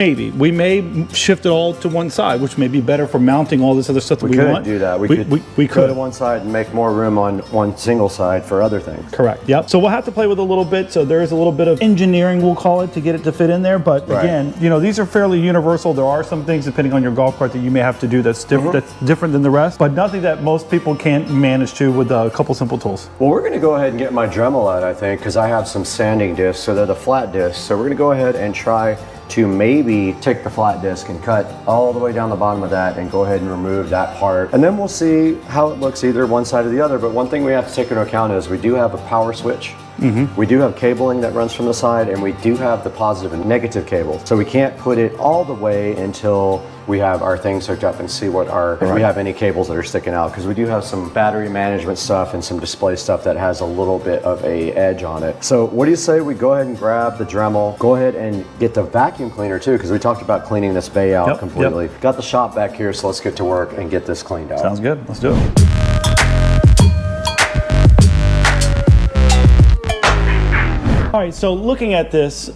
Maybe. We may shift it all to one side, which may be better for mounting all this other stuff that we want. We could do that. We could go to one side and make more room on one single side for other things. Correct, yep. So we'll have to play with a little bit. So there is a little bit of engineering, we'll call it, to get it to fit in there. But again, you know, these are fairly universal. There are some things, depending on your golf cart, that you may have to do that's different than the rest, but nothing that most people can't manage to with a couple simple tools. Well, we're gonna go ahead and get my Dremel out, I think, because I have some sanding discs, so they're the flat discs. So we're gonna go ahead and try to maybe take the flat disc and cut all the way down the bottom of that and go ahead and remove that part. And then we'll see how it looks either one side or the other. But one thing we have to take into account is we do have a power switch. We do have cabling that runs from the side, and we do have the positive and negative cable. So we can't put it all the way until we have our things hooked up and see what if we have any cables that are sticking out, because we do have some battery management stuff and some display stuff that has a little bit of a edge on it. So what do you say we go ahead and grab the Dremel, go ahead and get the vacuum cleaner too, because we talked about cleaning this bay out completely. Got the shop back here, so let's get to work and get this cleaned out. Sounds good, let's do it. All right, so looking at this, you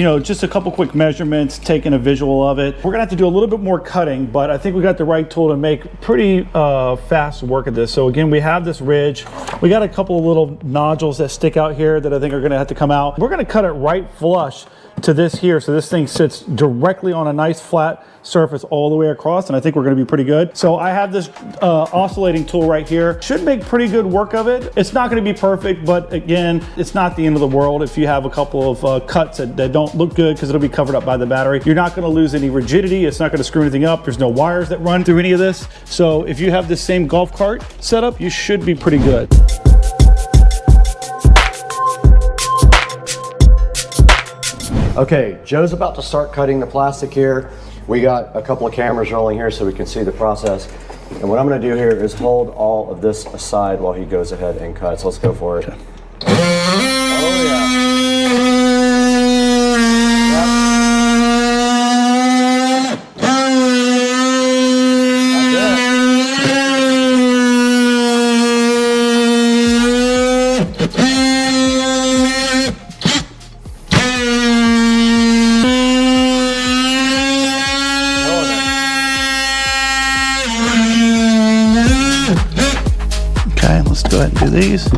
know, just a couple quick measurements, taking a visual of it. We're gonna have to do a little bit more cutting, but I think we got the right tool to make pretty fast work of this. So again, we have this ridge. We got a couple of little nodules that stick out here that I think are gonna have to come out. We're gonna cut it right flush to this here, so this thing sits directly on a nice flat surface all the way across, and I think we're gonna be pretty good. So I have this oscillating tool right here. Should make pretty good work of it. It's not gonna be perfect, but again, it's not the end of the world if you have a couple of cuts that don't look good, because it'll be covered up by the battery. You're not gonna lose any rigidity. It's not gonna screw anything up. There's no wires that run through any of this. So if you have this same golf cart setup, you should be pretty good. Okay, Joe's about to start cutting the plastic here. We got a couple of cameras rolling here so we can see the process. And what I'm gonna do here is hold all of this aside while he goes ahead and cuts. Let's go for it. Oh yeah. Okay, let's go ahead and do these.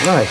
Nice.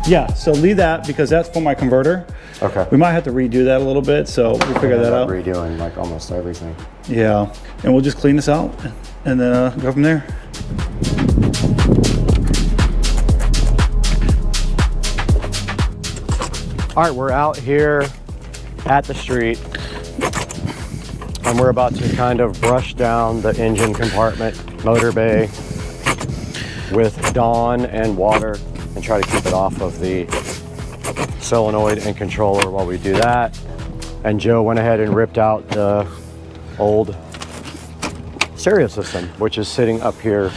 Yeah, so leave that because that's for my converter. Okay. We might have to redo that a little bit, so we'll figure that out. Redoing like almost everything. Yeah, and we'll just clean this out and then go from there. All right, we're out here at the street and we're about to kind of brush down the engine compartment, motor bay with Dawn and water and try to keep it off of the solenoid and controller while we do that. And Joe went ahead and ripped out the old stereo system, which is sitting up here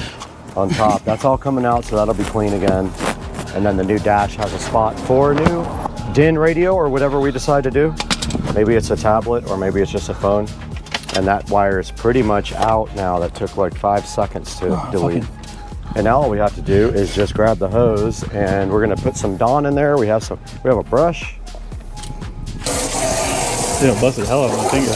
on top. That's all coming out, so that'll be clean again. And then the new dash has a spot for a new DIN radio or whatever we decide to do. Maybe it's a tablet or maybe it's just a phone. And that wire is pretty much out now. That took like 5 seconds to delete. And now all we have to do is just grab the hose and we're gonna put some Dawn in there. We have a brush. Yeah, busted the hell out of my finger.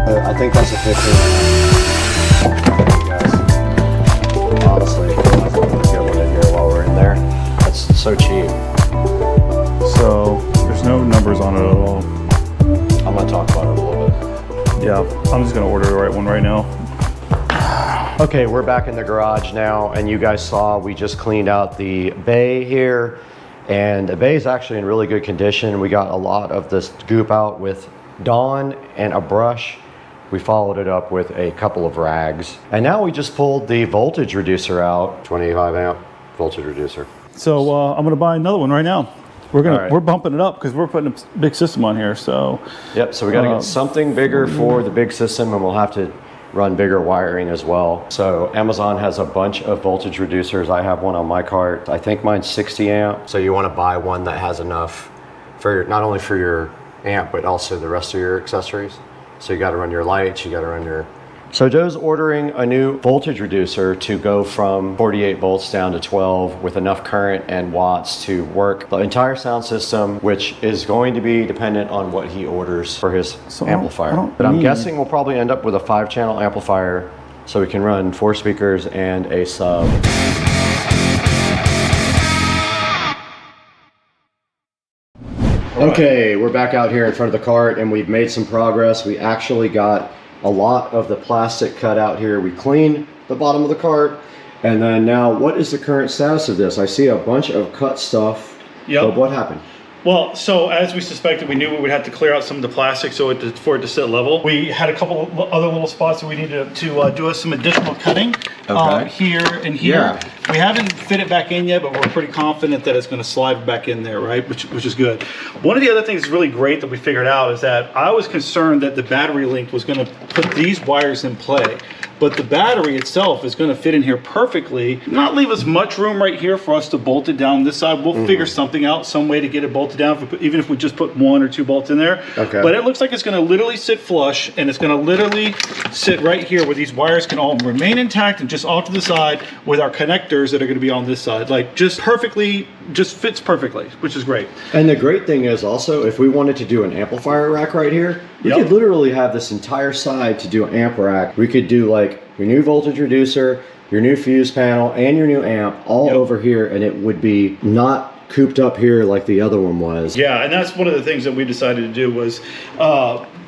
I think that's a 15. Guys. Honestly, I think we'll get one in here while we're in there. That's so cheap. So there's no numbers on it at all. I'm gonna talk about it a little bit. Yeah, I'm just gonna order the right one right now. Okay, we're back in the garage now, and you guys saw we just cleaned out the bay here, and the bay is actually in really good condition. We got a lot of this goop out with Dawn and a brush. We followed it up with a couple of rags, and now we just pulled the voltage reducer out. 25 amp voltage reducer. So I'm gonna buy another one right now. We're bumping it up because we're putting a big system on here. So yep. So we got to get something bigger for the big system, and we'll have to run bigger wiring as well. So Amazon has a bunch of voltage reducers. I have one on my cart. I think mine's 60 amp. So you want to buy one that has enough for not only for your amp, but also the rest of your accessories. So you got to run your lights, you got to run your... So Joe's ordering a new voltage reducer to go from 48 volts down to 12 with enough current and watts to work the entire sound system, which is going to be dependent on what he orders for his amplifier. But I'm guessing we'll probably end up with a 5-channel amplifier so we can run 4 speakers and a sub. Okay, we're back out here in front of the cart and we've made some progress. We actually got a lot of the plastic cut out here. We cleaned the bottom of the cart, and then now what is the current status of this? I see a bunch of cut stuff. Yep. But what happened? Well, so as we suspected, we knew we would have to clear out some of the plastic for it to sit level. We had a couple of other little spots that we needed to do some additional cutting here and here. Yeah. We haven't fit it back in yet, but we're pretty confident that it's going to slide back in there, right? Which is good. One of the other things really great that we figured out is that I was concerned that the battery link was going to put these wires in play. but the battery itself is going to fit in here perfectly. Not leave us much room right here for us to bolt it down this side. We'll figure something out, some way to get it bolted down, even if we just put 1 or 2 bolts in there. Okay. But it looks like it's going to literally sit flush, and it's going to literally sit right here where these wires can all remain intact and just off to the side with our connectors that are going to be on this side. Like just perfectly, just fits perfectly, which is great. And the great thing is also, if we wanted to do an amplifier rack right here, we could literally have this entire side to do an amp rack. We could do like your new voltage reducer, your new fuse panel, and your new amp all over here, and it would be not cooped up here like the other one was. Yeah, and that's one of the things that we decided to do was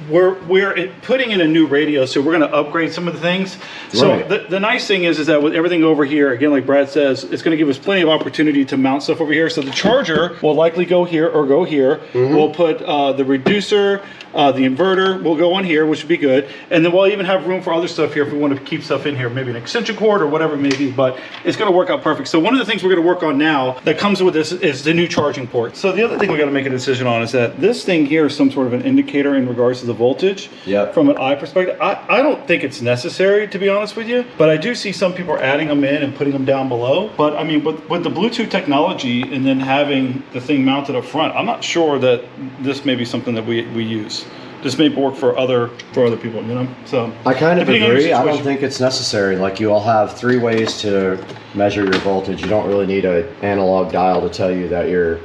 we're putting in a new radio, so we're going to upgrade some of the things. So the nice thing is that with everything over here, again, like Brad says, it's going to give us plenty of opportunity to mount stuff over here. So the charger will likely go here or go here. We'll put the reducer, the inverter will go on here, which would be good. And then we'll even have room for other stuff here if we want to keep stuff in here, maybe an extension cord or whatever it may be, but it's going to work out perfect. So one of the things we're going to work on now that comes with this is the new charging port. So the other thing we got to make a decision on is that this thing here is some sort of an indicator in regards to the voltage. From an eye perspective, I don't think it's necessary, to be honest with you, but I do see some people are adding them in and putting them down below. But I mean, with the Bluetooth technology and then having the thing mounted up front, I'm not sure that this may be something that we use. This may work for other people, you know. So I kind of agree. I don't think it's necessary. Like, you all have 3 ways to measure your voltage. You don't really need an analog dial to tell you that your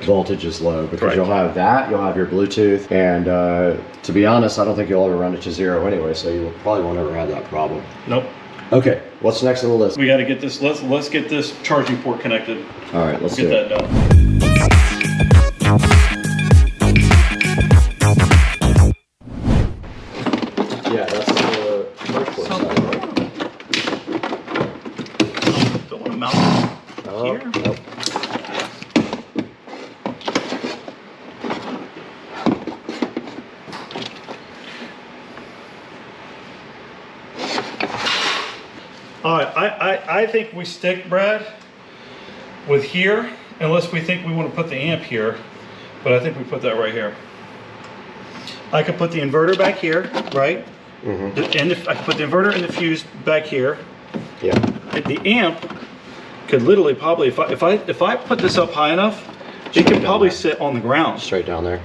voltage is low, because you'll have that, you'll have your Bluetooth, and to be honest, I don't think you'll ever run it to 0 anyway, so you probably won't ever have that problem. Nope. Okay, what's next on the list? We got to get this. Let's get this charging port connected. All right, let's get that done. Yeah, that's the first port side. Don't want to mount it here. Nope. All right, I think we stick, Brad, with here, unless we think we want to put the amp here, but I think we put that right here. I could put the inverter back here, right? And I could put the inverter and the fuse back here. Yeah. The amp could literally probably, if I put this up high enough, it could probably sit on the ground. Straight down there.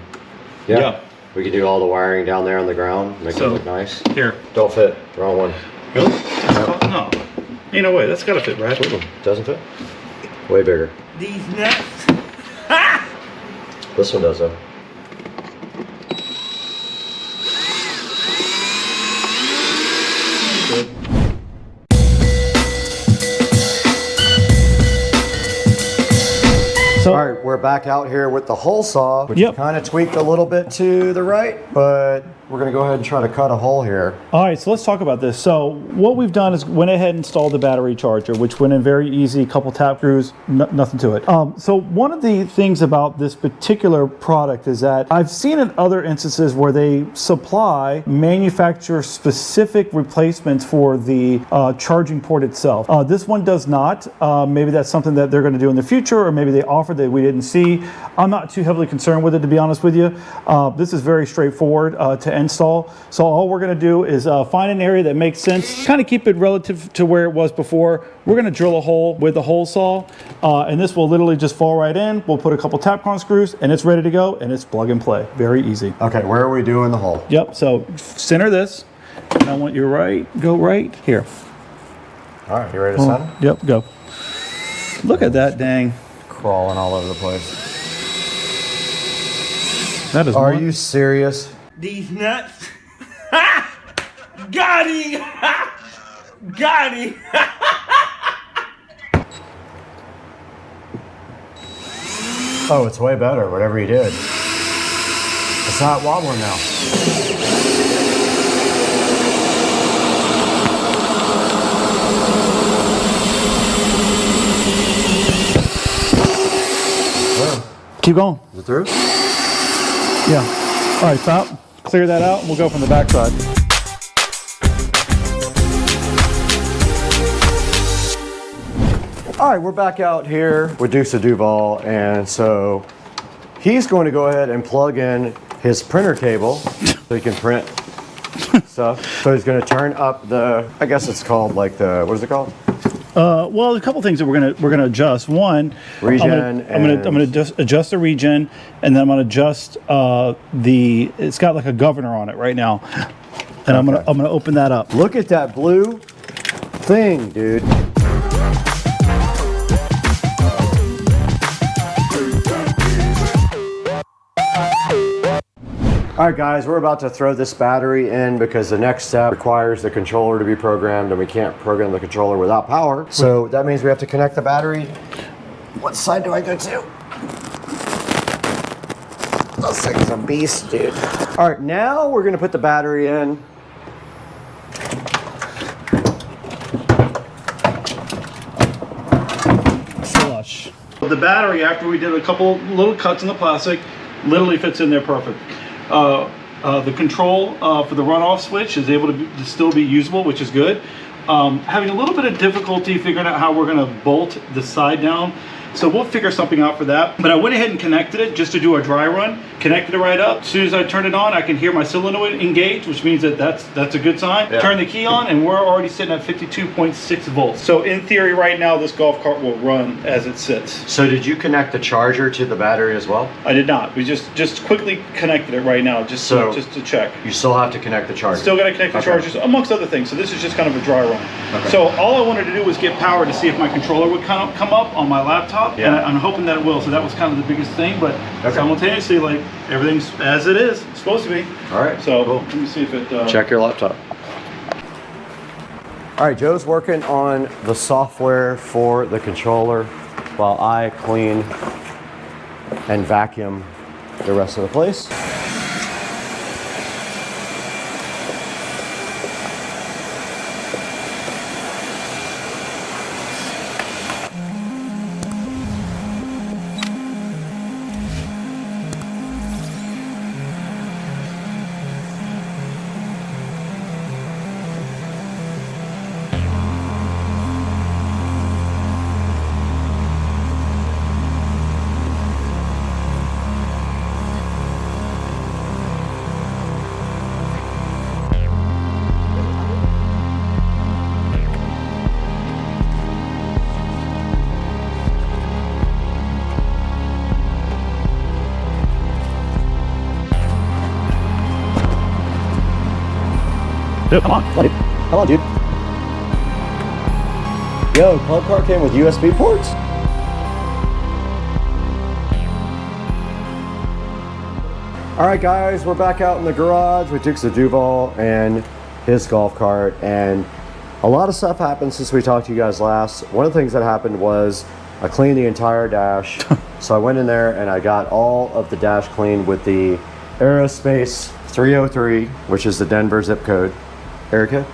Yeah. We could do all the wiring down there on the ground, make it look nice. Here. Don't fit. Wrong one. Really? No. Ain't no way. That's gotta fit, Brad. Doesn't fit. Way bigger. These nuts. This one does though. So, all right, we're back out here with the hole saw, which kind of tweaked a little bit to the right, but we're going to go ahead and try to cut a hole here. All right, so let's talk about this. So what we've done is went ahead and installed the battery charger, which went in very easy, couple tap screws, nothing to it. So one of the things about this particular product is that I've seen in other instances where they supply manufacturer specific replacements for the charging port itself. This one does not. Maybe that's something that they're going to do in the future, or maybe they offered that we didn't see. I'm not too heavily concerned with it, to be honest with you. This is very straightforward to install. So all we're going to do is find an area that makes sense, kind of keep it relative to where it was before. We're going to drill a hole with the hole saw, and this will literally just fall right in. We'll put a couple Tapcon screws, and it's ready to go, and it's plug and play. Very easy. Okay, where are we doing the hole? Yep, so center this, and I want you go right here. All right, you ready to center? Yep, go. Look at that dang. Crawling all over the place. That is. Are you serious? These nuts. Got him. Got him. Oh, it's way better, whatever you did. It's not wobbling now. Keep going. Is it through? Yeah. All right, stop. Clear that out, and we'll go from the back side. All right, we're back out here with Dukes of Duval, and so he's going to go ahead and plug in his printer cable so he can print stuff. So he's gonna turn up the, I guess it's called like the, what is it called? Well, a couple things that we're gonna adjust. One, Regen. I'm gonna just adjust the regen, and then I'm gonna adjust it's got like a governor on it right now, and I'm gonna open that up. Look at that blue thing, dude. All right, guys, we're about to throw this battery in because the next step requires the controller to be programmed, and we can't program the controller without power. So that means we have to connect the battery. What side do I go to? This thing's a beast, dude. All right, now we're gonna put the battery in. Flush. The battery, after we did a couple little cuts in the plastic, literally fits in there perfect. The control for the runoff switch is able to still be usable, which is good. Having a little bit of difficulty figuring out how we're going to bolt the side down. So we'll figure something out for that. But I went ahead and connected it just to do a dry run. Connected it right up. As soon as I turn it on, I can hear my solenoid engage, which means that that's a good sign. Yeah. Turn the key on, and we're already sitting at 52.6 volts. So in theory, right now, this golf cart will run as it sits. So did you connect the charger to the battery as well? I did not. We just quickly connected it right now, just to check. You still have to connect the charger. Still got to connect the chargers, amongst other things. So this is just kind of a dry run. Okay. So all I wanted to do was get power to see if my controller would come up on my laptop, and I'm hoping that it will. So that was kind of the biggest thing, but simultaneously, like, everything's as it is. It's supposed to be. All right. So cool. Let me see if it... Check your laptop. All right, Joe's working on the software for the controller while I clean and vacuum the rest of the place. Dude, come on, buddy. Come on, dude. Yo, club car came with USB ports? All right, guys, we're back out in the garage with Dukes of Duval and his golf cart, and a lot of stuff happened since we talked to you guys last. One of the things that happened was I cleaned the entire dash. So I went in there and I got all of the dash cleaned with the Aerospace 303, which is the Denver zip code. Erica?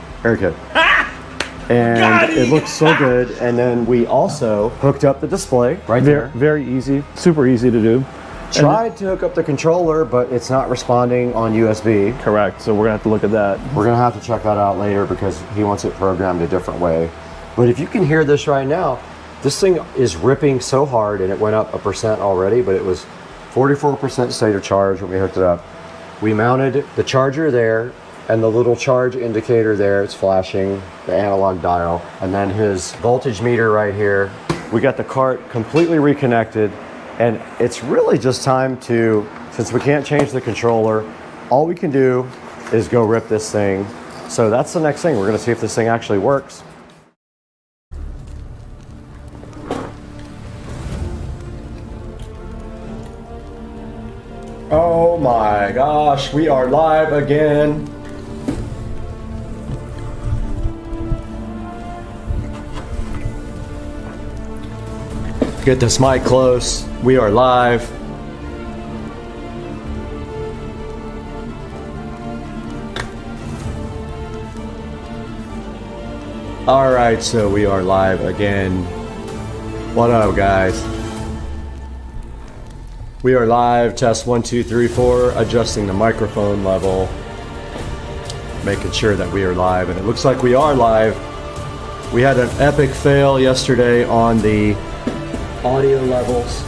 And it looks so good. And then we also hooked up the display right there. Very easy, super easy to do. Tried to hook up the controller, but it's not responding on USB. Correct, so we're gonna have to look at that. We're gonna have to check that out later because he wants it programmed a different way. But if you can hear this right now, this thing is ripping so hard, and it went up 1% already, but it was 44% state of charge when we hooked it up. We mounted the charger there, and the little charge indicator there, it's flashing, the analog dial, and then his voltage meter right here. We got the cart completely reconnected, and it's really just time to, since we can't change the controller, all we can do is go rip this thing. So that's the next thing. We're gonna see if this thing actually works. Oh my gosh, we are live again. Get this mic close. We are live. All right, so we are live again. What up, guys? We are live, test 1, 2, 3, 4, adjusting the microphone level, making sure that we are live, and it looks like we are live. We had an epic fail yesterday on the audio levels.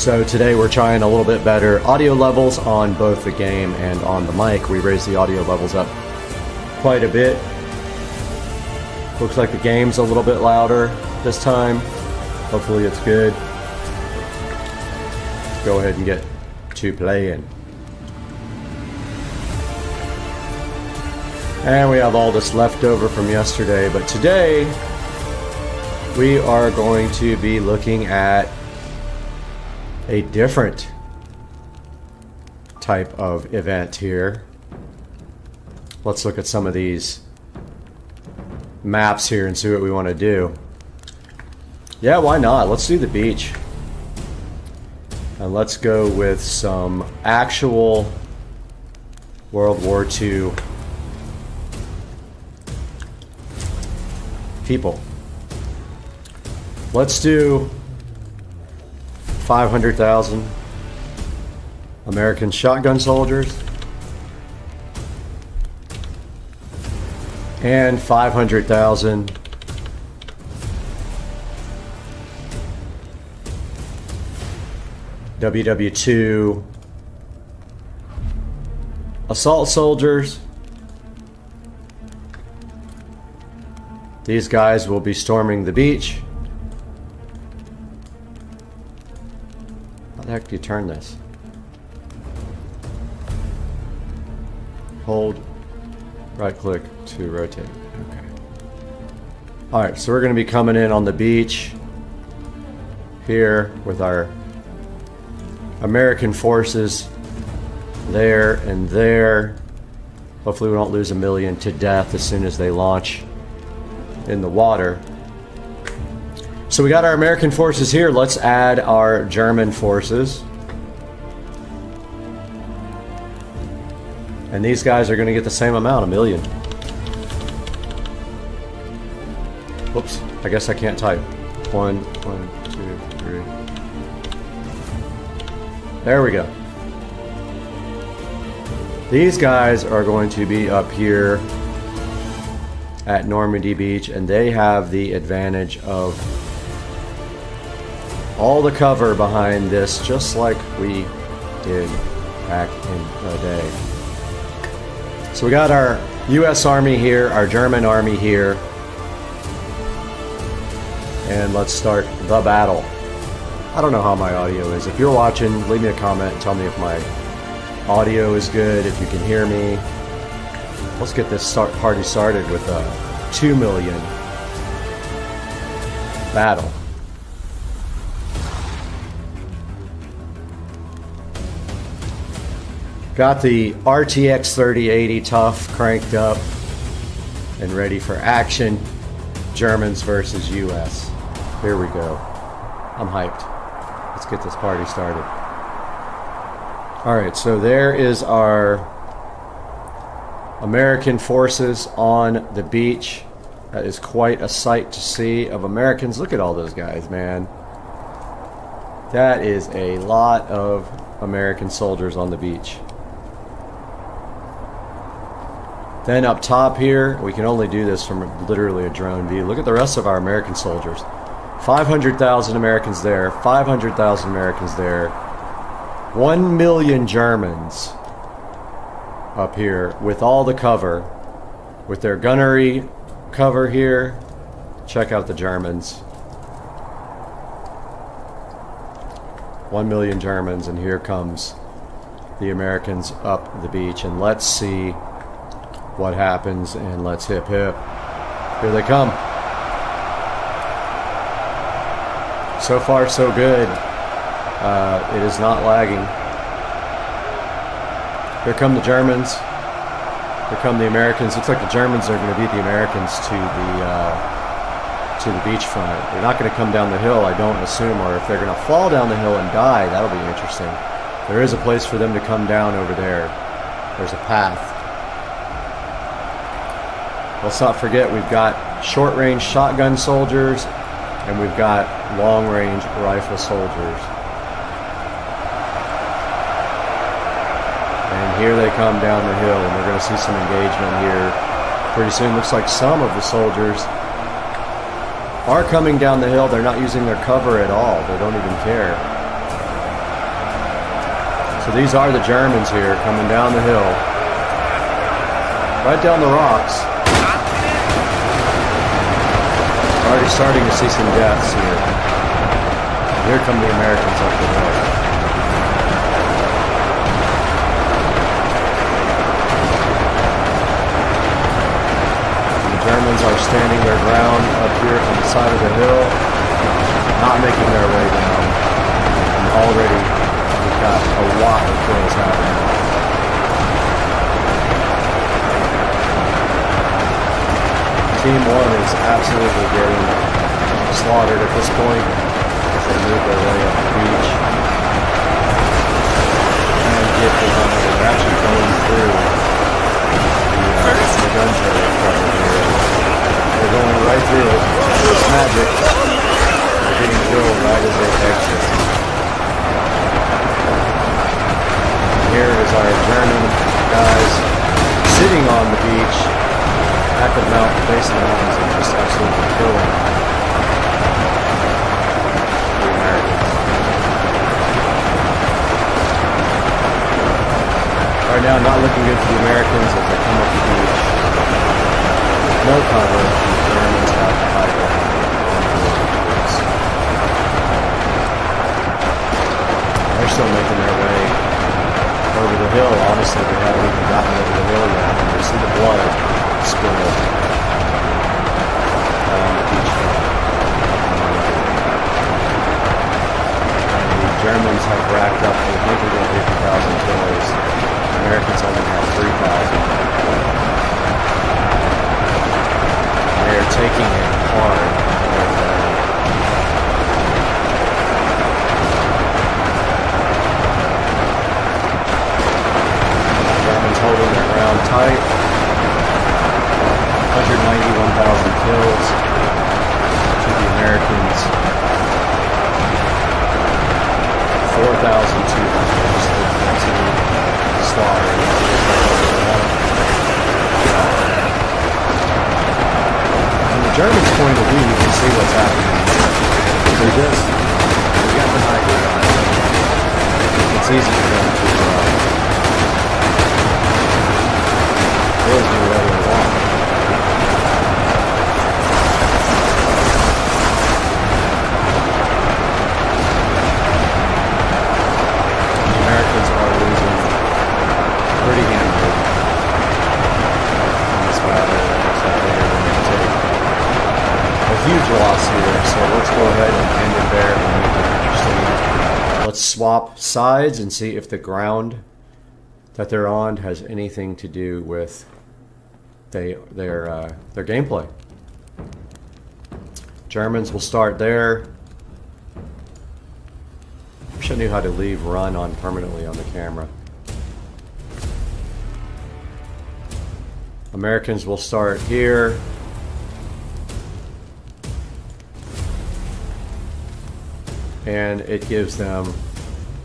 So today we're trying a little bit better audio levels on both the game and on the mic. We raised the audio levels up quite a bit. Looks like the game's a little bit louder this time. Hopefully it's good. Go ahead and get to playing. And we have all this left over from yesterday, but today we are going to be looking at a different type of event here. Let's look at some of these maps here and see what we want to do. Yeah, why not? Let's do the beach. And let's go with some actual World War II people. Let's do 500,000 American shotgun soldiers and 500,000 WW2 assault soldiers. These guys will be storming the beach. How the heck do you turn this? Hold right click to rotate. Okay. Alright, so we're going to be coming in on the beach here with our American forces there and there. Hopefully we don't lose 1 million to death as soon as they launch in the water. So we got our American forces here. Let's add our German forces. And these guys are going to get the same amount, 1 million. Whoops, I guess I can't type. 1, 2, 3. There we go. These guys are going to be up here at Normandy Beach, and they have the advantage of all the cover behind this, just like we did back in the day. So we got our US Army here, our German Army here, and let's start the battle. I don't know how my audio is. If you're watching, leave me a comment and tell me if my audio is good, if you can hear me. Let's get this party started with a 2 million battle. Got the RTX 3080 Tough cranked up and ready for action. Germans versus US. Here we go. I'm hyped. Let's get this party started. Alright, so there is our American forces on the beach. That is quite a sight to see of Americans. Look at all those guys, man. That is a lot of American soldiers on the beach. Then up top here, we can only do this from literally a drone view. Look at the rest of our American soldiers. 500,000 Americans there, 500,000 Americans there, 1 million Germans up here with all the cover, with their gunnery cover here. Check out the Germans. 1 million Germans, and here comes the Americans up the beach, and let's see what happens, and let's hip hip. Here they come. So far, so good. It is not lagging. Here come the Germans. Here come the Americans. Looks like the Germans are going to beat the Americans to the beachfront. They're not going to come down the hill, I don't assume, or if they're going to fall down the hill and die, that'll be interesting. There is a place for them to come down over there. There's a path. Let's not forget, we've got short-range shotgun soldiers, and we've got long-range rifle soldiers. And here they come down the hill, and we're going to see some engagement here pretty soon. Looks like some of the soldiers are coming down the hill. They're not using their cover at all. They don't even care. So these are the Germans here coming down the hill. Right down the rocks. Already starting to see some deaths here. Here come the Americans up the hill. The Germans are standing their ground up here on the side of the hill, not making their way down. And already we've got a lot of kills happening. Team 1 is absolutely getting slaughtered at this point as they move their way up the beach and get the gun. They're actually going through the gun turret cover here. They're going right through it. It's magic. They're getting killed right as they exit. And here is our German guys sitting on the beach at the mountain, base of the mountains, and just absolutely killing the Americans. Right now, not looking good for the Americans as they come up the beach. With no cover, and the Germans have the high ground on the beach. They're still making their way over the hill. Honestly, they haven't even gotten over the hill yet. And you see the blood spill on the beach front. And the Germans have racked up 150,000 kills. The Americans only have 3,000. They are taking it hard. The Germans holding their ground tight. 191,000 kills to the Americans. 4,200 just to continue slaughter. From the Germans' point of view, you can see what's happening. We got the high ground. It's easy for them to really do whatever they want. Pretty handily in this battle. Looks like they're going to take a huge loss here, so let's go ahead and end it there and make it interesting. Let's swap sides and see if the ground that they're on has anything to do with their gameplay. Germans will start there. Wish I knew how to leave run on permanently on the camera. Americans will start here. And it gives them,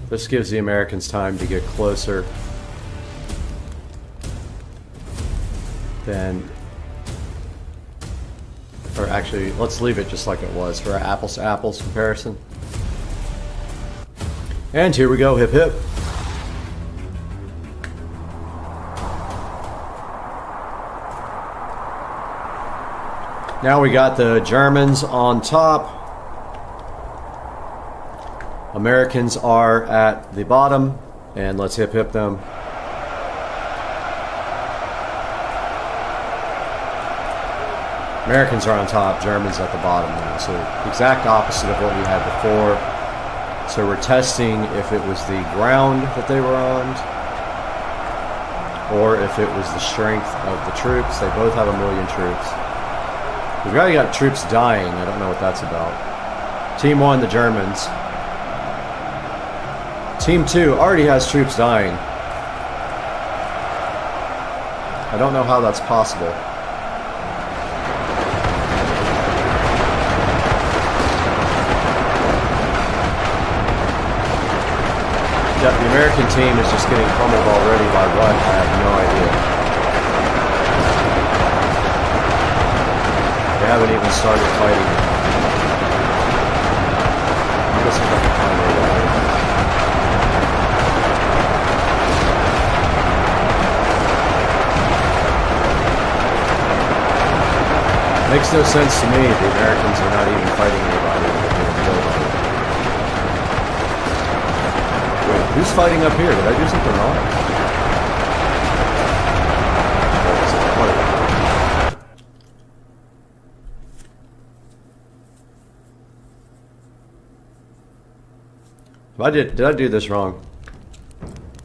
this gives the Americans time to get closer. Then, or actually, let's leave it just like it was for our apples to apples comparison. And here we go, hip hip. Now we got the Germans on top. Americans are at the bottom, and let's hip hip them. Americans are on top, Germans at the bottom now. So exact opposite of what we had before. So we're testing if it was the ground that they were on, or if it was the strength of the troops. They both have 1 million troops. We've already got troops dying. I don't know what that's about. Team 1, the Germans. Team 2 already has troops dying. I don't know how that's possible. The American team is just getting pummeled already by what? I have no idea. They haven't even started fighting. I guess if I can find a way. Makes no sense to me. The Americans are not even fighting anybody. They're being killed. Wait, who's fighting up here? Did I do something wrong? Did I do this wrong?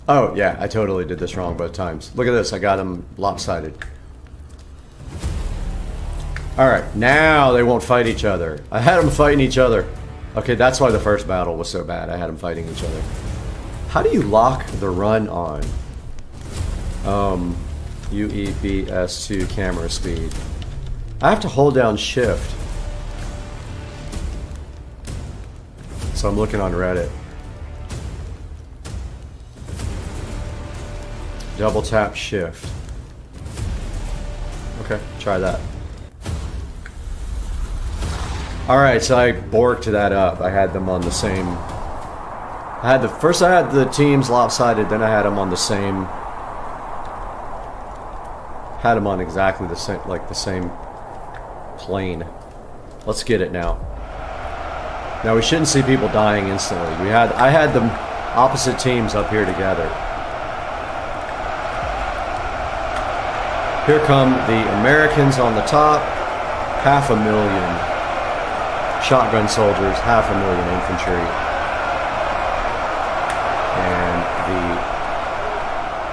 Oh, yeah, I totally did this wrong both times. Look at this, I got them lopsided. Alright, now they won't fight each other. I had them fighting each other. Okay, that's why the first battle was so bad. I had them fighting each other. How do you lock the run on? UEBS2 camera speed. I have to hold down shift. So I'm looking on Reddit. Double tap shift. Okay, try that. Alright, so I borked that up. I had them on the same... First I had the teams lopsided, then I had them on the same... Had them on exactly the same, like the same plane. Let's get it now. Now we shouldn't see people dying instantly. I had them opposite teams up here together. Here come the Americans on the top, 500,000 shotgun soldiers, 500,000 infantry, and the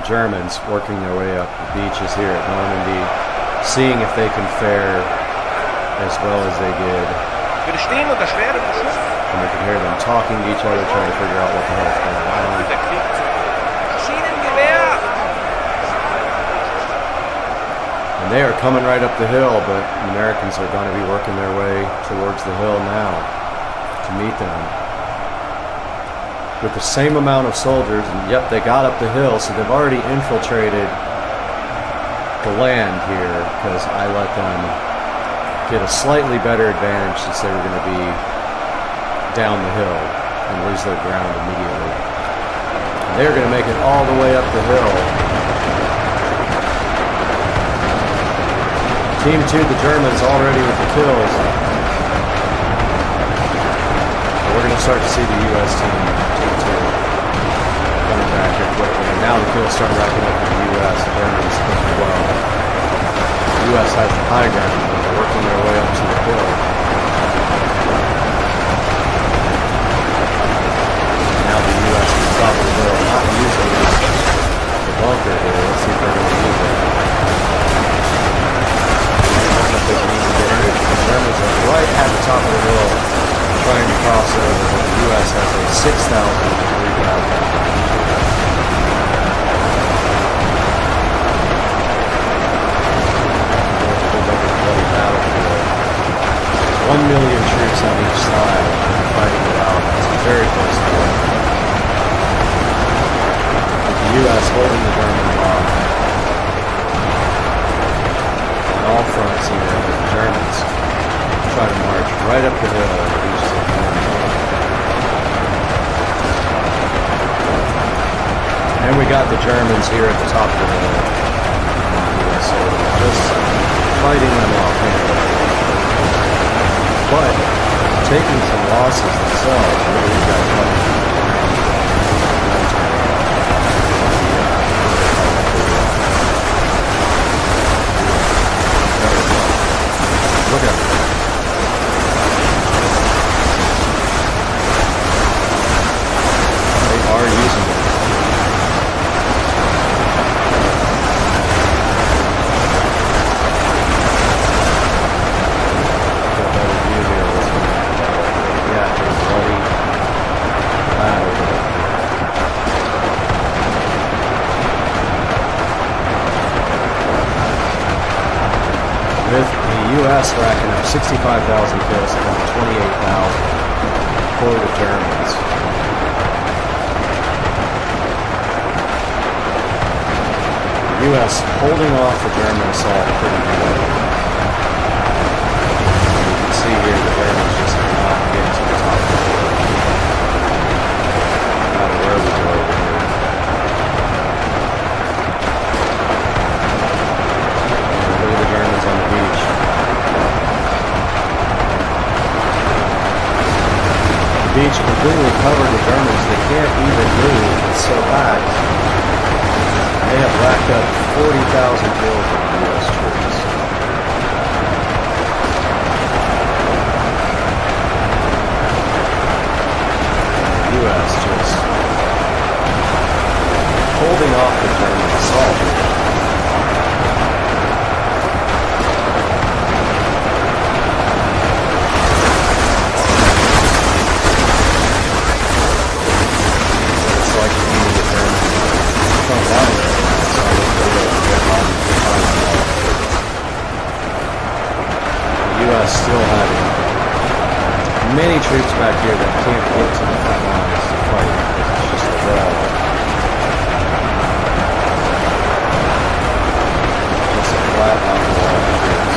Germans working their way up the beaches here at Normandy, seeing if they can fare as well as they did. And we can hear them talking to each other, trying to figure out what the hell is going on. And they are coming right up the hill, but the Americans are going to be working their way towards the hill now to meet them. With the same amount of soldiers, and yep, they got up the hill, so they've already infiltrated the land here, because I let them get a slightly better advantage since they were going to be down the hill and lose their ground immediately. And they're going to make it all the way up the hill. Team 2, the Germans, already with the kills. But we're going to start to see the U.S. team 2 coming back here quickly. And now the kills start racking up for the U.S. The Germans as well. The U.S. has the high ground. They're working their way up to the hill. And now the U.S. is top of the hill, not using the bunker here. Let's see if they're going to use it. The Germans are right at the top of the hill trying to cross over, but the U.S. has a 6,000 to 3,000 battlefield. 1 million troops on each side fighting it out. It's very close to it. With the U.S. holding the Germans off. All fronts here, the Germans try to march right up the hill and reach the front. And we got the Germans here at the top of the hill. So just fighting them off here. But taking some losses themselves. What are these guys fighting? Look at it. They are using it. Get a better view here of what's going on. Yeah, it's bloody battle here. With the U.S. racking up 65,000 kills and 28,000 for the Germans. The U.S. holding off the German assault pretty good. You can see here the Germans just cannot get to the top of the hill. No matter where we go over here. Look at the Germans on the beach. completely covered the Germans. They can't even move. It's so packed. They have racked up 40,000 kills on the U.S. troops. The U.S. just holding off the German assault. Still having many troops back here that can't get to the front lines to fight because it's just a wall. Just a flat out wall of troops.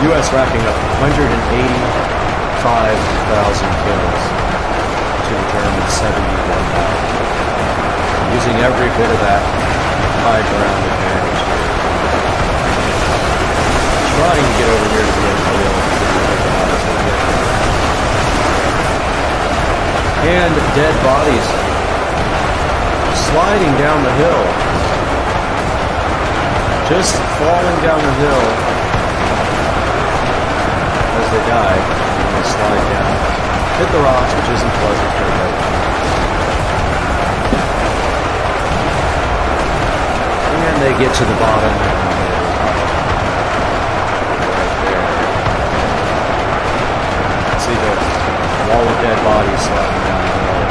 U.S. racking up 185,000 kills to the German 71,000. Using every bit of that high ground advantage here. Trying to get over here to the edge of the hill. And dead bodies sliding down the hill. Just falling down the hill as they die. And they slide down. Hit the rocks, which isn't pleasant for them. And they get to the bottom right there. See the wall of dead bodies sliding down the hill.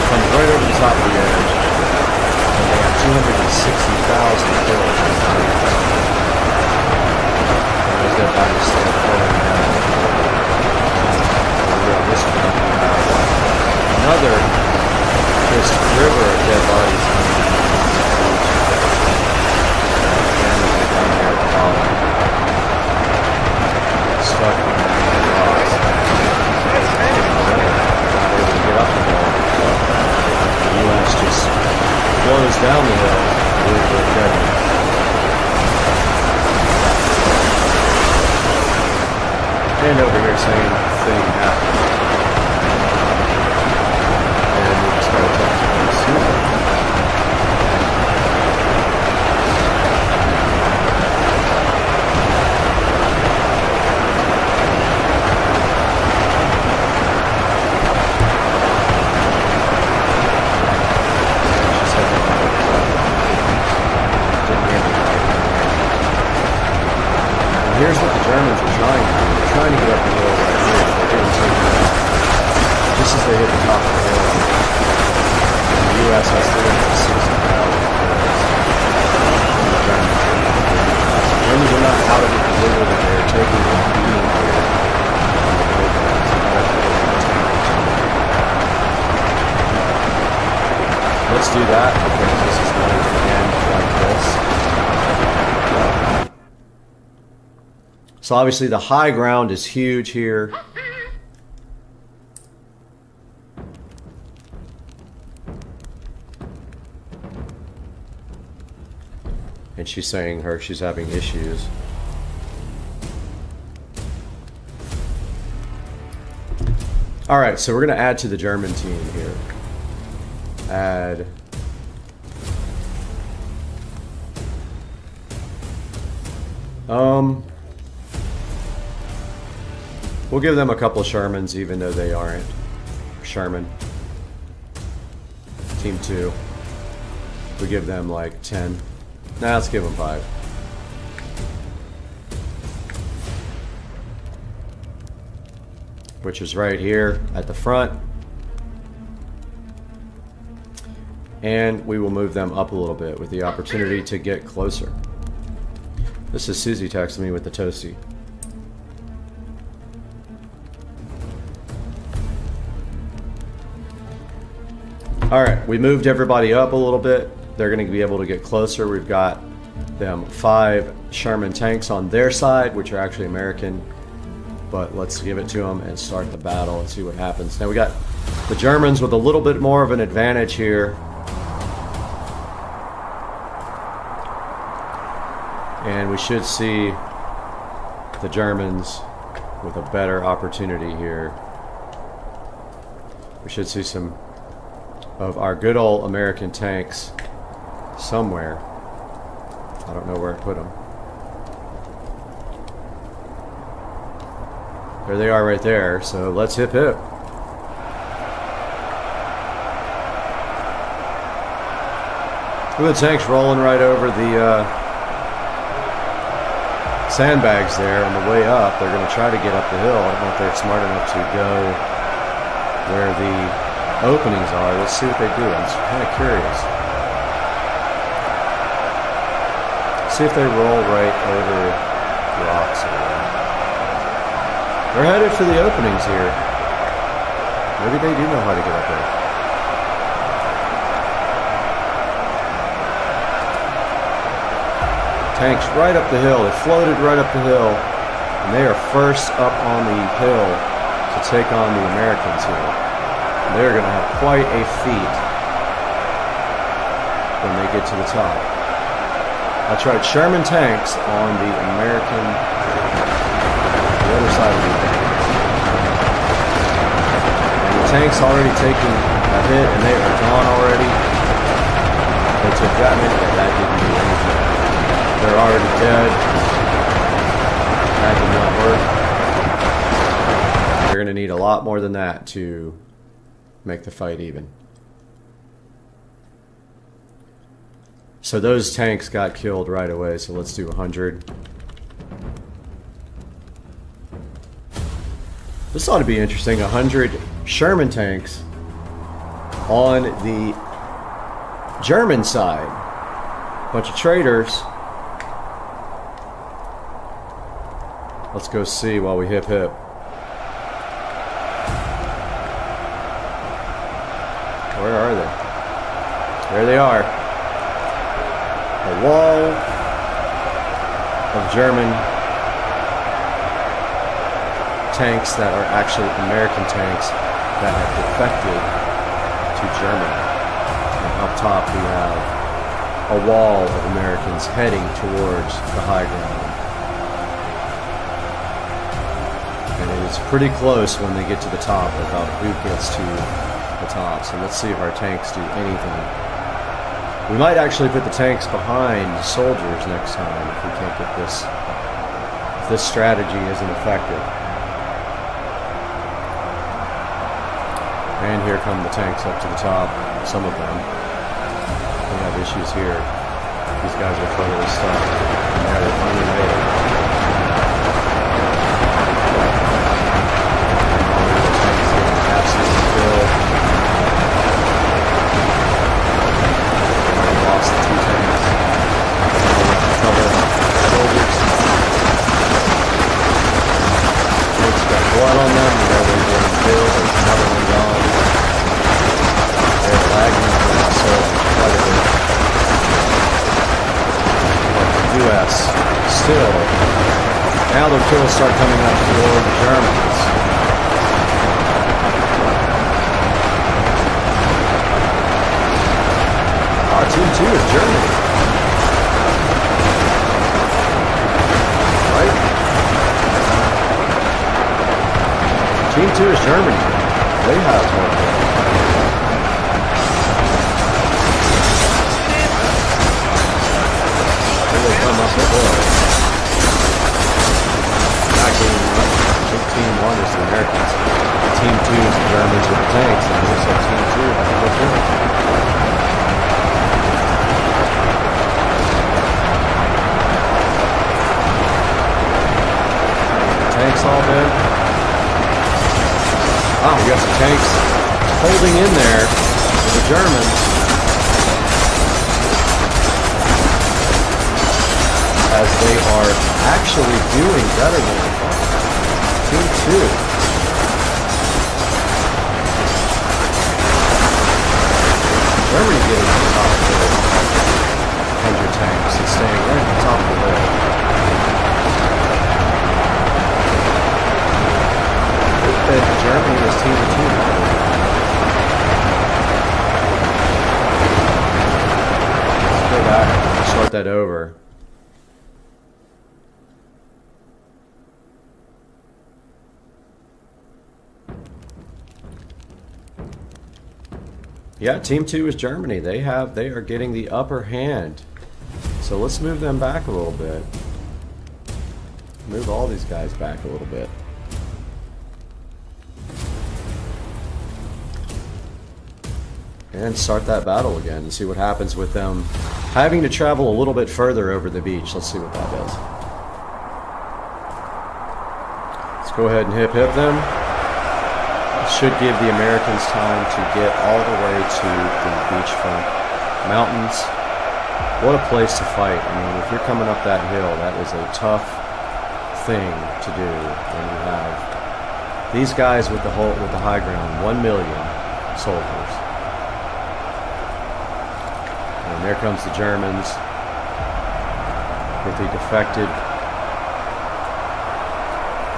Comes right over the top of the edge. And they have 260,000 kills. And those dead bodies still falling down. This one another just river of dead bodies. Stuck in the rocks. Not able to get up the hill. The U.S. just flows down the hill with their dead. And over here, same thing happened. And we just gotta touch the soon. Here's what the Germans are trying to do. They're trying to get up the hill right here. They're getting taken out. Just as they hit the top of the hill. And the U.S. has 360,000. The Germans are not out of it completely. They're taking a beating here. Let's do that because this is going to end like this. So obviously the high ground is huge here. And she's saying she's having issues. All right, so we're gonna add to the German team here. Add. We'll give them a couple of Shermans, even though they aren't Sherman. Team 2. We give them like 10. Nah, let's give them 5. Which is right here at the front. And we will move them up a little bit with the opportunity to get closer. This is Susie texting me with the toasty. Alright, we moved everybody up a little bit. They're going to be able to get closer. We've got them 5 Sherman tanks on their side, which are actually American. But let's give it to them and start the battle and see what happens. Now we got the Germans with a little bit more of an advantage here. And we should see the Germans with a better opportunity here. We should see some of our good old American tanks somewhere. I don't know where I put them. There they are right there, so let's hip hip. Look at the tanks rolling right over the sandbags there on the way up. They're going to try to get up the hill. I don't know if they're smart enough to go where the openings are. Let's see what they do. I'm kind of curious. See if they roll right over rocks or whatever. They're headed for the openings here. Maybe they do know how to get up there. Tanks right up the hill. They floated right up the hill, and they are first up on the hill to take on the Americans here. And they're going to have quite a feat when they get to the top. I tried Sherman tanks on the American, the other side of the tanks. And the tanks already taken a hit, and they are gone already. They took that many, but that didn't do anything. They're already dead. That did not work. They're going to need a lot more than that to make the fight even. So those tanks got killed right away, so let's do 100. This ought to be interesting. 100 Sherman tanks on the German side. Bunch of traitors. Let's go see while we hip hip. Where are they? There they are. A wall of German tanks that are actually American tanks that have defected to Germany. And up top we have a wall of Americans heading towards the high ground. It's pretty close when they get to the top about who gets to the top. So let's see if our tanks do anything. We might actually put the tanks behind soldiers next time if we can't get this, if this strategy isn't effective. And here come the tanks up to the top, some of them. We have issues here. These guys are totally stuck. Yeah, they finally made it. Absolutely killed. Already lost the 2 tanks. Cover soldiers. Tanks got blood on them. You know they're getting killed. There's another one gone. They're lagging for that soul quite a bit. But the US still. Now the kills start coming up for the Germans. Team 2 is Germany. Right? Team 2 is Germany. They have more. Here they come up the hill. Not getting much. I think Team 1 is the Americans. Team 2 is the Germans with the tanks. And it looks like Team 2 has a good kill. Tanks all dead. Oh, we got some tanks holding in there for the Germans as they are actually doing better than they thought. Team 2. Germany getting to the top of the 100 tanks and staying right at the top of the hill. Germany was team 2. Let's go back and start that over. Yeah, Team 2 is Germany. They are getting the upper hand. So let's move them back a little bit. Move all these guys back a little bit. And start that battle again and see what happens with them having to travel a little bit further over the beach. Let's see what that does. Let's go ahead and hip them. Should give the Americans time to get all the way to the beachfront mountains. What a place to fight. I mean, if you're coming up that hill, that is a tough thing to do when you have these guys with the high ground, 1 million soldiers. And there comes the Germans with the defected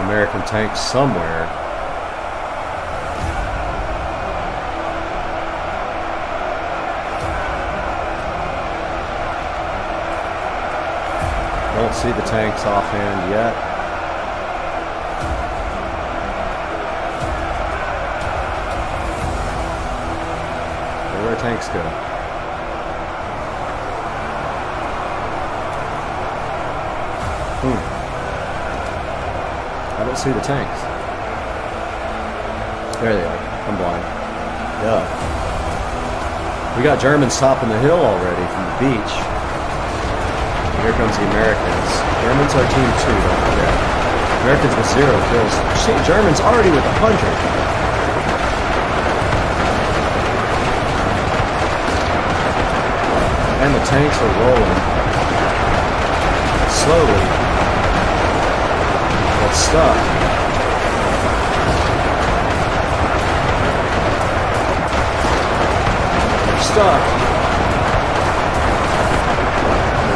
American tanks somewhere. Don't see the tanks offhand yet. Where do tanks go? I don't see the tanks. There they are. I'm blind. Yeah. We got Germans topping the hill already from the beach. Here comes the Americans. Germans are team 2, don't forget. Americans with 0 kills. See, Germans already with 100. And the tanks are rolling. Slowly. But stuck. They're stuck.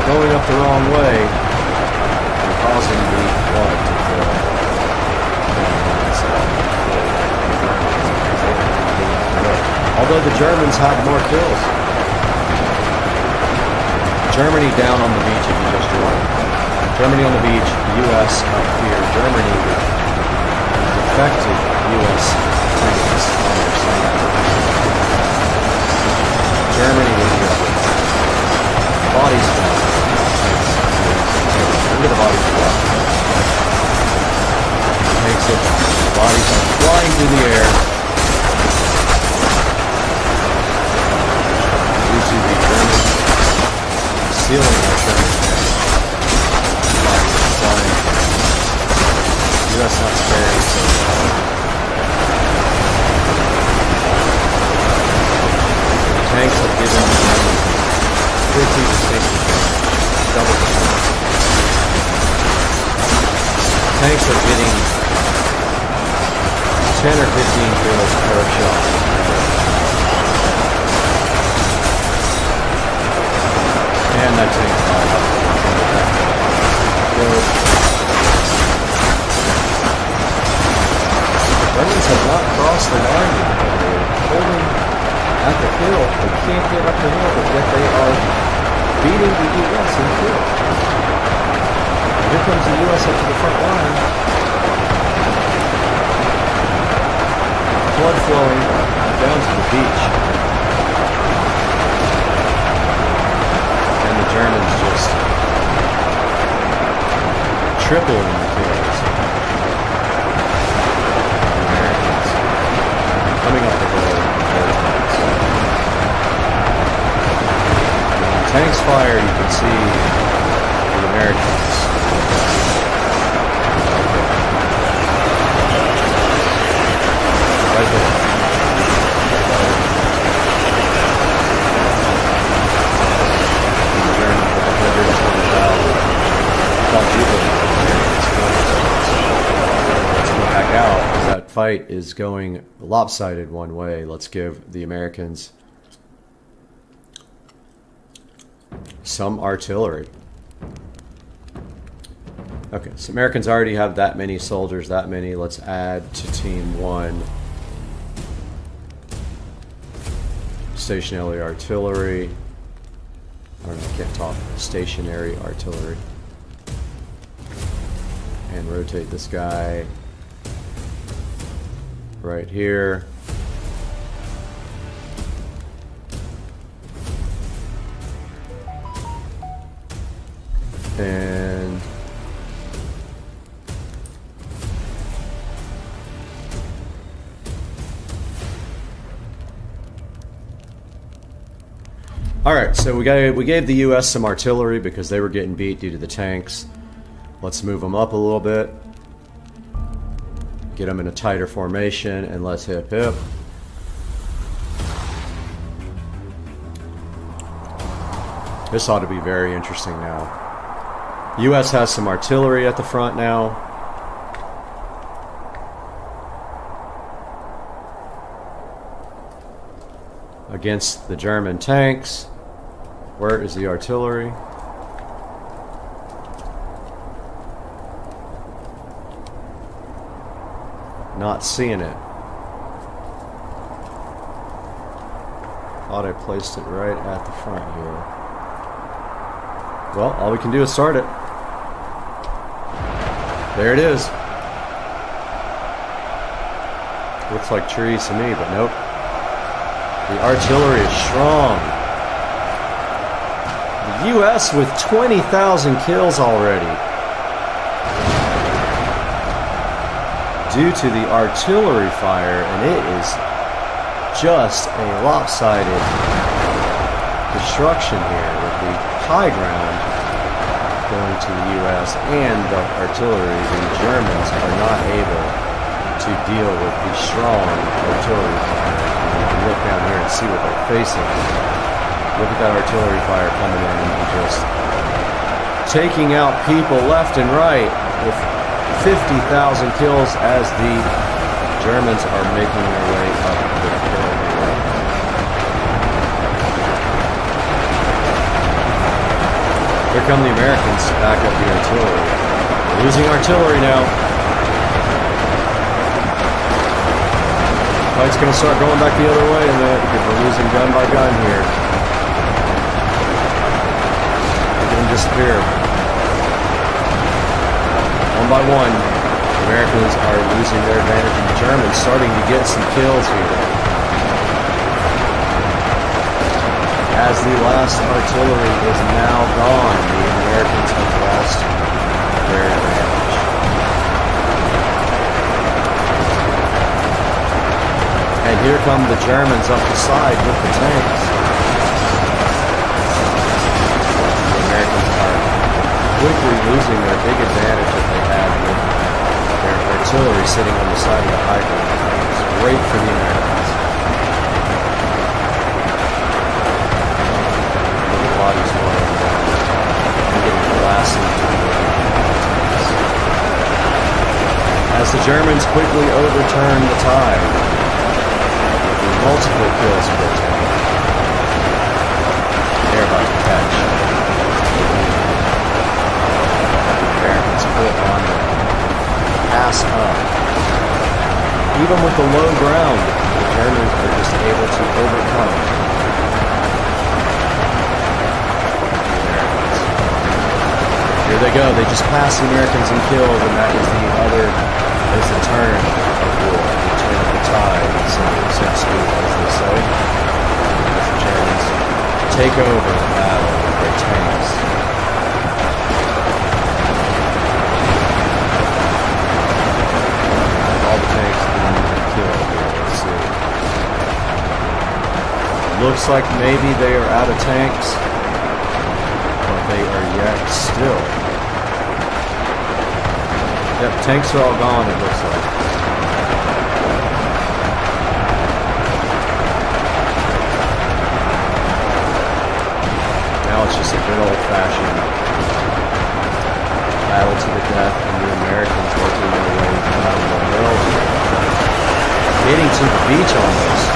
Going up the wrong way and causing the blood to flow. Although the Germans have more kills. Germany down on the beach if you just joined. Germany on the beach, the US up here. Germany with defected US tanks on their side. Germany with the bodies down. Look at the bodies fly. Takes it. The bodies are flying through the air. Due to the Germans stealing our German tanks. Bodies are flying. US not sparing. Tanks have given the Germans 50 distinct double kills. Tanks are getting 10 or 15 kills per shot. And that tank's fine. Germans have not crossed the line yet. They're holding at the hill. They can't get up the hill, but yet they are beating the US in kills. Here comes the US up to the front line. Blood flowing down to the beach. And the Germans just tripling the kills. The Americans coming up the hill with their tanks. When tanks fire, you can see the Americans. Right there. The Germans with 120,000 quadrupling Let's go back out because that fight is going lopsided one way. Let's give the Americans some artillery. Okay, so Americans already have that many soldiers, that many. Let's add to Team 1 stationary artillery. I don't know, I can't talk. Stationary artillery. And rotate this guy right here. And all right, so we gave the U.S. some artillery because they were getting beat due to the tanks. Let's move them up a little bit. Get them in a tighter formation, and let's hip hip. This ought to be very interesting now. U.S. has some artillery at the front now. Against the German tanks. Where is the artillery? Not seeing it. Thought I placed it right at the front here. Well, all we can do is start it. There it is. Looks like trees to me, but nope. The artillery is strong. The U.S. with 20,000 kills already. Due to the artillery fire, and it is just a lopsided destruction here with the high ground going to the U.S. and the artillery. The Germans are not able to deal with the strong artillery fire. You can look down here and see what they're facing. Look at that artillery fire coming in and just taking out people left and right with 50,000 kills as the Germans are making their way up the hill. Here come the Americans to back up the artillery. We're losing artillery now. Fight's going to start going back the other way in a minute because we're losing gun by gun here. Look at them disappear. One by one, the Americans are losing their advantage, and the Germans starting to get some kills here. As the last artillery is now gone, the Americans have lost their advantage. And here come the Germans up the side with the tanks. The Americans are quickly losing their big advantage that they had with their artillery sitting on the side of the high ground. It's great for the Americans. The bodies falling down and getting blasted. As the Germans quickly overturn the tide with multiple kills per tank, they're about to catch. Americans put on the pass up. Even with the low ground, the Germans are just able to overcome the Americans. Here they go. They just passed the Americans in kills, and that is the turn of war, the turn of the tide, so to speak, as they say. As the Germans take over the battle with their tanks. All the tanks being killed here. Let's see. Looks like maybe they are out of tanks, but they are yet still. Yep, tanks are all gone, it looks like. Now it's just a good old-fashioned battle to the death, and the Americans working their way down the hill, getting to the beach almost.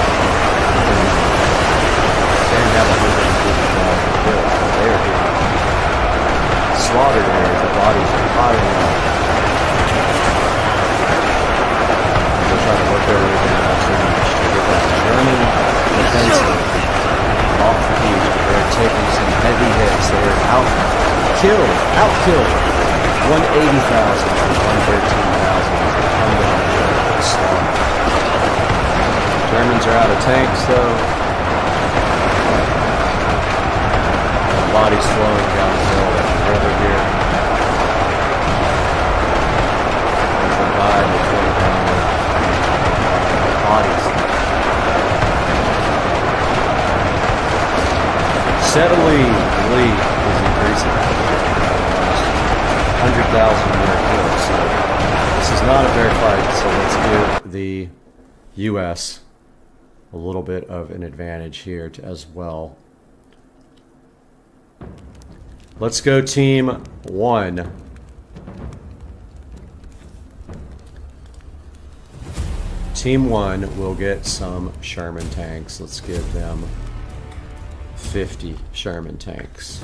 They didn't have 150,000 kills, but they are getting slaughtered here. The bodies are piling up. They're trying to work their way down to the beach to get that German defensive off the beach. They're taking some heavy hits. They're outkilled. 180,000 to 113,000 as they come down the slaughter. Germans are out of tanks though. The bodies flowing down the hill. over here. There's a guy with 40-pounder bodies. Steadily, the lead is increasing. 100,000 more kills. So this is not a fair fight. So let's give the U.S. a little bit of an advantage here as well. Let's go team 1. Team 1 will get some Sherman tanks. Let's give them 50 Sherman tanks.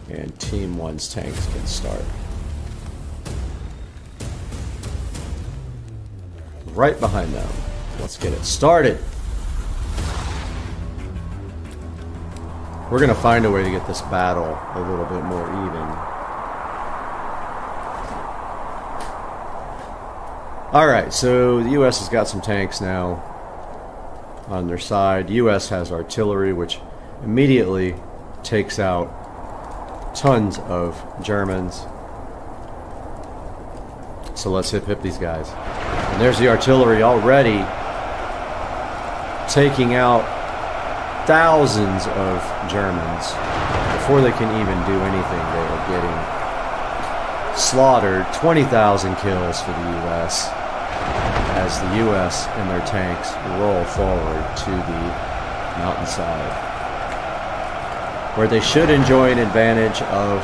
And team 1's tanks can start. Right behind them. Let's get it started. We're going to find a way to get this battle a little bit more even. Alright, so the US has got some tanks now on their side. The US has artillery, which immediately takes out tons of Germans. So let's hip these guys. And there's the artillery already taking out thousands of Germans. Before they can even do anything, they are getting slaughtered. 20,000 kills for the US as the US and their tanks roll forward to the mountainside, where they should enjoy an advantage of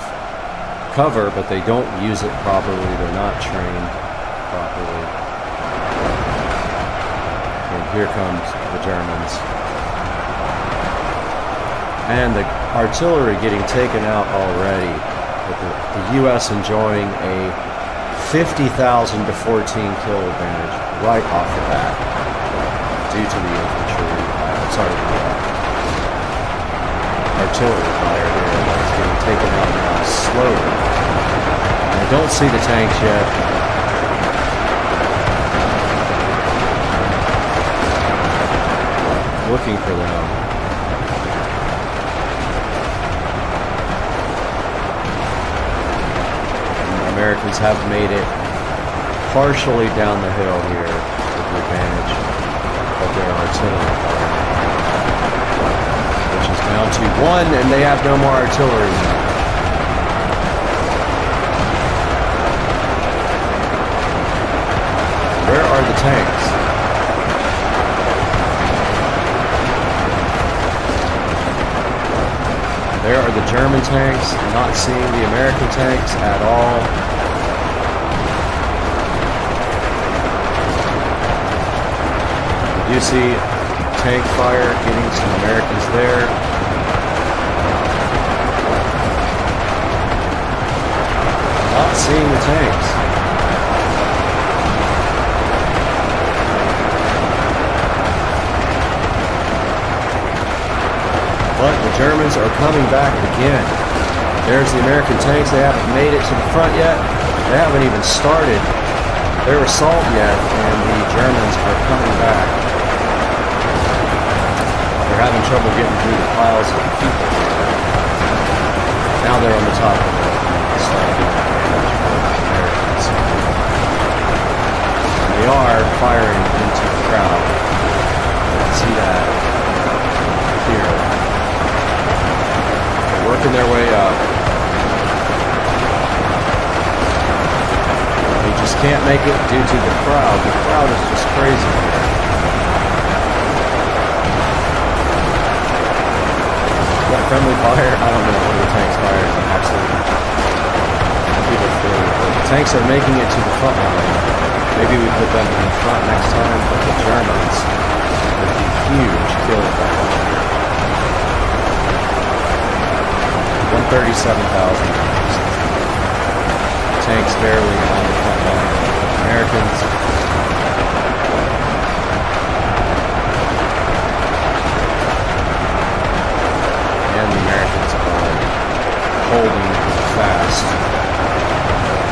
cover, but they don't use it properly. They're not trained properly. And here comes the Germans. And the artillery getting taken out already, with the U.S. enjoying a 50,000 to 14 kill advantage right off the bat due to the infantry, artillery fire here that's getting taken out now slowly. And I don't see the tanks yet. Looking for them. Americans have made it partially down the hill here with the advantage of their artillery fire, which is down to 1, and they have no more artillery now. Where are the tanks? There are the German tanks, not seeing the American tanks at all. You see tank fire getting some Americans there. Not seeing the tanks. But the Germans are coming back again. There's the American tanks. They haven't made it to the front yet. They haven't even started their assault yet, and the Germans are coming back. They're having trouble getting through the piles of people. Now they're on the top of the starting advantage for the Americans. And they are firing into the crowd. You can see that here. They're working their way up. They just can't make it due to the crowd. The crowd is just crazy. Friendly fire? I don't know what the tanks fire is. Absolutely. People feel it. The tanks are making it to the front line. Maybe we put them in the front next time, but the Germans with the huge kill advantage here. 137,000. Tanks barely on the front line. Americans. And the Americans are holding fast,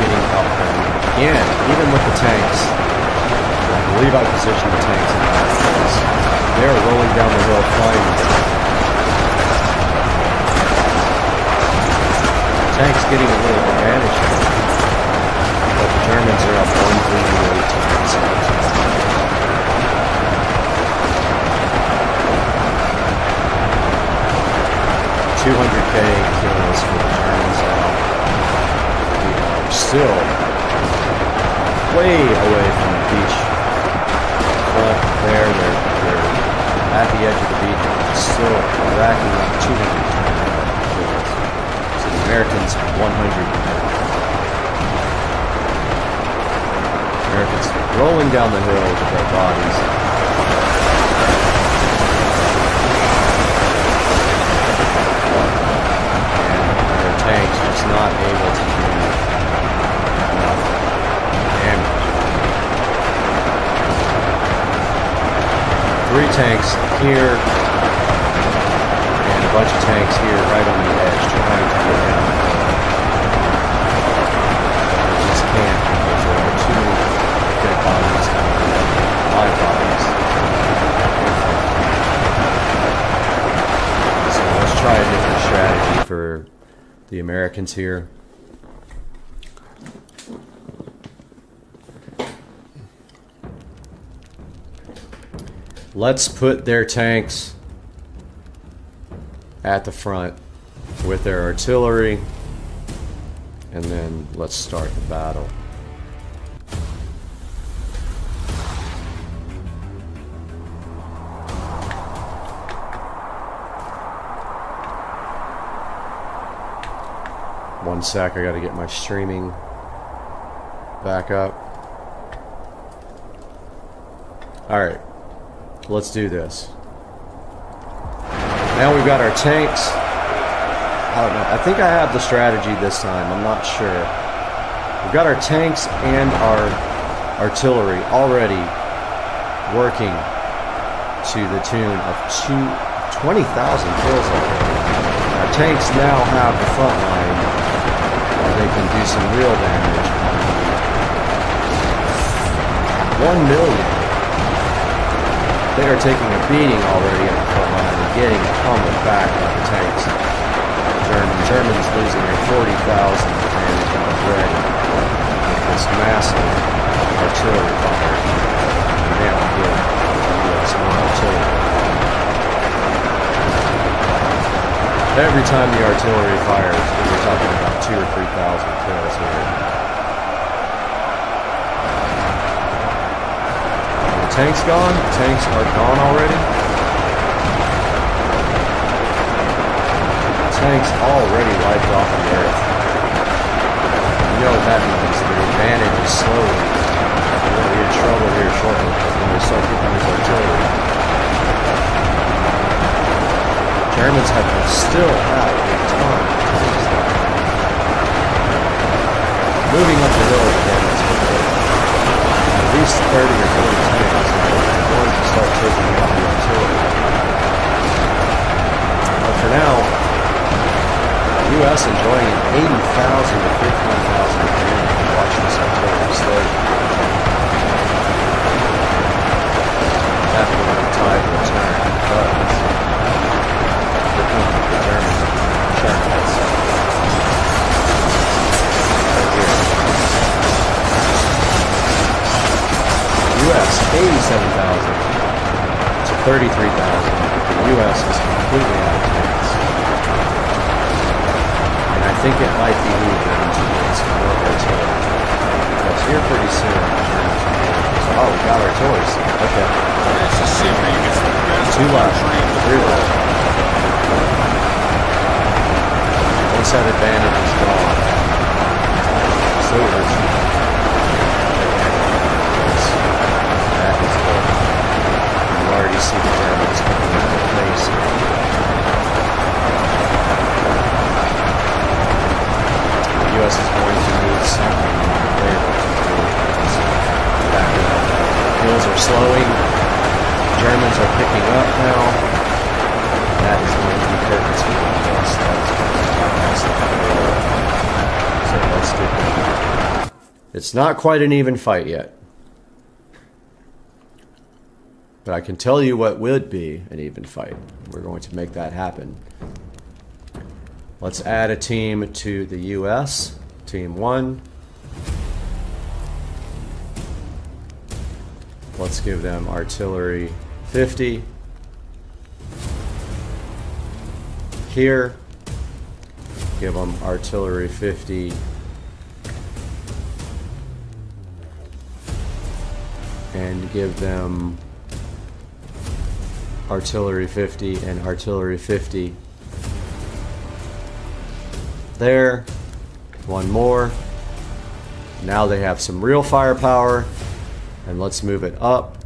getting out there again, even with the tanks. I believe I positioned the tanks in that place. They're rolling down the hill flying. Tank's getting a little advantage here. But the Germans are up 188 tanks. 200k kills for the Germans now. We are still way away from the beach front there. They're at the edge of the beach, still racking up 200 kills. So the Americans 100. Americans rolling down the hill with their bodies. Tanks just not able to do enough damage. 3 tanks here and a bunch of tanks here right on the edge trying to get down the hill. They just can't because there are 2 dead bodies and 5 bodies. So let's try a different strategy for the Americans here. Let's put their tanks at the front with their artillery, and then let's start the battle. One sec, I gotta get my streaming back up. Alright, let's do this. Now we've got our tanks. I don't know, I think I have the strategy this time, I'm not sure. We've got our tanks and our artillery already working to the tune of 20,000 kills already. Our tanks now have the front line. They can do some real damage. 1 million. They are taking a beating already at the front line and getting pummeled back by the tanks. Germans losing a 40,000 damage on Braided with this massive artillery fire. And now give the US more artillery. Every time the artillery fires, we're talking about 2,000 or 3,000 kills here. The tanks gone? The tanks are gone already? The tanks already wiped off the earth. You know what that means. The advantage is slowly. We're going to be in trouble here shortly when they start getting this artillery. Germans still have a ton of tanks there. Moving up the hill again, at least 30 or 40 tanks are going to start taking out the artillery. But for now, the U.S. enjoying 80,000 to 15,000 damage. Watch this artillery slowly. That's when the tide will turn because the Germans check this. Right here. US 87,000 to 33,000. The US is completely out of tanks. And I think it might be moving to its more artillery. Because here pretty soon, oh, we got artillery. Okay. Let's just see where you get some 2 left. 3 left. Once that advantage is gone, so is that is good. You already see the Germans coming into place here. The U.S. is going to need something in their favor to back it up. Hills are slowing. Germans are picking up now. That is going to be perfect for us. So let's do it. It's not quite an even fight yet. But I can tell you what would be an even fight. We're going to make that happen. Let's add a team to the US. Team 1. Let's give them artillery 50. Here. Give them artillery 50. And give them artillery 50 and artillery 50. There. One more. Now they have some real firepower. And let's move it up.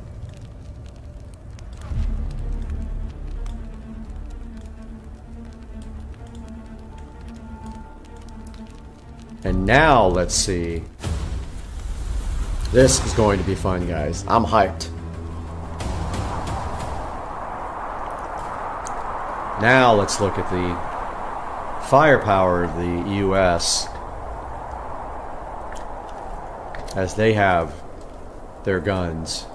And now let's see. This is going to be fun, guys. I'm hyped. Now let's look at the firepower of the US as they have their guns.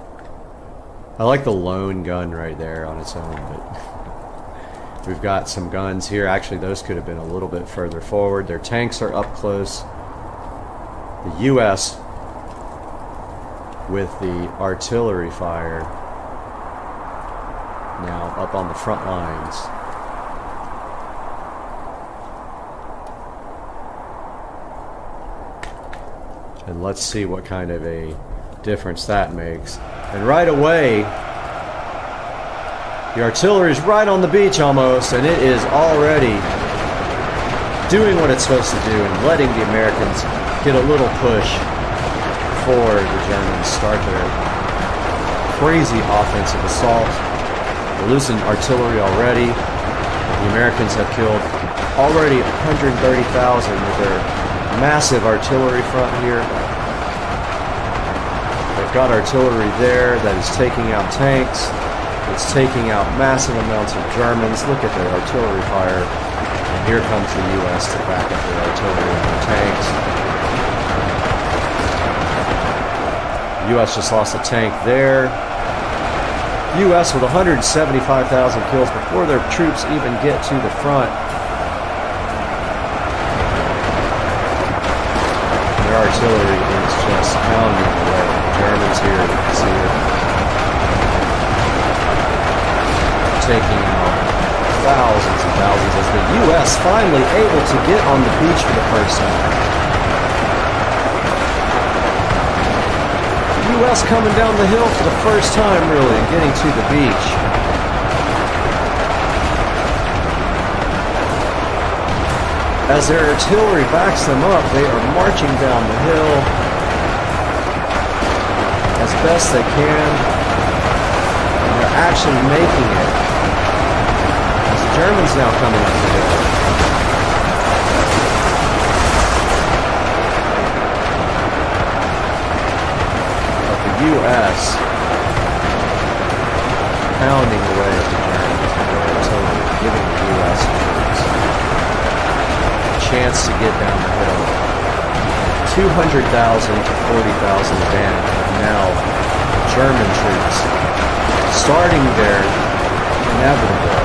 I like the lone gun right there on its own, but we've got some guns here. Actually, those could have been a little bit further forward. Their tanks are up close. The US with the artillery fire now up on the front lines. And let's see what kind of a difference that makes. And right away, the artillery is right on the beach almost, and it is already doing what it's supposed to do and letting the Americans get a little push before the Germans start their crazy offensive assault. They're losing artillery already. The Americans have killed already 130,000 with their massive artillery front here. They've got artillery there that is taking out tanks. It's taking out massive amounts of Germans. Look at their artillery fire. And here comes the U.S. to back up their artillery and their tanks. The U.S. just lost a tank there. U.S. with 175,000 kills before their troops even get to the front. Their artillery is just pounding away. The Germans here, you can see it, taking out thousands and thousands as the U.S. finally able to get on the beach for the first time. The U.S. coming down the hill for the first time, really, and getting to the beach. As their artillery backs them up, they are marching down the hill as best they can. And they're actually making it. As the Germans now coming up the hill. But the U.S. pounding away at the Germans with their artillery, giving the U.S. troops chance to get down the hill. 200,000 to 40,000 advantage. Now, German troops starting their inevitable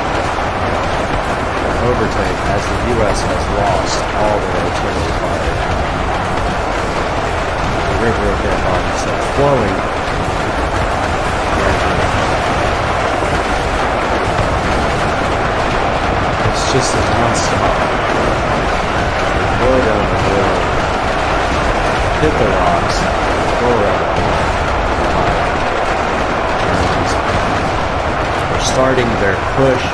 overtake as the U.S. has lost all their artillery fire. The river of their bodies are flowing. It's just a non-stop. Go down the hill, hit the rocks, go around the corner. They're starting their push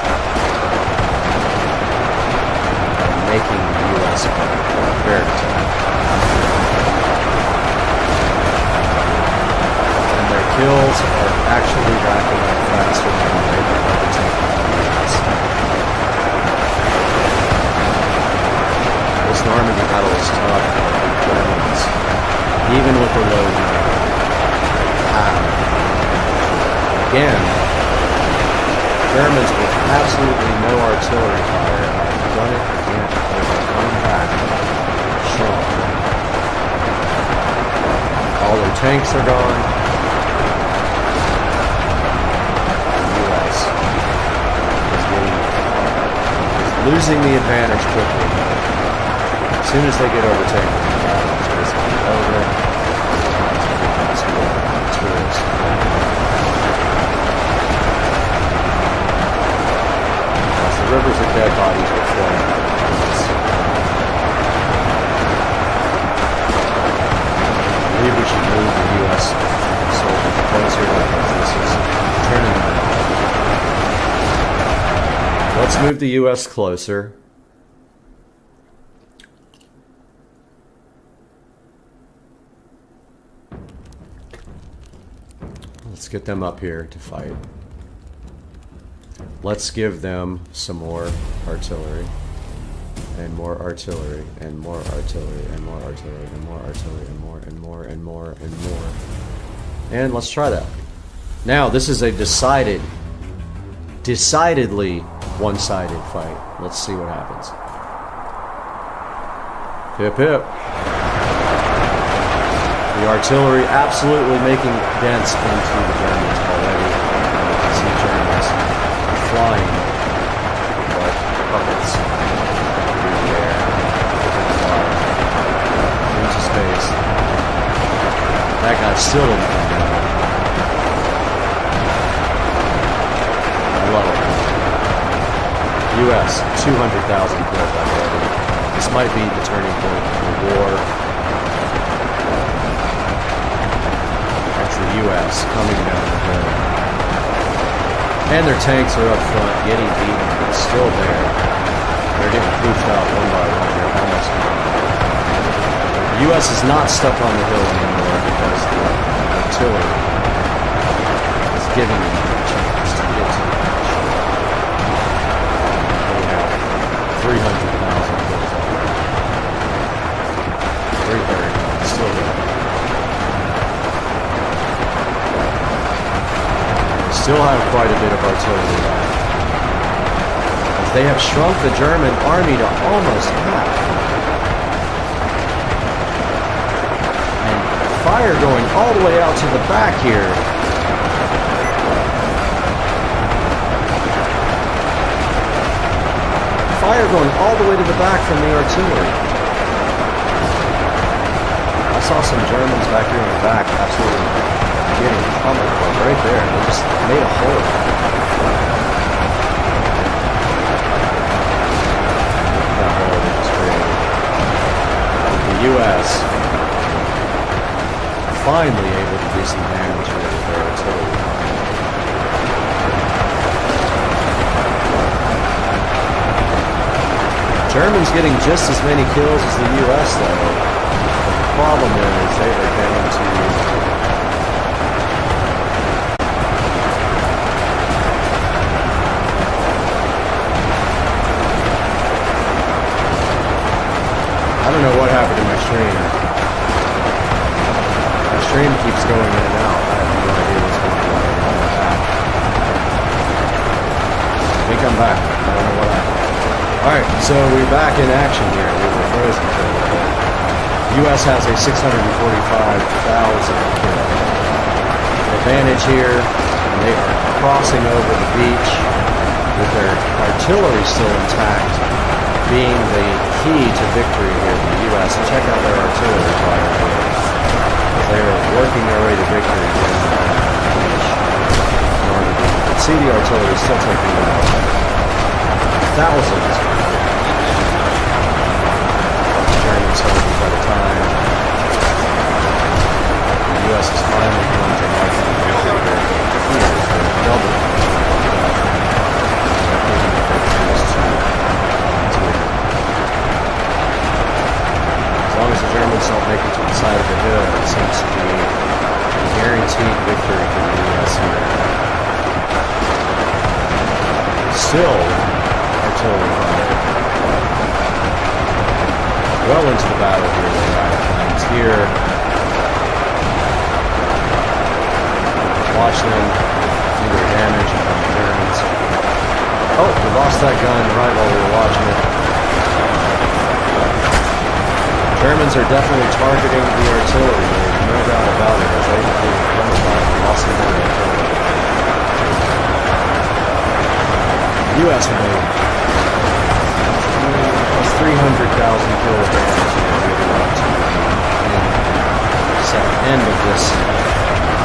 and making the U.S. very tough. And their kills are actually racking up faster than they were overtaking the U.S. This Normandy battle is tough for the Germans, even with the low number. Again, Germans with absolutely no artillery fire have done it again. They're coming back strong. All their tanks are gone. The U.S. is losing the advantage quickly. As soon as they get overtaken, the battle is basically over. Toolless. As the rivers of dead bodies are flowing out of I believe we should move the U.S. soldiers closer because this is turning them. Let's move the U.S. closer. Let's get them up here to fight. Let's give them some more artillery. And more artillery, and more artillery, and more artillery, and more artillery, and more, and more, and more, and more. And let's try that. Now, this is a decidedly one-sided fight. Let's see what happens. Hip hip. The artillery absolutely making dents into the Germans already. You can see Germans flying like puppets through the air, into space. That guy still didn't come down. I love it. U.S. 200,000 killed already. This might be the turning point of the war. That's the U.S. coming down the hill. And their tanks are up front, getting beaten, but still there. They're getting poofed out one by one. They're almost gone. The U.S. is not stuck on the hill anymore because the artillery is giving them a chance to get to the match. They have 300,000 kills already. 330, still there. They still have quite a bit of artillery left. They have shrunk the German army to almost half. And fire going all the way out to the back here. Fire going all the way to the back from the artillery. I saw some Germans back here in the back absolutely getting pummeled right there. They just made a hole. The U.S. finally able to do some damage with their artillery. Germans getting just as many kills as the U.S. though. The problem is they are down to I don't know what happened to my stream. My stream keeps going in and out. I have no idea what's going on. I'm back. I think I'm back. I don't know what happened. Alright, so we're back in action here. We were frozen for a little bit. The U.S. has a 645,000 kill advantage here. And they are crossing over the beach with their artillery still intact, being the key to victory here for the U.S. And check out their artillery fire here. They are working their way to victory here in the beach. You can see the artillery is still taking out thousands of German soldiers at a time. The U.S. is finally going to march on victory here. They're doubling. As long as the Germans don't make it to the side of the hill, it seems to be a guaranteed victory for the U.S. here. Still, artillery fire. Well into the battle here, the Elecan here. Watch them do their damage on the Germans. Oh, we lost that gun right while we were watching it. Germans are definitely targeting the artillery. There's no doubt about it. As they lost some of the artillery. U.S. made kill advantage here leading up to the end of this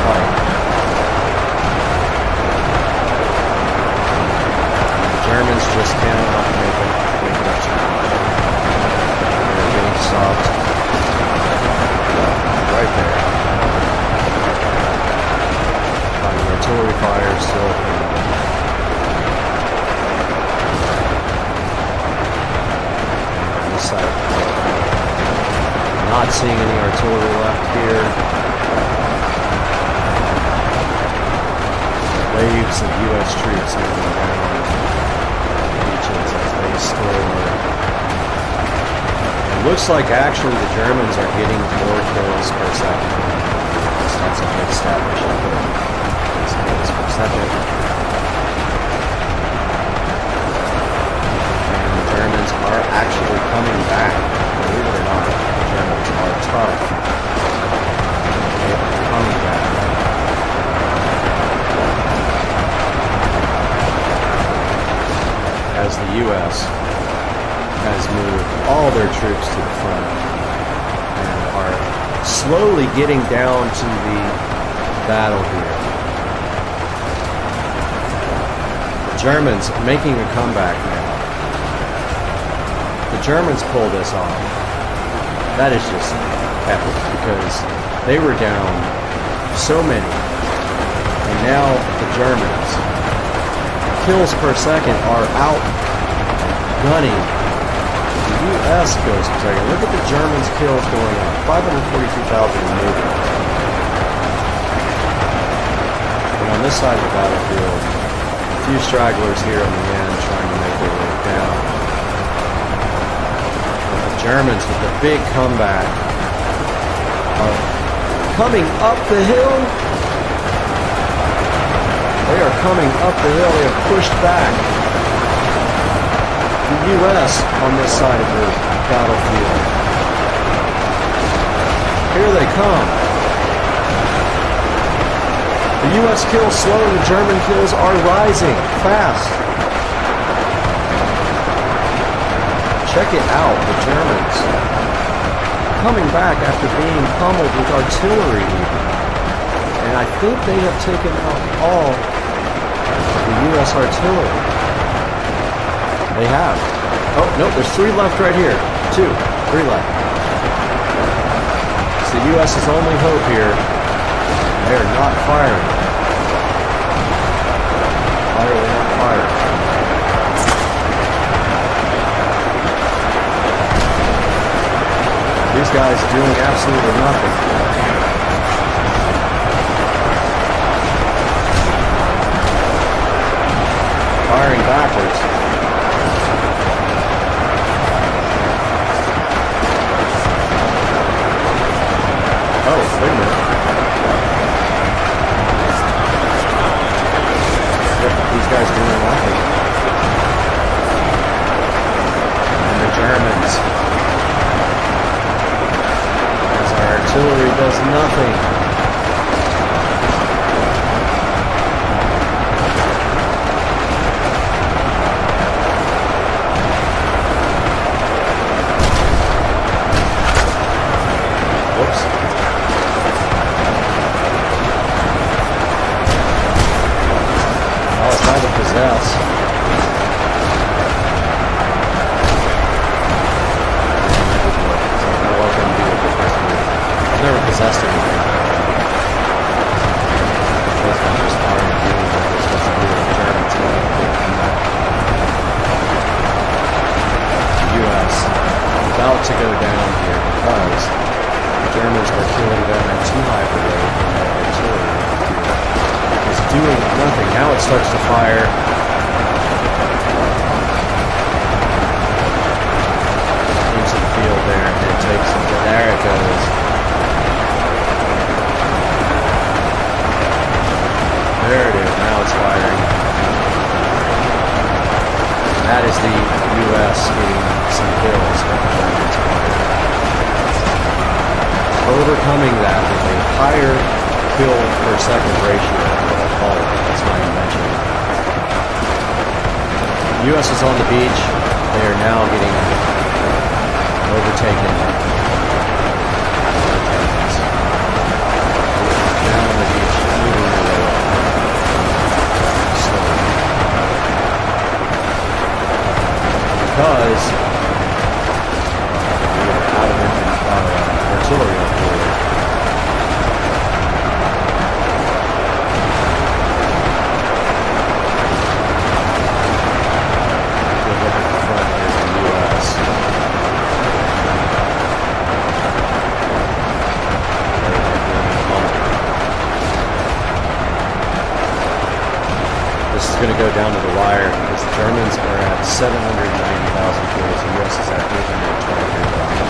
fight. The Germans just cannot make it up to them. They're getting stopped right there. By the artillery fire still. Side. Not seeing any artillery left here. Waves of U.S. troops moving down beaches as they store. It looks like actually the Germans are getting more kills per second. So that's a good stat we should put. Kills per second. Germans are actually coming back. Believe it or not, the Germans are tough. They are coming back. As the U.S. has moved all their troops to the front and are slowly getting down to the battle here. The Germans making a comeback now. The Germans pull this off. That is just epic because they were down so many. And now the Germans, kills per second, are out gunning the U.S. kills per second. Look at the Germans' kills going up. 542,000 moving. And on this side of the battlefield, a few stragglers here on the end trying to make their way down. Germans with the big comeback are coming up the hill. They are coming up the hill. They have pushed back the U.S. on this side of the battlefield. Here they come. The U.S. kills slow. The German kills are rising fast. Check it out, the Germans coming back after being pummeled with artillery. And I think they have taken out all of the U.S. artillery. They have. Oh, no, there's 3 left right here. 2, 3 left. It's the U.S.'s only hope here. They are not firing. Why are they not firing? These guys doing absolutely nothing. Firing backwards. Oh, wait a minute. Yep, these guys doing nothing. And the Germans. Artillery does nothing. Whoops. Oh, try to possess. Never possessed anything. Those guys are starting to do what they're supposed to do with the Germans. The U.S. about to go down here because the Germans are killing them at too high of a rate and their artillery is doing nothing. Now it starts to fire. Into the field there and it takes them. There it goes. There it is, now it's firing. That is the U.S. getting some kills. Overcoming that with a higher kill per second ratio. That's my invention. The U.S. is on the beach. They are now getting overtaken. Now the beach, moving their way up. Slowly. Because we are out of artillery up here. Going to go down to the wire because the Germans are at 790,000 kills. The U.S. is at 823,000.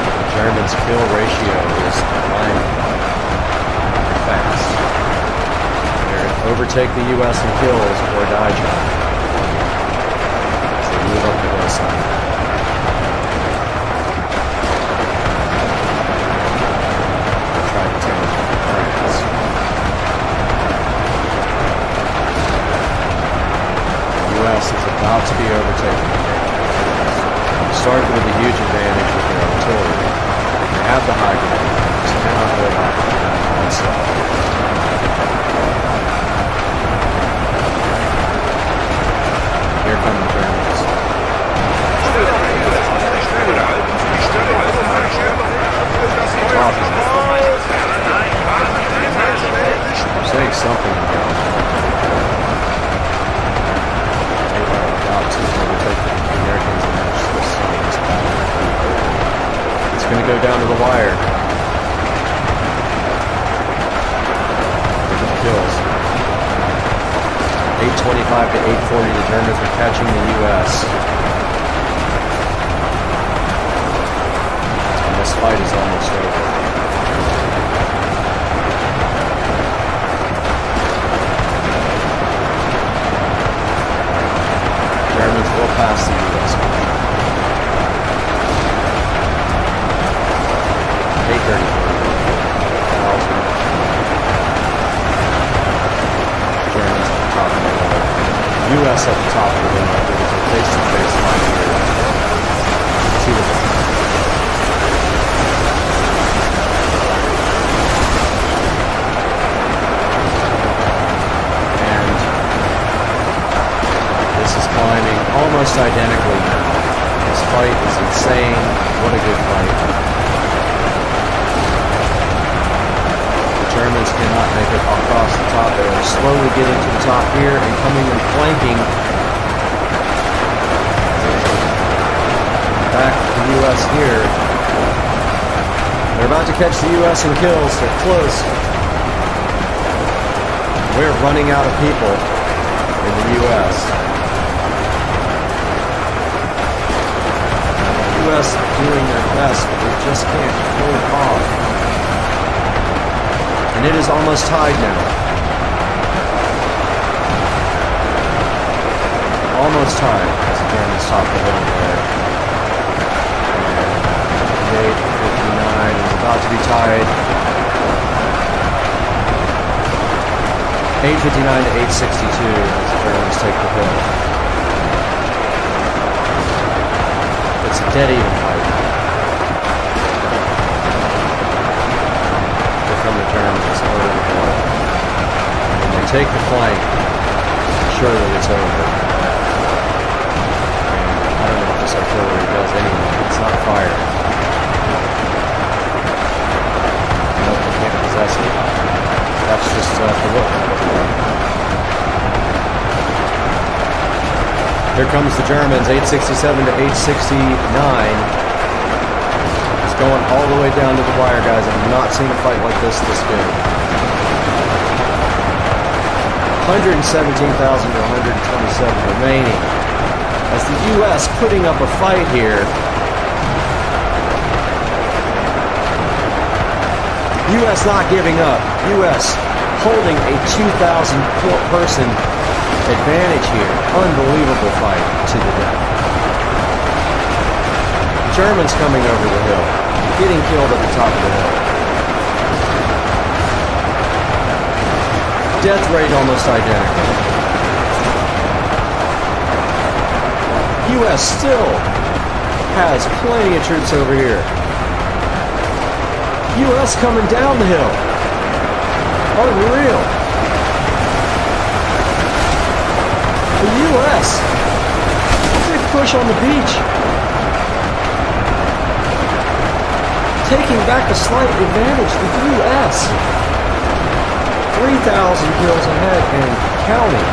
The Germans' kill ratio is climbing fast. They're going to overtake the U.S. in kills or die trying. So they move up the hillside. Try to take France. U.S. is about to be overtaken. They started with a huge advantage with their artillery. They have the high ground. Just cannot go back on one side. Here come the Germans. I'm saying something about to overtake the Americans and match this battle. It's going to go down to the wire. Look at the kills. 825 to 840, the Germans are catching the U.S. And this fight is almost over. Germans will pass the U.S. 834,000. Germans at the top of the hill. U.S. at the top of the hill. There's a face-to-face fight here. See what climbing almost identically now. This fight is insane. What a good fight. The Germans cannot make it across the top. They are slowly getting to the top here and coming and flanking back the U.S. here. They're about to catch the U.S. in kills. They're close. We're running out of people in the U.S. U.S. doing their best, but they just can't pull it off. And it is almost tied now. Almost tied as the Germans top the hill there. And 8:59 is about to be tied. 8:59 to 8:62 as the Germans take the hill. It's a dead even fight. Here come the Germans over the hill. When they take the flank, surely it's over. And I don't know if this artillery does anything. It's not firing. No, they can't possess it. That's just the look. Here comes the Germans, 867 to 869. It's going all the way down to the wire, guys. I've not seen a fight like this good. 117,000 to 127 remaining. As the U.S. putting up a fight here. U.S. not giving up. U.S. holding a 2,000 person advantage here. Unbelievable fight to the death. Germans coming over the hill, getting killed at the top of the hill. Death rate almost identical. U.S. still has plenty of troops over here. US coming down the hill. Unreal. The US. Big push on the beach. Taking back a slight advantage, the US. 3,000 kills ahead and counting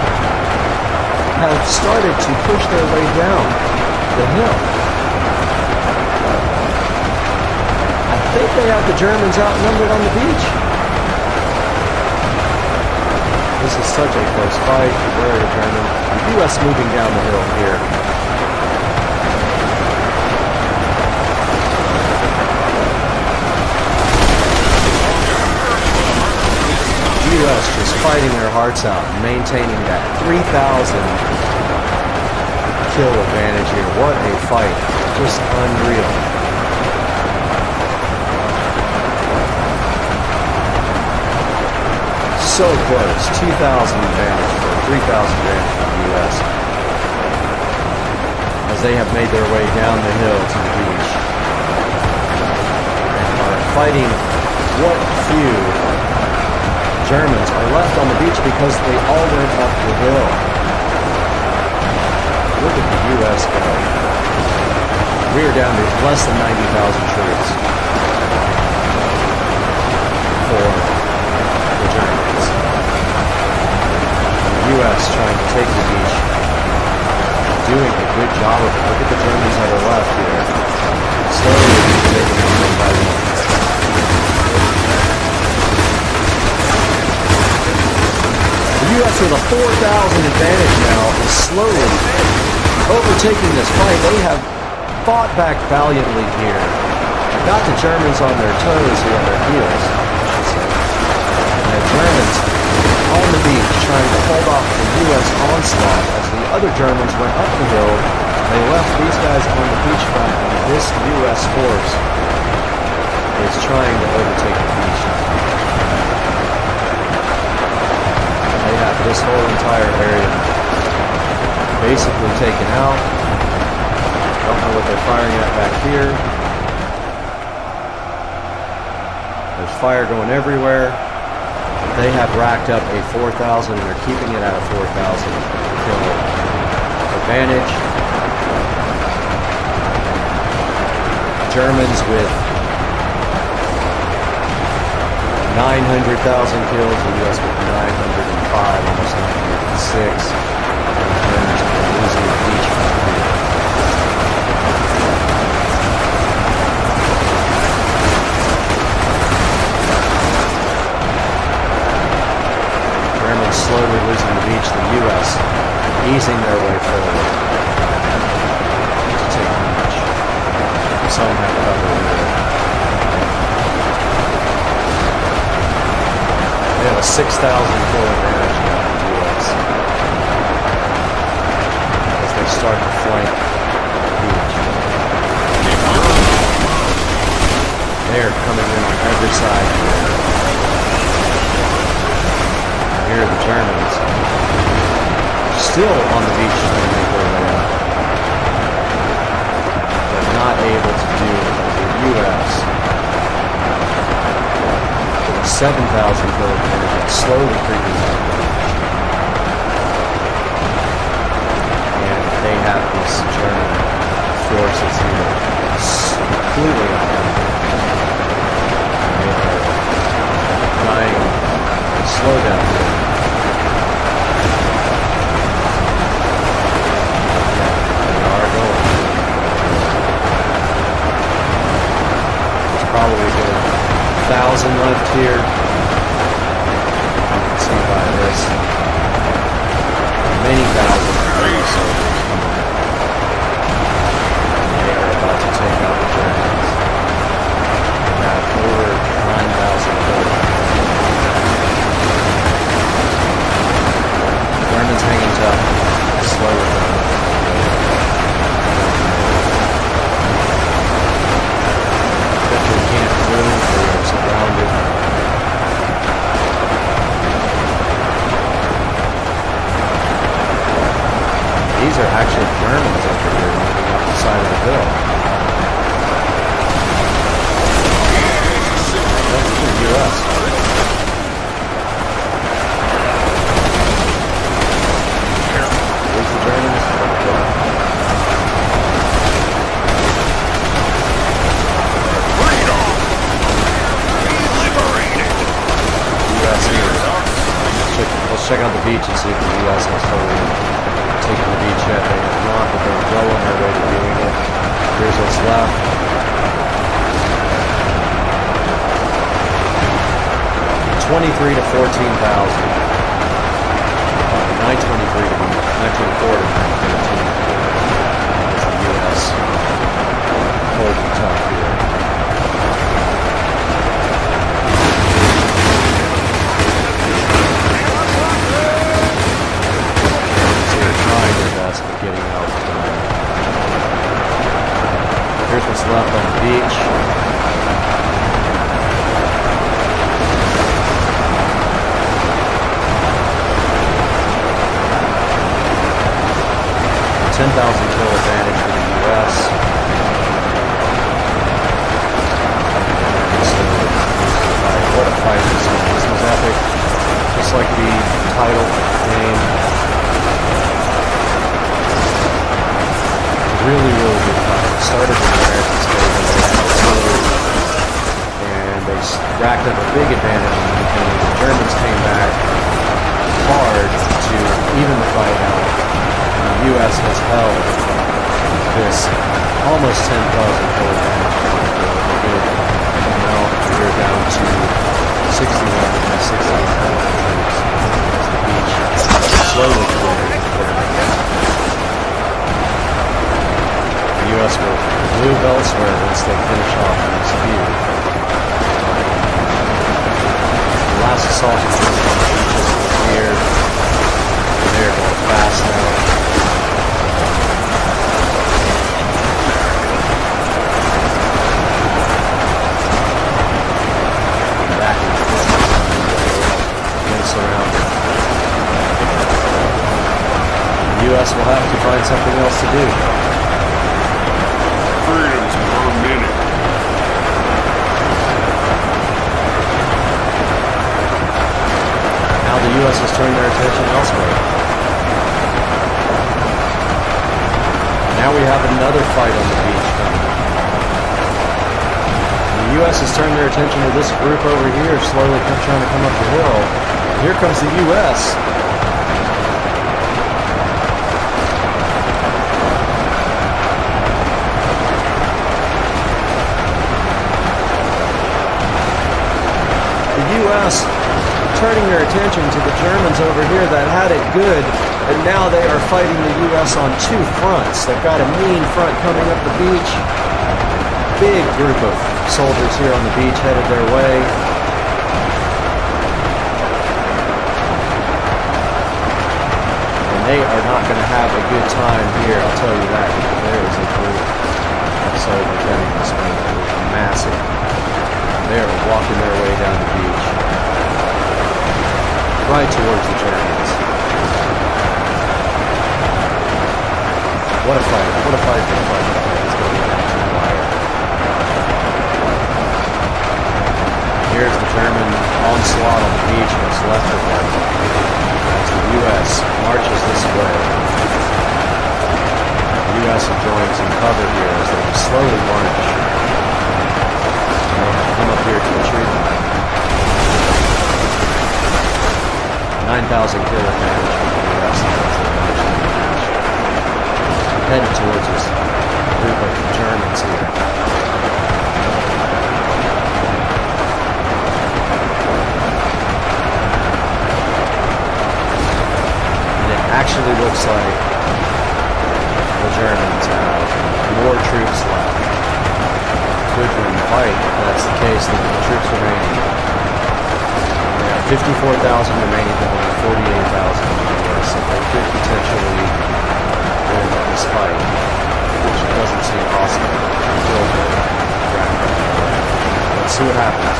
have started to push their way down the hill. I think they have the Germans outnumbered on the beach. This is such a close fight. Where are the Germans? The US moving down the hill here. US just fighting their hearts out, maintaining that 3,000 kill advantage here. What a fight. Just unreal. So close. 2,000 advantage for 3,000 advantage for the US. As they have made their way down the hill to the beach. And are fighting what few Germans are left on the beach because they all went up the hill. Look at the US go. We are down to less than 90,000 troops for the Germans. And the US trying to take the beach, doing a good job of it. Look at the Germans that are left here. Slowly taking them one by one. The US with a 4,000 advantage now is slowly overtaking this fight. They have fought back valiantly here. Got the Germans on their toes here, on their heels. And the Germans on the beach trying to hold off the US onslaught as the other Germans went up the hill. They left these guys on the beachfront, and this US force is trying to overtake the beach. They have this whole entire area basically taken out. Don't know what they're firing at back here. There's fire going everywhere. They have racked up a 4,000 and they're keeping it at a 4,000 kill advantage. Germans with 900,000 kills, the US with 905, almost 906. And the Germans are losing the beach from here. Germans slowly losing the beach, the US easing their way forward to take the beach. Some have cover here. They have a 6,000 kill advantage now in the US as they start to flank the beach. They are coming in on every side here. And here are the Germans still on the beach trying to make their way up, but not able to do it as the US. 7,000 kill advantage, slowly creeping up. And they have these German forces here completely outnumbered. They are dying slow down here. They are going. There's probably good 1,000 left here. You can see by this. Many thousands of soldiers coming in. They are about to take out the Germans. They have over 9,000 killed. Germans hanging tough. Slower than Victor can't move. They are surrounded. These are actually Germans over here moving up the side of the hill. check out the beach and see if the U.S. has totally taken the beach yet. They have not, but they're well on their way to doing it. Here's what's left. 23 to 14,000. 923 to 924 to 913. Is the U.S. holding tough here. Getting out. Here's what's left on the beach. $10,000 kill advantage for the U.S. What a fight this was. This was epic. Just like the title game. Really good fight. It started with the Americans and they racked up a big advantage in the beginning. The Germans came back hard to even the fight out. And the U.S. has held this almost 10,000 kill advantage for a good amount. We're down to 61 and 16,000 troops as the beach slowly cleared. The U.S. will move elsewhere once they finish off this feud. The last assault is just here. They're going fast now. Back and forth. Getting surrounded. The U.S. will have to find something else to do. Freedoms per minute. Now the U.S. has turned their attention elsewhere. Now we have another fight on the beach coming. The U.S. has turned their attention to this group over here, slowly trying to come up the hill. Here comes the U.S. U.S. turning their attention to the Germans over here that had it good, and now they are fighting the U.S. on two fronts. They've got a mean front coming up the beach. Big group of soldiers here on the beach headed their way. And they are not going to have a good time here, I'll tell you that, because there is a group of soldiers heading this way that is massive. They are walking their way down the beach, right towards the Germans. What a fight, what a fight, what a fight, what a fight. It's going to be down to the wire. Here's the German onslaught on the beach, what's left of them, as the U.S. marches this way. The U.S. enjoying some cover here as they slowly march. Come up here to the treatment. 9,000 kill advantage for the U.S. Headed towards this group of Germans here. And it actually looks like the Germans have more troops left. Could win the fight. If that's the case, look at the troops remaining. They have 54,000 remaining, but only 48,000 in the U.S., so they could potentially win this fight, which doesn't seem possible until they wrap up. Let's see what happens.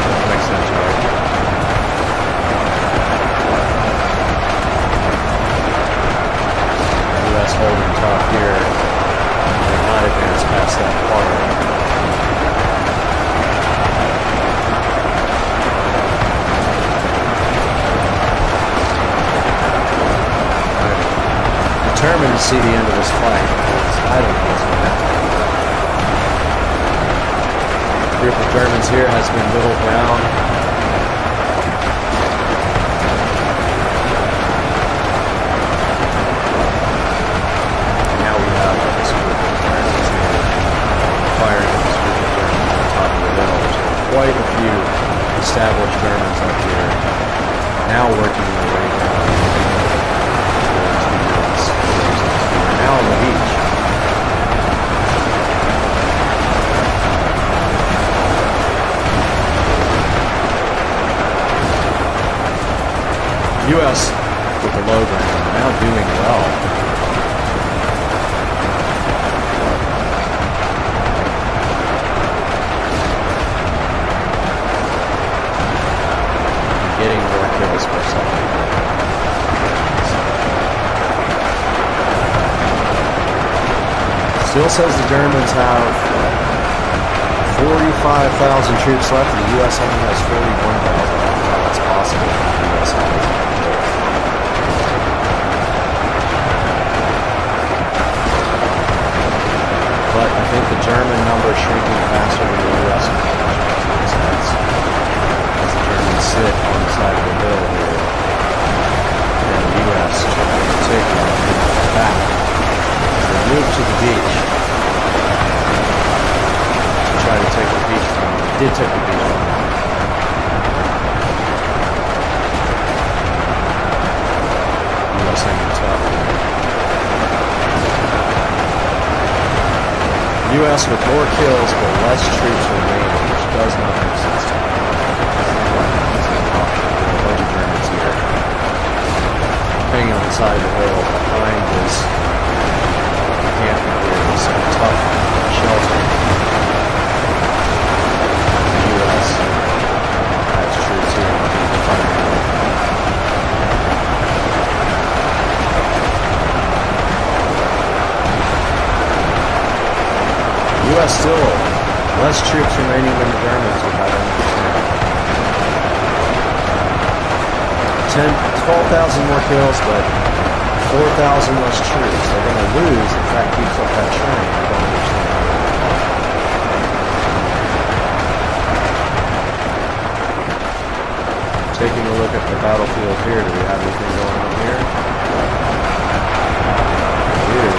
That makes sense, right? The U.S. holding tough here. They're not advanced past that part. Determined to see the end of this fight because I don't know what's going to happen. The group of Germans here has been whittled down. established Germans up here, now working their way down towards the US. We're now on the beach. US with the low ground now doing well. Getting more kills per second. Still says the Germans have 45,000 troops left, and the US only has 41,000. How that's possible? The US has. But I think the German number is shrinking faster than the US number. As the Germans sit on the side of the hill here, and the US trying to take them back as they move to the beach to try to take the beach from them. They did take the beach from them. US hanging tough. US with more kills but less troops remaining, which does not make sense to me. A bunch of Germans here hanging on the side of the hill behind this encampment here, this tough shelter. The US has troops here on the front hill. US still less troops remaining than the Germans, which I don't understand. 12,000 more kills, but 4,000 less troops. They're going to lose if that keeps up that trend. I don't understand. Taking a look at the battlefield here, do we have anything going on here? Here.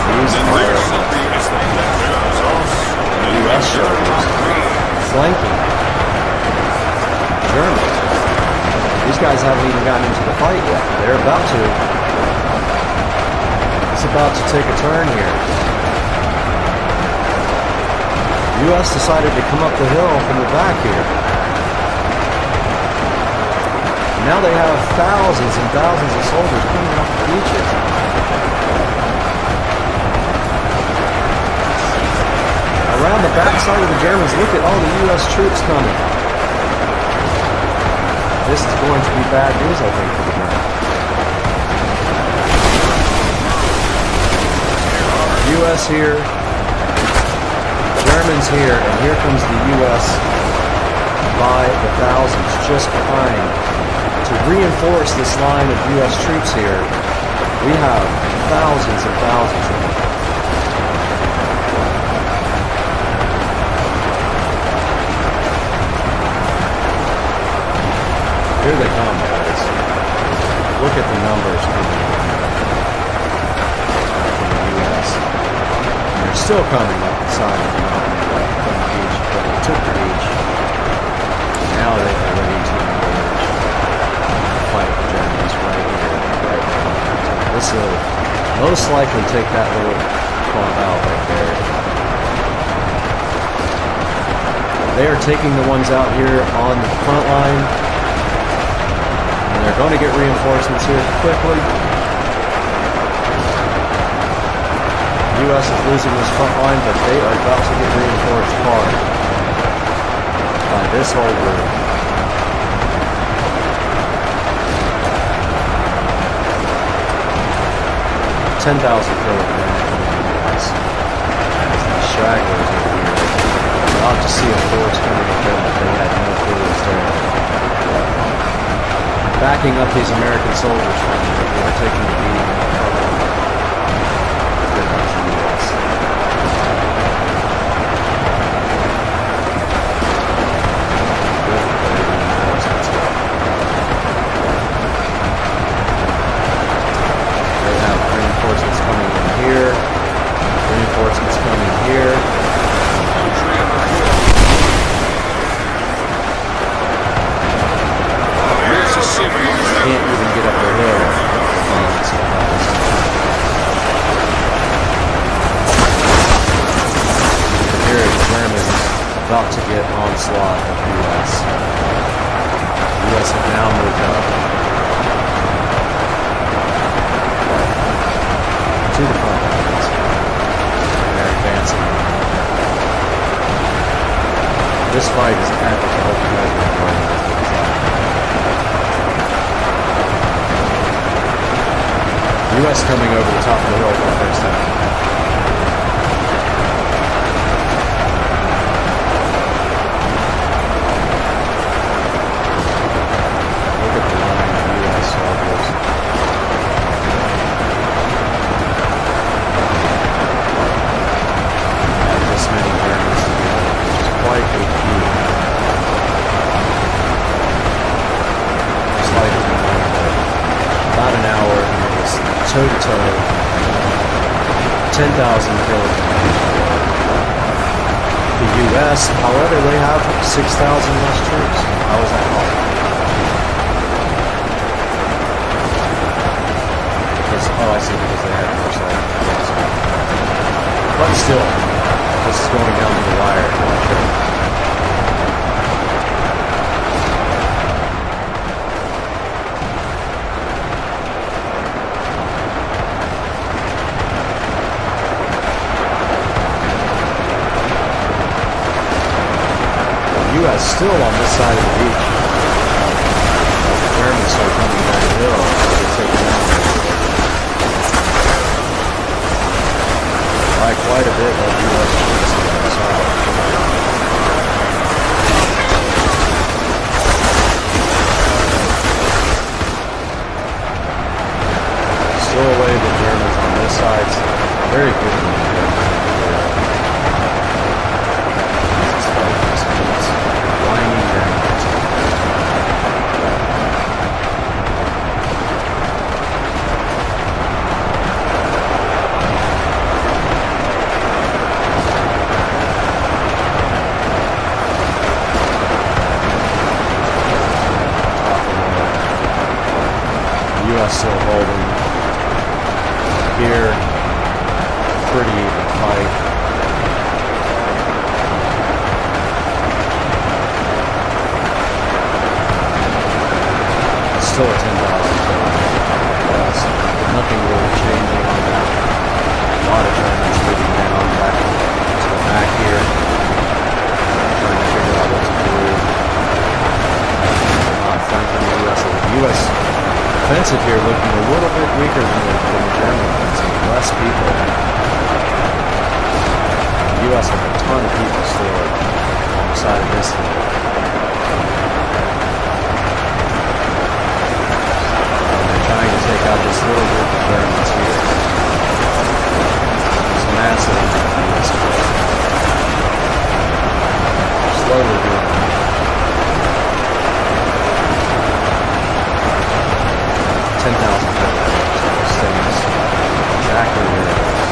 These are US soldiers flanking Germans. These guys haven't even gotten into the fight yet. They're about to. It's about to take a turn here. The US decided to come up the hill from the back here. Now they have thousands and thousands of soldiers coming off the beaches. Around the backside of the Germans, look at all the US troops coming. This is going to be bad news, I think, for the Germans. US here, Germans here, and here comes the US by the thousands just behind. To reinforce this line of US troops here, we have thousands and thousands of them. Here they come, guys. Look at the numbers coming from the US. And they're still coming up the side of the mountain from the beach, but they took the beach. Now they are ready to engage and fight the Germans right here, right now. This will most likely take that little clump out right there. They are taking the ones out here on the front line. They're going to get reinforcements here quickly. The U.S. is losing this front line, but they are about to get reinforced hard by this whole group. 10,000 kilograms. As the stragglers are here. We'll have to see a force coming at them, but they had no clue it was there. Backing up these American soldiers from them, who are taking the beating in the front line. Here comes the U.S. With the reinforcements. They have reinforcements coming in here, reinforcements coming here. of US. US have now moved up to the front lines. They're advancing. This fight is epic. I hope you guys are enjoying it. US coming over the top of the hill for the first time. Look at the line of US soldiers. This many Germans together, which is quite a few. This fight has been going for about an hour, and it was toe-to-toe, 10,000 killed. The U.S., however, they have 6,000 less troops. How is that possible? Because, oh, I see, because they had more soldiers. But still, this is going down to the wire, I'm sure. U.S. still on this side of the beach. The Germans are coming down the hill to take them out. By quite a bit of U.S. troops on that side. Still away the Germans on this side. Very quickly. Still holding here, pretty even fight. It's still a 10,000 US. Nothing really changing on that. A lot of Germans moving down back to the back here, trying to figure out what to do. Not flanking the US. The US offensive here looking a little bit weaker than the German offensive. Less people. The U.S. have a ton of people still on the side of this hill. They're trying to take out this little group of Germans here. It's massive on this hill. Slowly doing it. 10,000 stays exactly where it is.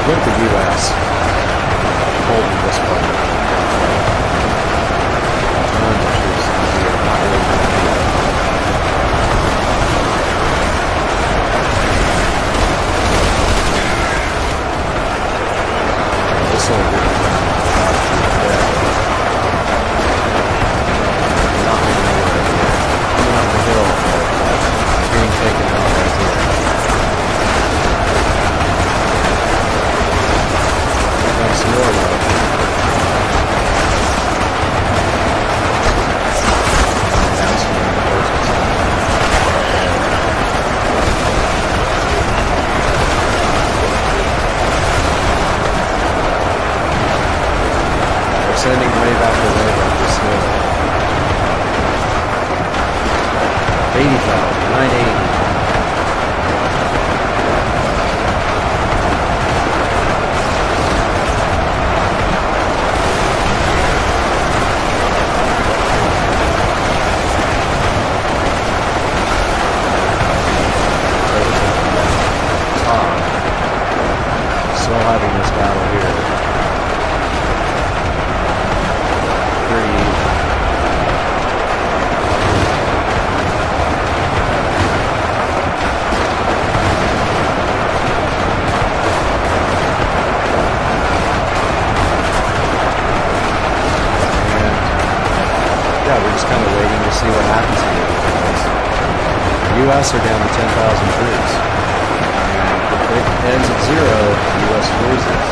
With the U.S. holding this part, tons of troops in here, not really doing anything. This will be not moving anywhere here. Coming up the hill, being taken out right here. Got some more though. faster down to 10,000 troops. And if it ends at 0, the U.S. loses.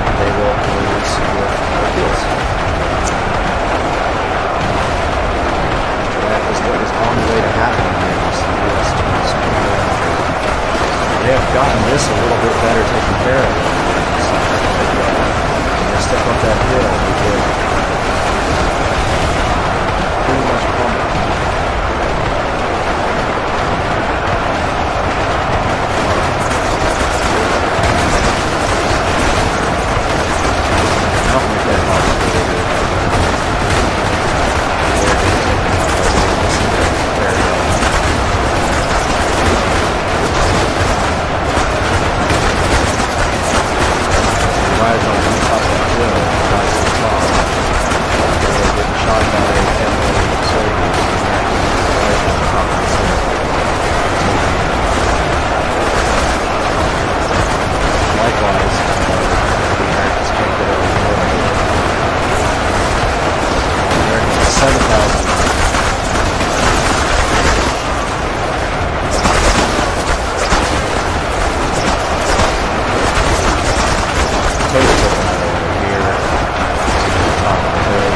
And they will lose with more kills. That is what is on the way to happening here. The U.S. troops. They have gotten this a little bit better taken care of. They step up that hill. They did pretty much crumble. Nothing like that hard. Rise on the top of the hill, rise to the top. They're getting shot by Hdmi soldiers. Rise on the top of the hill. Likewise, the Americans can't get over the hill. The Americans are 7,000. Totally over here to the top of the hill.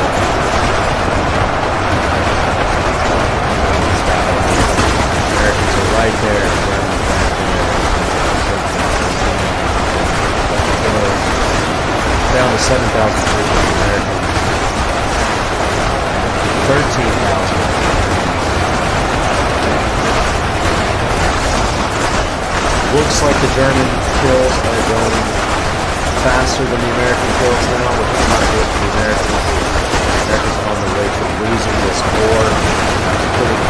Americans are right there. Down to 7,000 troops on the Americans. 13,000. Looks like the German kills are going faster than the American kills now, which is not good for the Americans. The Americans are on the way to losing this war. Putting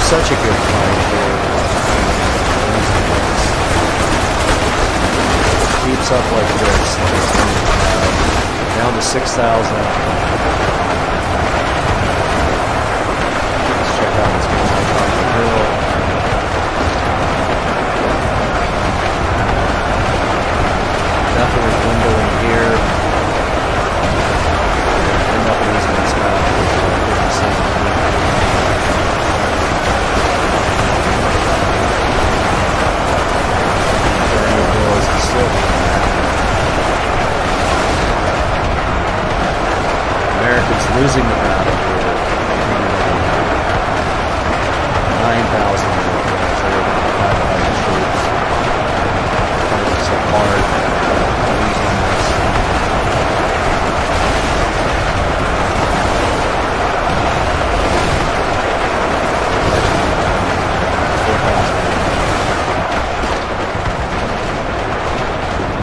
such a good fight here. Keeps up like this. Down to 6,000. Let's check out what's going on top of the hill. Definitely dwindling here. End up losing this battle. Americans losing the battle here. 9,000 Americans. They're about 5,000 troops. Fighting so hard. Losing this.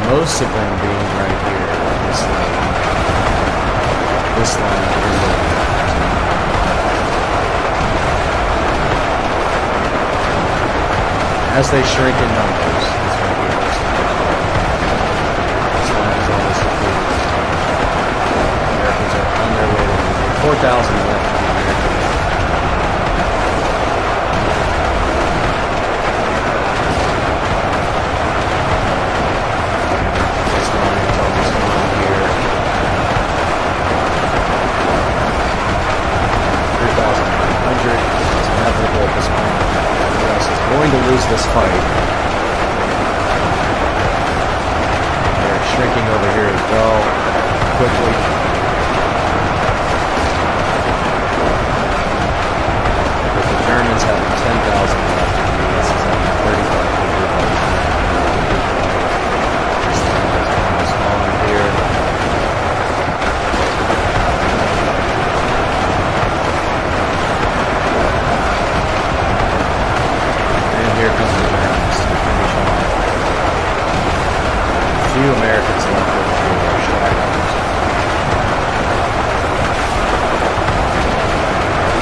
Most of them being right here on this line. This line here. As they shrink in numbers, it's right here. This line is almost defeated. Americans are on their way to 4,000 left for the Americans. Going to lose this fight. They're shrinking over here as well, quickly. With the Germans having 10,000 left, the US is having 3,500. This thing is almost on here. Here comes the Americans to finish off. A few Americans left over here are shadows.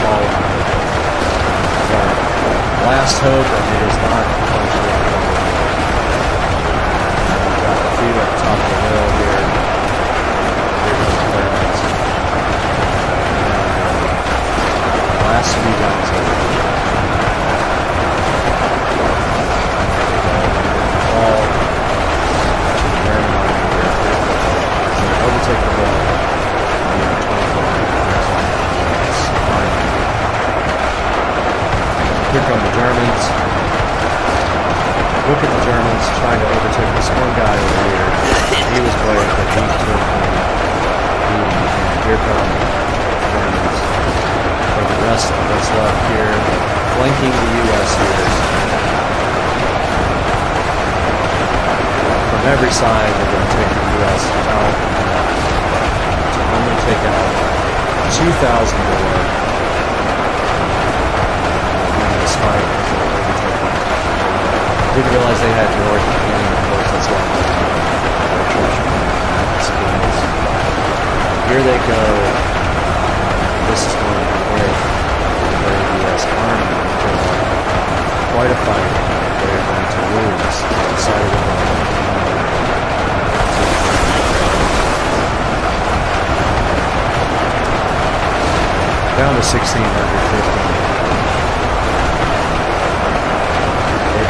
Falling. Last hope, and it is not functioning. We've got a few at the top of the hill here. Here goes the Germans. Last few guys over here. Overtake the hill. Here come the Germans. Look at the Germans trying to overtake this one guy over here. He was playing, but he took him. And here come the Germans. For the rest of what's left here, flanking the U.S. here. From every side, they're going to take the U.S. out. So I'm going to take out 2,000 more. In this fight, didn't realize they had North and of course that's why here they go. This is going to be great for the U.S. Army. Quite a fight. They're going to lose on the side of the road. Down to 1,650.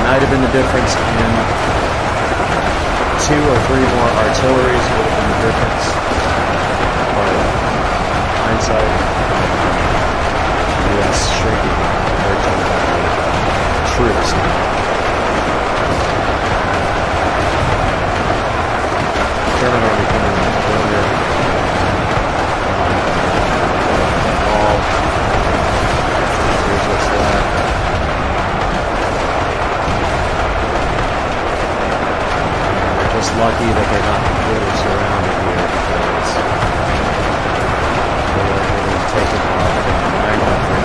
Might have been the difference in 2 or 3 more artilleries would have been the difference. But hindsight, U.S. shrinking their troops. German army coming earlier. All. Here's what's left. Just lucky that they're not completely surrounded here because they were getting taken off at 900.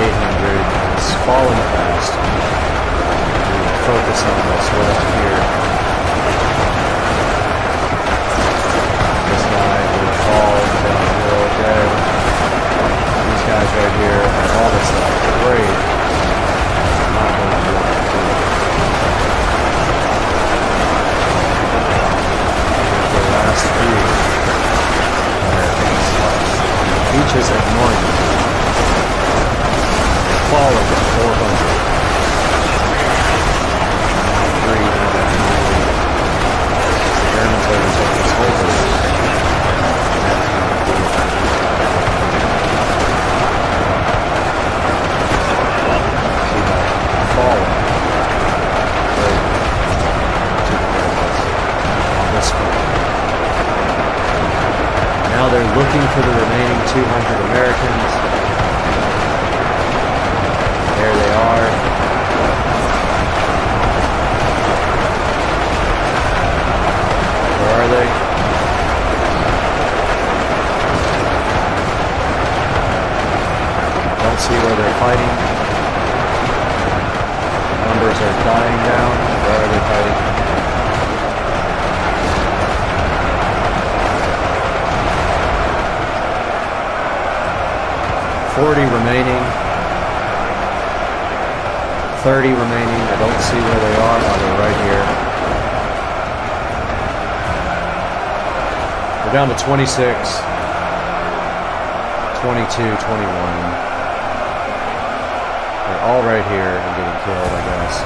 800 is falling fast. We focus on what's left here. This guy will fall downhill dead. These guys right here are all that's left. Great. Not going to work. Last few beaches at morning falling at 400. 300. The Germans overtook this whole thing. Falling. On this point. Now they're looking for the remaining 200 Americans. There they are. Where are they? Don't see where they're fighting. Numbers are dying down. Where are they fighting? 40 remaining, 30 remaining. I don't see where they are. Oh, they're right here. We're down to 26, 22, 21. They're all right here and getting killed, I guess.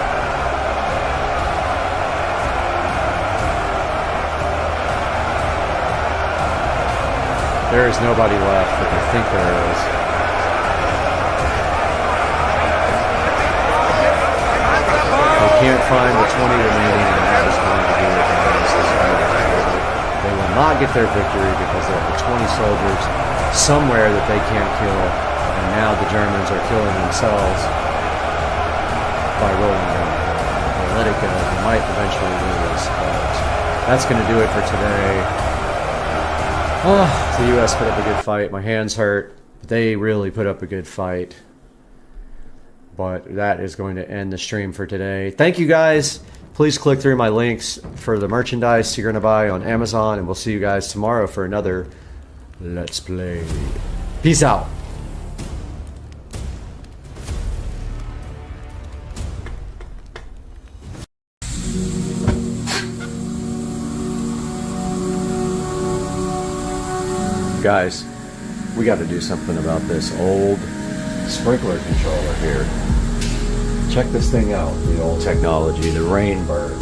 There is nobody left, but I think there is. Can't find the 20 remaining, and that is going to be this fight. They will not get their victory because they have the 20 soldiers somewhere that they can't kill, and now the Germans are killing themselves by rolling downhill. If they let it go, they might eventually lose, but that's going to do it for today. Oh, the U.S. put up a good fight. My hands hurt. They really put up a good fight. But that is going to end the stream for today. Thank you guys. Please click through my links for the merchandise you're going to buy on Amazon. And we'll see you guys tomorrow for another Let's Play. Peace out. Guys, we got to do something about this old sprinkler controller here. Check this thing out, the old technology, the Rainbird.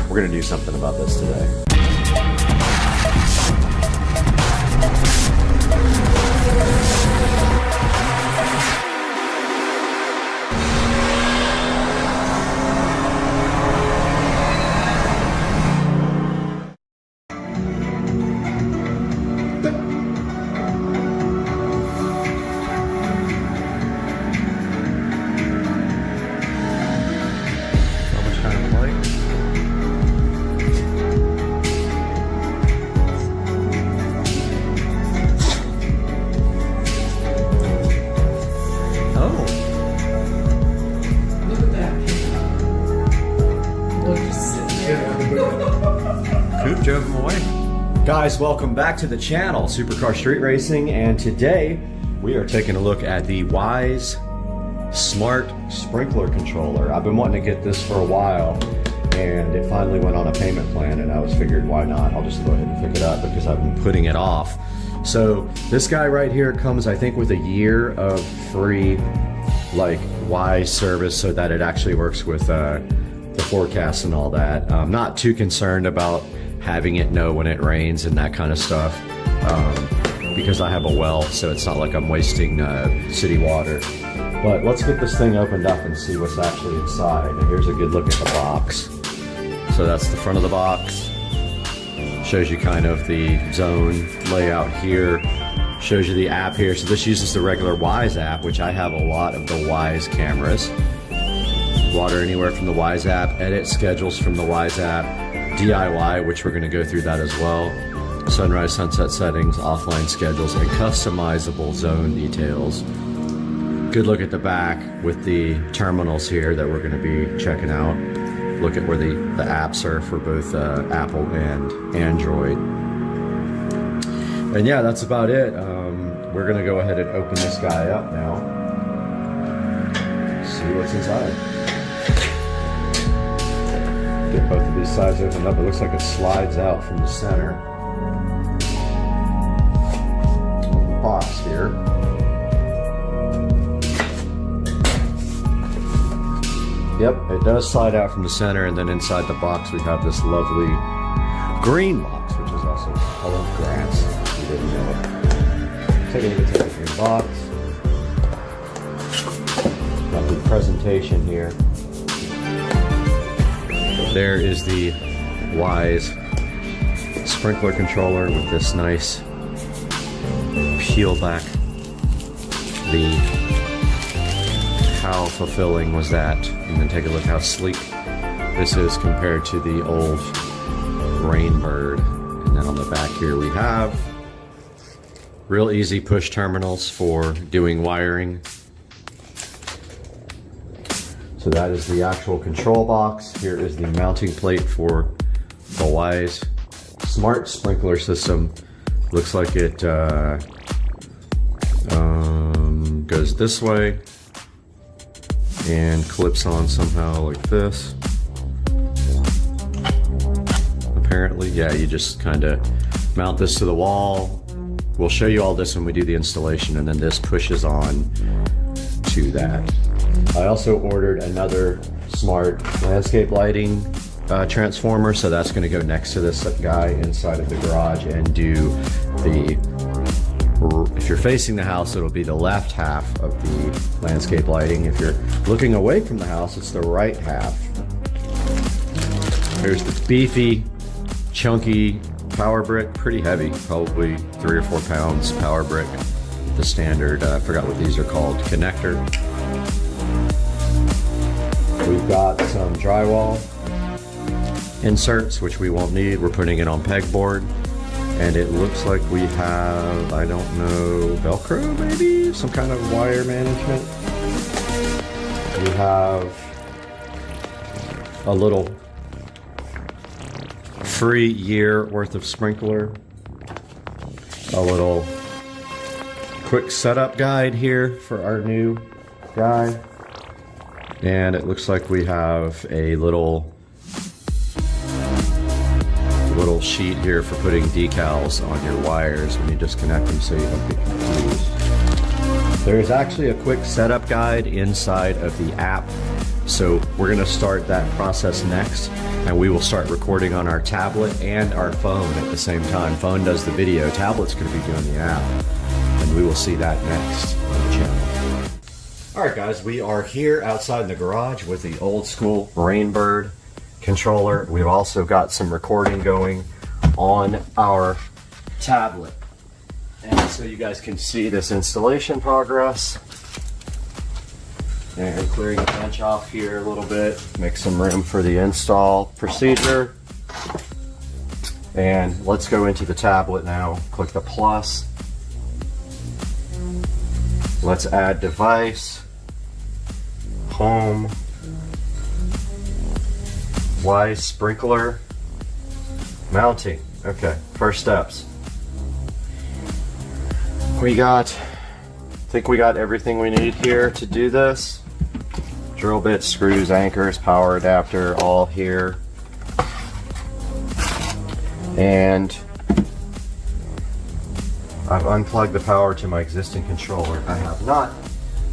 We're gonna do something about this today. guys, welcome back to the channel, Supercar Street Racing, and today we are taking a look at the Wyze Smart Sprinkler Controller. I've been wanting to get this for a while, and it finally went on a payment plan, and I was figured, why not? I'll just go ahead and pick it up because I've been putting it off. So this guy right here comes, I think, with a year of free, like, Wyze service so that it actually works with the forecast and all that. I'm not too concerned about having it know when it rains and that kind of stuff because I have a well, so it's not like I'm wasting city water. But let's get this thing opened up and see what's actually inside. And here's a good look at the box. So that's the front of the box. Shows you kind of the zone layout here. Shows you the app here. So this uses the regular Wyze app, which I have a lot of the Wyze cameras. Water anywhere from the Wyze app, edit schedules from the Wyze app, DIY, which we're going to go through that as well, sunrise, sunset settings, offline schedules, and customizable zone details. Good look at the back with the terminals here that we're going to be checking out. Look at where the apps are for both Apple and Android. And yeah, that's about it. We're going to go ahead and open this guy up now. See what's inside. Get both of these sides opened up. It looks like it slides out from the center. Box here. Yep, it does slide out from the center, and then inside the box we have this lovely green box, which is also the color of grass. You didn't know it. Take a look at the green box. Got the presentation here. There is the Wyze sprinkler controller with this nice peel back. How fulfilling was that? And then take a look how sleek this is compared to the old Rainbird. And then on the back here we have real easy push terminals for doing wiring. So that is the actual control box. Here is the mounting plate for the Wyze Smart Sprinkler System. Looks like it goes this way and clips on somehow like this. Apparently, yeah, you just kind of mount this to the wall. We'll show you all this when we do the installation, and then this pushes on to that. I also ordered another smart landscape lighting transformer, so that's going to go next to this guy inside of the garage and do the, if you're facing the house, it'll be the left half of the landscape lighting. If you're looking away from the house, it's the right half. Here's the beefy, chunky power brick, pretty heavy, probably 3 or 4 pounds power brick. The standard, I forgot what these are called, connector. We've got some drywall inserts, which we won't need. We're putting it on pegboard. And it looks like we have, I don't know, Velcro maybe? Some kind of wire management. We have a little free year worth of sprinkler. A little quick setup guide here for our new guy. And it looks like we have a little sheet here for putting decals on your wires when you disconnect them so you don't get confused. There's actually a quick setup guide inside of the app. So we're going to start that process next, and we will start recording on our tablet and our phone at the same time. Phone does the video, tablet's going to be doing the app, and we will see that next on the channel. Alright guys, we are here outside in the garage with the old school Rainbird controller. We've also got some recording going on our tablet. And so you guys can see this installation progress. And clearing the bench off here a little bit, make some room for the install procedure. And let's go into the tablet now. Click the plus. Let's add device, home, Wyze sprinkler, mounting. Okay, first steps. I think we got everything we need here to do this. Drill bits, screws, anchors, power adapter, all here. And I've unplugged the power to my existing controller. I have not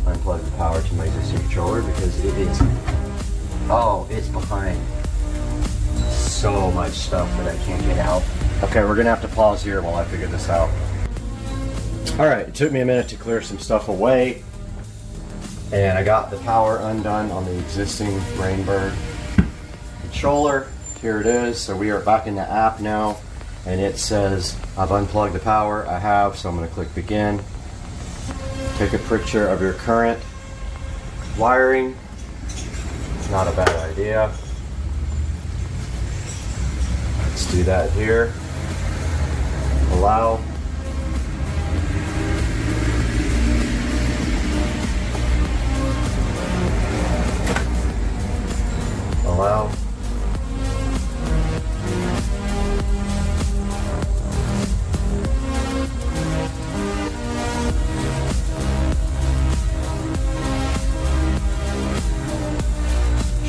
unplugged the power to my existing controller because it is, oh, it's behind so much stuff that I can't get out. Okay, we're gonna have to pause here while I figure this out. All right, it took me a minute to clear some stuff away, and I got the power undone on the existing Rainbird controller. Here it is. So we are back in the app now, and it says I've unplugged the power. I have, so I'm going to click begin. Take a picture of your current wiring. Not a bad idea. Let's do that here. Allow. Allow.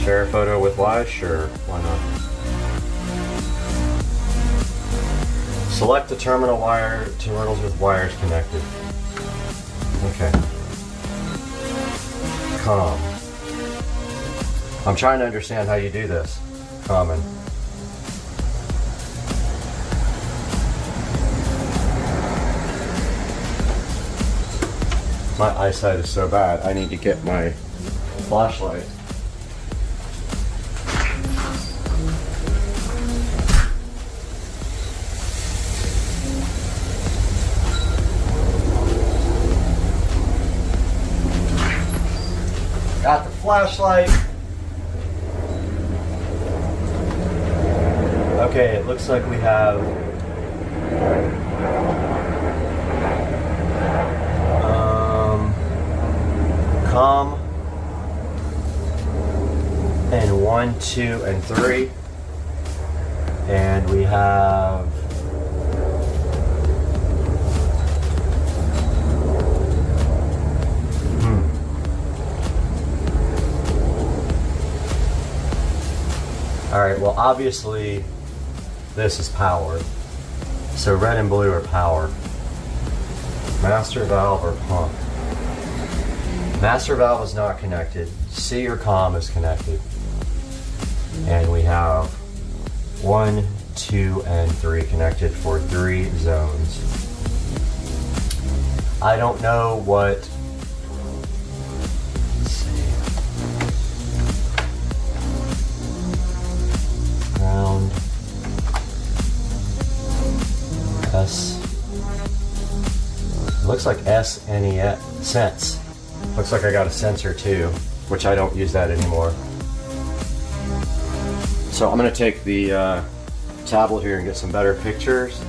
Share a photo with live? Sure, why not? Select the terminals with wires connected. Okay. COM. I'm trying to understand how you do this. Common. My eyesight is so bad, I need to get my flashlight. Got the flashlight. Okay, it looks like we have COM and 1, 2, and 3, and we have all right, well, obviously this is power. So red and blue are power. Master valve or pump. Master valve is not connected. C or COM is connected. And we have 1, 2, and 3 connected for 3 zones. I don't know what. Let's see. Ground. S. It looks like S and E sense. Looks like I got a sensor too, which I don't use that anymore. So I'm going to take the tablet here and get some better pictures.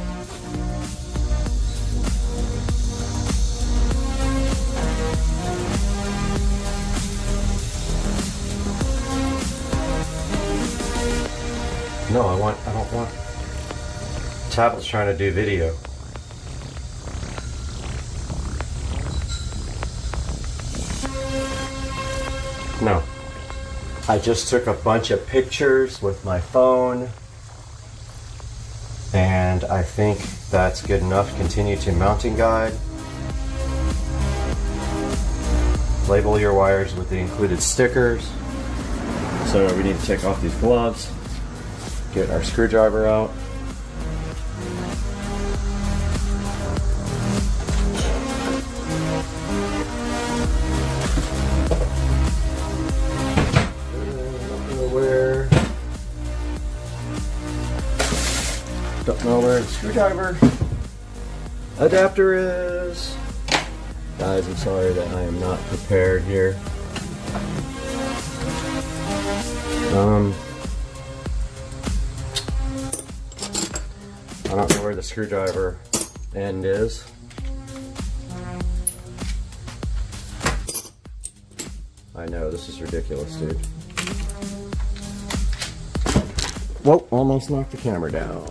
No, I don't want. Tablet's trying to do video. No. I just took a bunch of pictures with my phone, and I think that's good enough. Continue to mounting guide. Label your wires with the included stickers. So we need to take off these gloves, get our screwdriver out. Don't know where the screwdriver adapter is. Guys, I'm sorry that I am not prepared here. I don't know where the screwdriver end is. I know, this is ridiculous, dude. Whoa, almost knocked the camera down.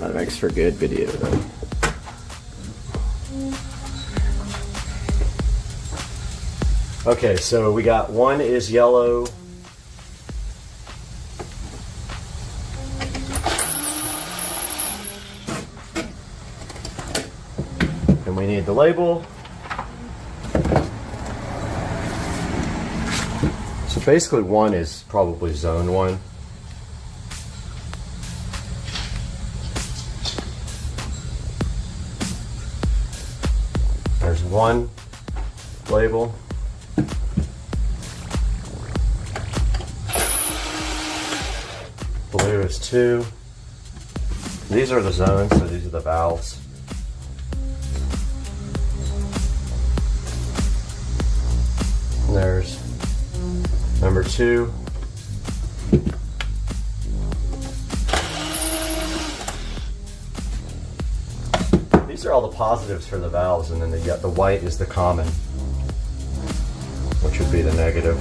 That makes for good video though. Okay, so we got one is yellow. And we need the label. So basically one is probably zone 1. There's one label. Blue is 2. These are the zones, so these are the valves. And there's number 2. These are all the positives for the valves, and then the white is the common, which would be the negative.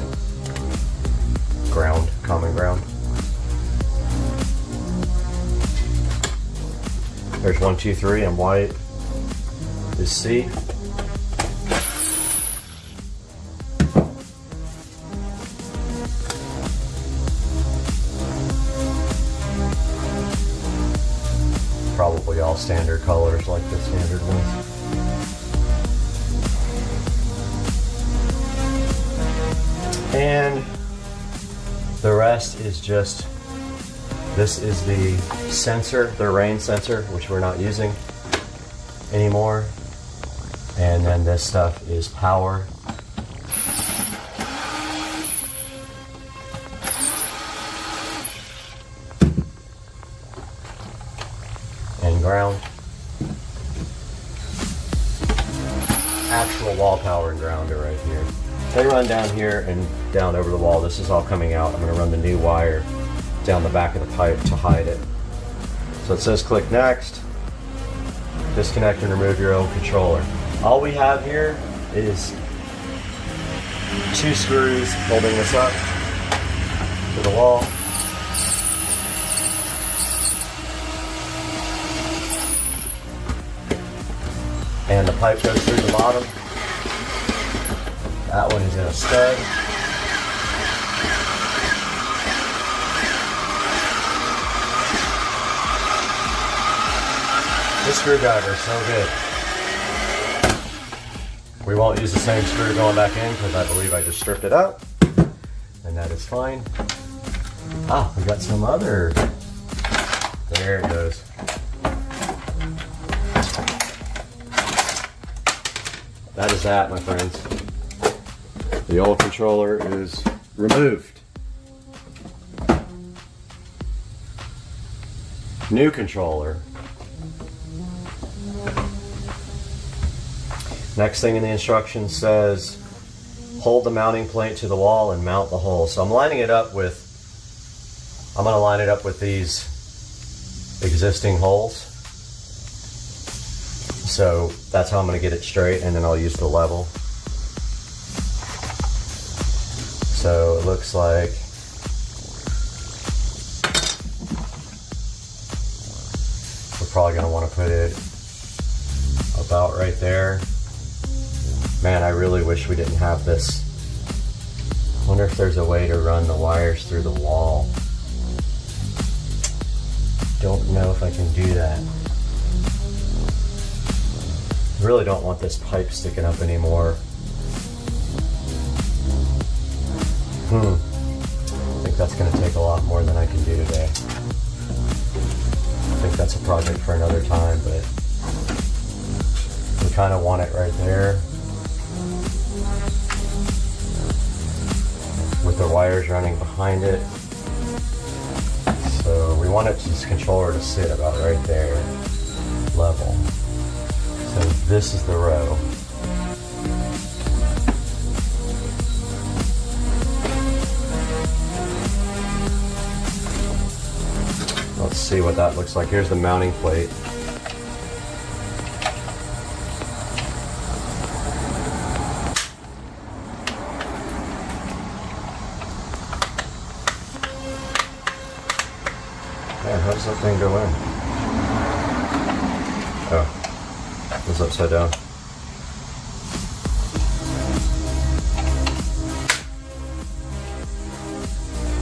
Ground, common ground. There's 1, 2, 3, and white is C. Probably all standard colors like the standard ones. And the rest is just, this is the sensor, the rain sensor, which we're not using anymore. And then this stuff is power. And ground. Actual wall power and ground are right here. They run down here and down over the wall. This is all coming out. I'm going to run the new wire down the back of the pipe to hide it. So it says click next. Disconnect and remove your own controller. All we have here is 2 screws holding this up to the wall. And the pipe goes through the bottom. That one is in a stud. This screwdriver is so good. We won't use the same screw going back in because I believe I just stripped it out. And that is fine. Ah, we got some other. There it goes. That is that, my friends. The old controller is removed. New controller. Next thing in the instructions says, hold the mounting plate to the wall and mount the hole. So I'm going to line it up with these existing holes. So that's how I'm going to get it straight, and then I'll use the level. So it looks like we're probably going to want to put it about right there. Man, I really wish we didn't have this. I wonder if there's a way to run the wires through the wall. Don't know if I can do that. Really don't want this pipe sticking up anymore. I think that's going to take a lot more than I can do today. I think that's a project for another time, but we kind of want it right there. With the wires running behind it. So we want this controller to sit about right there, level. So this is the row. Let's see what that looks like. Here's the mounting plate. Man, how does that thing go in? Oh, it was upside down.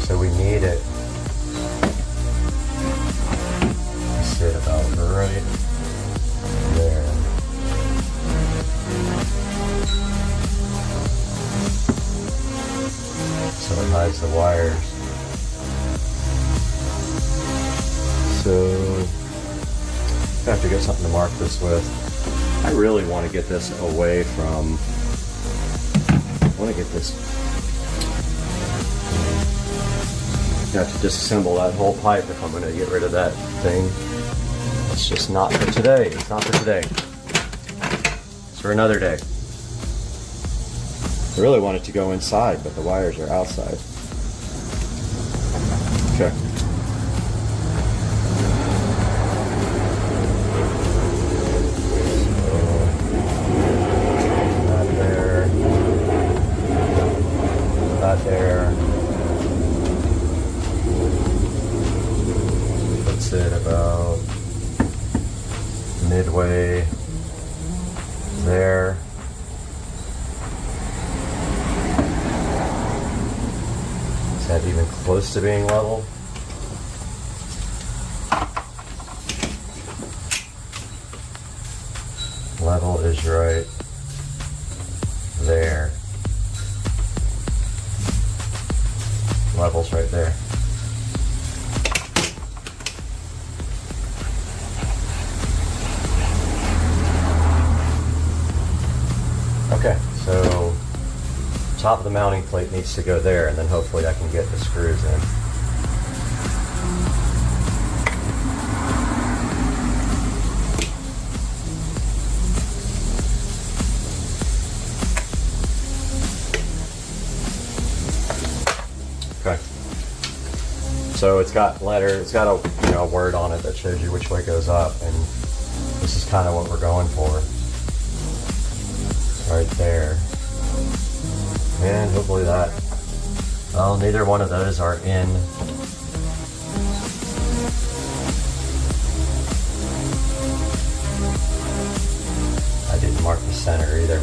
So we need it to sit about right there. So it hides the wires. So I have to get something to mark this with. I really want to get this away from, I want to get this, I have to disassemble that whole pipe if I'm going to get rid of that thing. It's just not for today. It's not for today. It's for another day. I really want it to go inside, but the wires are outside. Okay. There puts it about midway there. Is that even close to being level? Level is right there. Levels right there. Okay, so top of the mounting plate needs to go there, and then hopefully I can get the screws in. Okay. So it's got a word on it that shows you which way goes up, and this is kind of what we're going for. Right there. And hopefully that, well, neither one of those are in. I didn't mark the center either.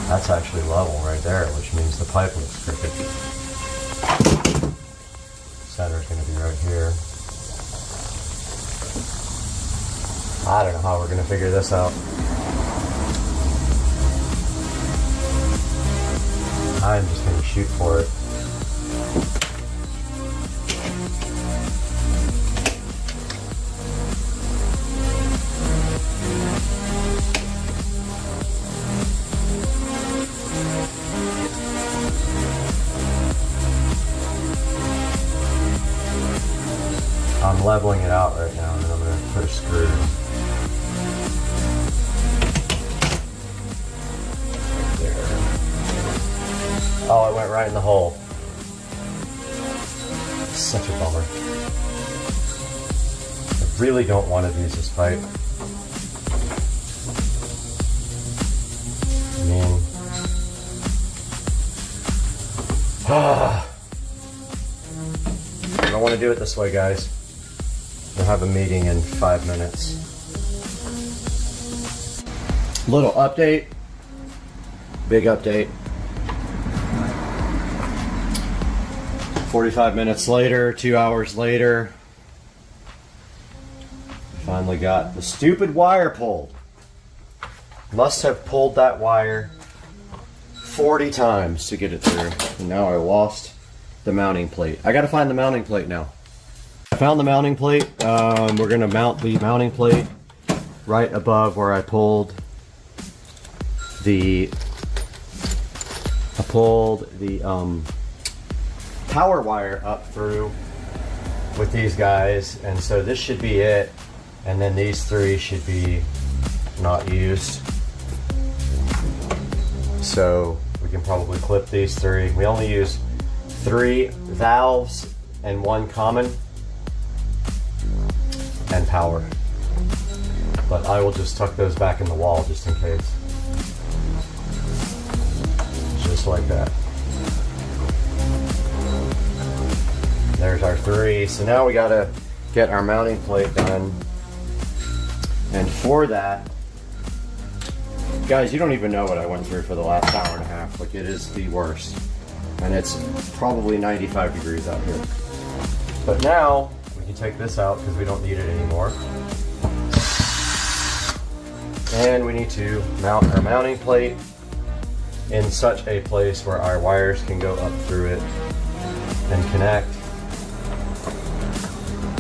That's actually level right there, which means the pipe looks crooked. Center's going to be right here. I don't know how we're going to figure this out. I'm just going to shoot for it. I'm leveling it out right now, and then I'm going to put a screw. Right there. Oh, it went right in the hole. Such a bummer. I really don't want to use this pipe. I mean, I don't want to do it this way, guys. We'll have a meeting in 5 minutes. Little update. Big update. 45 minutes later, 2 hours later, finally got the stupid wire pulled. Must have pulled that wire 40 times to get it through. And now I lost the mounting plate. I gotta find the mounting plate now. I found the mounting plate. We're gonna mount the mounting plate right above where I pulled the power wire up through with these guys, and so this should be it, and then these three should be not used. So we can probably clip these three. We only use 3 valves and 1 common. and power. But I will just tuck those back in the wall just in case. Just like that. There's our 3. So now we gotta get our mounting plate done. And for that, guys, you don't even know what I went through for the last hour and a half. Like, it is the worst. And it's probably 95 degrees out here. But now, we can take this out because we don't need it anymore. And we need to mount our mounting plate in such a place where our wires can go up through it and connect.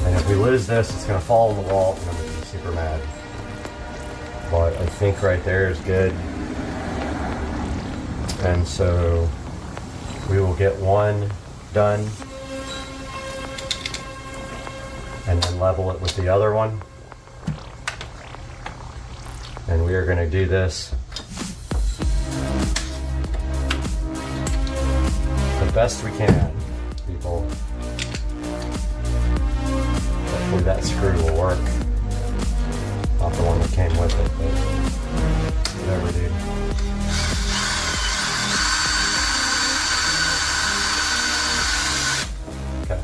And if we lose this, it's going to fall on the wall and I'm going to be super mad. But I think right there is good. And so we will get one done and then level it with the other one. And we are going to do this the best we can, people. Hopefully that screw will work. Not the one that came with it, but whatever, dude. Okay.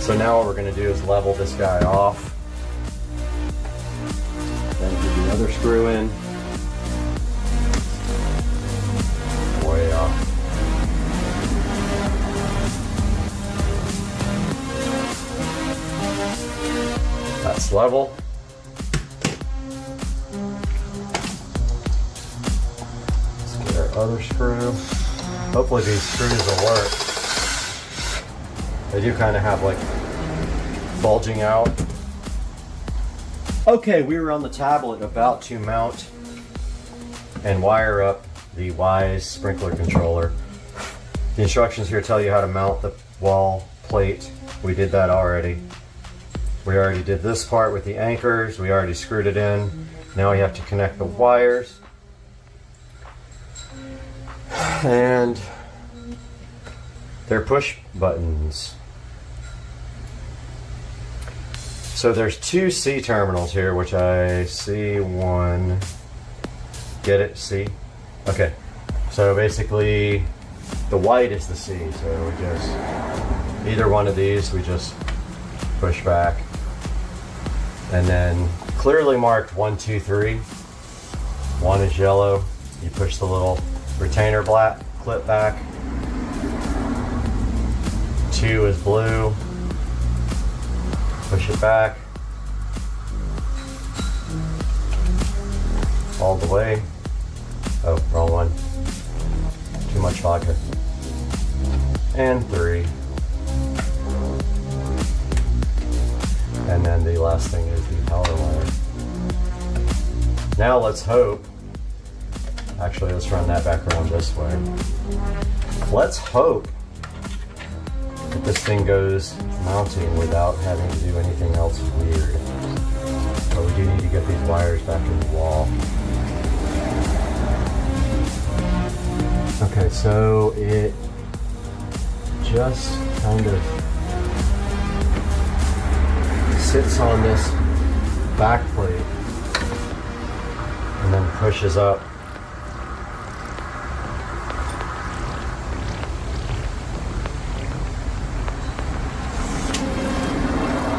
So now what we're going to do is level this guy off. Then put the other screw in. Way off. That's level. Let's get our other screw. Hopefully these screws will work. They do kind of have like bulging out. Okay, we were on the tablet about to mount and wire up the Wise sprinkler controller. The instructions here tell you how to mount the wall plate. We did that already. We already did this part with the anchors. We already screwed it in. Now we have to connect the wires. And they're push buttons. So there's 2 C terminals here, which I see one. Get it? C? Okay. So basically, the white is the C. So we just, either one of these, we just push back. And then clearly marked 1, 2, 3. 1 is yellow. You push the little retainer clip back. 2 is blue. Push it back. All the way. Oh, wrong one. Too much vodka. And 3. And then the last thing is the power wire. Now let's hope, actually let's run that back around this way. Let's hope that this thing goes mounting without having to do anything else weird. But we do need to get these wires back in the wall. Okay, so it just kind of sits on this back plate and then pushes up.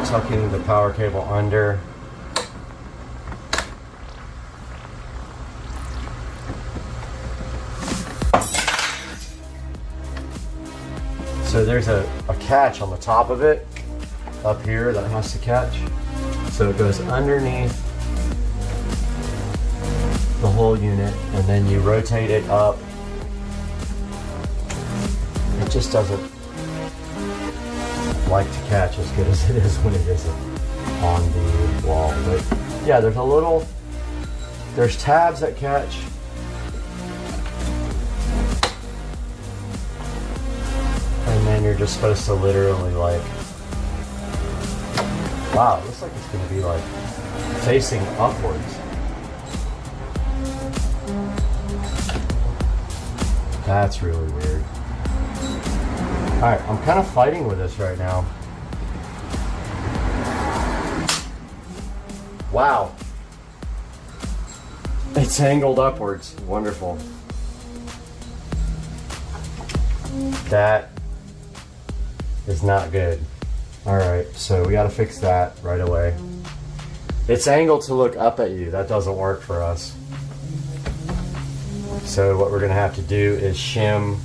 Tucking the power cable under. So there's a catch on the top of it up here that has to catch. So it goes underneath the whole unit and then you rotate it up. It just doesn't like to catch as good as it is when it isn't on the wall. But yeah, there's tabs that catch. And then you're just supposed to literally like, wow, it looks like it's going to be like facing upwards. That's really weird. Alright, I'm kind of fighting with this right now. Wow. It's angled upwards. Wonderful. That is not good. All right, so we got to fix that right away. It's angled to look up at you. That doesn't work for us. So what we're gonna have to do is shim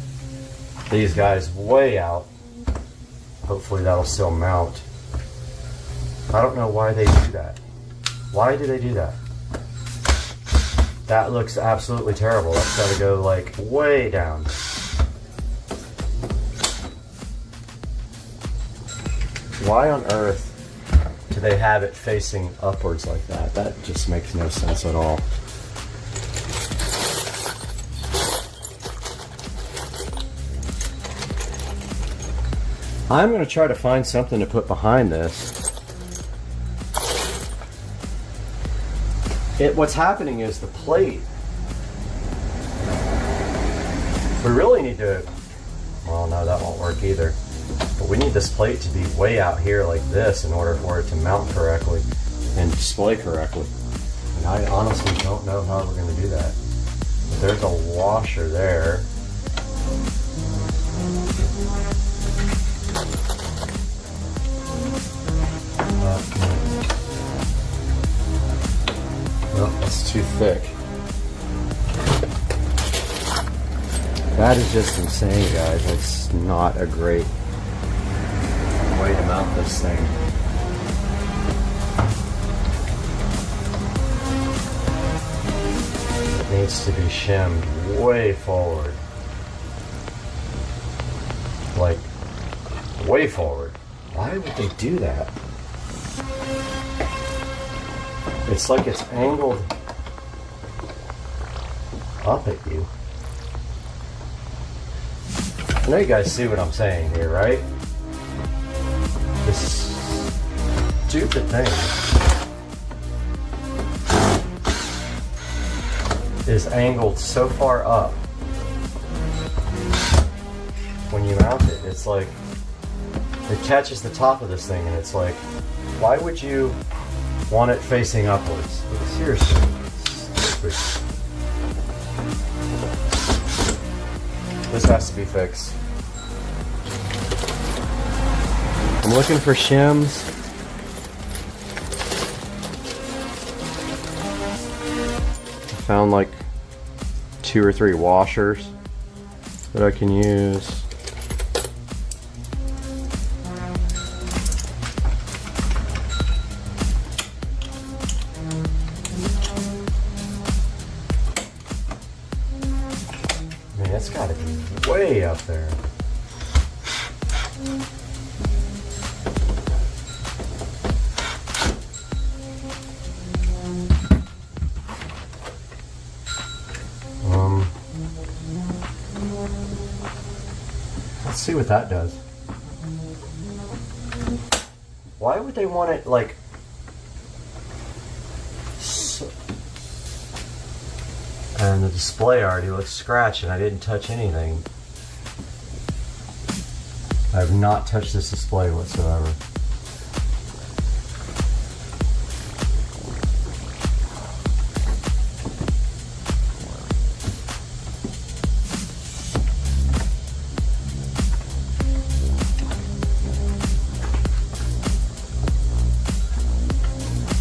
these guys way out. Hopefully that'll still mount. I don't know why they do that. Why do they do that? That looks absolutely terrible. That's gotta go like way down. Why on earth do they have it facing upwards like that? That just makes no sense at all. I'm going to try to find something to put behind this. What's happening is the plate. We really need to, well, no, that won't work either. But we need this plate to be way out here like this in order for it to mount correctly and display correctly. And I honestly don't know how we're going to do that. But there's a washer there. Well, that's too thick. That is just insane, guys. That's not a great way to mount this thing. It needs to be shimmed way forward. Like, way forward. Why would they do that? It's like it's angled up at you. I know you guys see what I'm saying here, right? This stupid thing is angled so far up. When you mount it, it's like it catches the top of this thing, and it's like, why would you want it facing upwards? Seriously, stupid. This has to be fixed. I'm looking for shims. I found like 2 or 3 washers that I can use. Man, it's gotta be way up there. Let's see what that does. Why would they want it like so? And the display already looks scratched and I didn't touch anything. I have not touched this display whatsoever.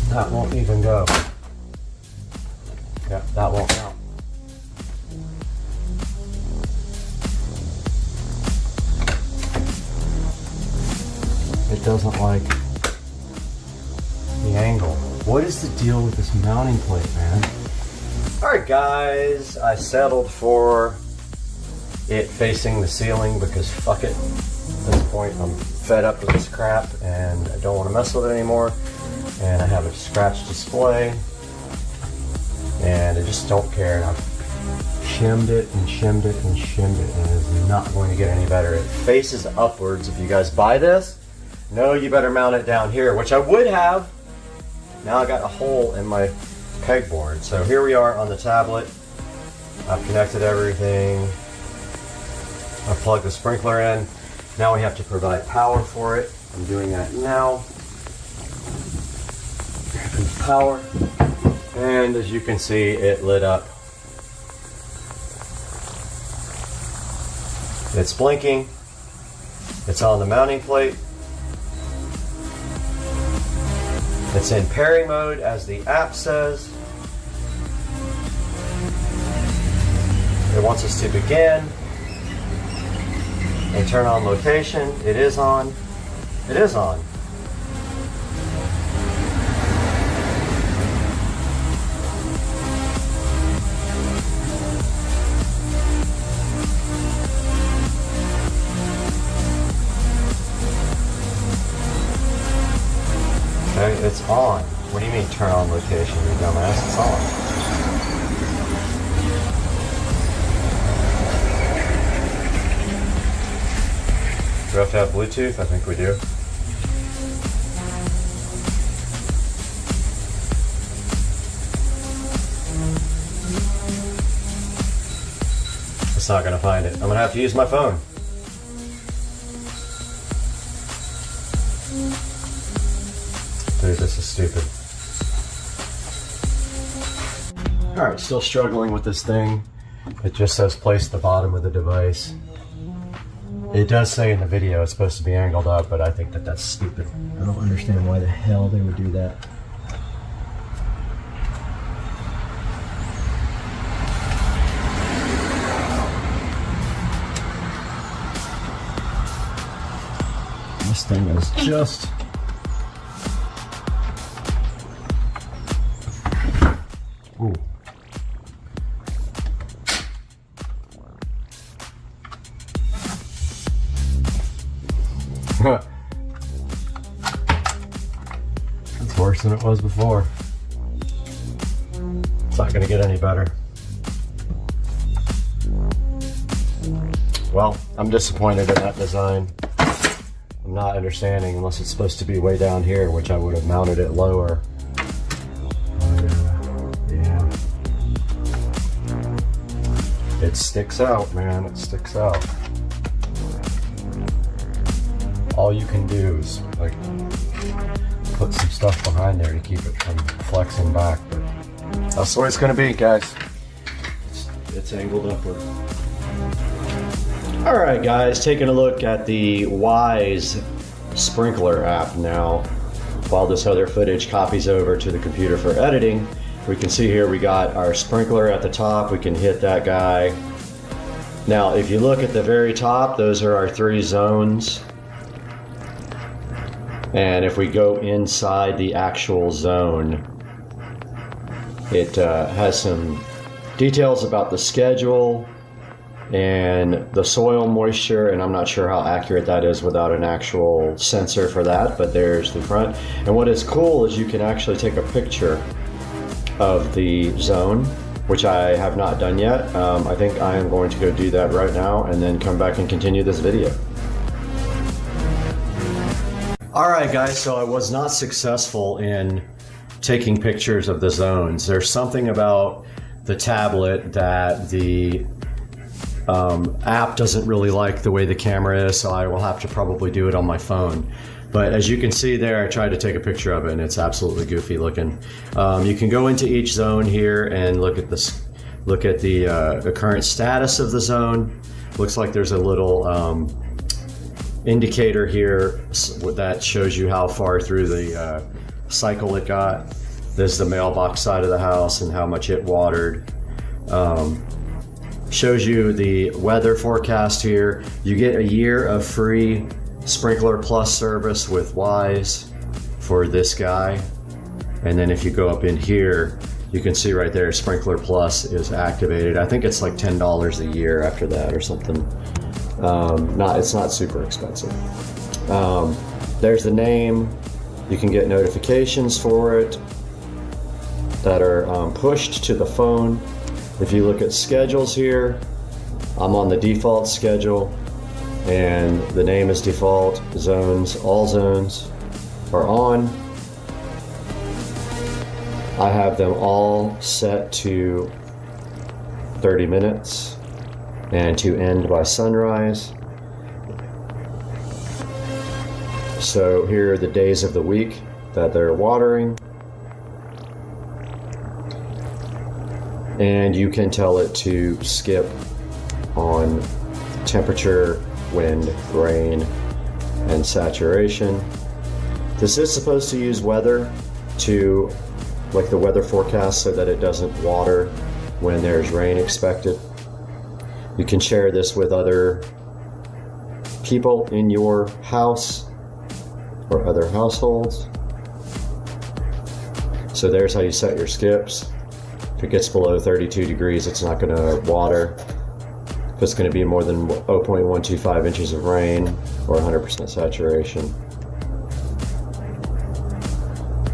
That won't even go. Yeah, that won't count. It doesn't like the angle. What is the deal with this mounting plate, man? Alright guys, I settled for it facing the ceiling because fuck it. At this point I'm fed up with this crap and I don't want to mess with it anymore. And I have a scratched display and I just don't care. And I've shimmed it and shimmed it and shimmed it and it is not going to get any better. It faces upwards. If you guys buy this, no, you better mount it down here, which I would have. Now I got a hole in my pegboard. So here we are on the tablet. I've connected everything. I plugged the sprinkler in. Now we have to provide power for it. I'm doing that now. power, and as you can see, it lit up. It's blinking. It's on the mounting plate. It's in pairing mode, as the app says. It wants us to begin and turn on location. It is on. It is on. Okay, it's on. What do you mean turn on location, you dumbass? It's on. Do we have to have Bluetooth? I think we do. It's not gonna find it. I'm gonna have to use my phone. Dude, this is stupid. Alright, still struggling with this thing. It just says place the bottom of the device. It does say in the video it's supposed to be angled up, but I think that that's stupid. I don't understand why the hell they would do that. This thing is just... Ooh. It's worse than it was before. It's not gonna get any better. Well, I'm disappointed in that design. I'm not understanding, unless it's supposed to be way down here, which I would have mounted it lower. Yeah. It sticks out, man. It sticks out. All you can do is like put some stuff behind there to keep it from flexing back, but that's the way it's gonna be, guys. It's angled upward. All right, guys, taking a look at the Wise sprinkler app now. While this other footage copies over to the computer for editing, we can see here we got our sprinkler at the top. We can hit that guy. Now, if you look at the very top, those are our 3 zones. And if we go inside the actual zone, it has some details about the schedule and the soil moisture, and I'm not sure how accurate that is without an actual sensor for that, but there's the front. And what is cool is you can actually take a picture of the zone, which I have not done yet. I think I am going to go do that right now and then come back and continue this video. Alright guys, so I was not successful in taking pictures of the zones. There's something about the tablet that the app doesn't really like the way the camera is, so I will have to probably do it on my phone. But as you can see there, I tried to take a picture of it and it's absolutely goofy looking. You can go into each zone here and look at this. Look at the current status of the zone. Looks like there's a little indicator here that shows you how far through the cycle it got. This is the mailbox side of the house and how much it watered. Shows you the weather forecast here. You get a year of free Sprinkler Plus service with Wise for this guy. And then if you go up in here, you can see right there, Sprinkler Plus is activated. I think it's like $10 a year after that or something. It's not super expensive. There's the name. You can get notifications for it that are pushed to the phone. If you look at schedules here, I'm on the default schedule and the name is default. Zones, all zones are on. I have them all set to 30 minutes and to end by sunrise. So here are the days of the week that they're watering. And you can tell it to skip on temperature, wind, rain, and saturation. This is supposed to use weather to, like the weather forecast, so that it doesn't water when there's rain expected. You can share this with other people in your house or other households. So there's how you set your skips. If it gets below 32 degrees, it's not going to water. If it's going to be more than 0.125 inches of rain or 100% saturation.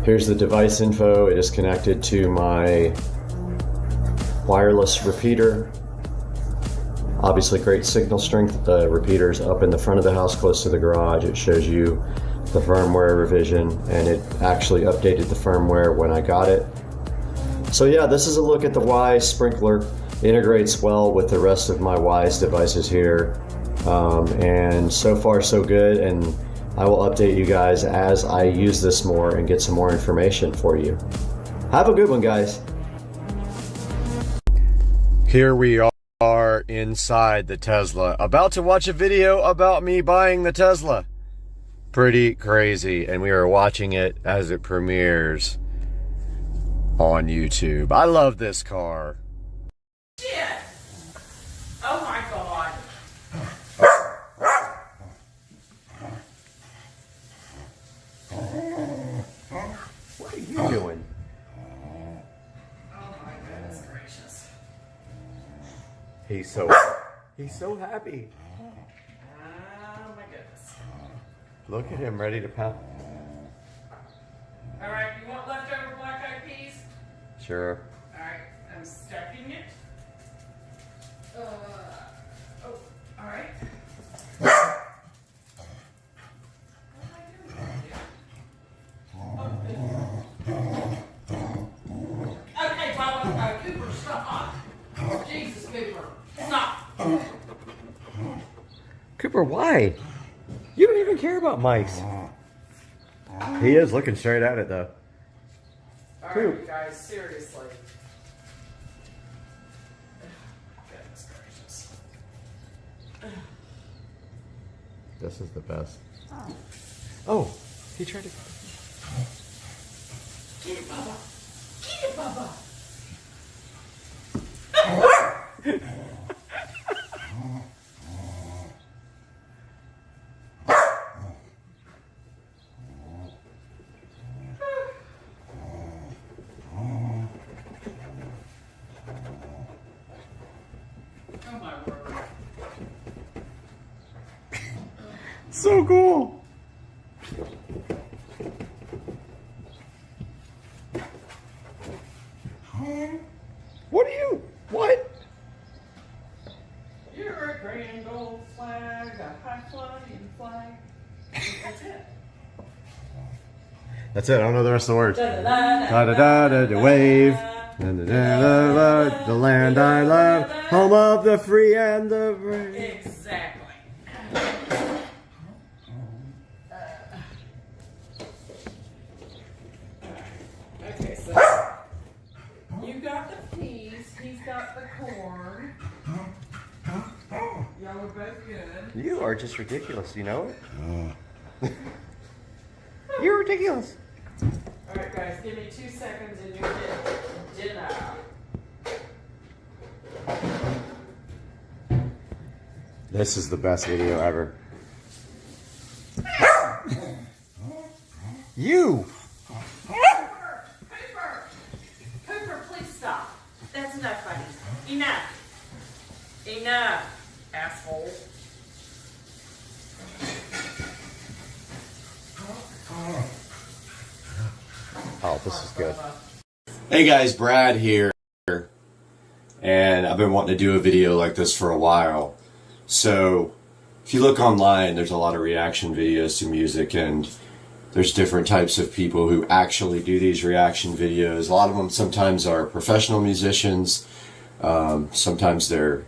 Here's the device info. It is connected to my wireless repeater. Obviously great signal strength. The repeater's up in the front of the house close to the garage. It shows you the firmware revision, and it actually updated the firmware when I got it. So yeah, this is a look at the Wise sprinkler. Integrates well with the rest of my Wise devices here. And so far so good, and I will update you guys as I use this more and get some more information for you. Have a good one, guys. Here we are inside the Tesla, about to watch a video about me buying the Tesla. Pretty crazy, and we are watching it as it premieres on YouTube. I love this car. Shit! Oh my god. What are you doing? Oh my goodness gracious. He's so happy. Oh my goodness. Look at him, ready to pound. Alright, you want leftover black eyed peas? Sure. Alright, I'm stuffing it. Oh, alright. What am I doing? Okay, Bubba, Cooper, stop. Jesus, Cooper, stop. Cooper, why? You don't even care about mice. He is looking straight at it, though. Alright, you guys, seriously. Goodness gracious. This is the best. Oh, he tried to... Get it, Bubba. Get it, Bubba. Oh my word. So cool. What? You're a grand old flag, a high flying flag. That's it. That's it. I don't know the rest of the words. Da Da da da da da wave. Da, da, da, da, da, the land I love, home of the free and the brave. Exactly. Okay, so you got the peas, he's got the corn. Y'all are both good. You are just ridiculous, you know it? You're ridiculous. Alright guys, give me 2 seconds and you'll get dinner. This is the best video ever. You! Cooper! Cooper! Cooper, please stop. That's enough, buddy. Enough. Enough, asshole. Oh, this is good. Hey guys, Brad here. And I've been wanting to do a video like this for a while. So, if you look online, there's a lot of reaction videos to music, and there's different types of people who actually do these reaction videos. A lot of them sometimes are professional musicians. Sometimes they're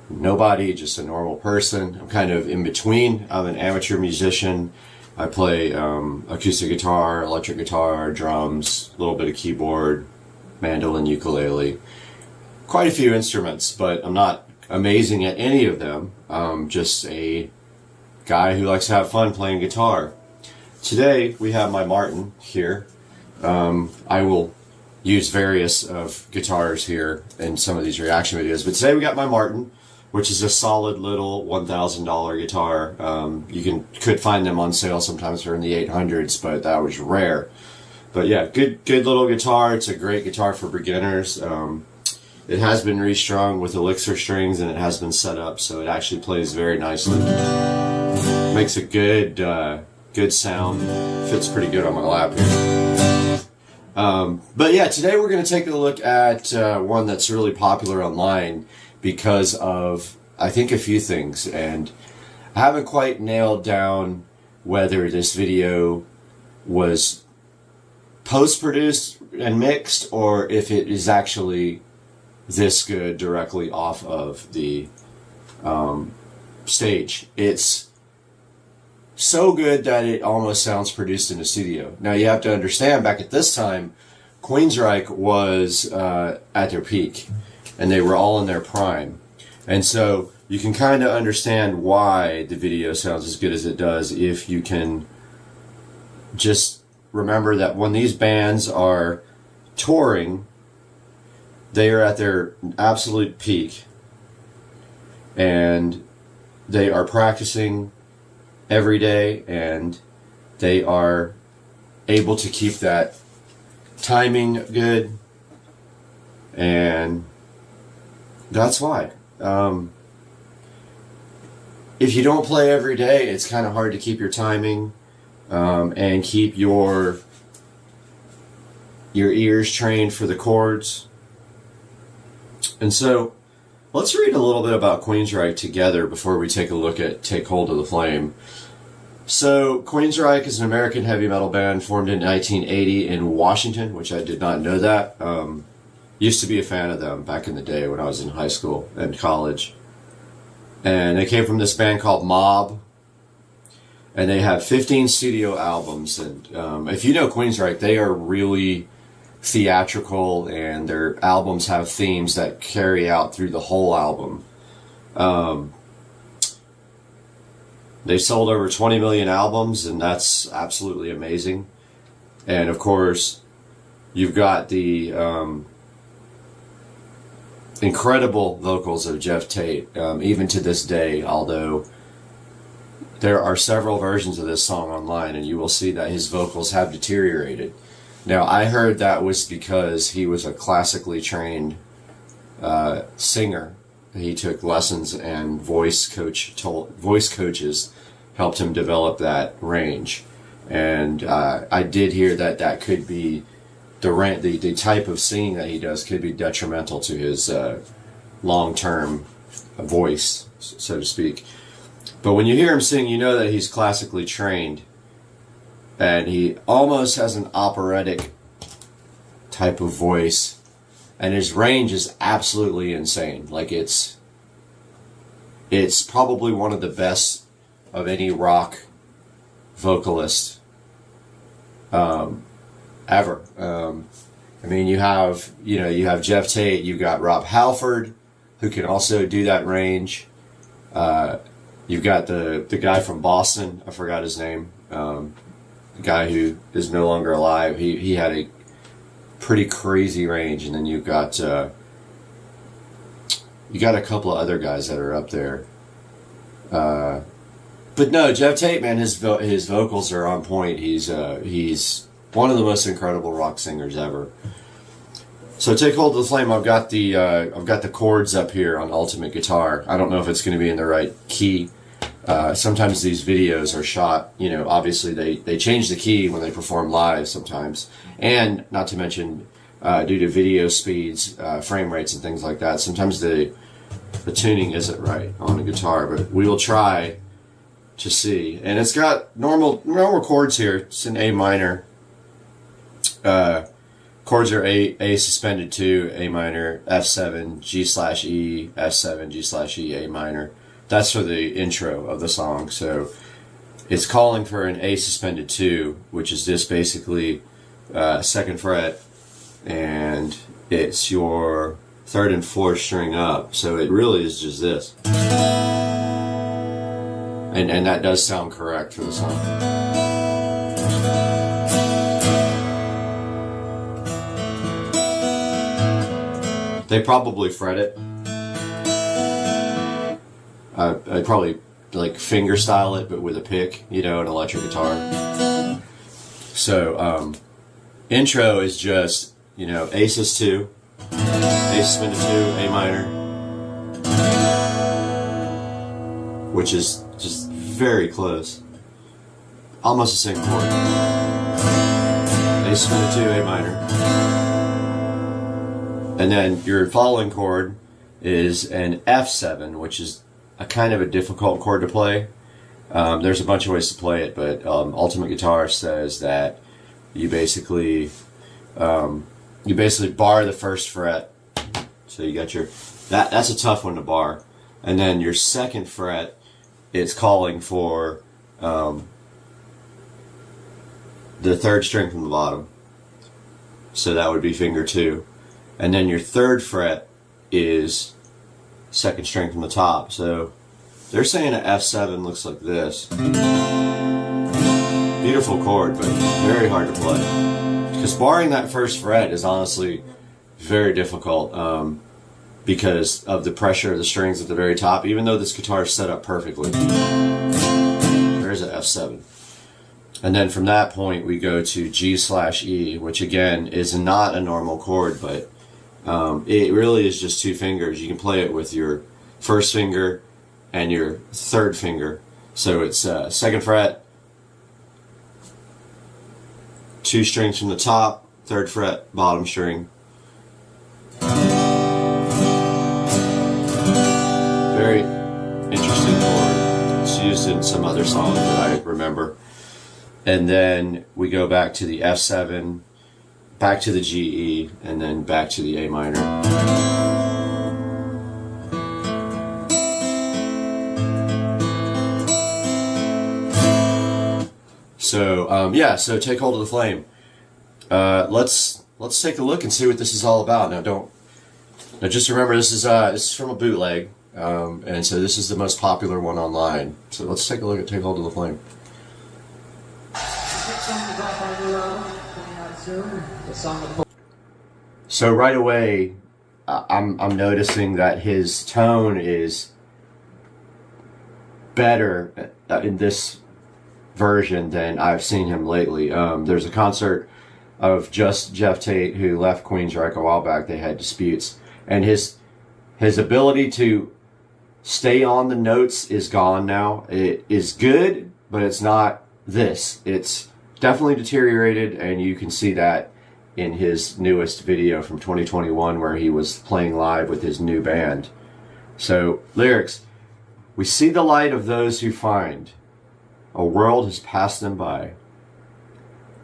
nobody, just a normal person. I'm kind of in between. I'm an amateur musician. I play acoustic guitar, electric guitar, drums, a little bit of keyboard, mandolin, ukulele. quite a few instruments, but I'm not amazing at any of them. I'm just a guy who likes to have fun playing guitar. Today we have my Martin here. I will use various of guitars here in some of these reaction videos, but today we got my Martin, which is a solid little $1,000 guitar. You could find them on sale sometimes for in the 800s, but that was rare. But yeah, good little guitar. It's a great guitar for beginners. It has been restrung with Elixir strings, and it has been set up so it actually plays very nicely. Makes a good sound. Fits pretty good on my lap here. But yeah, today we're going to take a look at one that's really popular online because of, I think, a few things, and I haven't quite nailed down whether this video was post-produced and mixed or if it is actually this good directly off of the stage. It's so good that it almost sounds produced in a studio. Now you have to understand, back at this time, Queensryche was at their peak, and they were all in their prime. And so you can kind of understand why the video sounds as good as it does if you can just remember that when these bands are touring, they are at their absolute peak, and they are practicing every day, and they are able to keep that timing good, and that's why. If you don't play every day, it's kind of hard to keep your timing and keep your ears trained for the chords. And so let's read a little bit about Queensryche together before we take a look at Take Hold of the Flame. So Queensryche is an American heavy metal band formed in 1980 in Washington, which I did not know that. Used to be a fan of them back in the day when I was in high school and college. And they came from this band called Mob. And they have 15 studio albums. And if you know Queensryche, they are really theatrical, and their albums have themes that carry out through the whole album. They sold over 20 million albums, and that's absolutely amazing. And of course, you've got the incredible vocals of Jeff Tate, even to this day, although there are several versions of this song online, and you will see that his vocals have deteriorated. Now, I heard that was because he was a classically trained singer. He took lessons, and voice coaches helped him develop that range. And I did hear that that could be the type of singing that he does could be detrimental to his long-term voice, so to speak. But when you hear him sing, you know that he's classically trained. And he almost has an operatic type of voice, and his range is absolutely insane. Like it's probably one of the best of any rock vocalist ever. I mean, you have Jeff Tate, you got Rob Halford, who can also do that range. You've got the guy from Boston, I forgot his name. The guy who is no longer alive, he had a pretty crazy range. And then you've got a couple of other guys that are up there. But no, Jeff Tate, man, his vocals are on point. He's one of the most incredible rock singers ever. So Take Hold of the Flame. I've got the chords up here on Ultimate Guitar. I don't know if it's going to be in the right key. Sometimes these videos are shot, obviously they change the key when they perform live sometimes. And not to mention, due to video speeds, frame rates and things like that, sometimes the tuning isn't right on a guitar, but we will try to see. And it's got normal chords here. It's in A minor. Chords are A suspended 2, A minor, F7, G/E, F7, G/E, A minor. That's for the intro of the song. So it's calling for an A suspended 2, which is just basically 2nd fret, and it's your third and fourth string up. So it really is just this. And that does sound correct for the song. They probably fret it. I'd probably like finger style it, but with a pick, you know, an electric guitar. So, intro is just, you know, ASUS 2, ASUS Minor 2, A minor, which is just very close. Almost the same chord. ASUS Minor 2, A minor. And then your following chord is an F7, which is a kind of a difficult chord to play. There's a bunch of ways to play it, but Ultimate Guitar says that you basically bar the first fret. So you got your that's a tough one to bar, and then your second fret is calling for the third string from the bottom. So that would be finger 2, and then your third fret is second string from the top. So they're saying an F7 looks like this. Beautiful chord, but very hard to play. Because barring that first fret is honestly very difficult because of the pressure of the strings at the very top, even though this guitar is set up perfectly. There's an F7. And then from that point we go to G/E, which again is not a normal chord, but it really is just 2 fingers. You can play it with your first finger and your third finger. So it's second fret, 2 strings from the top, third fret, bottom string. Very interesting chord. It's used in some other songs that I remember. And then we go back to the F7, back to the GE, and then back to the A minor. So yeah, so Take Hold of the Flame. Let's take a look and see what this is all about. Now just remember this is from a bootleg, and so this is the most popular one online. So let's take a look at Take Hold of the Flame. So right away, I'm noticing that his tone is better in this version than I've seen him lately. There's a concert of just Jeff Tate who left Queensryche a while back. They had disputes, and his ability to stay on the notes is gone now. It is good, but it's not this. It's definitely deteriorated, and you can see that in his newest video from 2021 where he was playing live with his new band. So, lyrics. We see the light of those who find. A world has passed them by.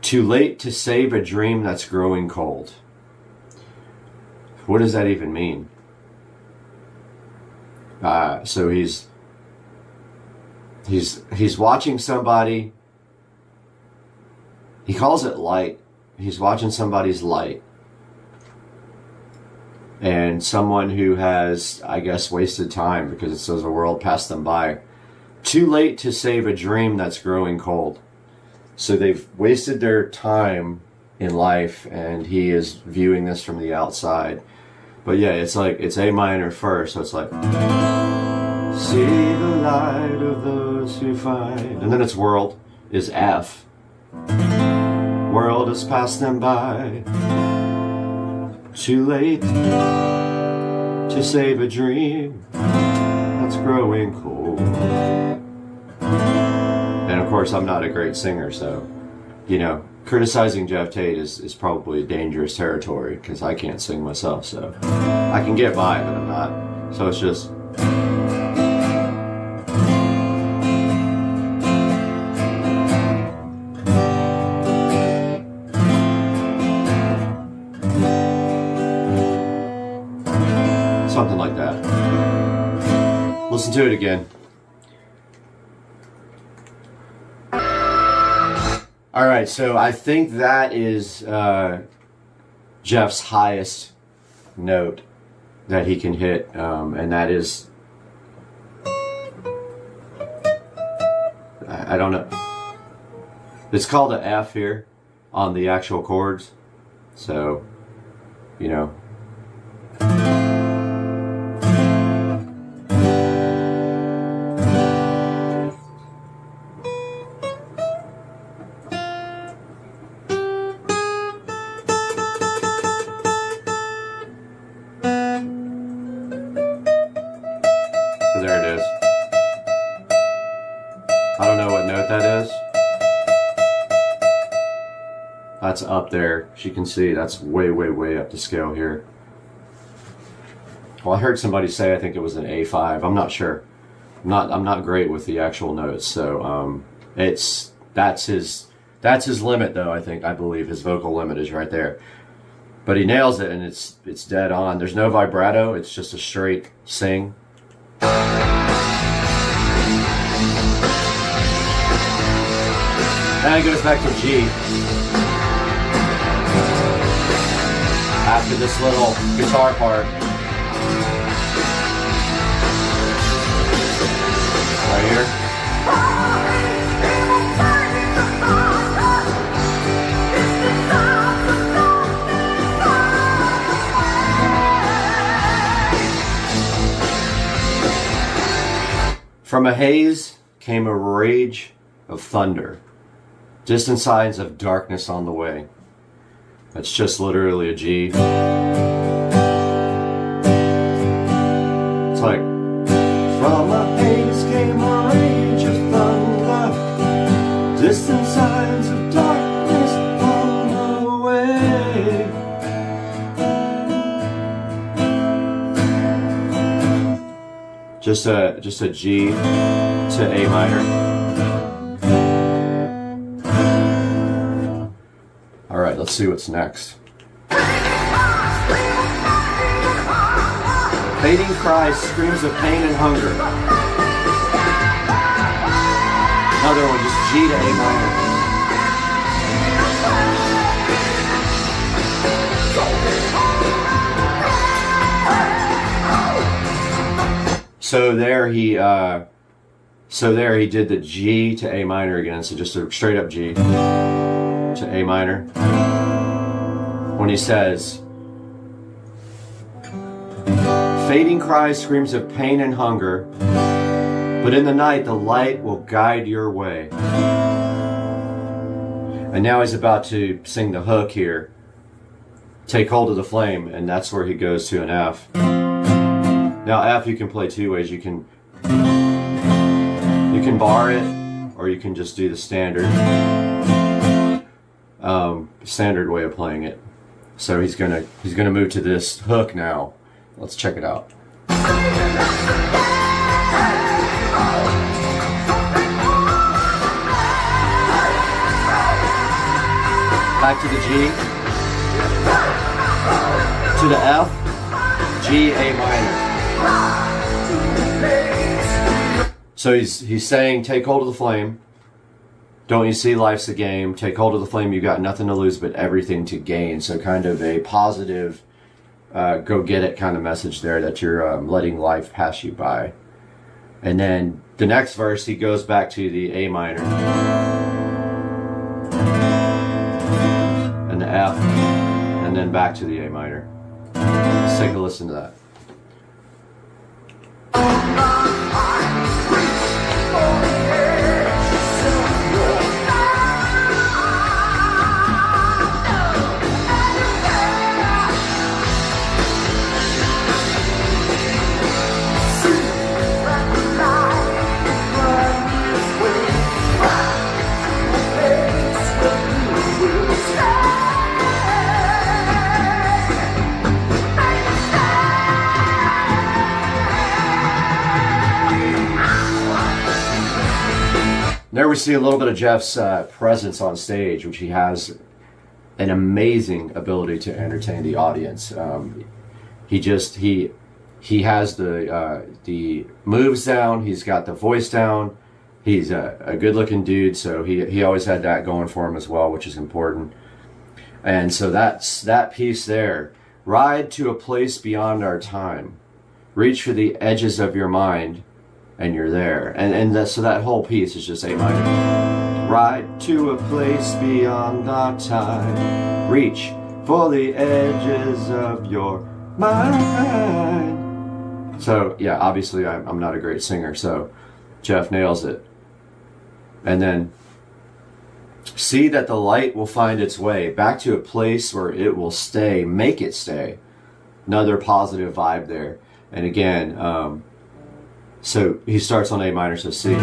Too late to save a dream that's growing cold. What does that even mean? So he's watching somebody. He calls it light. He's watching somebody's light. And someone who has, I guess, wasted time because it says a world passed them by. Too late to save a dream that's growing cold. So they've wasted their time in life, and he is viewing this from the outside. But yeah, it's like, it's A minor first, so it's like, see the light of those who find. And then it's world is F. World has passed them by. Too late to save a dream that's growing cold. And of course, I'm not a great singer, so, you know, criticizing Jeff Tate is probably dangerous territory because I can't sing myself, so I can get by, but I'm not. So it's just. Something like that. Listen to it again. All right, so I think that is Jeff's highest note that he can hit, and that is, I don't know. It's called an F here on the actual chords, so you know. So there it is. I don't know what note that is. That's up there. As you can see, that's way, way, way up the scale here. Well, I heard somebody say I think it was an A5. I'm not sure. I'm not great with the actual notes, so that's his limit though. I believe his vocal limit is right there. But he nails it, and it's dead on. There's no vibrato. It's just a straight sing. Then it goes back to G. After this little guitar part. Right here. From a haze came a rage of thunder. Distant signs of darkness on the way. That's just literally a G. It's like, from a haze came a rage of thunder. Distant signs of darkness on the way. Just a G to A minor. All right, let's see what's next. Fading cries, screams of pain and hunger. Another one, just G to A minor. So there he did the G to A minor again. So just a straight up G to A minor. When he says, fading cries, screams of pain and hunger, but in the night the light will guide your way. And now he's about to sing the hook here. Take hold of the flame, and that's where he goes to an F. Now F you can play two ways. You can bar it, or you can just do the standard way of playing it. So he's gonna move to this hook now. Let's check it out. Back to the G, to the F, G, A minor. So he's saying, take hold of the flame. Don't you see life's a game? Take hold of the flame. You got nothing to lose but everything to gain. So kind of a positive, go get it kind of message there, that you're letting life pass you by. And then the next verse, he goes back to the A minor and the F, and then back to the A minor. Let's take a listen to that. There we see a little bit of Jeff's presence on stage, which he has an amazing ability to entertain the audience. He has the moves down. He's got the voice down. He's a good-looking dude, so he always had that going for him as well, which is important. And so that piece there Ride to a place beyond our time. Reach for the edges of your mind, and you're there. So that whole piece is just A minor. Ride to a place beyond our time. Reach for the edges of your mind. So yeah, obviously I'm not a great singer, so Jeff nails it. And then, see that the light will find its way back to a place where it will stay. Make it stay. Another positive vibe there. And again, so he starts on A minor, so C.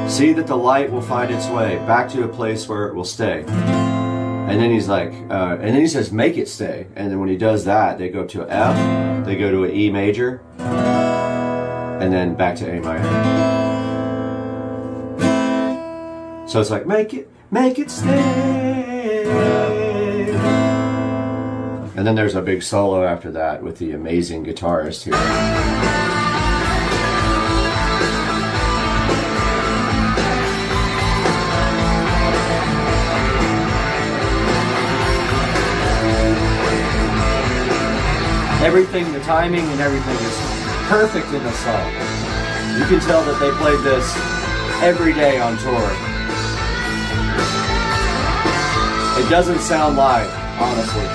See that the light will find its way back to a place where it will stay. And then he's like, and then he says, make it stay. And then when he does that, they go to an F, they go to an E major, and then back to A minor. So it's like, make it stay. And then there's a big solo after that with the amazing guitarist here. Everything, the timing and everything is perfect in the song. You can tell that they played this every day on tour. It doesn't sound live, honestly.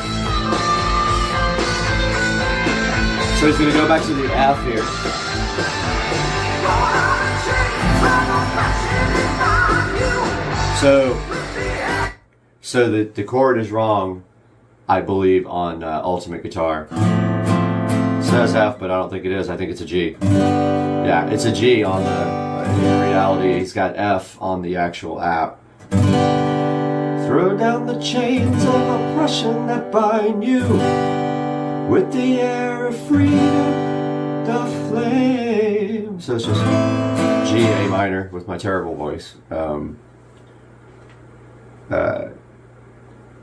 So he's going to go back to the F here. So the chord is wrong, I believe, on Ultimate Guitar. It says F, but I don't think it is. I think it's a G. Yeah, it's a G on the, in reality, he's got F on the actual app. Throw down the chains of oppression that bind you with the air of freedom, the flame. So it's just G, A minor with my terrible voice.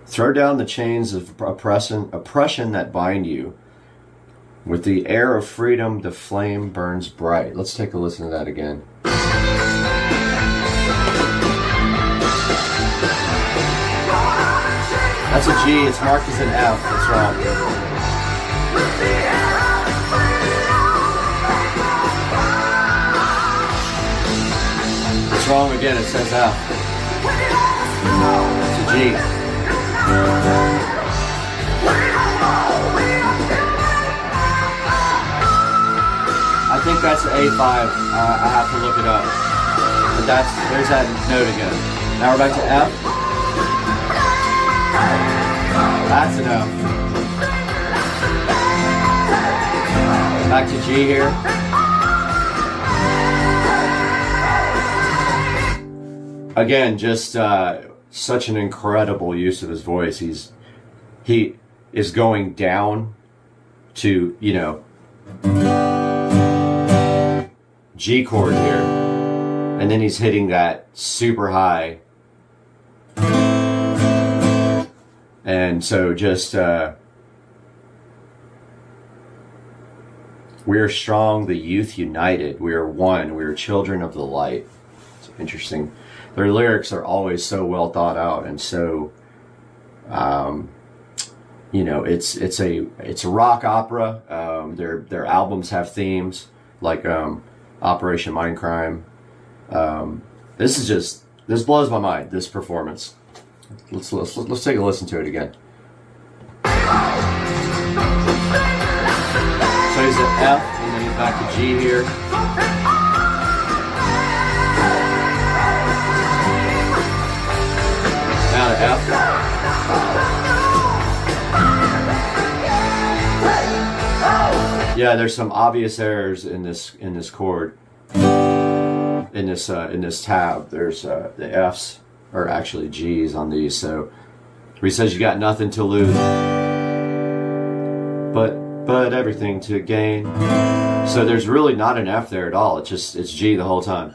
Throw down the chains of oppression that bind you. With the air of freedom, the flame burns bright. Let's take a listen to that again. That's a G, it's marked as an F, that's wrong. It's wrong again, it says F. It's a G. I think that's an A5. I have to look it up. But there's that note again. Now we're back to F. That's an F. Back to G here. Again, just such an incredible use of his voice. He is going down to, you know, G chord here, and then he's hitting that super high, and so just we are strong, the youth united, we are one, we are children of the light. It's interesting. Their lyrics are always so well thought out, and so you know, it's a rock opera. Their albums have themes like Operation Mindcrime. This blows my mind, this performance. Let's take a listen to it again. So he's at F, and then he's back to G here. Now to F. Yeah, there's some obvious errors in this chord. In this tab, there's the F's are actually G's on these. So he says you got nothing to lose, but everything to gain. So there's really not an F there at all. It's G the whole time.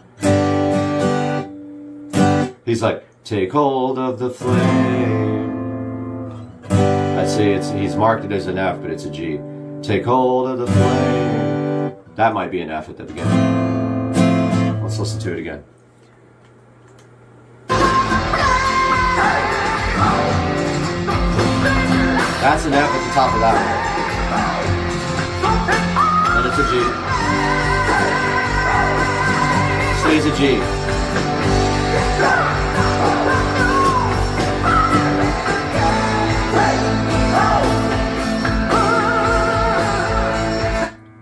He's like, take hold of the flame. I see he's marked it as an F, but it's a G. Take hold of the flame. That might be an F at the beginning. Let's listen to it again. That's an F at the top of that one. And it's a G. Stays a G.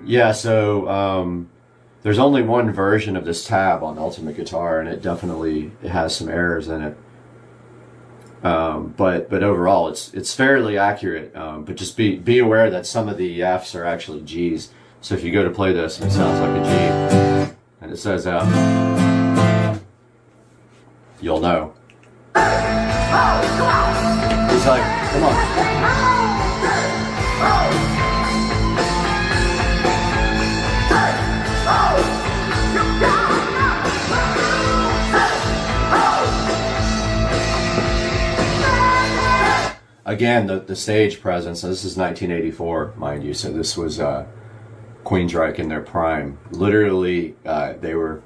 Yeah, so there's only one version of this tab on Ultimate Guitar, and it definitely has some errors in it. But overall, it's fairly accurate. But just be aware that some of the Fs are actually Gs. So if you go to play this, and it sounds like a G, and it says F, you'll know. He's like, come on. Again, the stage presence. This is 1984, mind you. So this was Queensryche in their prime. Literally, they were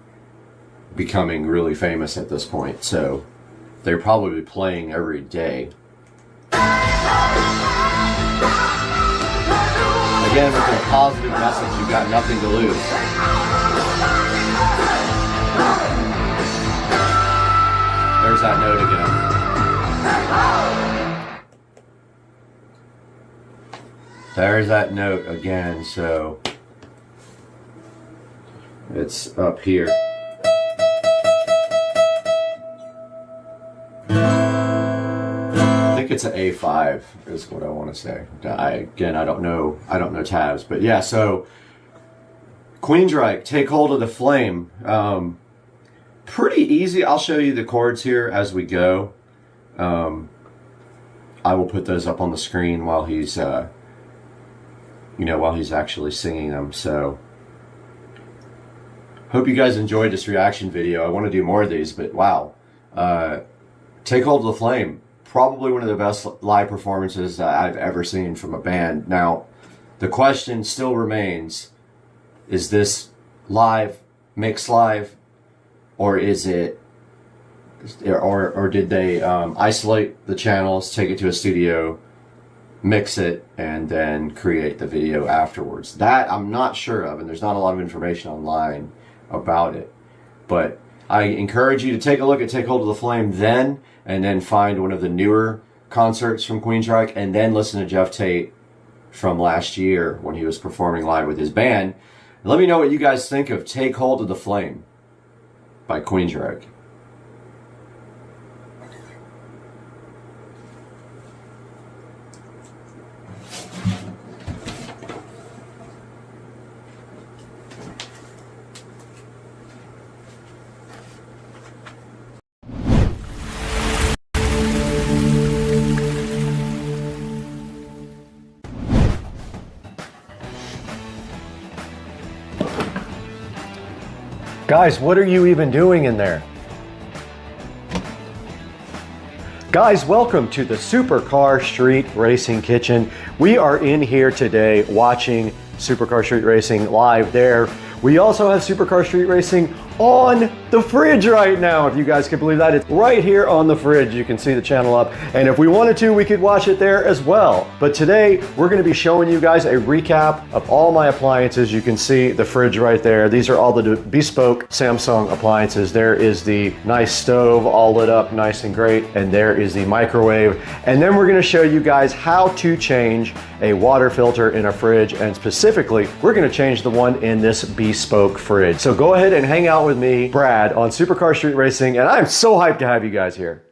becoming really famous at this point. So they're probably playing every day. Again, with a positive message, you've got nothing to lose. There's that note again. There's that note again, so it's up here. I think it's an A5 is what I want to say. I don't know tabs, but yeah, so Queensryche, Take Hold of the Flame. Pretty easy. I'll show you the chords here as we go. I will put those up on the screen while he's while he's actually singing them. So hope you guys enjoyed this reaction video. I want to do more of these, but wow. Take Hold of the Flame, probably one of the best live performances that I've ever seen from a band. Now, the question still remains, is this live, mixed live, or is it, or did they isolate the channels, take it to a studio, mix it, and then create the video afterwards? That I'm not sure of, and there's not a lot of information online about it. But I encourage you to take a look at Take Hold of the Flame then, and then find one of the newer concerts from Queensryche, and then listen to Jeff Tate from last year when he was performing live with his band. Let me know what you guys think of Take Hold of the Flame by Queensryche. Guys, what are you even doing in there? Guys, welcome to the Supercar Street Racing Kitchen. We are in here today watching Supercar Street Racing live there. We also have Supercar Street Racing on the fridge right now, if you guys can believe that. It's right here on the fridge. You can see the channel up, and if we wanted to, we could watch it there as well. But today, we're gonna be showing you guys a recap of all my appliances. You can see the fridge right there. These are all the bespoke Samsung appliances. There is the nice stove, all lit up nice and great, and there is the microwave. And then we're gonna show you guys how to change a water filter in a fridge, and specifically, we're gonna change the one in this bespoke fridge. So go ahead and hang out with me, Brad, on Supercar Street Racing, and I'm so hyped to have you guys here.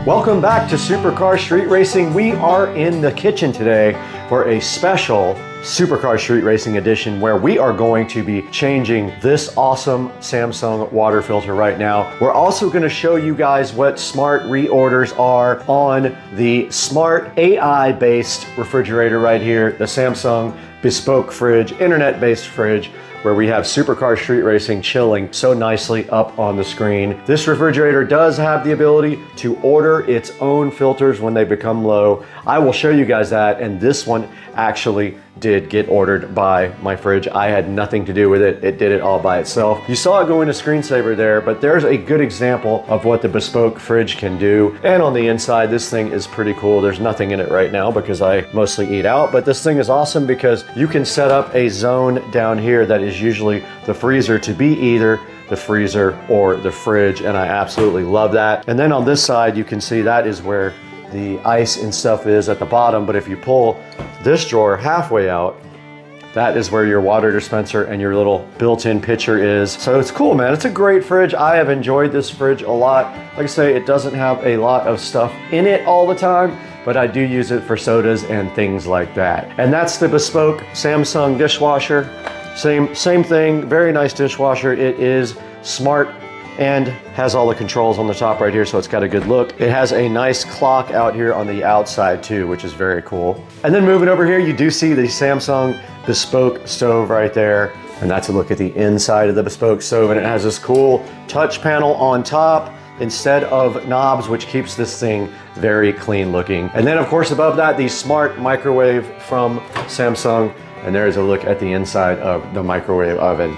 Welcome back to Supercar Street Racing. We are in the kitchen today for a special Supercar Street Racing Edition, where we are going to be changing this awesome Samsung water filter right now. We're also going to show you guys what smart reorders are on the smart AI based refrigerator right here, the Samsung bespoke fridge, internet based fridge, where we have Supercar Street Racing chilling so nicely up on the screen. This refrigerator does have the ability to order its own filters when they become low. I will show you guys that, and this one actually did get ordered by my fridge. I had nothing to do with it. It did it all by itself. You saw it go into screensaver there, but there's a good example of what the bespoke fridge can do. And on the inside, this thing is pretty cool. There's nothing in it right now because I mostly eat out, but this thing is awesome because you can set up a zone down here that is usually the freezer to be either the freezer or the fridge, and I absolutely love that. And then on this side, you can see that is where the ice and stuff is at the bottom, but if you pull this drawer halfway out, that is where your water dispenser and your little built-in pitcher is. So it's cool, man. It's a great fridge. I have enjoyed this fridge a lot. Like I say, it doesn't have a lot of stuff in it all the time, but I do use it for sodas and things like that. And that's the bespoke Samsung dishwasher. Same thing, very nice dishwasher. It is smart and has all the controls on the top right here, so it's got a good look. It has a nice clock out here on the outside too, which is very cool. And then moving over here, you do see the Samsung bespoke stove right there, and that's a look at the inside of the bespoke stove, and it has this cool touch panel on top instead of knobs, which keeps this thing very clean looking. And then of course above that, the smart microwave from Samsung, and there's a look at the inside of the microwave oven.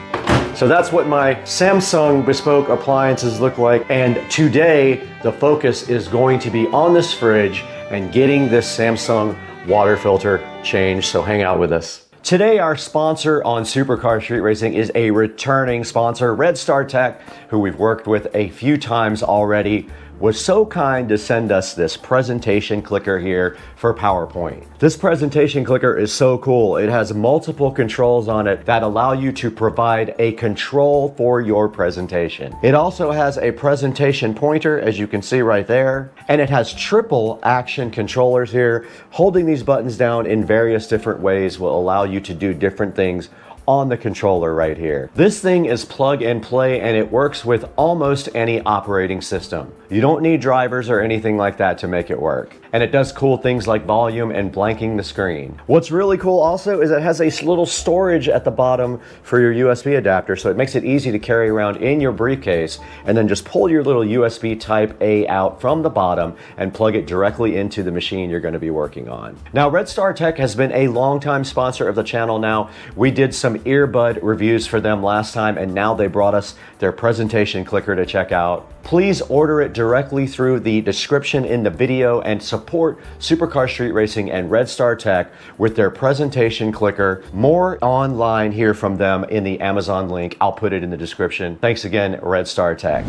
So that's what my Samsung bespoke appliances look like. And today, the focus is going to be on this fridge and getting this Samsung water filter changed. So hang out with us. Today, our sponsor on Supercar Street Racing is a returning sponsor, Red Star Tech, who we've worked with a few times already, was so kind to send us this presentation clicker here for PowerPoint. This presentation clicker is so cool. It has multiple controls on it that allow you to provide a control for your presentation. It also has a presentation pointer, as you can see right there, and it has triple action controllers here. Holding these buttons down in various different ways will allow you to do different things on the controller right here. This thing is plug and play, and it works with almost any operating system. You don't need drivers or anything like that to make it work. And it does cool things like volume and blanking the screen. What's really cool also is it has a little storage at the bottom for your USB adapter, so it makes it easy to carry around in your briefcase, and then just pull your little USB type A out from the bottom and plug it directly into the machine you're going to be working on. Now, Red Star Tech has been a longtime sponsor of the channel now. We did some earbud reviews for them last time, and now they brought us their presentation clicker to check out. Please order it directly through the description in the video and support Supercar Street Racing and Red Star Tech with their presentation clicker. More online here from them in the Amazon link. I'll put it in the description. Thanks again, Red Star Tech.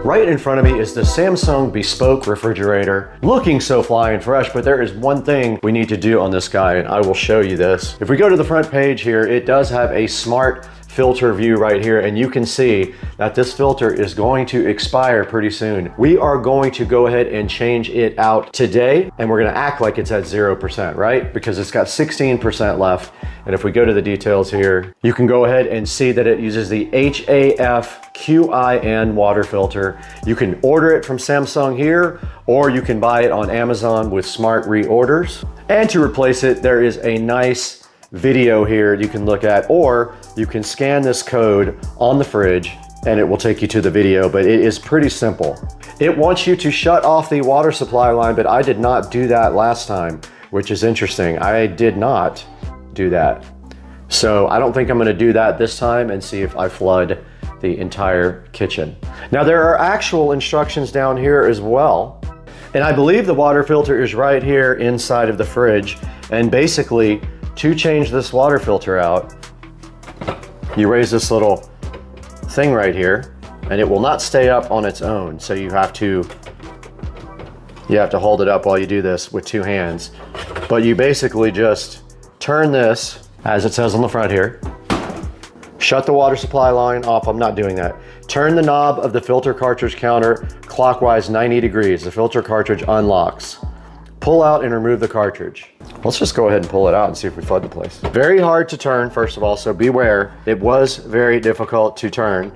Right in front of me is the Samsung bespoke refrigerator, looking so flying fresh, but there is one thing we need to do on this guy, and I will show you this. If we go to the front page here, it does have a smart filter view right here, and you can see that this filter is going to expire pretty soon. We are going to go ahead and change it out today, and we're gonna act like it's at 0%, right? Because it's got 16% left. And if we go to the details here, you can go ahead and see that it uses the HAFQIN water filter. You can order it from Samsung here, or you can buy it on Amazon with smart reorders. And to replace it, there is a nice video here you can look at, or you can scan this code on the fridge and it will take you to the video, but it is pretty simple. It wants you to shut off the water supply line, but I did not do that last time, which is interesting. I did not do that. So I don't think I'm gonna do that this time and see if I flood the entire kitchen. Now there are actual instructions down here as well. And I believe the water filter is right here inside of the fridge. And basically, to change this water filter out, you raise this little thing right here, and it will not stay up on its own. So you have to hold it up while you do this with two hands. But you basically just turn this, as it says on the front here, shut the water supply line off. I'm not doing that. Turn the knob of the filter cartridge counter, clockwise 90 degrees. The filter cartridge unlocks. Pull out and remove the cartridge. Let's just go ahead and pull it out and see if we flood the place. Very hard to turn, first of all, so beware. It was very difficult to turn.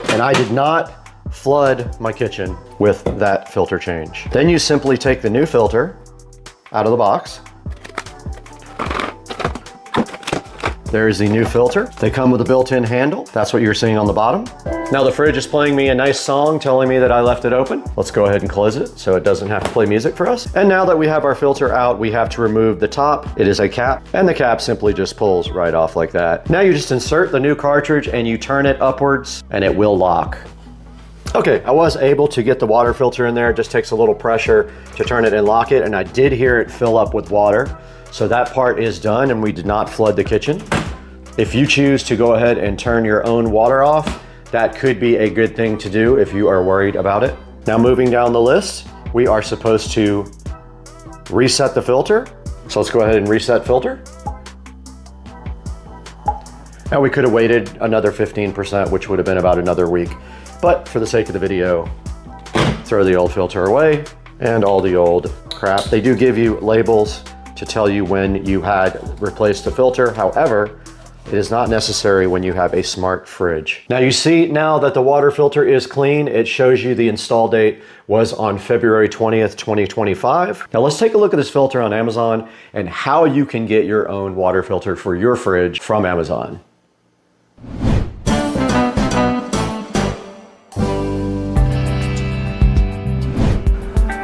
And I did not flood my kitchen with that filter change. Then you simply take the new filter out of the box. There's the new filter. They come with a built-in handle. That's what you're seeing on the bottom. Now the fridge is playing me a nice song telling me that I left it open. Let's go ahead and close it so it doesn't have to play music for us. And now that we have our filter out, we have to remove the top. It is a cap, and the cap simply just pulls right off like that. Now you just insert the new cartridge and you turn it upwards and it will lock. Okay, I was able to get the water filter in there. It just takes a little pressure to turn it and lock it, and I did hear it fill up with water. So that part is done and we did not flood the kitchen. If you choose to go ahead and turn your own water off, that could be a good thing to do if you are worried about it. Now moving down the list, we are supposed to reset the filter. So let's go ahead and reset filter. Now we could have waited another 15%, which would have been about another week. But for the sake of the video, throw the old filter away and all the old crap. They do give you labels to tell you when you had replaced the filter. However, it is not necessary when you have a smart fridge. Now you see now that the water filter is clean, it shows you the install date was on February 20th, 2025. Now let's take a look at this filter on Amazon and how you can get your own water filter for your fridge from Amazon.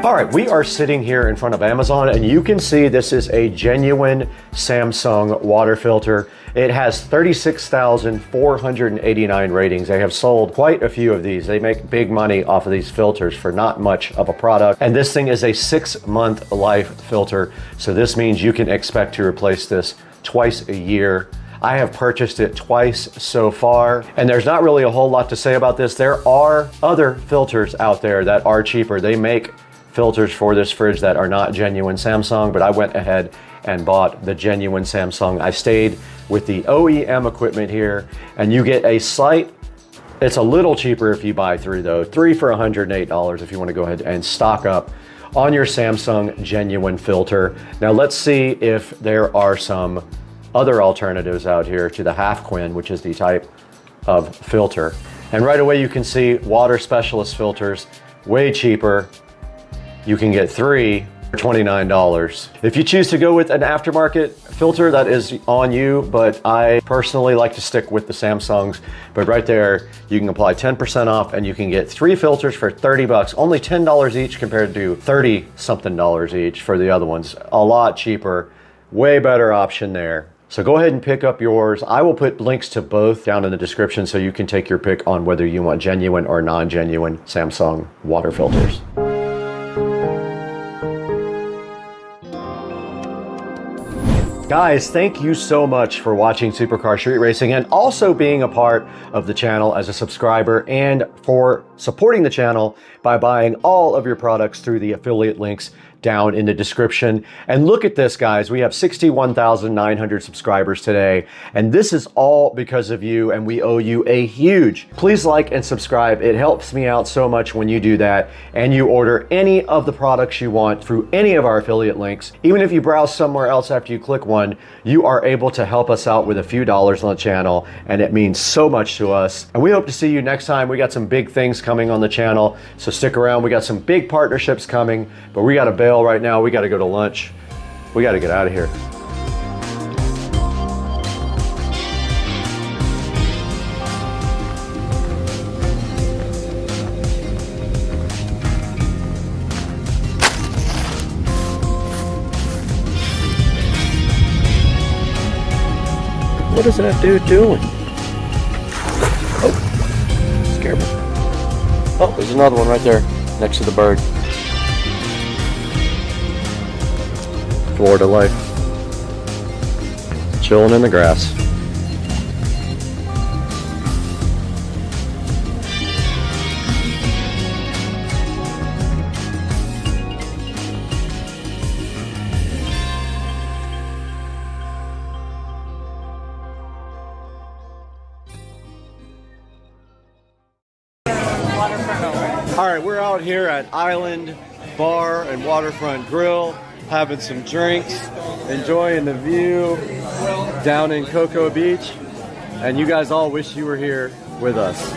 All right, we are sitting here in front of Amazon and you can see this is a genuine Samsung water filter. It has 36,489 ratings. They have sold quite a few of these. They make big money off of these filters for not much of a product. And this thing is a 6-month life filter. So this means you can expect to replace this twice a year. I have purchased it twice so far, and there's not really a whole lot to say about this. There are other filters out there that are cheaper. They make filters for this fridge that are not genuine Samsung, but I went ahead and bought the genuine Samsung. I stayed with the OEM equipment here, and you get a slight, it's a little cheaper if you buy 3 though, 3 for $108 if you want to go ahead and stock up on your Samsung genuine filter. Now let's see if there are some other alternatives out here to the half Quinn, which is the type of filter. And right away you can see water specialist filters, way cheaper. You can get 3 for $29. If you choose to go with an aftermarket filter, that is on you, but I personally like to stick with the Samsungs. But right there, you can apply 10% off and you can get 3 filters for 30 bucks, only $10 each compared to 30 something dollars each for the other ones. A lot cheaper, way better option there. So go ahead and pick up yours. I will put links to both down in the description so you can take your pick on whether you want genuine or non-genuine Samsung water filters. Guys, thank you so much for watching Supercar Street Racing and also being a part of the channel as a subscriber and for supporting the channel by buying all of your products through the affiliate links down in the description. And look at this, guys. We have 61,900 subscribers today, and this is all because of you, and we owe you a huge. Please like and subscribe. It helps me out so much when you do that, and you order any of the products you want through any of our affiliate links. Even if you browse somewhere else after you click one, you are able to help us out with a few dollars on the channel, and it means so much to us. And we hope to see you next time. We got some big things coming on the channel, so stick around. We got some big partnerships coming, but we got to bail right now. We got to go to lunch. We got to get out of here. What is that dude doing? Oh, scared me. Oh, there's another one right there next to the bird. Florida life. Chilling in the grass. waterfront only. All right, we're out here at Island Bar and Waterfront Grill, having some drinks, enjoying the view down in Cocoa Beach, and you guys all wish you were here with us.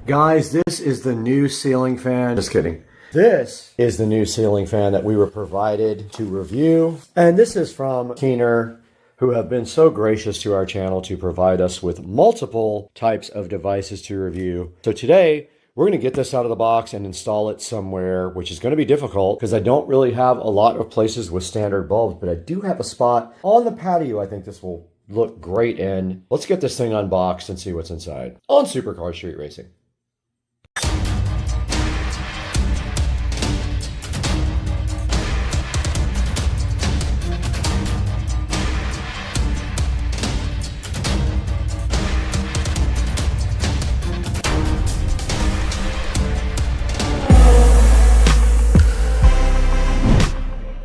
Guys, this is the new ceiling fan. Just kidding. This is the new ceiling fan that we were provided to review, and this is from Keener, who have been so gracious to our channel to provide us with multiple types of devices to review. So today, we're going to get this out of the box and install it somewhere, which is going to be difficult because I don't really have a lot of places with standard bulbs, but I do have a spot on the patio I think this will look great in. Let's get this thing unboxed and see what's inside on Supercar Street Racing.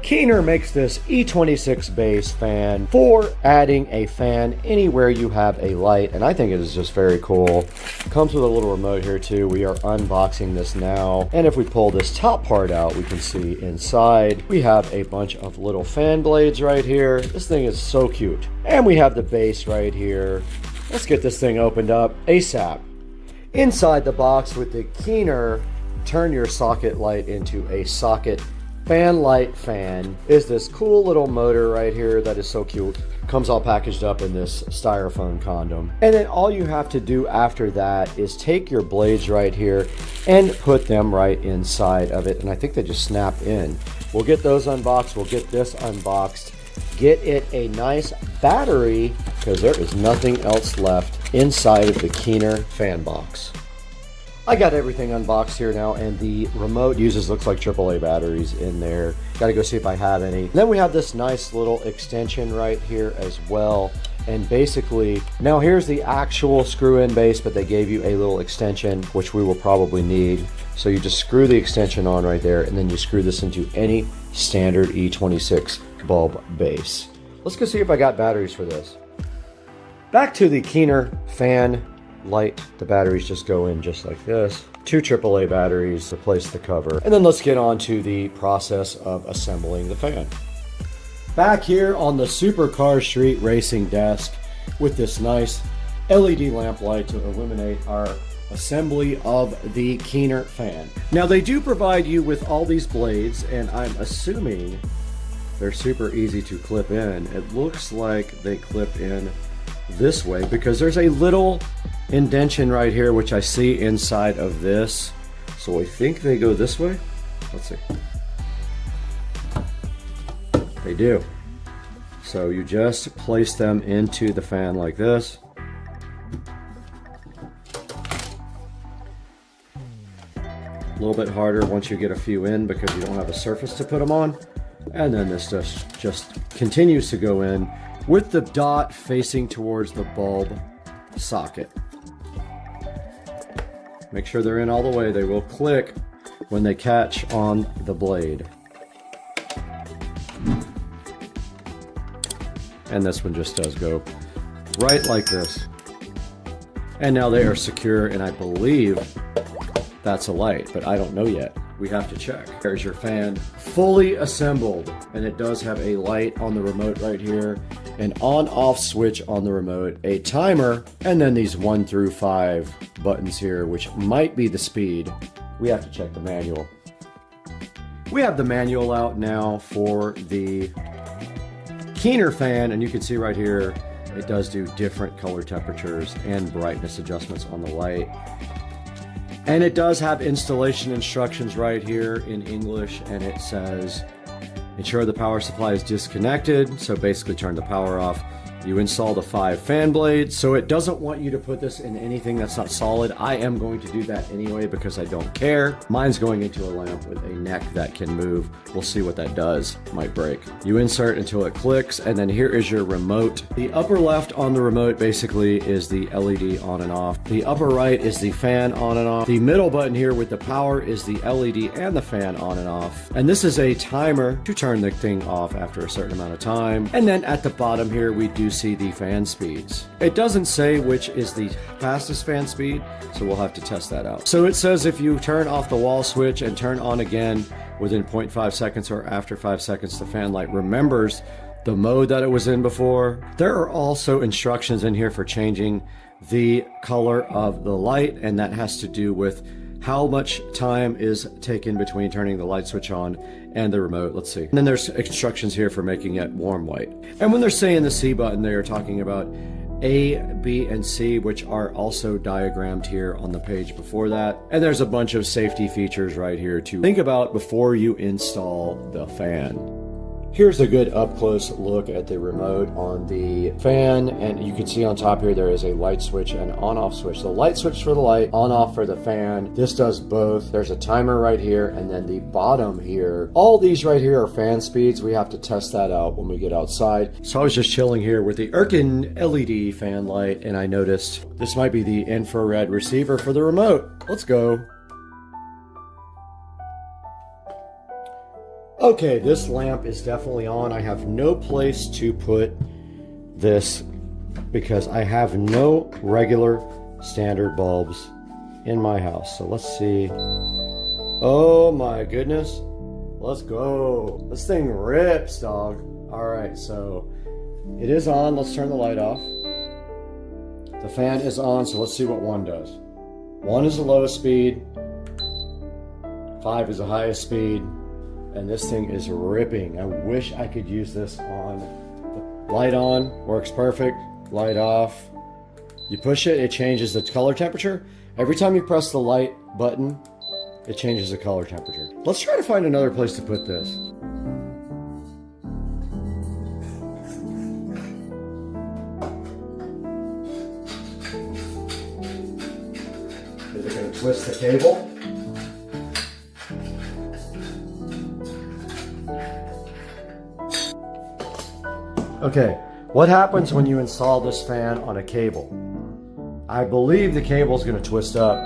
Keener makes this E26 base fan for adding a fan anywhere you have a light, and I think it is just very cool. Comes with a little remote here too. We are unboxing this now, and if we pull this top part out, we can see inside we have a bunch of little fan blades right here. This thing is so cute. And we have the base right here. Let's get this thing opened up ASAP. Inside the box with the Keener turn your socket light into a socket fan light fan is this cool little motor right here that is so cute. Comes all packaged up in this styrofoam condom. And then all you have to do after that is take your blades right here and put them right inside of it. And I think they just snap in. We'll get those unboxed. We'll get this unboxed. Get it a nice battery because there is nothing else left inside of the Keener fan box. I got everything unboxed here now, and the remote looks like AAA batteries in there. Got to go see if I have any. Then we have this nice little extension right here as well. And basically, now here's the actual screw-in base, but they gave you a little extension, which we will probably need. So you just screw the extension on right there, and then you screw this into any standard E26 bulb base. Let's go see if I got batteries for this. Back to the Keener fan light. The batteries just go in just like this. 2 AAA batteries replace the cover. And then let's get on to the process of assembling the fan. Back here on the Supercar Street Racing desk with this nice LED lamp light to illuminate our assembly of the Keener fan. Now they do provide you with all these blades, and I'm assuming they're super easy to clip in. It looks like they clip in this way because there's a little indentation right here which I see inside of this, so I think they go this way. Let's see. They do. So you just place them into the fan like this. A little bit harder once you get a few in because you don't have a surface to put them on, and then this just continues to go in with the dot facing towards the bulb socket. Make sure they're in all the way. They will click when they catch on the blade. And this one just does go right like this. And now they are secure, and I believe that's a light, but I don't know yet. We have to check. There's your fan fully assembled, and it does have a light on the remote right here, an on-off switch on the remote, a timer, and then these 1 through 5 buttons here, which might be the speed. We have to check the manual. We have the manual out now for the Keener fan, and you can see right here, it does do different color temperatures and brightness adjustments on the light. And it does have installation instructions right here in English, and it says, ensure the power supply is disconnected, so basically turn the power off. You install the 5 fan blades, so it doesn't want you to put this in anything that's not solid. I am going to do that anyway because I don't care. Mine's going into a lamp with a neck that can move. We'll see what that does. Might break. You insert until it clicks, and then here is your remote. The upper left on the remote basically is the LED on and off. The upper right is the fan on and off. The middle button here with the power is the LED and the fan on and off. And this is a timer to turn the thing off after a certain amount of time. And then at the bottom here we do see the fan speeds. It doesn't say which is the fastest fan speed, so we'll have to test that out. So it says if you turn off the wall switch and turn on again within 0.5 seconds or after 5 seconds, the fan light remembers the mode that it was in before. There are also instructions in here for changing the color of the light, and that has to do with how much time is taken between turning the light switch on and the remote. Let's see. And then there's instructions here for making it warm white. And when they're saying the C button, they are talking about A, B, and C, which are also diagrammed here on the page before that. And there's a bunch of safety features right here to think about before you install the fan. Here's a good up-close look at the remote on the fan, and you can see on top here there is a light switch and on-off switch. The light switch for the light, on-off for the fan. This does both. There's a timer right here, and then the bottom here. All these right here are fan speeds. We have to test that out when we get outside. So I was just chilling here with the Elecan LED fan light, and I noticed this might be the infrared receiver for the remote. Let's go. Okay, this lamp is definitely on. I have no place to put this because I have no regular standard bulbs in my house. So let's see. Oh my goodness. Let's go. This thing rips, dog. All right, so it is on. Let's turn the light off. The fan is on, so let's see what 1 does. 1 is the lowest speed. 5 is the highest speed. And this thing is ripping. I wish I could use this on. The light on, works perfect. Light off. You push it, it changes the color temperature. Every time you press the light button, it changes the color temperature. Let's try to find another place to put this. Is it going to twist the cable? Okay, what happens when you install this fan on a cable? I believe the cable is going to twist up.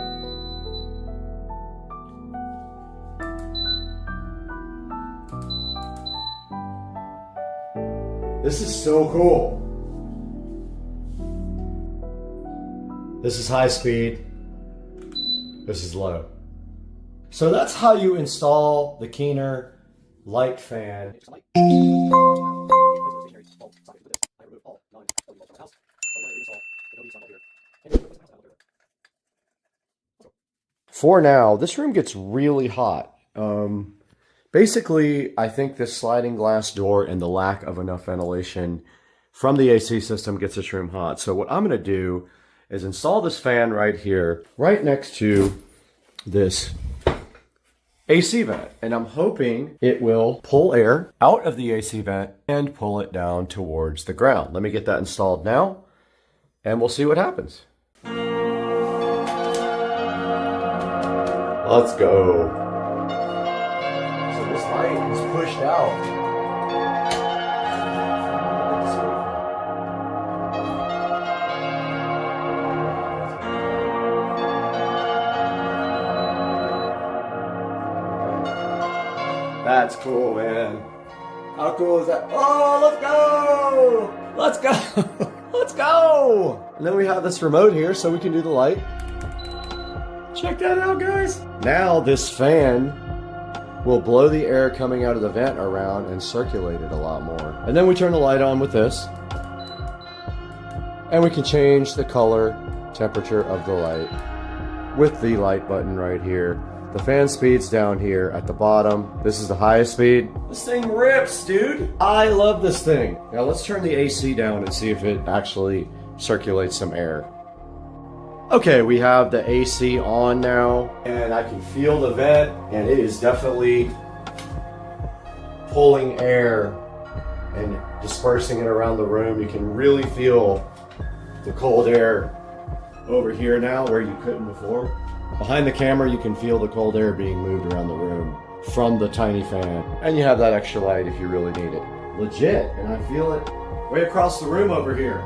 This is so cool. This is high speed. This is low. So that's how you install the Keener light fan. For now, this room gets really hot. Basically, I think this sliding glass door and the lack of enough ventilation from the AC system gets this room hot. So what I'm going to do is install this fan right here, right next to this AC vent. And I'm hoping it will pull air out of the AC vent and pull it down towards the ground. Let me get that installed now, and we'll see what happens. Let's go. So this light is pushed out. That's cool, man. How cool is that? Oh, let's go! Let's go! Let's go! And then we have this remote here so we can do the light. Check that out, guys. Now this fan will blow the air coming out of the vent around and circulate it a lot more. And then we turn the light on with this. And we can change the color temperature of the light with the light button right here. The fan speed's down here at the bottom. This is the highest speed. This thing rips, dude. I love this thing. Now let's turn the AC down and see if it actually circulates some air. Okay, we have the AC on now, and I can feel the vent, and it is definitely pulling air and dispersing it around the room. You can really feel the cold air over here now where you couldn't before. Behind the camera, you can feel the cold air being moved around the room from the tiny fan. And you have that extra light if you really need it. Legit, and I feel it way across the room over here.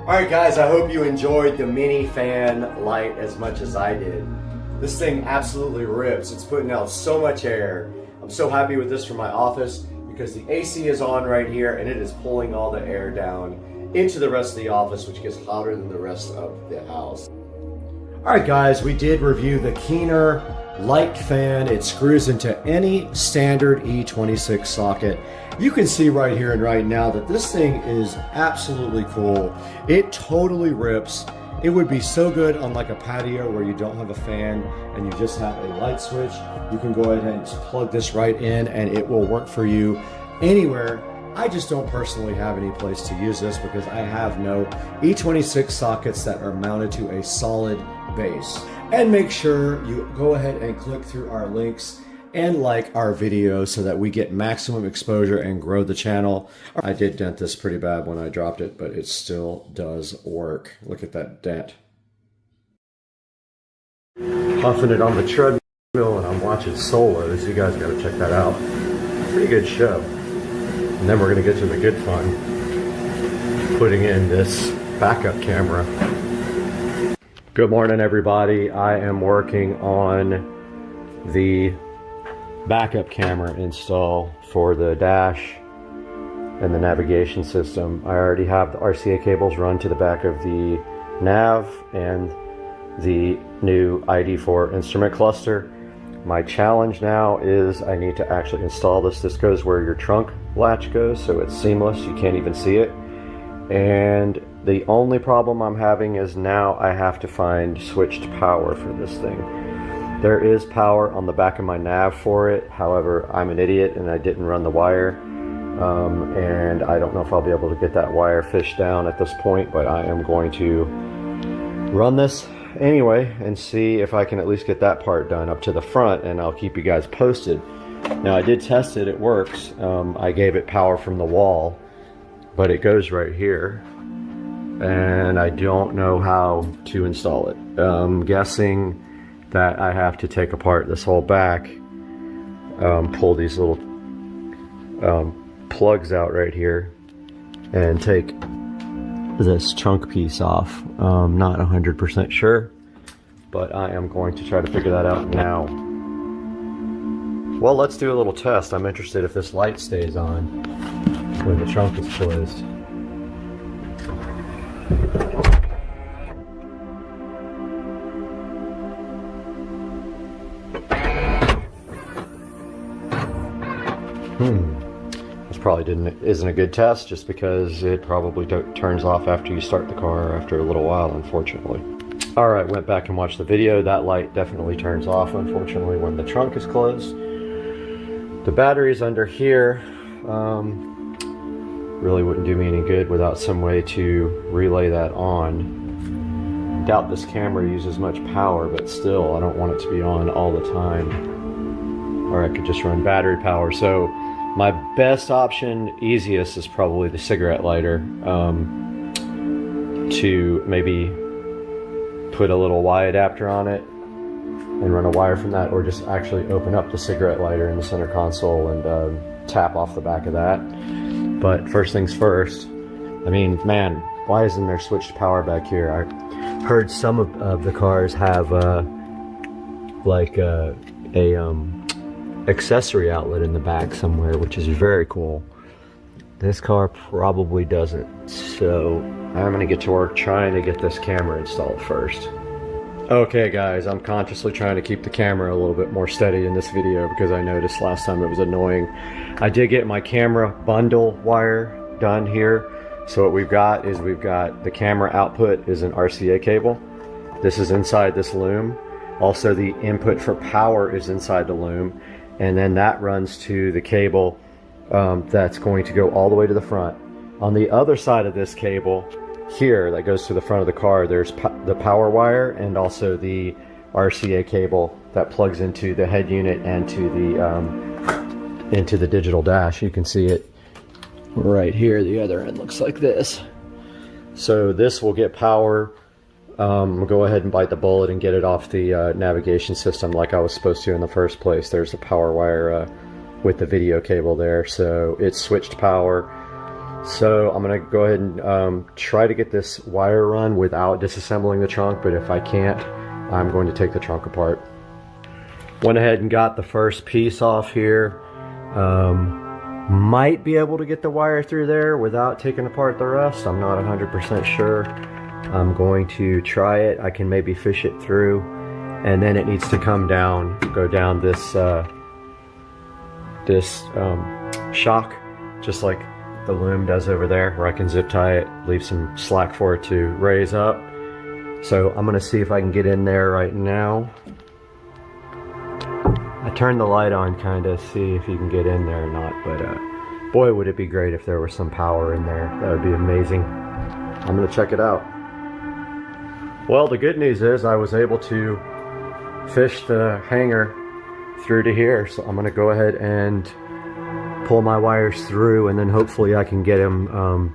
Alright guys, I hope you enjoyed the mini fan light as much as I did. This thing absolutely rips. It's putting out so much air. I'm so happy with this for my office. You because the AC is on right here and it is pulling all the air down into the rest of the office, which gets hotter than the rest of the house. All right, guys, we did review the Keener light fan. It screws into any standard E26 socket. You can see right here and right now that this thing is absolutely cool. It totally rips. It would be so good on like a patio where you don't have a fan and you just have a light switch. You can go ahead and plug this right in and it will work for you anywhere. I just don't personally have any place to use this because I have no E26 sockets that are mounted to a solid base. And make sure you go ahead and click through our links and like our video so that we get maximum exposure and grow the channel. I did dent this pretty bad when I dropped it, but it still does work. Look at that dent. Puffing it on the treadmill and I'm watching solos. You guys gotta check that out. Pretty good show. And then we're gonna get to the good fun, putting in this backup camera. Good morning, everybody. I am working on the backup camera install for the dash and the navigation system. I already have the RCA cables run to the back of the nav and the new ID4 instrument cluster. My challenge now is I need to actually install this. This goes where your trunk latch goes, so it's seamless. You can't even see it. And the only problem I'm having is now I have to find switched power for this thing. There is power on the back of my nav for it. However, I'm an idiot and I didn't run the wire. And I don't know if I'll be able to get that wire fished down at this point, but I am going to run this anyway and see if I can at least get that part done up to the front, and I'll keep you guys posted. Now, I did test it, it works. I gave it power from the wall, but it goes right here. And I don't know how to install it. I'm guessing that I have to take apart this whole back, pull these little plugs out right here, and take this trunk piece off. Not 100% sure, but I am going to try to figure that out now. Well, let's do a little test. I'm interested if this light stays on when the trunk is closed. This probably isn't a good test, just because it probably turns off after you start the car after a little while, unfortunately. Alright, went back and watched the video. That light definitely turns off, unfortunately, when the trunk is closed. The battery's under here. Really wouldn't do me any good without some way to relay that on. Doubt this camera uses much power, but still, I don't want it to be on all the time. Or I could just run battery power. So my best option, easiest, is probably the cigarette lighter. To maybe put a little Y adapter on it and run a wire from that, or just actually open up the cigarette lighter in the center console and tap off the back of that. But first things first, I mean, man, why isn't there switched power back here? I heard some of the cars have accessory outlet in the back somewhere, which is very cool. This car probably doesn't, so I'm gonna get to work trying to get this camera installed first. Okay guys, I'm consciously trying to keep the camera a little bit more steady in this video because I noticed last time it was annoying. I did get my camera bundle wire done here. So what we've got is the camera output is an RCA cable. This is inside this loom. Also, the input for power is inside the loom. And then that runs to the cable that's going to go all the way to the front. On the other side of this cable here that goes to the front of the car, there's the power wire and also the RCA cable that plugs into the head unit and to the digital dash. You can see it right here. The other end looks like this. So this will get power. We'll go ahead and bite the bullet and get it off the navigation system like I was supposed to in the first place. There's a power wire with the video cable there, so it's switched power. So I'm gonna go ahead and try to get this wire run without disassembling the trunk, but if I can't, I'm going to take the trunk apart. Went ahead and got the first piece off here. Might be able to get the wire through there without taking apart the rest. I'm not 100% sure. I'm going to try it. I can maybe fish it through, and then it needs to come down, go down this shock, just like the loom does over there, where I can zip tie it, leave some slack for it to raise up. So I'm gonna see if I can get in there right now. I turned the light on kind of see if you can get in there or not, but boy would it be great if there was some power in there. That would be amazing. I'm gonna check it out. Well, the good news is I was able to fish the hanger through to here, so I'm gonna go ahead and pull my wires through, and then hopefully I can get them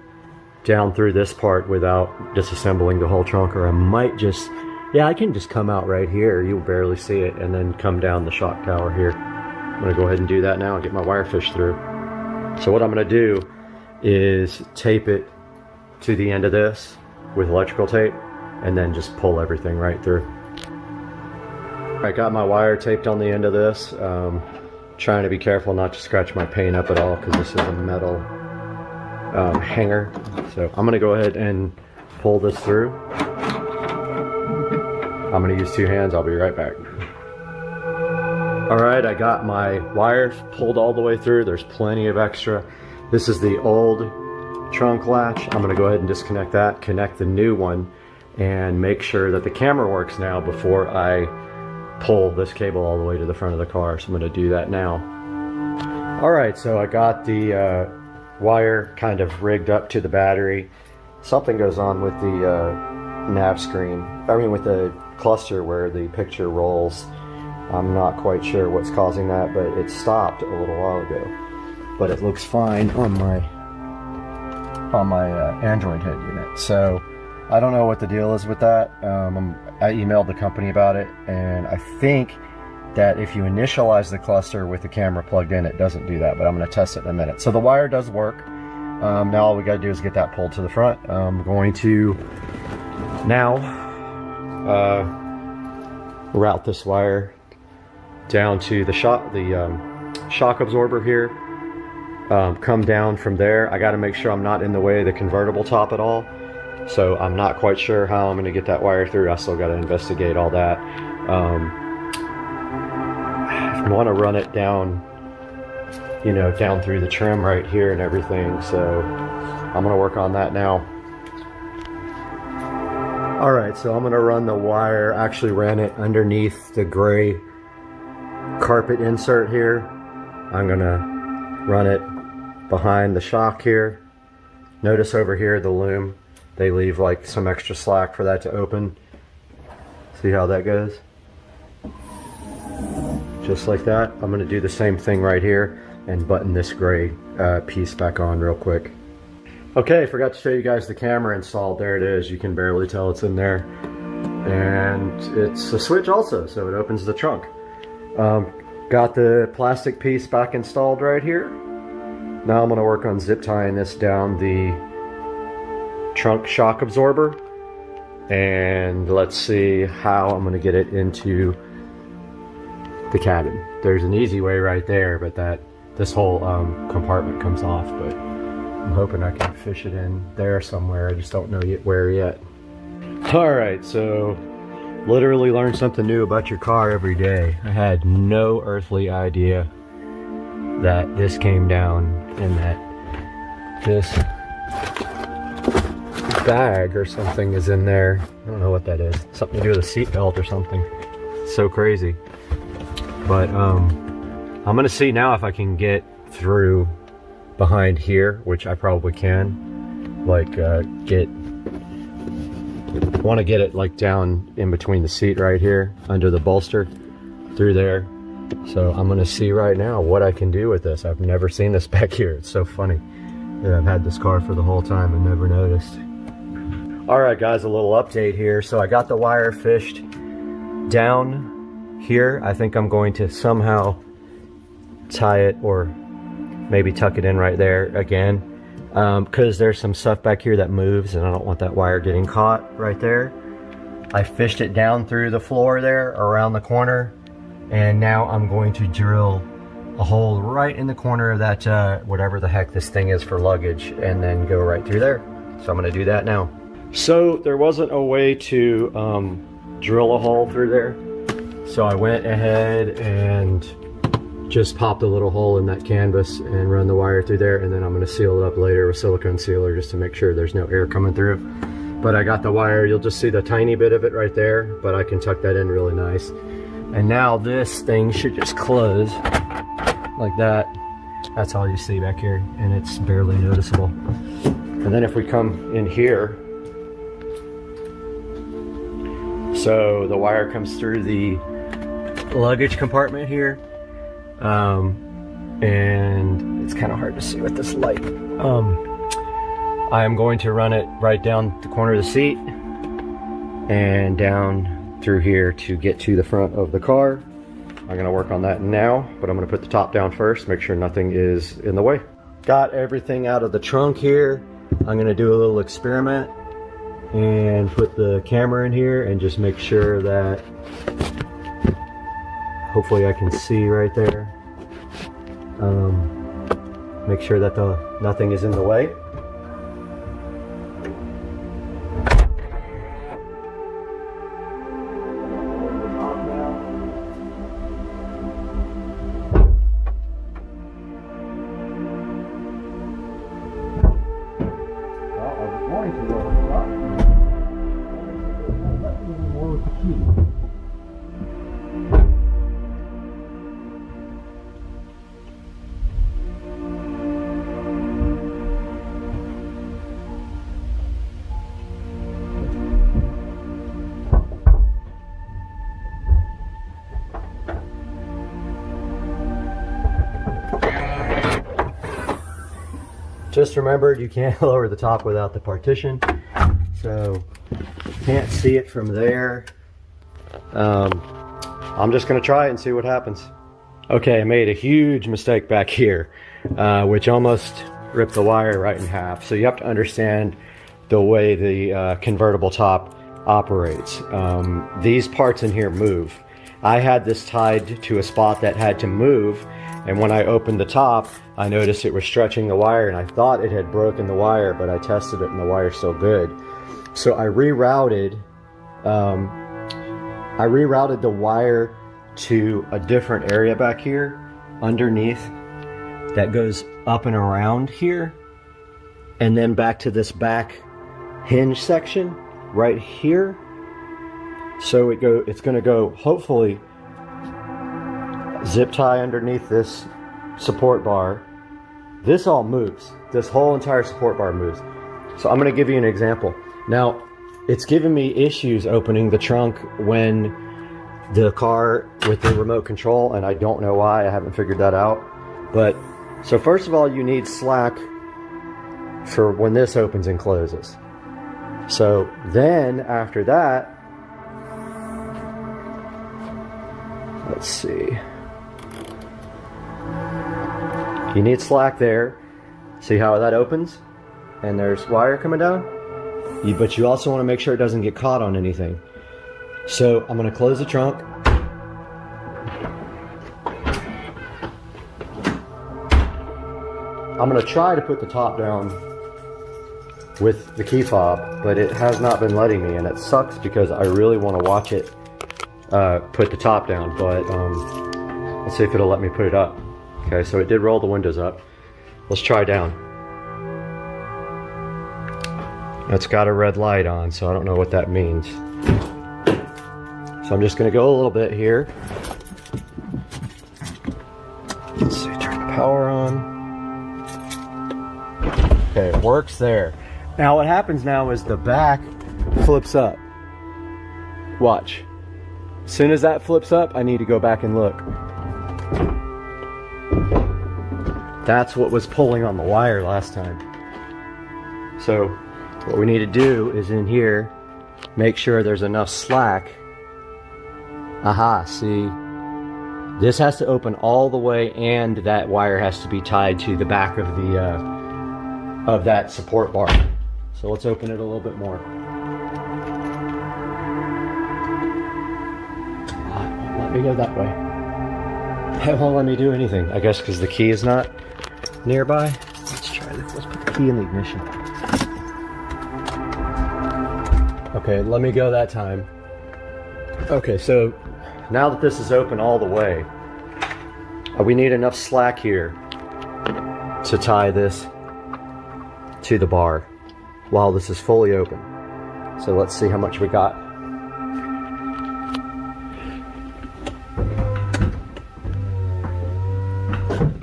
down through this part without disassembling the whole trunk. Or I might just, yeah, I can just come out right here, you'll barely see it, and then come down the shock tower here. I'm gonna go ahead and do that now and get my wire fish through. So what I'm gonna do is tape it to the end of this with electrical tape, and then just pull everything right through. I got my wire taped on the end of this. Trying to be careful not to scratch my paint up at all, because this is a metal hanger. So I'm gonna go ahead and pull this through. I'm gonna use two hands, I'll be right back. All right, I got my wire pulled all the way through. There's plenty of extra. This is the old trunk latch. I'm gonna go ahead and disconnect that, connect the new one, and make sure that the camera works now before I pull this cable all the way to the front of the car. So I'm going to do that now. All right, so I got the wire kind of rigged up to the battery. Something goes on with the nav screen, I mean with the cluster where the picture rolls. I'm not quite sure what's causing that, but it stopped a little while ago. But it looks fine on my Android head unit. So I don't know what the deal is with that. I emailed the company about it, and I think that if you initialize the cluster with the camera plugged in, it doesn't do that, but I'm going to test it in a minute. So the wire does work. Now all we got to do is get that pulled to the front. I'm going to now route this wire down to the shock absorber here. Come down from there. I got to make sure I'm not in the way of the convertible top at all. So I'm not quite sure how I'm going to get that wire through. I still got to investigate all that. I want to run it down, you know, down through the trim right here and everything. So I'm going to work on that now. All right, so I'm going to run the wire. Actually ran it underneath the gray carpet insert here. I'm going to run it behind the shock here. Notice over here the loom, they leave like some extra slack for that to open. See how that goes? Just like that. I'm gonna do the same thing right here and button this gray piece back on real quick. Okay, forgot to show you guys the camera installed. There it is. You can barely tell it's in there. And it's a switch also, so it opens the trunk. Got the plastic piece back installed right here. Now I'm gonna work on zip tying this down the trunk shock absorber, and let's see how I'm going to get it into the cabin. There's an easy way right there, but this whole compartment comes off, but I'm hoping I can fish it in there somewhere. I just don't know where yet. All right, so literally learn something new about your car every day. I had no earthly idea that this came down and that this bag or something is in there. I don't know what that is. Something to do with a seat belt or something. It's so crazy. But I'm gonna see now if I can get through behind here, which I probably can. Like want to get it like down in between the seat right here, under the bolster, through there. So I'm gonna see right now what I can do with this. I've never seen this back here. It's so funny that I've had this car for the whole time and never noticed. All right, guys, a little update here. So I got the wire fished down here. I think I'm going to somehow tie it or maybe tuck it in right there again, because there's some stuff back here that moves and I don't want that wire getting caught right there. I fished it down through the floor there around the corner, and now I'm going to drill a hole right in the corner of that, whatever the heck this thing is for luggage, and then go right through there. So I'm gonna do that now. So there wasn't a way to drill a hole through there. So I went ahead and just popped a little hole in that canvas and run the wire through there, and then I'm gonna seal it up later with silicone sealer just to make sure there's no air coming through. But I got the wire, you'll just see the tiny bit of it right there, but I can tuck that in really nice. And now this thing should just close like that. That's all you see back here, and it's barely noticeable. And then if we come in here, so the wire comes through the luggage compartment here, and it's kind of hard to see with this light. I am going to run it right down the corner of the seat and down through here to get to the front of the car. I'm gonna work on that now, but I'm gonna put the top down first, make sure nothing is in the way. Got everything out of the trunk here. I'm gonna do a little experiment and put the camera in here and just make sure that, hopefully I can see right there. Make sure that nothing is in the way. Just remembered you can't lower the top without the partition, so can't see it from there. I'm just gonna try it and see what happens. Okay, I made a huge mistake back here, which almost ripped the wire right in half. So you have to understand the way the convertible top operates. These parts in here move. I had this tied to a spot that had to move, and when I opened the top, I noticed it was stretching the wire, and I thought it had broken the wire, but I tested it and the wire's still good. So I rerouted the wire to a different area back here underneath that goes up and around here, and then back to this back hinge section right here. So it's going to go, hopefully, zip tie underneath this support bar. This all moves. This whole entire support bar moves. So I'm going to give you an example. Now, it's given me issues opening the trunk when the car with the remote control, and I don't know why. I haven't figured that out. But so first of all, you need slack for when this opens and closes. So then after that, let's see. You need slack there. See how that opens? And there's wire coming down. But you also want to make sure it doesn't get caught on anything. So I'm going to close the trunk. I'm going to try to put the top down with the key fob, but it has not been letting me, and it sucks because I really want to watch it put the top down, but let's see if it'll let me put it up. Okay, so it did roll the windows up. Let's try down. It's got a red light on, so I don't know what that means. So I'm just gonna go a little bit here. Let's see, turn the power on. Okay, it works there. Now what happens now is the back flips up. Watch. As soon as that flips up, I need to go back and look. That's what was pulling on the wire last time. So what we need to do is in here, make sure there's enough slack. Aha, see, this has to open all the way, and that wire has to be tied to the back of the of that support bar. So let's open it a little bit more. Let me go that way. It won't let me do anything. I guess because the key is not nearby. Let's try this. Let's put the key in the ignition. Okay, let me go that time. Okay, so now that this is open all the way, we need enough slack here to tie this to the bar while this is fully open. So let's see how much we got.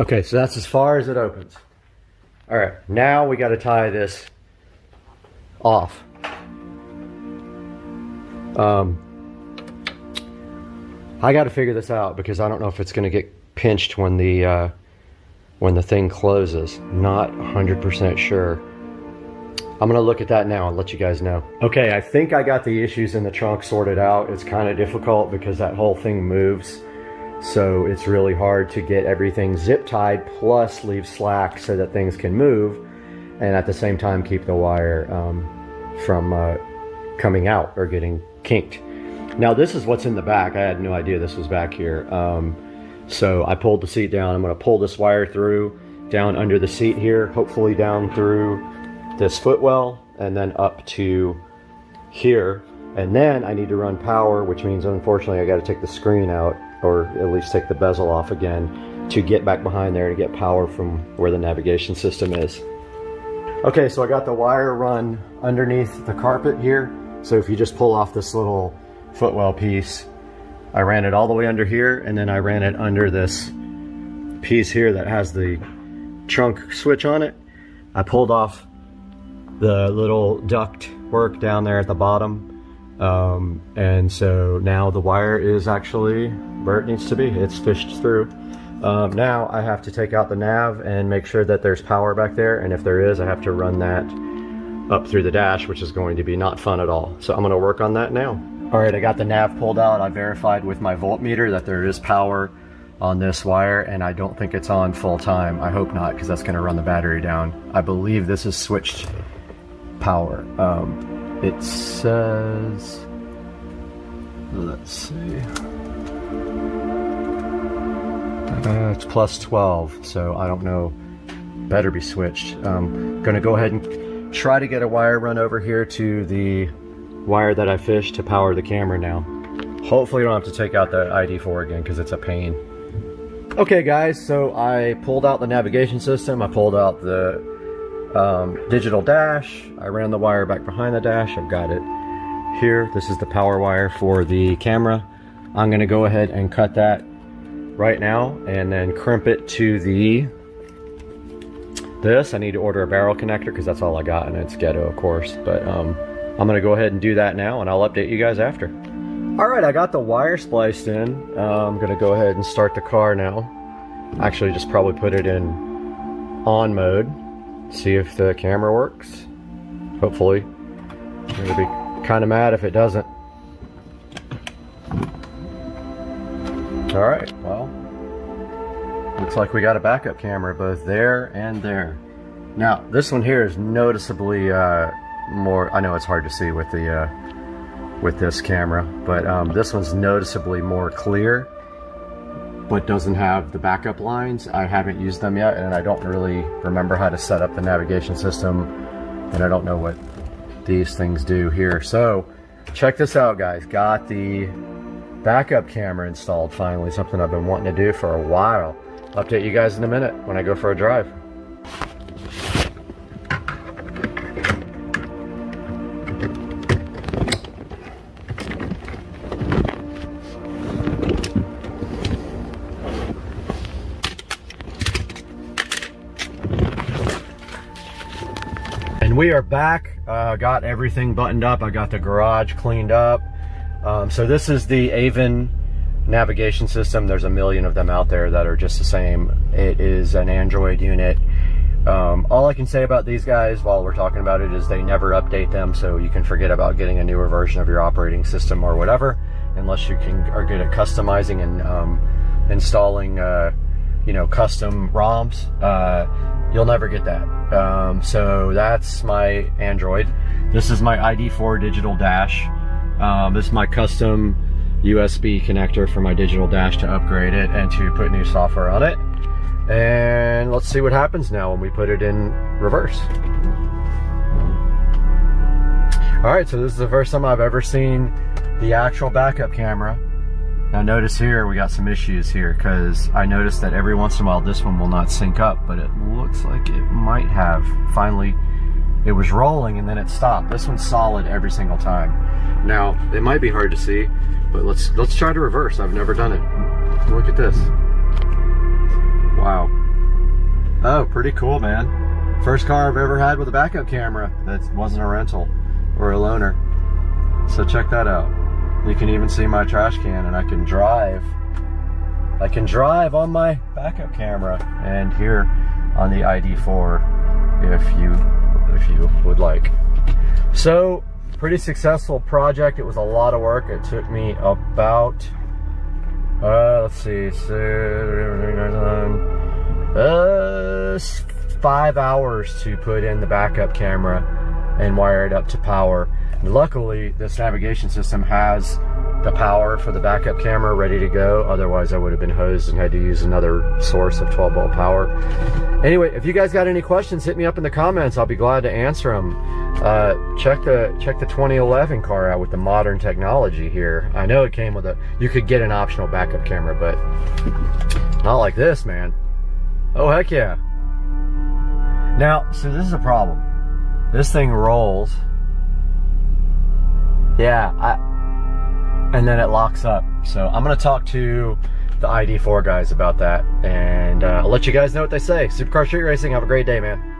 Okay, so that's as far as it opens. All right, now we got to tie this off. I got to figure this out because I don't know if it's going to get pinched when the thing closes. Not 100% sure. I'm going to look at that now and let you guys know. Okay, I think I got the issues in the trunk sorted out. It's kind of difficult because that whole thing moves. So it's really hard to get everything zip tied plus leave slack so that things can move and at the same time keep the wire from coming out or getting kinked. Now this is what's in the back. I had no idea this was back here. So I pulled the seat down. I'm going to pull this wire through down under the seat here, hopefully down through this footwell and then up to here. And then I need to run power, which means unfortunately I got to take the screen out or at least take the bezel off again to get back behind there to get power from where the navigation system is. Okay, so I got the wire run underneath the carpet here. So if you just pull off this little footwell piece, I ran it all the way under here and then I ran it under this piece here that has the trunk switch on it. I pulled off the little duct work down there at the bottom. And so now the wire is actually where it needs to be. It's fished through. Now I have to take out the nav and make sure that there's power back there. And if there is, I have to run that up through the dash, which is going to be not fun at all. So I'm going to work on that now. All right, I got the nav pulled out. I verified with my voltmeter that there is power on this wire and I don't think it's on full time. I hope not, because that's going to run the battery down. I believe this is switched power. It says, let's see, it's plus 12, so I don't know, better be switched. I'm gonna go ahead and try to get a wire run over here to the wire that I fished to power the camera now. Hopefully I don't have to take out the ID4 again because it's a pain. Okay guys, so I pulled out the navigation system, I pulled out the digital dash. I ran the wire back behind the dash. I've got it here. This is the power wire for the camera. I'm going to go ahead and cut that right now and then crimp it to this. I need to order a barrel connector because that's all I got and it's ghetto, of course. But I'm going to go ahead and do that now and I'll update you guys after. All right, I got the wire spliced in. I'm going to go ahead and start the car now. Actually, just probably put it in on mode. See if the camera works. Hopefully. I'm gonna be kind of mad if it doesn't. Alright, well, looks like we got a backup camera both there and there. Now, this one here is noticeably more, I know it's hard to see with the with this camera, but this one's noticeably more clear, but doesn't have the backup lines. I haven't used them yet and I don't really remember how to set up the navigation system and I don't know what these things do here. So check this out guys, got the backup camera installed finally, something I've been wanting to do for a while. Update you guys in a minute when I go for a drive. We are back, got everything buttoned up. I got the garage cleaned up. So this is the Avon navigation system. There's a million of them out there that are just the same. It is an Android unit. All I can say about these guys while we're talking about it is they never update them, so you can forget about getting a newer version of your operating system or whatever, unless you are good at customizing and installing you know, custom ROMs. You'll never get that. So that's my Android. This is my ID4 digital dash. This is my custom USB connector for my digital dash to upgrade it and to put new software on it. And let's see what happens now when we put it in reverse. All right, so this is the first time I've ever seen the actual backup camera. Now notice here, we got some issues here because I noticed that every once in a while this one will not sync up, but it looks like it might have. Finally, it was rolling and then it stopped. This one's solid every single time. Now, it might be hard to see, but let's try to reverse. I've never done it. Look at this. Wow. Oh, pretty cool, man. First car I've ever had with a backup camera that wasn't a rental or a loaner. So check that out. You can even see my trash can, and I can drive on my backup camera and here on the ID4 if you would like. So pretty successful project. It was a lot of work. It took me about let's see, 5 hours to put in the backup camera and wire it up to power. And luckily, this navigation system has the power for the backup camera ready to go. Otherwise, I would have been hosed and had to use another source of 12-volt power. Anyway, if you guys got any questions, hit me up in the comments. I'll be glad to answer them. Check the 2011 car out with the modern technology here. I know it came with you could get an optional backup camera, but not like this, man. Oh, heck yeah. Now, so this is a problem. This thing rolls. Yeah, and then it locks up. So I'm gonna talk to the ID4 guys about that, and I'll let you guys know what they say. Supercar Street Racing, have a great day, man.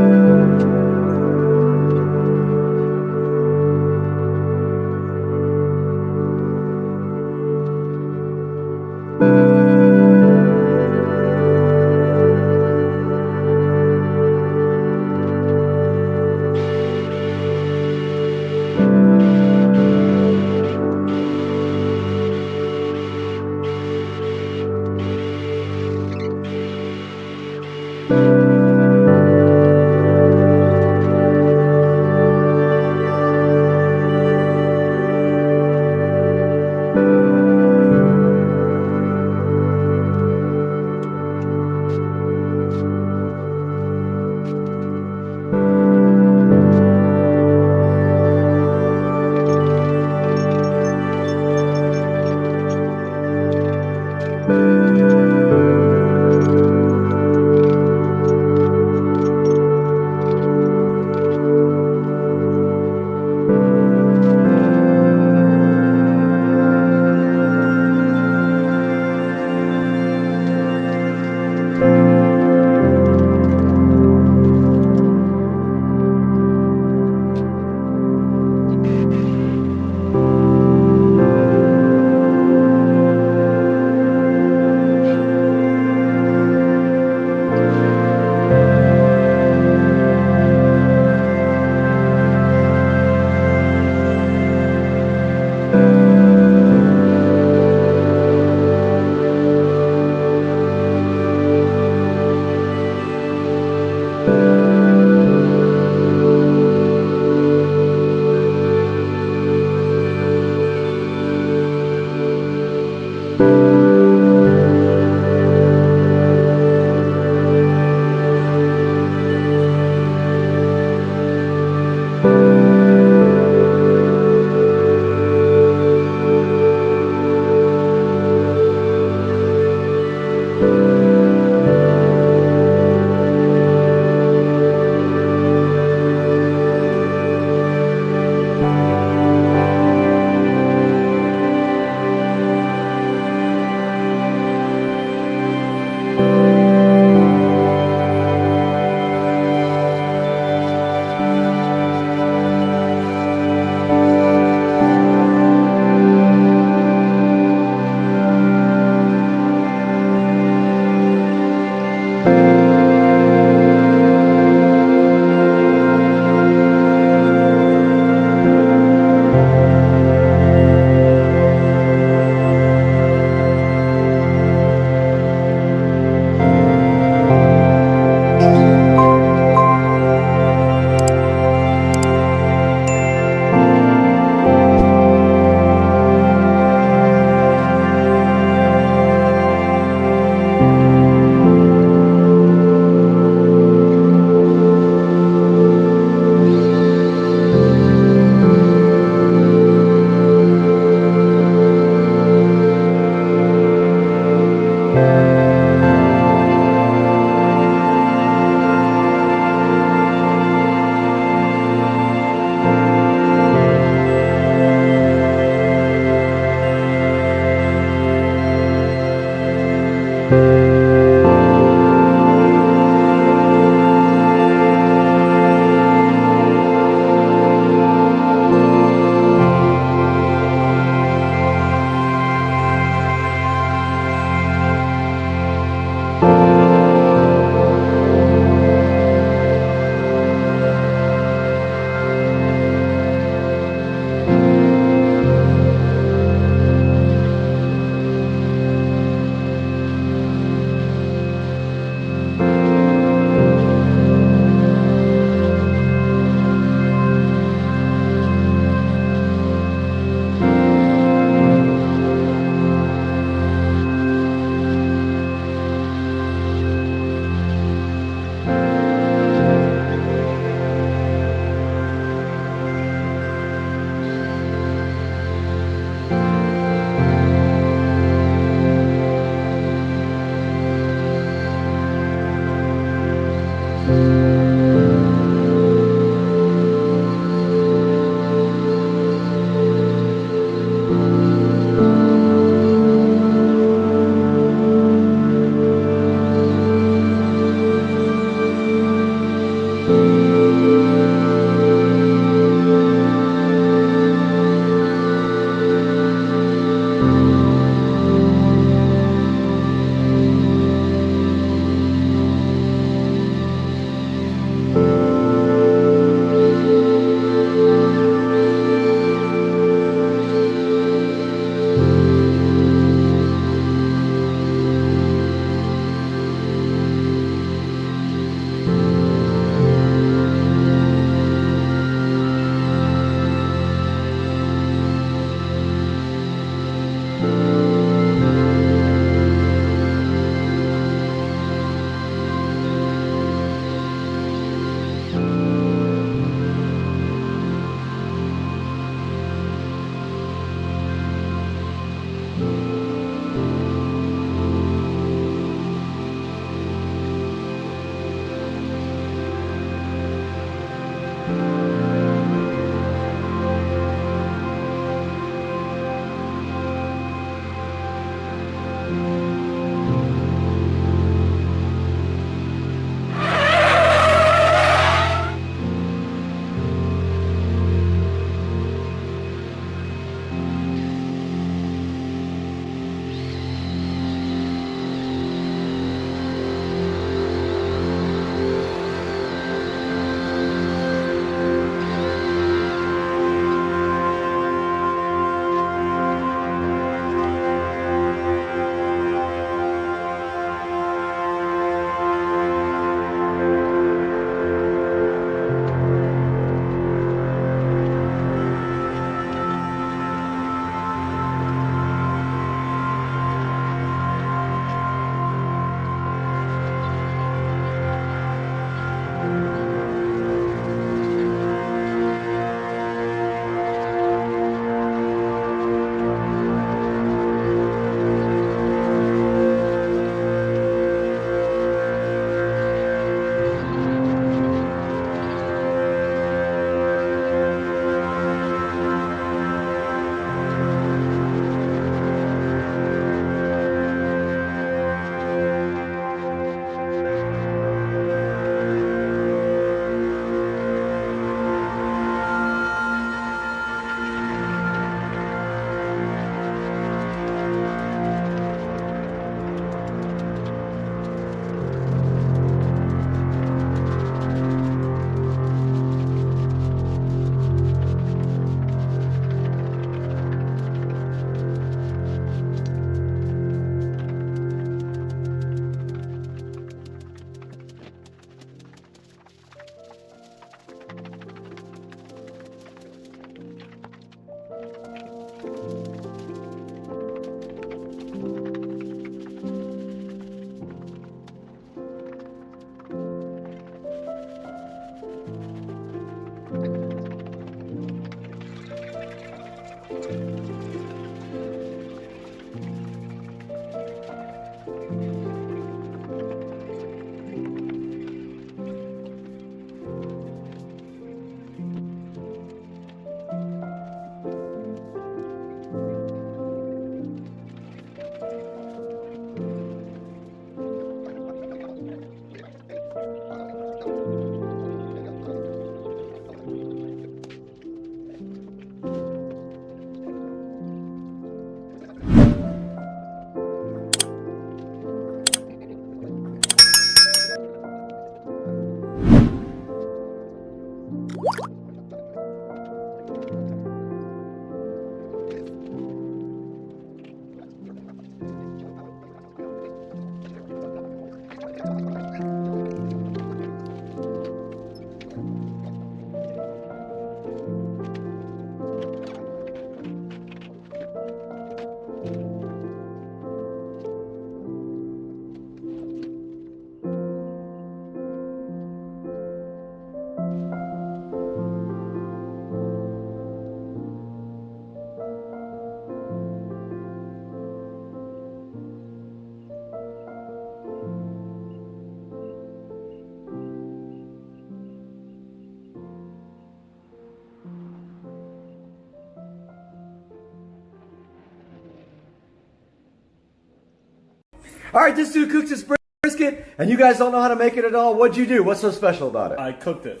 All right, this dude cooked his brisket, and you guys don't know how to make it at all. What'd you do? What's so special about it? I cooked it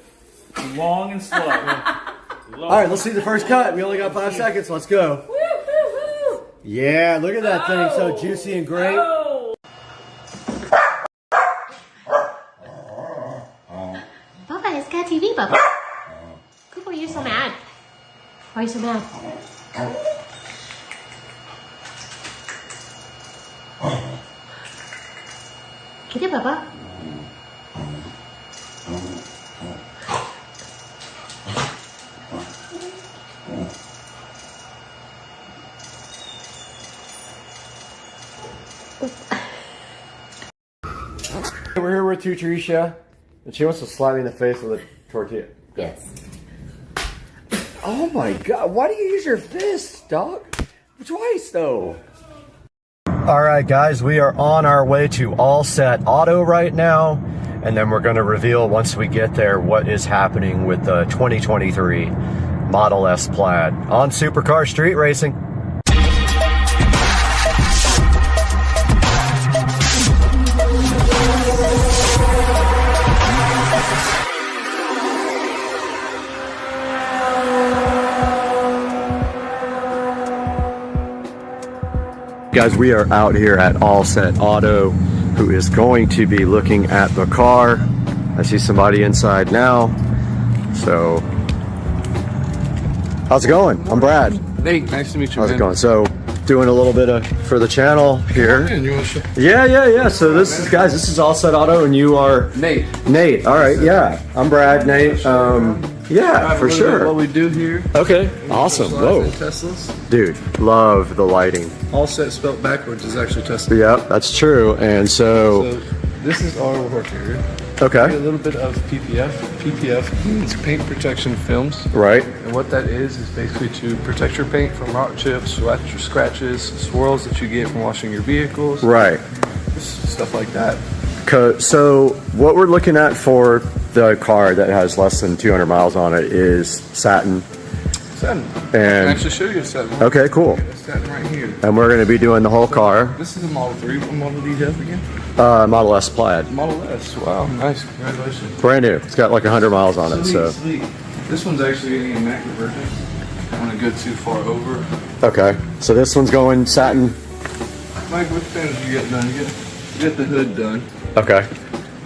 long and slow. All right, let's see the first cut. We only got 5 seconds. Let's go. Woo, woo, woo. Yeah, look at that thing. So juicy and great. Oh. Papa, it's got TV, Papa. Cooper, you're so mad. Why are you so mad? Get it, Papa. We're here with Tutricia, and she wants to slap me in the face with a tortilla. Yes. Oh my god, why do you use your fists, dog? Twice though. Alright guys, we are on our way to All Set Auto right now, and then we're going to reveal once we get there what is happening with the 2023 Model S Plaid on Supercar Street Racing. Guys, we are out here at All Set Auto, who is going to be looking at the car. I see somebody inside now. So, how's it going? I'm Brad. Nate, nice to meet you. How's it going? So, doing a little bit of for the channel here. You want to show? Yeah. So this is, guys, this is All Set Auto, and you are Nate. Nate. All right, yeah. I'm Brad. Nate. Yeah, for sure. What we do here. Okay, awesome. Whoa, Teslas. dude, love the lighting. All Set spelled backwards is actually Tesla. Yep, that's true. And so this is our work area. okay. A little bit of PPF. PPF means paint protection films. Right. And what that is basically to protect your paint from rock chips, scratches, swirls that you get from washing your vehicles. Right. Stuff like that. So what we're looking at for the car that has less than 200 miles on it is satin. Satin. I can And actually show you a satin. okay, cool. Satin right here. And we're going to be doing the whole car. This is a Model 3. What model do you have again? Model S Plaid. Model S. Wow, nice. Congratulations. Brand new. It's got like 100 miles on it. So Sweet. This one's actually getting a matte conversion. I want to go too far over. okay. So this one's going satin. Mike, which fans did you get done? You get the hood done. Okay.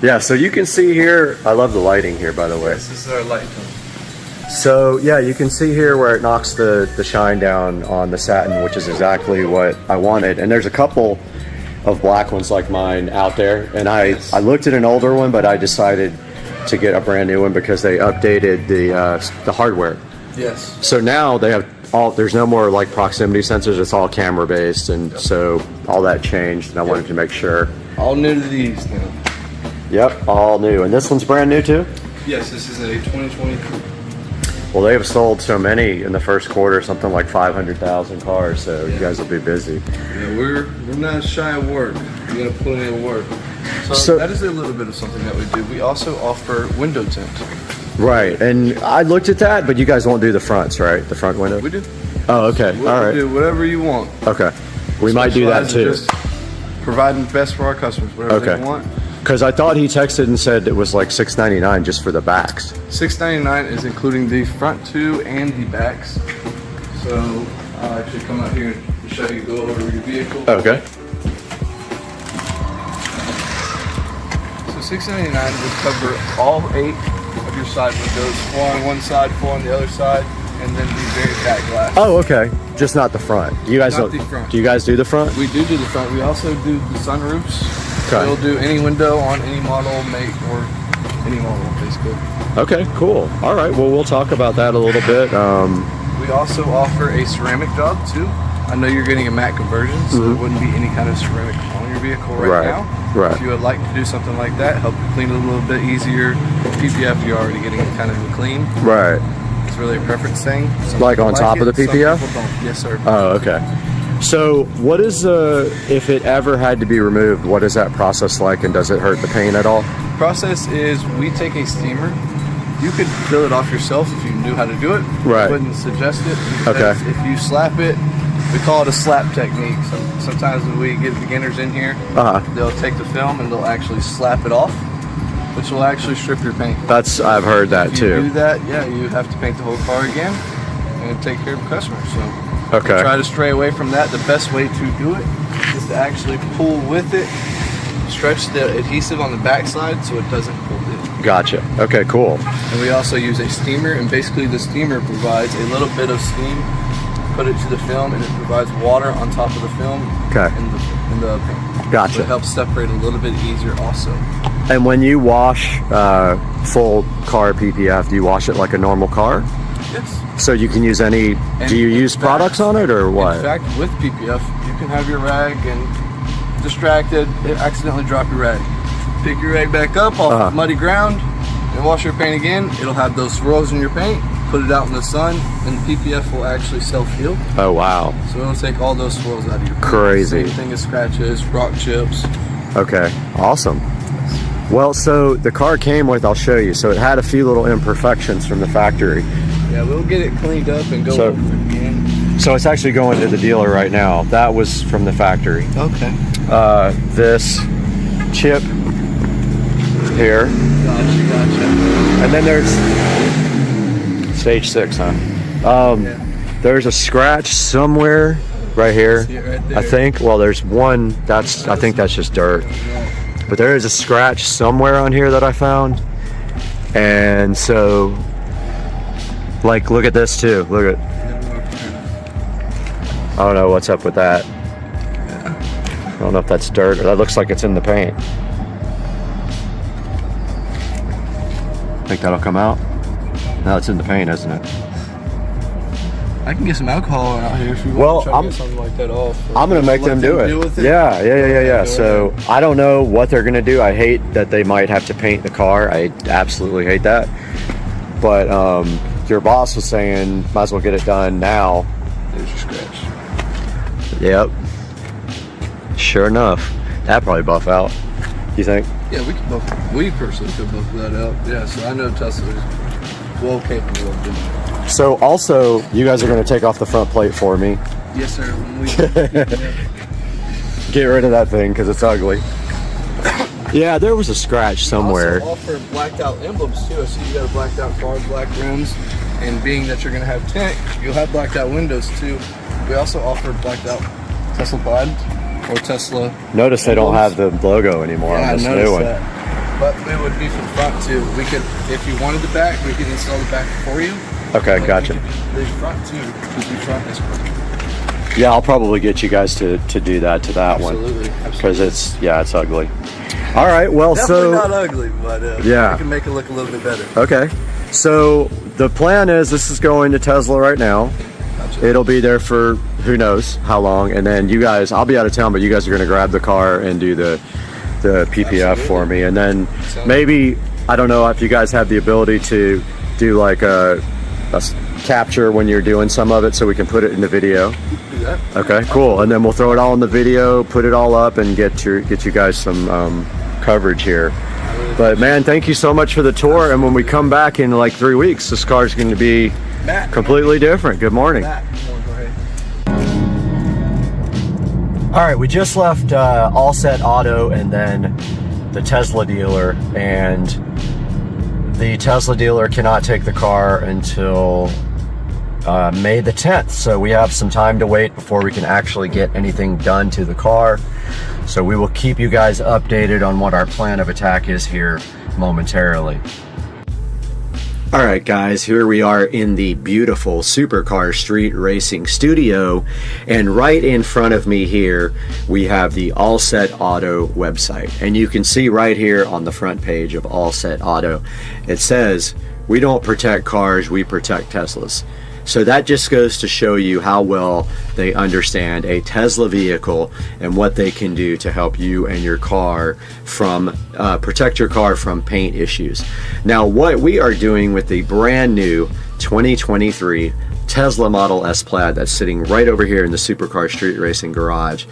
Yeah. So you can see here. I love the lighting here, by the way. This is our light tone. So yeah, you can see here where it knocks the shine down on the satin, which is exactly what I wanted. And there's a couple of black ones like mine out there, and I looked at an older one, but I decided to get a brand new one because they updated the hardware. Yes. So now they have there's no more like proximity sensors. It's all camera based, and so all that changed, and I wanted to make sure. All new to these now. Yep, all new. And this one's brand new too? Yes, this is a 2023. Well, they have sold so many in the first quarter, something like 500,000 cars, so you guys will be busy. Yeah, we're not shy of work. We gotta put in work. So that is a little bit of something that we do. We also offer window tint. Right, and I looked at that, but you guys won't do the fronts, right? The front window? We do. Oh, okay, all right. Do whatever you want. Okay, we might do that too. Just providing best for our customers, whatever they want. Because I thought he texted and said it was like $6.99 just for the backs. $6.99 is including the front two and the backs. So I'll actually come out here and show you, go over your vehicle. Okay. So $6.99 would cover all 8 of your side windows, 4 on one side, 4 on the other side, and then the very back glass. Oh, okay. Just not the front. You guys Not don't. the front. Do you guys do the front? We do the front. We also do the sunroofs. Okay. We'll do any window on any model, make, or any model, basically. Okay, cool. All right. Well, we'll talk about that a little bit. We also offer a ceramic job too. I know you're getting a matte conversion, so there wouldn't be any kind of ceramic on your vehicle right now. Right. If you would like to do something like that, help you clean it a little bit easier. PPF, you're already getting kind of clean. Right. It's really a preference thing. Some Like people on top of the some PPF? people don't. Yes, sir. Oh, okay. So what is if it ever had to be removed, what is that process like, and does it hurt the paint at all? Process is we take a steamer. You could fill it off yourself if you knew how to do it. Right. I wouldn't suggest it. Okay. If you slap it We call it a slap technique. Sometimes when we get beginners in here, they'll take the film and they'll actually slap it off, which will actually strip your paint. I've heard that if too. You do that, yeah, you have to paint the whole car again and take care of the customer. So Okay. try to stray away from that. The best way to do it is to actually pull with it, stretch the adhesive on the backside so it doesn't pull in. Gotcha. Okay, cool. And we also use a steamer, and basically the steamer provides a little bit of steam, put it to the film, and it provides water on top of the film in the paint. Gotcha. So it helps separate a little bit easier also. And when you wash full car PPF, do you wash it like a normal car? Yes. So you can use any, do you use products on it or what? In fact, with PPF, you can have your rag and distracted, accidentally drop your rag. Pick your rag back up off muddy ground and wash your paint again. It'll have those swirls in your paint, put it out in the sun, and the PPF will actually self-heal. Oh, wow. So it'll take all those swirls out of your paint. Crazy. Same thing as scratches, rock chips. Okay, awesome. Well, so the car came with, I'll show you, so it had a few little imperfections from the factory. Yeah, we'll get it cleaned up and go over it again. So it's actually going to the dealer right now. That was from the factory. Okay. This chip here. Gotcha. And then there's stage 6, huh? There's a scratch somewhere right here. See it right there. I think. Well, there's one. I think that's just dirt. But there is a scratch somewhere on here that I found. And so, like, look at this too. Look at. I don't know what's up with that. I don't know if that's dirt or that looks like it's in the paint. Think that'll come out? No, it's in the paint, isn't it? I can get some alcohol out here if you Well, want to try to get something like that off. I'm gonna make them do it. Deal with it. Yeah. So I don't know what they're gonna do. I hate that they might have to paint the car. I absolutely hate that. But your boss was saying might as well get it done now. There's your scratch. Yep. Sure enough, that probably buff out. You think? Yeah, we personally could buff that out. Yeah, so I know Tesla is well capable of doing it. So also, you guys are gonna take off the front plate for me. Yes, sir. When we Get rid of that thing because it's ugly. Yeah, there was a scratch somewhere. Also offer blacked out emblems too. I see you got a blacked out car, black rims, and being that you're gonna have tint, you'll have blacked out windows too. We also offer blacked out Tesla Plaid or Tesla. Notice they don't have the logo anymore on this new one. That. But it would be from front too. We could, if you wanted the back, we could install the back for you. Okay, But gotcha. The front too, because the front is perfect. Yeah, I'll probably get you guys to do that to that one Absolutely. because it's ugly. All right, well, Definitely so not ugly, but yeah. we can make it look a little bit better. okay, so the plan is this is going to Tesla right now. Gotcha. It'll be there for who knows how long, and then you guys, I'll be out of town, but you guys are going to grab the car and do the PPF for me, and then maybe I don't know if you guys have the ability to do like a capture when you're doing some of it, so we can put it in the video. Do that. Okay, cool. And then we'll throw it all in the video, put it all up, and get you guys some coverage here. But man, thank you so much for the tour. And when we come back in like 3 weeks, this car's going to be completely different. Good morning. Matt, come on, go ahead. All right, we just left All Set Auto and then the Tesla dealer, and the Tesla dealer cannot take the car until May the 10th, so we have some time to wait before we can actually get anything done to the car. So we will keep you guys updated on what our plan of attack is here momentarily. All right, guys, here we are in the beautiful Supercar Street Racing studio, and right in front of me here we have the All Set Auto website, and you can see right here on the front page of All Set Auto it says, "We don't protect cars, we protect Teslas." So that just goes to show you how well they understand a Tesla vehicle and what they can do to help you and your car from protect your car from paint issues. Now, what we are doing with the brand new 2023 Tesla Model S Plaid that's sitting right over here in the Supercar Street Racing garage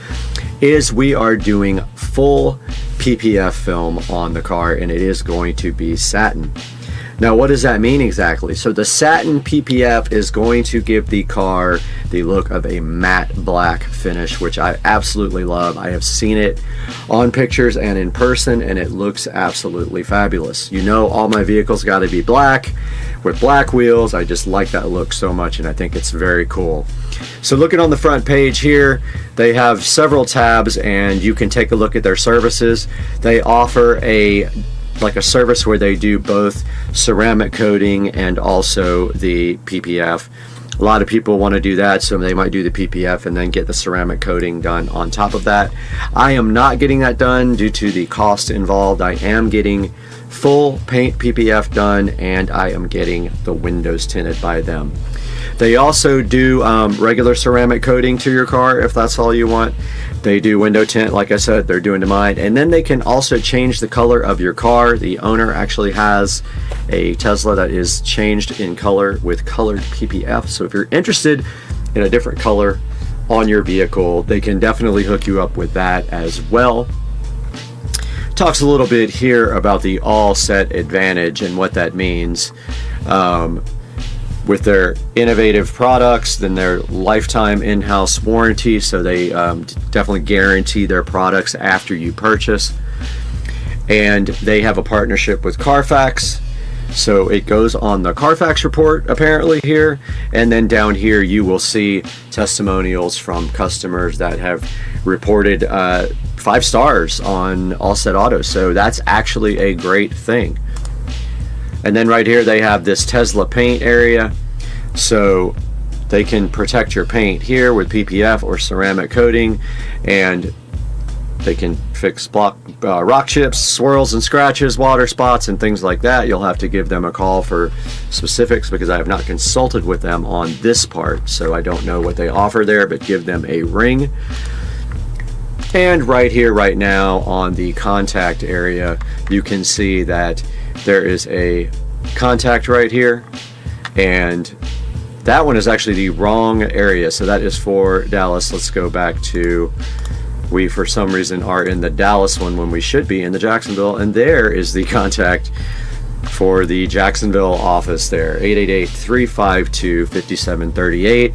is we are doing full PPF film on the car, and it is going to be satin. Now, what does that mean exactly? So the satin PPF is going to give the car the look of a matte black finish, which I absolutely love. I have seen it on pictures and in person, and it looks absolutely fabulous. You know, all my vehicles got to be black with black wheels. I just like that look so much, and I think it's very cool. So looking on the front page here, they have several tabs, and you can take a look at their services. They offer a service where they do both ceramic coating and also the PPF. A lot of people want to do that, so they might do the PPF and then get the ceramic coating done on top of that. I am not getting that done due to the cost involved. I am getting full paint PPF done, and I am getting the windows tinted by them. They also do regular ceramic coating to your car if that's all you want. They do window tint, like I said, they're doing to mine. And then they can also change the color of your car. The owner actually has a Tesla that is changed in color with colored PPF. So if you're interested in a different color on your vehicle, they can definitely hook you up with that as well. Talks a little bit here about the All Set Advantage and what that means. With their innovative products, then their lifetime in-house warranty, so they definitely guarantee their products after you purchase. And they have a partnership with Carfax, so it goes on the Carfax report apparently here, and then down here you will see testimonials from customers that have reported 5 stars on All Set Auto, so that's actually a great thing. And then right here they have this Tesla paint area, so they can protect your paint here with PPF or ceramic coating, and they can fix rock chips, swirls and scratches, water spots, and things like that. You'll have to give them a call for specifics because I have not consulted with them on this part, so I don't know what they offer there, but give them a ring. And right here, right now, on the contact area, you can see that there is a contact right here, and that one is actually the wrong area, so that is for Dallas. Let's go back to, we for some reason are in the Dallas one when we should be in the Jacksonville, and there is the contact for the Jacksonville office there, 888-352-5738,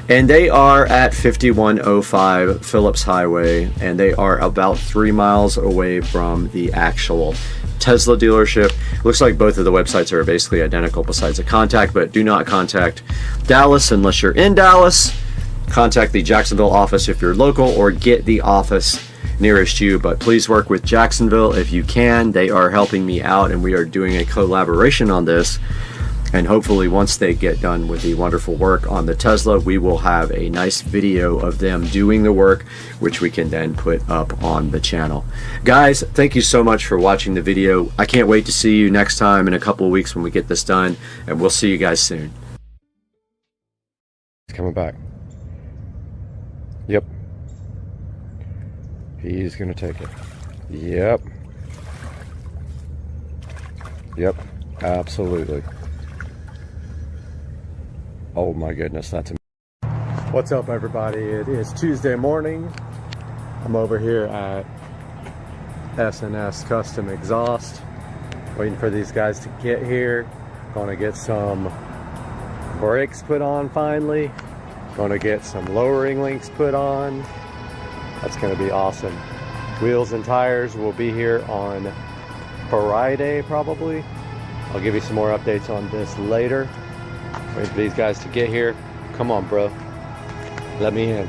and they are at 5105 Phillips Highway, and they are about 3 miles away from the actual Tesla dealership. Looks like both of the websites are basically identical besides a contact, but do not contact Dallas unless you're in Dallas. Contact the Jacksonville office if you're local, or get the office nearest you, but please work with Jacksonville if you can. They are helping me out, and we are doing a collaboration on this, and hopefully once they get done with the wonderful work on the Tesla, we will have a nice video of them doing the work, which we can then put up on the channel. Guys, thank you so much for watching the video. I can't wait to see you next time in a couple of weeks when we get this done, and we'll see you guys soon. He's coming back. Yep. He's gonna take it. Yep. Yep, absolutely. Oh my goodness, that's amazing. What's up, everybody? It is Tuesday morning. I'm over here at S&S Custom Exhaust, waiting for these guys to get here. Gonna get some brakes put on finally. Gonna get some lowering links put on. That's gonna be awesome. Wheels and tires will be here on Friday probably. I'll give you some more updates on this later. Wait for these guys to get here. Come on, bro. Let me in.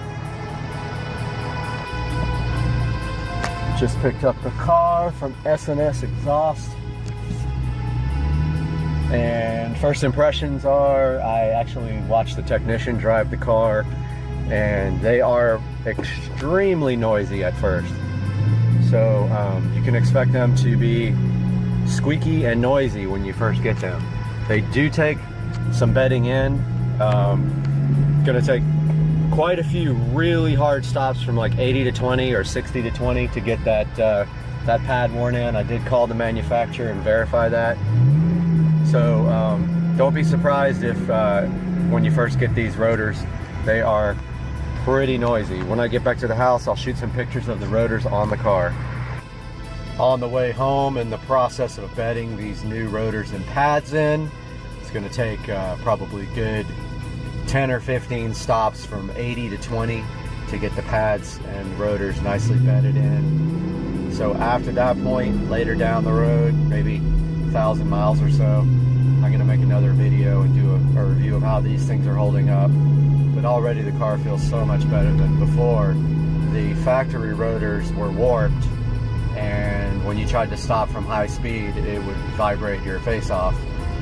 Just picked up the car from S&S Exhaust. And first impressions are, I actually watched the technician drive the car, and they are extremely noisy at first. So you can expect them to be squeaky and noisy when you first get them. They do take some bedding in. Gonna take quite a few really hard stops from like 80 to 20 or 60 to 20 to get that pad worn in. I did call the manufacturer and verify that. So don't be surprised if when you first get these rotors, they are pretty noisy. When I get back to the house, I'll shoot some pictures of the rotors on the car. on the way home in the process of bedding these new rotors and pads in. It's going to take probably good 10 or 15 stops from 80 to 20 to get the pads and rotors nicely bedded in. So after that point, later down the road, maybe 1,000 miles or so, I'm going to make another video and do a review of how these things are holding up. But already the car feels so much better than before. The factory rotors were warped, and when you tried to stop from high speed, it would vibrate your face off.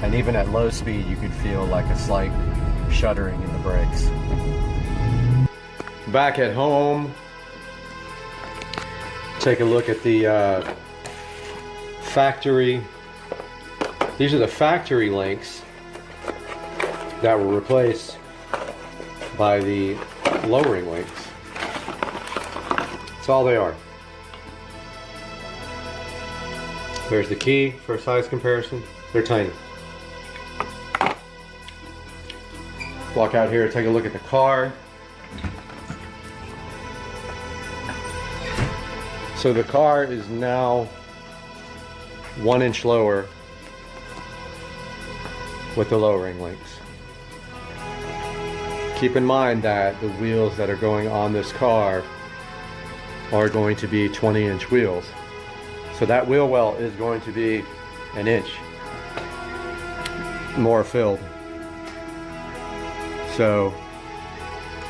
And even at low speed, you could feel like a slight shuddering in the brakes. Back at home, take a look at the factory. These are the factory links that were replaced by the lowering links. That's all they are. There's the key for a size comparison. They're tiny. Walk out here, take a look at the car. So the car is now 1 inch lower with the lowering links. Keep in mind that the wheels that are going on this car are going to be 20-inch wheels. So that wheel well is going to be 1 inch more filled. So,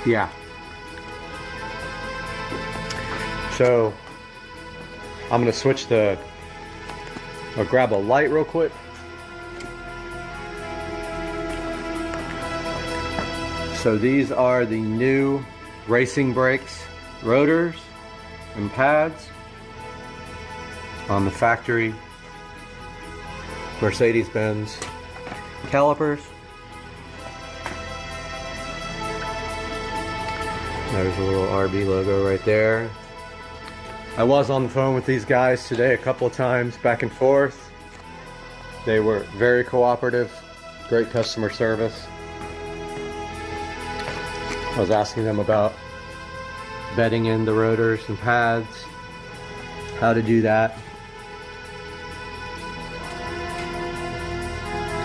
yeah. So, I'm gonna switch I'll grab a light real quick. So these are the new racing brakes, rotors, and pads on the factory Mercedes-Benz calipers. There's a little RB logo right there. I was on the phone with these guys today a couple of times, back and forth. They were very cooperative, great customer service. I was asking them about bedding in the rotors and pads, how to do that.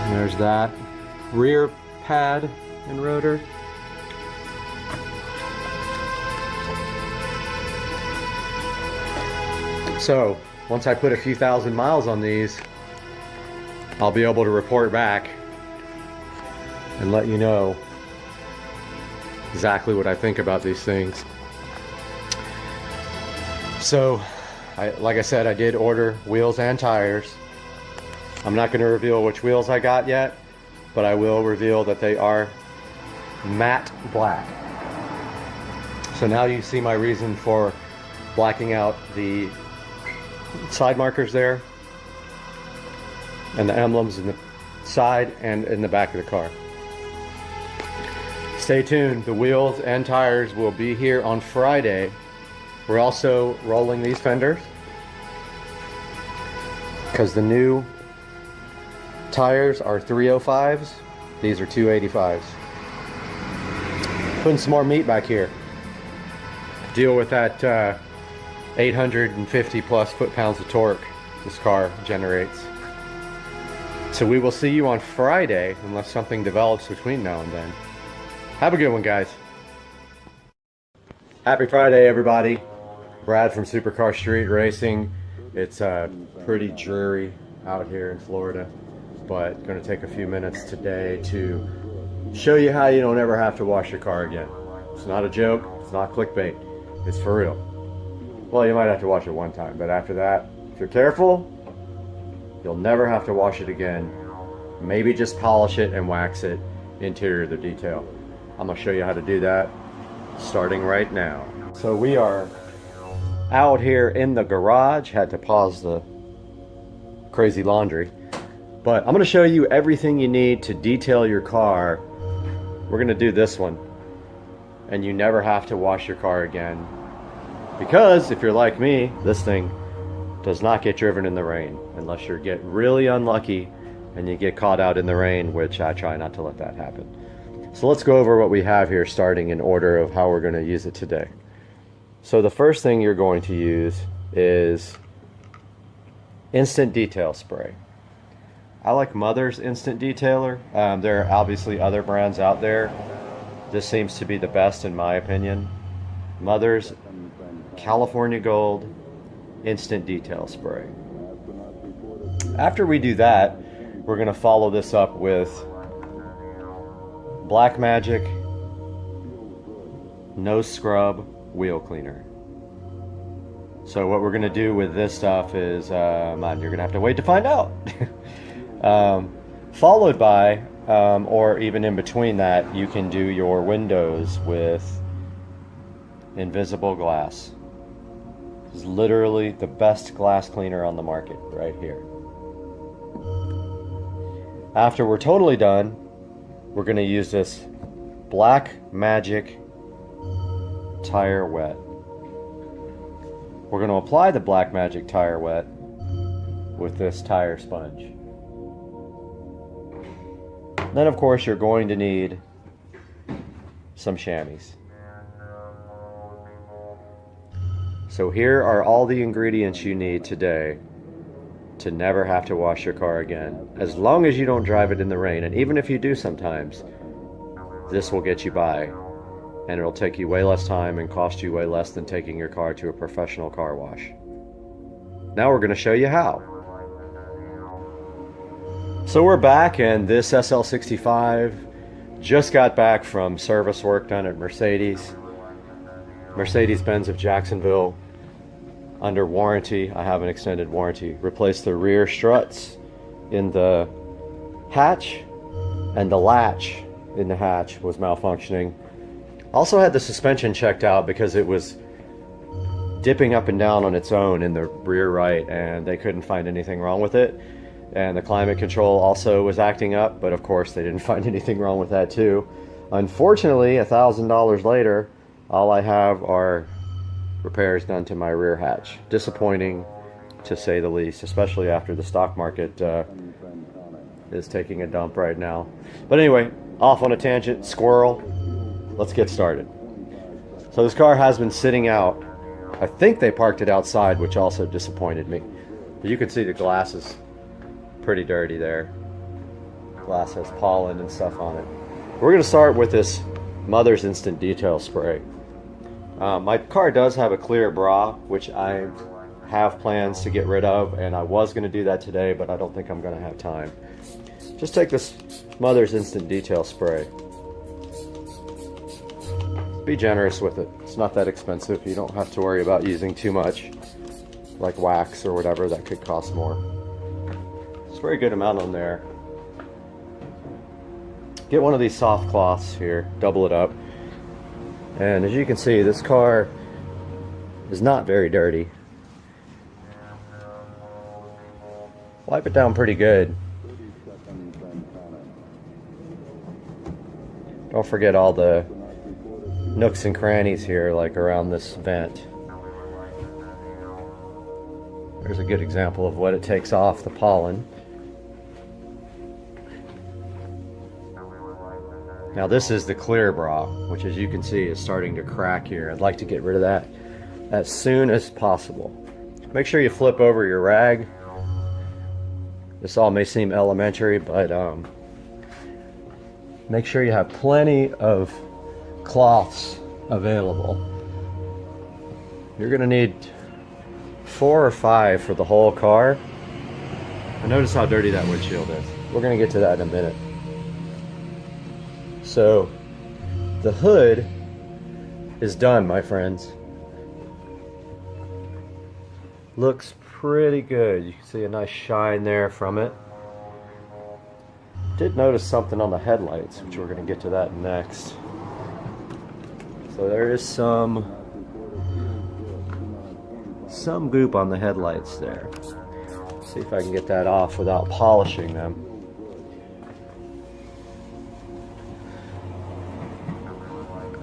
And there's that rear pad and rotor. So once I put a few thousand miles on these, I'll be able to report back and let you know exactly what I think about these things. So, like I said, I did order wheels and tires. I'm not going to reveal which wheels I got yet, but I will reveal that they are matte black. So now you see my reason for blacking out the side markers there and the emblems in the side and in the back of the car. Stay tuned. The wheels and tires will be here on Friday. We're also rolling these fenders because the new tires are 305s. These are 285s. Putting some more meat back here. Deal with that 850 plus foot-pounds of torque this car generates. So we will see you on Friday unless something develops between now and then. Have a good one, guys. Happy Friday, everybody. Brad from Supercar Street Racing. It's pretty dreary out here in Florida, but going to take a few minutes today to show you how you don't ever have to wash your car again. It's not a joke. It's not clickbait. It's for real. Well, you might have to wash it one time, but after that, if you're careful, you'll never have to wash it again. Maybe just polish it and wax it, interior to detail. I'm going to show you how to do that starting right now. So we are out here in the garage. Had to pause the crazy laundry. But I'm going to show you everything you need to detail your car. We're going to do this one. And you never have to wash your car again. Because if you're like me, this thing does not get driven in the rain. Unless you get really unlucky and you get caught out in the rain, which I try not to let that happen. So let's go over what we have here, starting in order of how we're going to use it today. So the first thing you're going to use is instant detail spray. I like Mother's Instant Detailer. There are obviously other brands out there. This seems to be the best in my opinion. Mother's California Gold Instant Detail Spray. After we do that, we're going to follow this up with Blackmagic No Scrub Wheel Cleaner. So what we're going to do with this stuff is, you're going to have to wait to find out. Followed by, or even in between that, you can do your windows with invisible glass. This is literally the best glass cleaner on the market right here. After we're totally done, we're going to use this Blackmagic Tire Wet. We're going to apply the Blackmagic Tire Wet with this tire sponge. Then of course you're going to need some chamois. So here are all the ingredients you need today to never have to wash your car again. As long as you don't drive it in the rain, and even if you do sometimes, this will get you by. And it'll take you way less time and cost you way less than taking your car to a professional car wash. Now we're going to show you how. So we're back, and this SL65 just got back from service work done at Mercedes-Benz of Jacksonville. Under warranty, I have an extended warranty. Replaced the rear struts in the hatch, and the latch in the hatch was malfunctioning. Also had the suspension checked out because it was dipping up and down on its own in the rear right, and they couldn't find anything wrong with it. And the climate control also was acting up, but of course they didn't find anything wrong with that too. Unfortunately, $1,000 later, all I have are repairs done to my rear hatch. Disappointing, to say the least, especially after the stock market is taking a dump right now. But anyway, off on a tangent, squirrel. Let's get started. So this car has been sitting out. I think they parked it outside, which also disappointed me. But you can see the glass is pretty dirty there. Glass has pollen and stuff on it. We're going to start with this Mother's Instant Detail Spray. My car does have a clear bra, which I have plans to get rid of, and I was going to do that today, but I don't think I'm going to have time. Just take this Mother's Instant Detail Spray. Be generous with it. It's not that expensive. You don't have to worry about using too much, like wax or whatever that could cost more. It's a very good amount on there. Get one of these soft cloths here, double it up. And as you can see, this car is not very dirty. Wipe it down pretty good. Don't forget all the nooks and crannies here, like around this vent. There's a good example of what it takes off the pollen. Now this is the clear bra, which as you can see is starting to crack here. I'd like to get rid of that as soon as possible. Make sure you flip over your rag. This all may seem elementary, but make sure you have plenty of cloths available. You're gonna need 4 or 5 for the whole car. And notice how dirty that windshield is. We're gonna get to that in a minute. So the hood is done, my friends. Looks pretty good. You can see a nice shine there from it. Did notice something on the headlights, which we're going to get to that next. So there is some goop on the headlights there. See if I can get that off without polishing them.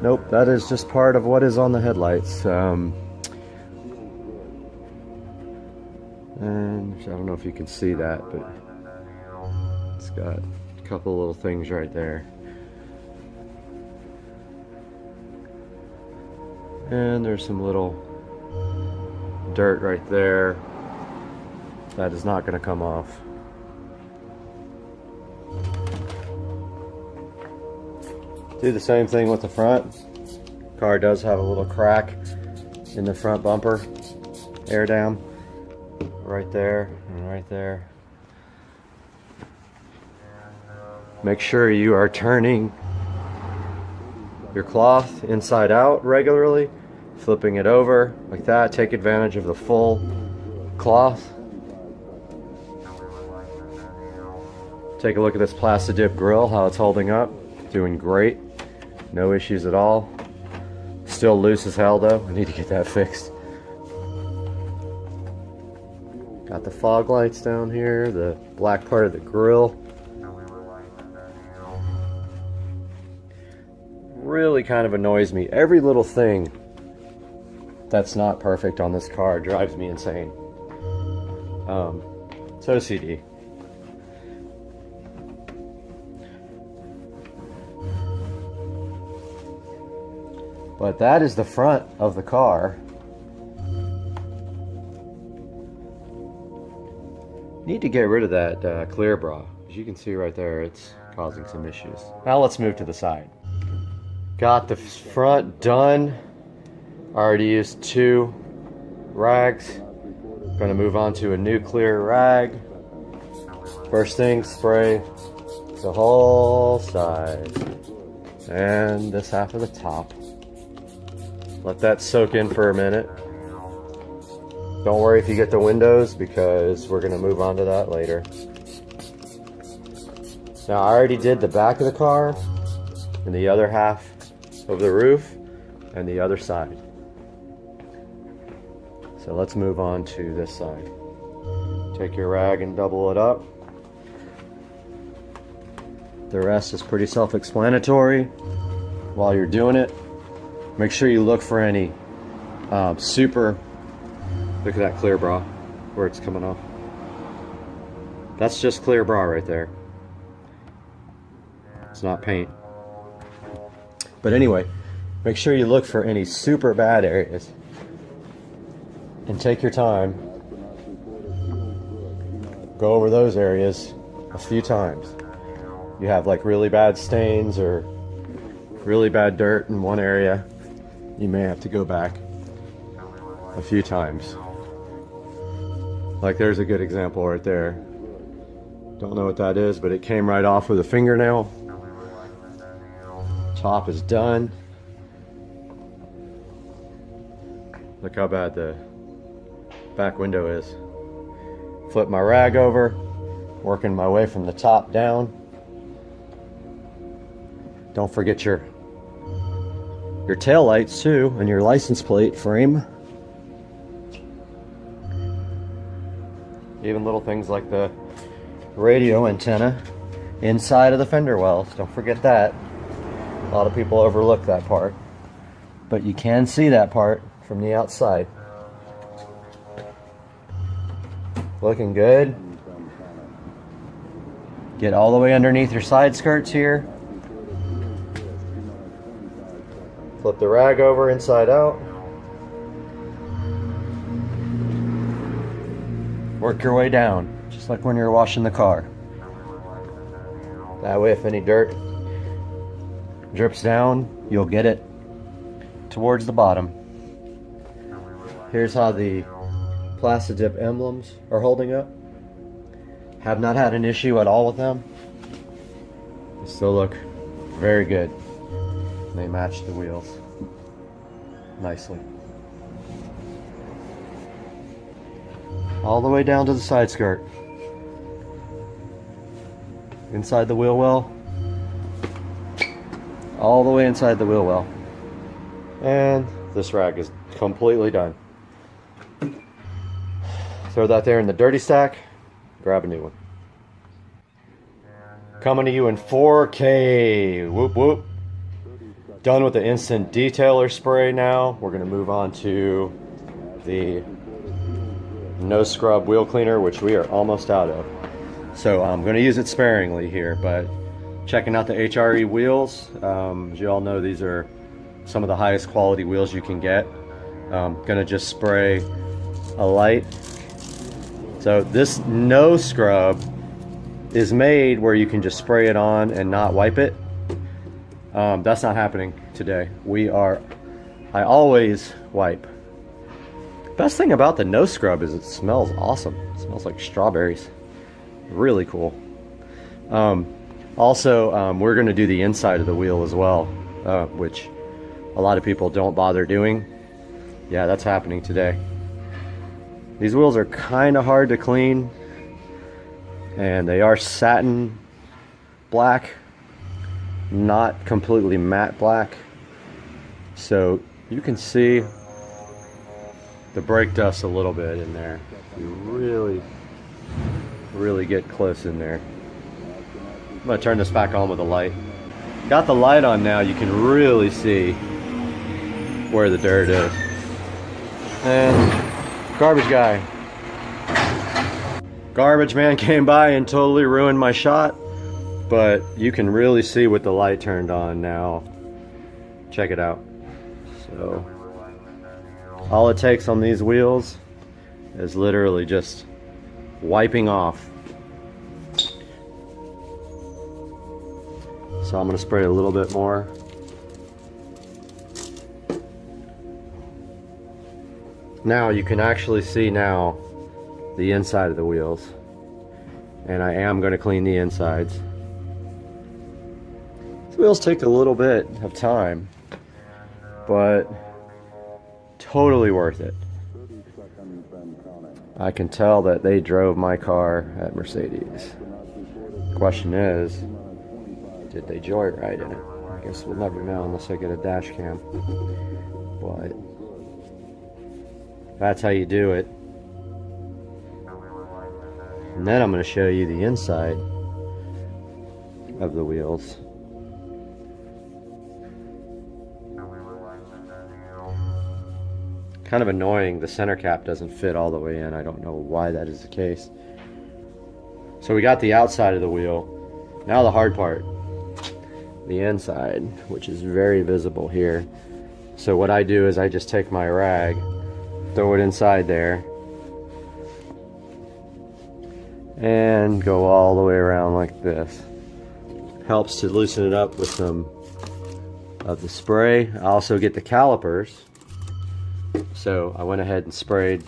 Nope, that is just part of what is on the headlights. And I don't know if you can see that, but it's got a couple little things right there. And there's some little dirt right there. That is not going to come off. Do the same thing with the front. Car does have a little crack in the front bumper. Air dam. Right there and right there. Make sure you are turning your cloth inside out regularly, flipping it over like that. Take advantage of the full cloth. Take a look at this Plastidip grill, how it's holding up. Doing great. No issues at all. Still loose as hell though. I need to get that fixed. Got the fog lights down here, the black part of the grill. Really kind of annoys me. Every little thing that's not perfect on this car drives me insane. It's OCD. But that is the front of the car. Need to get rid of that clear bra. As you can see right there, it's causing some issues. Now let's move to the side. Got the front done. Already used 2 rags. Gonna move on to a new clear rag. First thing, spray the whole side. And this half of the top. Let that soak in for a minute. Don't worry if you get the windows because we're gonna move on to that later. Now I already did the back of the car and the other half of the roof and the other side. So let's move on to this side. Take your rag and double it up. The rest is pretty self-explanatory. While you're doing it, make sure you look for any super, look at that clear bra where it's coming off. That's just clear bra right there. It's not paint. But anyway, make sure you look for any super bad areas and take your time. Go over those areas a few times. You have like really bad stains or really bad dirt in one area, you may have to go back a few times. Like there's a good example right there. Don't know what that is, but it came right off with a fingernail. Top is done. Look how bad the back window is. Flip my rag over, working my way from the top down. Don't forget your tail lights too, and your license plate frame. Even little things like the radio antenna inside of the fender wells. Don't forget that. A lot of people overlook that part, but you can see that part from the outside. Looking good. Get all the way underneath your side skirts here. Flip the rag over inside out. Work your way down, just like when you're washing the car. That way if any dirt drips down, you'll get it towards the bottom. Here's how the Plastidip emblems are holding up. Have not had an issue at all with them. They still look very good. They match the wheels nicely. All the way down to the side skirt. Inside the wheel well. All the way inside the wheel well. And this rag is completely done. Throw that there in the dirty stack. Grab a new one. Coming to you in 4K. Whoop whoop. Done with the instant detailer spray now. We're going to move on to the no scrub wheel cleaner, which we are almost out of. So I'm going to use it sparingly here, but checking out the HRE wheels. As you all know, these are some of the highest quality wheels you can get. Going to just spray a light So this no scrub is made where you can just spray it on and not wipe it. That's not happening today. I always wipe. Best thing about the no scrub is it smells awesome. It smells like strawberries. Really cool. Also, we're going to do the inside of the wheel as well, which a lot of people don't bother doing. Yeah, that's happening today. These wheels are kind of hard to clean, and they are satin black, not completely matte black. So you can see the brake dust a little bit in there. You really get close in there. I'm gonna turn this back on with a light. Got the light on now, you can really see where the dirt is. And garbage guy. Garbage man came by and totally ruined my shot, but you can really see with the light turned on now. Check it out. So all it takes on these wheels is literally just wiping off. So I'm going to spray a little bit more. Now you can actually see now the inside of the wheels, and I am going to clean the insides. These wheels take a little bit of time, but totally worth it. I can tell that they drove my car at Mercedes. Question is, did they joyride in it? I guess we'll never know unless I get a dash cam. But that's how you do it. And then I'm going to show you the inside of the wheels. Kind of annoying, the center cap doesn't fit all the way in. I don't know why that is the case. So we got the outside of the wheel. Now the hard part. The inside, which is very visible here. So what I do is I just take my rag, throw it inside there, and go all the way around like this. Helps to loosen it up with some of the spray. I also get the calipers. So I went ahead and sprayed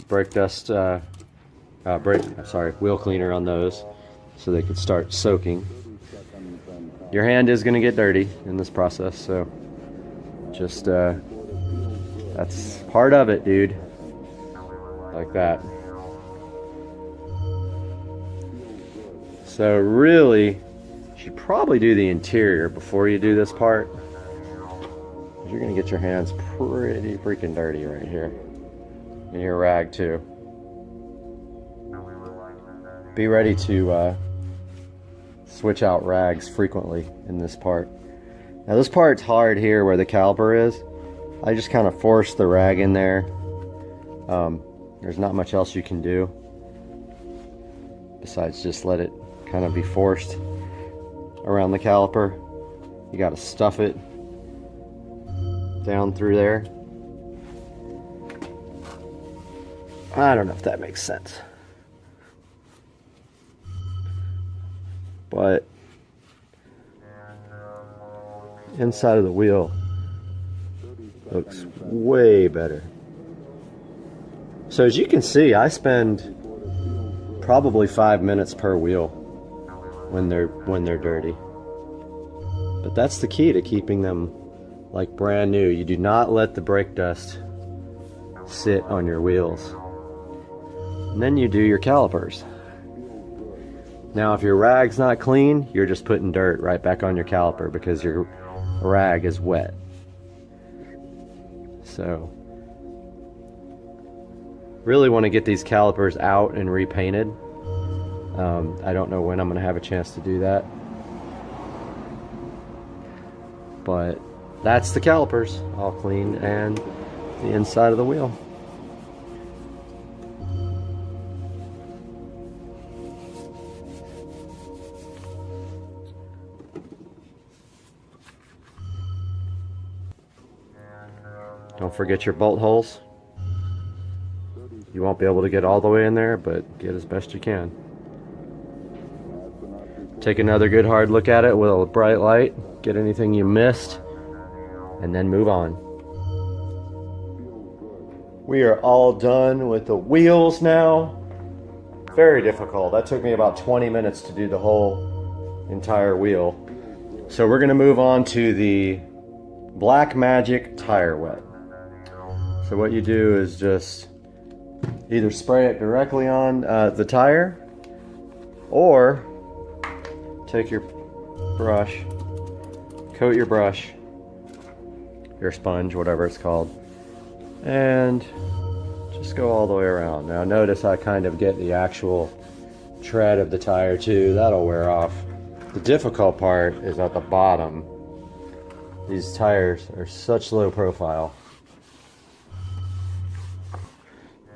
wheel cleaner on those so they could start soaking. Your hand is going to get dirty in this process, so just that's part of it, dude. Like that. So really, you should probably do the interior before you do this part. You're going to get your hands pretty freaking dirty right here. And your rag too. Be ready to switch out rags frequently in this part. Now this part's hard here where the caliper is. I just kind of force the rag in there. There's not much else you can do besides just let it kind of be forced around the caliper. You got to stuff it down through there. I don't know if that makes sense. But inside of the wheel looks way better. So as you can see, I spend probably 5 minutes per wheel when they're dirty. But that's the key to keeping them like brand new. You do not let the brake dust sit on your wheels. And then you do your calipers. Now if your rag's not clean, you're just putting dirt right back on your caliper because your rag is wet. So really want to get these calipers out and repainted. I don't know when I'm going to have a chance to do that. But that's the calipers all clean and the inside of the wheel. Don't forget your bolt holes. You You won't be able to get all the way in there, but get as best you can. Take another good hard look at it with a bright light, get anything you missed, and then move on. We are all done with the wheels now. Very difficult. That took me about 20 minutes to do the whole entire wheel. So we're gonna move on to the Blackmagic Tire Wet. So what you do is just either spray it directly on the tire, or take your brush, coat your brush, your sponge, whatever it's called, and just go all the way around. Now notice I kind of get the actual tread of the tire too. That'll wear off. The difficult part is at the bottom. These tires are such low profile.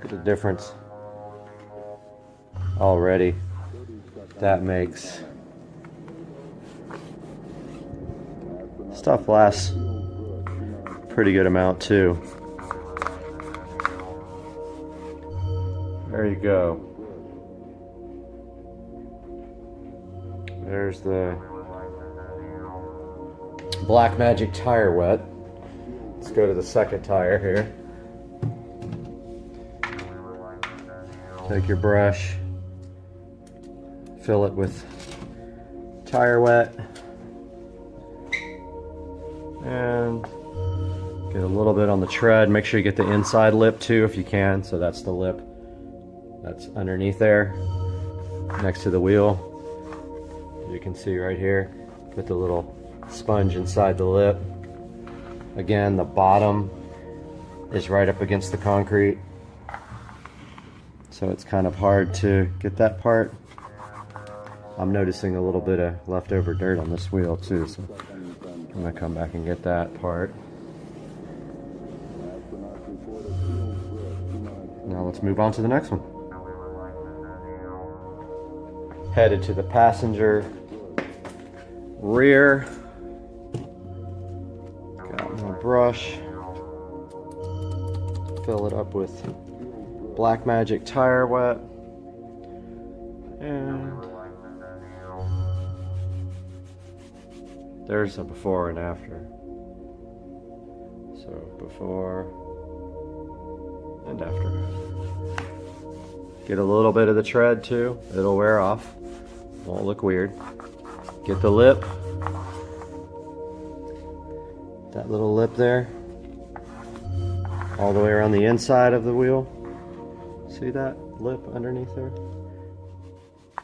Look at the difference already that makes. Stuff lasts a pretty good amount too. There you go. There's the Blackmagic Tire Wet. Let's go to the second tire here. Take your brush, fill it with tire wet, and get a little bit on the tread. Make sure you get the inside lip too if you can. So that's the lip that's underneath there, next to the wheel. You can see right here, put the little sponge inside the lip. Again, the bottom is right up against the concrete, so it's kind of hard to get that part. I'm noticing a little bit of leftover dirt on this wheel too, so I'm gonna come back and get that part. Now let's move on to the next one. Headed to the passenger rear. Got my brush. Fill it up with Blackmagic Tire Wet. And there's a before and after. So before and after. Get a little bit of the tread too. It'll wear off. Won't look weird. Get the lip. That little lip there. All the way around the inside of the wheel. See that lip underneath there?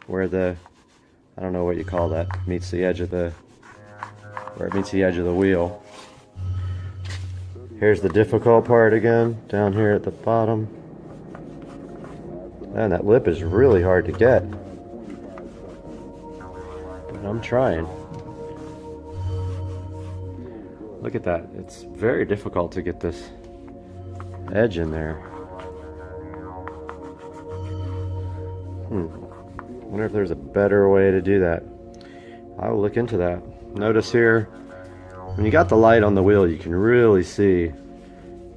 Where the, I don't know what you call that, meets the edge of the, where it meets the edge of the wheel. Here's the difficult part again, down here at the bottom. Man, that lip is really hard to get. But I'm trying. Look at that. It's very difficult to get this edge in there. Wonder if there's a better way to do that. I will look into that. Notice here, when you got the light on the wheel, you can really see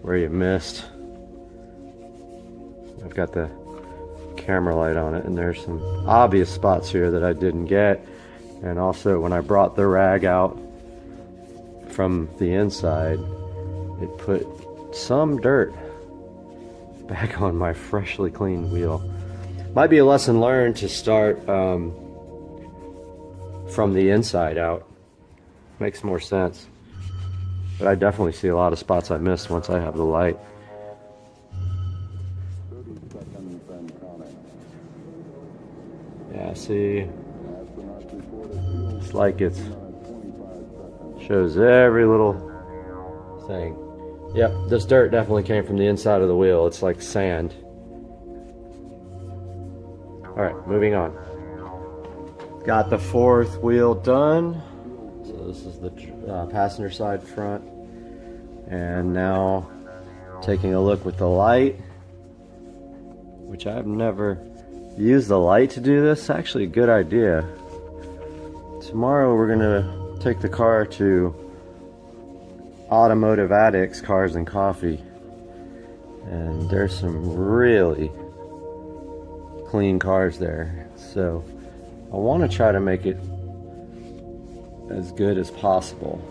where you missed. I've got the camera light on it, and there's some obvious spots here that I didn't get. And also when I brought the rag out from the inside, it put some dirt back on my freshly cleaned wheel. Might be a lesson learned to start from the inside out. Makes more sense. But I definitely see a lot of spots I missed once I have the light. Yeah, see, it's like it shows every little thing. Yep, this dirt definitely came from the inside of the wheel. It's like sand. All right, moving on. Got the fourth wheel done. So this is the passenger side front. And now taking a look with the light, which I've never used the light to do this. Actually a good idea. Tomorrow we're gonna take the car to Automotive Addicts Cars and Coffee, And there's some really clean cars there. So I want to try to make it as good as possible.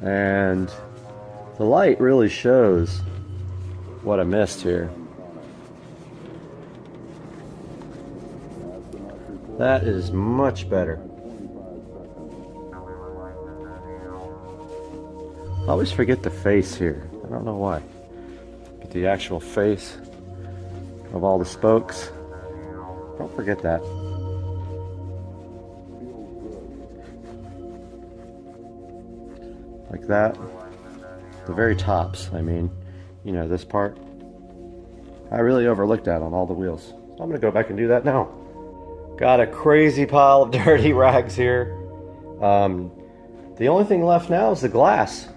And the light really shows what I missed here. That is much better. I always forget the face here. I don't know why. Get the actual face of all the spokes. Don't forget that. Like that. The very tops, I mean. You know, this part. I really overlooked that on all the wheels. So I'm going to go back and do that now. Got a crazy pile of dirty rags here. The only thing left now is the glass.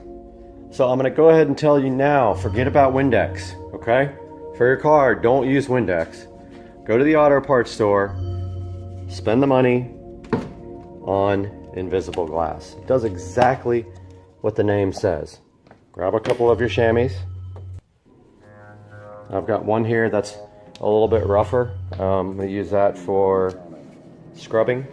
So I'm going to go ahead and tell you now, forget about Windex, okay? For your car, don't use Windex. Go to the auto parts store, spend the money on invisible glass. It does exactly what the name says. Grab a couple of your chamois. I've got one here that's a little bit rougher. I use that for scrubbing.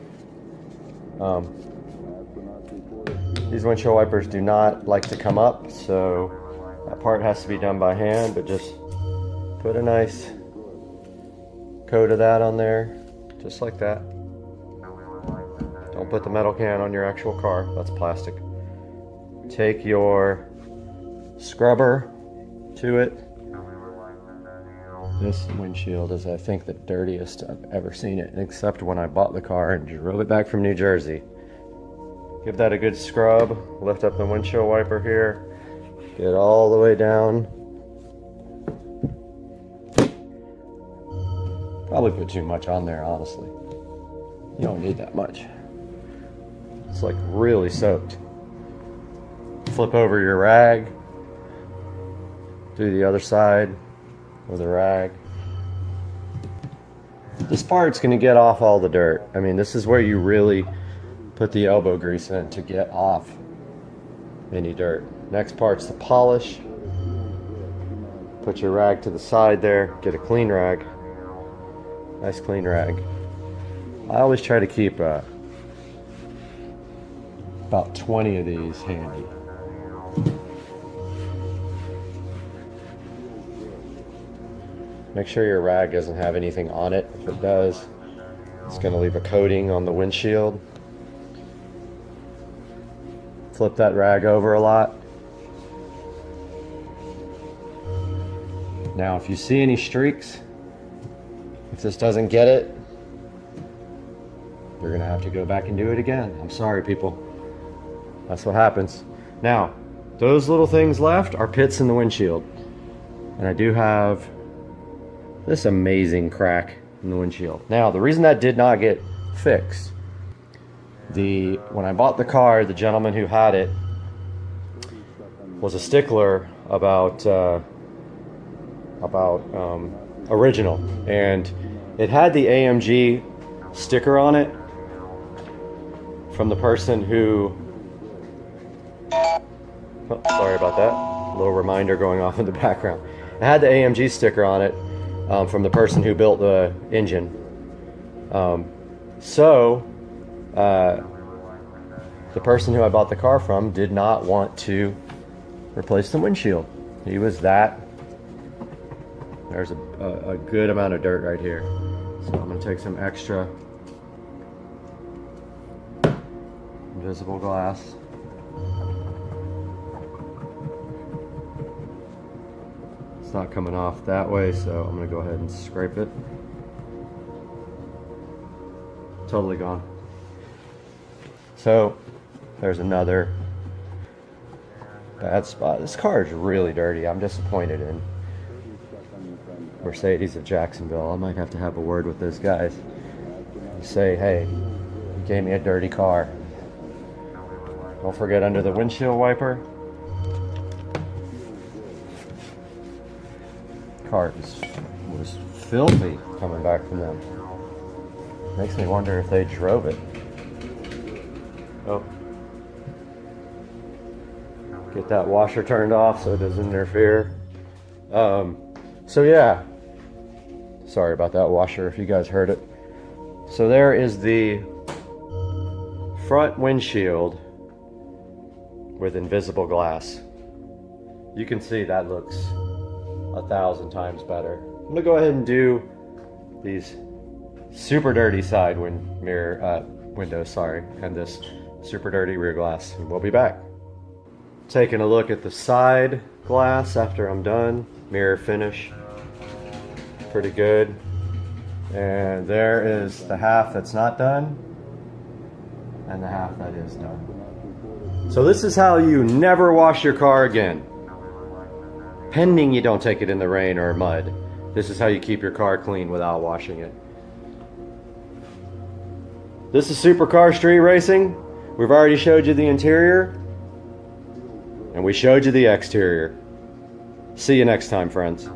These windshield wipers do not like to come up, so that part has to be done by hand, but just put a nice coat of that on there, just like that. Don't put the metal can on your actual car, that's plastic. Take your scrubber to it. This windshield is, I think, the dirtiest I've ever seen it, except when I bought the car and drove it back from New Jersey. Give that a good scrub, lift up the windshield wiper here, get all the way down. Probably put too much on there, honestly. You don't need that much. It's like really soaked. Flip over your rag, do the other side with a rag. This part's gonna get off all the dirt. I mean, this is where you really put the elbow grease in to get off any dirt. Next part's the polish. Put your rag to the side there, get a clean rag. Nice clean rag. I always try to keep about 20 of these handy. Make sure your rag doesn't have anything on it. If it does, it's going to leave a coating on the windshield. Flip that rag over a lot. Now, if you see any streaks, if this doesn't get it, you're going to have to go back and do it again. I'm sorry, people. That's what happens. Now, those little things left are pits in the windshield. And I do have this amazing crack in the windshield. Now, the reason that did not get fixed, when I bought the car, the gentleman who had it was a stickler about original, and it had the AMG sticker on it from the person who, oh, sorry about that, a little reminder going off in the background. It had the AMG sticker on it from the person who built the engine. The person who I bought the car from did not want to replace the windshield. He was that. There's a good amount of dirt right here. So I'm going to take some extra invisible glass. It's not coming off that way, so I'm going to go ahead and scrape it. Totally gone. So there's another bad spot. This car is really dirty. I'm disappointed in Mercedes of Jacksonville. I might have to have a word with those guys. Say, hey, you gave me a dirty car. Don't forget, under the windshield wiper, car was filthy coming back from them. Makes me wonder if they drove it. Oh, Get that washer turned off so it doesn't interfere. So yeah, sorry about that washer if you guys heard it. So there is the front windshield with invisible glass. You can see that looks 1,000 times better. I'm gonna go ahead and do these super dirty side windows, sorry, and this super dirty rear glass. And we'll be back. Taking a look at the side glass after I'm done. Mirror finish, pretty good. And there is the half that's not done, and the half that is done. So this is how you never wash your car again. Pending you don't take it in the rain or mud. This is how you keep your car clean without washing it. This is Supercar Street Racing. We've already showed you the interior, and we showed you the exterior. See you next time, friends.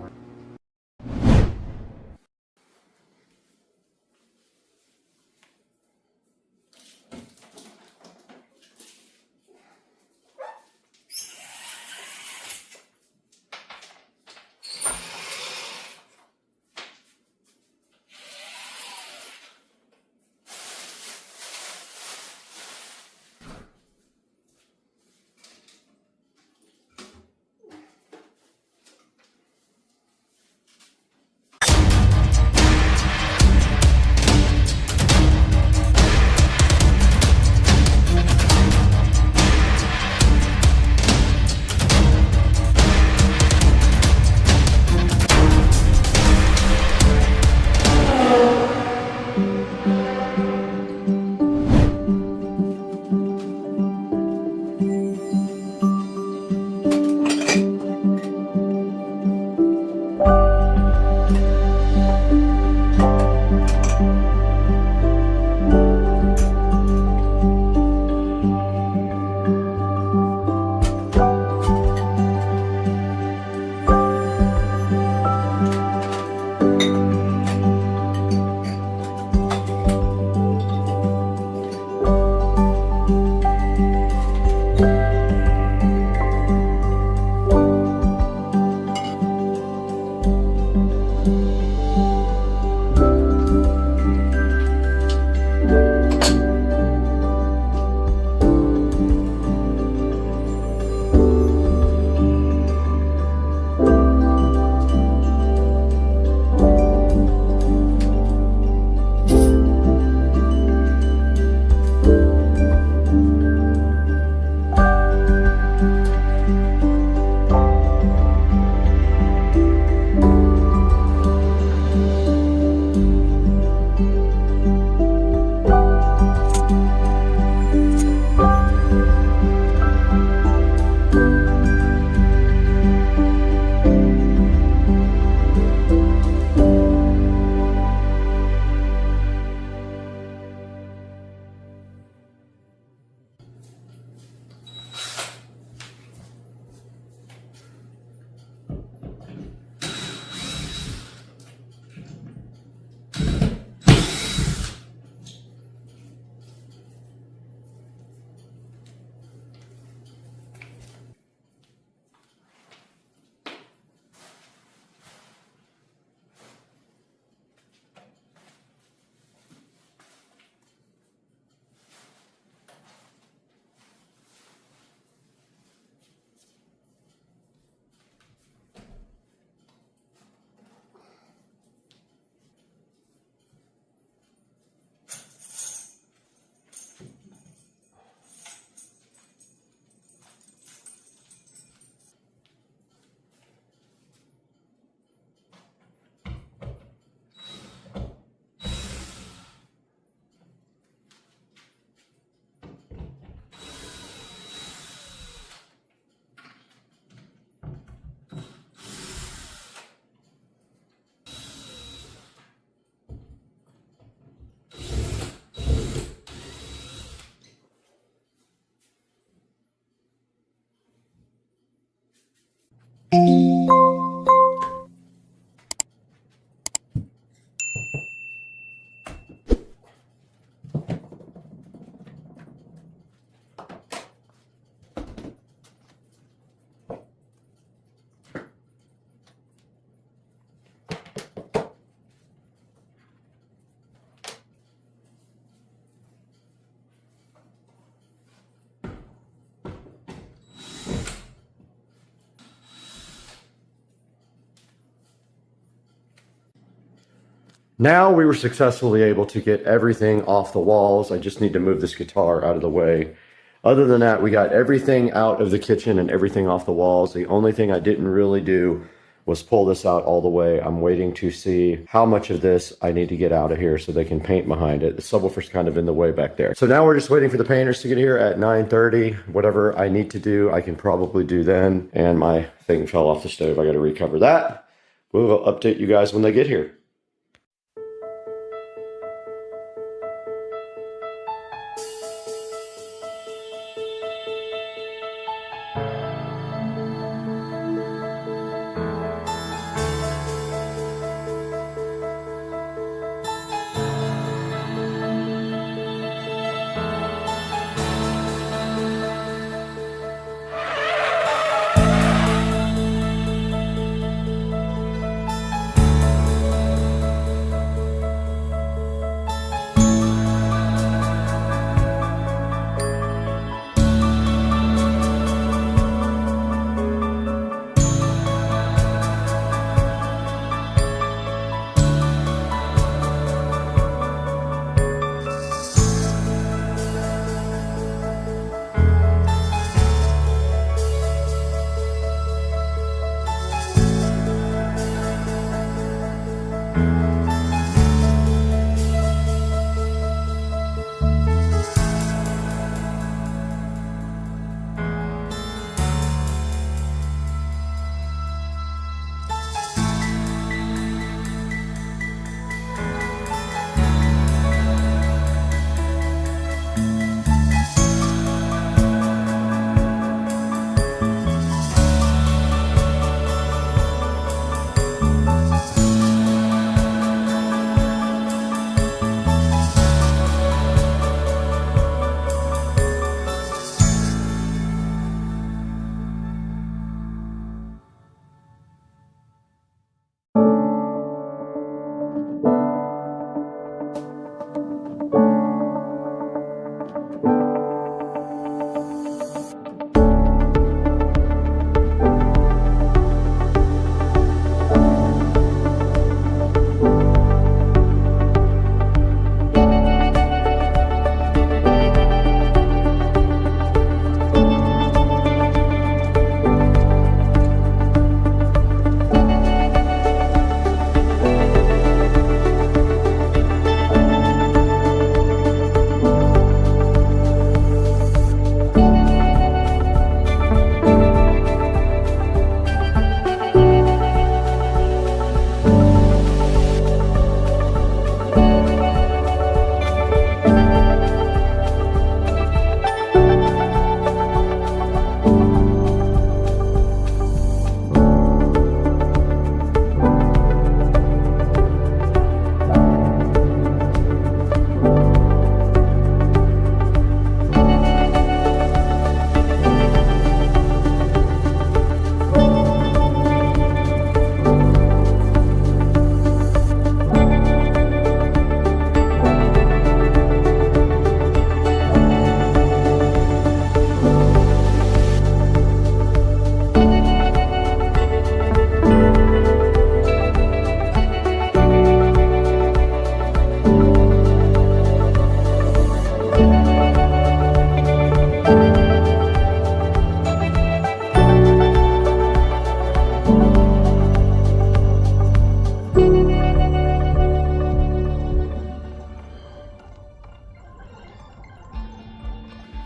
Now we were successfully able to get everything off the walls. I just need to move this guitar out of the way. Other than that, we got everything out of the kitchen and everything off the walls. The only thing I didn't really do was pull this out all the way. I'm waiting to see how much of this I need to get out of here so they can paint behind it. The subwoofer's kind of in the way back there. So now we're just waiting for the painters to get here at 9:30. Whatever I need to do, I can probably do then. And my thing fell off the stove. I got to recover that. We'll update you guys when they get here.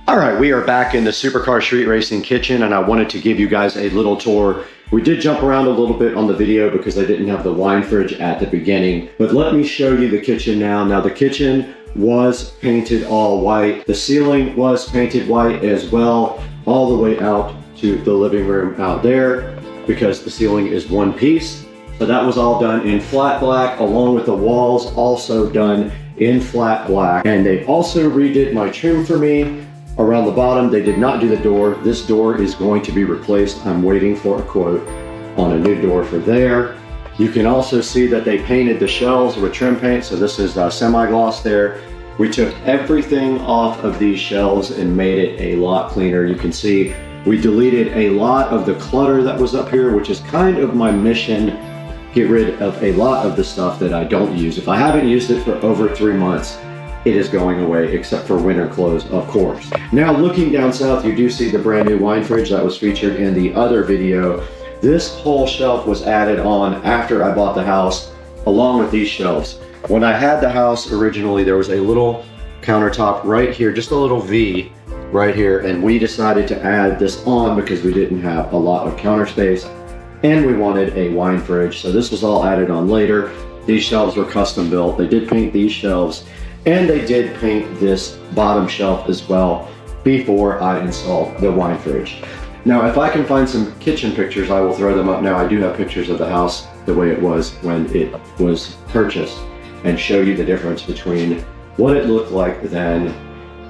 All right, we are back in the Supercar Street Racing kitchen, and I wanted to give you guys a little tour. We did jump around a little bit on the video because I didn't have the wine fridge at the beginning, but let me show you the kitchen now. Now the kitchen was painted all white. The ceiling was painted white as well, all the way out to the living room out there because the ceiling is one piece. So that was all done in flat black, along with the walls also done in flat black. And they also redid my trim for me around the bottom. They did not do the door. This door is going to be replaced. I'm waiting for a quote on a new door for there. You can also see that they painted the shelves with trim paint. So this is semi-gloss there. We took everything off of these shelves and made it a lot cleaner. You can see we deleted a lot of the clutter that was up here, which is kind of my mission, get rid of a lot of the stuff that I don't use. If I haven't used it for over 3 months, it is going away, except for winter clothes, of course. Now, looking down south, you do see the brand new wine fridge that was featured in the other video. This whole shelf was added on after I bought the house, along with these shelves. When I had the house originally, there was a little countertop right here, just a little V right here, and we decided to add this on because we didn't have a lot of counter space and we wanted a wine fridge. So this was all added on later. These shelves were custom built. They did paint these shelves and they did paint this bottom shelf as well before I installed the wine fridge. Now, if I can find some kitchen pictures, I will throw them up now. I do have pictures of the house the way it was when it was purchased and show you the difference between what it looked like then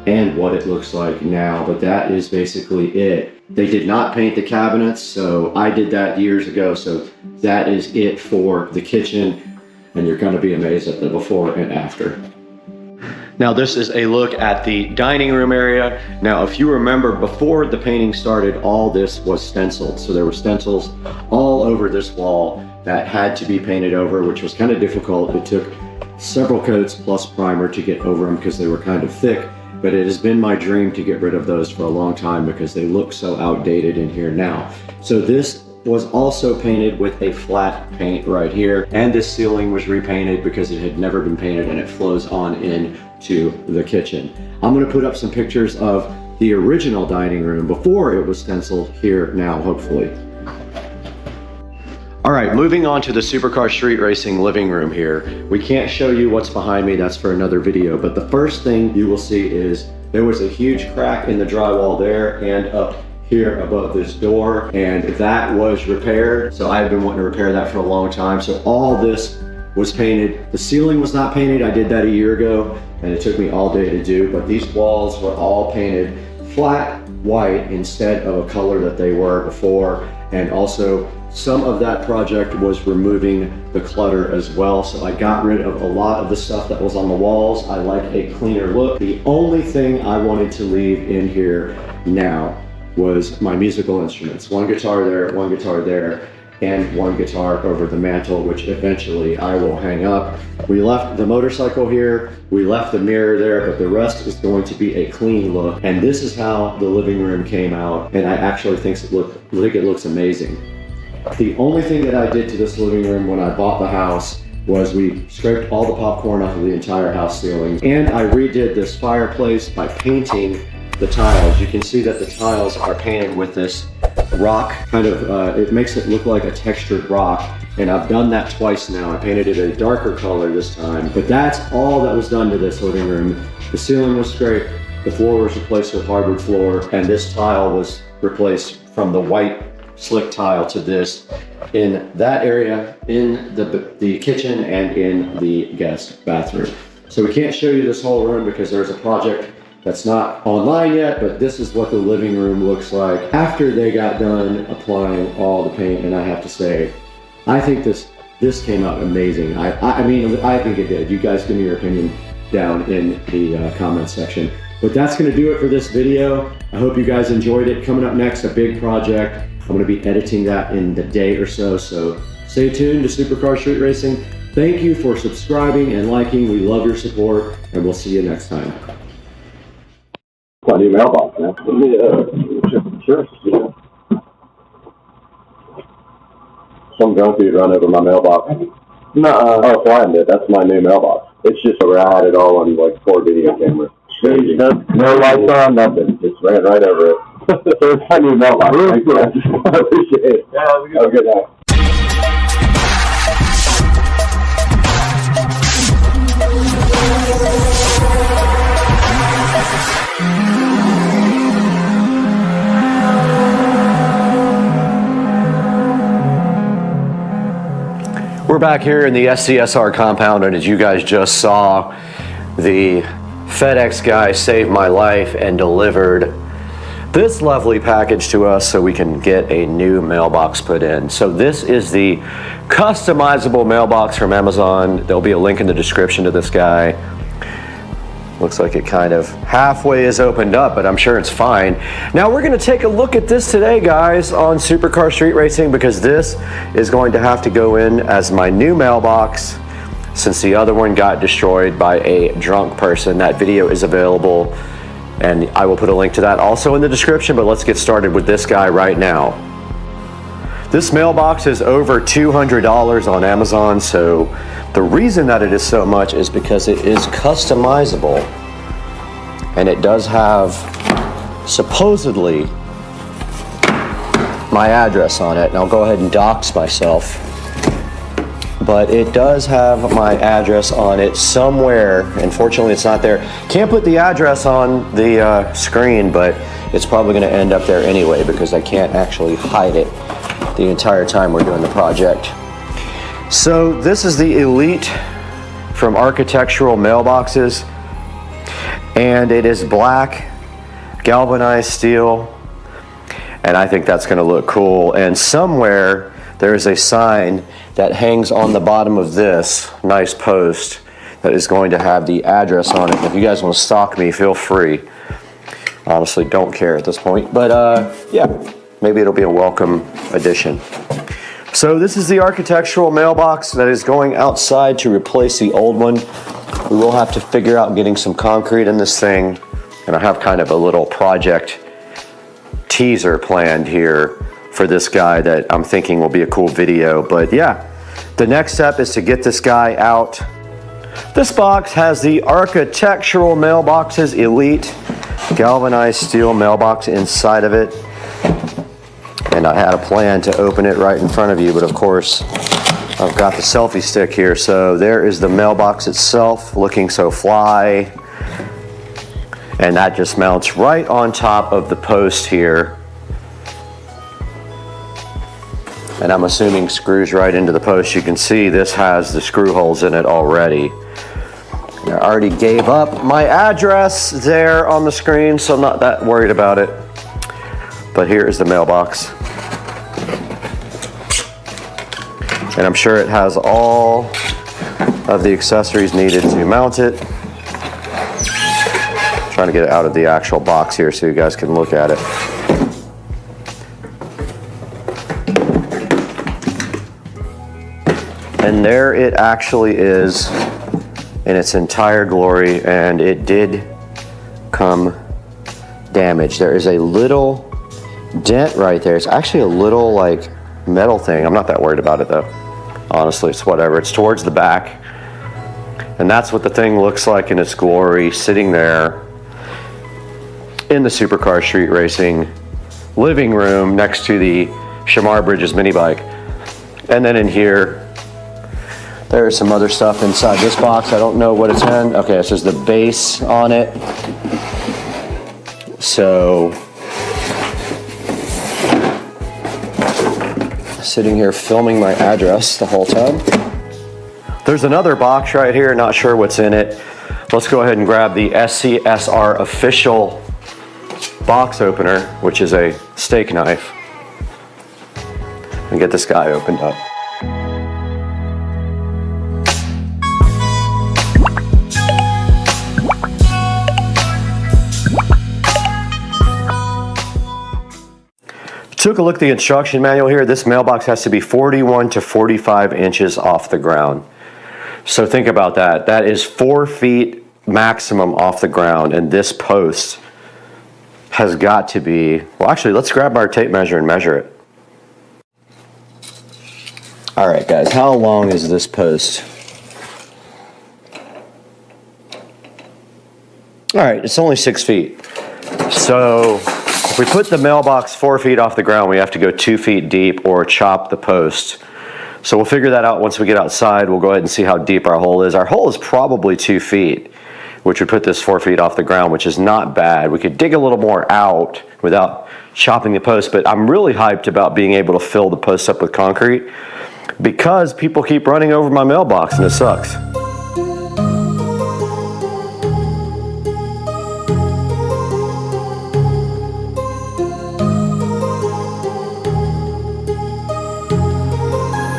and what it looks like now. But that is basically it. They did not paint the cabinets, so I did that years ago. So that is it for the kitchen, and you're gonna be amazed at the before and after. Now this is a look at the dining room area. Now if you remember, before the painting started, all this was stenciled. So there were stencils all over this wall that had to be painted over, which was kind of difficult. It took several coats plus primer to get over them because they were kind of thick, but it has been my dream to get rid of those for a long time because they look so outdated in here now. So this was also painted with a flat paint right here, and this ceiling was repainted because it had never been painted, and it flows on in to the kitchen. I'm going to put up some pictures of the original dining room before it was stenciled here now, hopefully. All right, moving on to the Supercar Street Racing living room here. We can't show you what's behind me, that's for another video, but the first thing you will see is there was a huge crack in the drywall there and up here above this door, and that was repaired. So I've been wanting to repair that for a long time. So all this was painted. The ceiling was not painted. I did that a year ago and it took me all day to do, but these walls were all painted flat white instead of a color that they were before. And also some of that project was removing the clutter as well. So I got rid of a lot of the stuff that was on the walls. I like a cleaner look. The only thing I wanted to leave in here now was my musical instruments. One guitar there, and one guitar over the mantle, which eventually I will hang up. We left the motorcycle here, we left the mirror there, but the rest is going to be a clean look. And this is how the living room came out, and I actually think it looks amazing. The only thing that I did to this living room when I bought the house was we scraped all the popcorn off of the entire house ceiling, and I redid this fireplace by painting the tiles. You can see that the tiles are painted with this rock, kind of, it makes it look like a textured rock, and I've done that twice now. I painted it a darker color this time, but that's all that was done to this living room. The ceiling was scraped, the floor was replaced with hardwood floor, and this tile was replaced from the white slick tile to this in that area, in the kitchen and in the guest bathroom. So we can't show you this whole room because there's a project that's not online yet, but this is what the living room looks like after they got done applying all the paint. And I have to say, I think this came out amazing. I mean, I think it did. You guys give me your opinion down in the comment section. But that's gonna do it for this video. I hope you guys enjoyed it. Coming up next, a big project. I'm gonna be editing that in the day or so. So stay tuned to Supercar Street Racing. Thank you for subscribing and liking. We love your support, and we'll see you next time. My new mailbox, man. Sure. Yeah. Some drunk dude run over my mailbox. Oh, flattened it. That's my new mailbox. It's just where I had it all on like 4 video cameras. No lights on, nothing. Just ran right over it. So it's my new mailbox. Thank you. I appreciate it. Yeah, have a good night. We're back here in the SCSR compound, and as you guys just saw, the FedEx guy saved my life and delivered this lovely package to us so we can get a new mailbox put in. So this is the customizable mailbox from Amazon. There'll be a link in the description to this guy. Looks like it kind of halfway is opened up, but I'm sure it's fine. Now we're gonna take a look at this today, guys, on Supercar Street Racing, because this is going to have to go in as my new mailbox since the other one got destroyed by a drunk person. That video is available, and I will put a link to that also in the description, but let's get started with this guy right now. This mailbox is over $200 on Amazon, so the reason that it is so much is because it is customizable, and it does have supposedly my address on it. And I'll go ahead and dox myself, but it does have my address on it somewhere. Unfortunately, it's not there. Can't put the address on the screen, but it's probably going to end up there anyway because I can't actually hide it the entire time we're doing the project. So this is the Elite from Architectural Mailboxes, and it is black galvanized steel, and I think that's going to look cool. And somewhere there is a sign that hangs on the bottom of this nice post that is going to have the address on it. If you guys want to stalk me, feel free. Honestly, don't care at this point, but yeah, maybe it'll be a welcome addition. So this is the architectural mailbox that is going outside to replace the old one. We will have to figure out getting some concrete in this thing, and I have kind of a little project teaser planned here for this guy that I'm thinking will be a cool video. But yeah, the next step is to get this guy out. This box has the Architectural Mailboxes Elite galvanized steel mailbox inside of it. And I had a plan to open it right in front of you, but of course, I've got the selfie stick here. So there is the mailbox itself, looking so fly. And that just mounts right on top of the post here. And I'm assuming screws right into the post. You can see this has the screw holes in it already. And I already gave up my address there on the screen, so I'm not that worried about it. But here is the mailbox. And I'm sure it has all of the accessories needed to mount it. Trying to get it out of the actual box here so you guys can look at it. And there it actually is in its entire glory, and it did come damaged. There is a little dent right there. It's actually a little like metal thing. I'm not that worried about it though. Honestly, it's whatever. It's towards the back. And that's what the thing looks like in its glory, sitting there in the Supercar Street Racing living room next to the Shamar Bridges mini bike. And then in here, there's some other stuff inside this box. I don't know what it's in. Okay, it says the base on it. So, sitting here filming my address the whole time. There's another box right here, not sure what's in it. Let's go ahead and grab the SCSR official box opener, which is a steak knife, and get this guy opened up. Took a look at the instruction manual here. This mailbox has to be 41 to 45 inches off the ground. So think about that. That is 4 feet maximum off the ground, and this post has got to be, well actually let's grab our tape measure and measure it. All right guys, how long is this post? All right, it's only 6 feet. So if we put the mailbox 4 feet off the ground, we have to go 2 feet deep or chop the post. So we'll figure that out once we get outside. We'll go ahead and see how deep our hole is. Our hole is probably 2 feet, which would put this 4 feet off the ground, which is not bad. We could dig a little more out without chopping the post, but I'm really hyped about being able to fill the post up with concrete because people keep running over my mailbox and it sucks.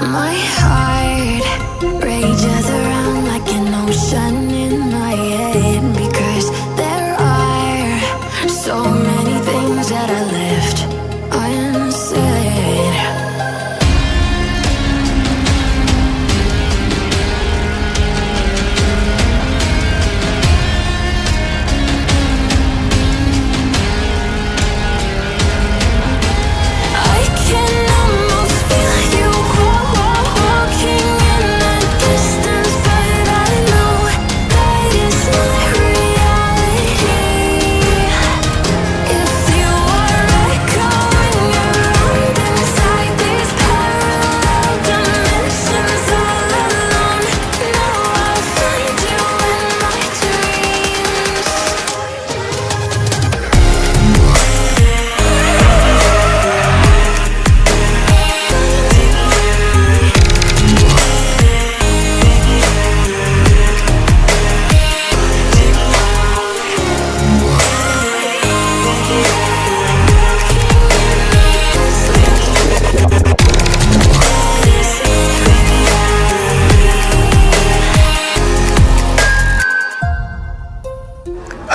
My heart rages around like an ocean in my head because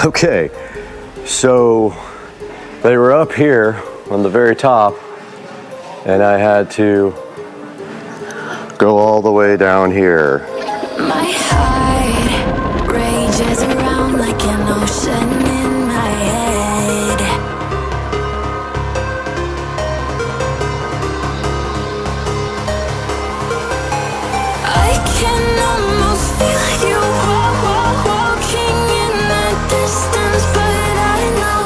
Okay, so they were up here on the very top, and I had to go all the way down here. My heart rages around like an ocean in my head. I can almost feel you walking in the distance, but I know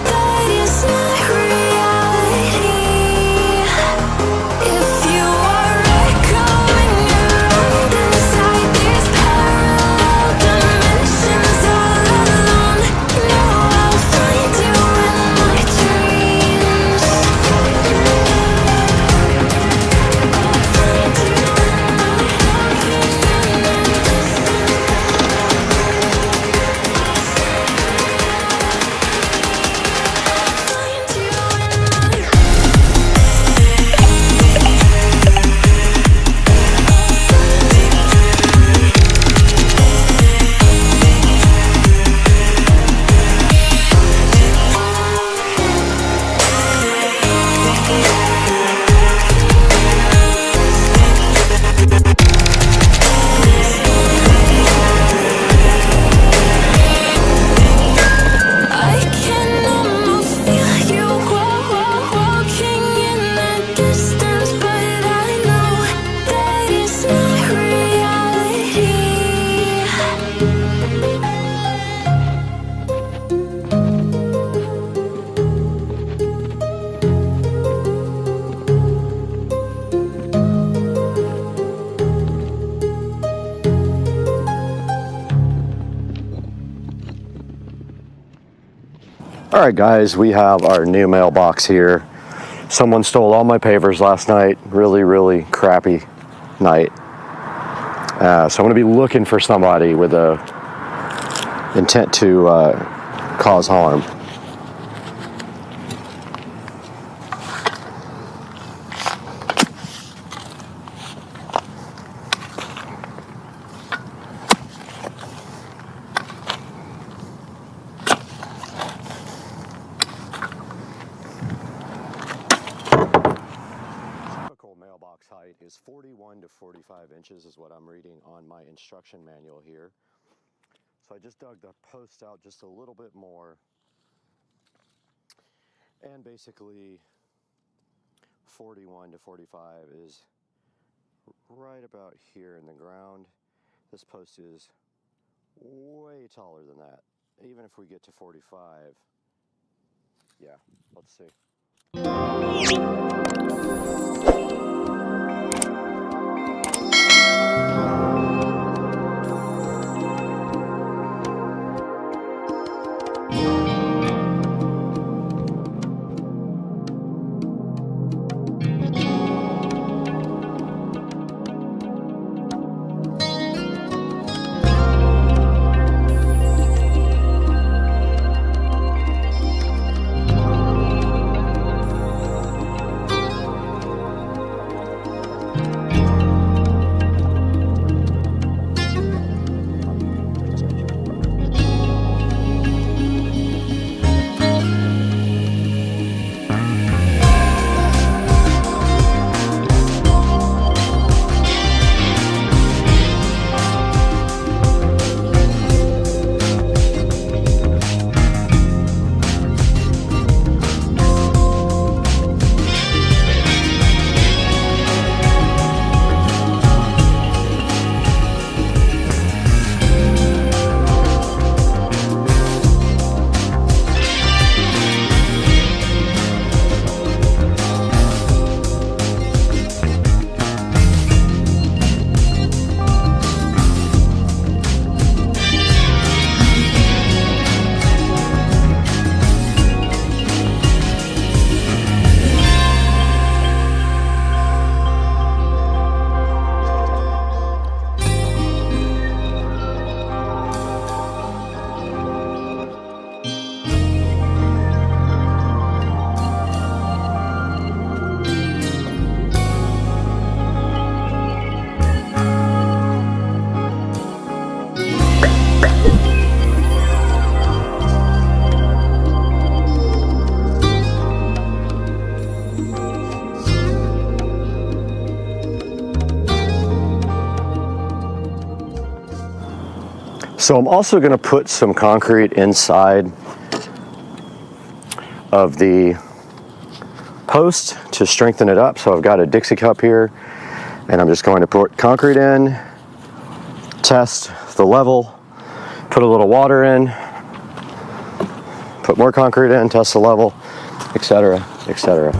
that it's not reality. If you are echoing around inside these parallel dimensions all alone, know I'll find you in my dreams. I can almost feel you walking in the distance, but I know that it's not reality. All right, guys, we have our new mailbox here. Someone stole all my pavers last night. Really, really crappy night. So I'm going to be looking for somebody with a intent to cause harm. Typical mailbox height is 41 to 45 inches is what I'm reading on my instruction manual here. So I just dug the post out just a little bit more, and basically 41 to 45 is right about here in the ground. This post is way taller than that. Even if we get to 45, yeah, let's see. So I'm also going to put some concrete inside of the post to strengthen it up. So I've got a Dixie cup here, and I'm just going to put concrete in, test the level, put a little water in, put more concrete in, test the level, etc., etc.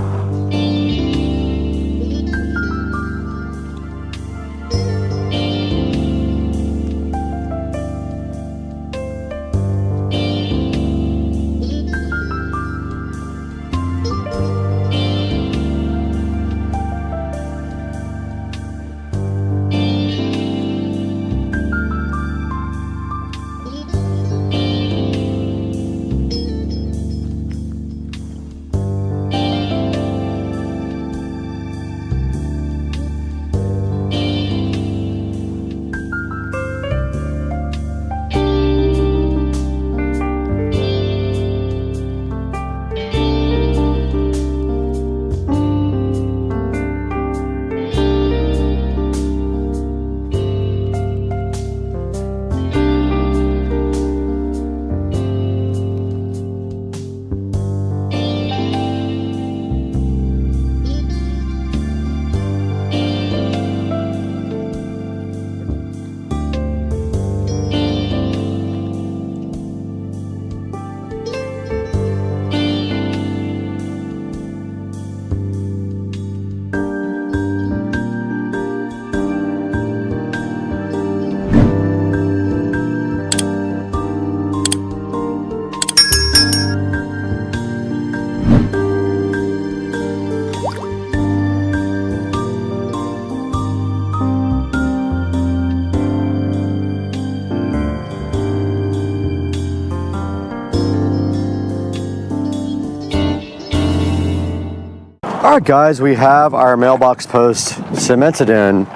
Alright guys, we have our mailbox post cemented in,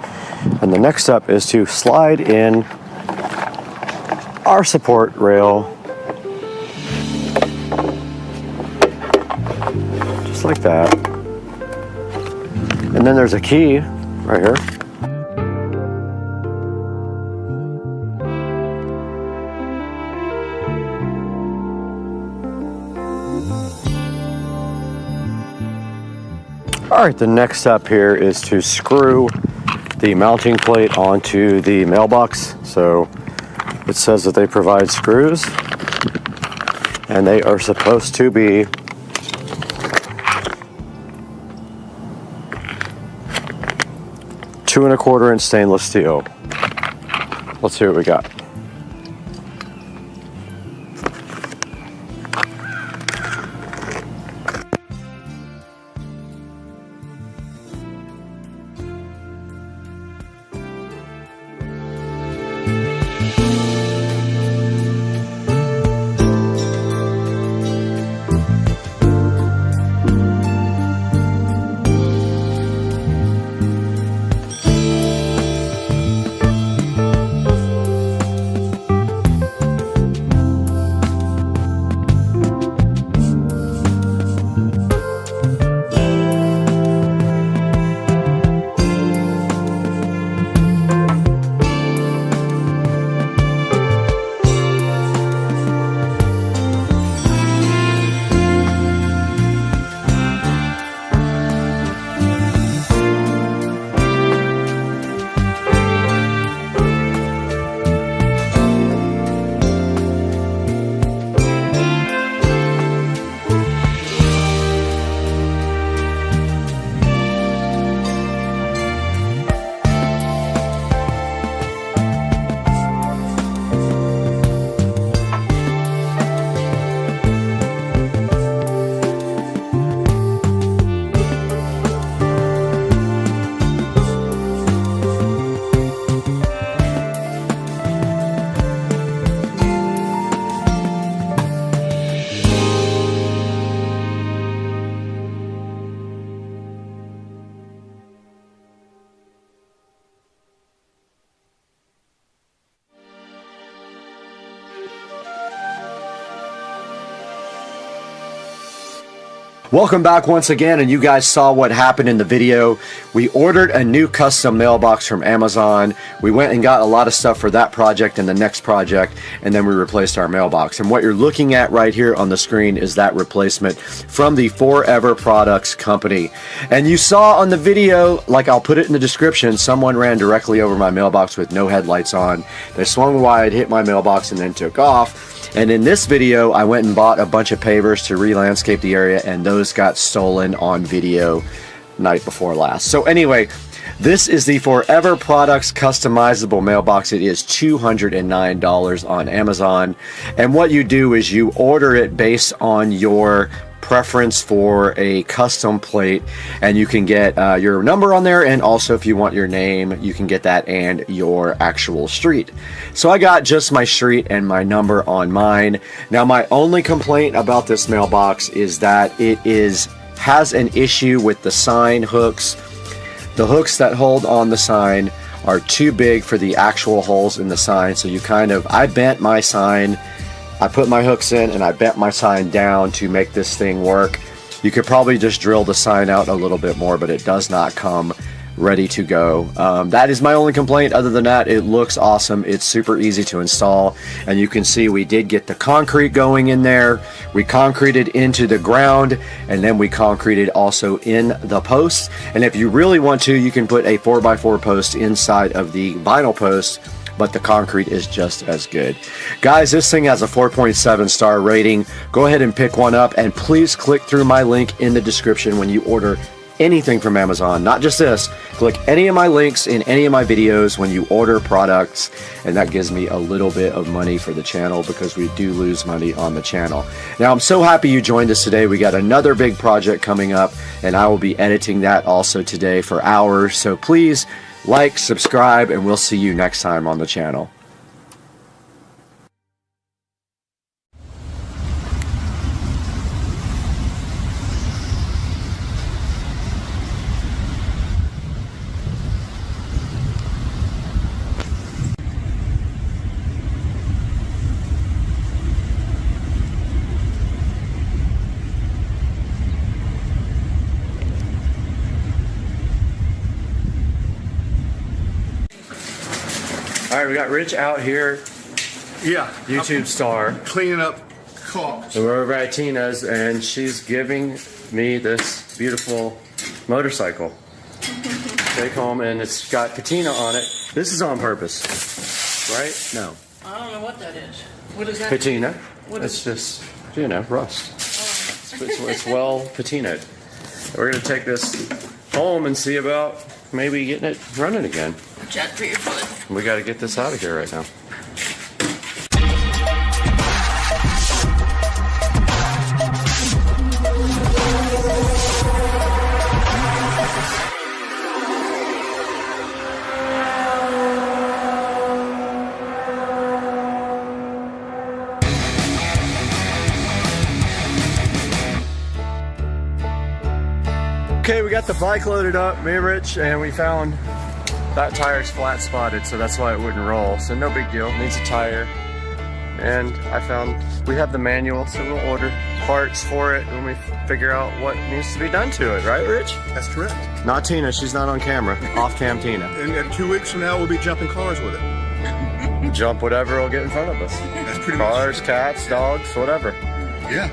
and the next step is to slide in our support rail, just like that. And then there's a key right here. All right, the next step here is to screw the mounting plate onto the mailbox. So it says that they provide screws, and they are supposed to be two and a quarter inch stainless steel. Let's see what we got. Welcome back once again, and you guys saw what happened in the video. We ordered a new custom mailbox from Amazon. We went and got a lot of stuff for that project and the next project, and then we replaced our mailbox. And what you're looking at right here on the screen is that replacement from the Forever Products company. And you saw on the video, like I'll put it in the description, someone ran directly over my mailbox with no headlights on. They swung wide, hit my mailbox, and then took off. And in this video, I went and bought a bunch of pavers to re-landscape the area, and those got stolen on video night before last. So anyway, this is the Forever Products customizable mailbox. It is $209 on Amazon. And what you do is you order it based on your preference for a custom plate, and you can get your number on there, and also if you want your name, you can get that and your actual street. So I got just my street and my number on mine. Now my only complaint about this mailbox is that it has an issue with the sign hooks. The hooks that hold on the sign are too big for the actual holes in the sign, so I bent my sign. I put my hooks in and I bent my sign down to make this thing work. You could probably just drill the sign out a little bit more, but it does not come ready to go. That is my only complaint. Other than that, it looks awesome. It's super easy to install, and you can see we did get the concrete going in there. We concreted into the ground, and then we concreted also in the post. And if you really want to, you can put a 4x4 post inside of the vinyl post, but the concrete is just as good. Guys, this thing has a 4.7 star rating. Go ahead and pick one up, and please click through my link in the description when you order anything from Amazon. Not just this, click any of my links in any of my videos when you order products, and that gives me a little bit of money for the channel, because we do lose money on the channel. Now, I'm so happy you joined us today. We got another big project coming up, and I will be editing that also today for hours. So please like, subscribe, and we'll see you next time on the channel. All right, we got Rich out here, YouTube star, Cleaning up cars. and we're over at Tina's, and she's giving me this beautiful motorcycle. Take home, and it's got patina on it. This is on purpose, right? No. I don't know what that is. What is that? Patina. What It's is- just, rust. It's well patinaed. We're gonna take this home and see about maybe getting it running again. Jack for your foot. We got to get this out of here right now. Okay, we got the bike loaded up, me and Rich, and we found that tire's flat spotted, so that's why it wouldn't roll. So no big deal, needs a tire. And I found we have the manual, so we'll order parts for it when we figure out what needs to be done to it, right, Rich? That's correct. Not Tina, she's not on camera. Off cam Tina. And 2 weeks from now, we'll be jumping cars with it. Jump whatever will get in front of us. That's pretty Cars, much cats, dogs, whatever. Yeah.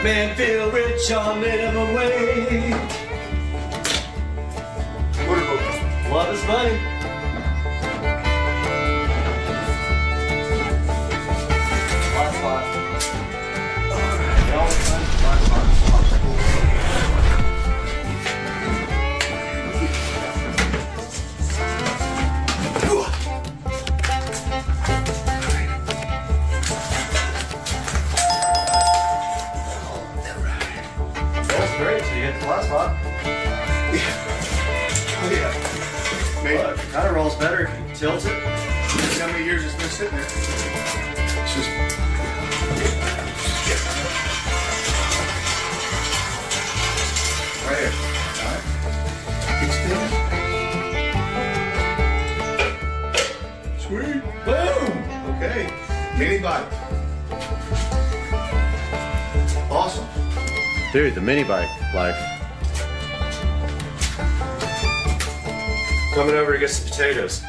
Man, feel rich on minimum wage. Love is money. That's great, so you get the last spot. Oh, yeah. Maybe. Kind of rolls better if you tilt it. How many years it's been sitting there? It's just. Right here. Sweet. Boom! Okay. Mini bike. Awesome. Dude, the mini bike life. Coming over to get some potatoes.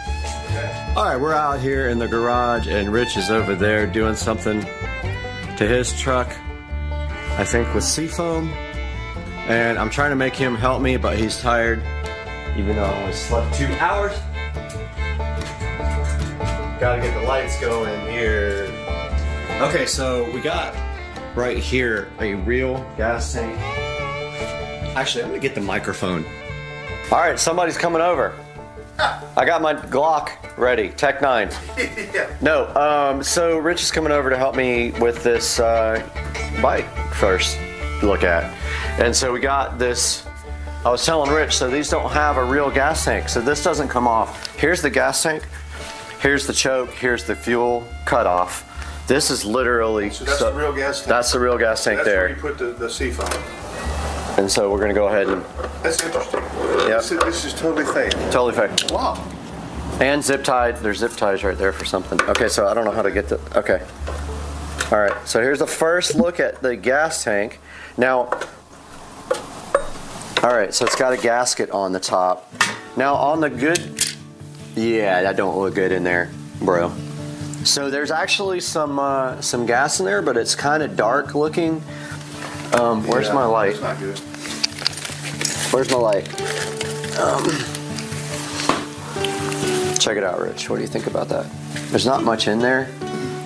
All right, we're out here in the garage and Rich is over there doing something to his truck, I think with seafoam. And I'm trying to make him help me, but he's tired, even though I only slept 2 hours. Gotta get the lights going here. Okay, so we got right here a real gas tank. Actually, I'm gonna get the microphone. All right, somebody's coming over. I got my Glock ready, Tech 9. No, so Rich is coming over to help me with this bike first look at. And so we got this, I was telling Rich, so these don't have a real gas tank, so this doesn't come off. Here's the gas tank, here's the choke, here's the fuel cutoff. This is literally... So that's the real gas tank? That's the real gas tank there. That's where you put the seafoam. And so we're gonna go ahead and... That's interesting. Yep. This is totally fake. Totally fake. Wow. And zip tied. There's zip ties right there for something. Okay, so I don't know how to get the... Okay. All right, so here's the first look at the gas tank. Now, all right, so it's got a gasket on the top. Now on the good... Yeah, that don't look good in there, bro. So there's actually some gas in there, but it's kind of dark looking. Where's my light? That's not good. Where's my light? Check it out, Rich. What do you think about that? There's not much in there.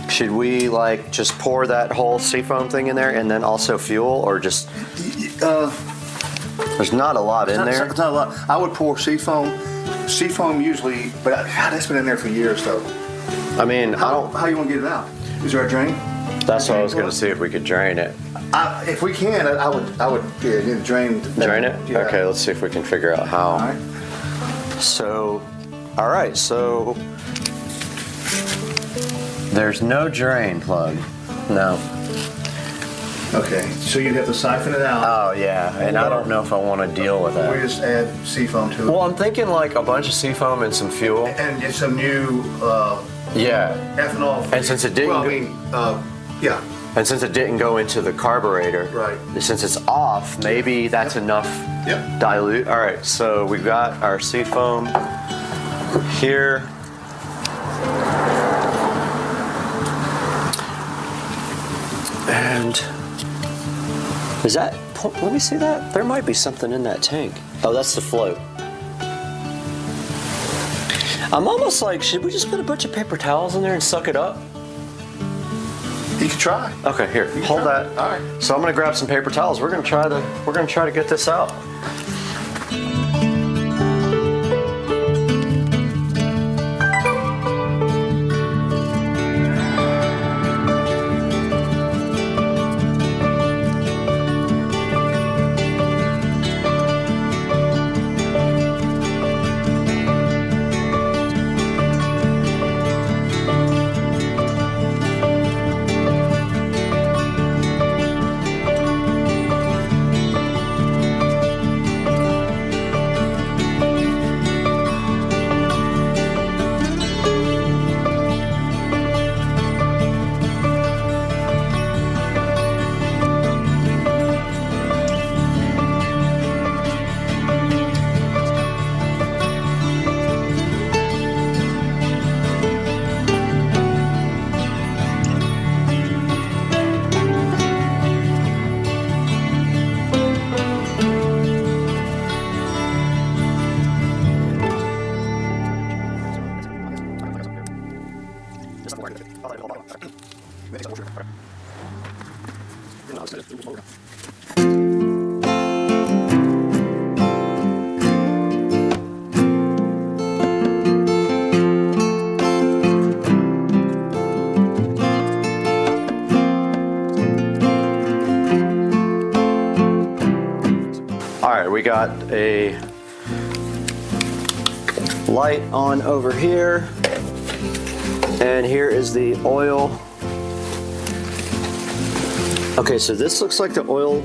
Should we like just pour that whole seafoam thing in there and then also fuel, or just? There's not a lot in there. It's not a lot. I would pour seafoam. Seafoam usually, but God, that's been in there for years though. I mean, How you want to get it out? Is there a drain? That's what I was going to see if we could drain it. If we can, I would yeah, drain. Drain it? Yeah. Okay, let's see if we can figure out how. All right. So, all right, so there's no drain plug. No. Okay, so you'd have to siphon it out. Oh yeah, and I don't know if I want to deal with We that. just add seafoam to it. Well, I'm thinking like a bunch of seafoam and some fuel. And get some new Yeah. ethanol. And since it didn't Well, I go- mean, yeah. And since it didn't go into the carburetor, Right. since it's off, maybe that's enough Yep. dilute. All right, so we've got our seafoam here. And is that, let me see that. There might be something in that tank. Oh, that's the float. I'm almost like, should we just put a bunch of paper towels in there and suck it up? You can try. Okay, here, hold try. that. All right. So I'm gonna grab some paper towels. We're gonna try to get this out. All right, we got a light on over here, and here is the oil. Okay, so this looks like the oil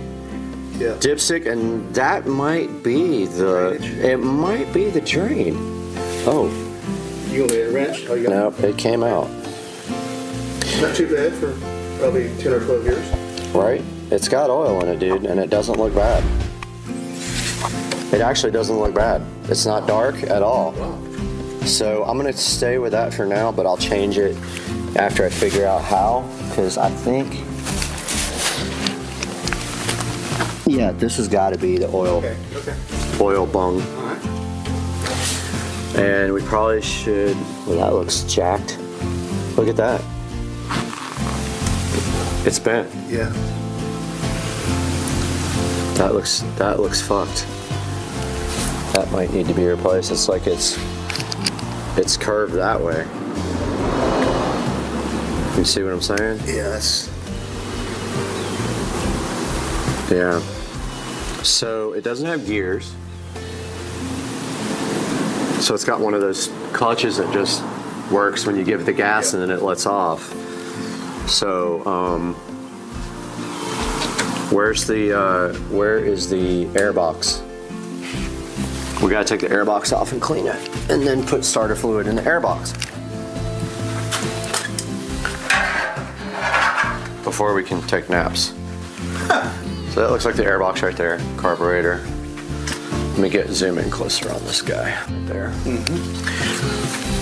dipstick, and that might be the, it might be the drain. Oh. You gonna get a wrench? Oh, you got Nope, it came out. Not too bad for probably 10 or 12 years. Right? It's got oil in it, dude, and it doesn't look bad. It actually doesn't look bad. It's not dark at all. So I'm gonna stay with that for now, but I'll change it after I figure out how, because I think, yeah, this has got to be the oil, oil bung. And we probably should, well, that looks jacked. Look at that. It's bent. Yeah. That looks fucked. That might need to be replaced. It's like it's curved that way. You see what I'm saying? Yeah, that's... Yeah. So it doesn't have gears. So it's got one of those clutches that just works when you give it the gas and then it lets off. So where is the air box? We gotta take the air box off and clean it, and then put starter fluid in the air box before we can take naps. So that looks like the air box right there, carburetor. Let me zoom in closer on this guy right there.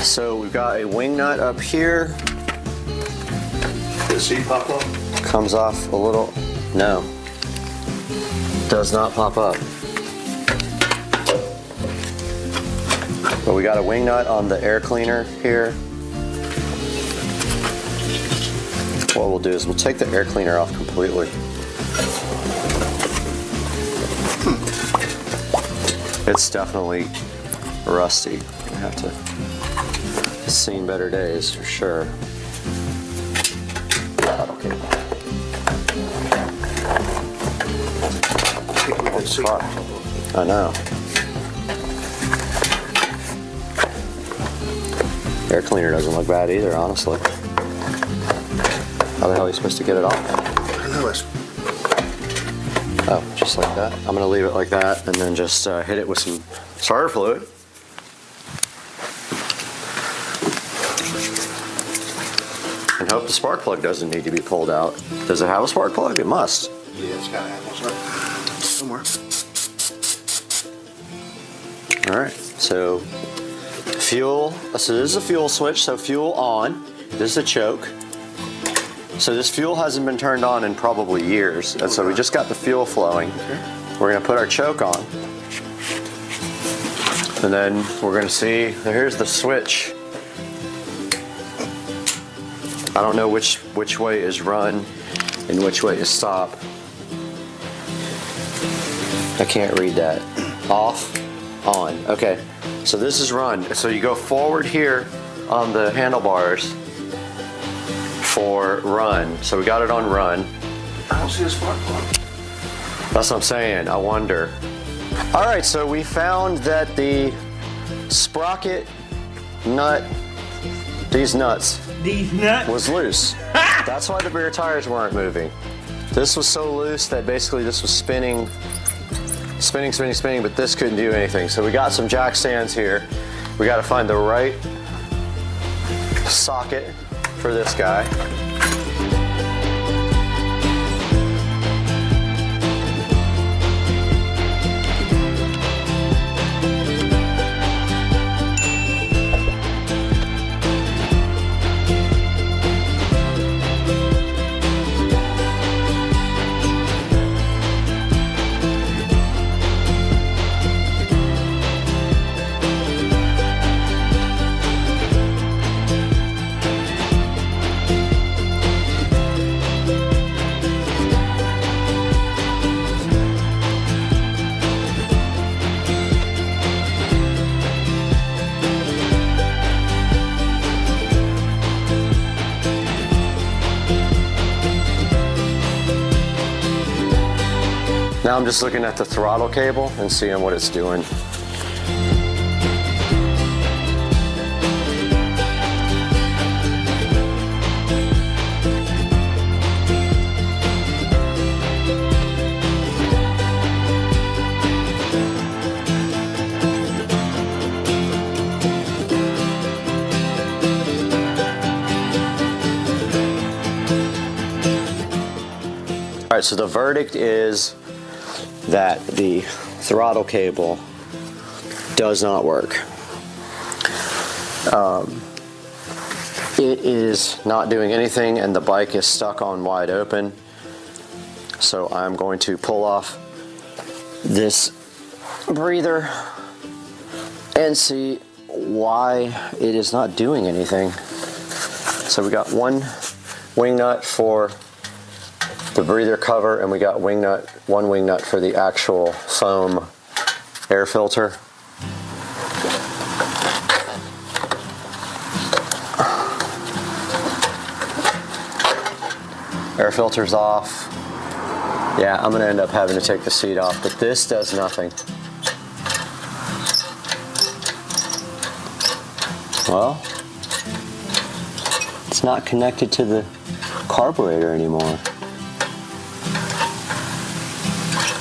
So we've got a wing nut up here. Did the seat pop up? Comes off a little, no. Does not pop up. But we got a wing nut on the air cleaner here. What we'll do is we'll take the air cleaner off completely. It's definitely rusty. I have to, it's seen better days for sure. Okay. It's fucked. I know. Air cleaner doesn't look bad either, honestly. How the hell are you supposed to get it off? I know it's... Oh, just like that. I'm gonna leave it like that and then just hit it with some starter fluid. And hope the spark plug doesn't need to be pulled out. Does it have a spark plug? It must. Yeah, it's got to have one somewhere. All right, so fuel. So this is a fuel switch, so fuel on. This is a choke. So this fuel hasn't been turned on in probably years, and so we just got the fuel flowing. We're gonna put our choke on. And then we're gonna see, here's the switch. I don't know which way is run and which way is stop. I can't read that. Off, on, okay. So this is run. So you go forward here on the handlebars for run. So we got it on run. I don't see a spark plug. That's what I'm saying, I wonder. All right, so we found that the sprocket nut, these nuts, was loose. That's why the rear tires weren't moving. This was so loose that basically this was spinning, but this couldn't do anything. So we got some jack stands here. We got to find the right socket for this guy. Now I'm just looking at the throttle cable and seeing what it's doing. right, so the verdict is that the throttle cable does not work. It is not doing anything and the bike is stuck on wide open. So I'm going to pull off this breather and see why it is not doing anything. So we got one wing nut for the breather cover, and we got one wing nut for the actual foam air filter. Air filter's off. Yeah, I'm gonna end up having to take the seat off, but this does nothing. Well, it's not connected to the carburetor anymore.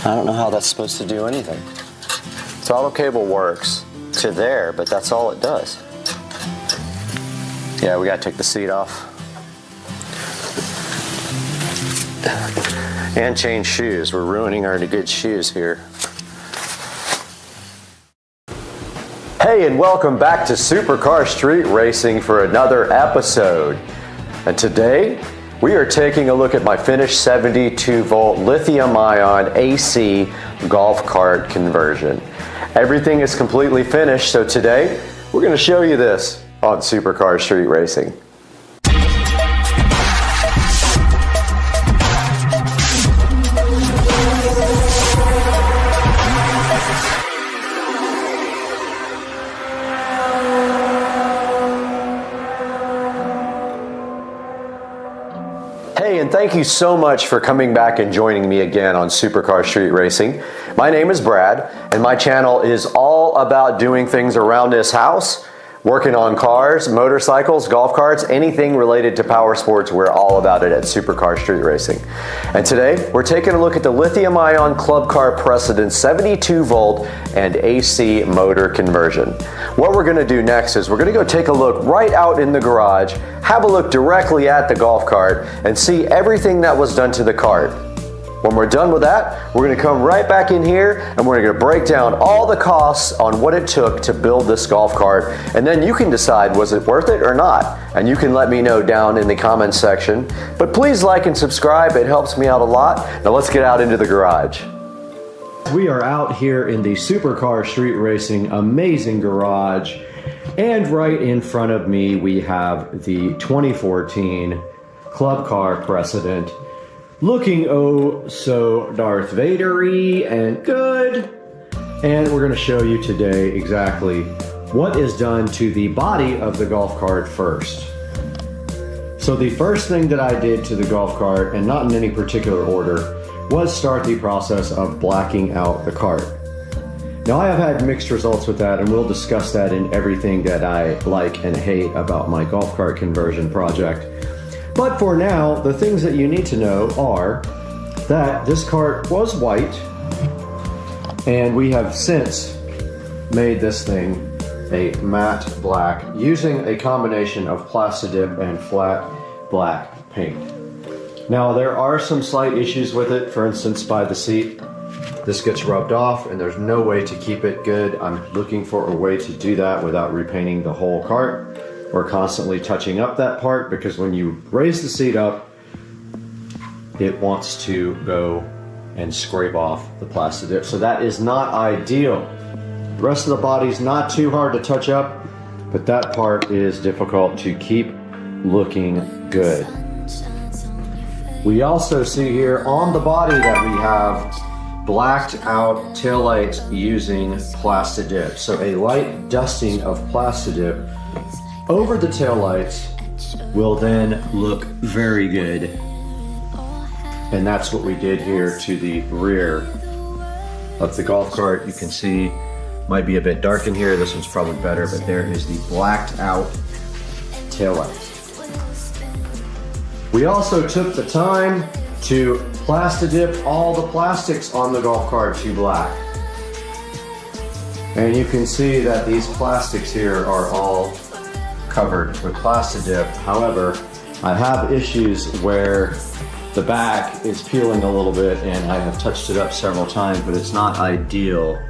I don't know how that's supposed to do anything. Throttle cable works to there, but that's all it does. Yeah, we gotta take the seat off. And change shoes. We're ruining our good shoes here. Hey, and welcome back to Supercar Street Racing for another episode. And today, we are taking a look at my finished 72-volt lithium-ion AC golf cart conversion. Everything is completely finished, so today, we're going to show you this on Supercar Street Racing. Hey, and thank you so much for coming back and joining me again on Supercar Street Racing. My name is Brad, and my channel is all about doing things around this house, working on cars, motorcycles, golf carts, anything related to power sports. We're all about it at Supercar Street Racing. And today, we're taking a look at the lithium-ion club car precedent 72-volt and AC motor conversion. What we're gonna do next is we're gonna go take a look right out in the garage, have a look directly at the golf cart, and see everything that was done to the cart. When we're done with that, we're gonna come right back in here and we're gonna break down all the costs on what it took to build this golf cart, and then you can decide was it worth it or not, and you can let me know down in the comments section. But please like and subscribe, it helps me out a lot. Now let's get out into the garage. We are out here in the Supercar Street Racing amazing garage, and right in front of me we have the 2014 club car precedent. Looking oh so Darth Vader-y and good. And we're going to show you today exactly what is done to the body of the golf cart first. So the first thing that I did to the golf cart, and not in any particular order, was start the process of blacking out the cart. Now I have had mixed results with that, and we'll discuss that in everything that I like and hate about my golf cart conversion project. But for now, the things that you need to know are that this cart was white, and we have since made this thing a matte black using a combination of Plastidip and flat black paint. Now there are some slight issues with it. For instance, by the seat, this gets rubbed off and there's no way to keep it good. I'm looking for a way to do that without repainting the whole cart. We're constantly touching up that part because when you raise the seat up, it wants to go and scrape off the Plastidip. So that is not ideal. The rest of the body's not too hard to touch up, but that part is difficult to keep looking good. We also see here on the body that we have blacked out taillights using Plastidip. So a light dusting of Plastidip over the taillights will then look very good. And that's what we did here to the rear of the golf cart. You can see, might be a bit dark in here. This one's probably better, but there is the blacked out taillights. We also took the time to Plastidip all the plastics on the golf cart to black. And you can see that these plastics here are all covered with Plastidip. However, I have issues where The back is peeling a little bit and I have touched it up several times, but it's not ideal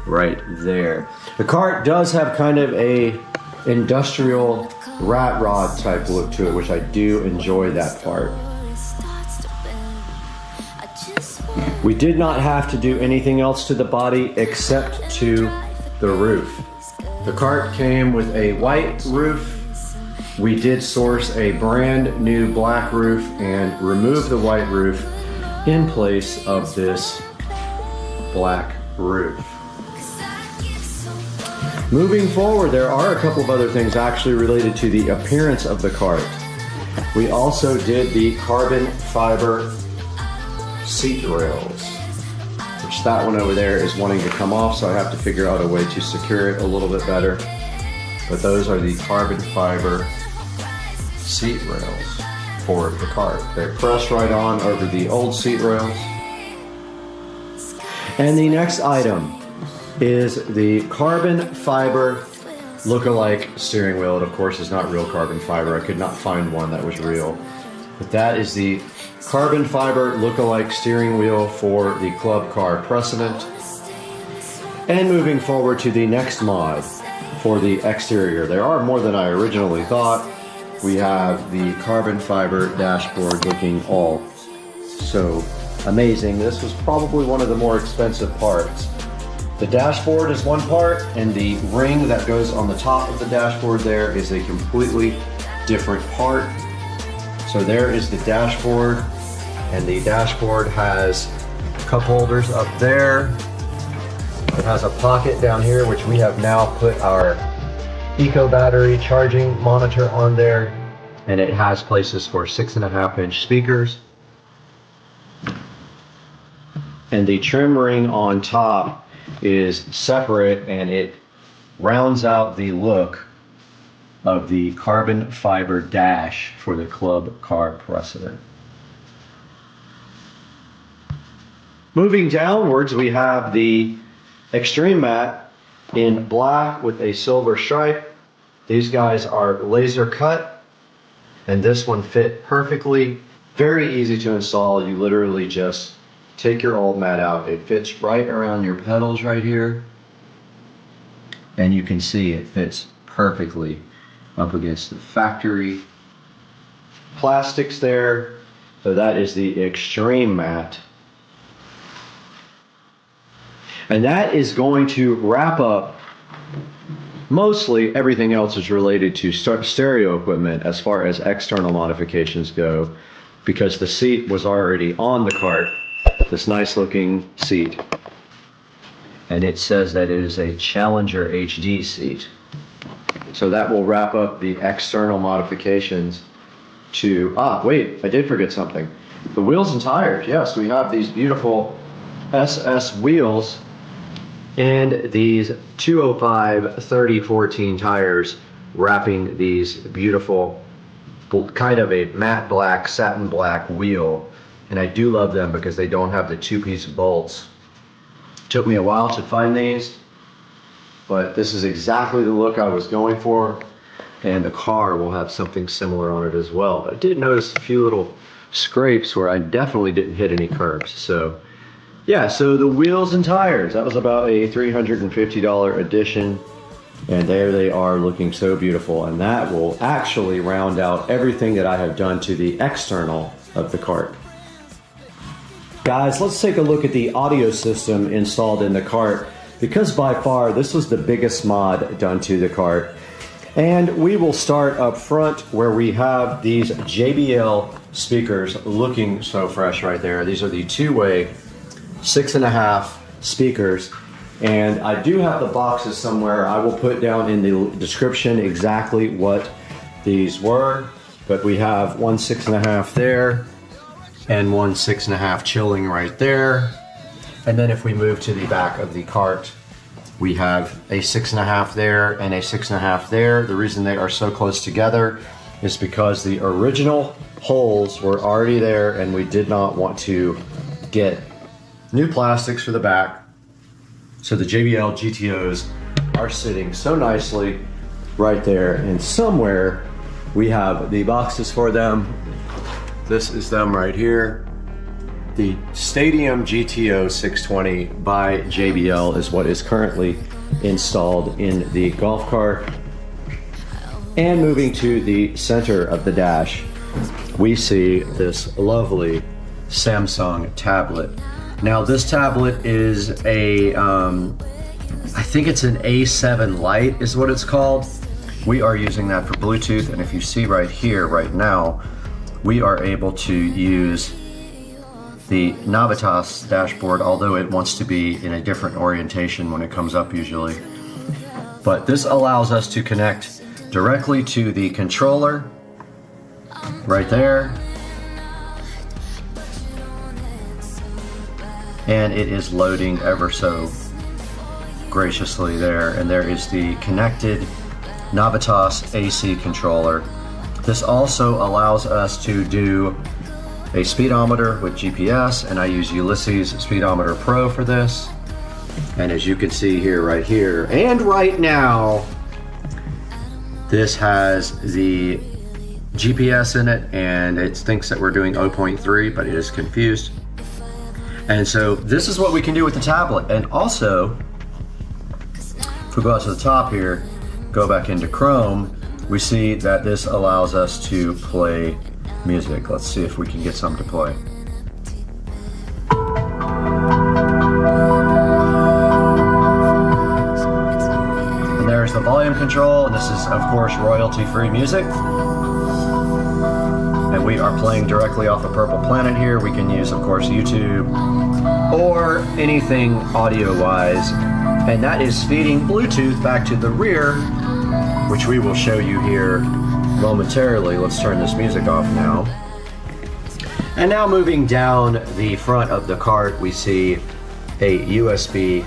right there. The cart does have kind of a industrial rat rod type look to it, which I do enjoy that part. We did not have to do anything else to the body except to the roof. The cart came with a white roof. We did source a brand new black roof and remove the white roof in place of this black roof. Moving forward, there are a couple of other things actually related to the appearance of the cart. We also did the carbon fiber seat rails, which that one over there is wanting to come off, so I have to figure out a way to secure it a little bit better. But those are the carbon fiber seat rails for the cart. They're pressed right on over the old seat rails. And the next item is the carbon fiber look-alike steering wheel. It of course is not real carbon fiber. I could not find one that was real. But that is the carbon fiber look-alike steering wheel for the Club Car Precedent. And moving forward to the next mod for the exterior. There are more than I originally thought. We have the carbon fiber dashboard looking all so amazing. This was probably one of the more expensive parts. The dashboard is one part, and the ring that goes on the top of the dashboard there is a completely different part. So there is the dashboard, and the dashboard has cup holders up there. It has a pocket down here, which we have now put our Eco battery charging monitor on there, and it has places for 6.5-inch speakers. And the trim ring on top is separate, and it rounds out the look of the carbon fiber dash for the Club Car Precedent. Moving downwards, we have the Extreme Matte in black with a silver stripe. These guys are laser cut, and this one fit perfectly. Very easy to install. You literally just take your old mat out. It fits right around your pedals right here, and you can see it fits perfectly up against the factory plastics there. So that is the Extreme Matte. And that is going to wrap up mostly everything else is related to stereo equipment as far as external modifications go, because the seat was already on the cart, this nice looking seat. And it says that it is a Challenger HD seat. So that will wrap up the external modifications to, wait, I did forget something. The wheels and tires. Yes, we have these beautiful SS wheels and these 205 3014 tires wrapping these beautiful kind of a matte black, satin black wheel. And I do love them because they don't have the two-piece bolts. Took me a while to find these, but this is exactly the look I was going for, and the car will have something similar on it as well. But I did notice a few little scrapes where I definitely didn't hit any curbs. So yeah, so the wheels and tires, that was about a $350 addition, and there they are looking so beautiful. And that will actually round out everything that I have done to the external of the cart. Guys, let's take a look at the audio system installed in the cart, because by far this was the biggest mod done to the cart. And we will start up front where we have these JBL speakers looking so fresh right there. These are the two-way 6.5 speakers, and I do have the boxes somewhere. I will put down in the description exactly what these were, but we have one 6.5 there and one 6.5 chilling right there. And then if we move to the back of the cart, we have a 6.5 there and a 6.5 there. The reason they are so close together is because the original holes were already there, and we did not want to get new plastics for the back. So the JBL GTOs are sitting so nicely right there, and somewhere we have the boxes for them. This is them right here. The Stadium GTO 620 by JBL is what is currently installed in the golf cart. And moving to the center of the dash, we see this lovely Samsung tablet. Now this tablet is a, I think it's an A7 Lite is what it's called. We are using that for Bluetooth, and if you see right here, right now, we are able to use the Navitas dashboard, although it wants to be in a different orientation when it comes up usually. But this allows us to connect directly to the controller, right there. And it is loading ever so graciously there. And there is the connected Navitas AC controller. This also allows us to do a speedometer with GPS, and I use Ulysses Speedometer Pro for this. And as you can see here, right here, and right now, this has the GPS in it, and it thinks that we're doing 0.3, but it is confused. And so this is what we can do with the tablet. And also, if we go out to the top here, go back into Chrome, we see that this allows us to play music. Let's see if we can get some to play. And there's the volume control, and this is of course royalty-free music. And we are playing directly off of Purple Planet here. We can use, of course, YouTube or anything audio-wise. And that is feeding Bluetooth back to the rear, which we will show you here momentarily. Let's turn this music off now. And now moving down the front of the cart, we see a USB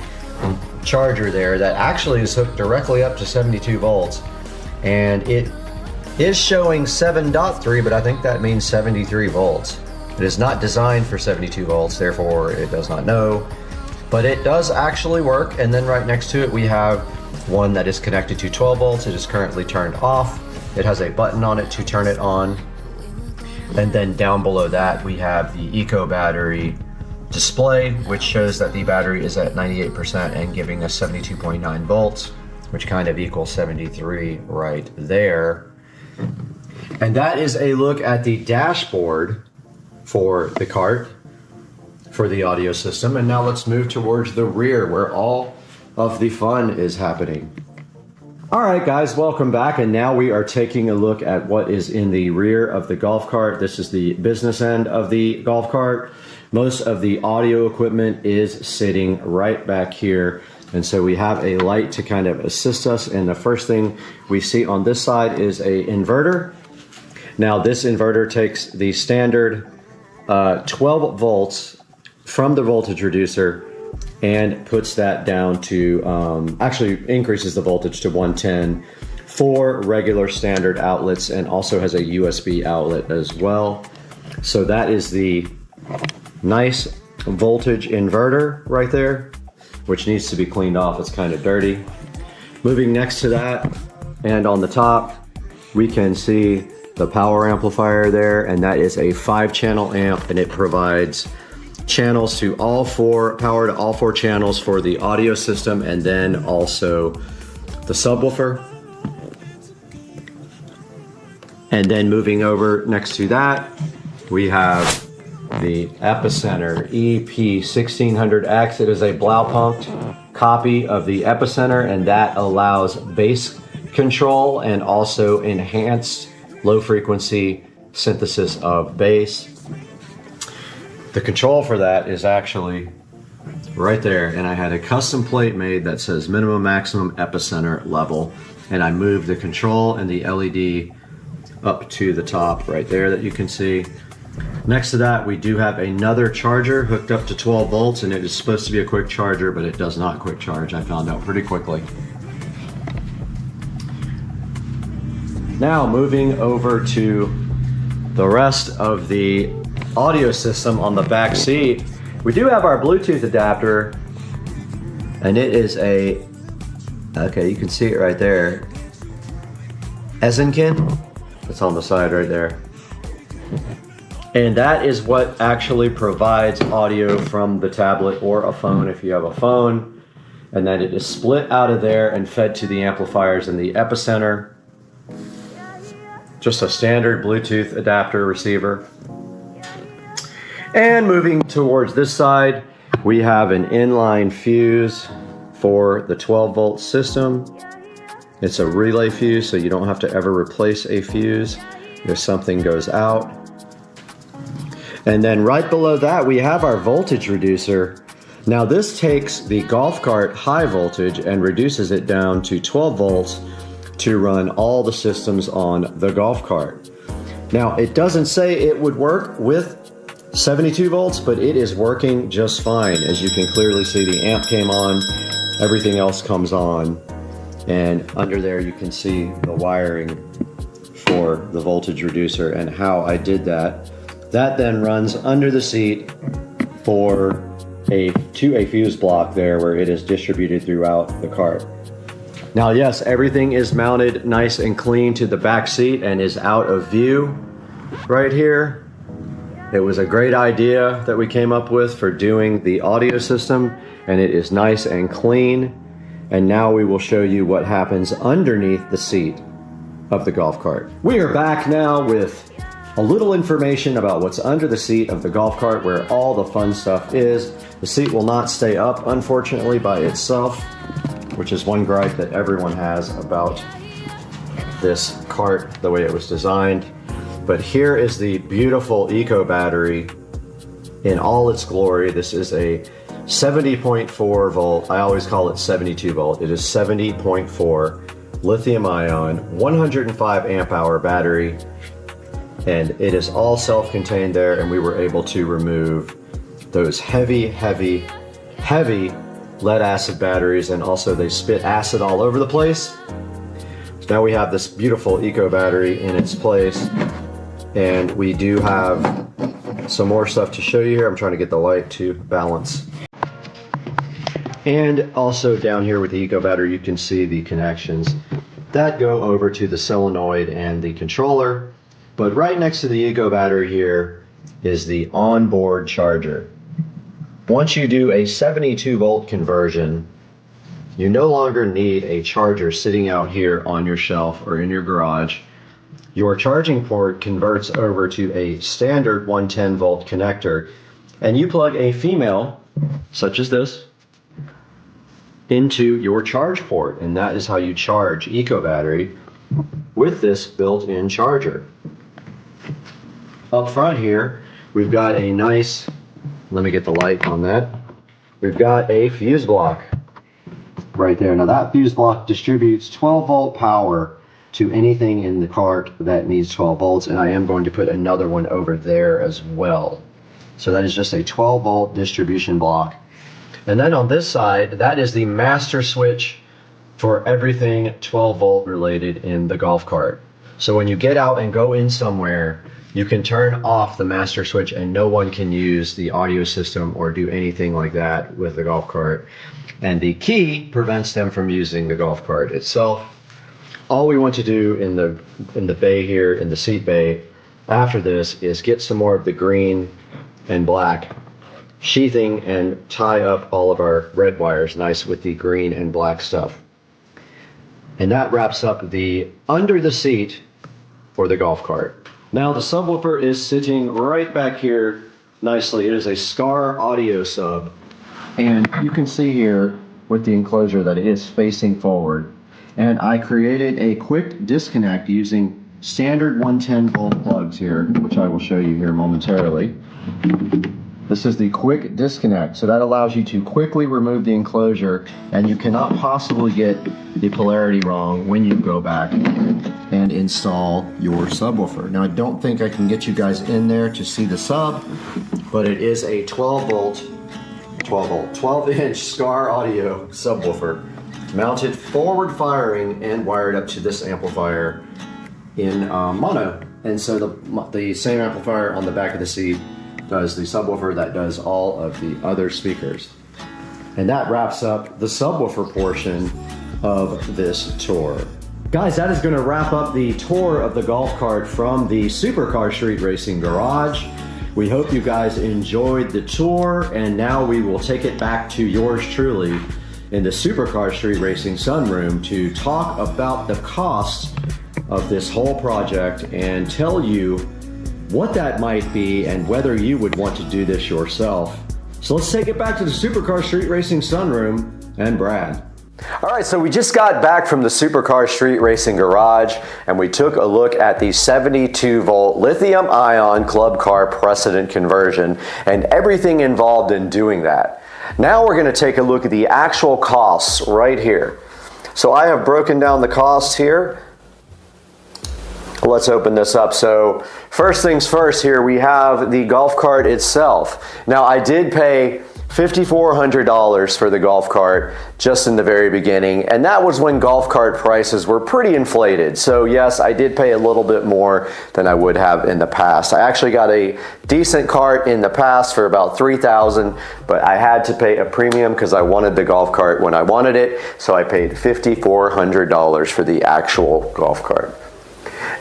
charger there that actually is hooked directly up to 72 volts. And it is showing 7.3, but I think that means 73 volts. It is not designed for 72 volts, therefore it does not know. But it does actually work. And then right next to it, we have one that is connected to 12 volts. It is currently turned off. It has a button on it to turn it on. And then down below that, we have the Eco battery display, which shows that the battery is at 98% and giving us 72.9 volts, which kind of equals 73 right there. And that is a look at the dashboard for the cart, for the audio system. And now let's move towards the rear where all of the fun is happening. All right, guys, welcome back. And now we are taking a look at what is in the rear of the golf cart. This is the business end of the golf cart. Most of the audio equipment is sitting right back here. And so we have a light to kind of assist us. And the first thing we see on this side is a inverter. Now this inverter takes the standard 12 volts from the voltage reducer and puts that down to, actually increases the voltage to 110 for regular standard outlets, and also has a USB outlet as well. So that is the nice voltage inverter right there, which needs to be cleaned off. It's kind of dirty. Moving next to that, and on the top, we can see the power amplifier there, and that is a 5-channel amp, and it provides channels to all four, power to all 4 channels for the audio system, and then also the subwoofer. And then moving over next to that, we have the Epicenter EP1600X. It is a Blaupunkt copy of the Epicenter, and that allows bass control and also enhanced low frequency synthesis of bass. The control for that is actually right there, and I had a custom plate made that says minimum maximum epicenter level, and I moved the control and the LED up to the top right there that you can see. Next to that, we do have another charger hooked up to 12 volts, and it is supposed to be a quick charger, but it does not quick charge. I found out pretty quickly. Now moving over to the rest of the audio system on the back seat, we do have our Bluetooth adapter, and it is a, okay, you can see it right there, Elecan. It's on the side right there. And that is what actually provides audio from the tablet or a phone if you have a phone. And then it is split out of there and fed to the amplifiers in the epicenter. Just a standard Bluetooth adapter receiver. And moving towards this side, we have an inline fuse for the 12 volt system. It's a relay fuse, so you don't have to ever replace a fuse if something goes out. And then right below that, we have our voltage reducer. Now this takes the golf cart high voltage and reduces it down to 12 volts to run all the systems on the golf cart. Now it doesn't say it would work with 72 volts, but it is working just fine. As you can clearly see, the amp came on, everything else comes on, and under there you can see the wiring for the voltage reducer and how I did that. That then runs under the seat to a fuse block there where it is distributed throughout the cart. Now yes, everything is mounted nice and clean to the back seat and is out of view right here. It was a great idea that we came up with for doing the audio system, and it is nice and clean. And now we will show you what happens underneath the seat of the golf cart. We are back now with a little information about what's under the seat of the golf cart, where all the fun stuff is. The seat will not stay up, unfortunately, by itself, which is one gripe that everyone has about this cart, the way it was designed. But here is the beautiful eco battery in all its glory. This is a 70.4 volt, I always call it 72 volt. It is 70.4 lithium ion, 105 amp hour battery. And it is all self-contained there, and we were able to remove those heavy lead acid batteries, and also they spit acid all over the place. So now we have this beautiful eco battery in its place, and we do have some more stuff to show you here. I'm trying to get the light to balance. And also down here with the eco battery, you can see the connections that go over to the solenoid and the controller. But right next to the eco battery here is the onboard charger. Once you do a 72 volt conversion, you no longer need a charger sitting out here on your shelf or in your garage. Your charging port converts over to a standard 110 volt connector, and you plug a female, such as this, into your charge port, and that is how you charge eco battery with this built-in charger. Up front here, we've got a nice, let me get the light on that. We've got a fuse block right there. Now that fuse block distributes 12 volt power to anything in the cart that needs 12 volts, and I am going to put another one over there as well. So that is just a 12 volt distribution block. And then on this side, that is the master switch for everything 12 volt related in the golf cart. So when you get out and go in somewhere, you can turn off the master switch and no one can use the audio system or do anything like that with the golf cart. And the key prevents them from using the golf cart itself. All we want to do in the bay here, in the seat bay, after this is get some more of the green and black sheathing and tie up all of our red wires nice with the green and black stuff. And that wraps up the under the seat for the golf cart. Now the subwoofer is sitting right back here nicely. It is a Scar audio sub, and you can see here with the enclosure that it is facing forward. And I created a quick disconnect using standard 110 volt plugs here, which I will show you here momentarily. This is the quick disconnect, so that allows you to quickly remove the enclosure, and you cannot possibly get the polarity wrong when you go back and install your subwoofer. Now I don't think I can get you guys in there to see the sub, but it is a 12 inch Scar audio subwoofer, mounted forward firing and wired up to this amplifier in mono. And so the same amplifier on the back of the seat does the subwoofer that does all of the other speakers. And that wraps up the subwoofer portion of this tour. Guys, that is going to wrap up the tour of the golf cart from the Supercar Street Racing Garage. We hope you guys enjoyed the tour, and now we will take it back to yours truly in the Supercar Street Racing sunroom to talk about the cost of this whole project and tell you what that might be and whether you would want to do this yourself. So let's take it back to the Supercar Street Racing sunroom and Brad. All right, so we just got back from the Supercar Street Racing Garage and we took a look at the 72 volt lithium ion club car precedent conversion and everything involved in doing that. Now we're going to take a look at the actual costs right here. So I have broken down the costs here. Let's open this up. So first things first, here we have the golf cart itself. Now I did pay $5,400 for the golf cart just in the very beginning, and that was when golf cart prices were pretty inflated. So yes, I did pay a little bit more than I would have in the past. I actually got a decent cart in the past for about $3,000, but I had to pay a premium because I wanted the golf cart when I wanted it, so I paid $5,400 for the actual golf cart.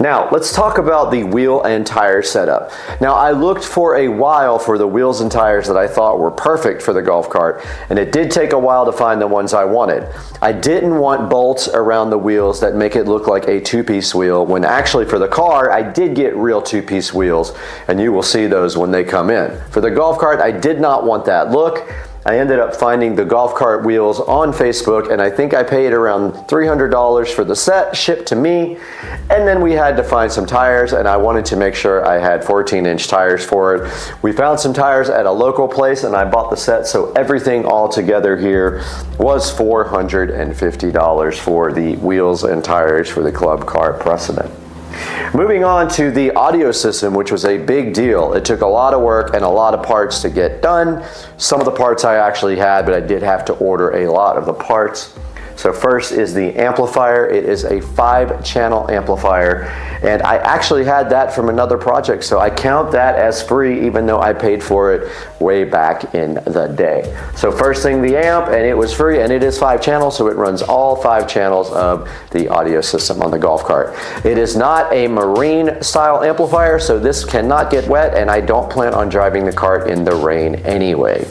Now, let's talk about the wheel and tire setup. Now, I looked for a while for the wheels and tires that I thought were perfect for the golf cart, and it did take a while to find the ones I wanted. I didn't want bolts around the wheels that make it look like a two-piece wheel, when actually for the car, I did get real two-piece wheels, and you will see those when they come in. For the golf cart, I did not want that look. I ended up finding the golf cart wheels on Facebook, and I think I paid around $300 for the set shipped to me. And then we had to find some tires, and I wanted to make sure I had 14-inch tires for it. We found some tires at a local place, and I bought the set, so everything all together here was $450 for the wheels and tires for the club cart precedent. Moving on to the audio system, which was a big deal. It took a lot of work and a lot of parts to get done. Some of the parts I actually had, but I did have to order a lot of the parts. So first is the amplifier. It is a 5-channel amplifier, and I actually had that from another project, so I count that as free even though I paid for it way back in the day. So first thing, the amp, and it was free, and it is 5 channels, so it runs all 5 channels of the audio system on the golf cart. It is not a marine style amplifier, so this cannot get wet, and I don't plan on driving the cart in the rain anyway.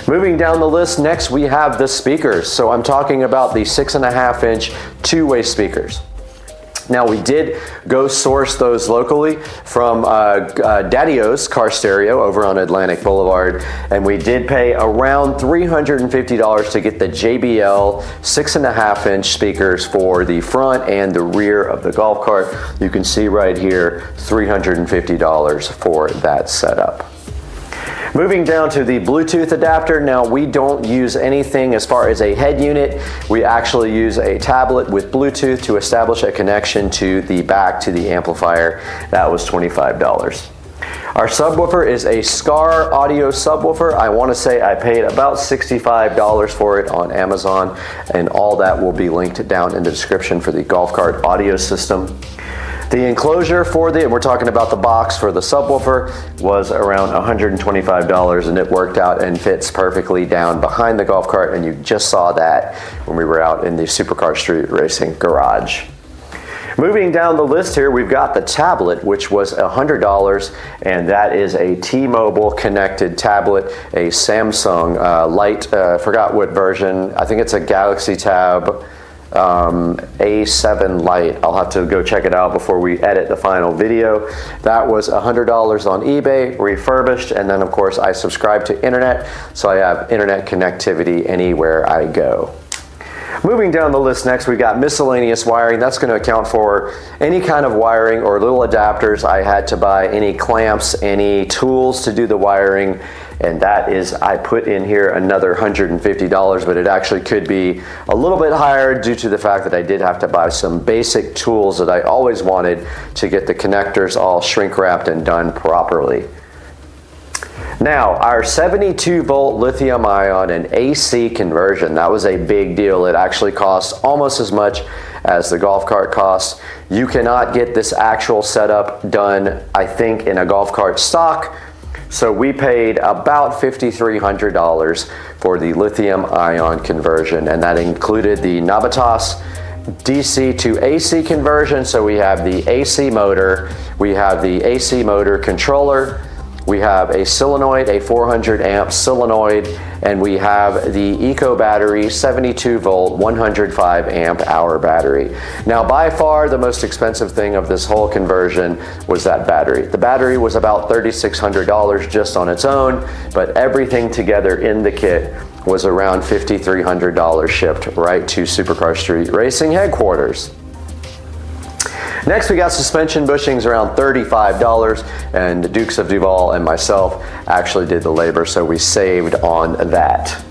Moving down the list, next we have the speakers. So I'm talking about the 6.5-inch two-way speakers. Now we did go source those locally from Daddy-O's Car Stereo over on Atlantic Boulevard, and we did pay around $350 to get the JBL 6.5-inch speakers for the front and the rear of the golf cart. You can see right here, $350 for that setup. Moving down to the Bluetooth adapter. Now we don't use anything as far as a head unit. We actually use a tablet with Bluetooth to establish a connection to the back to the amplifier. That was $25. Our subwoofer is a Scar audio subwoofer. I want to say I paid about $65 for it on Amazon, and all that will be linked down in the description for the golf cart audio system. The enclosure for we're talking about the box for the subwoofer, was around $125, and it worked out and fits perfectly down behind the golf cart, and you just saw that when we were out in the Supercar Street Racing Garage. Moving down the list here, we've got the tablet, which was $100, and that is a T-Mobile connected tablet, a Samsung Lite, forgot what version, I think it's a Galaxy Tab A7 Lite. I'll have to go check it out before we edit the final video. That was $100 on eBay, refurbished, and then of course I subscribe to internet, so I have internet connectivity anywhere I go. Moving down the list next, we got miscellaneous wiring. That's going to account for any kind of wiring or little adapters I had to buy, any clamps, any tools to do the wiring, and that is, I put in here another $150, but it actually could be a little bit higher due to the fact that I did have to buy some basic tools that I always wanted to get the connectors all shrink wrapped and done properly. Now, our 72 volt lithium ion and AC conversion, that was a big deal. It actually costs almost as much as the golf cart costs. You cannot get this actual setup done, I think, in a golf cart stock. So we paid about $5,300 for the lithium ion conversion, and that included the Navitas DC to AC conversion. So we have the AC motor, we have the AC motor controller, we have a solenoid, a 400 amp solenoid, and we have the Eco battery, 72 volt, 105 amp hour battery. Now, by far the most expensive thing of this whole conversion was that battery. The battery was about $3,600 just on its own, but everything together in the kit was around $5,300 shipped right to Supercar Street Racing headquarters. Next, we got suspension bushings around $35, and Dukes of Duval and myself actually did the labor, so we saved on that.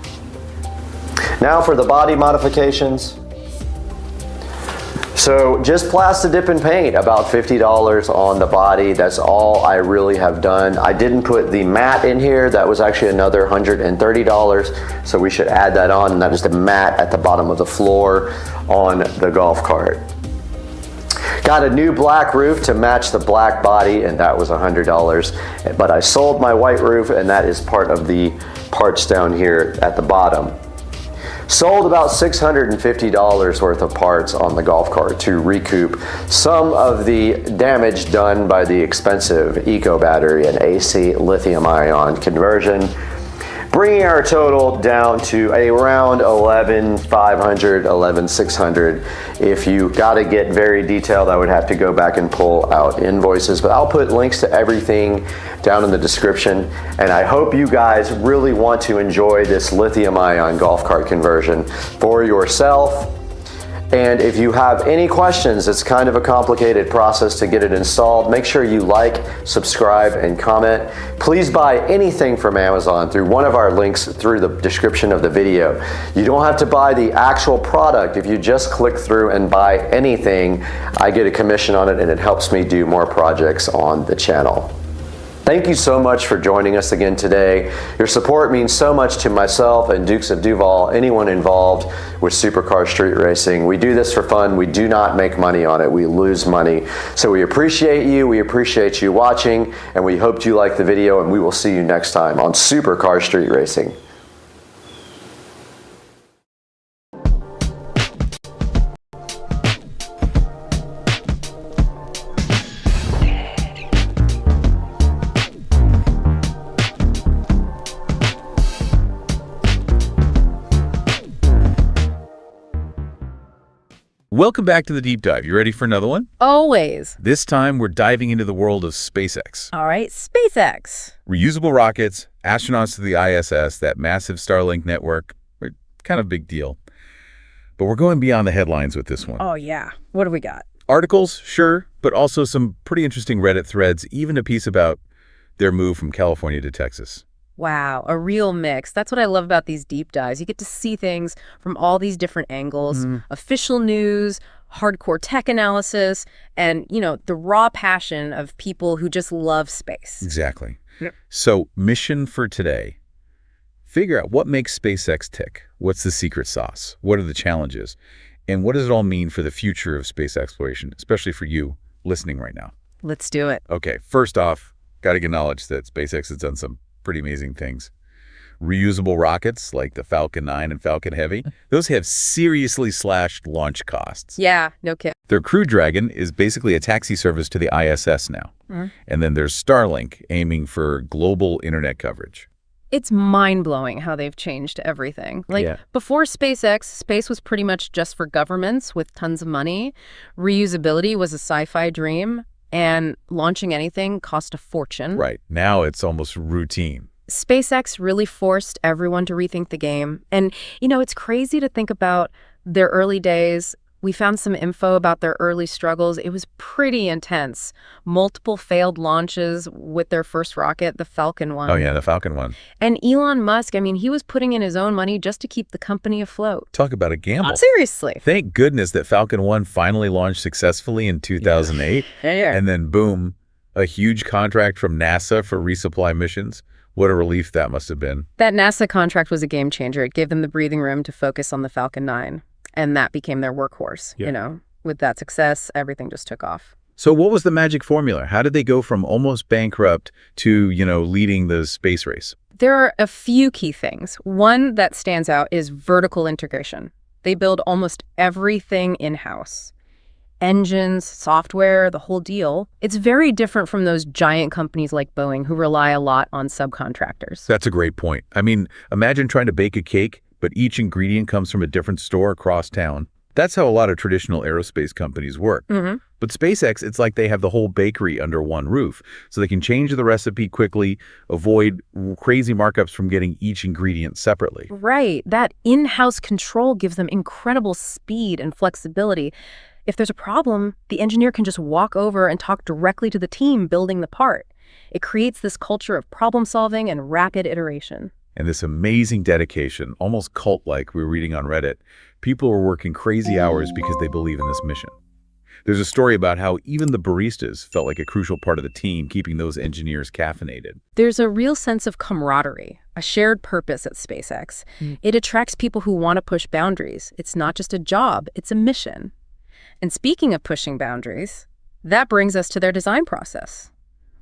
Now for the body modifications. So just Plastidip and paint, about $50 on the body. That's all I really have done. I didn't put the mat in here. That was actually another $130, so we should add that on, and that is the mat at the bottom of the floor on the golf cart. Got a new black roof to match the black body, and that was $100. But I sold my white roof, and that is part of the parts down here at the bottom. Sold about $650 worth of parts on the golf cart to recoup some of the damage done by the expensive Eco battery and AC lithium ion conversion, bringing our total down to around $11,500, $11,600. If you gotta get very detailed, I would have to go back and pull out invoices, but I'll put links to everything down in the description. And I hope you guys really want to enjoy this lithium ion golf cart conversion for yourself. And if you have any questions, it's kind of a complicated process to get it installed. Make sure you like, subscribe, and comment. Please buy anything from Amazon through one of our links through the description of the video. You don't have to buy the actual product. If you just click through and buy anything, I get a commission on it, and it helps me do more projects on the channel. Thank you so much for joining us again today. Your support means so much to myself and Dukes of Duval, anyone involved with Supercar Street Racing. We do this for fun. We do not make money on it. We lose money. So we appreciate you. We appreciate you watching, and we hope you like the video, and we will see you next time on Supercar Street Racing. Welcome back to the Deep Dive. You ready for another one? Always. This time, we're diving into the world of SpaceX. All right, SpaceX. Reusable rockets, astronauts to the ISS, that massive Starlink network. Kind of big deal. But we're going beyond the headlines with this one. Oh, yeah. What do we got? Articles, sure, but also some pretty interesting Reddit threads, even a piece about their move from California to Texas. Wow, a real mix. That's what I love about these deep dives. You get to see things from all these different angles, official news, hardcore tech analysis, and, you know, the raw passion of people who just love space. Exactly. Yep. So, mission for today. Figure out what makes SpaceX tick. What's the secret sauce? What are the challenges? And what does it all mean for the future of space exploration, especially for you listening right now? Let's do it. Okay, first off, got to acknowledge that SpaceX has done some pretty amazing things. Reusable rockets like the Falcon 9 and Falcon Heavy, those have seriously slashed launch costs. Yeah, no kidding. Their Crew Dragon is basically a taxi service to the ISS now. And then there's Starlink, aiming for global internet coverage. It's mind-blowing how they've changed everything. Before SpaceX, space was pretty much just for governments with tons of money. Reusability was a sci-fi dream, and launching anything cost a fortune. Right. Now it's almost routine. SpaceX really forced everyone to rethink the game. And, you know, it's crazy to think about their early days. We found some info about their early struggles. It was pretty intense. Multiple failed launches with their first rocket, the Falcon 1. Oh, yeah, the Falcon 1. And Elon Musk, I mean, he was putting in his own money just to keep the company afloat. Talk about a gamble. Seriously. Thank goodness that Falcon 1 finally launched successfully in 2008. Yeah. And then, boom, a huge contract from NASA for resupply missions. What a relief that must have been. That NASA contract was a game changer. It gave them the breathing room to focus on the Falcon 9. And that became their workhorse, you know. With that success, everything just took off. So what was the magic formula? How did they go from almost bankrupt to, you know, leading the space race? There are a few key things. One that stands out is vertical integration. They build almost everything in-house. Engines, software, the whole deal. It's very different from those giant companies like Boeing who rely a lot on subcontractors. That's a great point. I mean, imagine trying to bake a cake, but each ingredient comes from a different store across town. That's how a lot of traditional aerospace companies work. But SpaceX, it's like they have the whole bakery under one roof, so they can change the recipe quickly, avoid crazy markups from getting each ingredient separately. Right. That in-house control gives them incredible speed and flexibility. If there's a problem, the engineer can just walk over and talk directly to the team building the part. It creates this culture of problem solving and rapid iteration. And this amazing dedication, almost cult-like, we were reading on Reddit. People are working crazy hours because they believe in this mission. There's a story about how even the baristas felt like a crucial part of the team, keeping those engineers caffeinated. There's a real sense of camaraderie, a shared purpose at SpaceX. It attracts people who want to push boundaries. It's not just a job, it's a mission. And speaking of pushing boundaries, that brings us to their design process.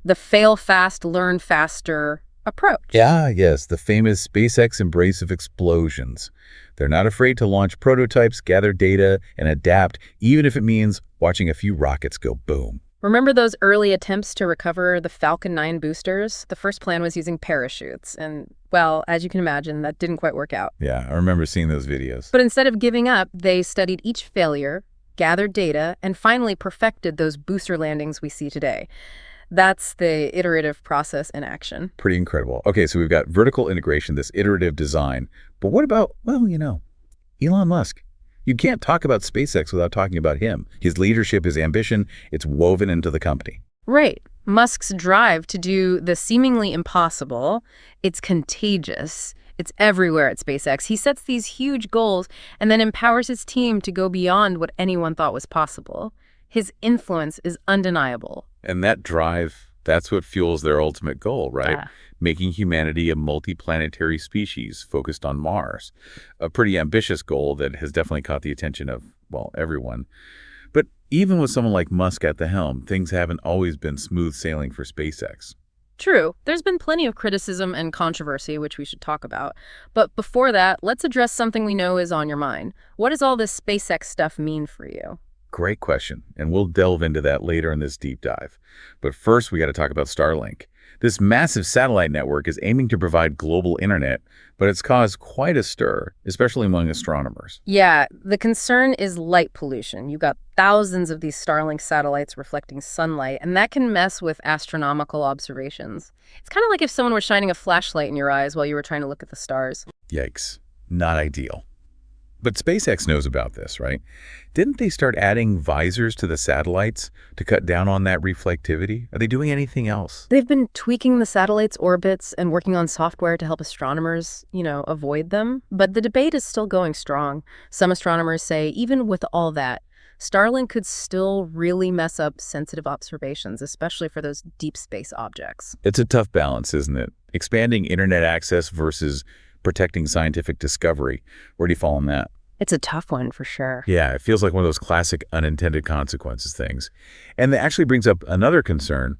The fail fast, learn faster approach. Yes, the famous SpaceX embrace of explosions. They're not afraid to launch prototypes, gather data, and adapt, even if it means watching a few rockets go boom. Remember those early attempts to recover the Falcon 9 boosters? The first plan was using parachutes, and, well, as you can imagine, that didn't quite work out. Yeah, I remember seeing those videos. But instead of giving up, they studied each failure, gathered data, and finally perfected those booster landings we see today. That's the iterative process in action. Pretty incredible. Okay, so we've got vertical integration, this iterative design. But what about, well, Elon Musk? You can't talk about SpaceX without talking about him. His leadership, his ambition, it's woven into the company. Right. Musk's drive to do the seemingly impossible, it's contagious. It's everywhere at SpaceX. He sets these huge goals and then empowers his team to go beyond what anyone thought was possible. His influence is undeniable. And that drive, that's what fuels their ultimate goal, right? Yeah. Making humanity a multiplanetary species focused on Mars. A pretty ambitious goal that has definitely caught the attention of, well, everyone. But even with someone like Musk at the helm, things haven't always been smooth sailing for SpaceX. True. There's been plenty of criticism and controversy, which we should talk about. But before that, let's address something we know is on your mind. What does all this SpaceX stuff mean for you? Great question, and we'll delve into that later in this deep dive. But first, we got to talk about Starlink. This massive satellite network is aiming to provide global internet, but it's caused quite a stir, especially among astronomers. Yeah, the concern is light pollution. You've got thousands of these Starlink satellites reflecting sunlight, and that can mess with astronomical observations. It's kind of like if someone were shining a flashlight in your eyes while you were trying to look at the stars. Yikes, not ideal. But SpaceX knows about this, right? Didn't they start adding visors to the satellites to cut down on that reflectivity? Are they doing anything else? They've been tweaking the satellites' orbits and working on software to help astronomers, avoid them. But the debate is still going strong. Some astronomers say even with all that, Starlink could still really mess up sensitive observations, especially for those deep space objects. It's a tough balance, isn't it? Expanding internet access versus protecting scientific discovery. Where do you fall on that? It's a tough one for sure. Yeah, it feels like one of those classic unintended consequences things. And that actually brings up another concern,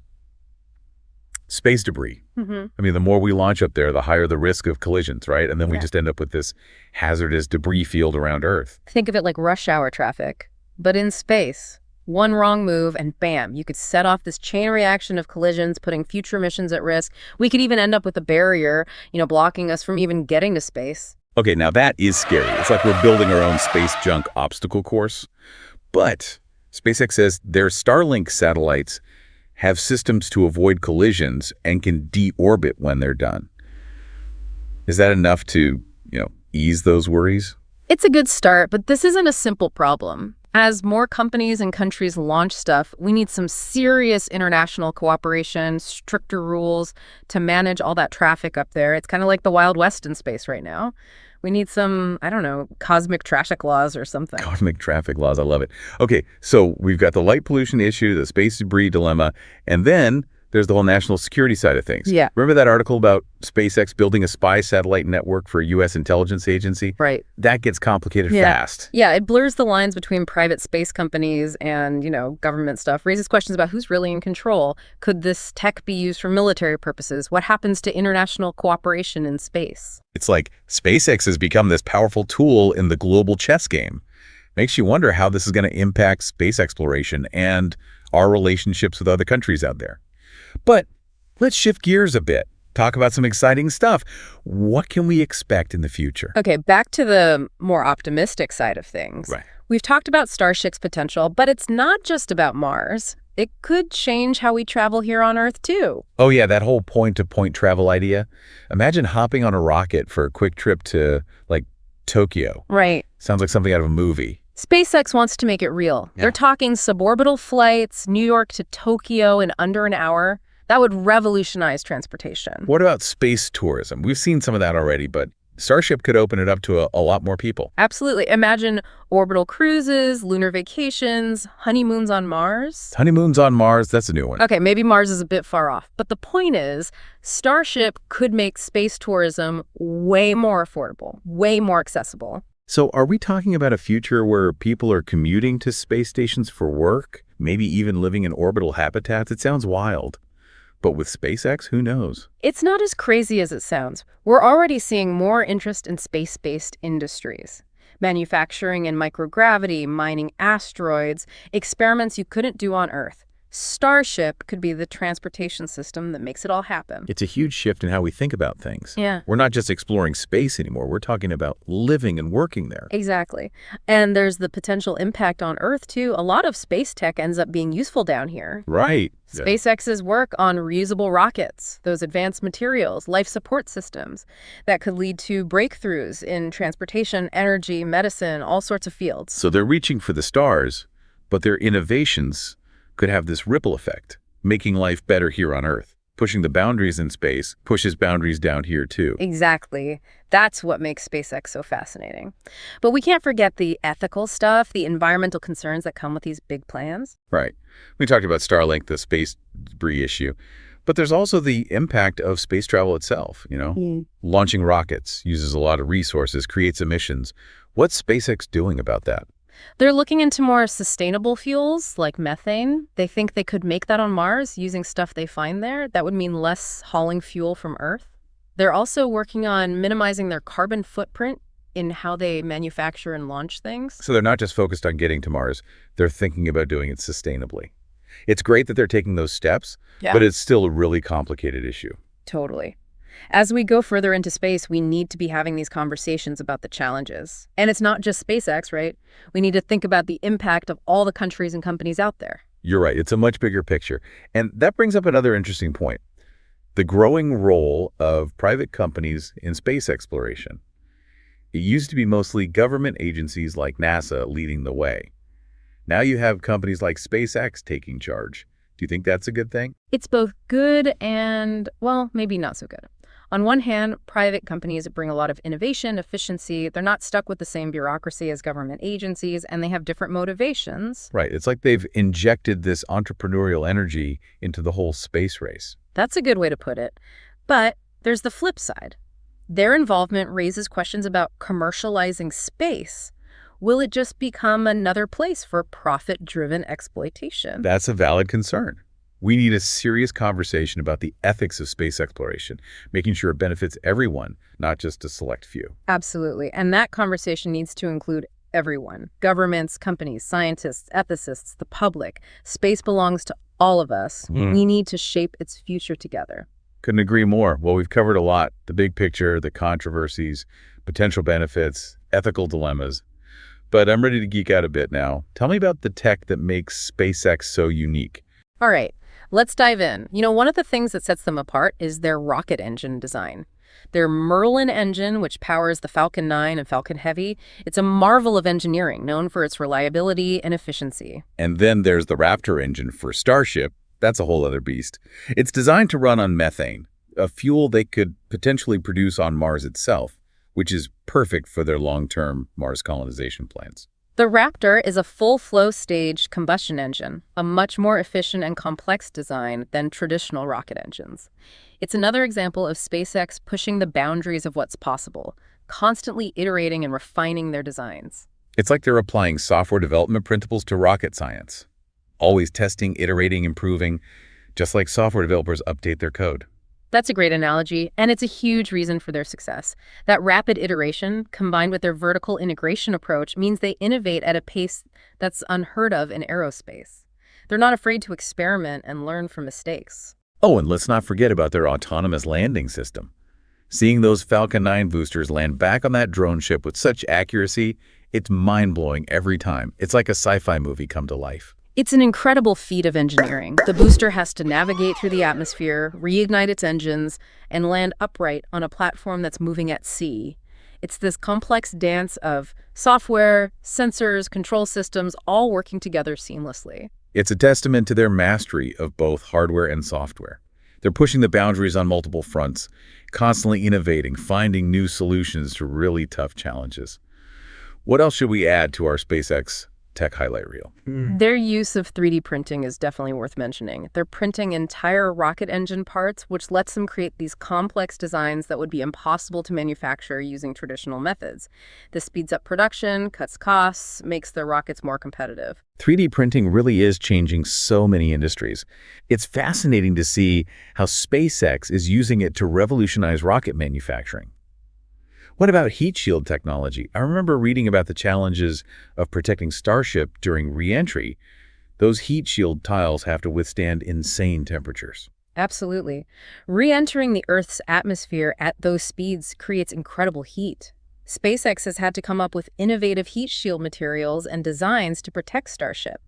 space debris. I mean, the more we launch up there, the higher the risk of collisions, right? And then we just end up with this hazardous debris field around Earth. Think of it like rush hour traffic, but in space. One wrong move and bam, you could set off this chain reaction of collisions, putting future missions at risk. We could even end up with a barrier, blocking us from even getting to space. Okay, now that is scary. It's like we're building our own space junk obstacle course. But SpaceX says their Starlink satellites have systems to avoid collisions and can deorbit when they're done. Is that enough to, ease those worries? It's a good start, but this isn't a simple problem. As more companies and countries launch stuff, we need some serious international cooperation, stricter rules to manage all that traffic up there. It's kind of like the Wild West in space right now. We need some, cosmic traffic laws or something. Cosmic traffic laws, I love it. Okay, so we've got the light pollution issue, the space debris dilemma, and then there's the whole national security side of things. Yeah. Remember that article about SpaceX building a spy satellite network for a U.S. intelligence agency? Right. That gets complicated fast. Yeah, it blurs the lines between private space companies and, government stuff, raises questions about who's really in control. Could this tech be used for military purposes? What happens to international cooperation in space? It's like SpaceX has become this powerful tool in the global chess game. Makes you wonder how this is going to impact space exploration and our relationships with other countries out there. But let's shift gears a bit. Talk about some exciting stuff. What can we expect in the future? Okay, back to the more optimistic side of things. Right. We've talked about Starship's potential, but it's not just about Mars. It could change how we travel here on Earth, too. Oh, yeah, that whole point-to-point travel idea. Imagine hopping on a rocket for a quick trip to, Tokyo. Right. Sounds like something out of a movie. SpaceX wants to make it real. Yeah. They're talking suborbital flights, New York to Tokyo in under an hour. That would revolutionize transportation. What about space tourism? We've seen some of that already, but Starship could open it up to a lot more people. Absolutely. Imagine orbital cruises, lunar vacations, honeymoons on Mars. Honeymoons on Mars, that's a new one. Okay, maybe Mars is a bit far off. But the point is, Starship could make space tourism way more affordable, way more accessible. So are we talking about a future where people are commuting to space stations for work, maybe even living in orbital habitats? It sounds wild. But with SpaceX, who knows? It's not as crazy as it sounds. We're already seeing more interest in space-based industries. Manufacturing in microgravity, mining asteroids, experiments you couldn't do on Earth. Starship could be the transportation system that makes it all happen. It's a huge shift in how we think about things. Yeah. We're not just exploring space anymore. We're talking about living and working there. Exactly. And there's the potential impact on Earth, too. A lot of space tech ends up being useful down here. Right. SpaceX's work on reusable rockets, those advanced materials, life support systems, that could lead to breakthroughs in transportation, energy, medicine, all sorts of fields. So they're reaching for the stars, but their innovations could have this ripple effect, making life better here on Earth. Pushing the boundaries in space pushes boundaries down here too. Exactly. That's what makes SpaceX so fascinating. But we can't forget the ethical stuff, the environmental concerns that come with these big plans. Right. We talked about Starlink, the space debris issue. But there's also the impact of space travel itself, Launching rockets uses a lot of resources, creates emissions. What's SpaceX doing about that? They're looking into more sustainable fuels like methane. They think they could make that on Mars using stuff they find there. That would mean less hauling fuel from Earth. They're also working on minimizing their carbon footprint in how they manufacture and launch things. So they're not just focused on getting to Mars, they're thinking about doing it sustainably. It's great that they're taking those steps, but it's still a really complicated issue. Totally. As we go further into space, we need to be having these conversations about the challenges. And it's not just SpaceX, right? We need to think about the impact of all the countries and companies out there. You're right. It's a much bigger picture. And that brings up another interesting point. The growing role of private companies in space exploration. It used to be mostly government agencies like NASA leading the way. Now you have companies like SpaceX taking charge. Do you think that's a good thing? It's both good and, well, maybe not so good. On one hand, private companies bring a lot of innovation, efficiency. They're not stuck with the same bureaucracy as government agencies, and they have different motivations. Right. It's like they've injected this entrepreneurial energy into the whole space race. That's a good way to put it. But there's the flip side. Their involvement raises questions about commercializing space. Will it just become another place for profit-driven exploitation? That's a valid concern. We need a serious conversation about the ethics of space exploration, making sure it benefits everyone, not just a select few. Absolutely. And that conversation needs to include everyone. Governments, companies, scientists, ethicists, the public. Space belongs to all of us. We need to shape its future together. Couldn't agree more. Well, we've covered a lot. The big picture, the controversies, potential benefits, ethical dilemmas. But I'm ready to geek out a bit now. Tell me about the tech that makes SpaceX so unique. All right. Let's dive in. One of the things that sets them apart is their rocket engine design. Their Merlin engine, which powers the Falcon 9 and Falcon Heavy, it's a marvel of engineering, known for its reliability and efficiency. And then there's the Raptor engine for Starship. That's a whole other beast. It's designed to run on methane, a fuel they could potentially produce on Mars itself, which is perfect for their long-term Mars colonization plans. The Raptor is a full-flow stage combustion engine, a much more efficient and complex design than traditional rocket engines. It's another example of SpaceX pushing the boundaries of what's possible, constantly iterating and refining their designs. It's like they're applying software development principles to rocket science. Always testing, iterating, improving, just like software developers update their code. That's a great analogy, and it's a huge reason for their success. That rapid iteration, combined with their vertical integration approach, means they innovate at a pace that's unheard of in aerospace. They're not afraid to experiment and learn from mistakes. Oh, and let's not forget about their autonomous landing system. Seeing those Falcon 9 boosters land back on that drone ship with such accuracy, it's mind-blowing every time. It's like a sci-fi movie come to life. It's an incredible feat of engineering. The booster has to navigate through the atmosphere, reignite its engines, and land upright on a platform that's moving at sea. It's this complex dance of software, sensors, control systems, all working together seamlessly. It's a testament to their mastery of both hardware and software. They're pushing the boundaries on multiple fronts, constantly innovating, finding new solutions to really tough challenges. What else should we add to our SpaceX tech highlight reel? Their use of 3D printing is definitely worth mentioning. They're printing entire rocket engine parts, which lets them create these complex designs that would be impossible to manufacture using traditional methods. This speeds up production, cuts costs, makes their rockets more competitive. 3D printing really is changing so many industries. It's fascinating to see how SpaceX is using it to revolutionize rocket manufacturing. What about heat shield technology? I remember reading about the challenges of protecting Starship during re-entry. Those heat shield tiles have to withstand insane temperatures. Absolutely. Re-entering the Earth's atmosphere at those speeds creates incredible heat. SpaceX has had to come up with innovative heat shield materials and designs to protect Starship.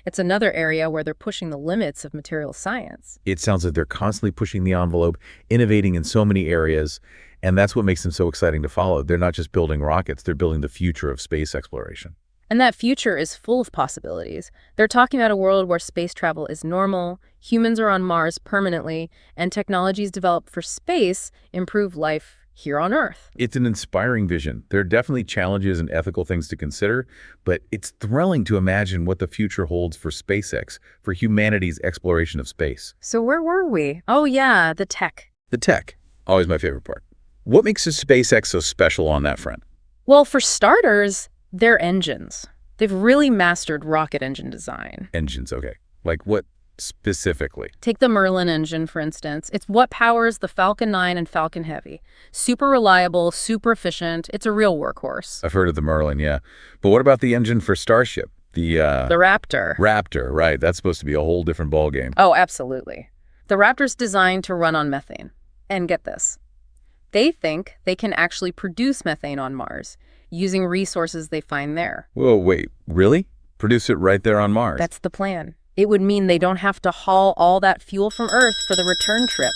It's another area where they're pushing the limits of material science. It sounds like they're constantly pushing the envelope, innovating in so many areas, and that's what makes them so exciting to follow. They're not just building rockets, they're building the future of space exploration. And that future is full of possibilities. They're talking about a world where space travel is normal, humans are on Mars permanently, and technologies developed for space improve life here on Earth. It's an inspiring vision. There are definitely challenges and ethical things to consider, but it's thrilling to imagine what the future holds for SpaceX, for humanity's exploration of space. So where were we? Oh yeah, the tech. The tech, always my favorite part. What makes a SpaceX so special on that front? Well, for starters, their engines. They've really mastered rocket engine design. Engines, okay. Like what specifically? Take the Merlin engine, for instance. It's what powers the Falcon 9 and Falcon Heavy. Super reliable, super efficient. It's a real workhorse. I've heard of the Merlin, yeah. But what about the engine for Starship? The Raptor. Raptor, right. That's supposed to be a whole different ballgame. Oh, absolutely. The Raptor's designed to run on methane. And get this. They think they can actually produce methane on Mars using resources they find there. Whoa, wait, really? Produce it right there on Mars? That's the plan. It would mean they don't have to haul all that fuel from Earth for the return trip.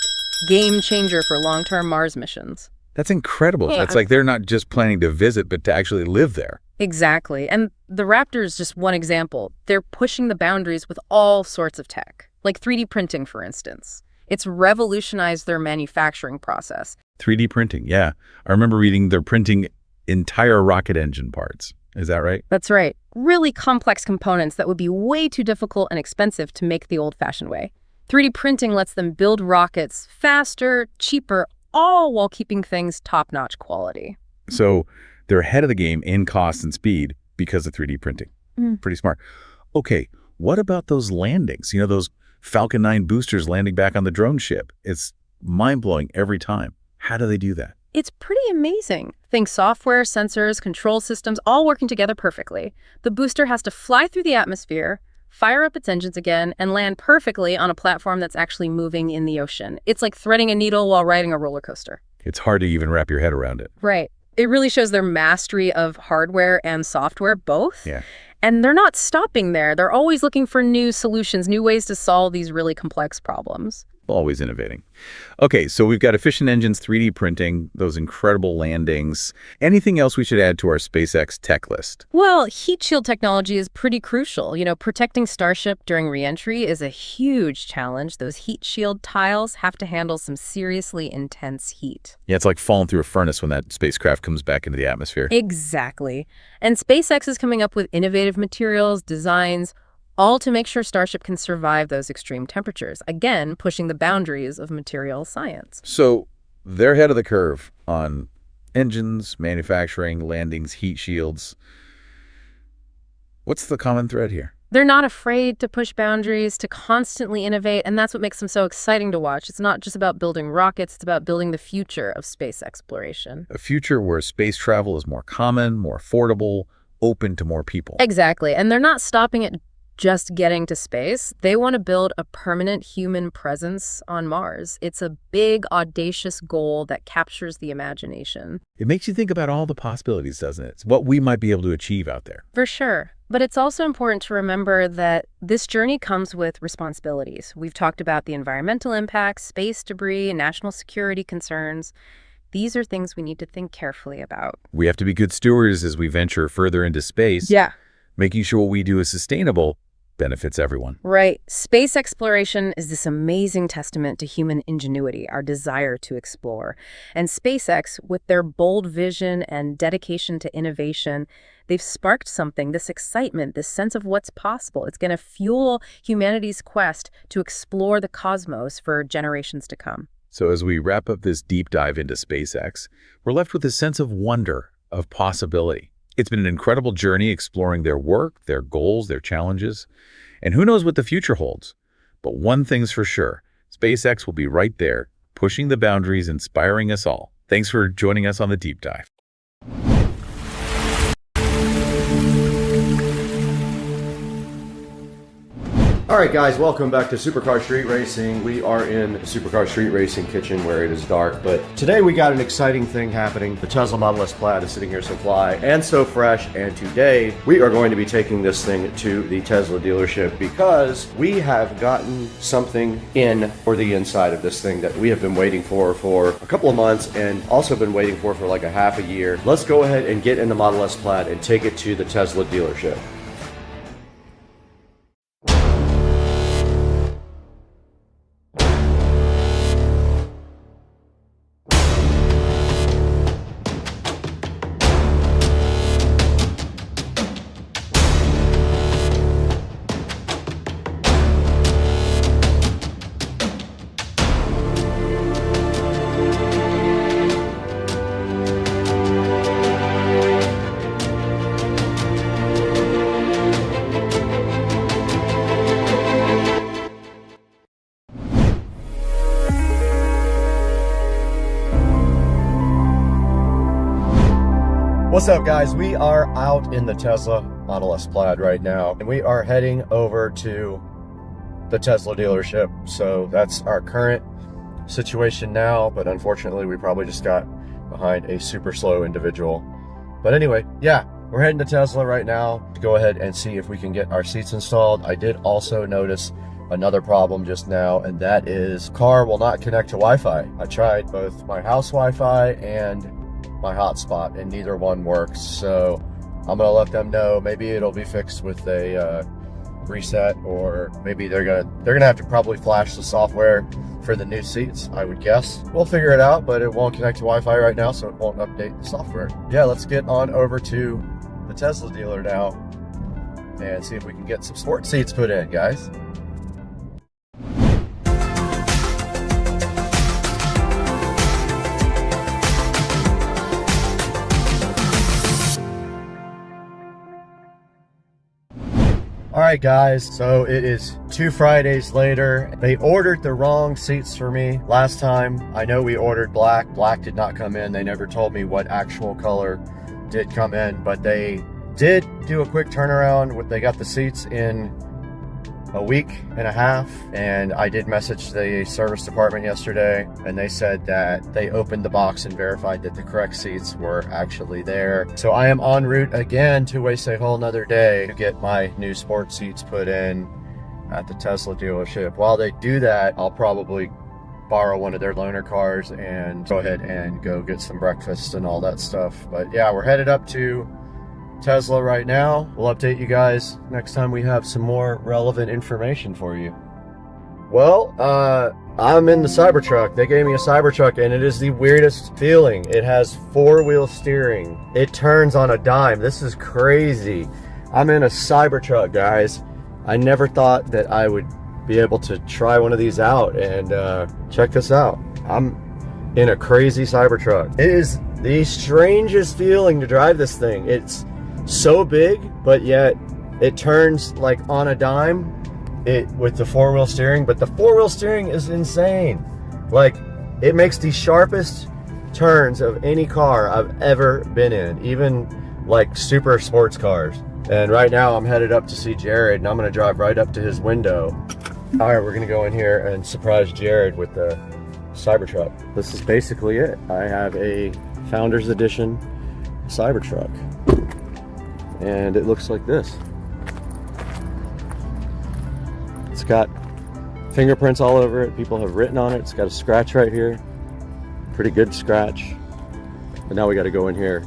Game changer for long-term Mars missions. That's incredible. Yeah. That's like they're not just planning to visit, but to actually live there. Exactly. And the Raptor is just one example. They're pushing the boundaries with all sorts of tech, like 3D printing, for instance. It's revolutionized their manufacturing process. 3D printing, yeah. I remember reading they're printing entire rocket engine parts. Is that right? That's right. Really complex components that would be way too difficult and expensive to make the old-fashioned way. 3D printing lets them build rockets faster, cheaper, all while keeping things top-notch quality. So they're ahead of the game in cost and speed because of 3D printing. Pretty smart. Okay, what about those landings? You know, those Falcon 9 boosters landing back on the drone ship. It's mind-blowing every time. How do they do that? It's pretty amazing. Think software, sensors, control systems, all working together perfectly. The booster has to fly through the atmosphere, fire up its engines again, and land perfectly on a platform that's actually moving in the ocean. It's like threading a needle while riding a roller coaster. It's hard to even wrap your head around it. Right. It really shows their mastery of hardware and software, both. Yeah. And they're not stopping there. They're always looking for new solutions, new ways to solve these really complex problems. always innovating. Okay, so we've got efficient engines, 3D printing, those incredible landings. Anything else we should add to our SpaceX tech list? Well, heat shield technology is pretty crucial. Protecting Starship during reentry is a huge challenge. Those heat shield tiles have to handle some seriously intense heat. Yeah, it's like falling through a furnace when that spacecraft comes back into the atmosphere. Exactly. And SpaceX is coming up with innovative materials, designs, all to make sure Starship can survive those extreme temperatures, again, pushing the boundaries of material science. So they're ahead of the curve on engines, manufacturing, landings, heat shields. What's the common thread here? They're not afraid to push boundaries, to constantly innovate, and that's what makes them so exciting to watch. It's not just about building rockets, it's about building the future of space exploration. A future where space travel is more common, more affordable, open to more people. Exactly, and they're not stopping at just getting to space. They want to build a permanent human presence on Mars. It's a big, audacious goal that captures the imagination. It makes you think about all the possibilities, doesn't it? It's what we might be able to achieve out there. For sure. But it's also important to remember that this journey comes with responsibilities. We've talked about the environmental impacts, space debris, and national security concerns. These are things we need to think carefully about. We have to be good stewards as we venture further into space. Yeah. Making sure what we do is sustainable benefits everyone. Right. Space exploration is this amazing testament to human ingenuity, our desire to explore. And SpaceX, with their bold vision and dedication to innovation, they've sparked something, this excitement, this sense of what's possible. It's going to fuel humanity's quest to explore the cosmos for generations to come. So as we wrap up this deep dive into SpaceX, we're left with a sense of wonder, of possibility. It's been an incredible journey exploring their work, their goals, their challenges, and who knows what the future holds. But one thing's for sure, SpaceX will be right there, pushing the boundaries, inspiring us all. Thanks for joining us on the deep dive. All right, guys, welcome back to Supercar Street Racing. We are in Supercar Street Racing kitchen where it is dark, but today we got an exciting thing happening. The Tesla Model S Plaid is sitting here so fly and so fresh, and today we are going to be taking this thing to the Tesla dealership because we have gotten something in for the inside of this thing that we have been waiting for a couple of months and also been waiting for like a half a year. Let's go ahead and get in the Model S Plaid and take it to the Tesla dealership. What's up, guys? We are out in the Tesla Model S Plaid right now, and we are heading over to the Tesla dealership. So that's our current situation now, but unfortunately we probably just got behind a super slow individual. But anyway, yeah, we're heading to Tesla right now to go ahead and see if we can get our seats installed. I did also notice another problem just now, and that is car will not connect to Wi-Fi. I tried both my house Wi-Fi and my hotspot, and neither one works. So I'm gonna let them know. Maybe it'll be fixed with a reset, or maybe they're gonna have to probably flash the software for the new seats, I would guess. We'll figure it out, but it won't connect to Wi-Fi right now, so it won't update the software. Yeah, let's get on over to the Tesla dealer now and see if we can get some sport seats put in, guys. All right, guys, so it is 2 Fridays later. They ordered the wrong seats for me last time. I know we ordered black. Black did not come in. They never told me what actual color did come in, but they did do a quick turnaround. They got the seats in a week and a half, and I did message the service department yesterday, and they said that they opened the box and verified that the correct seats were actually there. So I am en route again to waste a whole nother day to get my new sport seats put in. at the Tesla dealership. While they do that, I'll probably borrow one of their loaner cars and go ahead and go get some breakfast and all that stuff. But yeah, we're headed up to Tesla right now. We'll update you guys next time we have some more relevant information for you. Well, I'm in the Cybertruck. They gave me a Cybertruck and it is the weirdest feeling. It has 4-wheel steering. It turns on a dime. This is crazy. I'm in a Cybertruck, guys. I never thought that I would be able to try one of these out, and check this out. I'm in a crazy Cybertruck. It is the strangest feeling to drive this thing. It's so big, but yet it turns like on a dime with the 4-wheel steering, but the 4-wheel steering is insane. Like, it makes the sharpest turns of any car I've ever been in, even like super sports cars. And right now I'm headed up to see Jared, and I'm gonna drive right up to his window. All right, we're gonna go in here and surprise Jared with the Cybertruck. This is basically it. I have a Founders Edition Cybertruck, and it looks like this. It's got fingerprints all over it. People have written on it. It's got a scratch right here. Pretty good scratch. But now we gotta go in here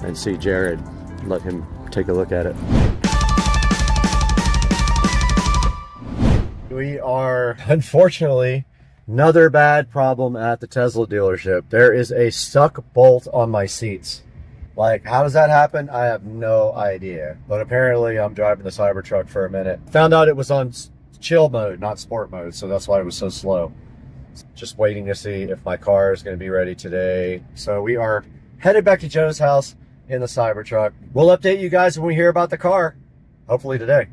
and see Jared, let him take a look at it. We are, unfortunately, another bad problem at the Tesla dealership. There is a stuck bolt on my seats. Like, how does that happen? I have no idea. But apparently I'm driving the Cybertruck for a minute. Found out it was on chill mode, not sport mode, so that's why it was so slow. Just waiting to see if my car is going to be ready today. So we are headed back to Joe's house in the Cybertruck. We'll update you guys when we hear about the car, hopefully today.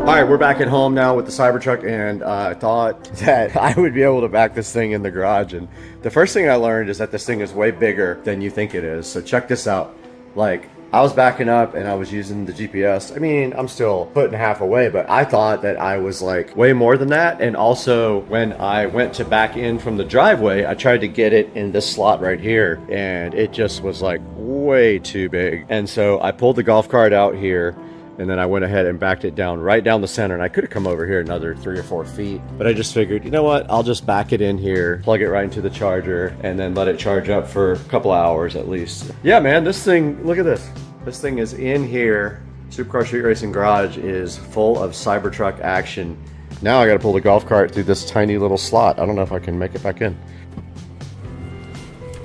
All right, we're back at home now with the Cybertruck, and I thought that I would be able to back this thing in the garage. And the first thing I learned is that this thing is way bigger than you think it is. So check this out. Like, I was backing up and I was using the GPS. I mean, I'm still a foot and a half away, but I thought that I was like way more than that. And also when I went to back in from the driveway, I tried to get it in this slot right here, and it just was like way too big. And so I pulled the golf cart out here, and then I went ahead and backed it down right down the center, and I could have come over here another 3 or 4 feet, but I just figured, you know what, I'll just back it in here, plug it right into the charger, and then let it charge up for a couple hours at least. Yeah, man, this thing, look at this. This thing is in here. Supercar Street Racing Garage is full of Cybertruck action. Now I gotta pull the golf cart through this tiny little slot. I don't know if I can make it back in.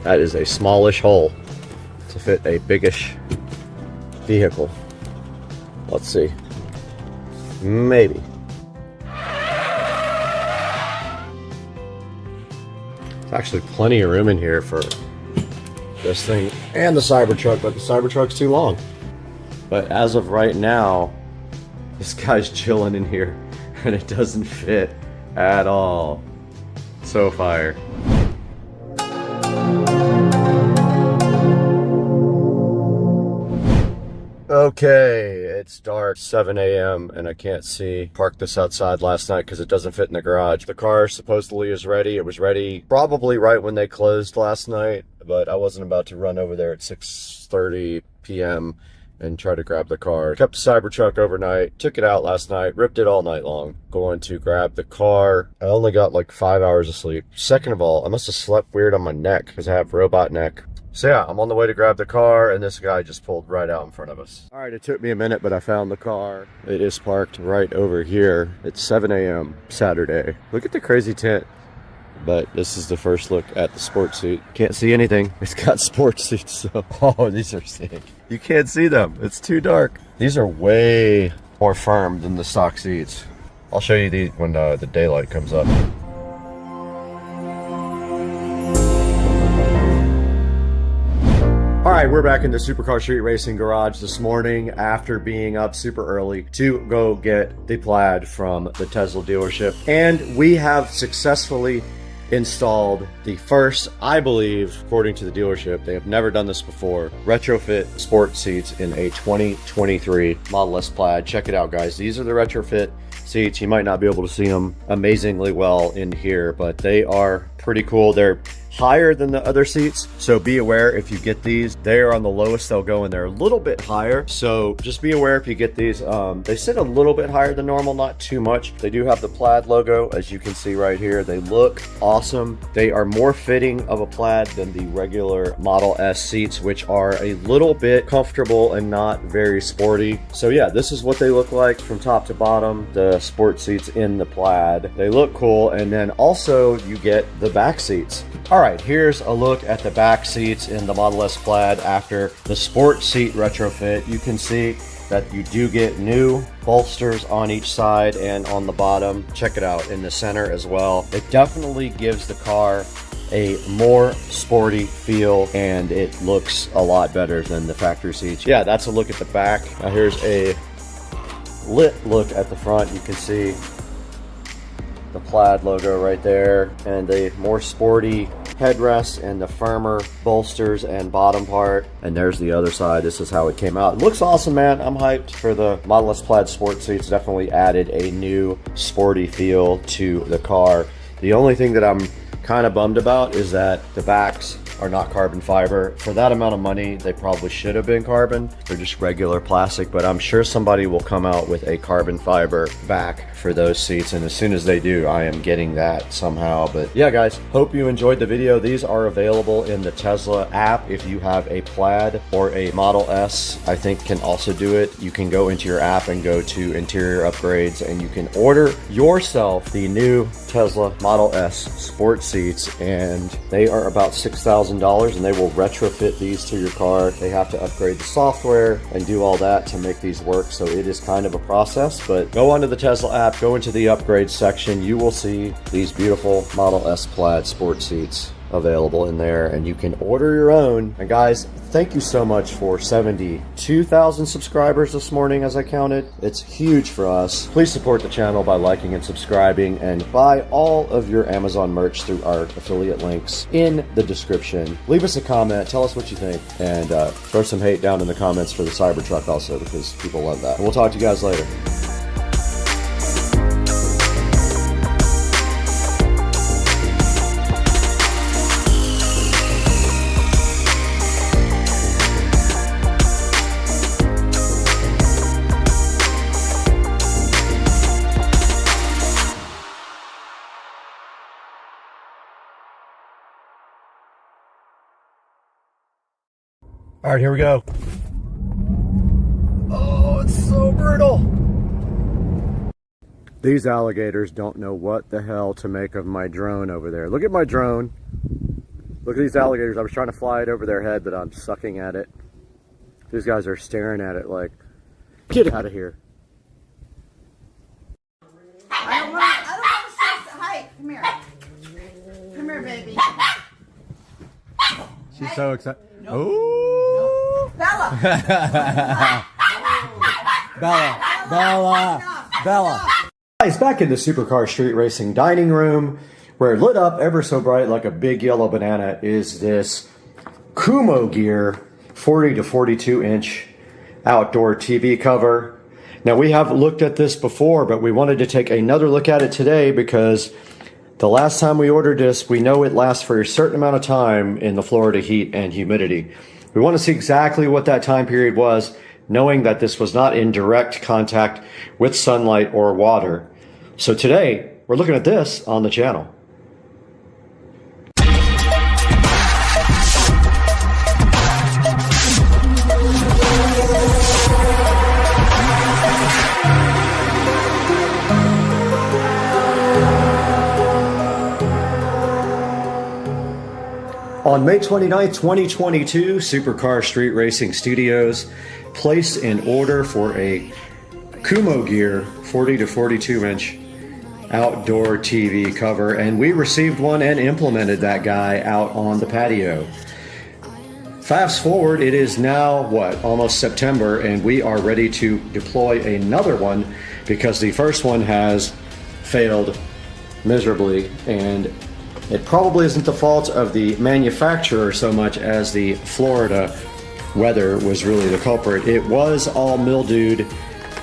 That is a smallish hole to fit a biggish vehicle. Let's see. Maybe. There's actually plenty of room in here for this thing and the Cybertruck, but the Cybertruck's too long. But as of right now, this guy's chilling in here and it doesn't fit at all. So fire. Okay, it's dark, 7 a.m. and I can't see. Parked this outside last night because it doesn't fit in the garage. The car supposedly is ready. It was ready probably right when they closed last night, but I wasn't about to run over there at 6:30 p.m. and try to grab the car. Kept the Cybertruck overnight, took it out last night, ripped it all night long. Going to grab the car. I only got like 5 hours of sleep. Second of all, I must have slept weird on my neck because I have robot neck. So yeah, I'm on the way to grab the car, and this guy just pulled right out in front of us. All right, it took me a minute, but I found the car. It is parked right over here. It's 7 a.m. Saturday. Look at the crazy tint. But this is the first look at the sports seat. Can't see anything. It's got sports seats, so... Oh, these are sick. You can't see them. It's too dark. These are way more firm than the stock seats. I'll show you these when the daylight comes up. All right, we're back in the Supercar Street Racing Garage this morning after being up super early to go get the Plaid from the Tesla dealership. And we have successfusly installed the first, I believe, according to the dealership, they have never done this before, retrofit sport seats in a 2023 Model S Plaid. Check it out, guys. These are the retrofit seats. You might not be able to see them amazingly well in here, but they are pretty cool. They're higher than the other seats, so be aware if you get these. They are on the lowest they'll go, and they're a little bit higher, so just be aware if you get these. They sit a little bit higher than normal, not too much. They do have the plaid logo, as you can see right here. They look awesome. They are more fitting of a plaid than the regular Model S seats, which are a little bit comfortable and not very sporty. So yeah, this is what they look like from top to bottom, the sport seats in the plaid. They look cool, and then also you get the back seats. All right, here's a look at the back seats in the Model S Plaid after the sport seat retrofit. You can see that you do get new bolsters on each side and on the bottom. Check it out in the center as well. It definitely gives the car a more sporty feel, and it looks a lot better than the factory seats. Yeah, that's a look at the back. Now here's a lit look at the front. You can see the plaid logo right there, and the more sporty headrest and the firmer bolsters and bottom part. And there's the other side. This is how it came out. It looks awesome, man. I'm hyped for the Model S Plaid sport seats. Definitely added a new sporty feel to the car. The only thing that I'm kind of bummed about is that the backs are not carbon fiber. For that amount of money, they probably should have been carbon. They're just regular plastic, but I'm sure somebody will come out with a carbon fiber back for those seats, and as soon as they do, I am getting that somehow. But yeah, guys, hope you enjoyed the video. These are available in the Tesla app. If you have a Plaid or a Model S, I think can also do it. You can go into your app and go to interior upgrades, and you can order yourself the new Tesla Model S sport seats, and they are about $6,000, and they will retrofit these to your car. They have to upgrade the software and do all that to make these work, so it is kind of a process. But go onto the Tesla app, go into the upgrade section, you will see these beautiful Model S Plaid sport seats available in there, and you can order your own. And guys, thank you so much for 72,000 subscribers this morning as I counted. It's huge for us. Please support the channel by liking and subscribing, and buy all of your Amazon merch through our affiliate links in the description. Leave us a comment, tell us what you think, and throw some hate down in the comments for the Cybertruck also, because people love that. And we'll talk to you guys later. All right, here we go. Oh, it's so brutal. These alligators don't know what the hell to make of my drone over there. Look at my drone. Look at these alligators. I was trying to fly it over their head, but I'm sucking at it. These guys are staring at it like, get out of here. I don't want to hi, come here. Come here, baby. She's so excited. No. Oh! Bella! Bella! Guys, back in the Supercar Street Racing dining room, where lit up ever so bright like a big yellow banana is this Kumo Gear 40 to 42 inch outdoor TV cover. Now, we have looked at this before, but we wanted to take another look at it today because the last time we ordered this, we know it lasts for a certain amount of time in the Florida heat and humidity. We want to see exactly what that time period was, knowing that this was not in direct contact with sunlight or water. So today, we're looking at this on the channel. On May 29th, 2022, Supercar Street Racing Studios placed an order for a Kumo Gear 40 to 42 inch outdoor TV cover, and we received one and implemented that guy out on the patio. Fast forward, it is now, almost September, and we are ready to deploy another one because the first one has failed miserably, and it probably isn't the fault of the manufacturer so much as the Florida weather was really the culprit. It was all mildewed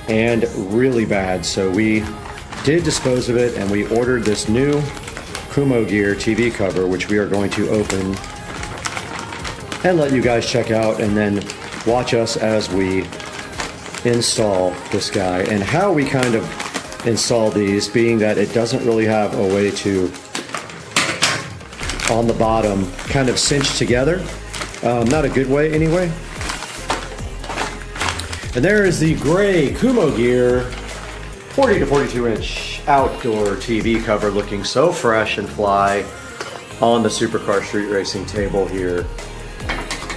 and really bad, so we did dispose of it, and we ordered this new Kumo Gear TV cover, which we are going to open and let you guys check out, and then watch us as we install this guy and how we kind of install these, being that it doesn't really have a way to, on the bottom, kind of cinch together. Not a good way anyway. And there is the gray Kumo Gear 40 to 42 inch outdoor TV cover, looking so fresh and fly on the Supercar Street Racing table here.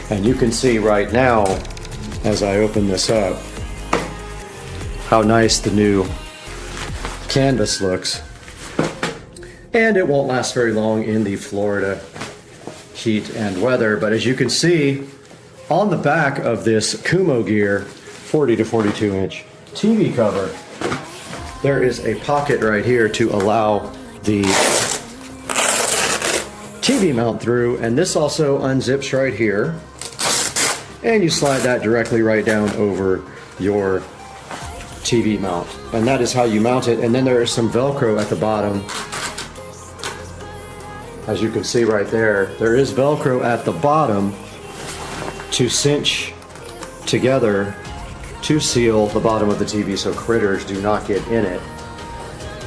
And you can see right now, as I open this up, how nice the new canvas looks. And it won't last very long in the Florida heat and weather, but as you can see on the back of this Kumo Gear 40 to 42 inch TV cover, there is a pocket right here to allow the TV mount through, and this also unzips right here, and you slide that directly right down over your TV mount, and that is how you mount it. And then there is some Velcro at the bottom. As you can see right there, there is Velcro at the bottom to cinch together to seal the bottom of the TV so critters do not get in it.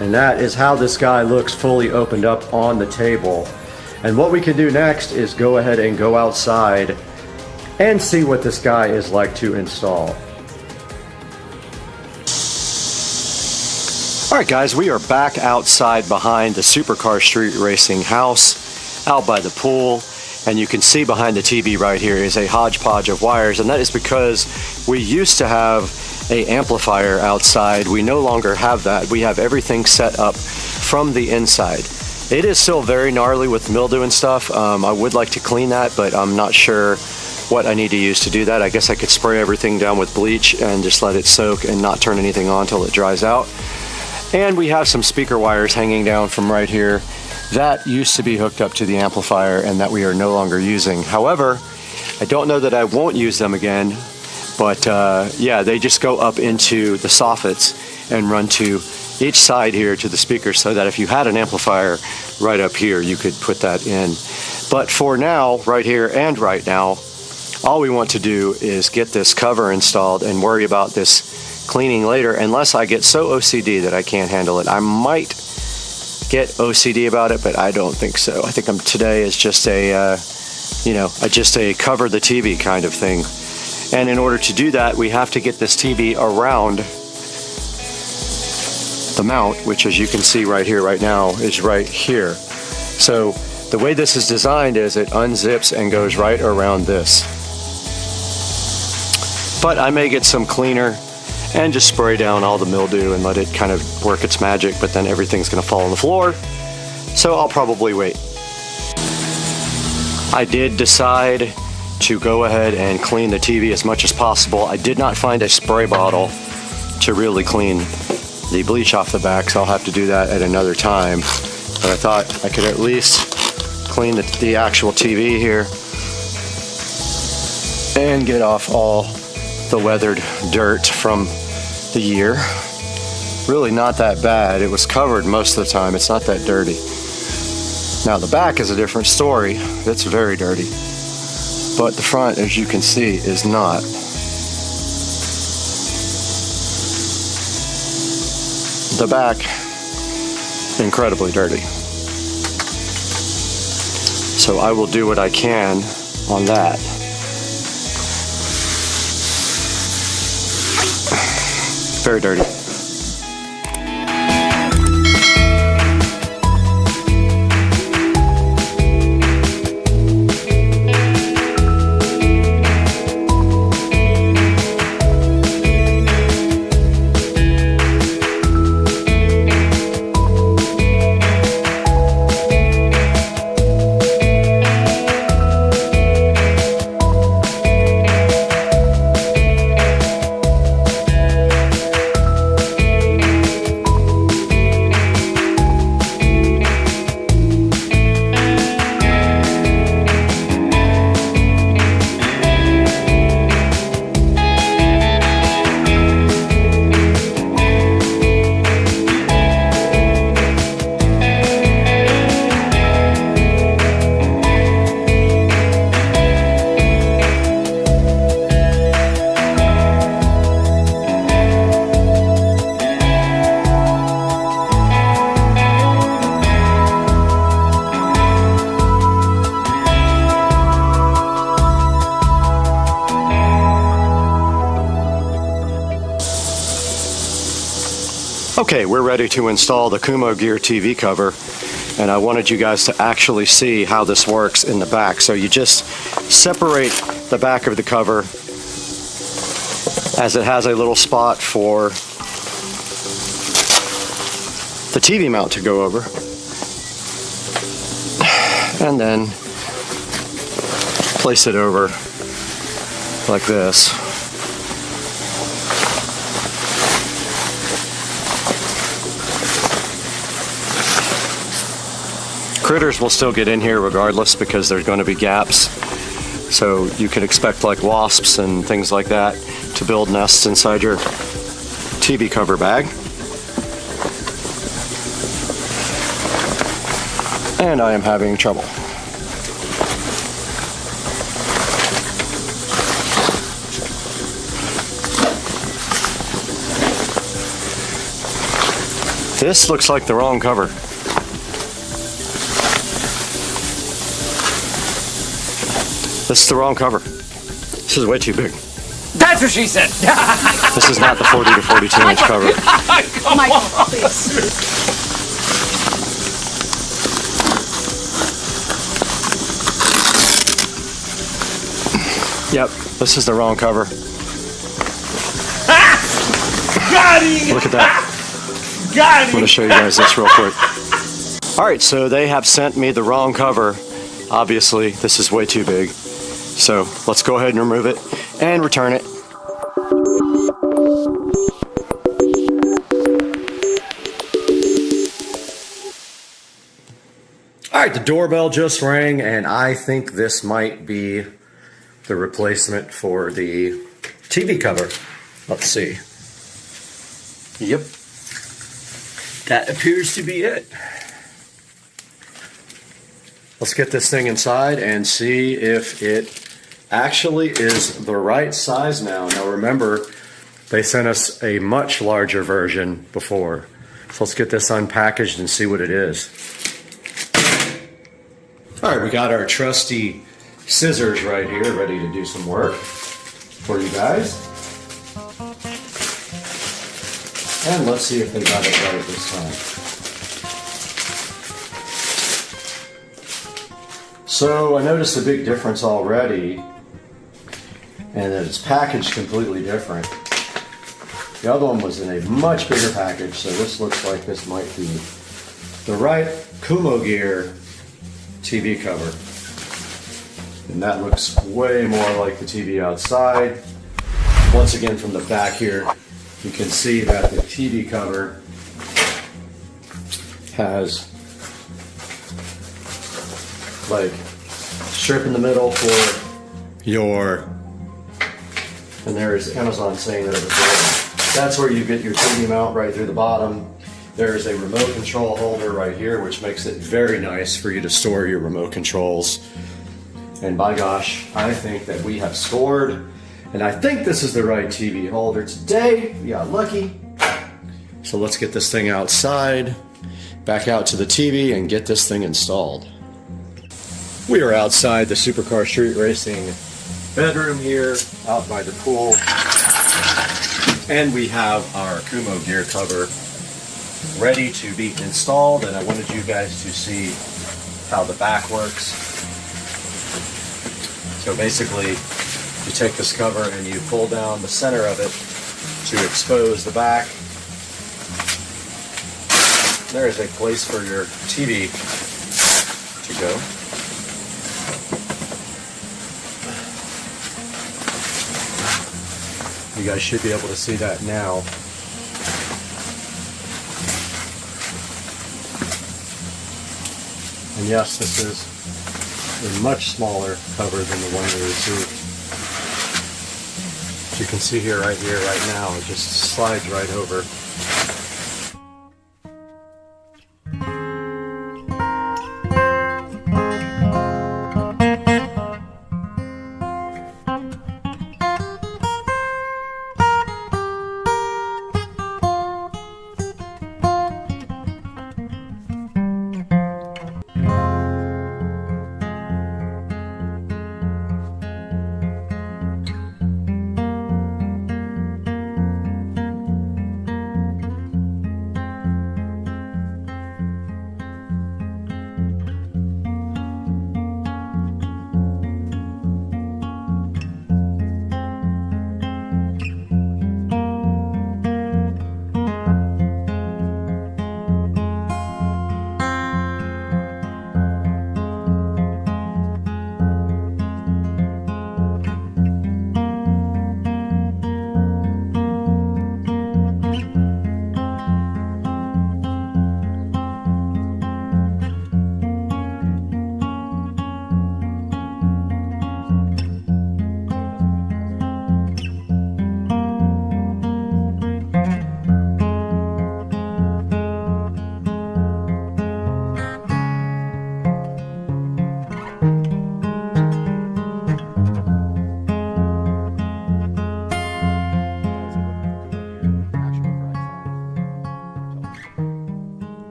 And that is how this guy looks fully opened up on the table. And what we can do next is go ahead and go outside and see what this guy is like to install. Alright guys, we are back outside behind the Supercar Street Racing house, out by the pool, and you can see behind the TV right here is a hodgepodge of wires, and that is because we used to have an amplifier outside. We no longer have that. We have everything set up from the inside. It is still very gnarly with mildew and stuff. I would like to clean that, but I'm not sure what I need to use to do that. I guess I could spray everything down with bleach and just let it soak and not turn anything on until it dries out. And we have some speaker wires hanging down from right here that used to be hooked up to the amplifier and that we are no longer using. However, I don't know that I won't use them again, but yeah, they just go up into the soffits and run to each side here to the speakers, so that if you had an amplifier right up here, you could put that in. But for now, right here and right now, all we want to do is get this cover installed and worry about this cleaning later, unless I get so OCD that I can't handle it. I might get OCD about it, but I don't think so. I think today is just a, just a cover the TV kind of thing. And in order to do that, we have to get this TV around the mount, which as you can see right here, right now, is right here. So the way this is designed is it unzips and goes right around this. But I may get some cleaner and just spray down all the mildew and let it kind of work its magic, but then everything's gonna fall on the floor. So I'll probably wait. I did decide to go ahead and clean the TV as much as possible. I did not find a spray bottle to really clean the bleach off the back, so I'll have to do that at another time. But I thought I could at least clean the actual TV here and get off all the weathered dirt from the year. Really not that bad. It was covered most of the time. It's not that dirty. Now the back is a different story. It's very dirty. But the front, as you can see, is not. The back, incredibly dirty. So I will do what I can on that. Very dirty. Okay, we're ready to install the Kumo Gear TV cover, and I wanted you guys to actually see how this works in the back. So you just separate the back of the cover, as it has a little spot for the TV mount to go over, and then place it over like this. Critters will still get in here regardless because there's going to be gaps. So you can expect like wasps and things like that to build nests inside your TV cover bag. And I am having trouble. This looks like the wrong cover. This is the wrong cover. This is way too big. That's what she said. This is not the 40 to 42 inch cover. Michael, please. Yep, this is the wrong cover. Got him! Look at that. Got I'm going to show you guys this real quick. Alright, so they have sent me the wrong cover. Obviously, this is way too big. So let's go ahead and remove it and return it. Alright, the doorbell just rang, and I think this might be the replacement for the TV cover. Let's see. Yep. That appears to be it. Let's get this thing inside and see if it actually is the right size now. Now remember, they sent us a much larger version before. So let's get this unpackaged and see what it is. All right, we got our trusty scissors right here, ready to do some work for you guys. And let's see if they got it right this time. So I noticed a big difference already, and that it's packaged completely different. The other one was in a much bigger package, so this looks like this might be the right Kumo Gear TV cover. And that looks way more like the TV outside. Once again, from the back here, you can see that the TV cover has like strip in the middle for your, and there is Amazon saying that it was there. That's where you get your TV mount right through the bottom. There is a remote control holder right here, which makes it very nice for you to store your remote controls. And by gosh, I think that we have scored, and I think this is the right TV holder today. We got lucky. So let's get this thing outside, back out to the TV, and get this thing installed. We are outside the Supercar Street Racing bedroom here, out by the pool. And we have our Kumo Gear cover ready to be installed, and I wanted you guys to see how the back works. So basically, you take this cover and you pull down the center of it to expose the back. There is a place for your TV to go. You guys should be able to see that now. And yes, this is a much smaller cover than the one we received. As you can see here, right now, it just slides right over.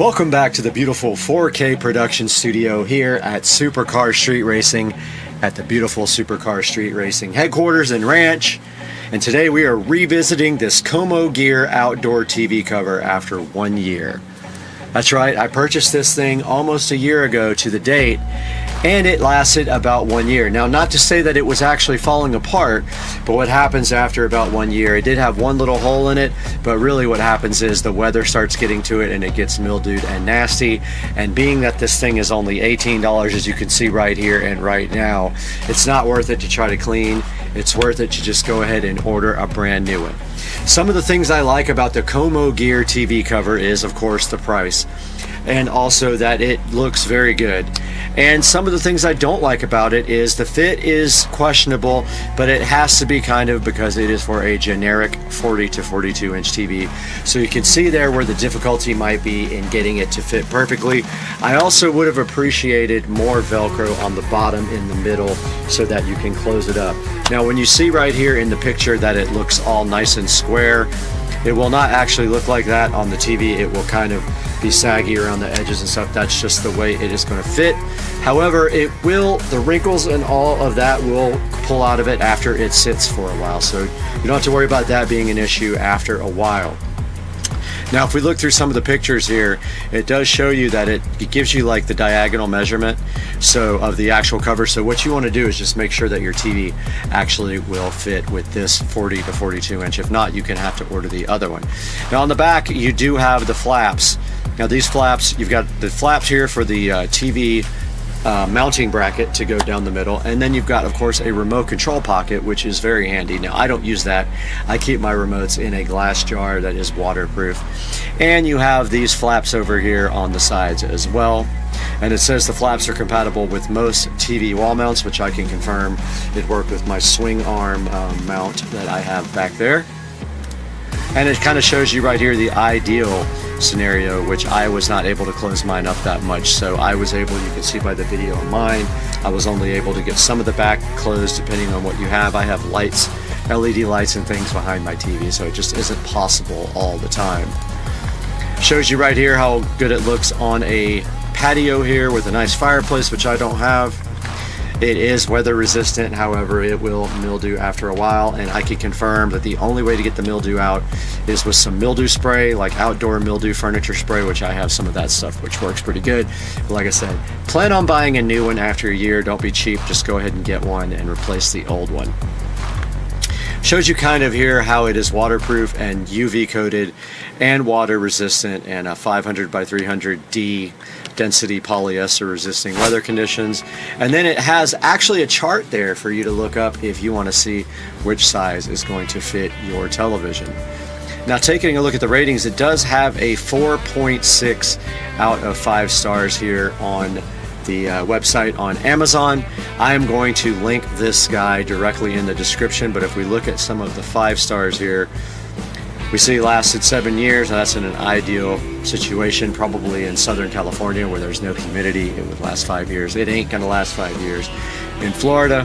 Welcome back to the beautiful 4K production studio here at Supercar Street Racing at the beautiful Supercar Street Racing headquarters and ranch. And today we are revisiting this Como Gear outdoor TV cover after 1 year. That's right, I purchased this thing almost a year ago to the date, and it lasted about 1 year. Now, not to say that it was actually falling apart, but what happens after about 1 year, it did have one little hole in it, but really what happens is the weather starts getting to it and it gets mildewed and nasty. And being that this thing is only $18, as you can see right here and right now, it's not worth it to try to clean. It's worth it to just go ahead and order a brand new one. Some of the things I like about the Como Gear TV cover is, of course, the price, and also that it looks very good. And some of the things I don't like about it is the fit is questionable, but it has to be kind of because it is for a generic 40 to 42 inch TV. So you can see there where the difficulty might be in getting it to fit perfectly. I also would have appreciated more Velcro on the bottom in the middle so that you can close it up. Now, when you see right here in the picture that it looks all nice and square, it will not actually look like that on the TV. It will kind of be saggy around the edges and stuff. That's just the way it is going to fit. However, it will, the wrinkles and all of that will pull out of it after it sits for a while. So you don't have to worry about that being an issue after a while. Now, if we look through some of the pictures here, it does show you that it gives you like the diagonal measurement of the actual cover. So what you want to do is just make sure that your TV actually will fit with this 40 to 42 inch. If not, you can have to order the other one. Now on the back, you do have the flaps. Now these flaps, you've got the flaps here for the TV mounting bracket to go down the middle, and then you've got, of course, a remote control pocket, which is very handy. Now, I don't use that. I keep my remotes in a glass jar that is waterproof. And you have these flaps over here on the sides as well. And it says the flaps are compatible with most TV wall mounts, which I can confirm. It worked with my swing arm mount that I have back there. And it kind of shows you right here the ideal scenario, which I was not able to close mine up that much. So I was able, you can see by the video on mine, I was only able to get some of the back closed depending on what you have. I have lights, LED lights and things behind my TV, so it just isn't possible all the time. Shows you right here how good it looks on a patio here with a nice fireplace, which I don't have. It is weather resistant, however, it will mildew after a while, and I can confirm that the only way to get the mildew out is with some mildew spray, like outdoor mildew furniture spray, which I have some of that stuff, which works pretty good. But like I said, plan on buying a new one after a year. Don't be cheap, just go ahead and get one and replace the old one. Shows you kind of here how it is waterproof and UV coated and water resistant, and a 500 by 300D density polyester resisting weather conditions. And then it has actually a chart there for you to look up if you want to see which size is going to fit your television. Now, taking a look at the ratings, it does have a 4.6 out of 5 stars here on the website on Amazon. I am going to link this guy directly in the description, but if we look at some of the 5 stars here, we see it lasted 7 years. Now that's in an ideal situation, probably in Southern California where there's no humidity. It would last 5 years. It ain't gonna last 5 years. In Florida,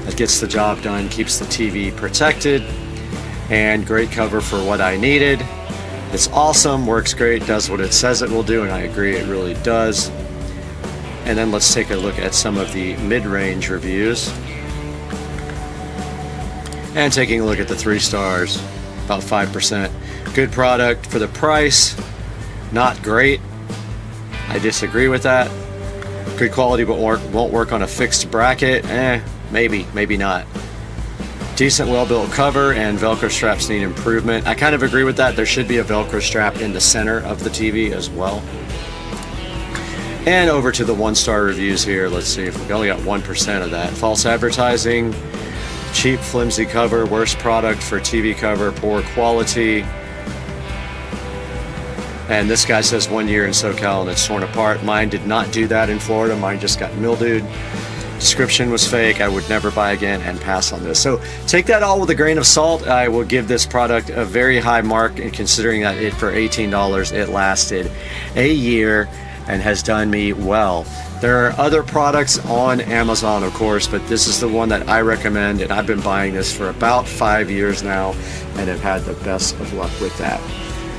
it gets the job done, keeps the TV protected, and great cover for what I needed. It's awesome, works great, does what it says it will do, and I agree, it really does. And then let's take a look at some of the mid-range reviews. And taking a look at the 3 stars, about 5%. Good product for the price, not great. I disagree with that. Good quality but won't work on a fixed bracket. Maybe, maybe not. Decent well-built cover, and Velcro straps need improvement. I kind of agree with that. There should be a Velcro strap in the center of the TV as well. And over to the 1-star reviews here. Let's see if we only got 1% of that. False advertising, cheap flimsy cover, worst product for TV cover, poor quality. And this guy says 1 year in SoCal and it's torn apart. Mine did not do that in Florida. Mine just got mildewed. Description was fake. I would never buy again, and pass on this. So take that all with a grain of salt. I will give this product a very high mark, and considering that it for $18 it lasted a year and has done me well. There are other products on Amazon, of course, but this is the one that I recommend, and I've been buying this for about 5 years now and have had the best of luck with that.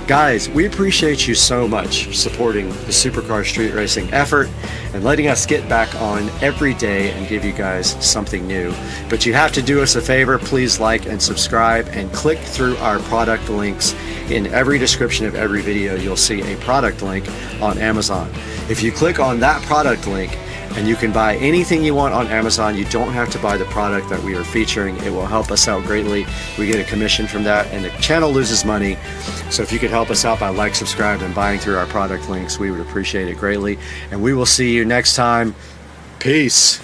Guys, we appreciate you so much supporting the Supercar Street Racing effort and letting us get back on every day and give you guys something new. But you have to do us a favor, please like and subscribe and click through our product links. In every description of every video, you'll see a product link on Amazon. If you click on that product link, and you can buy anything you want on Amazon. You don't have to buy the product that we are featuring. It will help us out greatly. We get a commission from that, and the channel loses money. So if you could help us out by like, subscribe, and buying through our product links, we would appreciate it greatly. And we will see you next time. Peace.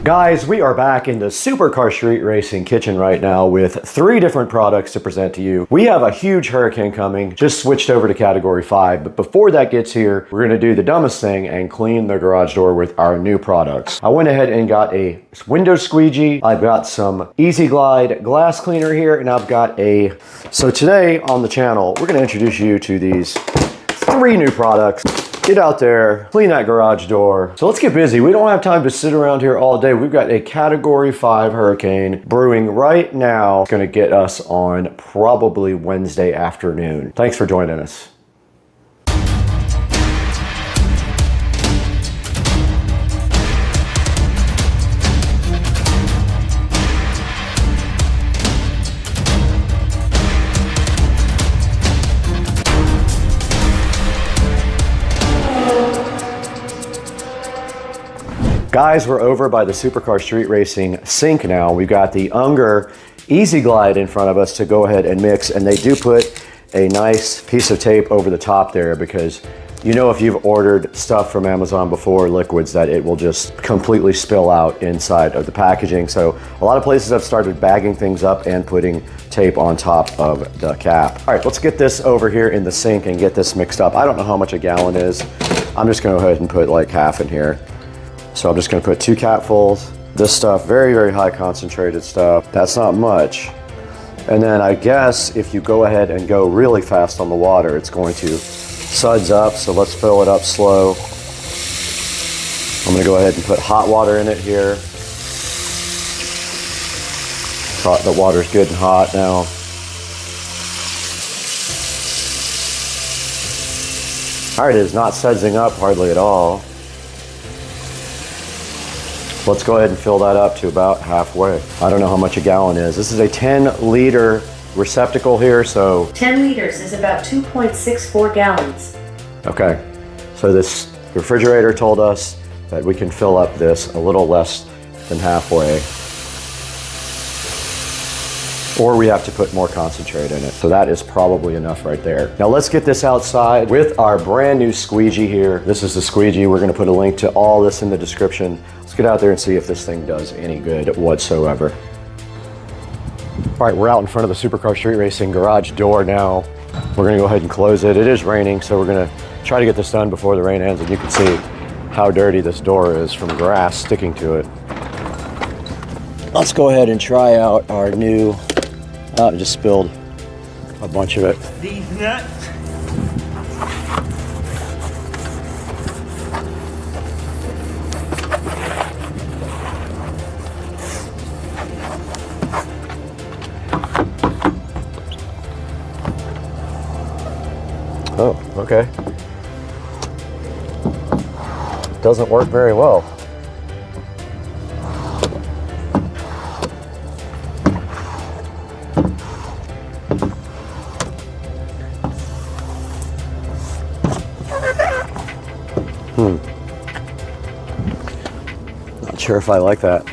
Guys, we are back in the Supercar Street Racing kitchen right now with 3 different products to present to you. We have a huge Hurricane coming, just switched over to category 5, but before that gets here, we're gonna do the dumbest thing and clean the garage door with our new products. I went ahead and got a window squeegee, I've got some Easy Glide glass cleaner here, and I've got a... So today on the channel, we're gonna introduce you to these 3 new products. Get out there, clean that garage door. So let's get busy. We don't have time to sit around here all day. We've got a category 5 Hurricane brewing right now. It's gonna get us on probably Wednesday afternoon. Thanks for joining us. Guys, we're over by the Supercar Street Racing sink now. We've got the Unger Easy Glide in front of us to go ahead and mix, and they do put a nice piece of tape over the top there because you know if you've ordered stuff from Amazon before, liquids, that it will just completely spill out inside of the packaging. So a lot of places have started bagging things up and putting tape on top of the cap. All right, let's get this over here in the sink and get this mixed up. I don't know how much a gallon is. I'm just gonna go ahead and put like half in here. So I'm just gonna put 2 capfuls. This stuff, very, very high concentrated stuff. That's not much. And then I guess if you go ahead and go really fast on the water, it's going to suds up. So let's fill it up slow. I'm gonna go ahead and put hot water in it here. The water's good and hot now. All right, it is not sudsing up hardly at all. Let's go ahead and fill that up to about halfway. I don't know how much a gallon is. This is a 10-liter receptacle here, so... 10 liters is about 2.64 gallons. Okay, so this refrigerator told us that we can fill up this a little less than halfway. Or we have to put more concentrate in it. So that is probably enough right there. Now let's get this outside with our brand new squeegee here. This is the squeegee. We're gonna put a link to all this in the description. Let's get out there and see if this thing does any good whatsoever. All right, we're out in front of the Supercar Street Racing garage door now. We're gonna go ahead and close it. It is raining, so we're gonna try to get this done before the rain ends, and you can see how dirty this door is from grass sticking to it. Let's go ahead and try out our new, I just spilled a bunch of it. These nuts. Oh, okay. Doesn't work very well. Not sure if I like that.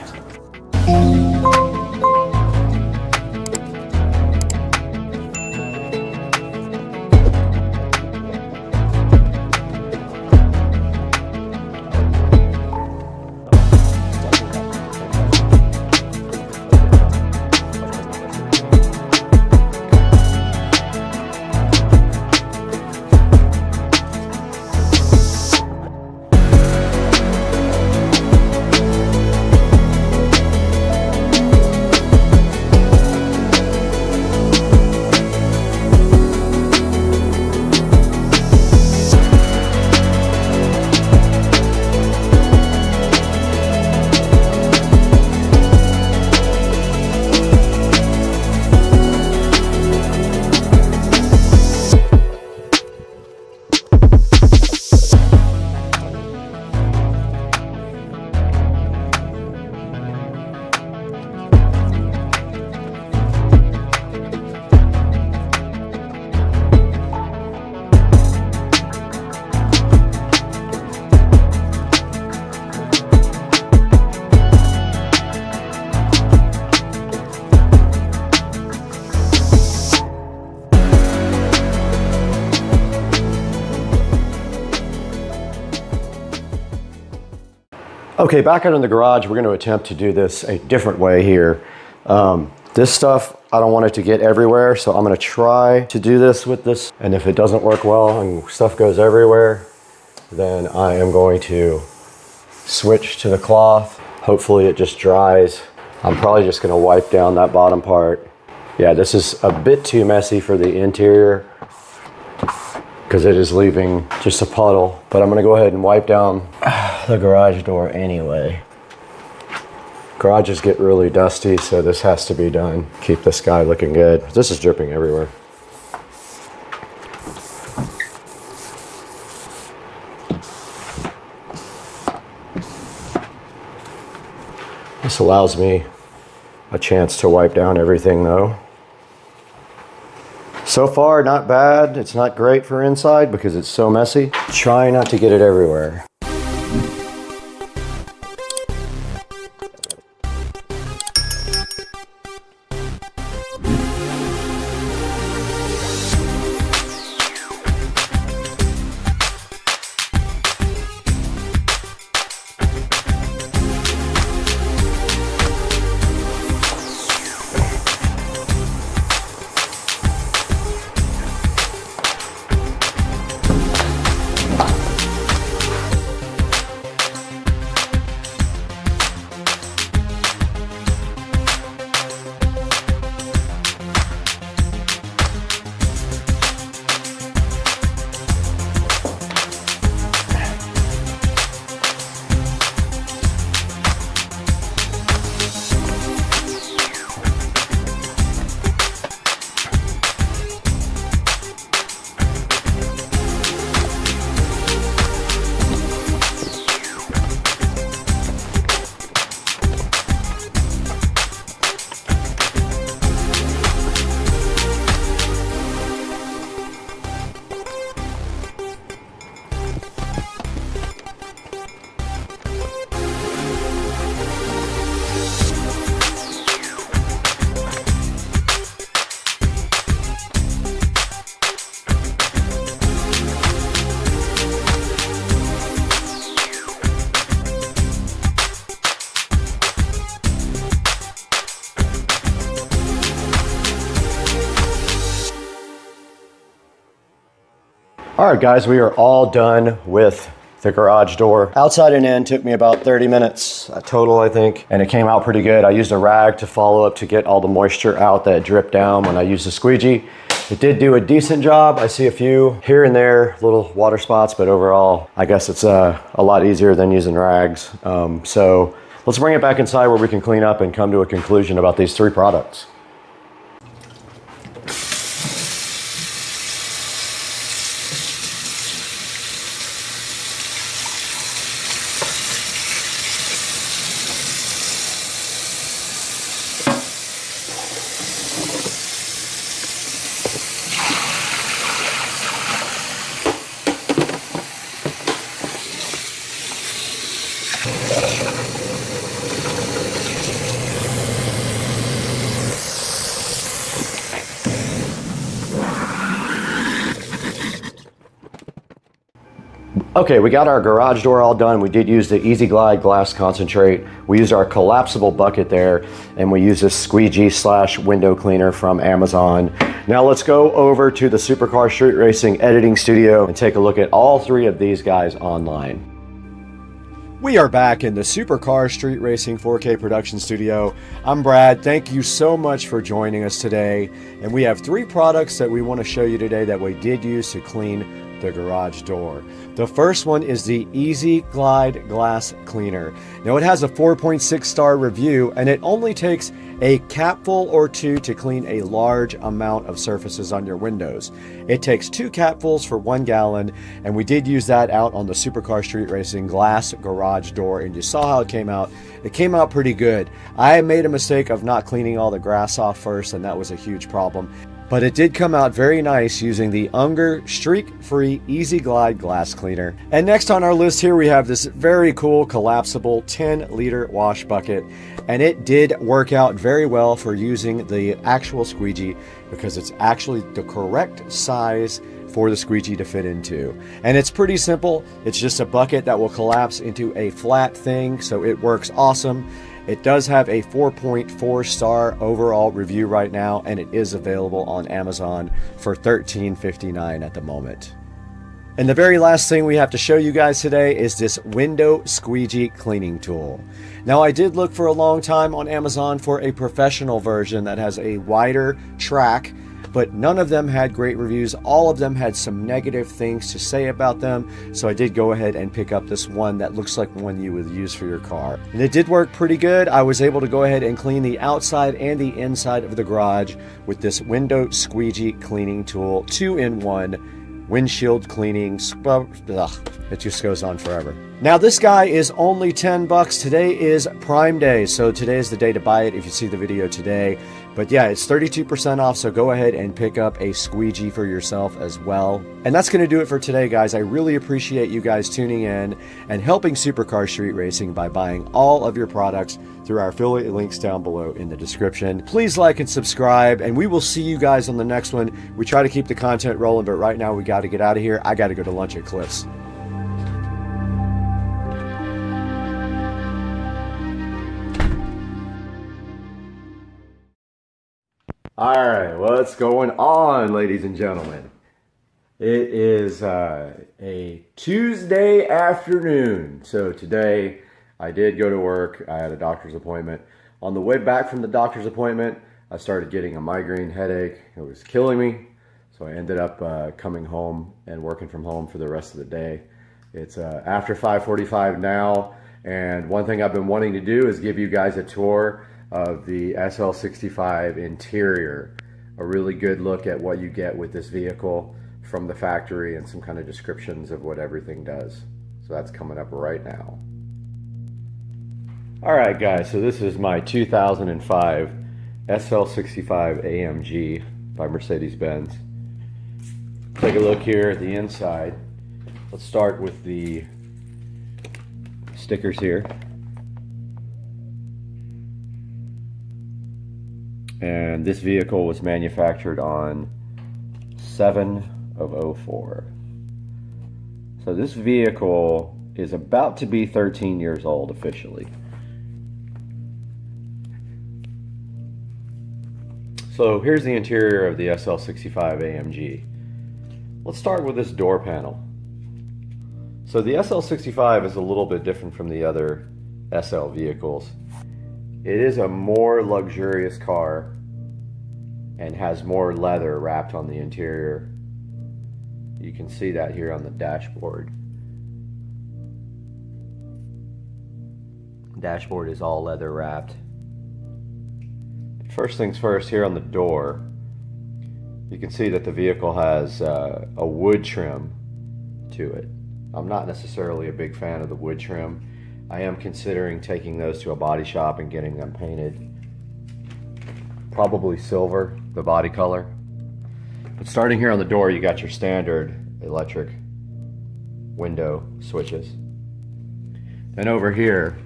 Okay, back out in the garage, we're going to attempt to do this a different way here. This stuff, I don't want it to get everywhere, so I'm going to try to do this with this. And if it doesn't work well and stuff goes everywhere, then I am going to switch to the cloth. Hopefully it just dries. I'm probably just going to wipe down that bottom part. Yeah, this is a bit too messy for the interior because it is leaving just a puddle. But I'm going to go ahead and wipe down the garage door anyway. Garages get really dusty, so this has to be done. Keep this guy looking good. This is dripping everywhere. This allows me a chance to wipe down everything though. So far, not bad. It's not great for inside because it's so messy. Try not to get it everywhere. All right, guys, we are all done with the garage door. Outside and in took me about 30 minutes total, I think, and it came out pretty good. I used a rag to follow up to get all the moisture out that dripped down when I used the squeegee. It did do a decent job. I see a few here and there, little water spots, but overall, I guess it's a lot easier than using rags. So let's bring it back inside where we can clean up and come to a conclusion about these three products. Okay, we got our garage door all done. We did use the Easy Glide glass concentrate. We used our collapsible bucket there, and we used this squeegee / window cleaner from Amazon. Now let's go over to the Supercar Street Racing editing studio and take a look at all three of these guys online. We are back in the Supercar Street Racing 4K production studio. I'm Brad. Thank you so much for joining us today. And we have three products that we want to show you today that we did use to clean the garage door. The first one is the Easy Glide Glass Cleaner. Now it has a 4.6 star review, and it only takes a capful or two to clean a large amount of surfaces on your windows. It takes 2 capfuls for 1 gallon, and we did use that out on the Supercar Street Racing glass garage door, and you saw how it came out. It came out pretty good. I made a mistake of not cleaning all the grass off first, and that was a huge problem. But it did come out very nice using the Unger streak-free Easy Glide glass cleaner. And next on our list here we have this very cool collapsible 10-liter wash bucket. And it did work out very well for using the actual squeegee because it's actually the correct size for the squeegee to fit into. And it's pretty simple. It's just a bucket that will collapse into a flat thing, so it works awesome. It does have a 4.4 star overall review right now, and it is available on Amazon for $13.59 at the moment. And the very last thing we have to show you guys today is this window squeegee cleaning tool. Now, I did look for a long time on Amazon for a professional version that has a wider track, but none of them had great reviews. All of them had some negative things to say about them, so I did go ahead and pick up this one that looks like one you would use for your car. And it did work pretty good. I was able to go ahead and clean the outside and the inside of the garage with this window squeegee cleaning tool, 2-in-1. Windshield cleaning, it just goes on forever. Now this guy is only $10. Today is Prime Day, so today is the day to buy it if you see the video today. But yeah, it's 32% off, so go ahead and pick up a squeegee for yourself as well. And that's going to do it for today, guys. I really appreciate you guys tuning in and helping Supercar Street Racing by buying all of your products through our affiliate links down below in the description. Please like and subscribe, and we will see you guys on the next one. We try to keep the content rolling, but right now we got to get out of here. I got to go to lunch at Cliff's. All right, what's going on, ladies and gentlemen? It is a Tuesday afternoon. So today I did go to work. I had a doctor's appointment. On the way back from the doctor's appointment, I started getting a migraine headache. It was killing me. So I ended up coming home and working from home for the rest of the day. It's after 5:45 now. And one thing I've been wanting to do is give you guys a tour of the SL65 interior, a really good look at what you get with this vehicle from the factory and some kind of descriptions of what everything does. So that's coming up right now. All right, guys, so this is my 2005 SL65 AMG by Mercedes-Benz. Take a look here at the inside. Let's start with the stickers here. And this vehicle was manufactured on 7/04. So this vehicle is about to be 13 years old officially. So here's the interior of the SL65 AMG. Let's start with this door panel. So the SL65 is a little bit different from the other SL vehicles. It is a more luxurious car and has more leather wrapped on the interior. You can see that here on the dashboard. The dashboard is all leather wrapped. First things first, here on the door, you can see that the vehicle has a wood trim to it. I'm not necessarily a big fan of the wood trim. I am considering taking those to a body shop and getting them painted. Probably silver, the body color. But starting here on the door, you got your standard electric window switches. Then over here,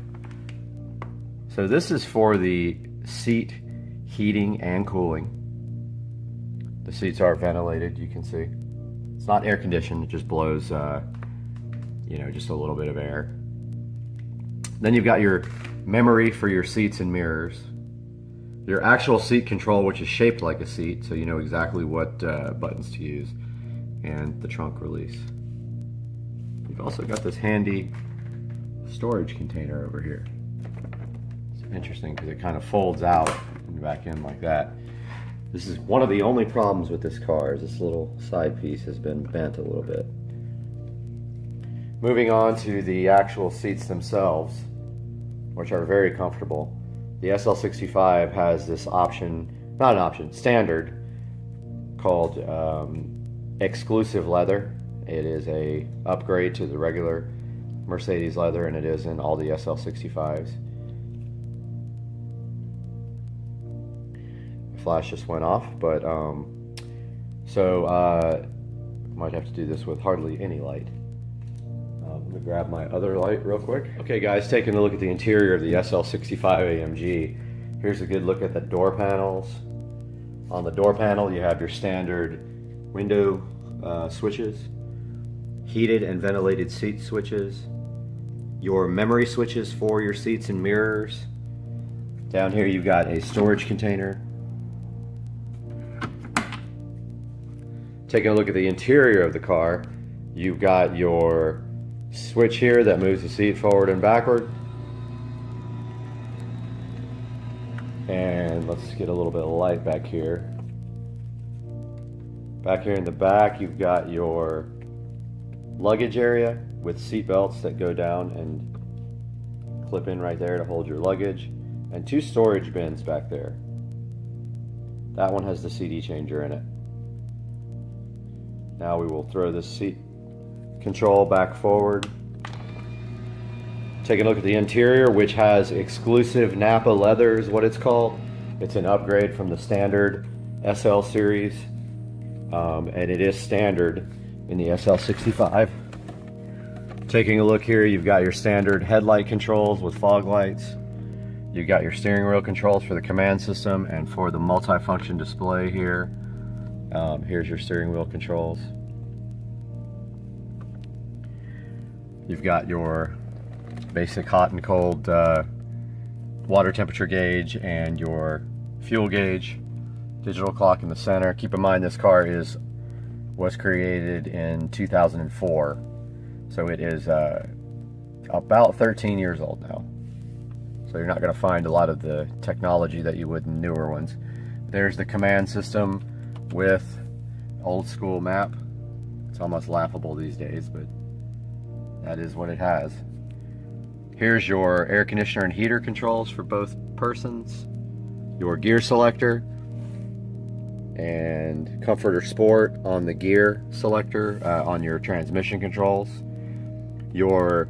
so this is for the seat heating and cooling. The seats are ventilated, you can see. It's not air conditioned, it just blows, just a little bit of air. Then you've got your memory for your seats and mirrors. Your actual seat control, which is shaped like a seat, so you know exactly what buttons to use. And the trunk release. You've also got this handy storage container over here. It's interesting because it kind of folds out and back in like that. This is one of the only problems with this car, is this little side piece has been bent a little bit. Moving on to the actual seats themselves, which are very comfortable. The SL65 has this standard called exclusive leather. It is a upgrade to the regular Mercedes leather, and it is in all the SL65s. The flash just went off, but you can see that the seats are ventilated. You can see So might have to do this with hardly any light. Let me grab my other light real quick. Okay guys, taking a look at the interior of the SL65 AMG. Here's a good look at the door panels. On the door panel you have your standard window switches, heated and ventilated seat switches, your memory switches for your seats and mirrors. Down here you've got a storage container. Taking a look at the interior of the car, you've got your switch here that moves the seat forward and backward. And let's get a little bit of light back here. Back here in the back, you've got your luggage area with seat belts that go down and clip in right there to hold your luggage, and 2 storage bins back there. That one has the CD changer in it. Now we will throw this seat control back forward. Take a look at the interior, which has exclusive Napa leather is what it's called. It's an upgrade from the standard SL series, and it is standard in the SL65. Taking a look here, you've got your standard headlight controls with fog lights. You've got your steering wheel controls for the command system and for the multi-function display here. Here's your steering wheel controls. You've got your basic hot and cold water temperature gauge and your fuel gauge. Digital clock in the center. Keep in mind this car was created in 2004, so it is about 13 years old now. So you're not going to find a lot of the technology that you would in newer ones. There's the command system with old school map. It's almost laughable these days, but that is what it has. Here's your air conditioner and heater controls for both persons, your gear selector, and comfort or sport on the gear selector on your transmission controls, your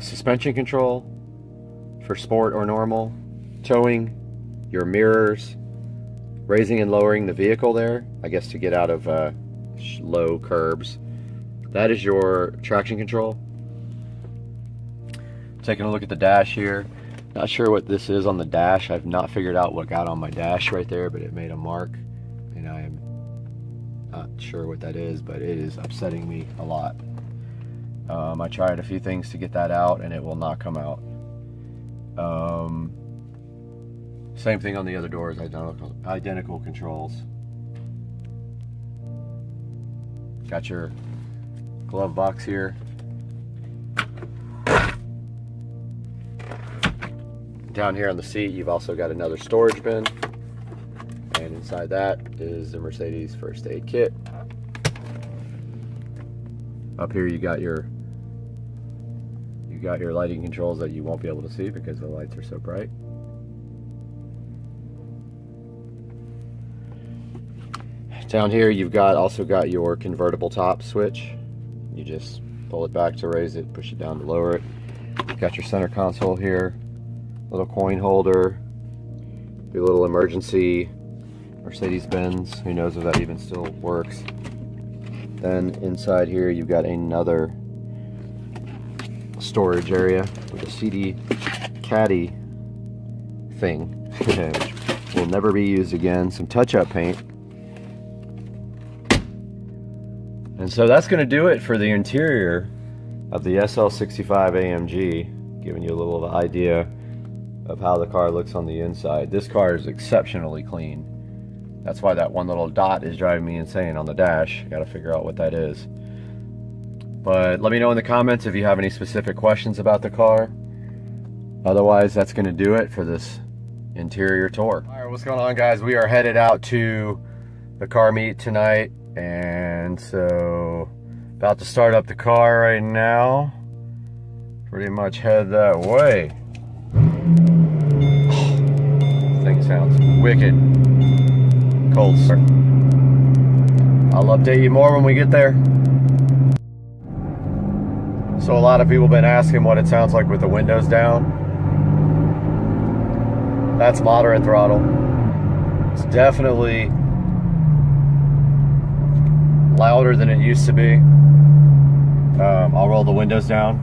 suspension control for sport or normal, towing, your mirrors, raising and lowering the vehicle there, I guess to get out of low curbs. That is your traction control. Taking a look at the dash here. Not sure what this is on the dash. I've not figured out what got on my dash right there, but it made a mark, and I am not sure what that is, but it is upsetting me a lot. I tried a few things to get that out and it will not come out. Same thing on the other doors, identical controls. Got your glove box here. Down here on the seat, you've also got another storage bin. And inside that is the Mercedes first aid kit. Up here you got your lighting controls that you won't be able to see because the lights are so bright. Down here you've also got your convertible top switch. You just pull it back to raise it, push it down to lower it. Got your center console here, little coin holder, your little emergency Mercedes-Benz. Who knows if that even still works. Then inside here you've got another storage area with a CD caddy thing, which will never be used again. Some touch-up paint. And so that's going to do it for the interior of the SL65 AMG, giving you a little of an idea of how the car looks on the inside. This car is exceptionally clean. That's why that one little dot is driving me insane on the dash. I got to figure out what that is. But let me know in the comments if you have any specific questions about the car. Otherwise, that's going to do it for this interior tour. All right, what's going on, guys? We are headed out to the car meet tonight, and so about to start up the car right now. Pretty much head that way. This thing sounds wicked. Cold start. I'll update you more when we get there. So a lot of people have been asking what it sounds like with the windows down. That's moderate throttle. It's definitely louder than it used to be. I'll roll the windows down.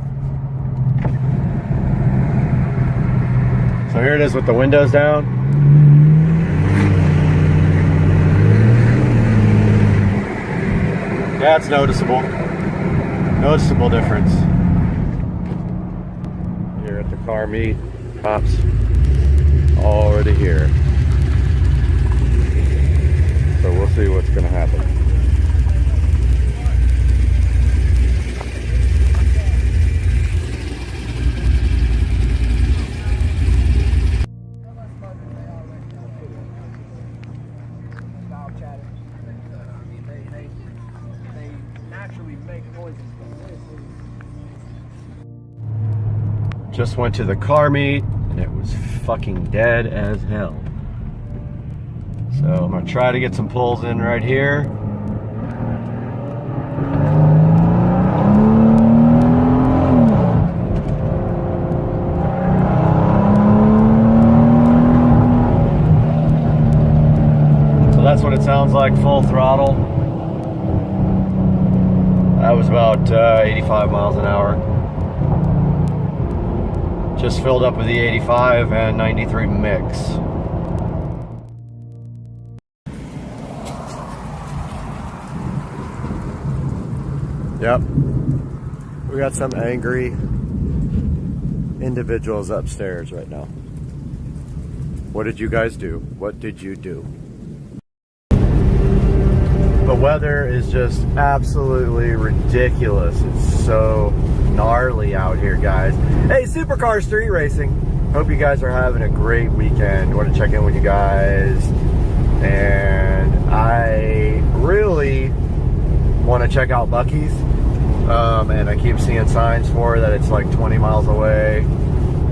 So here it is with the windows down. Yeah, it's noticeable. Noticeable difference. Here at the car meet, cops already here. So we'll see what's gonna happen. Just went to the car meet and it was fucking dead as hell. So I'm gonna try to get some pulls in right here. So that's what it sounds like, full throttle. That was about 85 miles an hour. Just filled up with the 85 and 93 mix. Yep. We got some angry individuals upstairs right now. What did you guys do? What did you do? The weather is just absolutely ridiculous. It's so gnarly out here, guys. Hey, Supercar Street Racing. Hope you guys are having a great weekend. Want to check in with you guys. And I really want to check out Buc-ee's. And I keep seeing signs for that it's like 20 miles away.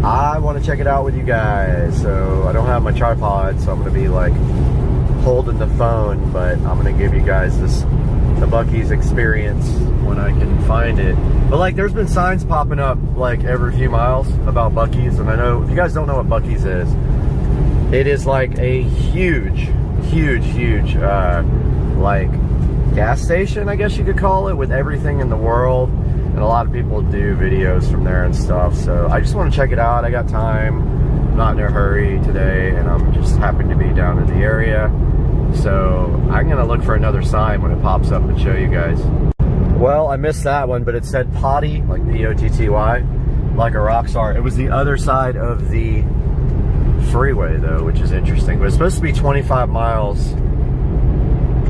I want to check it out with you guys. So I don't have my tripod, so I'm going to be like holding the phone, but I'm going to give you guys the Buc-ee's experience when I can find it. But like there's been signs popping up like every few miles about Buc-ee's, and I know if you guys don't know what Buc-ee's is, it is like a huge like gas station, I guess you could call it, with everything in the world, and a lot of people do videos from there and stuff. So I just want to check it out. I got time, I'm not in a hurry today, and I'm just happy to be down in the area. So I'm gonna look for another sign when it pops up and show you guys. Well, I missed that one, but it said potty, like P-O-T-T-Y, like a rock star. It was the other side of the freeway though, which is interesting. But it's supposed to be 25 miles.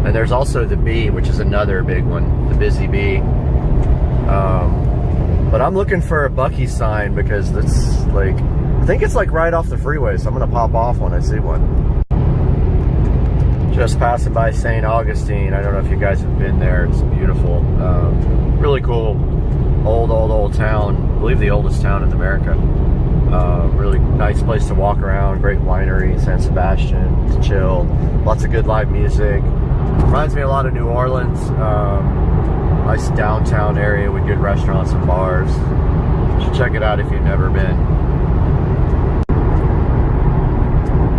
And there's also the B, which is another big one, the busy B. But I'm looking for a Buc-ee's sign because it's like, I think it's like right off the freeway, so I'm gonna pop off when I see one. Just passing by St. Augustine. I don't know if you guys have been there. It's beautiful. Really cool. Old town. I believe the oldest town in America. Really nice place to walk around. Great winery, San Sebastian, to chill. Lots of good live music. Reminds me a lot of New Orleans. Nice downtown area with good restaurants and bars. You should check it out if you've never been.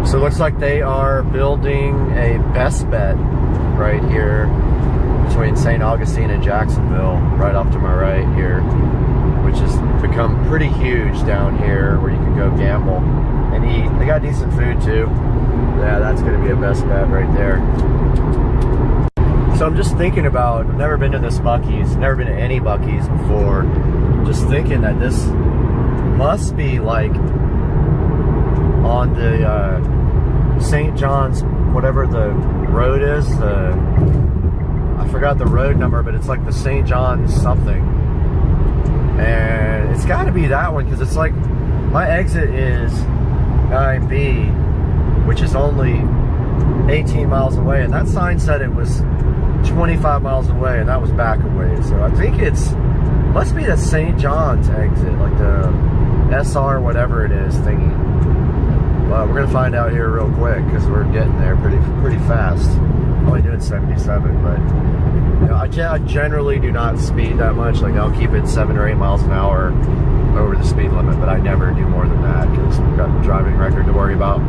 So it looks like they are building a Best Bet right here between St. Augustine and Jacksonville, right off to my right here, which has become pretty huge down here where you can go gamble and eat. They got decent food too. Yeah, that's going to be a Best Bet right there. So I'm just thinking about, I've never been to this Buc-ee's, never been to any Buc-ee's before. Just thinking that this must be like on the St. John's, whatever the road is, I forgot the road number, but it's like the St. John's something. And it's got to be that one because it's like, my exit is 9B, which is only 18 miles away, and that sign said it was 25 miles away, and that was back away. So I think must be the St. John's exit, like the SR whatever it is thingy. Well, we're gonna find out here real quick because we're getting there pretty fast. Only doing 77, but you know, I generally do not speed that much. Like I'll keep it 7 or 8 miles an hour over the speed limit, but I never do more than that because I've got a driving record to worry about.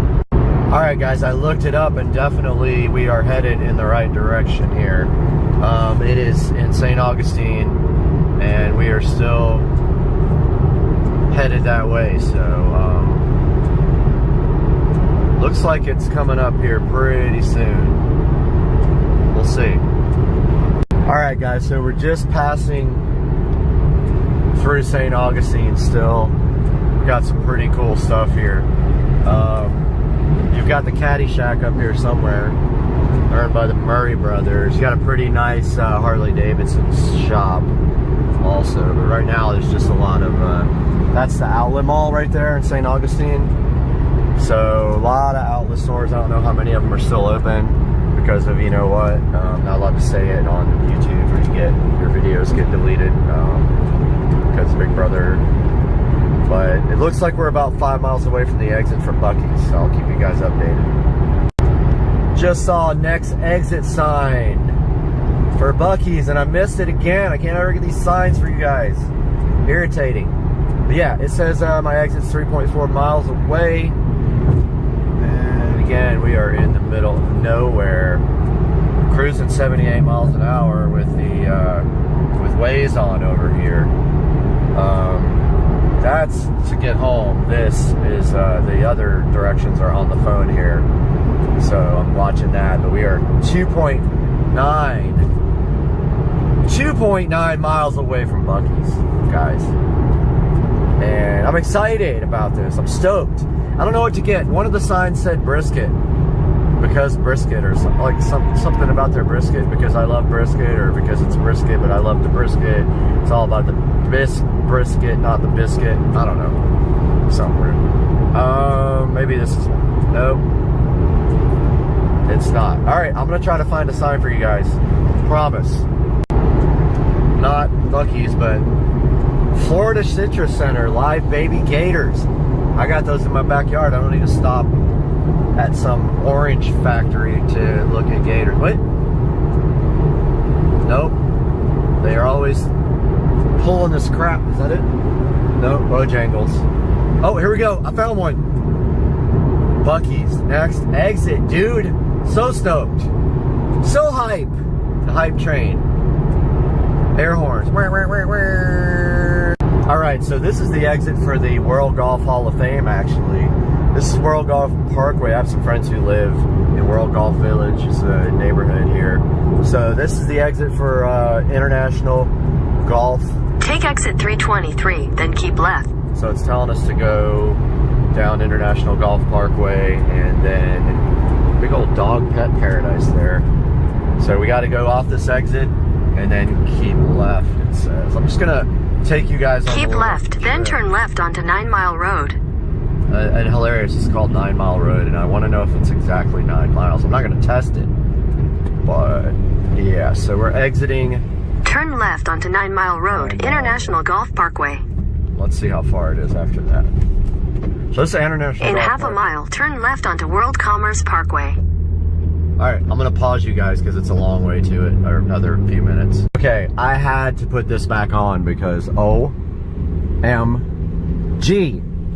All right, guys, I looked it up, and definitely we are headed in the right direction here. It is in St. Augustine, and we are still headed that way. So looks like it's coming up here pretty soon. We'll see. All right, guys, so we're just passing through St. Augustine still. We've got some pretty cool stuff here. You've got the Caddy Shack up here somewhere, owned by the Murray brothers. You got a pretty nice Harley Davidson shop also. But right now there's just a lot of, that's the outlet mall right there in St. Augustine. So a lot of outlet stores. I don't know how many of them are still open because of, you know what, not allowed to say it on YouTube, or your videos get deleted because of Big Brother. But it looks like we're about 5 miles away from the exit from Buc-ee's, so I'll keep you guys updated. Just saw next exit sign for Buc-ee's, and I missed it again. I can't ever get these signs for you guys. Irritating. But yeah, it says my exit's 3.4 miles away. And again, we are in the middle of nowhere. Cruising 78 miles an hour with the with VESA on over here. That's to get home. This is the other directions are on the phone here, so I'm watching that. But we are 2.9 miles away from Buc-ee's, guys, and I'm excited about this. I'm stoked. I don't know what to get. One of the signs said brisket, because brisket, or something like something about their brisket, because I love brisket, or because it's brisket but I love the brisket. It's all about the brisket, not the biscuit. I don't know. Somewhere. Maybe this is one. Nope. It's not. Alright, I'm gonna try to find a sign for you guys. Promise. Not Buc-ee's, but Florida Citrus Center, live baby gators. I got those in my backyard. I don't need to stop at some orange factory to look at gators. What? Nope. They are always pulling this crap. Is that it? No, Bojangles. Oh, here we go. I found one. Buc-ee's. Next exit. Dude, so stoked. So hype. The hype train. Air horns. Alright, so this is the exit for the World Golf Hall of Fame, actually. This is World Golf Parkway. I have some friends who live in World Golf Village. It's a neighborhood here. So this is the exit for International Golf. Take exit 323, then keep left. So it's telling us to go down International Golf Parkway, and then big old dog pet paradise there. So we got to go off this exit and then keep left, it says. I'm just gonna take you guys on. Keep left, then turn left onto 9 Mile Road. And hilarious, it's called 9 Mile Road, and I want to know if it's exactly 9 miles. I'm not going to test it, but yeah, so we're exiting. Turn left onto 9 Mile Road, International Golf Parkway. Let's see how far it is after that. So this is International In Golf half Parkway. a mile, turn left onto World Commerce Parkway. Alright, I'm going to pause you guys because it's a long way to it, or another few minutes. Okay, I had to put this back on because OMG.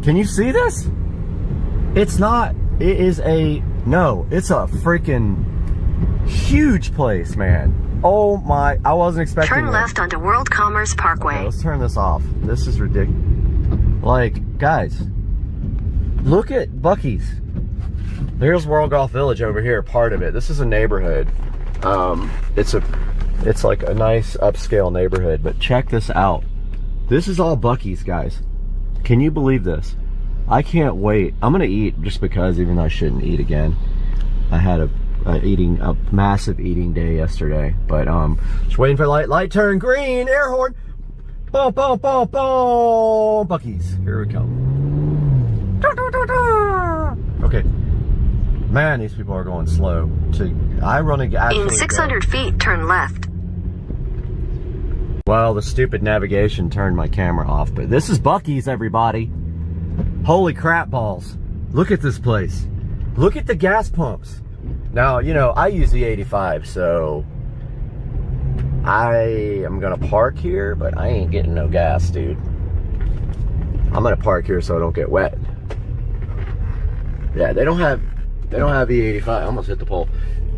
Can you see this? It's not. It is a, no, it's a freaking huge place, man. Oh my, I wasn't expecting Turn this. left onto World Commerce Parkway. Okay, let's turn this off. This is ridiculous. Like, guys, look at Buc-ee's. There's World Golf Village over here, part of it. This is a neighborhood. It's like a nice upscale neighborhood, but check this out. This is all Buc-ee's, guys. Can you believe this? I can't wait. I'm gonna eat just because, even though I shouldn't eat again. I had a massive eating day yesterday, but just waiting for the light turn green, air horn. Boom, boom, boom, boom. Buc-ee's, here we come. Okay. Man, these people are going slow. I run actually. In 600 feet, turn left. Well, the stupid navigation turned my camera off, but this is Buc-ee's, everybody. Holy crap balls. Look at this place. Look at the gas pumps. Now, you know, I use the 85, so I am gonna park here, but I ain't getting no gas, dude. I'm gonna park here so I don't get wet. Yeah, they don't have They don't have E85. I almost hit the pole.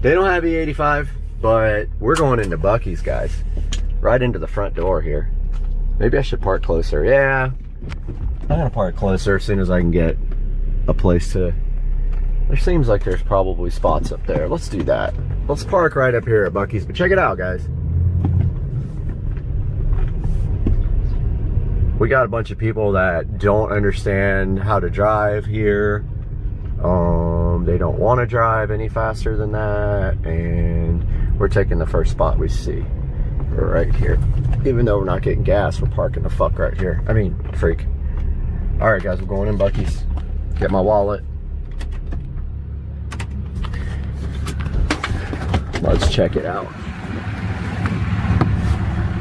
They don't have E85, but we're going into Buc-ee's, guys. Right into the front door here. Maybe I should park closer. Yeah, I'm gonna park closer as soon as I can get a place to. There seems like there's probably spots up there. Let's do that. Let's park right up here at Buc-ee's. But check it out, guys. We got a bunch of people that don't understand how to drive here. They don't want to drive any faster than that, and we're taking the first spot we see. We're right here. Even though we're not getting gas, we're parking the fuck right here. I mean, freak. All right, guys, we're going in Buc-ee's. Get my wallet. Let's check it out.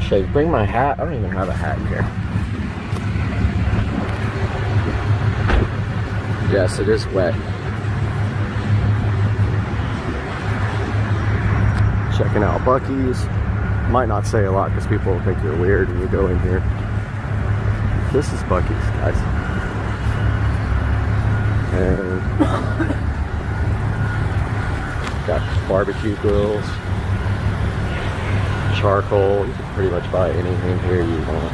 Should I bring my hat? I don't even have a hat in here. Yes, it is wet. Checking out Buc-ee's. Might not say a lot because people will think you're weird when you go in here. This is Buc-ee's, guys. And got barbecue grills, charcoal. You can pretty much buy anything here you want.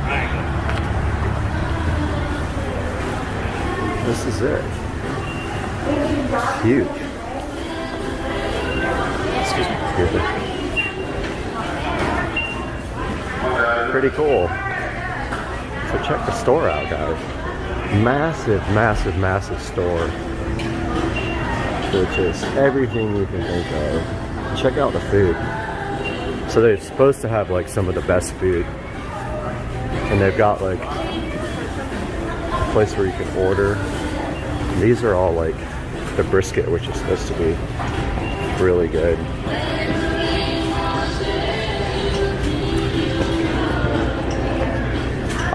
This is it. It's huge. Excuse me. Pretty cool. So check the store out, guys. Massive, massive, massive store. It's just everything you can think of. Check out the food. So they're supposed to have like some of the best food. And they've got like a place where you can order. And these are all like the brisket, which is supposed to be really good.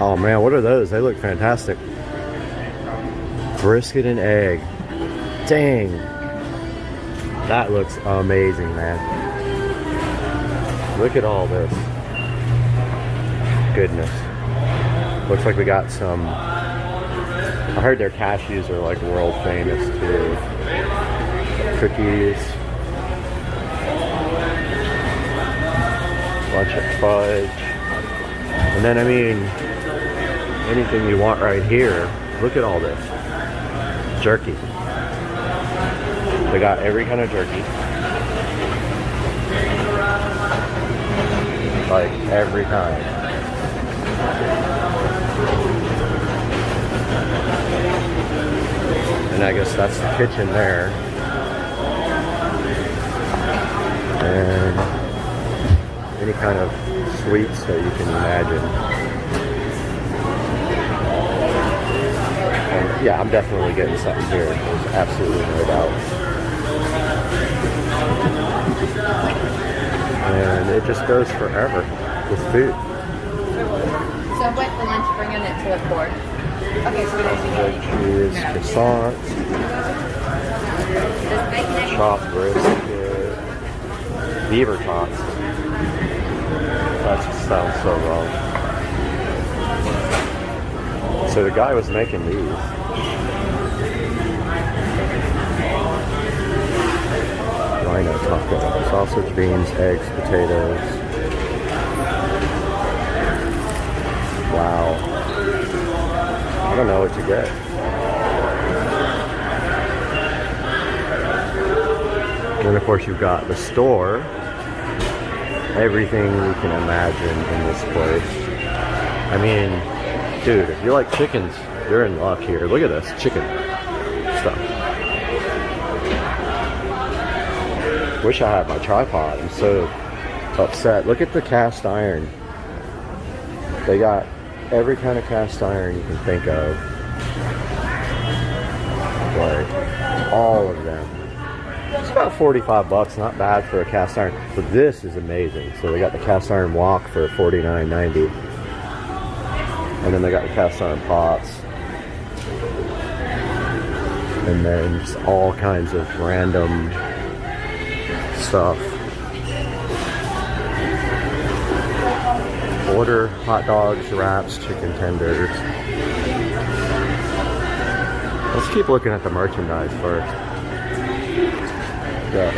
Oh man, what are those? They look fantastic. Brisket and egg. Dang. That looks amazing, man. Look at all this. Goodness. Looks like we got some. I heard their cashews are like world famous too. Cookies. Bunch of fudge. And then, I mean, anything you want right here. Look at all this. Jerky. They got every kind of jerky. Like, every kind. And I guess that's the kitchen there. And any kind of sweets that you can imagine. And yeah, I'm definitely getting something here. There's absolutely no doubt. And it just goes forever with food. So what for lunch, bringing it to the board? Okay, so cheese, croissants, chopped brisket, beaver tots. That just sounds so wrong. So the guy was making these. Rhino taco, sausage, beans, eggs, potatoes. Wow. I don't know what to get. And then of course you've got the store. Everything you can imagine in this place. I mean, dude, if you like chickens, you're in luck here. Look at this chicken stuff. Wish I had my tripod. I'm so upset. Look at the cast iron. They got every kind of cast iron you can think of. Like, all of them. It's about 45 bucks, not bad for a cast iron. But this is amazing. So they got the cast iron wok for $49.90. And then they got the cast iron pots. And then just all kinds of random stuff. Order hot dogs, wraps, chicken tenders. Let's keep looking at the merchandise first. Yeah.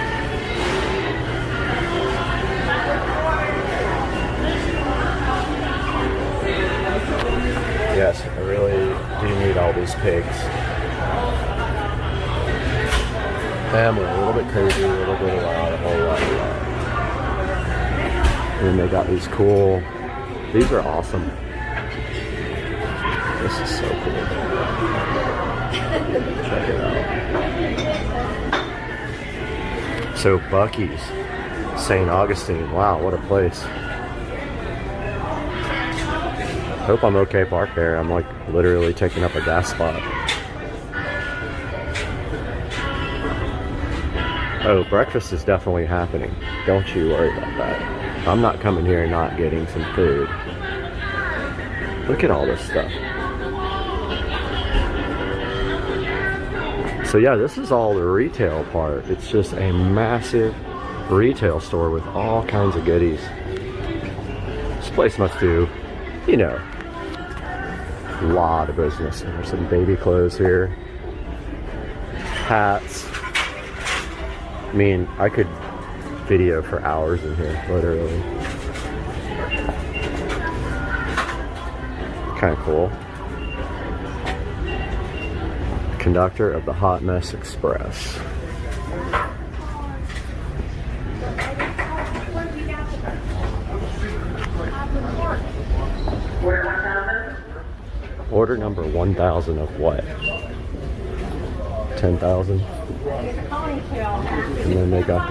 Yes, I really do need all these pigs. Family, a little bit crazy, a little bit loud, a whole lot of loud. And then they got these cool, these are awesome. This is so cool. Check it out. So Buc-ee's, St. Augustine, wow, what a place. Hope I'm okay parked there. I'm like literally taking up a gas spot. Oh, breakfast is definitely happening. Don't you worry about that. I'm not coming here not getting some food. Look at all this stuff. So yeah, this is all the retail part. It's just a massive retail store with all kinds of goodies. This place must do, you know, a lot of business. There's some baby clothes here. Hats. I mean, I could video for hours in here, literally. Kind of cool. Conductor of the Hot Mess Express. Order number 1,000 of what? 10,000? And then they got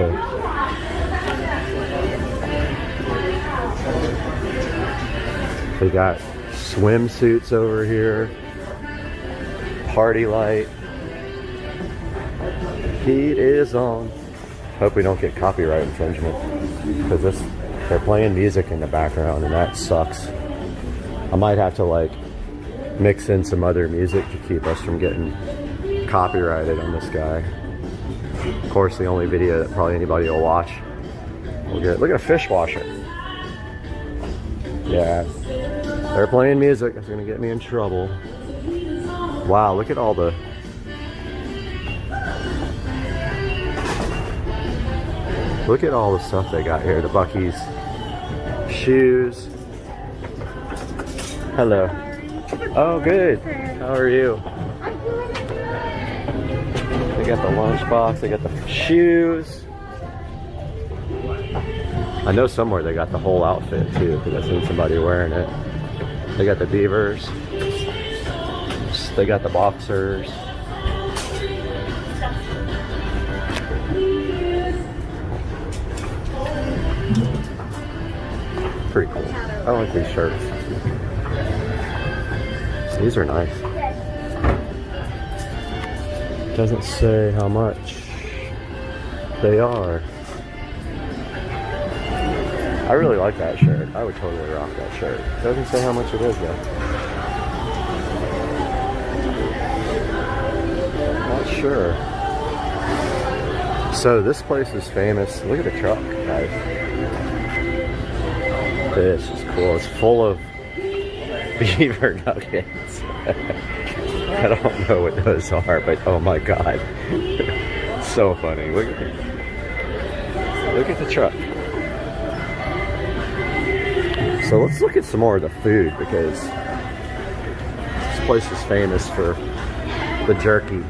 they got swimsuits over here. Party light. Heat is on. Hope we don't get copyright infringement, because they're playing music in the background and that sucks. I might have to like mix in some other music to keep us from getting copyrighted on this guy. Of course, the only video that probably anybody will watch will get. Look at a fish washer. Yeah, they're playing music. It's gonna get me in trouble. Wow, look at all the. Look at all the stuff they got here. The Buc-ee's shoes. Hello. Oh, good. How are you? They got the lunchbox. They got the shoes. I know somewhere they got the whole outfit too, because I've seen somebody wearing it. They got the beavers. They got the boxers. Pretty cool. I like these shirts. These are nice. Doesn't say how much they are. I really like that shirt. I would totally rock that shirt. Doesn't say how much it is though. Not sure. So this place is famous. Look at the truck, guys. This is cool. It's full of beaver nuggets. I don't know what those are, but oh my god. So funny. Look at the truck. So let's look at some more of the food, because this place is famous for the jerky.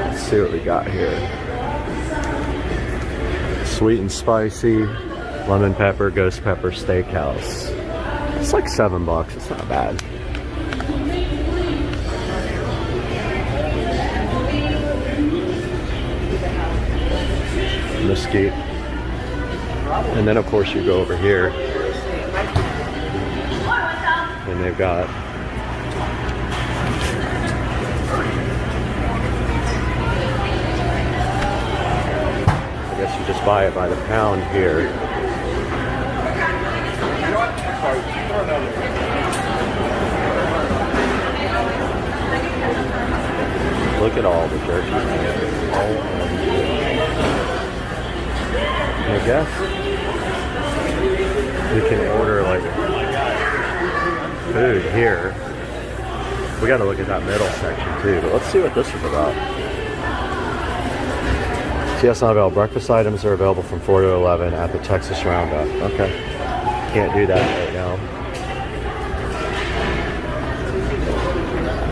Let's see what we got here. Sweet and spicy, lemon pepper, ghost pepper steakhouse. It's like $7. It's not bad. Mesquite. And then of course you go over here and they've got I guess you just buy it by the pound here. Look at all the jerky. I guess we can order like food here. We got to look at that middle section too, but let's see what this is about. TS not available. Breakfast items are available from 4 to 11 at the Texas Roundup. Okay. Can't do that right now.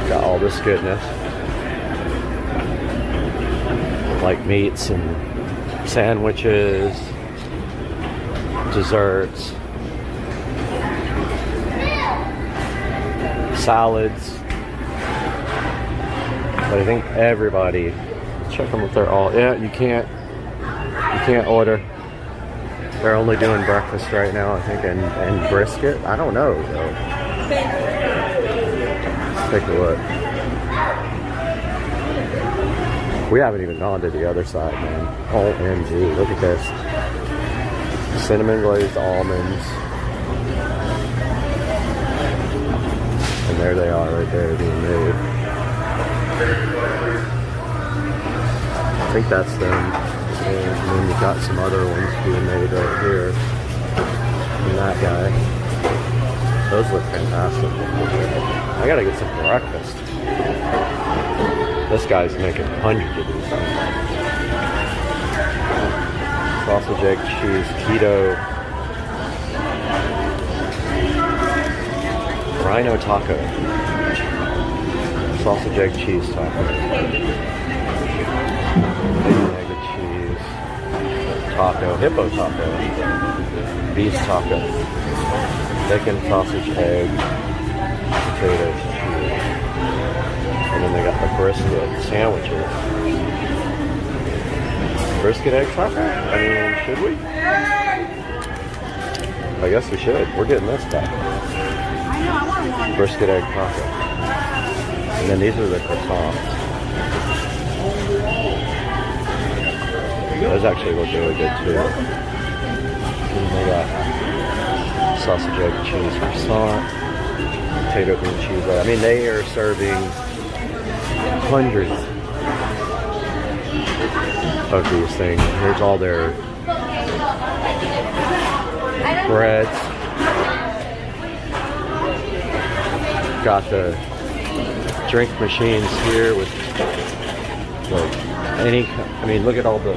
Got all this goodness. Like meats and sandwiches, desserts, salads. But I think everybody, check them if they're all, yeah, you can't order. They're only doing breakfast right now, I think, and brisket. I don't know though. Let's take a look. We haven't even gone to the other side, man. OMG, look at this. Cinnamon glazed almonds. And there they are right there being made. I think that's them. And then you've got some other ones being made right here. And that guy. Those look fantastic. I gotta get some breakfast. This guy's making hundreds of these. Sausage, egg, cheese, keto. Rhino taco. Sausage, egg, cheese taco. Bacon, egg, and cheese. Taco. Hippo taco. Beef taco. Bacon, sausage, egg. Potatoes, cheese. And then they got the brisket sandwiches. Brisket egg taco? I mean, should we? I guess we should. We're getting this back. Brisket egg taco. And then these are the croissants. Those actually look really good too. And they got sausage, egg, cheese croissant. Potato, cream cheese. I mean, they are serving hundreds of these things. Here's all their breads. Got the drink machines here with like any, I mean, look at all the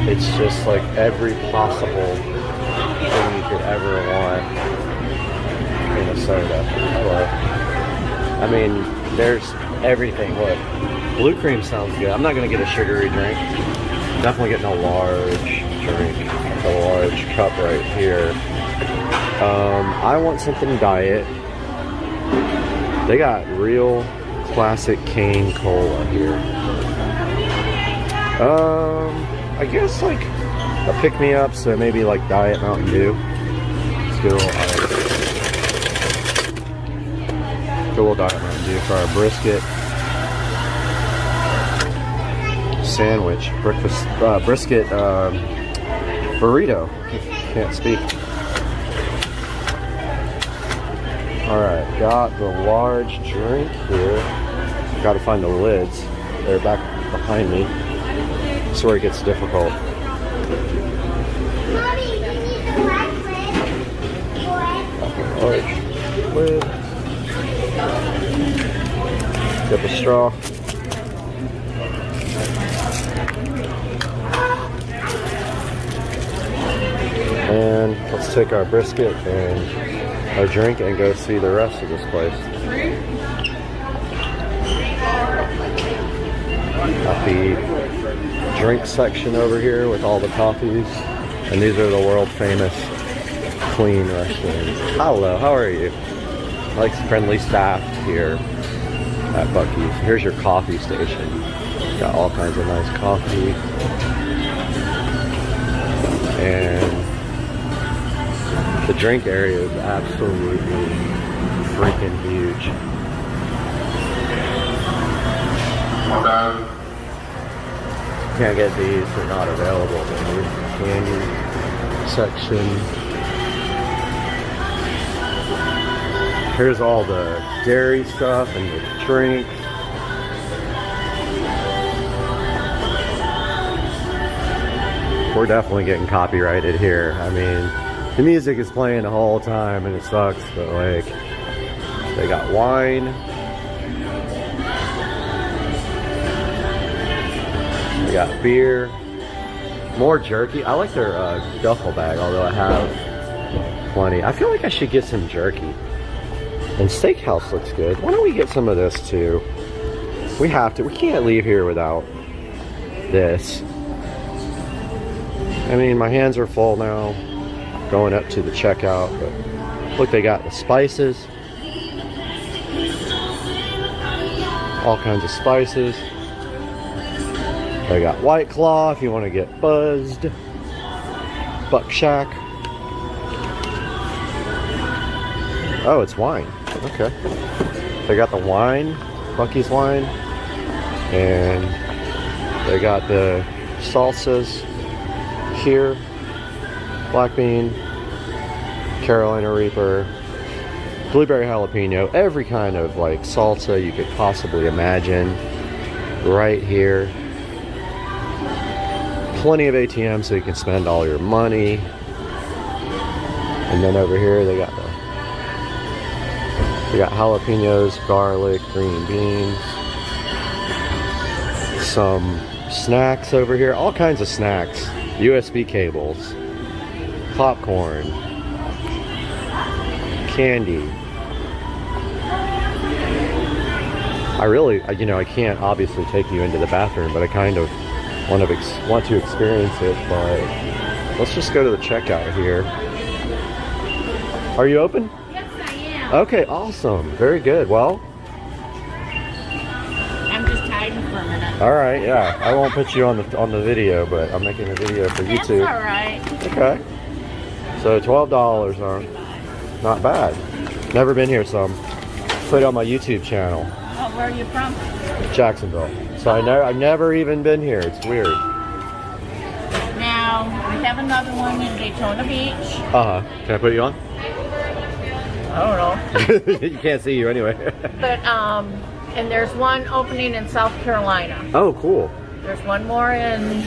it's just like every possible thing you could ever want in a soda. Hello. I mean, there's everything. Look, blue cream sounds good. I'm not gonna get a sugary drink. Definitely getting a large drink, a large cup right here. I want something diet. They got real classic cane cola here. I guess like a pick-me-up, so maybe like Diet Mountain Dew. Let's get a little Diet Mountain Dew for our brisket sandwich, breakfast brisket burrito. Can't speak. All right, got the large drink here. Got to find the lids. They're back behind me. That's where it gets difficult. Mommy, you need the black Large lid. Get the straw. And let's take our brisket and our drink and go see the rest of this place. Got the drink section over here with all the coffees, and these are the world famous clean restrooms. Hello, how are you? I like friendly staff here at Buc-ee's. Here's your coffee station. Got all kinds of nice coffee. And the drink area is absolutely freaking huge. Can't get these, they're not available. Here's the candy section. Here's all the dairy stuff and the drinks. We're definitely getting copyrighted here. I mean, the music is playing the whole time and it sucks, but like, they got wine, We got beer, more jerky. I like their duffel bag, although I have plenty. I feel like I should get some jerky. And steakhouse looks good. Why don't we get some of this too? We have to. We can't leave here without this. I mean, my hands are full now, going up to the checkout, but look, they got the spices. All kinds of spices. They got White Claw if you want to get buzzed. Buck Shack. Oh, it's wine. Okay. They got the wine, Bucky's wine. And they got the salsas here. Black bean, Carolina Reaper, blueberry jalapeno, every kind of like salsa you could possibly imagine right here. Plenty of ATM so you can spend all your money. And then over here they got jalapenos, garlic, green beans, some snacks over here, all kinds of snacks, USB cables, popcorn, candy. I can't obviously take you into the bathroom, but I kind of want to experience it. But let's just go to the checkout here. Are you open? Yes, I am. Okay, awesome. Very good. Well, I'm just hiding for a minute. all right. Yeah, I won't put you on the video, but I'm making a video for YouTube. That's all right. Okay. So $12 on. Not bad. Never been here, so I'm put it on my YouTube channel. Oh, where are you from? Jacksonville. So I've never even been here. It's weird. Now, we have another one in Daytona Beach. Can I put you on? I don't know. You can't see you anyway. But, and there's one opening in South Carolina. Oh, cool. There's one more in...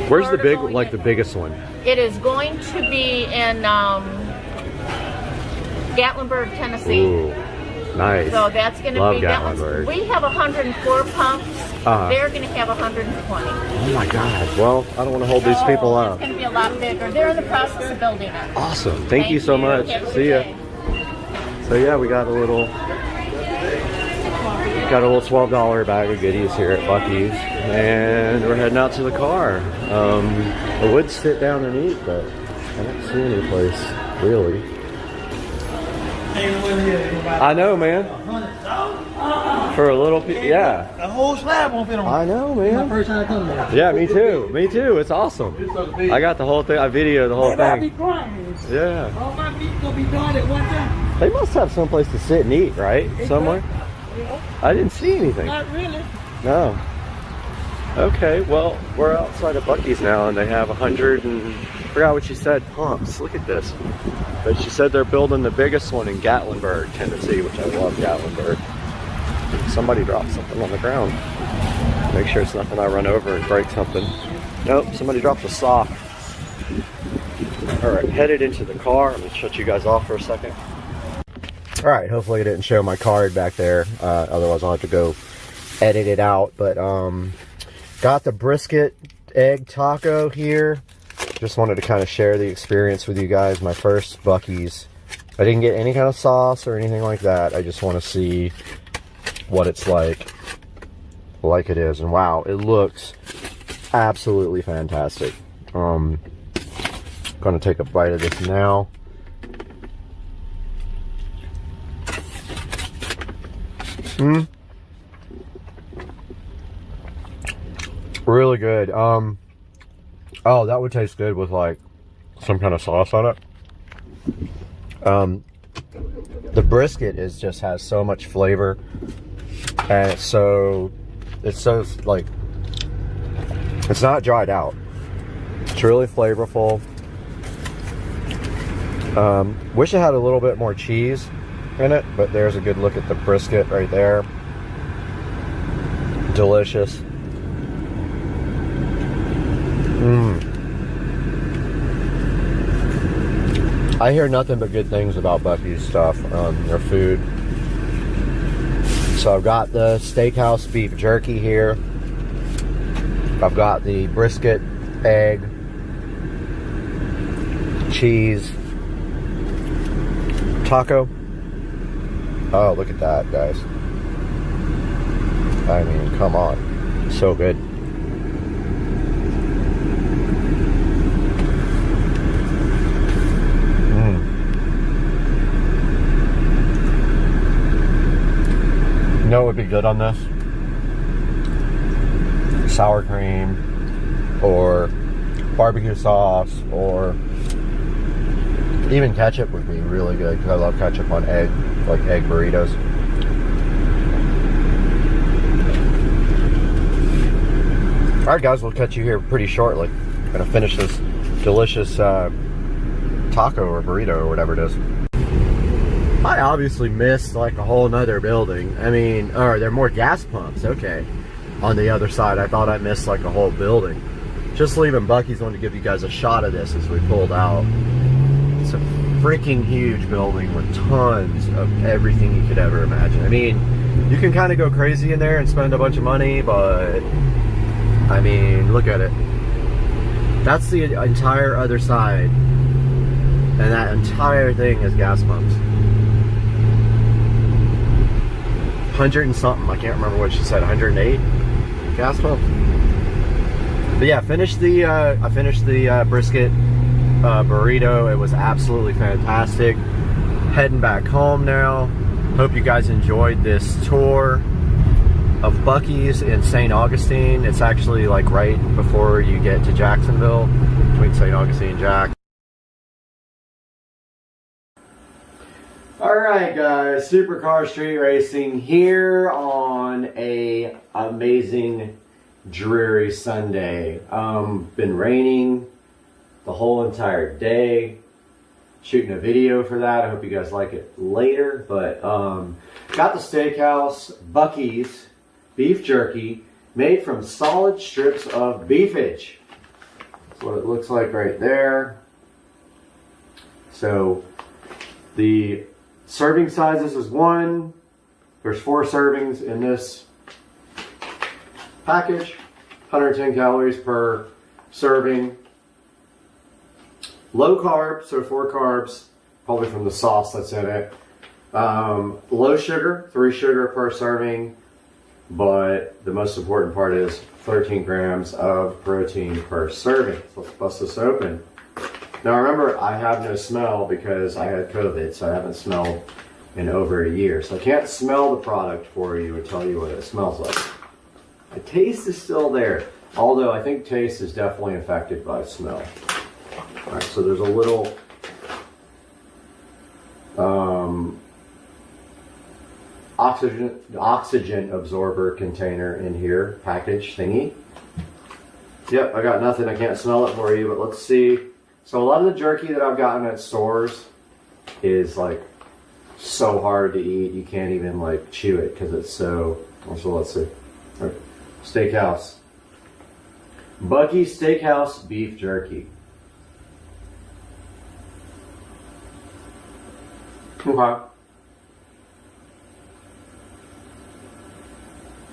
Where's the big, like the biggest one? It is going to be in Gatlinburg, Tennessee. Ooh, nice. So that's going to Love be Gatlinburg. We have 104 pumps. They're going to have 120. Oh my God. Well, I don't want to hold these people up. It's going to be a lot bigger. They're in the process of building it. Awesome. Thank you so much. Have a good See ya. day. So yeah, we got a little $12 bag of goodies here at Bucky's, and we're heading out to the car. I would sit down and eat, but I don't see any place really. I know, man. For a little, yeah. The whole slab won't fit on. I know, man. My first time coming here. Yeah, me too. Me too. It's awesome. I got the whole thing. I videoed the whole I'll be thing. crying. Yeah. All my meat gonna be done at one time. They must have some place to sit and eat, right? Somewhere. I didn't see anything. Not really. No. Okay, well, we're outside of Bucky's now, and they have 100 and forgot what she said, pumps. Look at this. But she said they're building the biggest one in Gatlinburg, Tennessee, which I love Gatlinburg. Somebody dropped something on the ground. Make sure it's nothing I run over and break something. Nope, somebody dropped a sock. All right, headed into the car. I'm gonna shut you guys off for a second. All right, hopefully I didn't show my card back there. Otherwise I'll have to go edit it out. But got the brisket egg taco here. Just wanted to kind of share the experience with you guys. My first Bucky's. I didn't get any kind of sauce or anything like that. I just want to see what it's like it is. And wow, it looks absolutely fantastic. Gonna take a bite of this now. Really good. Oh, that would taste good with like some kind of sauce on it. The brisket just has so much flavor, and it's so like, it's not dried out. It's really flavorful. Wish it had a little bit more cheese in it, but there's a good look at the brisket right there. Delicious. I hear nothing but good things about Bucky's stuff, their food. So I've got the steakhouse beef jerky here. I've got the brisket, egg, cheese, taco. Oh, look at that, guys. I mean, come on. So good. You know what would be good on this? Sour cream, or barbecue sauce, or even ketchup would be really good, because I love ketchup on egg, like egg burritos. Alright guys, we'll catch you here pretty shortly. Gonna finish this delicious taco or burrito or whatever it is. I obviously missed like a whole nother building. I mean, or there are more gas pumps, okay. On the other side, I thought I missed like a whole building. Just leaving Buc-ee's, wanted to give you guys a shot of this as we pulled out. It's a freaking huge building with tons of everything you could ever imagine. I mean, you can kind of go crazy in there and spend a bunch of money, but I mean, look at it. That's the entire other side, and that entire thing is gas pumps. 100 and something, I can't remember what she said, 108 gas pumps. But yeah, I finished the brisket burrito. It was absolutely fantastic. Heading back home now. Hope you guys enjoyed this tour of Buc-ee's in St. Augustine. It's actually like right before you get to Jacksonville, between St. Augustine and Jack. Alright guys, Supercar Street Racing here on a amazing dreary Sunday. Been raining the whole entire day. Shooting a video for that. I hope you guys like it later. But got the steakhouse, Buc-ee's beef jerky made from solid strips of beefage. That's what it looks like right there. So the serving sizes is 1. There's 4 servings in this package. 110 calories per serving. Low carb, so 4 carbs, probably from the sauce that's in it. Low sugar, 3 sugar per serving. But the most important part is 13 grams of protein per serving. So let's bust this open. Now remember, I have no smell because I had COVID, so I haven't smelled in over a year. So I can't smell the product for you and tell you what it smells like. The taste is still there, although I think taste is definitely affected by smell. All right, so there's a little oxygen absorber container in here, package thingy. Yep, I got nothing. I can't smell it for you, but let's see. So a lot of the jerky that I've gotten at stores is like so hard to eat. You can't even like chew it because it's so. So let's see. All right. Steakhouse. Buc-ee's Steakhouse beef jerky. Okay. A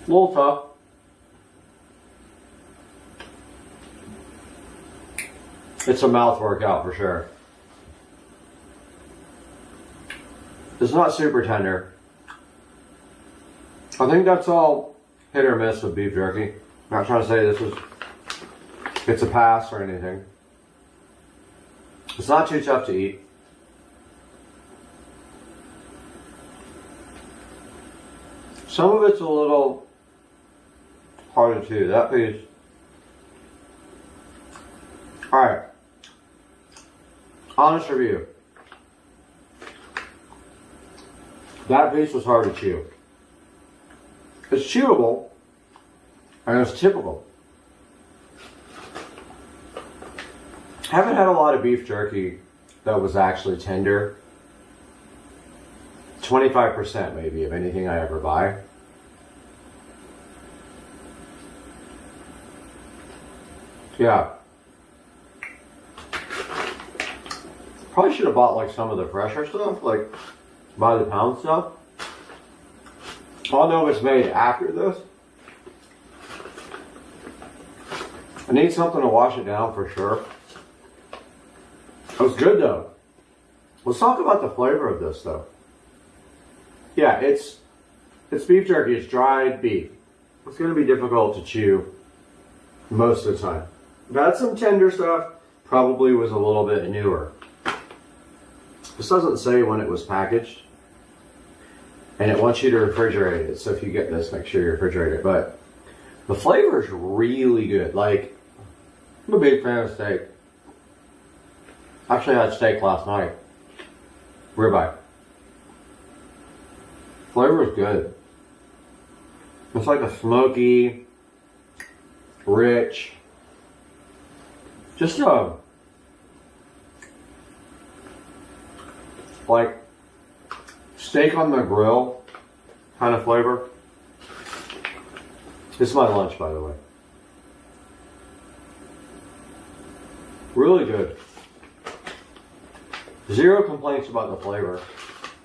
little tough. It's a mouth workout for sure. It's not super tender. I think that's all hit or miss with beef jerky. I'm not trying to say it's a pass or anything. It's not too tough to eat. Some of it's a little harder to chew. That piece. Alright. Honest review. That piece was hard to chew. It's chewable, and it's typical. I haven't had a lot of beef jerky that was actually tender. 25% maybe of anything I ever buy. Yeah. Probably should have bought like some of the fresher stuff, like by the pound stuff. I'll know if it's made after this. I need something to wash it down for sure. It was good though. Let's talk about the flavor of this though. Yeah, it's beef jerky. It's dried beef. It's going to be difficult to chew most of the time. I've had some tender stuff. Probably was a little bit newer. This doesn't say when it was packaged. And it wants you to refrigerate it. So if you get this, make sure you refrigerate it. But the flavor is really good. Like, I'm a big fan of steak. Actually, I had steak last night. Ribeye. Flavor is good. It's like a smoky, rich, just a, like, steak on the grill kind of flavor. This is my lunch, by the way. Really good. Zero complaints about the flavor.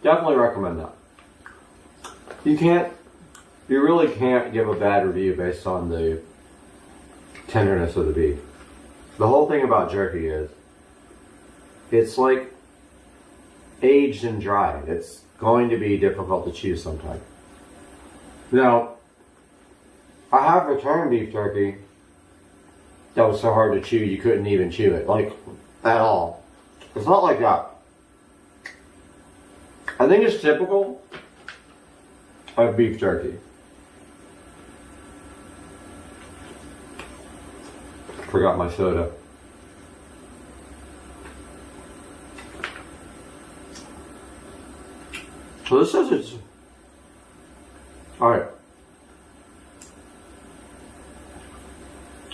Definitely recommend that. You really can't give a bad review based on the tenderness of the beef. The whole thing about jerky is, it's like aged and dried. It's going to be difficult to chew sometimes. Now, I have returned beef jerky that was so hard to chew you couldn't even chew it, like, at all. It's not like that. I think it's typical of beef jerky. Forgot my soda. So this says it's... Alright.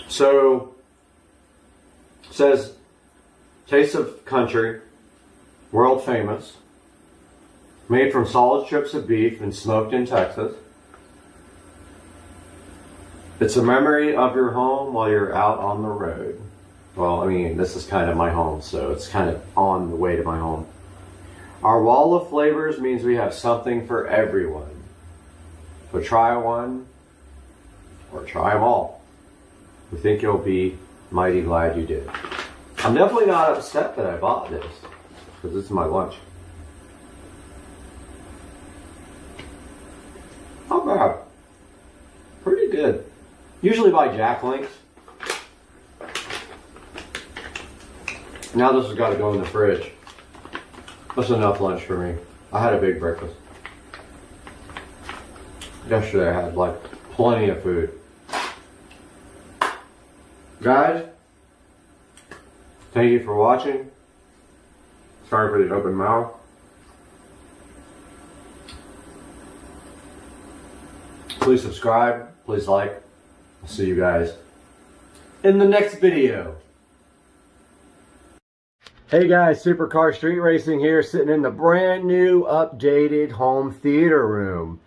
So, it says, taste of country, world famous, made from solid strips of beef and smoked in Texas. It's a memory of your home while you're out on the road. Well, I mean, this is kind of my home, so it's kind of on the way to my home. Our wall of flavors means we have something for everyone. So try one, or try them all. We think you'll be mighty glad you did. I'm definitely not upset that I bought this, because this is my lunch. Not bad. Pretty good. Usually buy Jack Links. Now this has got to go in the fridge. That's enough lunch for me. I had a big breakfast. Yesterday I had like plenty of food. Guys, thank you for watching. Sorry for the open mouth. Please subscribe, please like. I'll see you guys in the next video. Hey guys, Supercar Street Racing here, sitting in the brand new updated home theater room.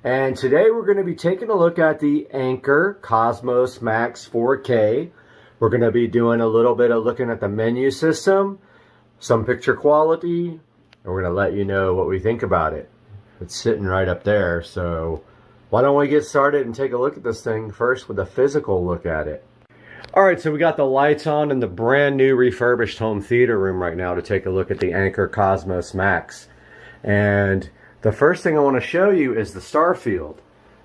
And today we're going to be taking a look at the Anker Cosmos Max 4K. We're going to be doing a little bit of looking at the menu system, some picture quality, and we're going to let you know what we think about it. It's sitting right up there, so why don't we get started and take a look at this thing first with a physical look at it. Alright, so we got the lights on in the brand new refurbished home theater room right now to take a look at the Anker Cosmos Max. And the first thing I want to show you is the star field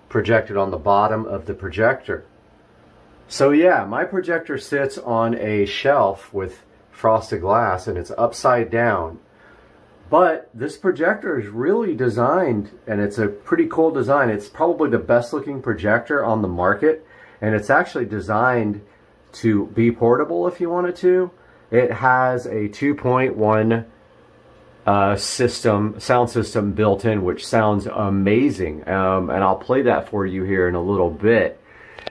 projected on the bottom of the projector. So yeah, my projector sits on a shelf with frosted glass and it's upside down. But this projector is really designed, and it's a pretty cool design. It's probably the best looking projector on the market, and it's actually designed to be portable if you wanted to. It has a 2.1 sound system built in, which sounds amazing, and I'll play that for you here in a little bit.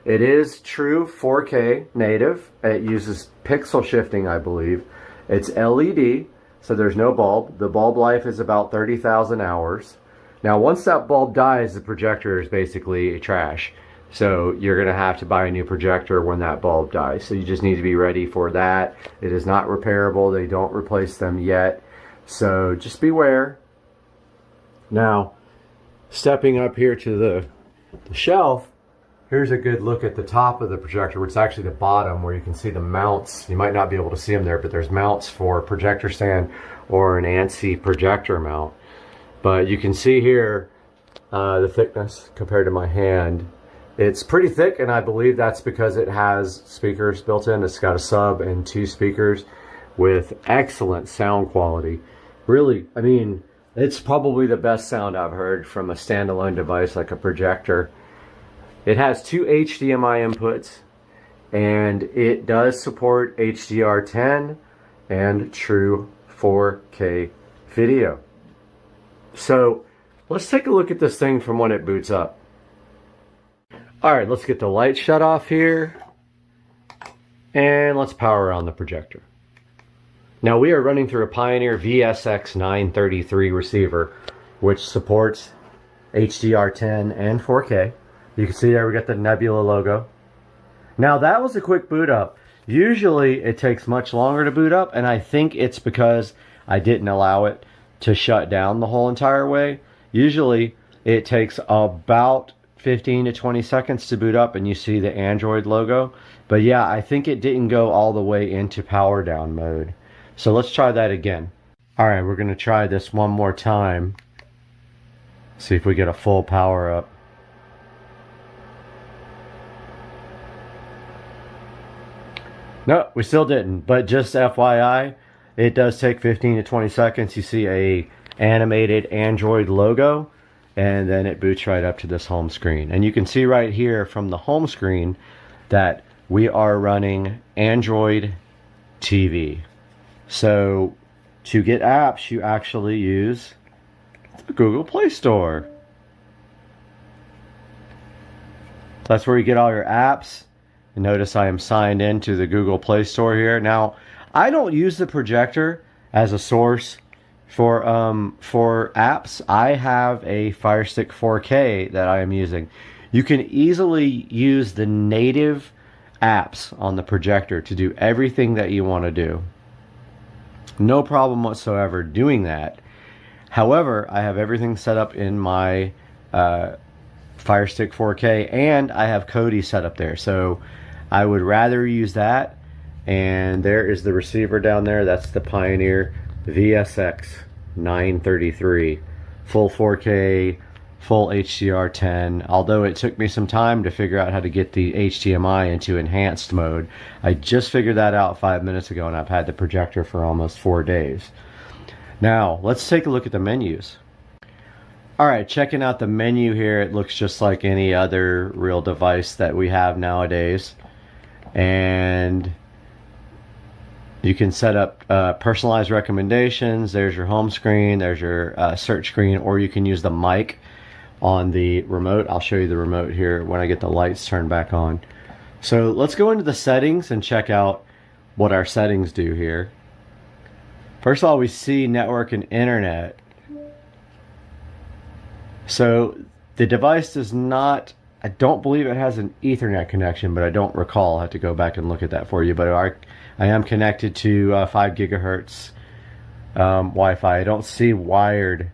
It is true 4K native. It uses pixel shifting, I believe. It's LED, so there's no bulb. The bulb life is about 30,000 hours. Now once that bulb dies, the projector is basically trash. So you're going to have to buy a new projector when that bulb dies. So you just need to be ready for that. It is not repairable. They don't replace them yet. So just beware. Now, stepping up here to the shelf, here's a good look at the top of the projector, which is actually the bottom, where you can see the mounts. You might not be able to see them there, but there's mounts for projector stand or an ANSI projector mount. But you can see here the thickness compared to my hand. It's pretty thick, and I believe that's because it has speakers built in. It's got a sub and 2 speakers with excellent sound quality. Really, I mean, it's probably the best sound I've heard from a standalone device like a projector. It has 2 HDMI inputs, and it does support HDR10 and true 4K video. So let's take a look at this thing from when it boots up. Alright, let's get the light shut off here, and let's power on the projector. Now we are running through a Pioneer VSX933 receiver, which supports HDR10 and 4K. You can see there we got the Nebula logo. Now that was a quick boot up. Usually it takes much longer to boot up, and I think it's because I didn't allow it to shut down the whole entire way. Usually it takes about 15 to 20 seconds to boot up, and you see the Android logo. But yeah, I think it didn't go all the way into power down mode. So let's try that again. Alright, we're going to try this one more time. See if we get a full power up. No, we still didn't. But just FYI, it does take 15 to 20 seconds. You see a animated Android logo, and then it boots right up to this home screen. And you can see right here from the home screen that we are running Android TV. So to get apps, you actually use the Google Play Store. That's where you get all your apps. And notice I am signed into the Google Play Store here. Now, I don't use the projector as a source for apps. I have a Fire Stick 4K that I am using. You can easily use the native apps on the projector to do everything that you want to do. No problem whatsoever doing that. However, I have everything set up in my Fire Stick 4K, and I have Kodi set up there. So I would rather use that. And there is the receiver down there. That's the Pioneer VSX933. Full 4K, full HDR10. Although it took me some time to figure out how to get the HDMI into enhanced mode. I just figured that out 5 minutes ago, and I've had the projector for almost 4 days. Now, let's take a look at the menus. Alright, checking out the menu here. It looks just like any other real device that we have nowadays. And you can set up personalized recommendations. There's your home screen. There's your search screen. Or you can use the mic on the remote. I'll show you the remote here when I get the lights turned back on. So let's go into the settings and check out what our settings do here. First of all, we see network and internet. So the device does not, I don't believe it has an Ethernet connection, but I don't recall. I'll have to go back and look at that for you. But I am connected to 5 gigahertz Wi-Fi. I don't see wired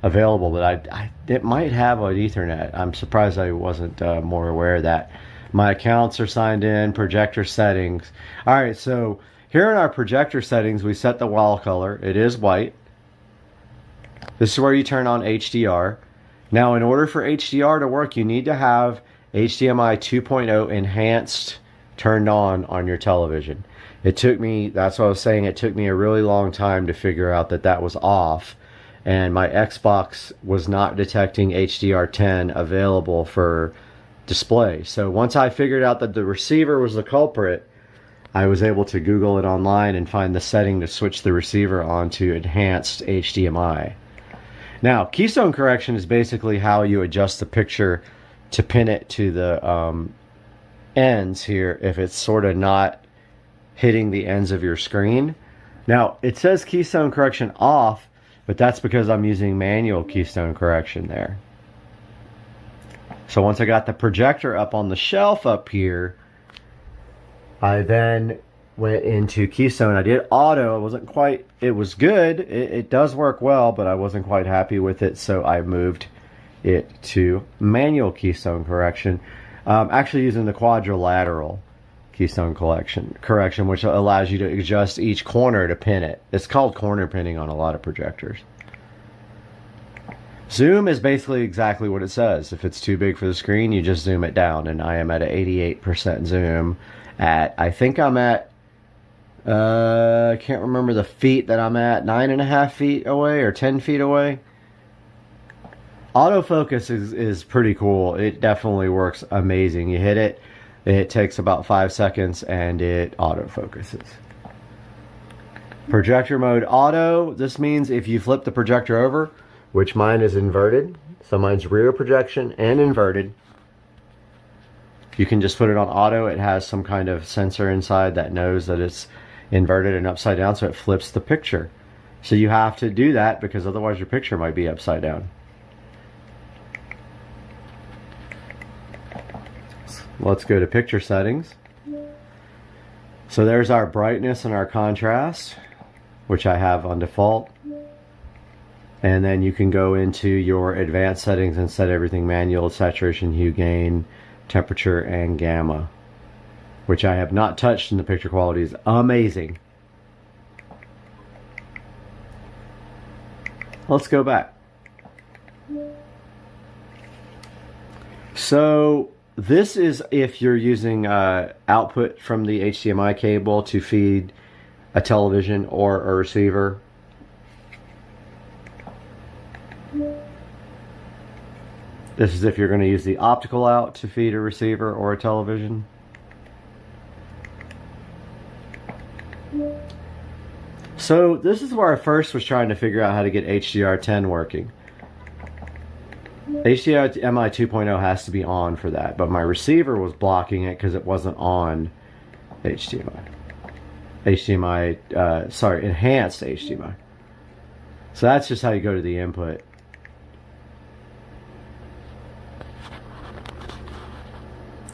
available, but it might have an Ethernet. I'm surprised I wasn't more aware of that. My accounts are signed in, projector settings. All right, so here in our projector settings, we set the wall color. It is white. This is where you turn on HDR. Now, in order for HDR to work, you need to have HDMI 2.0 enhanced turned on your television. It took me, that's what I was saying, it took me a really long time to figure out that that was off, and my Xbox was not detecting HDR10 available for display. So once I figured out that the receiver was the culprit, I was able to Google it online and find the setting to switch the receiver onto enhanced HDMI. Now, keystone correction is basically how you adjust the picture to pin it to the ends here if it's sort of not hitting the ends of your screen. Now, it says keystone correction off, but that's because I'm using manual keystone correction there. So once I got the projector up on the shelf up here, I then went into keystone. I did auto. It wasn't quite, it was good. It does work well, but I wasn't quite happy with it, so I moved it to manual keystone correction. Actually using the quadrilateral keystone correction, which allows you to adjust each corner to pin it. It's called corner pinning on a lot of projectors. Zoom is basically exactly what it says. If it's too big for the screen, you just zoom it down, and I am at an 88% zoom at, I think I'm at, I can't remember the feet that I'm at, 9.5 feet away or 10 feet away. Autofocus is pretty cool. It definitely works amazing. You hit it, it takes about 5 seconds, and it autofocuses. Projector mode auto. This means if you flip the projector over, which mine is inverted, so mine's rear projection and inverted, you can just put it on auto. It has some kind of sensor inside that knows that it's inverted and upside down, so it flips the picture. So you have to do that because otherwise your picture might be upside down. Let's go to picture settings. So there's our brightness and our contrast, which I have on default. And then you can go into your advanced settings and set everything manual: saturation, hue, gain, temperature, and gamma, which I have not touched, and the picture quality is amazing. Let's go back. So this is if you're using output from the HDMI cable to feed a television or a receiver. This is if you're going to use the optical out to feed a receiver or a television. So this is where I first was trying to figure out how to get HDR10 working. HDMI 2.0 has to be on for that, but my receiver was blocking it because it wasn't on HDMI. Enhanced HDMI. So that's just how you go to the input.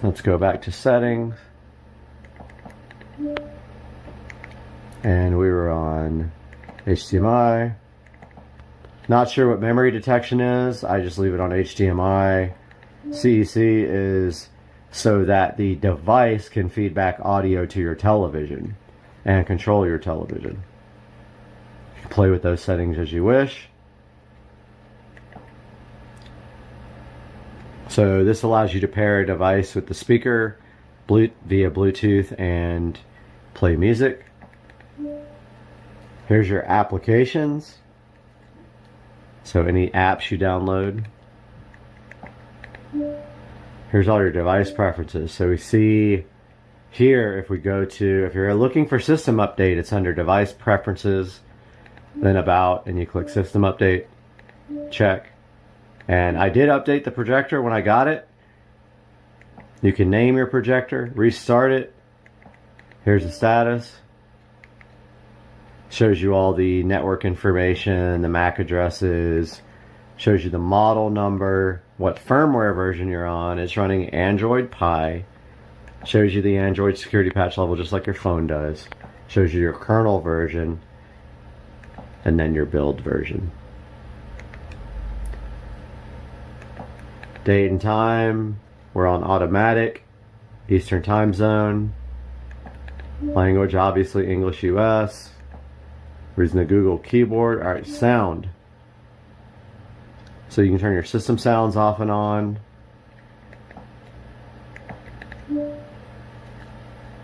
Let's go back to settings. And we were on HDMI. Not sure what memory detection is. I just leave it on HDMI. CEC is so that the device can feed back audio to your television and control your television. You can play with those settings as you wish. So this allows you to pair a device with the speaker via Bluetooth and play music. Here's your applications. So any apps you download. Here's all your device preferences. So we see here, if we go to, if you're looking for system update, it's under device preferences, then about, and you click system update, check. And I did update the projector when I got it. You can name your projector, restart it. Here's the status. Shows you all the network information, the MAC addresses, shows you the model number, what firmware version you're on. It's running Android Pie. Shows you the Android security patch level just like your phone does. Shows you your kernel version, and then your build version. Date and time, we're on automatic, Eastern time zone. Language, obviously English US. We're using the Google keyboard. Alright, sound. So you can turn your system sounds off and on.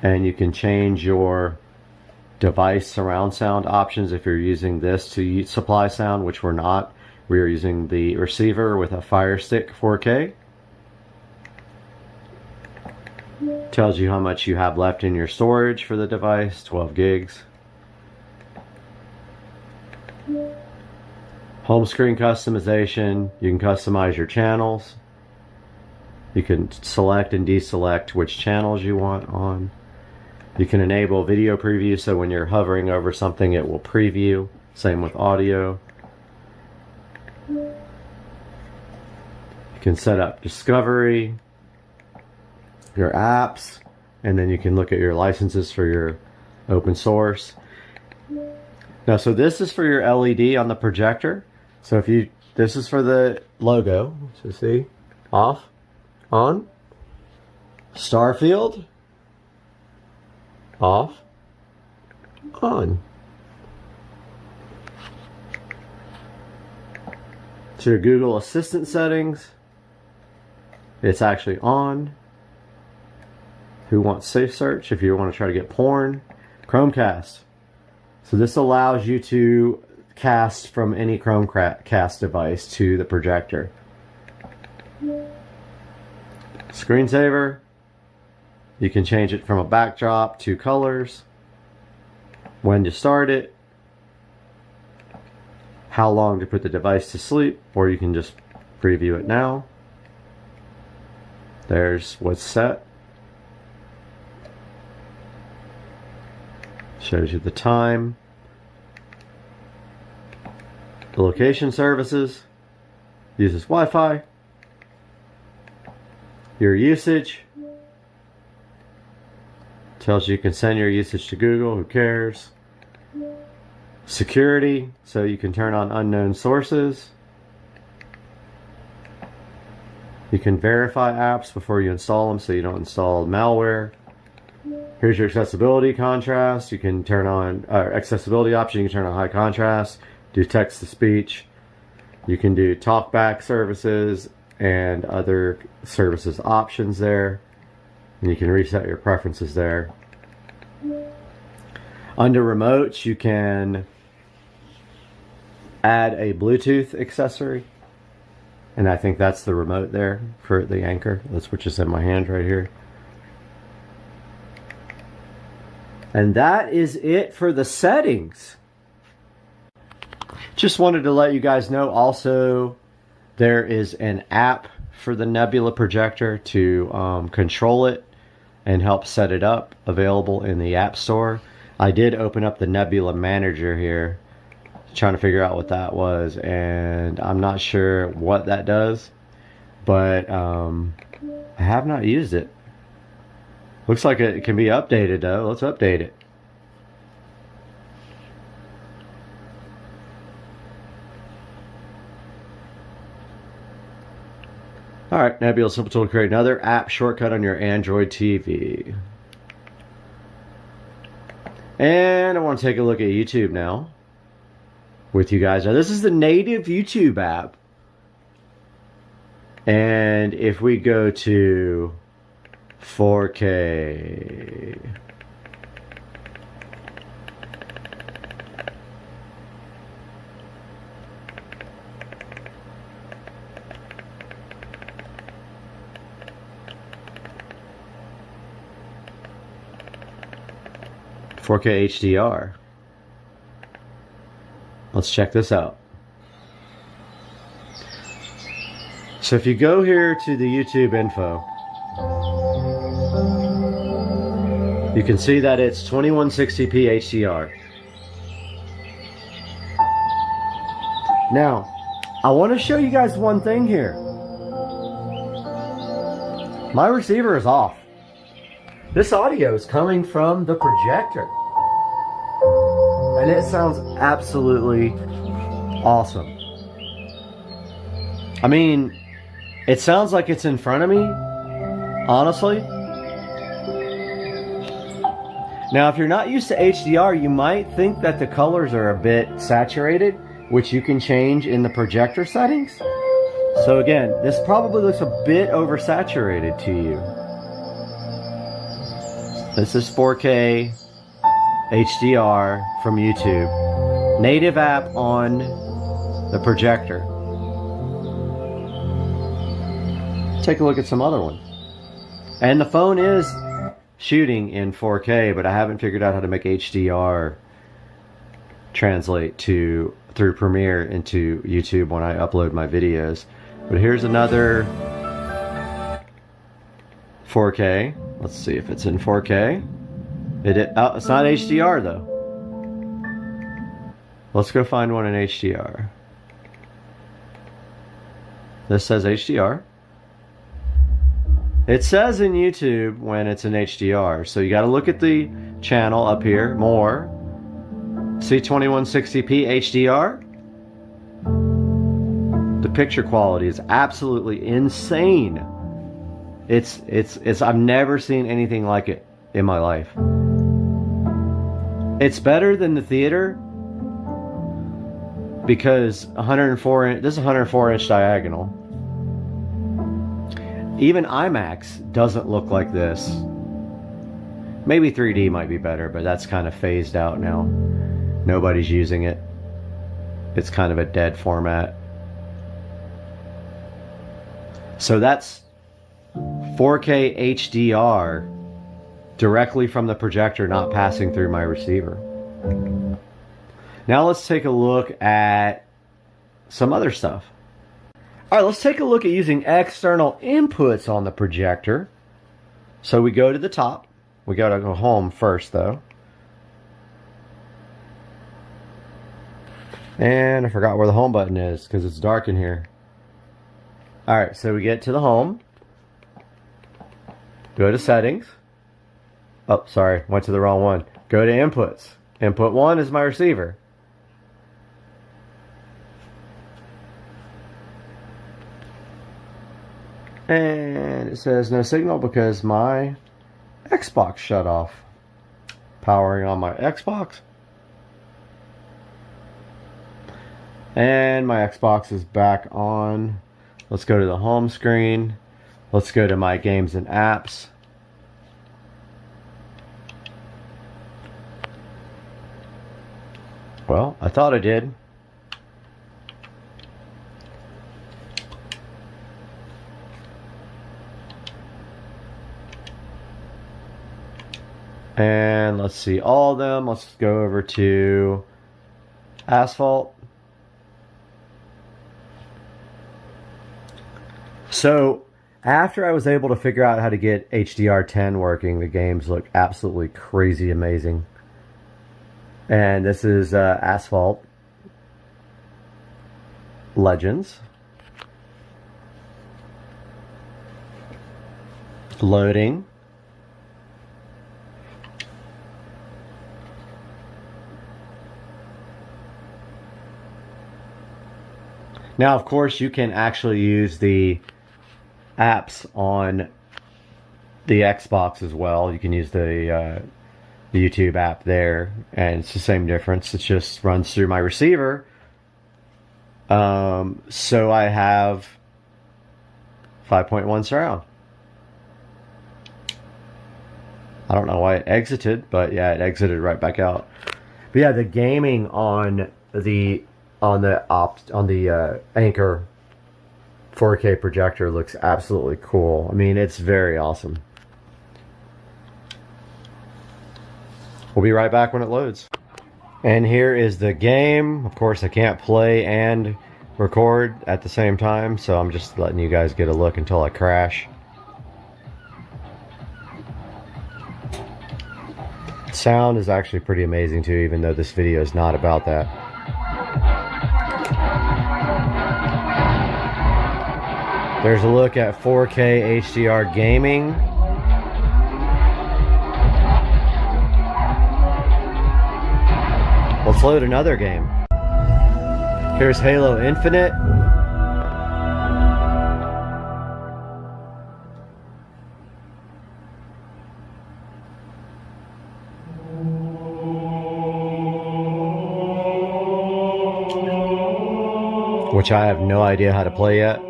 And you can change your device surround sound options if you're using this to supply sound, which we're not. We are using the receiver with a Fire Stick 4K. Tells you how much you have left in your storage for the device, 12 gigs. Home screen customization. You can customize your channels. You can select and deselect which channels you want on. You can enable video preview, so when you're hovering over something it will preview. Same with audio. You can set up discovery, your apps, and then you can look at your licenses for your open source. Now, so this is for your LED on the projector. So if you, this is for the logo. So see, off, on. Starfield. Off. On. To your Google Assistant settings. It's actually on. Who wants safe search if you want to try to get porn? Chromecast. So this allows you to cast from any Chromecast device to the projector. Screensaver. You can change it from a backdrop to colors. When to start it. How long to put the device to sleep, or you can just preview it now. There's what's set. Shows you the time. The location services. Uses Wi-Fi. Your usage. Tells you can send your usage to Google, who cares. Security, so you can turn on unknown sources. You can verify apps before you install them so you don't install malware. Here's your accessibility contrast. You can turn on accessibility option. You can turn on high contrast, do text to speech. You can do talkback services and other services options there. And you can reset your preferences there. Under remotes, you can add a Bluetooth accessory. And I think that's the remote there for the Anchor. That's which is in my hand right here. And that is it for the settings. Just wanted to let you guys know also there is an app for the Nebula projector to control it and help set it up, available in the App Store. I did open up the Nebula Manager here, trying to figure out what that was, and I'm not sure what that does, but I have not used it. Looks like it can be updated though. Let's update it. Alright, Nebula Simple Tool to create another app shortcut on your Android TV. And I want to take a look at YouTube now with you guys. Now this is the native YouTube app. And if we go to 4K, HDR. Let's check this out. So if you go here to the YouTube info, you can see that it's 2160p HDR. Now, I want to show you guys one thing here. My receiver is off. This audio is coming from the projector. And it sounds absolutely awesome. I mean, it sounds like it's in front of me, honestly. Now, if you're not used to HDR, you might think that the colors are a bit saturated, which you can change in the projector settings. So again, this probably looks a bit oversaturated to you. This is 4K HDR from YouTube. Native app on the projector. Take a look at some other ones. And the phone is shooting in 4K, but I haven't figured out how to make HDR translate through Premiere into YouTube when I upload my videos. But here's another 4K. Let's see if it's in 4K. It's not HDR though. Let's go find one in HDR. This says HDR. It says in YouTube when it's in HDR. So you got to look at the channel up here, more. See 2160p HDR? The picture quality is absolutely insane. I've never seen anything like it in my life. It's better than the theater because 104 inch, this is 104 inch diagonal. Even IMAX doesn't look like this. Maybe 3D might be better, but that's kind of phased out now. Nobody's using it. It's kind of a dead format. So that's 4K HDR directly from the projector, not passing through my receiver. Now let's take a look at some other stuff. All right, let's take a look at using external inputs on the projector. So we go to the top. We gotta go home first though. And I forgot where the home button is because it's dark in here. All right, so we get to the home. Go to settings. Oh, sorry, went to the wrong one. Go to inputs. Input 1 is my receiver. And it says no signal because my Xbox shut off. Powering on my Xbox. And my Xbox is back on. Let's go to the home screen. Let's go to my games and apps. Well, I thought I did. And let's see all of them. Let's go over to Asphalt. So after I was able to figure out how to get HDR10 working, the games look absolutely crazy amazing. And this is Asphalt Legends. Loading. Now, of course, you can actually use the apps on the Xbox as well. You can use the YouTube app there, and it's the same difference. It just runs through my receiver. So I have 5.1 surround. I don't know why it exited, but yeah, it exited right back out. But yeah, the gaming on the Anchor 4K projector looks absolutely cool. I mean, it's very awesome. We'll be right back when it loads. And here is the game. Of course, I can't play and record at the same time, so I'm just letting you guys get a look until I crash. Sound is actually pretty amazing too, even though this video is not about that. There's a look at 4K HDR gaming. Let's load another game. Here's Halo Infinite. Which I have no idea how to play yet,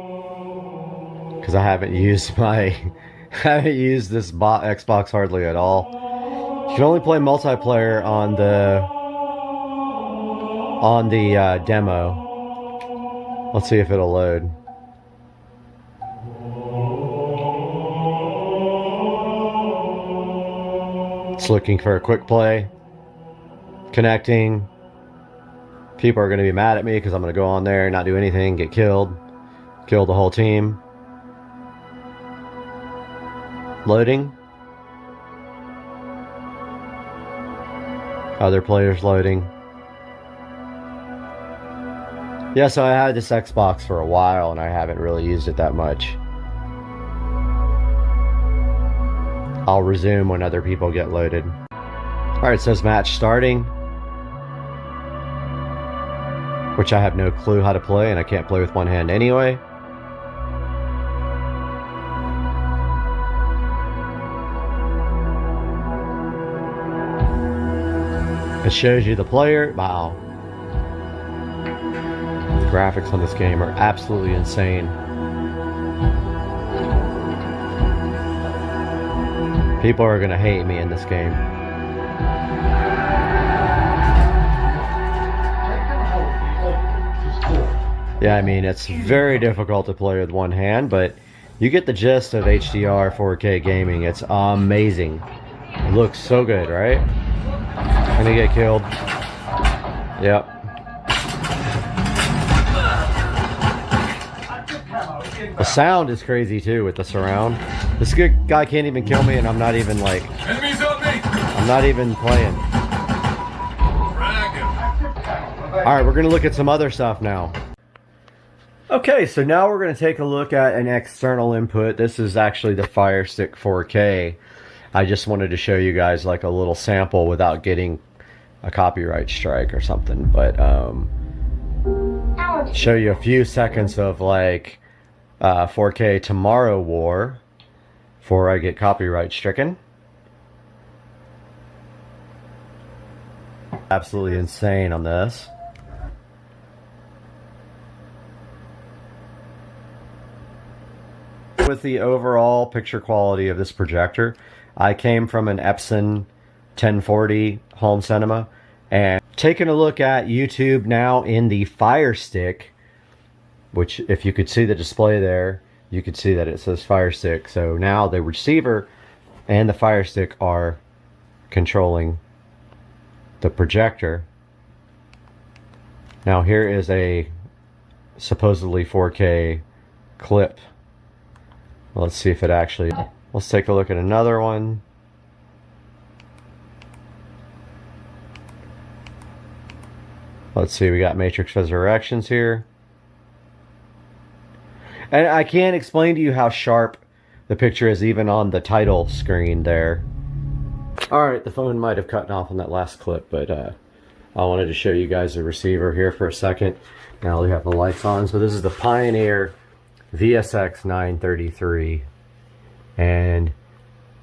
because I haven't used this Xbox hardly at all. You can only play multiplayer on the demo. Let's see if it'll load. It's looking for a quick play. Connecting. People are going to be mad at me because I'm going to go on there, not do anything, get killed. Kill the whole team. Loading. Other players loading. Yeah, so I had this Xbox for a while and I haven't really used it that much. I'll resume when other people get loaded. Alright, it says match starting. Which I have no clue how to play, and I can't play with one hand anyway. It shows you the player. Wow. The graphics on this game are absolutely insane. People are gonna hate me in this game. Yeah, I mean, it's very difficult to play with one hand, but you get the gist of HDR 4K gaming. It's amazing. It looks so good, right? Gonna get killed. Yep. The sound is crazy too with the surround. This good guy can't even kill me, and I'm not even like... Enemies on me! I'm not even playing. Alright, we're gonna look at some other stuff now. Okay, so now we're going to take a look at an external input. This is actually the Fire Stick 4K. I just wanted to show you guys like a little sample without getting a copyright strike or something. But show you a few seconds of like 4K Tomorrow War before I get copyright stricken. Absolutely insane on this. With the overall picture quality of this projector, I came from an Epson 1040 home cinema, and taking a look at YouTube now in the Fire Stick, which if you could see the display there, you could see that it says Fire Stick. So now the receiver and the Fire Stick are controlling the projector. Now here is a supposedly 4K clip. Let's see if it actually... Let's take a look at another one. Let's see, we got Matrix Resurrections here. And I can't explain to you how sharp the picture is even on the title screen there. Alright, the phone might have cut off on that last clip, but I wanted to show you guys the receiver here for a second. Now we have the lights on. So this is the Pioneer VSX 933, and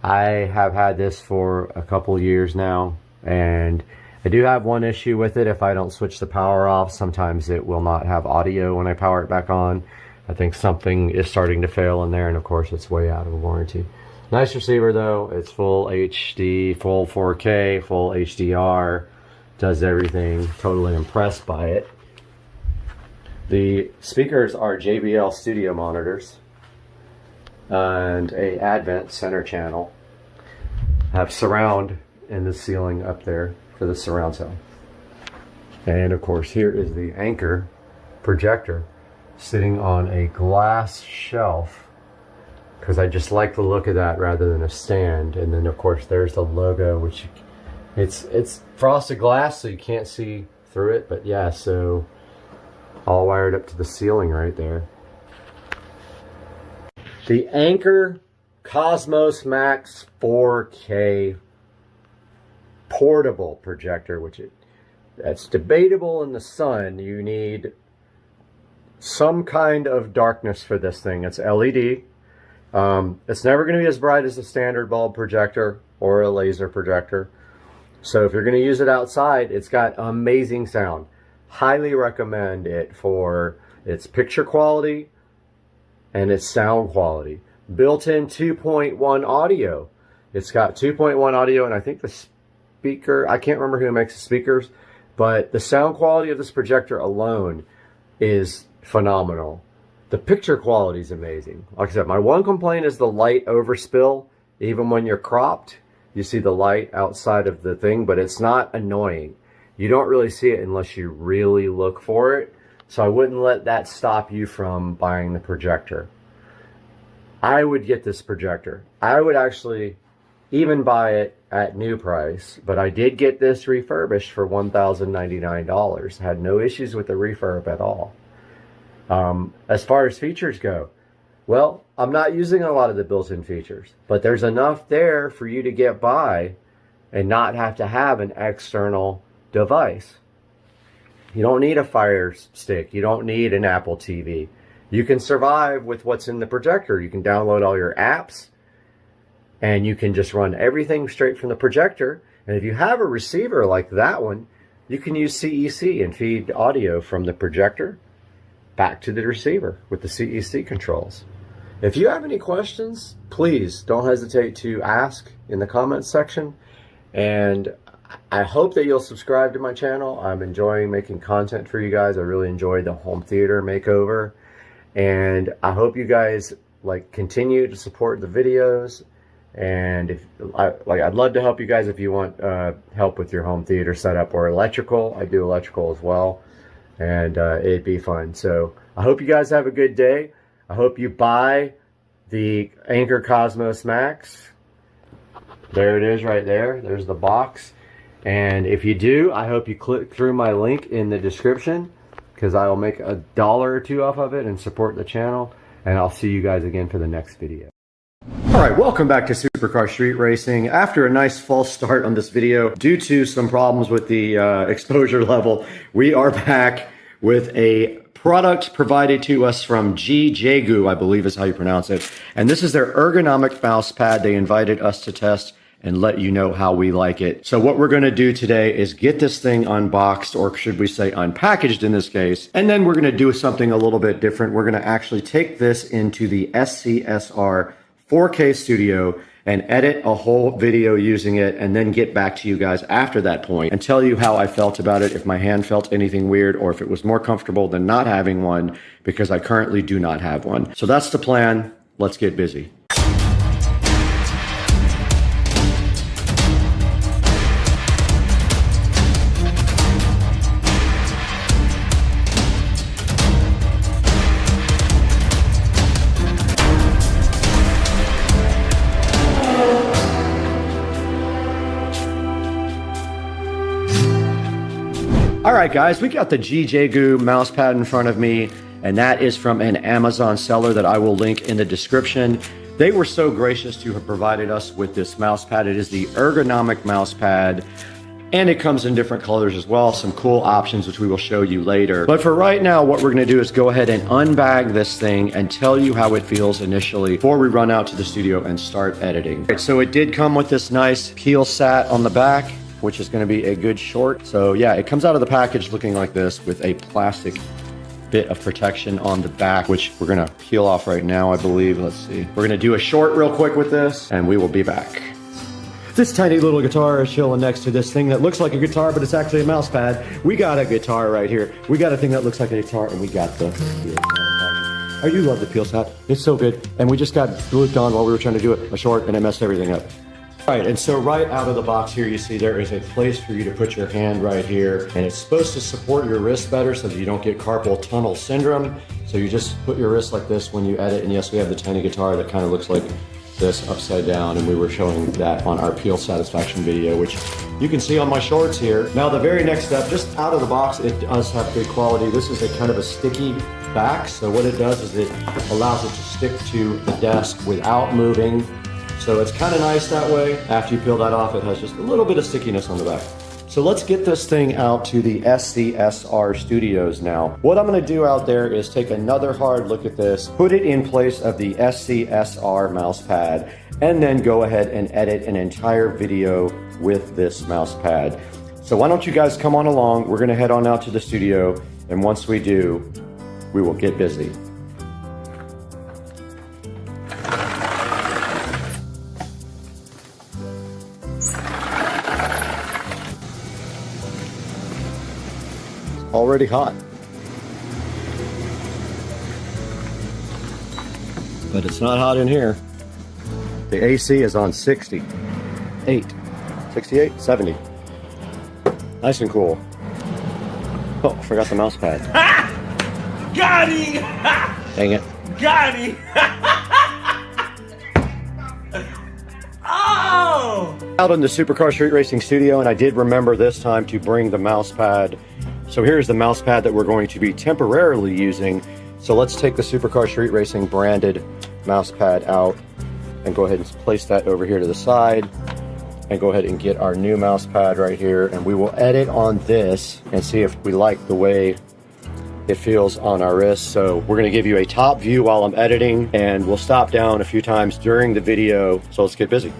I have had this for a couple years now, and I do have one issue with it. If I don't switch the power off, sometimes it will not have audio when I power it back on. I think something is starting to fail in there, and of course it's way out of warranty. Nice receiver though. It's full HD, full 4K, full HDR, does everything. Totally impressed by it. The speakers are JBL studio monitors and a Advent center channel. Have surround in the ceiling up there for the surround sound. And of course here is the Anchor projector sitting on a glass shelf, because I just like the look of that rather than a stand. And then of course there's the logo, which it's frosted glass so you can't see through it, but yeah, so all wired up to the ceiling right there. The Anchor Cosmos Max 4K portable projector, which that's debatable in the sun. You need some kind of darkness for this thing. It's LED. It's never going to be as bright as a standard bulb projector or a laser projector. So if you're going to use it outside, it's got amazing sound. Highly recommend it for its picture quality and its sound quality. Built-in 2.1 audio. It's got 2.1 audio, and I think the speaker, I can't remember who makes the speakers, but the sound quality of this projector alone is phenomenal. The picture quality is amazing. Like I said, my one complaint is the light overspill. Even when you're cropped, you see the light outside of the thing, but it's not annoying. You don't really see it unless you really look for it. So I wouldn't let that stop you from buying the projector. I would get this projector. I would actually even buy it at new price, but I did get this refurbished for $1,099. Had no issues with the refurb at all. As far as features go, well, I'm not using a lot of the built-in features, but there's enough there for you to get by and not have to have an external device. You don't need a Fire Stick. You don't need an Apple TV. You can survive with what's in the projector. You can download all your apps, and you can just run everything straight from the projector, And if you have a receiver like that one, you can use CEC and feed audio from the projector back to the receiver with the CEC controls. If you have any questions, please don't hesitate to ask in the comments section. And I hope that you'll subscribe to my channel. I'm enjoying making content for you guys. I really enjoyed the home theater makeover. And I hope you guys continue to support the videos. And if I'd love to help you guys if you want help with your home theater setup or electrical. I do electrical as well, and it'd be fun. So I hope you guys have a good day. I hope you buy the Anker Cosmos Max. There it is right there. There's the box. And if you do, I hope you click through my link in the description, because I will make $1 or $2 off of it and support the channel. And I'll see you guys again for the next video. Alright, welcome back to Supercar Street Racing. After a nice false start on this video, due to some problems with the exposure level, we are back with a product provided to us from Jukebox, I believe is how you pronounce it. And this is their ergonomic mouse pad. They invited us to test and let you know how we like it. So what we're going to do today is get this thing unboxed, or should we say unpackaged in this case, and then we're going to do something a little bit different. We're going to actually take this into the SCSR 4K studio and edit a whole video using it, and then get back to you guys after that point and tell you how I felt about it, if my hand felt anything weird, or if it was more comfortable than not having one, because I currently do not have one. So that's the plan. Let's get busy. Alright guys, we got the Jukebox mouse pad in front of me, and that is from an Amazon seller that I will link in the description. They were so gracious to have provided us with this mouse pad. It is the ergonomic mouse pad, and it comes in different colors as well, some cool options which we will show you later. But for right now, what we're going to do is go ahead and unbag this thing and tell you how it feels initially before we run out to the studio and start editing. Right, so it did come with this nice peel sat on the back, which is going to be a good short. So yeah, it comes out of the package looking like this with a plastic bit of protection on the back, which we're going to peel off right now, I believe. Let's see. We're going to do a short real quick with this, and we will be back. This tiny little guitar is chilling next to this thing that looks like a guitar, but it's actually a mouse pad. We got a guitar right here. We got a thing that looks like a guitar, and we got the peel sat. Oh, you love the peel sat. It's so good. And we just got glued on while we were trying to do it, a short, and it messed everything up. All right, and so right out of the box here, you see there is a place for you to put your hand right here, and it's supposed to support your wrist better so that you don't get carpal tunnel syndrome. So you just put your wrist like this when you edit, and yes, we have the tiny guitar that kind of looks like this upside down, and we were showing that on our peel satisfaction video, which you can see on my shorts here. Now the very next step, just out of the box, it does have good quality. This is a kind of a sticky back, so what it does is it allows it to stick to the desk without moving. So it's kind of nice that way. After you peel that off, it has just a little bit of stickiness on the back. So let's get this thing out to the SCSR studios now. What I'm going to do out there is take another hard look at this, put it in place of the SCSR mouse pad, and then go ahead and edit an entire video with this mouse pad. So why don't you guys come on along? We're going to head on out to the studio, and once we do, we will get busy. Already hot. But it's not hot in here. The AC is on 68, 70. Nice and cool. Oh, forgot the mouse pad. Got him! Dang it. Got him! Oh! Out in the Supercar Street Racing studio, and I did remember this time to bring the mouse pad. So here's the mouse pad that we're going to be temporarily using. So let's take the Supercar Street Racing branded mouse pad out and go ahead and place that over here to the side, and go ahead and get our new mouse pad right here, and we will edit on this and see if we like the way it feels on our wrist. So we're going to give you a top view while I'm editing, and we'll stop down a few times during the video. So let's get busy.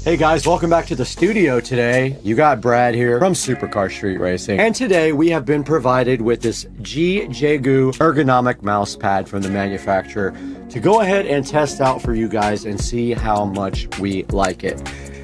Hey guys, welcome back to the studio today. You got Brad here from Supercar Street Racing. And today we have been provided with this Jukebox ergonomic mouse pad from the manufacturer to go ahead and test out for you guys and see how much we like it.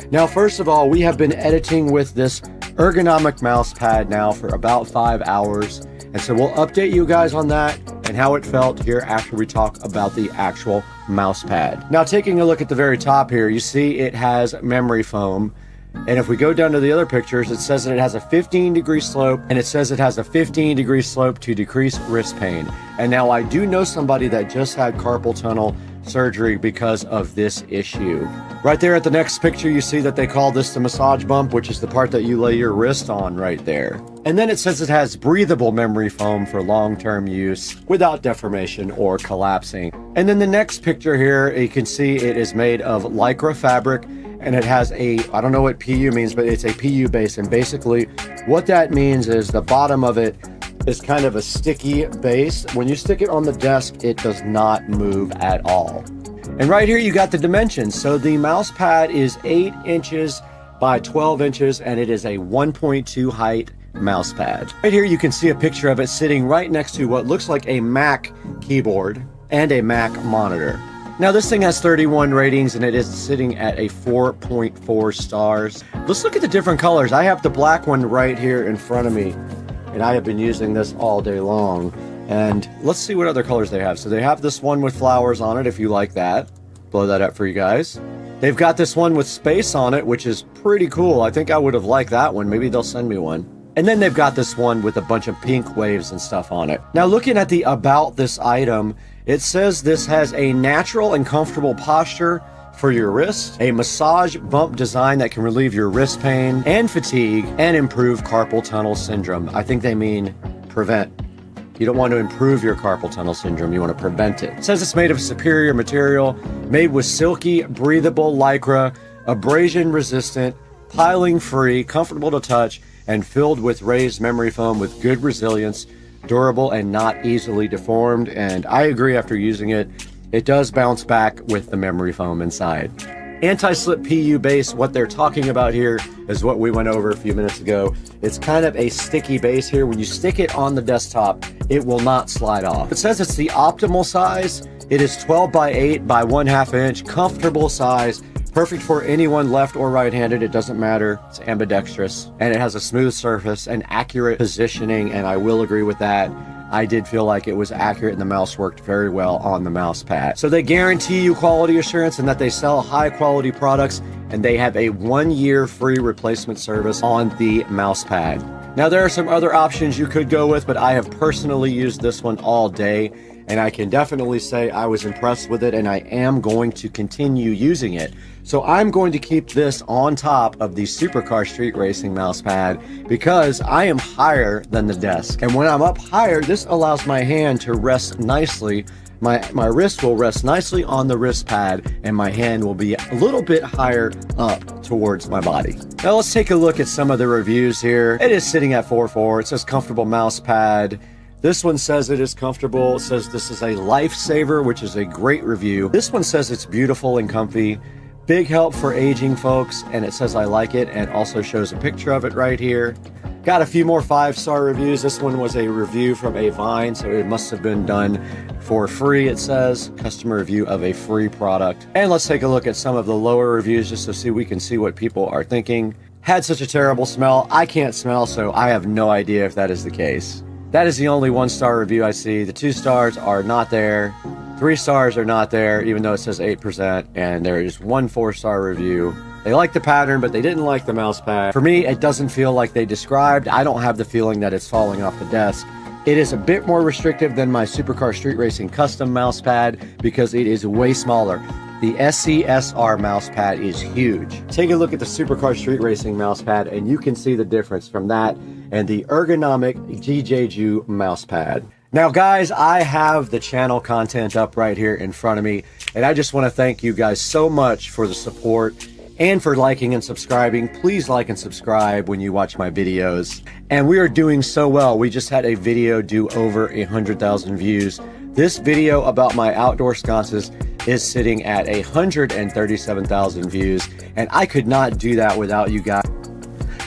Now, first of all, we have been editing with this ergonomic mouse pad now for about 5 hours. And so we'll update you guys on that and how it felt here after we talk about the actual mouse pad. Now, taking a look at the very top here, you see it has memory foam. And if we go down to the other pictures, it says that it has a 15-degree slope, and it says it has a 15-degree slope to decrease wrist pain. And now I do know somebody that just had carpal tunnel surgery because of this issue. Right there at the next picture, you see that they call this the massage bump, which is the part that you lay your wrist on right there. And then it says it has breathable memory foam for long-term use without deformation or collapsing. And then the next picture here, you can see it is made of Lycra fabric, and it has a, I don't know what PU means, but it's a PU base. And basically what that means is the bottom of it is kind of a sticky base. When you stick it on the desk, it does not move at all. And right here you got the dimensions. So the mouse pad is 8 inches by 12 inches, and it is a 1.2 height mouse pad. Right here you can see a picture of it sitting right next to what looks like a Mac keyboard and a Mac monitor. Now this thing has 31 ratings and it is sitting at a 4.4 stars. Let's look at the different colors. I have the black one right here in front of me, and I have been using this all day long. And let's see what other colors they have. So they have this one with flowers on it, if you like that. Blow that up for you guys. They've got this one with space on it, which is pretty cool. I think I would have liked that one. Maybe they'll send me one. And then they've got this one with a bunch of pink waves and stuff on it. Now looking at the about this item, it says this has a natural and comfortable posture for your wrist, a massage bump design that can relieve your wrist pain and fatigue and improve carpal tunnel syndrome. I think they mean prevent. You don't want to improve your carpal tunnel syndrome, you want to prevent it. It says it's made of superior material, made with silky, breathable Lycra, abrasion resistant, piling free, comfortable to touch, and filled with raised memory foam with good resilience, durable and not easily deformed. And I agree, after using it, it does bounce back with the memory foam inside. Anti-slip PU base, what they're talking about here is what we went over a few minutes ago. It's kind of a sticky base here. When you stick it on the desktop, it will not slide off. It says it's the optimal size. It is 12 by 8 by 1/2 inch, comfortable size, perfect for anyone left or right-handed, it doesn't matter. It's ambidextrous, and it has a smooth surface and accurate positioning, and I will agree with that. I did feel like it was accurate and the mouse worked very well on the mouse pad. So they guarantee you quality assurance and that they sell high quality products, and they have a 1-year free replacement service on the mouse pad. Now there are some other options you could go with, but I have personally used this one all day, and I can definitely say I was impressed with it, and I am going to continue using it. So I'm going to keep this on top of the Supercar Street Racing mouse pad because I am higher than the desk. And when I'm up higher, this allows my hand to rest nicely. My wrist will rest nicely on the wrist pad, and my hand will be a little bit higher up towards my body. Now let's take a look at some of the reviews here. It is sitting at 4.4. It says comfortable mouse pad. This one says it is comfortable. It says this is a lifesaver, which is a great review. This one says it's beautiful and comfy. Big help for aging folks, and it says I like it, and also shows a picture of it right here. Got a few more 5-star reviews. This one was a review from a Vine, so it must have been done for free, it says. Customer review of a free product. And let's take a look at some of the lower reviews just so we can see what people are thinking. Had such a terrible smell. I can't smell, so I have no idea if that is the case. That is the only 1-star review I see. The 2 stars are not there. 3 stars are not there, even though it says 8%, and there is 1 4-star review. They like the pattern, but they didn't like the mouse pad. For me, it doesn't feel like they described. I don't have the feeling that it's falling off the desk. It is a bit more restrictive than my Supercar Street Racing custom mouse pad because it is way smaller. The SCSR mouse pad is huge. Take a look at the Supercar Street Racing mouse pad, and you can see the difference from that and the ergonomic GJju mouse pad. Now guys, I have the channel content up right here in front of me, and I just want to thank you guys so much for the support and for liking and subscribing. Please like and subscribe when you watch my videos. And we are doing so well. We just had a video do over 100,000 views. This video about my outdoor sconces is sitting at 137,000 views, and I could not do that without you guys.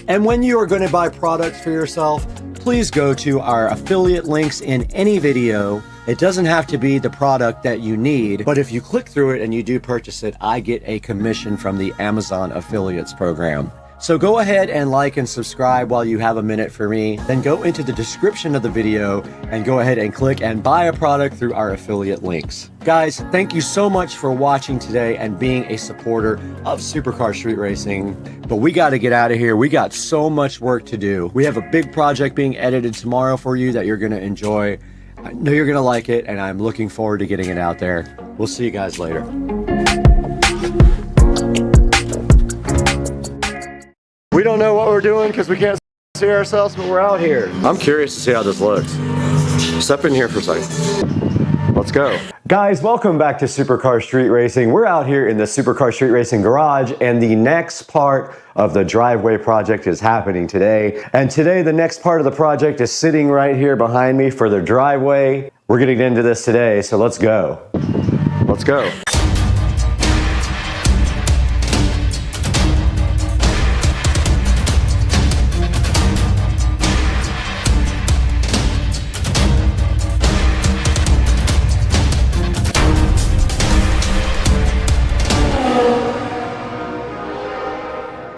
And when you are going to buy products for yourself, please go to our affiliate links in any video. It doesn't have to be the product that you need, but if you click through it and you do purchase it, I get a commission from the Amazon affiliates program. So go ahead and like and subscribe while you have a minute for me. Then go into the description of the video and go ahead and click and buy a product through our affiliate links. Guys, thank you so much for watching today and being a supporter of Supercar Street Racing. But we got to get out of here. We got so much work to do. We have a big project being edited tomorrow for you that you're going to enjoy. I know you're going to like it, and I'm looking forward to getting it out there. We'll see you guys later. We don't know what we're doing because we can't see ourselves, but we're out here. I'm curious to see how this looks. Step in here for a second. Let's go. Guys, welcome back to Supercar Street Racing. We're out here in the Supercar Street Racing garage, and the next part of the driveway project is happening today. And today, the next part of the project is sitting right here behind me for the driveway. We're getting into this today, so let's go. Let's go.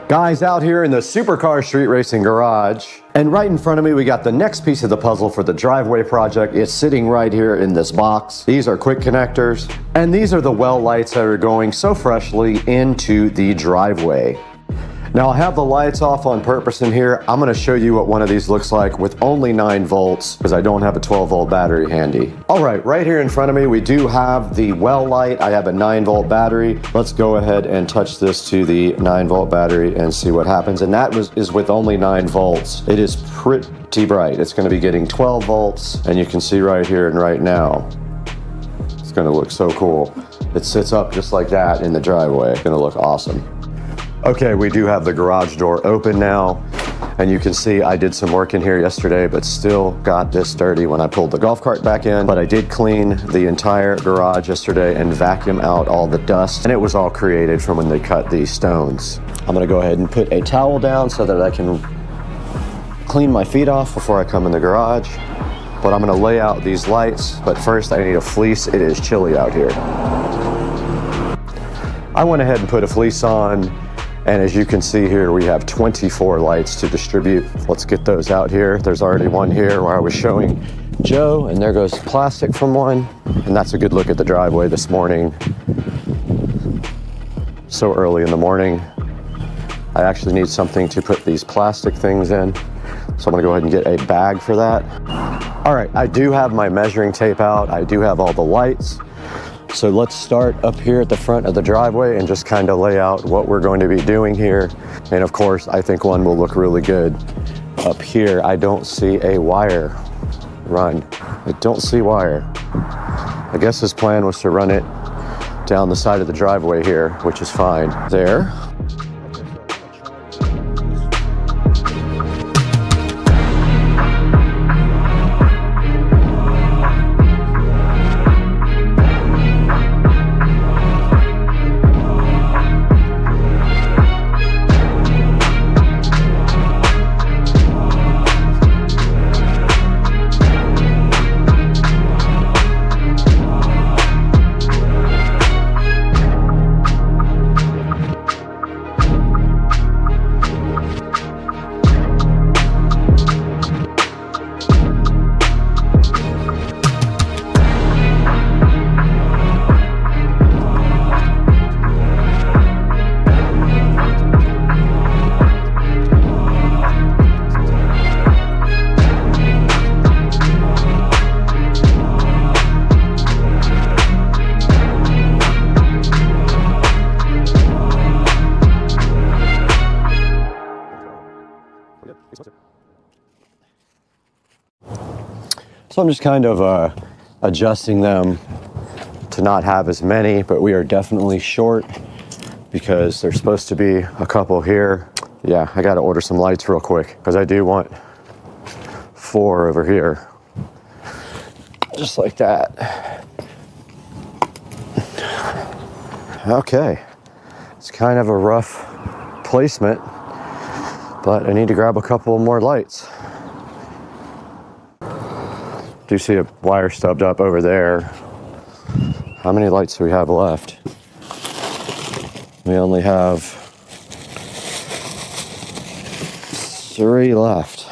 Guys, out here in the Supercar Street Racing garage, and right in front of me we got the next piece of the puzzle for the driveway project. It's sitting right here in this box. These are quick connectors, and these are the well lights that are going so freshly into the driveway. Now I have the lights off on purpose in here. I'm going to show you what one of these looks like with only 9 volts because I don't have a 12-volt battery handy. All right here in front of me we do have the well light. I have a 9-volt battery. Let's go ahead and touch this to the 9-volt battery and see what happens. And that is with only 9 volts. It is pretty bright. It's going to be getting 12 volts, and you can see right here and right now. It's going to look so cool. It sits up just like that in the driveway. It's going to look awesome. Okay, we do have the garage door open now, and you can see I did some work in here yesterday, but still got this dirty when I pulled the golf cart back in. But I did clean the entire garage yesterday and vacuum out all the dust, and it was all created from when they cut these stones. I'm gonna go ahead and put a towel down so that I can clean my feet off before I come in the garage. But I'm gonna lay out these lights, but first I need a fleece. It is chilly out here. I went ahead and put a fleece on, and as you can see here, we have 24 lights to distribute. Let's get those out here. There's already one here where I was showing Joe, and there goes plastic from one. And that's a good look at the driveway this morning. So early in the morning. I actually need something to put these plastic things in. So I'm gonna go ahead and get a bag for that. All right, I do have my measuring tape out. I do have all the lights. So let's start up here at the front of the driveway and just kind of lay out what we're going to be doing here. And of course, I think one will look really good. Up here, I don't see a wire run. I don't see wire. I guess his plan was to run it down the side of the driveway here, which is fine. There. So I'm just kind of adjusting them to not have as many, but we are definitely short because there's supposed to be a couple here. Yeah, I got to order some lights real quick because I do want 4 over here. Just like that. Okay, it's kind of a rough placement, but I need to grab a couple more lights. Do see a wire stubbed up over there. How many lights do we have left? We only have 3 left.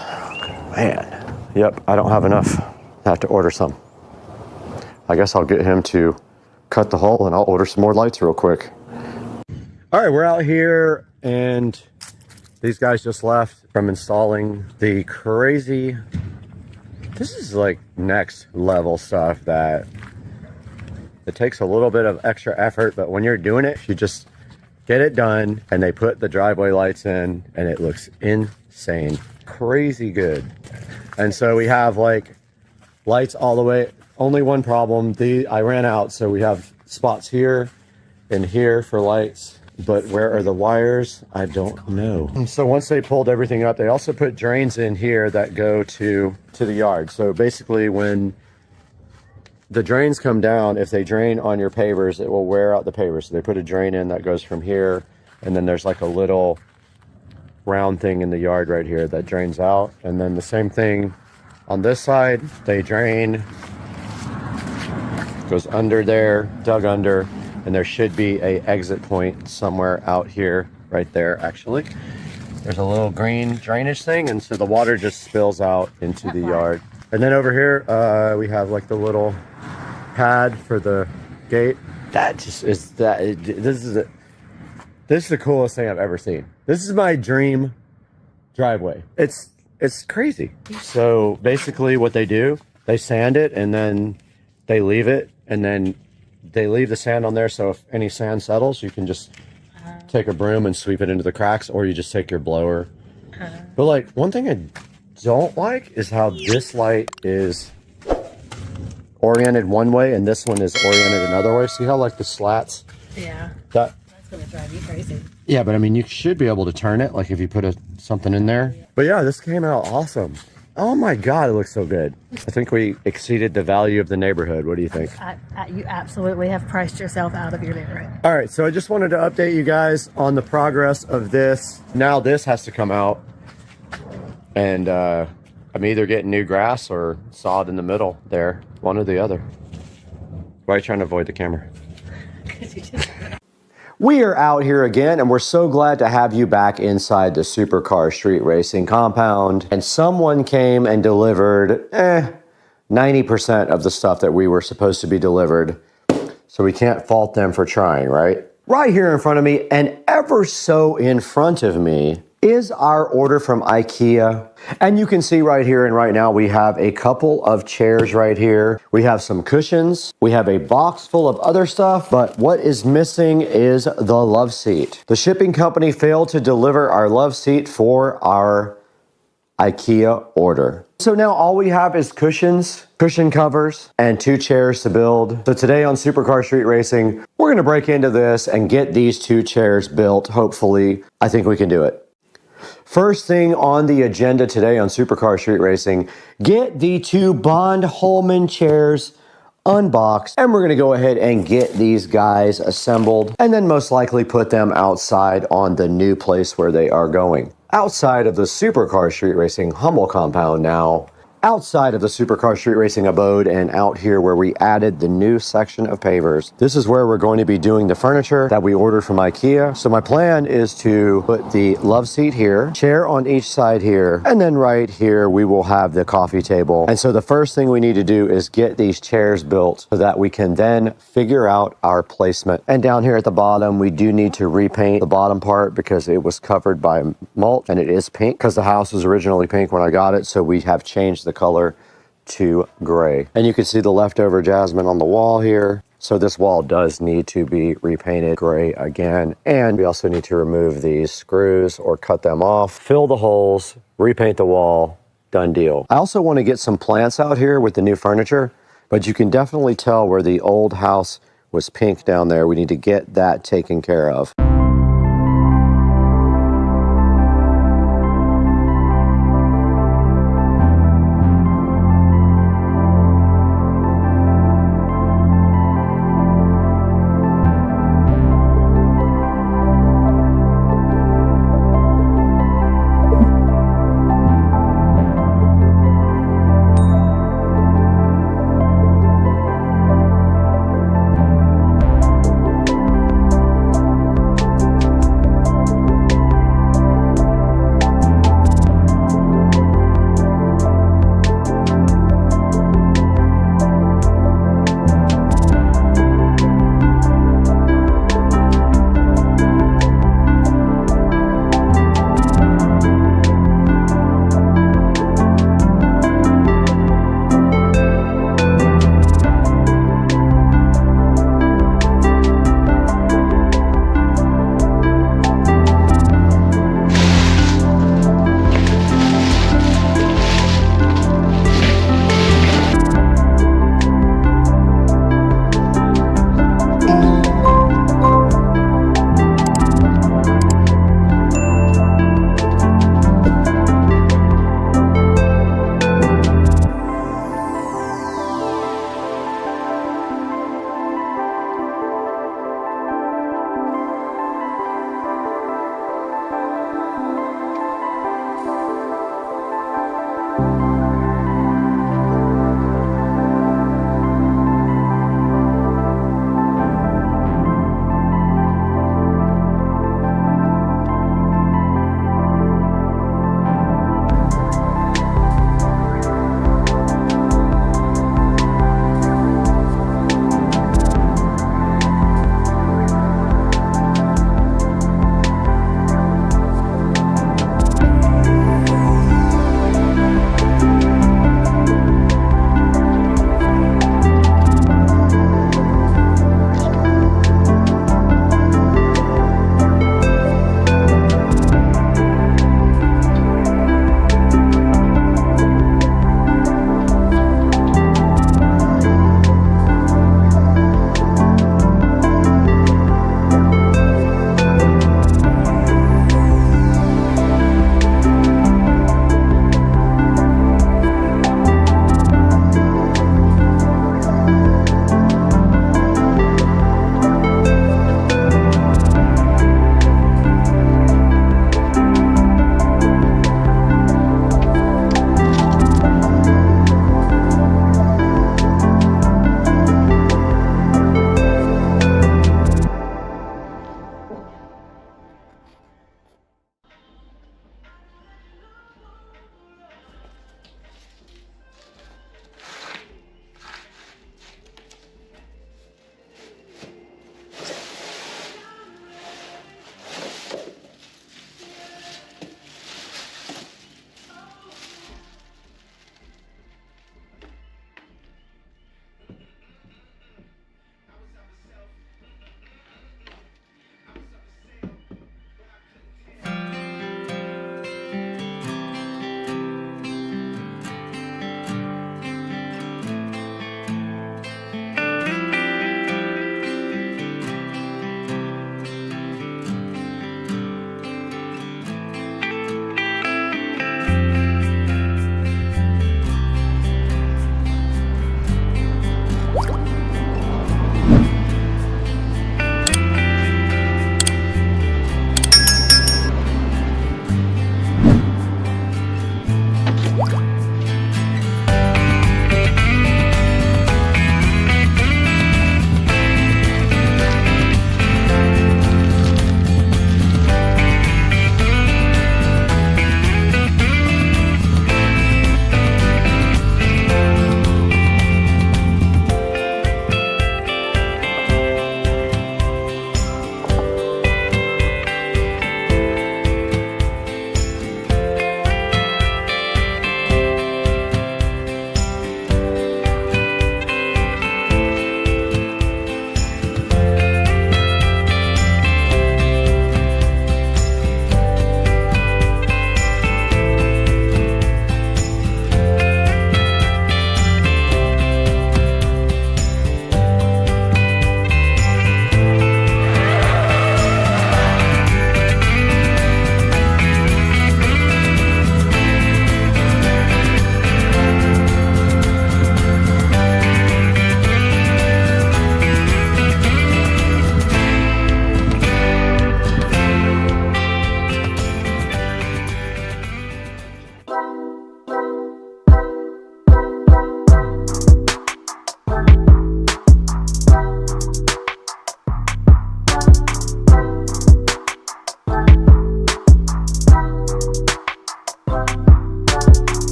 Man, yep, I don't have enough. I have to order some. I guess I'll get him to cut the hole and I'll order some more lights real quick. All right, we're out here and these guys just left from installing the crazy. This is like next level stuff that it takes a little bit of extra effort, but when you're doing it, you just get it done and they put the driveway lights in and it looks insane, crazy good. And so we have like lights all the way. Only one problem, I ran out, so we have spots here and here for lights. But where are the wires? I don't know. And so once they pulled everything up, they also put drains in here that go to the yard. So basically when the drains come down, if they drain on your pavers, it will wear out the pavers. So they put a drain in that goes from here. And then there's like a little round thing in the yard right here that drains out. And then the same thing on this side, they drain, goes under there, dug under. And there should be a exit point somewhere out here, right there, actually. There's a little green drainage thing, and so the water just spills out into the yard. And then over here, we have like the little pad for the gate. That just is that. This is the coolest thing I've ever seen. This is my dream driveway. It's crazy. So basically, what they do, they sand it, and then they leave it, and then they leave the sand on there, so if any sand settles, you can just take a broom and sweep it into the cracks, or you just take your blower. But like, one thing I don't like is how this light is oriented one way and this one is oriented another way. See how like the slats? Yeah. That's gonna drive you crazy. Yeah, but I mean, you should be able to turn it, like if you put something in there. But yeah, this came out awesome. Oh my God, it looks so good. I think we exceeded the value of the neighborhood. What do you think? You absolutely have priced yourself out of your neighborhood. All right, so I just wanted to update you guys on the progress of this. Now this has to come out. And I'm either getting new grass or sod in the middle there. One or the other. Why are you trying to avoid the camera? We are out here again, and we're so glad to have you back inside the Supercar Street Racing compound. And someone came and delivered 90% of the stuff that we were supposed to be delivered. So we can't fault them for trying, right? Right here in front of me, and ever so in front of me, is our order from IKEA. And you can see right here and right now we have a couple of chairs right here. We have some cushions. We have a box full of other stuff, but what is missing is the love seat. The shipping company failed to deliver our love seat for our IKEA order. So now all we have is cushions, cushion covers, and 2 chairs to build. So today on Supercar Street Racing, we're gonna break into this and get these 2 chairs built. Hopefully, I think we can do it. First thing on the agenda today on Supercar Street Racing, get the 2 Bond Holman chairs unboxed, and we're gonna go ahead and get these guys assembled, and then most likely put them outside on the new place where they are going. Outside of the Supercar Street Racing Hummel compound now, outside of the Supercar Street Racing abode and out here where we added the new section of pavers. This is where we're going to be doing the furniture that we ordered from IKEA. So my plan is to put the love seat here, chair on each side here, and then right here we will have the coffee table. And so the first thing we need to do is get these chairs built so that we can then figure out our placement. And down here at the bottom, we do need to repaint the bottom part because it was covered by mulch and it is pink because the house was originally pink when I got it. So we have changed the color to gray. And you can see the leftover jasmine on the wall here. So this wall does need to be repainted gray again. And we also need to remove these screws or cut them off, fill the holes, repaint the wall, done deal. I also want to get some plants out here with the new furniture, but you can definitely tell where the old house was pink down there. We need to get that taken care of.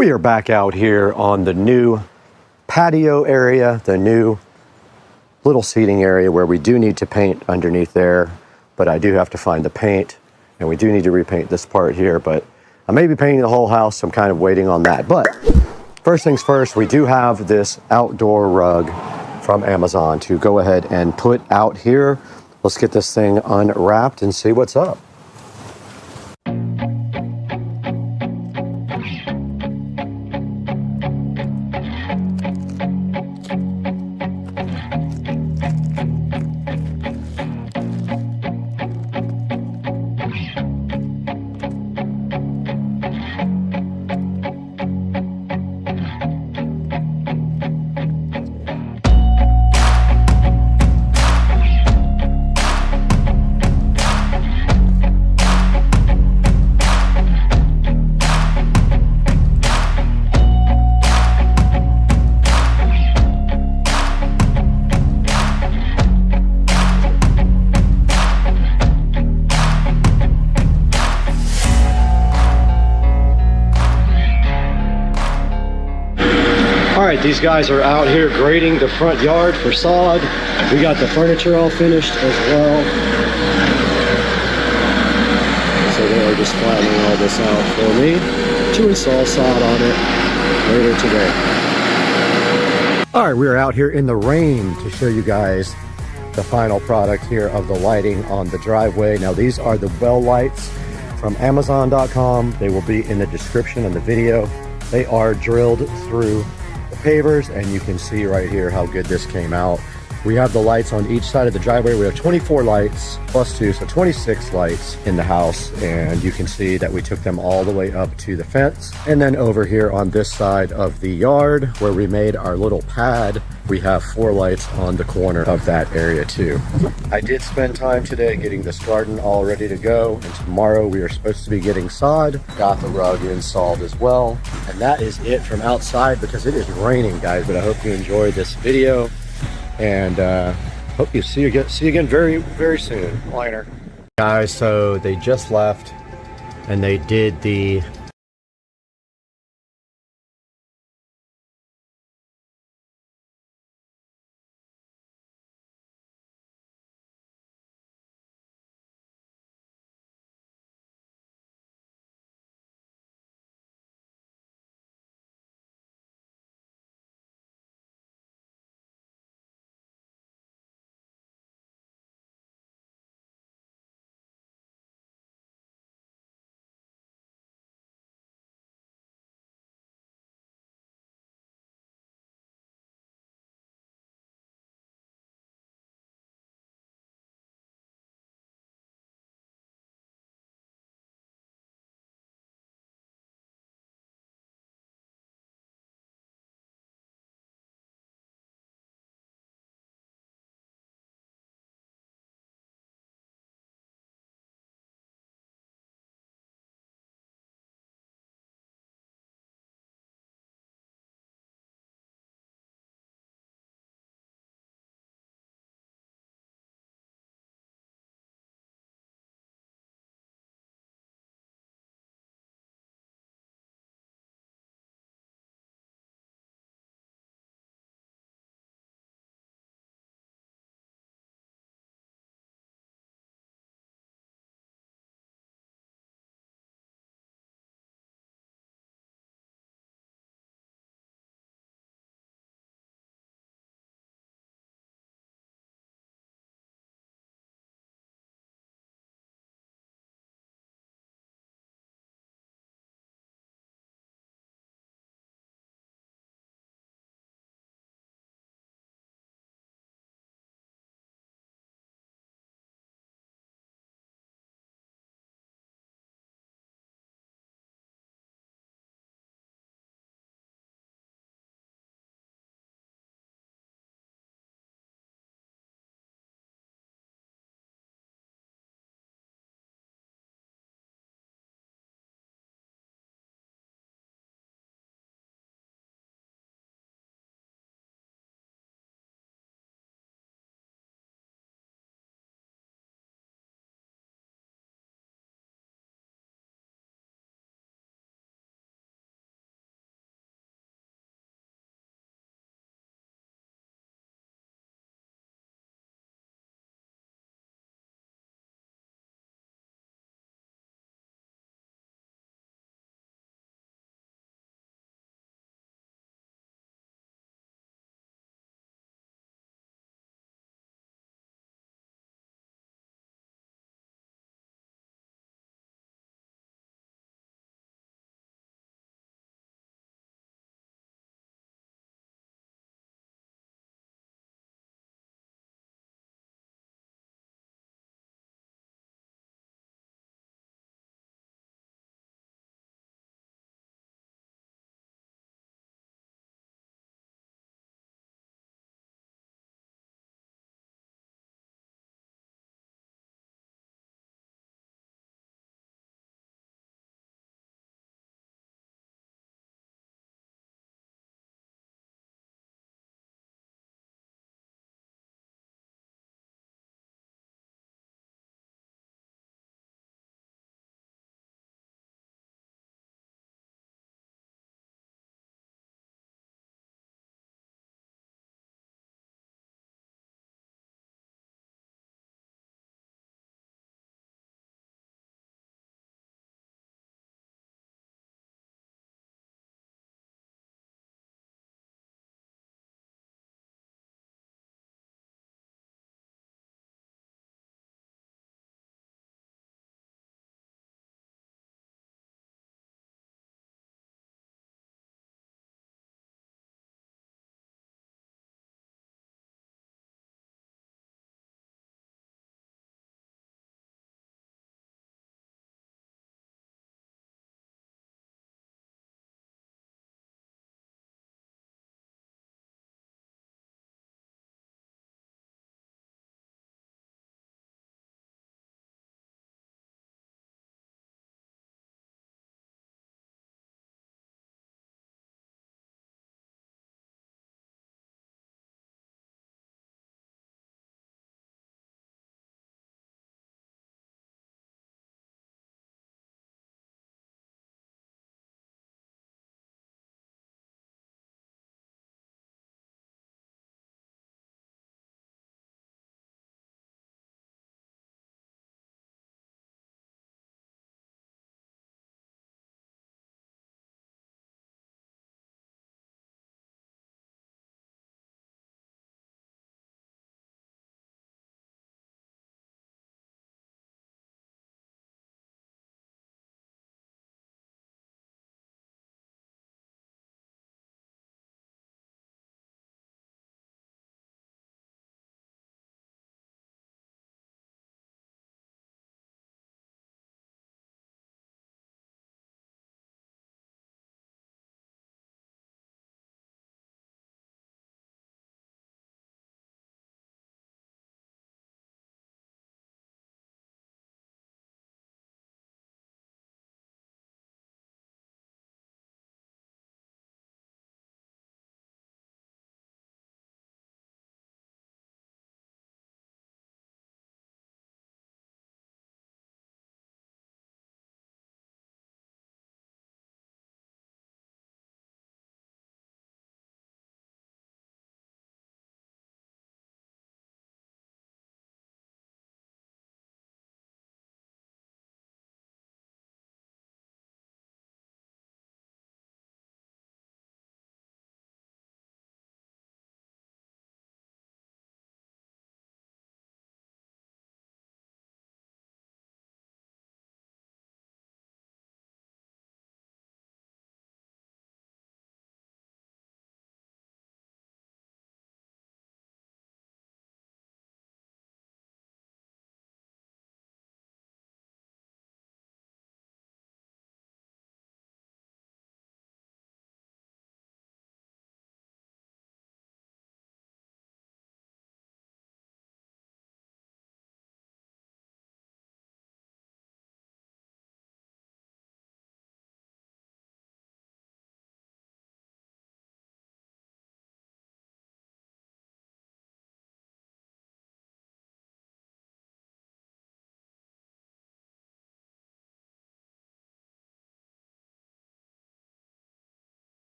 We are back out here on the new patio area, the new little seating area where we do need to paint underneath there, but I do have to find the paint, and we do need to repaint this part here, but I may be painting the whole house, so I'm kind of waiting on that. But first things first, we do have this outdoor rug from Amazon to go ahead and put out here. Let's get this thing unwrapped and see what's up. All right, these guys are out here grading the front yard for sod. We got the furniture all finished as well. So they are just flattening all this out for me to install sod on it later today. All right, we are out here in the rain to show you guys the final product here of the lighting on the driveway. Now these are the well lights from Amazon.com. They will be in the description of the video. They are drilled through pavers, and you can see right here how good this came out. We have the lights on each side of the driveway. We have 24 lights plus 2, so 26 lights in the house, and you can see that we took them all the way up to the fence. And then over here on this side of the yard where we made our little pad, we have 4 lights on the corner of that area too. I did spend time today getting this garden all ready to go, and tomorrow we are supposed to be getting sod. Got the rug installed as well. And that is it from outside because it is raining, guys, but I hope you enjoyed this video. And hope you see you again very, very soon. Liner. Guys, so they just left and they did the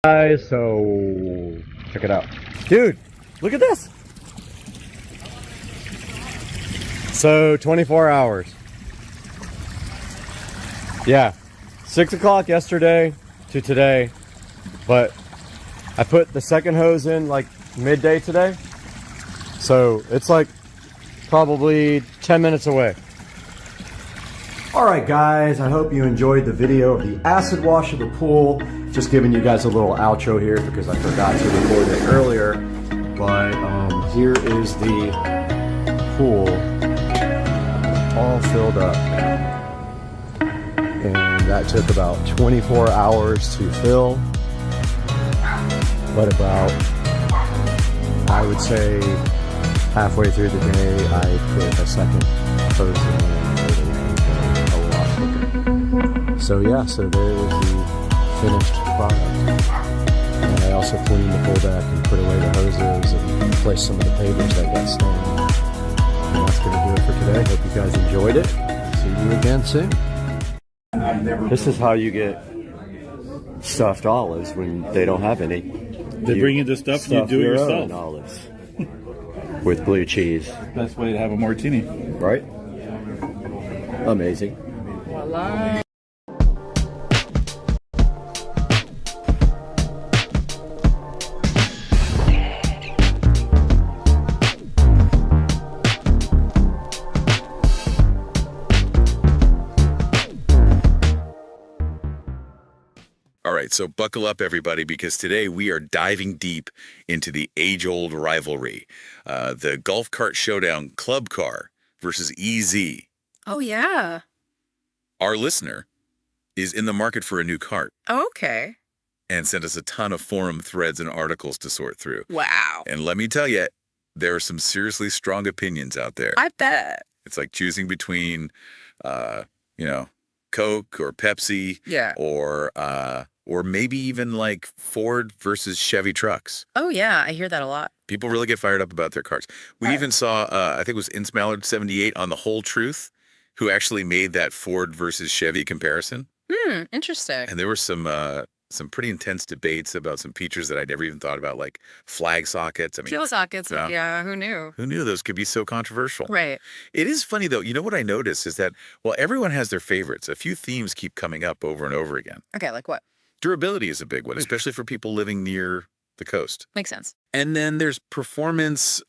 Guys, so check it out. Dude, look at this. So 24 hours. Yeah, 6 o'clock yesterday to today, but I put the second hose in like midday today. So it's like probably 10 minutes away. All right, guys, I hope you enjoyed the video of the acid wash of the pool. Just giving you guys a little outro here because I forgot to record it earlier. But here is the pool all filled up now. And that took about 24 hours to fill. But about, I would say, halfway through the day, I put a second hose in. So yeah, so there is the finished product. And I also cleaned the pool deck and put away the hoses and replaced some of the pavers that got stained. And that's going to do it for today. Hope you guys enjoyed it. See you again soon. This is how you get stuffed olives when they don't have any. They bring you the stuff, you do it your yourself. own olives with blue cheese. Best way to have a martini. Right? Amazing. Voila. All right, so buckle up, everybody, because today we are diving deep into the age-old rivalry, the golf cart showdown club car versus EZ. Oh, yeah. Our listener is in the market for a new cart Okay. and sent us a ton of forum threads and articles to sort through. Wow. And let me tell you, there are some seriously strong opinions out there. I bet. It's like choosing between, Coke or Pepsi, Yeah. or maybe even like Ford versus Chevy trucks. Oh, yeah. I hear that a lot. People really get fired up about their cars. We even saw, I think it was InSmallard78 on The Whole Truth, who actually made that Ford versus Chevy comparison. Interesting. And there were some pretty intense debates about some features that I'd never even thought about, like flag sockets. I mean, Fuel sockets. yeah. Yeah. Who knew? Who knew those could be so controversial? Right. It is funny, though. You know what I noticed is that, well, everyone has their favorites. A few themes keep coming up over and over again. Okay. Like what? Durability is a big one, especially for people living near the coast. Makes sense. And then there's performance.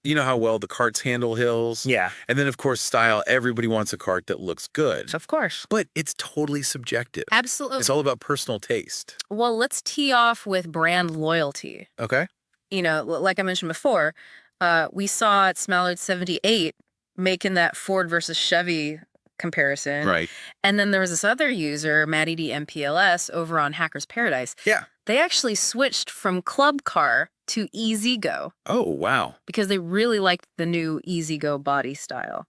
You know how well the carts handle hills? Yeah. And then, of course, style. Everybody wants a cart that looks good. Of course. But it's totally subjective. Absolutely. It's all about personal taste. Well, let's tee off with brand loyalty. Okay. You know, like I mentioned before, we saw at Smallard78 making that Ford versus Chevy comparison. Right. And then there was this other user, Matty D MPLS, over on Hackers Paradise. Yeah. They actually switched from Club Car to Easy Go Oh, wow. because they really liked the new Easy Go body style.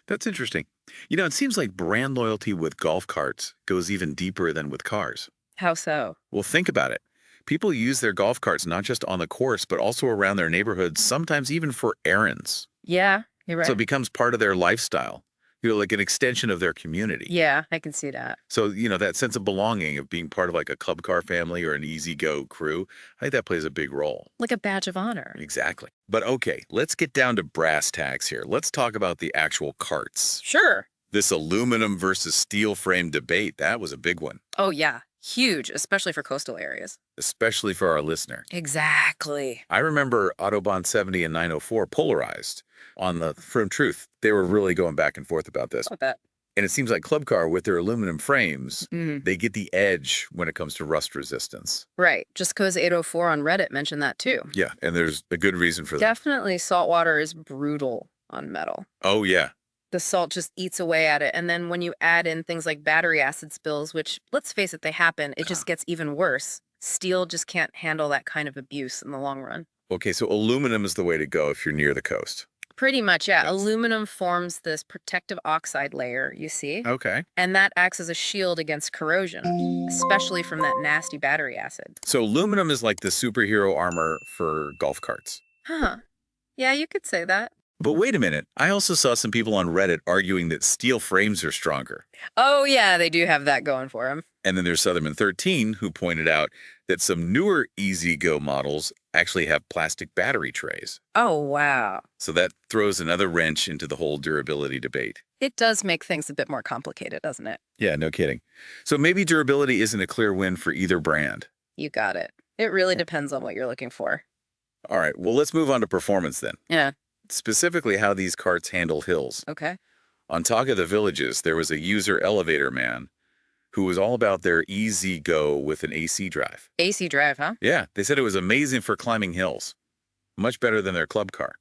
That's interesting. You know, it seems like brand loyalty with golf carts goes even deeper than with cars. How so? Well, think about it. People use their golf carts not just on the course, but also around their neighborhoods, sometimes even for errands. Yeah, you're right. So it becomes part of their lifestyle, like an extension of their community. Yeah, I can see that. So, that sense of belonging, of being part of like a club car family or an easy go crew, I think that plays a big role. Like a badge of honor. Exactly. But okay, let's get down to brass tacks here. Let's talk about the actual carts. Sure. This aluminum versus steel frame debate, that was a big one, Oh, yeah. Huge, especially for coastal areas. especially for our listener. Exactly. I remember Autobahn 70 and 904 polarized on the Firm Truth. They were really going back and forth about this. I bet. And it seems like Club Car, with their aluminum frames, Mhm. they get the edge when it comes to rust resistance. Right. Just because 804 on Reddit mentioned that too. Yeah, and there's a good reason for that. Definitely saltwater is brutal on metal. Oh, yeah. The salt just eats away at it. And then when you add in things like battery acid spills, which, let's face it, they happen, it just gets even worse. Steel just can't handle that kind of abuse in the long run. Okay, so aluminum is the way to go if you're near the coast. Pretty much, yeah. Aluminum forms this protective oxide layer, you see? Okay. And that acts as a shield against corrosion, especially from that nasty battery acid. So aluminum is like the superhero armor for golf carts. Huh. Yeah, you could say that. But wait a minute. I also saw some people on Reddit arguing that steel frames are stronger. Oh, yeah, they do have that going for them. And then there's Southerman 13 who pointed out that some newer EasyGo models actually have plastic battery trays. Oh, wow. So that throws another wrench into the whole durability debate. It does make things a bit more complicated, doesn't it? Yeah, no kidding. So maybe durability isn't a clear win for either brand. You got it. It really depends on what you're looking for. All right, well, let's move on to performance then. Yeah. Specifically how these carts handle hills. Okay. On Talk of the Villages, there was a user elevator man who was all about their EasyGo with an AC drive. AC drive, huh? Yeah, they said it was amazing for climbing hills. Much better than their club car.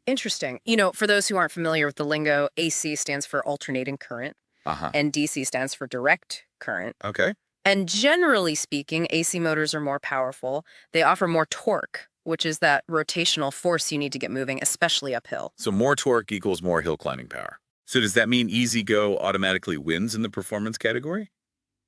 Interesting. You know, for those who aren't familiar with the lingo, AC stands for alternating current, and DC stands for direct current. Okay. And generally speaking, AC motors are more powerful. They offer more torque, which is that rotational force you need to get moving, especially uphill. So more torque equals more hill climbing power. So does that mean EasyGo automatically wins in the performance category?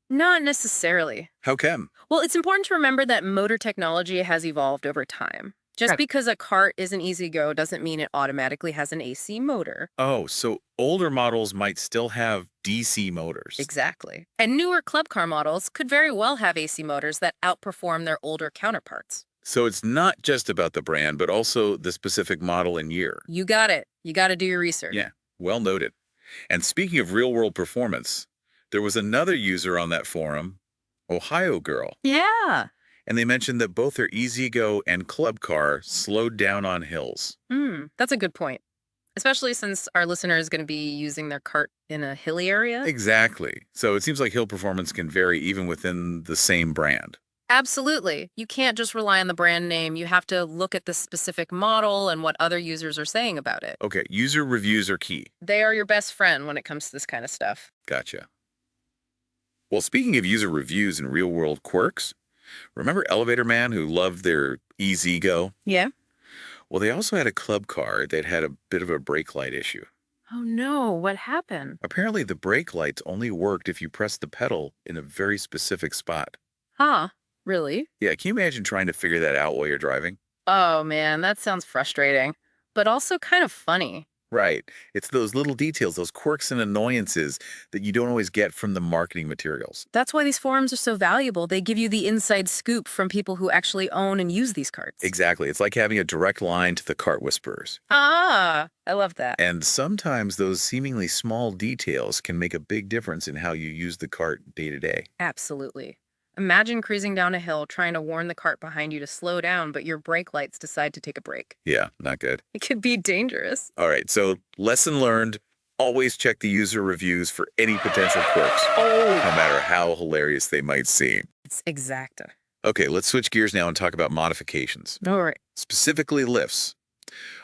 Not necessarily. How come? Well, it's important to remember that motor technology has evolved over time. Just because a cart is an EasyGo doesn't mean it automatically has an AC motor. Oh, so older models might still have DC motors. Exactly. And newer club car models could very well have AC motors that outperform their older counterparts. So it's not just about the brand, but also the specific model and year. You got it. You got to do your research. Yeah, well noted. And speaking of real-world performance, there was another user on that forum, Ohio Girl. Yeah. And they mentioned that both their EasyGo and club car slowed down on hills. That's a good point. Especially since our listener is going to be using their cart in a hilly area. Exactly. So it seems like hill performance can vary even within the same brand. Absolutely. You can't just rely on the brand name. You have to look at the specific model and what other users are saying about it. Okay, user reviews are key. They are your best friend when it comes to this kind of stuff. Gotcha. Well, speaking of user reviews and real-world quirks, remember Elevator Man who loved their EasyGo? Yeah. Well, they also had a club car that had a bit of a brake light issue. Oh no, what happened? Apparently the brake lights only worked if you pressed the pedal in a very specific spot. Huh? Really? Yeah, can you imagine trying to figure that out while you're driving? Oh man, that sounds frustrating, but also kind of funny. Right. It's those little details, those quirks and annoyances that you don't always get from the marketing materials. That's why these forums are so valuable. They give you the inside scoop from people who actually own and use these carts. Exactly. It's like having a direct line to the cart whisperers. Ah, I love that. And sometimes those seemingly small details can make a big difference in how you use the cart day to day. Absolutely. Imagine cruising down a hill trying to warn the cart behind you to slow down, but your brake lights decide to take a break. Yeah, not good. It could be dangerous. All right, so lesson learned, always check the user reviews for any potential quirks, no matter how hilarious they might seem. It's exacta. Okay, let's switch gears now and talk about modifications. All right. Specifically lifts.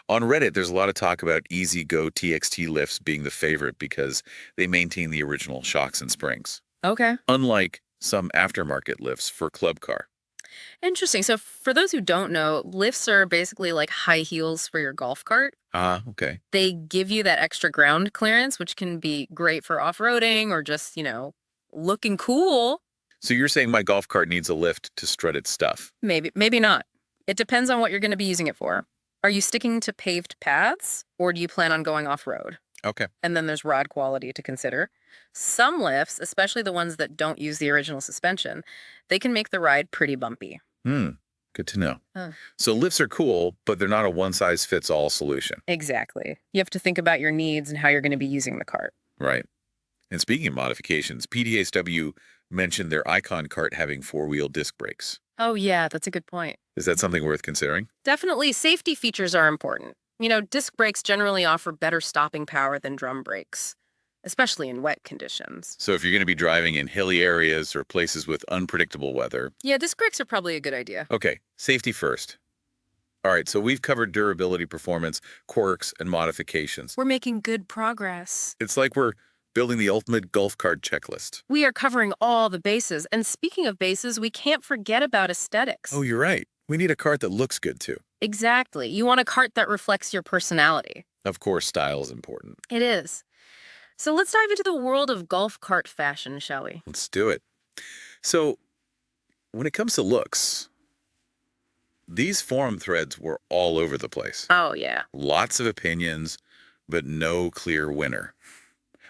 On Reddit, there's a lot of talk about EasyGo TXT lifts being the favorite because they maintain the original shocks and springs. Okay. Unlike some aftermarket lifts for club car. Interesting. So for those who don't know, lifts are basically like high heels for your golf cart. Okay. They give you that extra ground clearance, which can be great for off-roading or just, you know, looking cool. So you're saying my golf cart needs a lift to strut its stuff? Maybe not. It depends on what you're going to be using it for. Are you sticking to paved paths or do you plan on going off-road? Okay. And then there's rod quality to consider. Some lifts, especially the ones that don't use the original suspension, they can make the ride pretty bumpy. Good to know. So lifts are cool, but they're not a one-size-fits-all solution. Exactly. You have to think about your needs and how you're going to be using the cart. Right. And speaking of modifications, PDSW mentioned their Icon cart having four-wheel disc brakes. Oh yeah, that's a good point. Is that something worth considering? Definitely, safety features are important. You know, disc brakes generally offer better stopping power than drum brakes, especially in wet conditions. So if you're going to be driving in hilly areas or places with unpredictable weather. Yeah, disc brakes are probably a good idea. Okay, safety first. All right, so we've covered durability, performance, quirks, and modifications. We're making good progress. It's like we're building the ultimate golf cart checklist. We are covering all the bases. And speaking of bases, we can't forget about aesthetics. Oh, you're right. We need a cart that looks good, too. Exactly. You want a cart that reflects your personality. Of course, style is important. It is. So let's dive into the world of golf cart fashion, shall we? Let's do it. So when it comes to looks, these forum threads were all over the place. Oh, yeah. Lots of opinions, but no clear winner.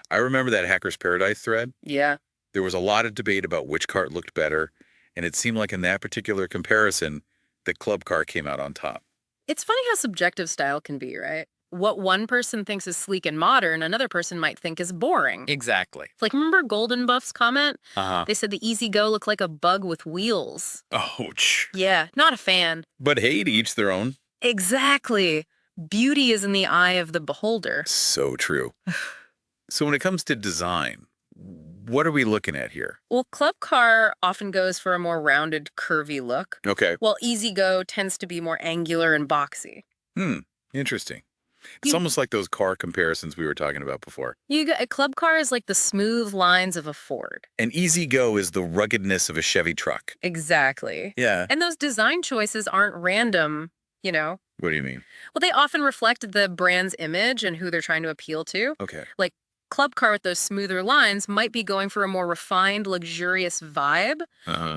I remember that Hacker's Paradise thread. Yeah. There was a lot of debate about which cart looked better, And it seemed like in that particular comparison, the club car came out on top. It's funny how subjective style can be, right? What one person thinks is sleek and modern, another person might think is boring. Exactly. Like, remember Golden Buff's comment? Uh-huh. They said the Easy Go looked like a bug with wheels. Ouch. Yeah, not a fan. But hey, to each their own. Exactly. Beauty is in the eye of the beholder. So true. So when it comes to design, what are we looking at here? Well, Club Car often goes for a more rounded, curvy look. Okay. While Easy Go tends to be more angular and boxy. Interesting. It's almost like those car comparisons we were talking about before. A Club Car is like the smooth lines of a Ford. An Easy Go is the ruggedness of a Chevy truck. Exactly. Yeah. And those design choices aren't random, you know? What do you mean? Well, they often reflect the brand's image and who they're trying to appeal to. Okay. Like Club Car with those smoother lines might be going for a more refined, luxurious vibe,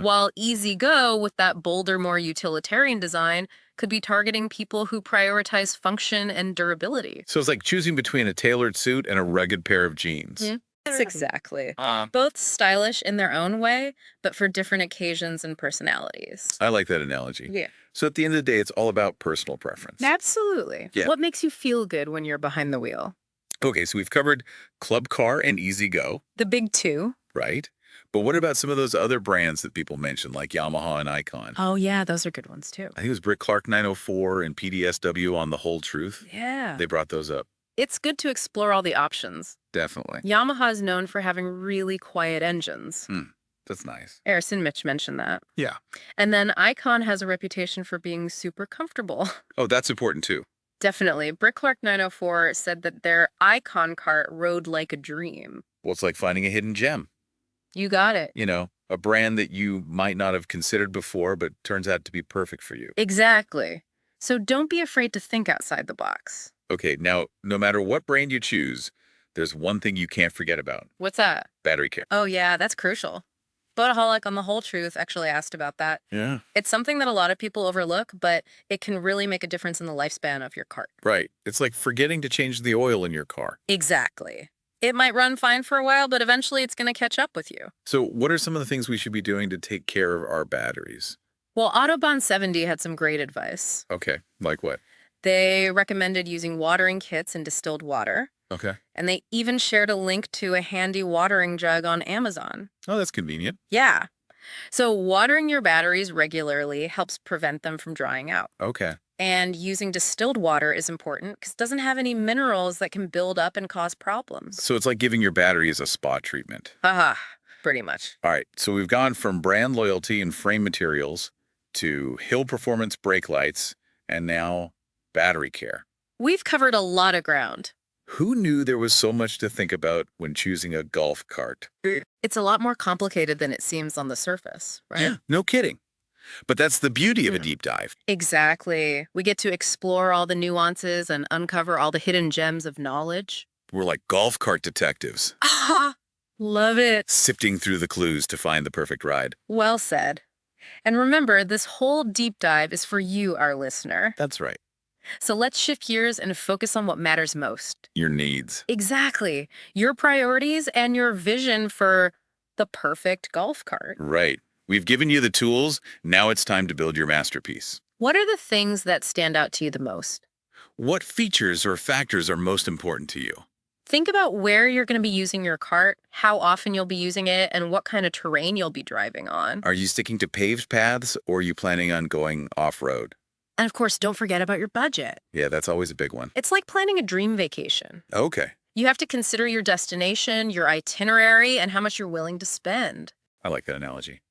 while Easy Go with that bolder, more utilitarian design could be targeting people who prioritize function and durability. So it's like choosing between a tailored suit and a rugged pair of jeans. Yes, exactly. Both stylish in their own way, but for different occasions and personalities. I like that analogy. Yeah. So at the end of the day, it's all about personal preference. Absolutely. Yeah. What makes you feel good when you're behind the wheel? Okay, so we've covered Club Car and Easy Go. The big two. Right. But what about some of those other brands that people mentioned, like Yamaha and Icon? Oh, yeah, those are good ones, too. I think it was Brick Clark 904 and PDSW on The Whole Truth. Yeah. They brought those up. It's good to explore all the options. Definitely. Yamaha is known for having really quiet engines. That's nice. Harrison Mitch mentioned that. Yeah. And then Icon has a reputation for being super comfortable. Oh, that's important, too. Definitely. Brick Clark 904 said that their Icon cart rode like a dream. Well, it's like finding a hidden gem. You got it. You know, a brand that you might not have considered before, but turns out to be perfect for you. Exactly. So don't be afraid to think outside the box. Okay, now, no matter what brand you choose, there's one thing you can't forget about. What's that? Battery care. Oh, yeah, that's crucial. Boataholic on The Whole Truth actually asked about that. Yeah. It's something that a lot of people overlook, but it can really make a difference in the lifespan of your cart. Right. It's like forgetting to change the oil in your car. Exactly. It might run fine for a while, but eventually it's going to catch up with you. So what are some of the things we should be doing to take care of our batteries? Well, Autobahn 70 had some great advice. Okay, like what? They recommended using watering kits and distilled water. Okay. And they even shared a link to a handy watering jug on Amazon. Oh, that's convenient. Yeah. So watering your batteries regularly helps prevent them from drying out. Okay. And using distilled water is important because it doesn't have any minerals that can build up and cause problems. So it's like giving your batteries a spa treatment. Haha, pretty much. All right, so we've gone from brand loyalty and frame materials to hill performance brake lights and now battery care. We've covered a lot of ground. Who knew there was so much to think about when choosing a golf cart? It's a lot more complicated than it seems on the surface, right? Yeah, no kidding. But that's the beauty of a deep dive. Exactly. We get to explore all the nuances and uncover all the hidden gems of knowledge. We're like golf cart detectives. Ah, love it. Sifting through the clues to find the perfect ride. Well said. And remember, this whole deep dive is for you, our listener. That's right. So let's shift gears and focus on what matters most. Your needs. Exactly. Your priorities and your vision for the perfect golf cart. Right. We've given you the tools. Now it's time to build your masterpiece. What are the things that stand out to you the most? What features or factors are most important to you? Think about where you're going to be using your cart, how often you'll be using it, and what kind of terrain you'll be driving on. Are you sticking to paved paths or are you planning on going off-road? And of course, don't forget about your budget. Yeah, that's always a big one. It's like planning a dream vacation. Okay. You have to consider your destination, your itinerary, and how much you're willing to spend. I like that analogy.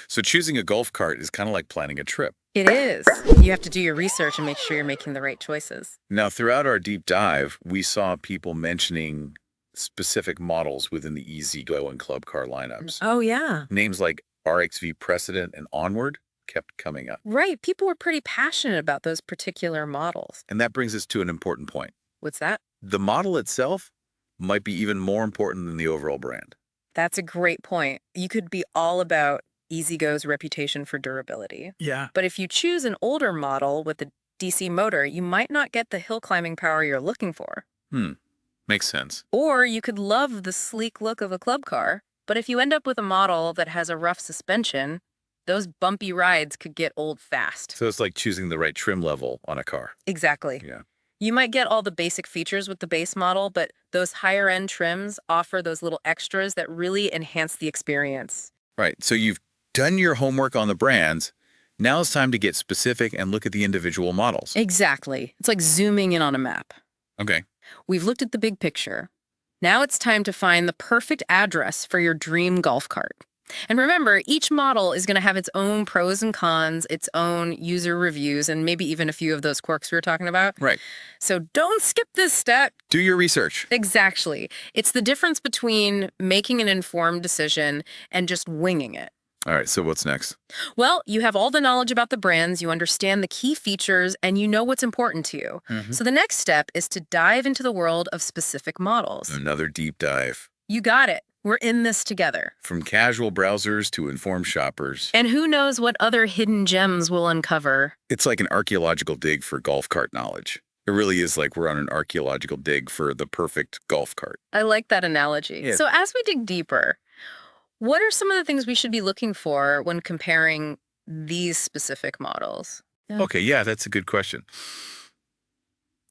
So choosing a golf cart is kind of like planning a trip. It is. You have to do your research and make sure you're making the right choices. Now, throughout our deep dive, we saw people mentioning specific models within the Easy Go and Club Car lineups. Oh, yeah. Names like RXV Precedent and Onward kept coming up. Right. People were pretty passionate about those particular models. And that brings us to an important point. What's that? The model itself might be even more important than the overall brand. That's a great point. You could be all about EasyGo's reputation for durability. Yeah. But if you choose an older model with a DC motor, you might not get the hill climbing power you're looking for. Makes sense. Or you could love the sleek look of a club car, but if you end up with a model that has a rough suspension, those bumpy rides could get old fast. So it's like choosing the right trim level on a car. Exactly. Yeah. You might get all the basic features with the base model, but those higher end trims offer those little extras that really enhance the experience. Right. So you've done your homework on the brands. Now it's time to get specific and look at the individual models. Exactly. It's like zooming in on a map. Okay. We've looked at the big picture. Now it's time to find the perfect address for your dream golf cart. And remember, each model is going to have its own pros and cons, its own user reviews, and maybe even a few of those quirks we were talking about. Right. So don't skip this step. Do your research. Exactly. It's the difference between making an informed decision and just winging it. All right, so what's next? Well, you have all the knowledge about the brands, you understand the key features, and you know what's important to you. So the next step is to dive into the world of specific models. Another deep dive. You got it. We're in this together. From casual browsers to informed shoppers. And who knows what other hidden gems we'll uncover. It's like an archaeological dig for golf cart knowledge. It really is like we're on an archaeological dig for the perfect golf cart. I like that analogy. Yeah. So as we dig deeper, what are some of the things we should be looking for when comparing these specific models? Okay, yeah, that's a good question.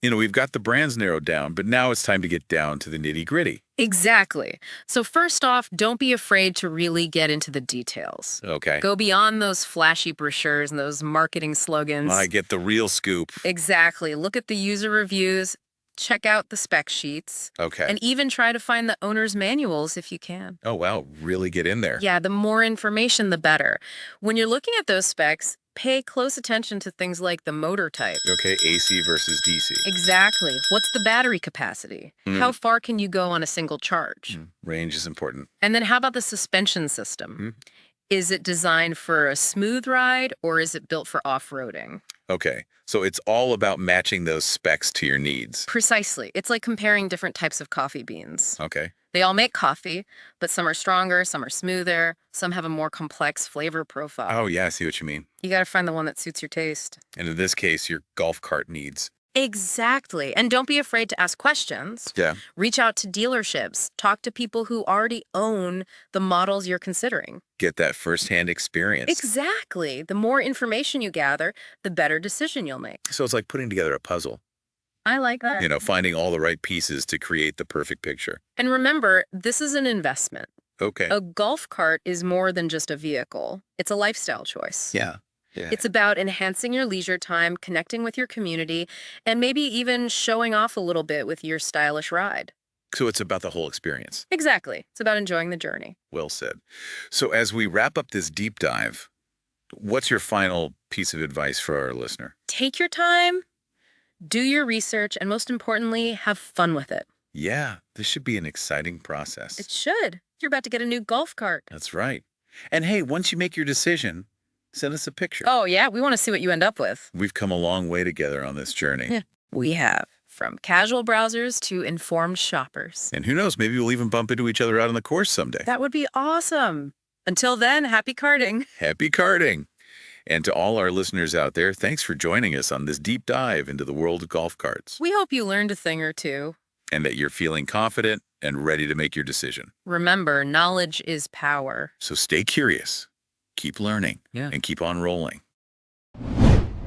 You know, we've got the brands narrowed down, but now it's time to get down to the nitty-gritty. Exactly. So first off, don't be afraid to really get into the details. Okay. Go beyond those flashy brochures and those marketing slogans. I get the real scoop. Exactly. Look at the user reviews, check out the spec sheets, Okay. and even try to find the owner's manuals if you can. Oh, wow, really get in there. Yeah, the more information, the better. When you're looking at those specs, pay close attention to things like the motor type. Okay, AC versus DC. Exactly. What's the battery capacity? How far can you go on a single charge? Range is important. And then how about the suspension system? Is it designed for a smooth ride or is it built for off-roading? Okay, so it's all about matching those specs to your needs. Precisely. It's like comparing different types of coffee beans. Okay. They all make coffee, but some are stronger, some are smoother, some have a more complex flavor profile. Oh, yeah, I see what you mean. You got to find the one that suits your taste. And in this case, your golf cart needs. Exactly. And don't be afraid to ask questions. Yeah. Reach out to dealerships. Talk to people who already own the models you're considering. Get that firsthand experience. Exactly. The more information you gather, the better decision you'll make. So it's like putting together a puzzle. I like that. You know, finding all the right pieces to create the perfect picture. And remember, this is an investment. Okay. A golf cart is more than just a vehicle. It's a lifestyle choice. Yeah. Yeah. It's about enhancing your leisure time, connecting with your community, and maybe even showing off a little bit with your stylish ride. So it's about the whole experience. Exactly. It's about enjoying the journey. Well said. So as we wrap up this deep dive, what's your final piece of advice for our listener? Take your time, do your research, and most importantly, have fun with it. Yeah, this should be an exciting process. It should. You're about to get a new golf cart. That's right. And hey, once you make your decision, send us a picture. Oh, yeah. We want to see what you end up with. We've come a long way together on this journey. Yeah, we have. From casual browsers to informed shoppers. And who knows, maybe we'll even bump into each other out on the course someday. That would be awesome. Until then, happy karting. Happy karting. And to all our listeners out there, thanks for joining us on this deep dive into the world of golf carts. We hope you learned a thing or two. And that you're feeling confident and ready to make your decision. Remember, knowledge is power. So stay curious, keep learning, and keep on rolling.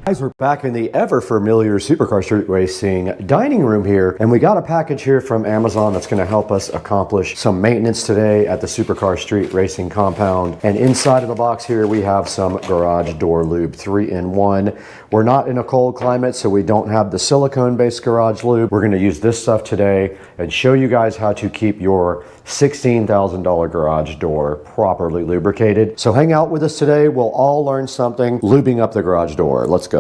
Guys, we're back in the ever familiar Supercar Street Racing dining room here, and we got a package here from Amazon that's going to help us accomplish some maintenance today at the Supercar Street Racing compound. And inside of the box here, we have some garage door lube, 3-in-1. We're not in a cold climate, so we don't have the silicone-based garage lube. We're going to use this stuff today and show you guys how to keep your $16,000 garage door properly lubricated. So hang out with us today. We'll all learn something lubing up the garage door. Let's go.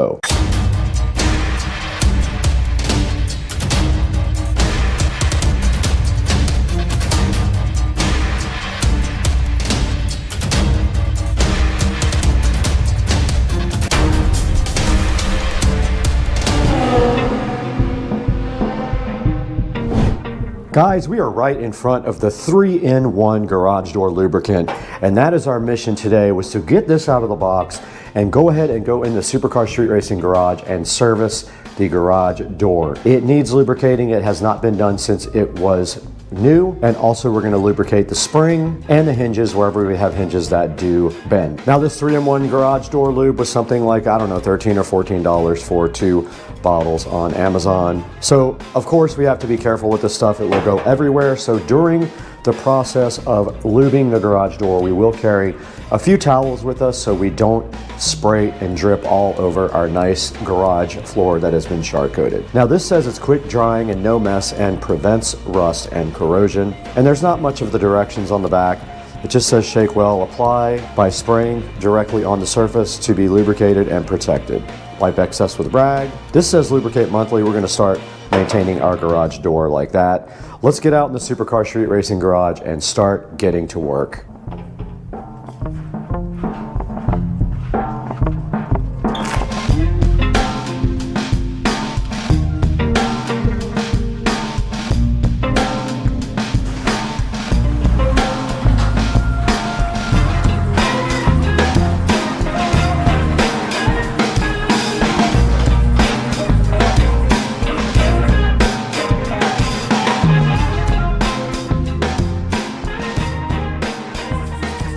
Guys, we are right in front of the 3-in-1 garage door lubricant, and that is our mission today, was to get this out of the box and go ahead and go in the Supercar Street Racing garage and service the garage door. It needs lubricating. It has not been done since it was new, and also we're going to lubricate the spring and the hinges wherever we have hinges that do bend. Now this 3-in-1 garage door lube was something like, I don't know, $13 or $14 for 2 bottles on Amazon. So of course we have to be careful with this stuff. It will go everywhere. So during the process of lubing the garage door, we will carry a few towels with us so we don't spray and drip all over our nice garage floor that has been char coated. Now this says it's quick drying and no mess and prevents rust and corrosion. And there's not much of the directions on the back. It just says shake well, apply by spraying directly on the surface to be lubricated and protected. Wipe excess with rag. This says lubricate monthly. We're going to start maintaining our garage door like that. Let's get out in the Supercar Street Racing garage and start getting to work.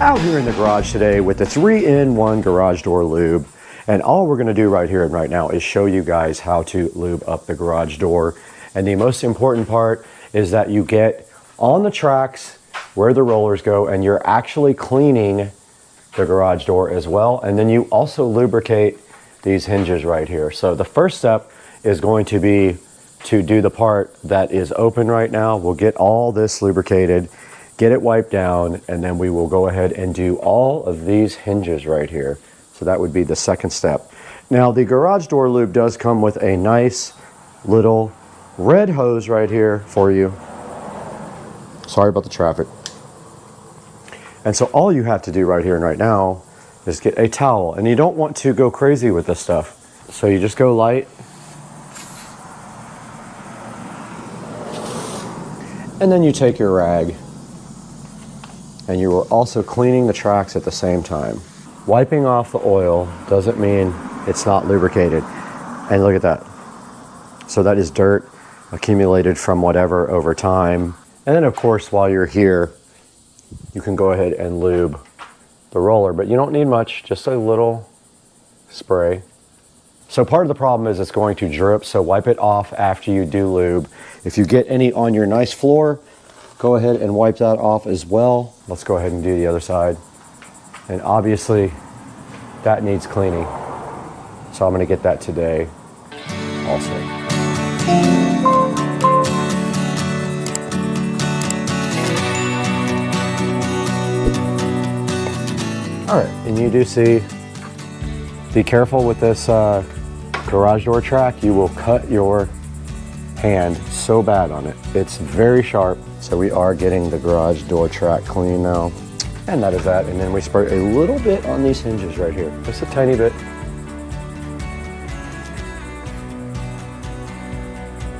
Out here in the garage today with the 3-in-1 garage door lube, and all we're going to do right here and right now is show you guys how to lube up the garage door. And the most important part is that you get on the tracks where the rollers go and you're actually cleaning the garage door as well, and then you also lubricate these hinges right here. So the first step is going to be to do the part that is open right now. We'll get all this lubricated, get it wiped down, and then we will go ahead and do all of these hinges right here. So that would be the second step. Now the garage door lube does come with a nice little red hose right here for you. Sorry about the traffic. And so all you have to do right here and right now is get a towel, and you don't want to go crazy with this stuff. So you just go light. And then you take your rag, and you are also cleaning the tracks at the same time. Wiping off the oil doesn't mean it's not lubricated. And look at that. So that is dirt accumulated from whatever over time. And then of course, while you're here, you can go ahead and lube the roller, but you don't need much, just a little spray. So part of the problem is it's going to drip, so wipe it off after you do lube. If you get any on your nice floor, go ahead and wipe that off as well. Let's go ahead and do the other side. And obviously that needs cleaning. So I'm gonna get that today also. All right, and you do see, be careful with this garage door track. You will cut your hand so bad on it. It's very sharp. So we are getting the garage door track clean now. And that is that. And then we spray a little bit on these hinges right here. Just a tiny bit.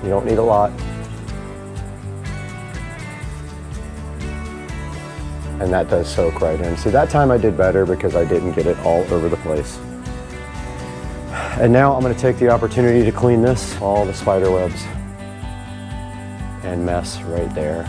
You don't need a lot. And that does soak right in. See, that time I did better because I didn't get it all over the place. And now I'm going to take the opportunity to clean this, all the spider webs and mess right there.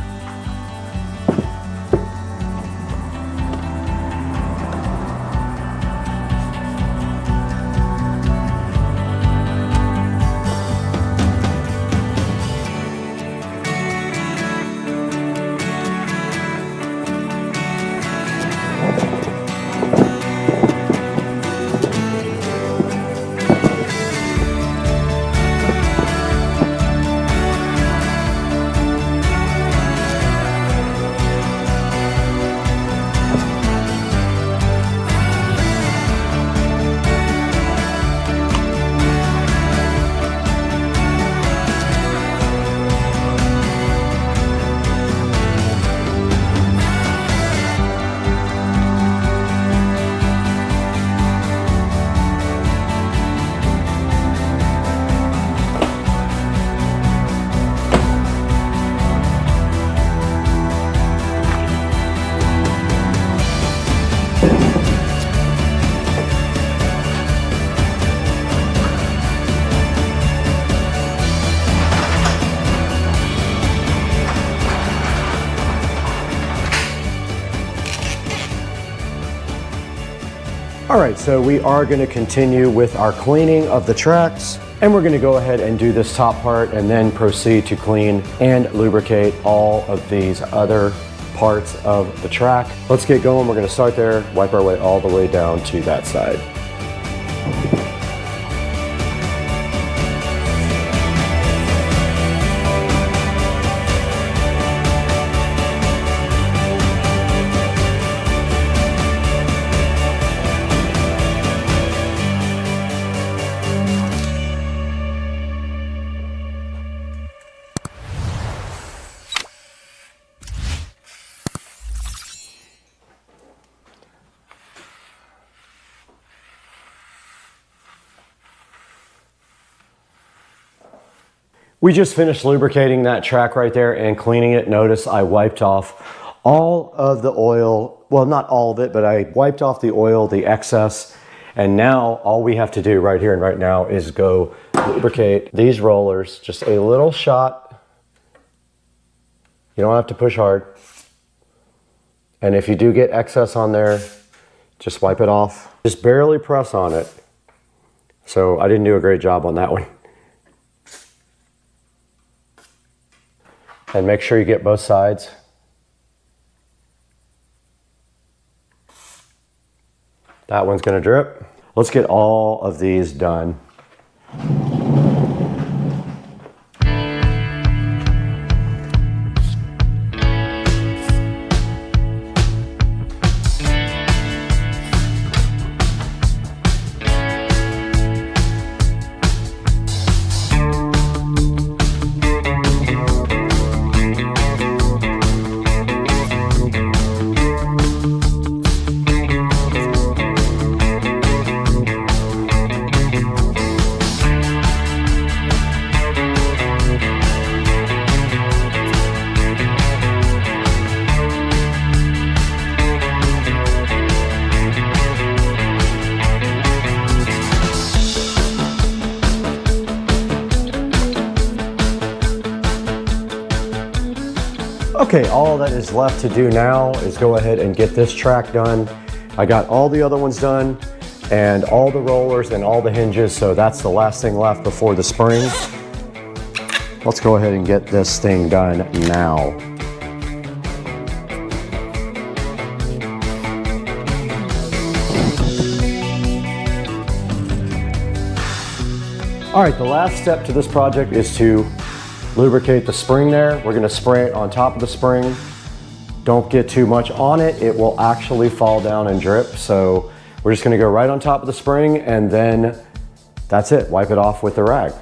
right, so we are going to continue with our cleaning of the tracks, and we're going to go ahead and do this top part and then proceed to clean and lubricate all of these other parts of the track. Let's get going. We're going to start there, wipe our way all the way down to that side. We just finished lubricating that track right there and cleaning it. Notice I wiped off all of the oil. Well, not all of it, but I wiped off the oil, the excess. And now all we have to do right here and right now is go lubricate these rollers. Just a little shot. You don't have to push hard. And if you do get excess on there, just wipe it off. Just barely press on it. So I didn't do a great job on that one. And make sure you get both sides. That one's gonna drip. Let's get all of these done. Okay, all that is left to do now is go ahead and get this track done. I got all the other ones done and all the rollers and all the hinges, so that's the last thing left before the spring. Let's go ahead and get this thing done now. All right, the last step to this project is to lubricate the spring there. We're gonna spray it on top of the spring. Don't get too much on it. It will actually fall down and drip. So we're just gonna go right on top of the spring and then that's it. Wipe it off with the rag.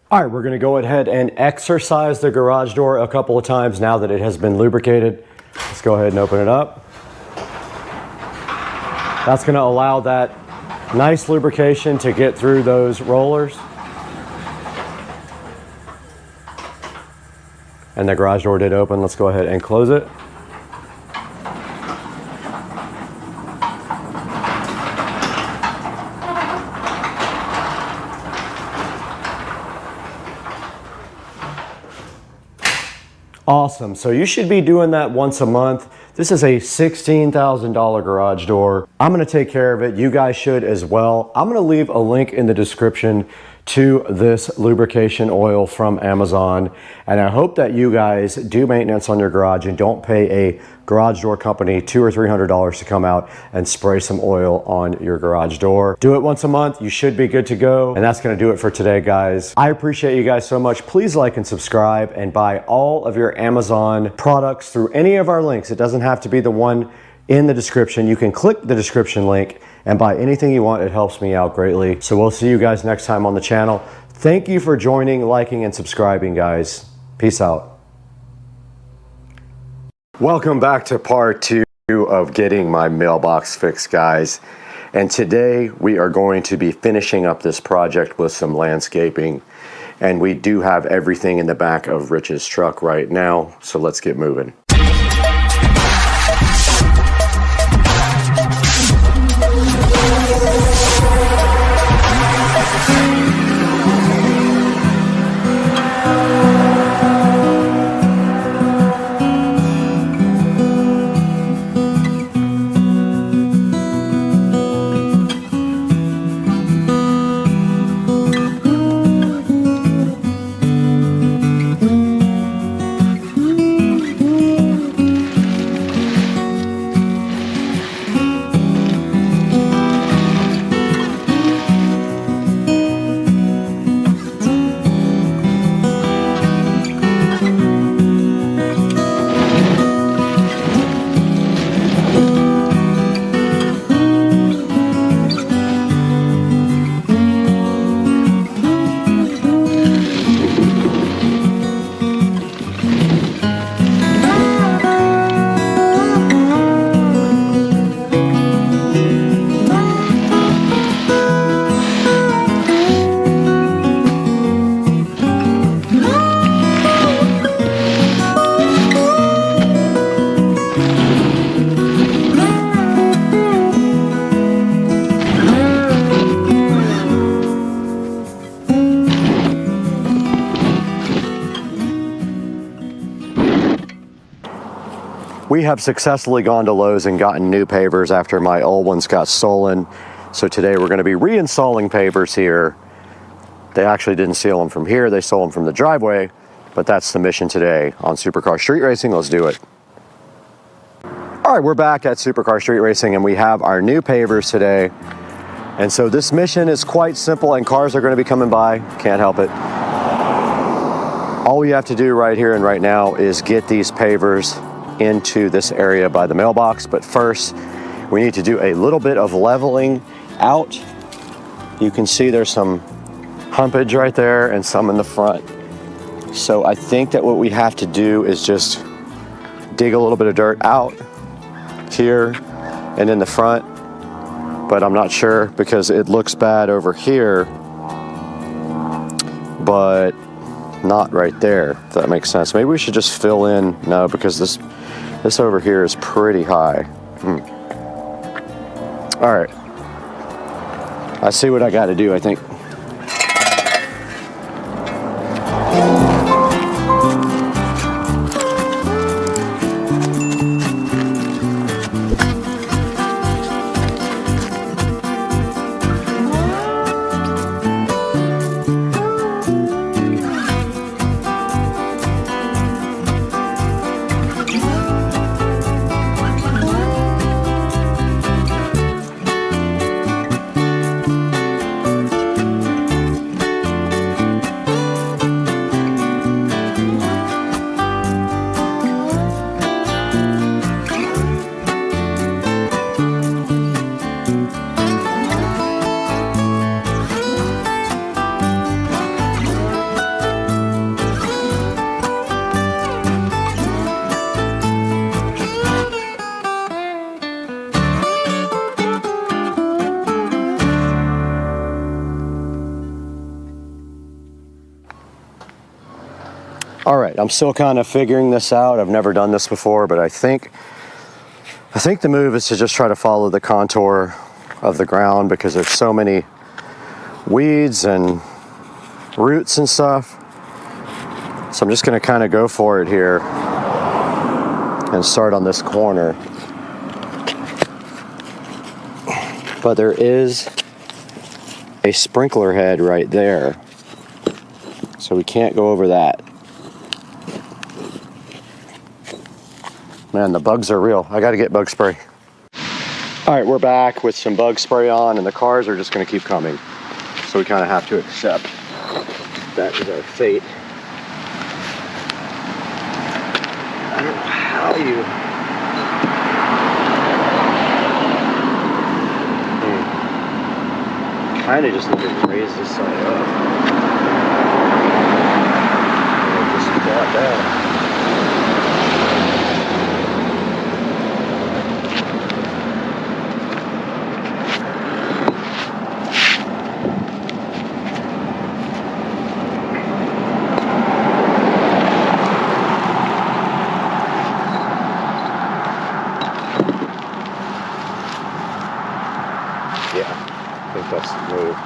All right, we're gonna go ahead and exercise the garage door a couple of times now that it has been lubricated. Let's go ahead and open it up. That's gonna allow that nice lubrication to get through those rollers. And the garage door did open. Let's go ahead and close it. Awesome. So you should be doing that once a month. This is a $16,000 garage door. I'm going to take care of it. You guys should as well. I'm going to leave a link in the description to this lubrication oil from Amazon. And I hope that you guys do maintenance on your garage and don't pay a garage door company $200 or $300 to come out and spray some oil on your garage door. Do it once a month. You should be good to go. And that's going to do it for today, guys. I appreciate you guys so much. Please like and subscribe and buy all of your Amazon products through any of our links. It doesn't have to be the one in the description. You can click the description link and buy anything you want. It helps me out greatly. So we'll see you guys next time on the channel. Thank you for joining, liking, and subscribing, guys. Peace out. Welcome back to part 2 of getting my mailbox fixed, guys. And today we are going to be finishing up this project with some landscaping. And we do have everything in the back of Rich's truck right now. So let's get moving. We have successfully gone to Lowe's and gotten new pavers after my old ones got stolen. So today we're going to be reinstalling pavers here. They actually didn't steal them from here, they stole them from the driveway, but that's the mission today on Supercar Street Racing. Let's do it. All right, we're back at Supercar Street Racing and we have our new pavers today. And so this mission is quite simple and cars are going to be coming by, can't help it. All we have to do right here and right now is get these pavers into this area by the mailbox, but first we need to do a little bit of leveling out. You can see there's some humpage right there and some in the front. So I think that what we have to do is just dig a little bit of dirt out here and in the front, but I'm not sure because it looks bad over here, but not right there, if that makes sense. Maybe we should just fill in. No, because this over here is pretty high. All right, I see what I got to do, I think. All right, I'm still kind of figuring this out. I've never done this before, but I think the move is to just try to follow the contour of the ground because there's so many weeds and roots and stuff. So I'm just going to kind of go for it here and start on this corner. But there is a sprinkler head right there, so we can't go over that. Man, the bugs are real. I got to get bug spray. All right, we're back with some bug spray on, and the cars are just going to keep coming. So we kind of have to accept that is our fate. I don't know how you... Kind of just need to raise this side up. And just flat down. That's the move.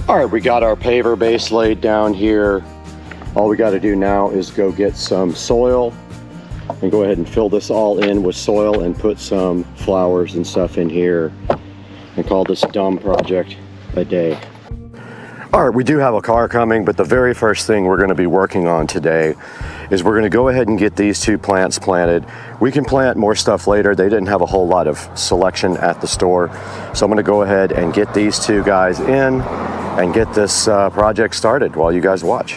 All right, we got our paver base laid down here. All we got to do now is go get some soil and go ahead and fill this all in with soil and put some flowers and stuff in here and call this dumb project a day. All right, we do have a car coming, but the very first thing we're going to be working on today is we're going to go ahead and get these two plants planted. We can plant more stuff later. They didn't have a whole lot of selection at the store. So I'm going to go ahead and get these two guys in and get this project started while you guys watch.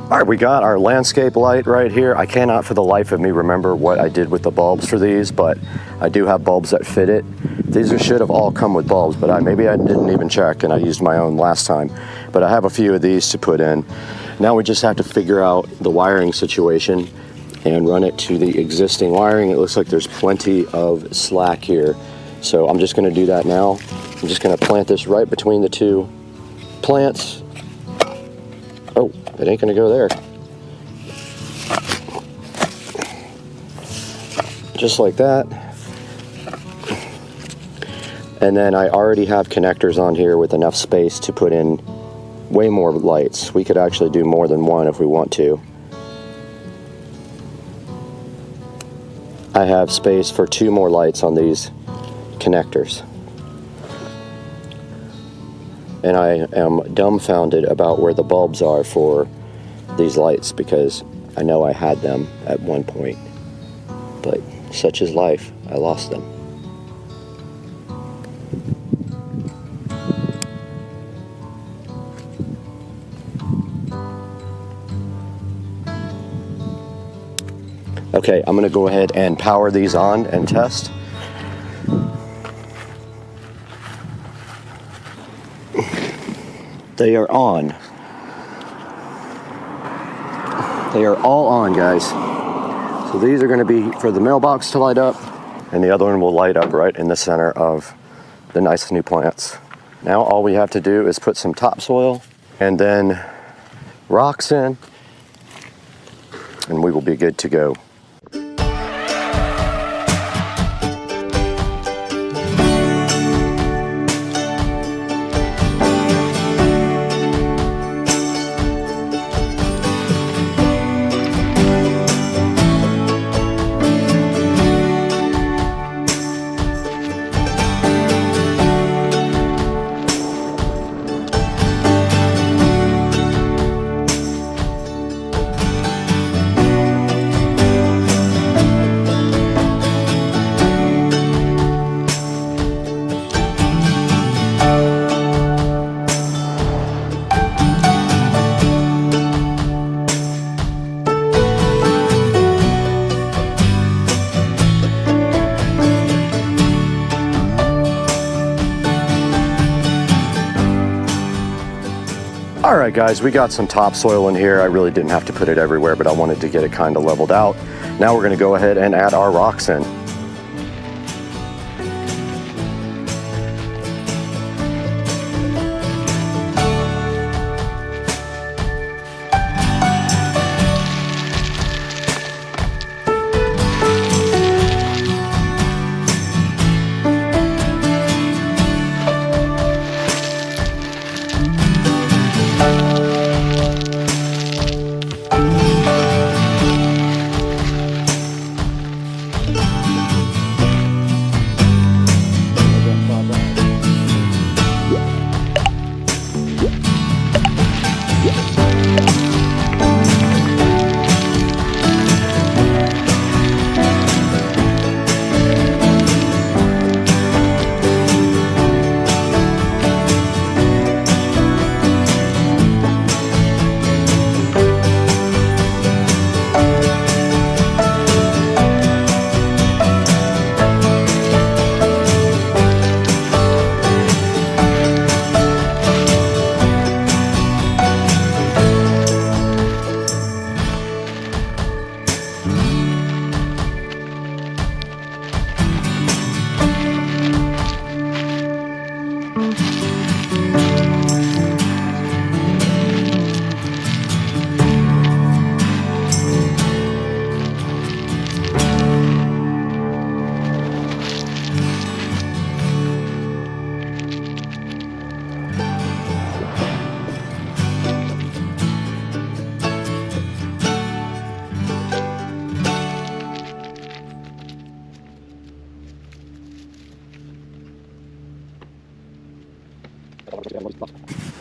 All right, we got our landscape light right here. I cannot for the life of me remember what I did with the bulbs for these, but I do have bulbs that fit it. These should have all come with bulbs, but maybe I didn't even check and I used my own last time. But I have a few of these to put in. Now we just have to figure out the wiring situation and run it to the existing wiring. It looks like there's plenty of slack here. So I'm just gonna do that now. I'm just gonna plant this right between the two plants. Oh, it ain't gonna go there. Just like that. And then I already have connectors on here with enough space to put in way more lights. We could actually do more than one if we want to. I have space for 2 more lights on these connectors. And I am dumbfounded about where the bulbs are for these lights because I know I had them at one point, but such is life, I lost them. Okay, I'm gonna go ahead and power these on and test. They are on. They are all on, guys. So these are going to be for the mailbox to light up, and the other one will light up right in the center of the nice new plants. Now all we have to do is put some topsoil and then rocks in, and we will be good to go. All right, guys, we got some topsoil in here. I really didn't have to put it everywhere, but I wanted to get it kind of leveled out. Now we're gonna go ahead and add our rocks in.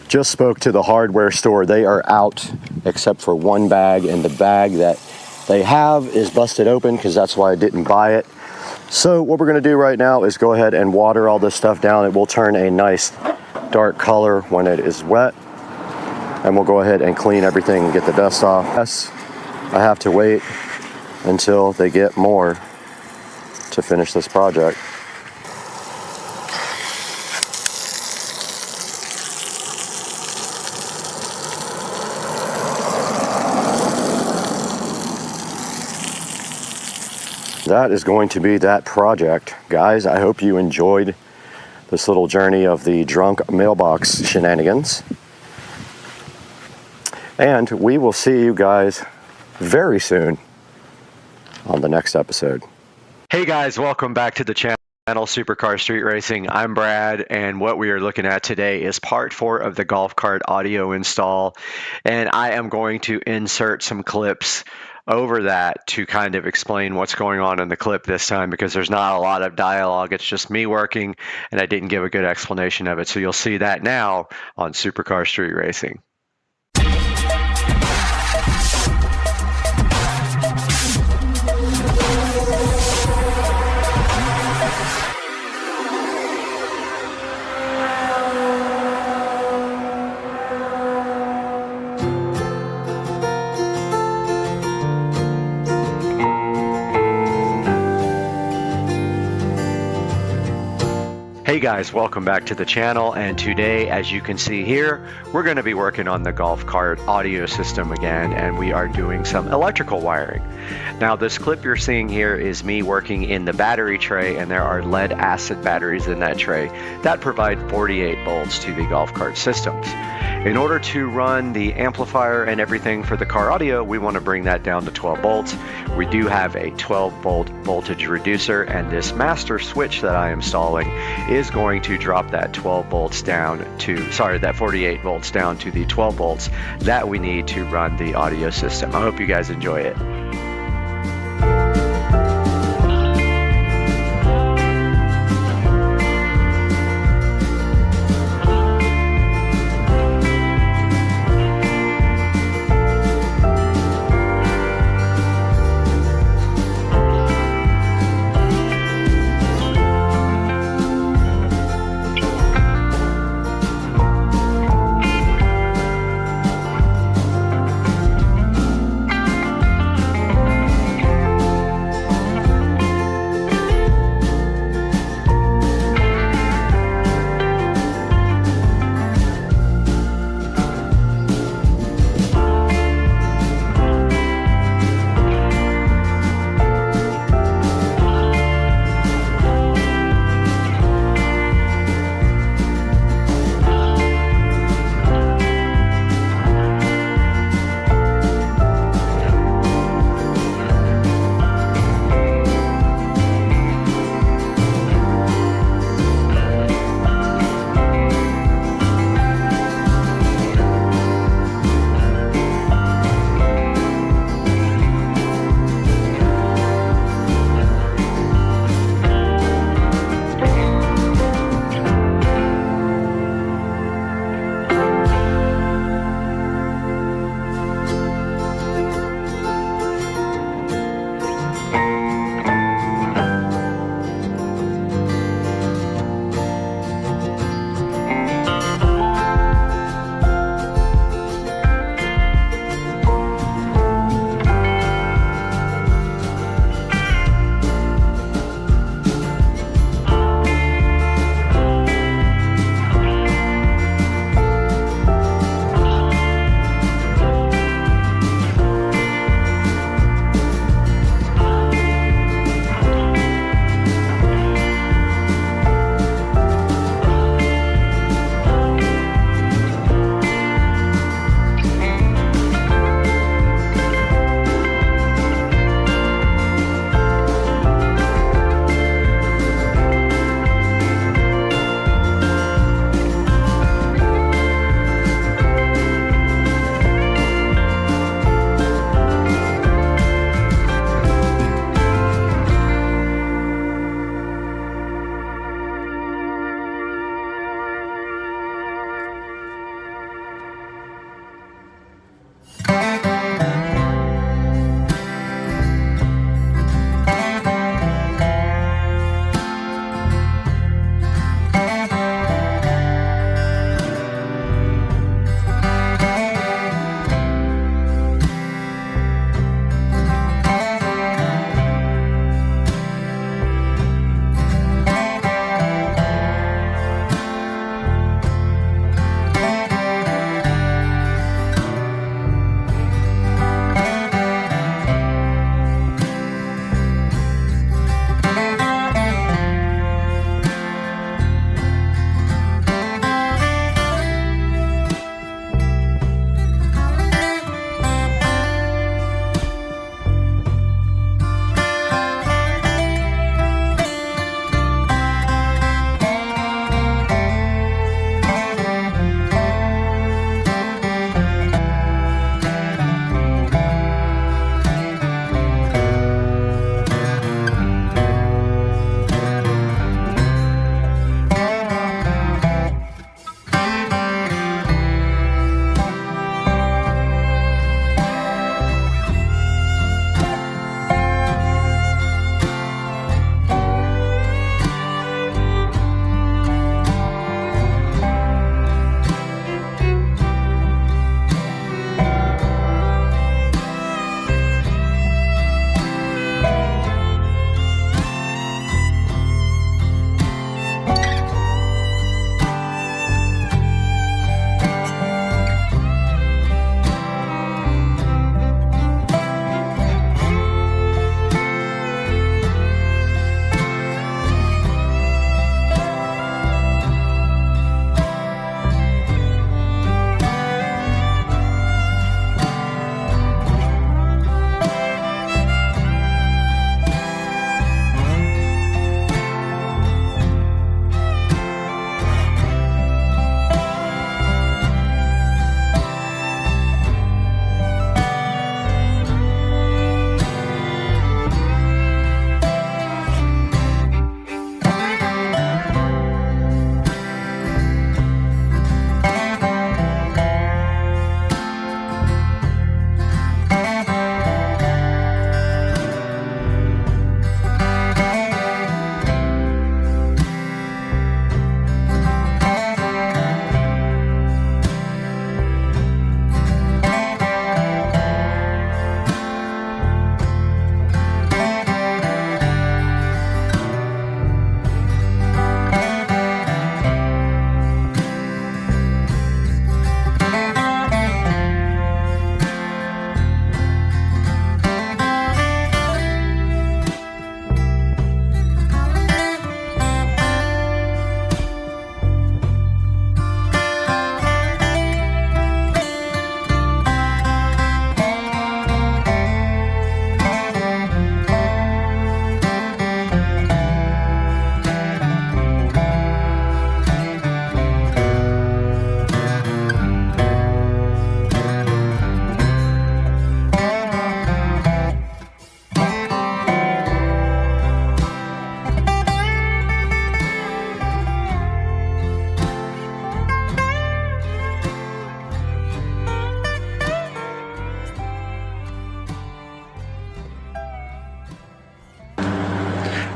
Just spoke to the hardware store. They are out except for one bag, and the bag that they have is busted open because that's why I didn't buy it. So what we're going to do right now is go ahead and water all this stuff down. It will turn a nice dark color when it is wet. and we'll go ahead and clean everything and get the dust off. Yes, I have to wait until they get more to finish this project. That is going to be that project. Guys, I hope you enjoyed this little journey of the drunk mailbox shenanigans. And we will see you guys very soon on the next episode. Hey guys, welcome back to the channel, Supercar Street Racing. I'm Brad, and what we are looking at today is part 4 of the golf cart audio install. And I am going to insert some clips over that to kind of explain what's going on in the clip this time, because there's not a lot of dialogue. It's just me working, and I didn't give a good explanation of it. So you'll see that now on Supercar Street Racing. Hey guys, welcome back to the channel, and today, as you can see here, we're going to be working on the golf cart audio system again, and we are doing some electrical wiring. Now this clip you're seeing here is me working in the battery tray, and there are lead acid batteries in that tray that provide 48 volts to the golf cart systems. In order to run the amplifier and everything for the car audio, we want to bring that down to 12 volts. We do have a 12 volt voltage reducer, and this master switch that I am installing is going to drop that 12 volts down to, that 48 volts down to the 12 volts that we need to run the audio system. I hope you guys enjoy it.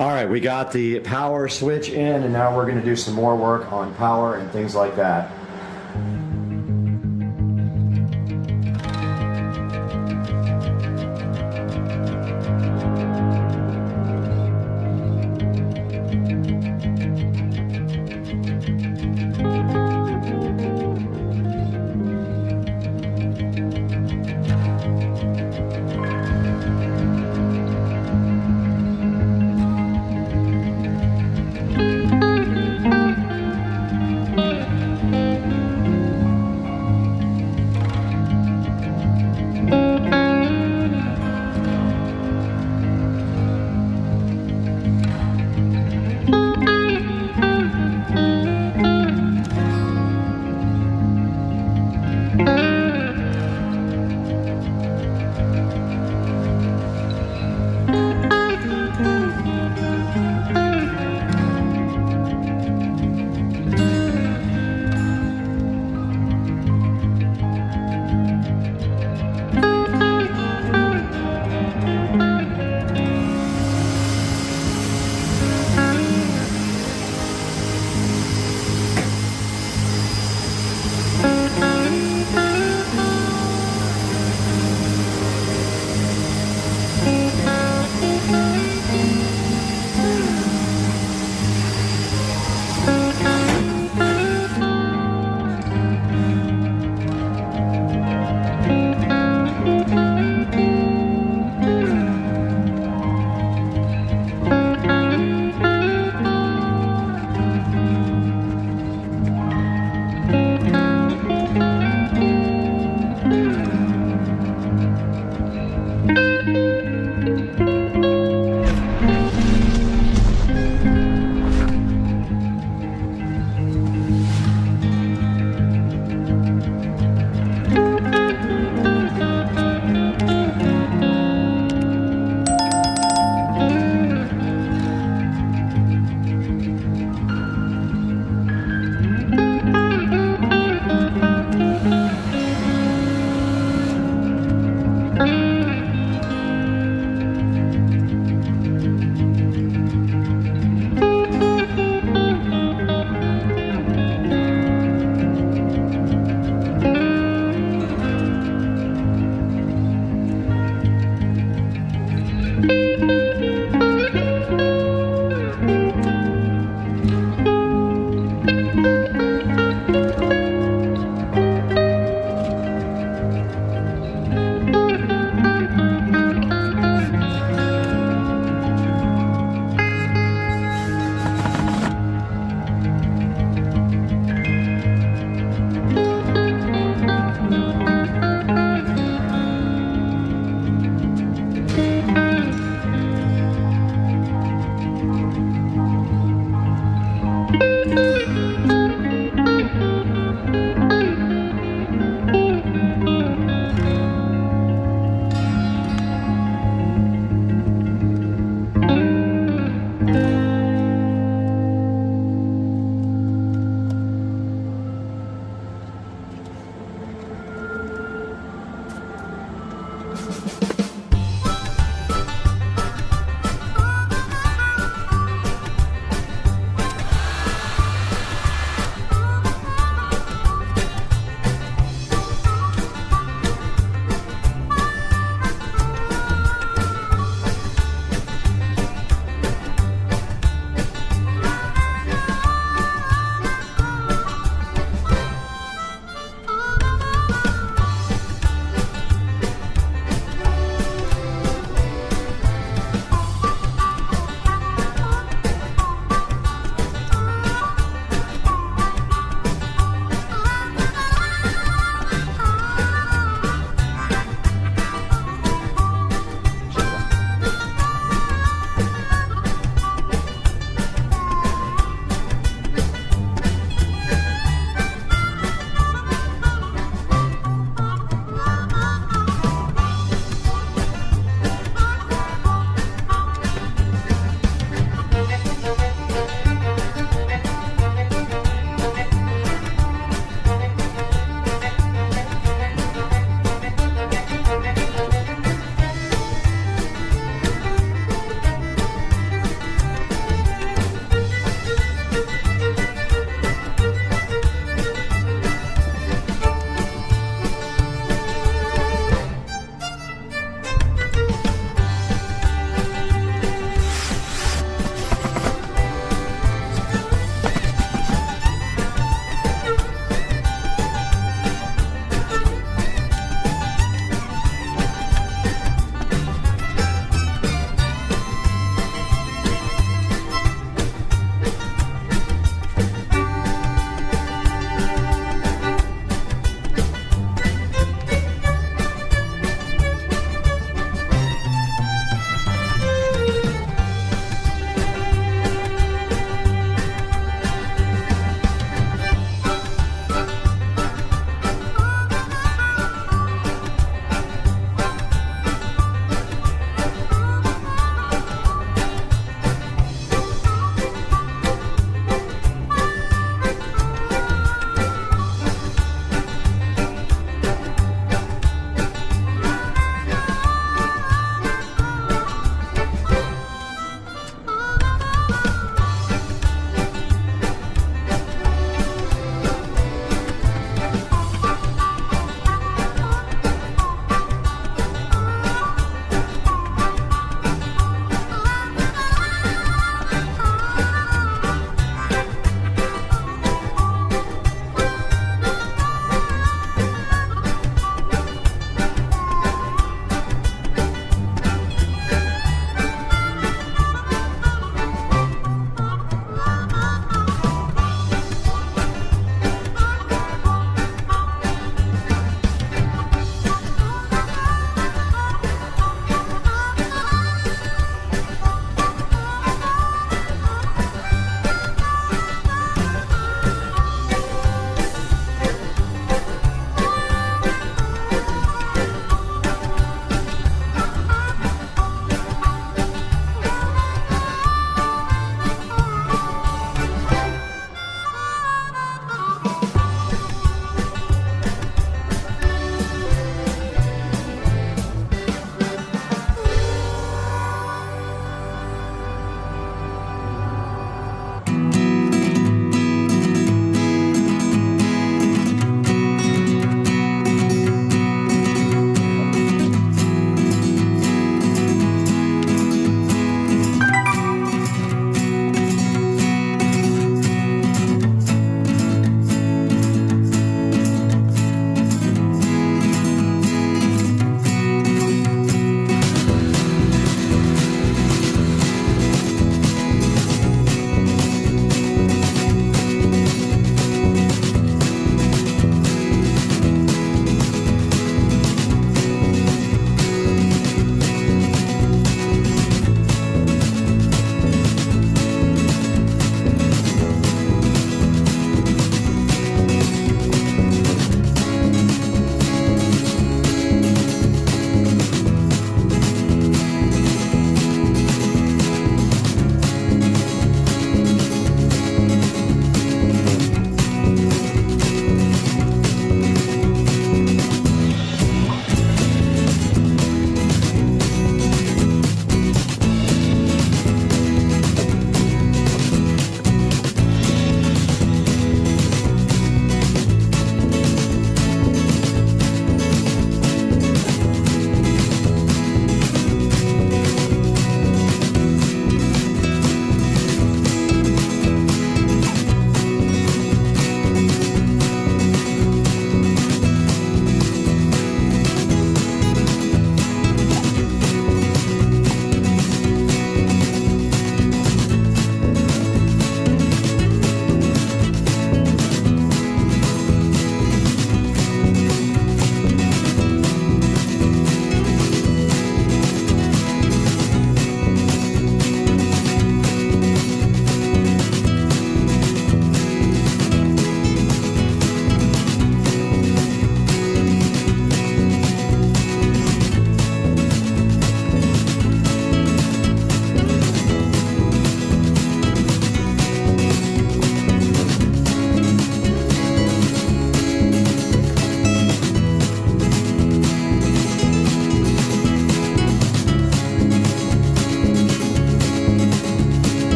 All right, we got the power switch in, and now we're going to do some more work on power and things like that.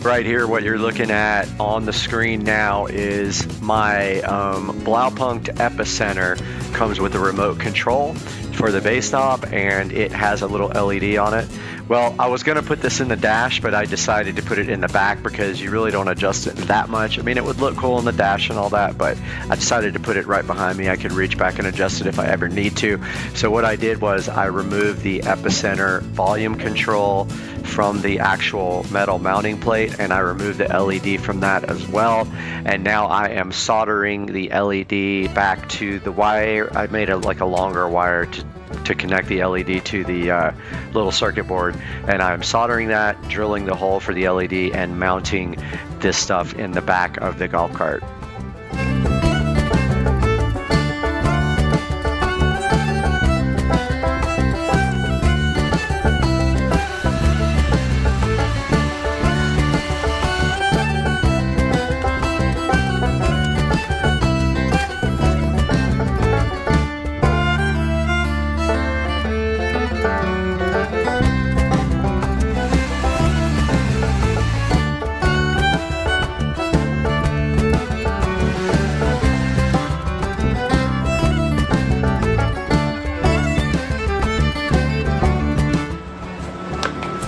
Right here, what you're looking at on the screen now is my Blaupunkt Epicenter. Comes with a remote control for the base knob, and it has a little LED on it. Well, I was going to put this in the dash, but I decided to put it in the back because you really don't adjust it that much. I mean, it would look cool in the dash and all that, but I decided to put it right behind me. I could reach back and adjust it if I ever need to. So what I did was I removed the Epicenter volume control from the actual metal mounting plate, and I removed the LED from that as well. And now I am soldering the LED back to the wire. I made like a longer wire to connect the LED to the little circuit board, and I'm soldering that, drilling the hole for the LED, and mounting this stuff in the back of the golf cart.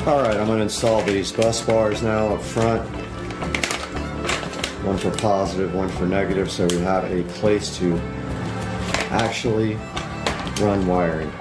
Alright, I'm going to install these bus bars now up front. One for positive, one for negative, so we have a place to actually run wiring.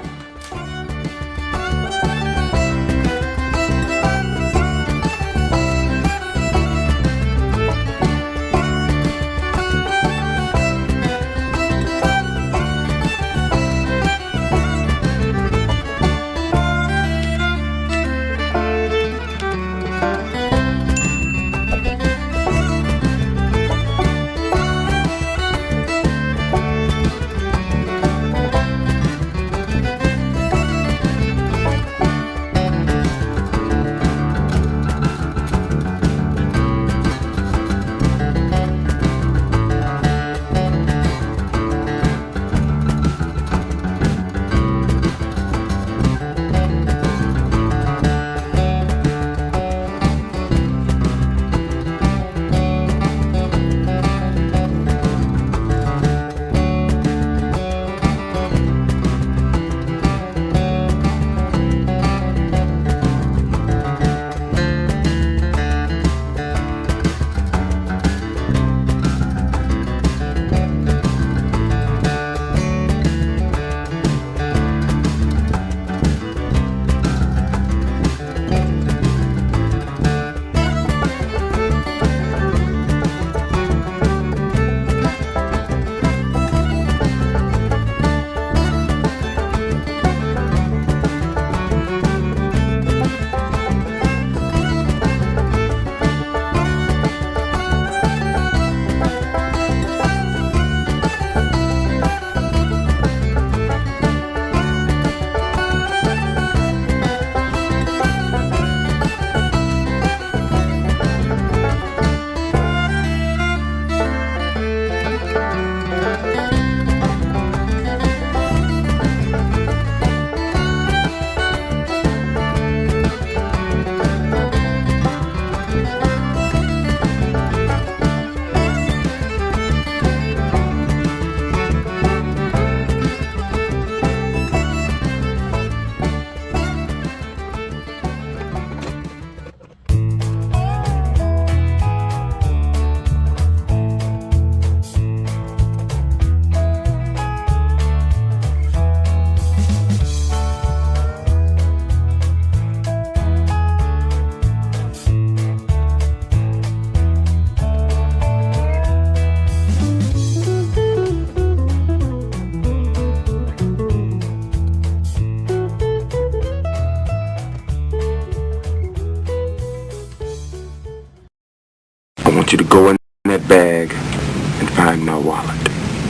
I want you to go in that bag and find my wallet.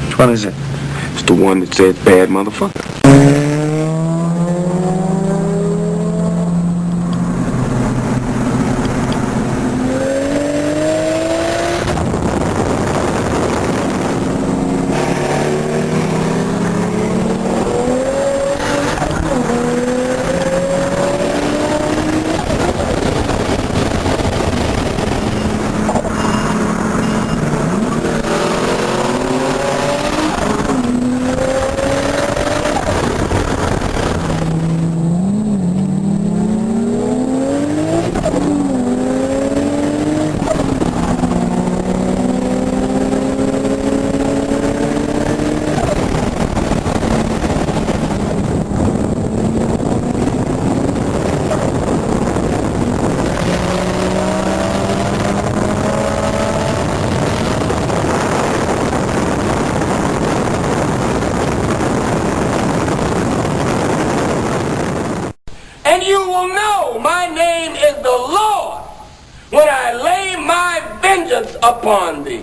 Which one is it? It's the one that says bad motherfucker. upon thee.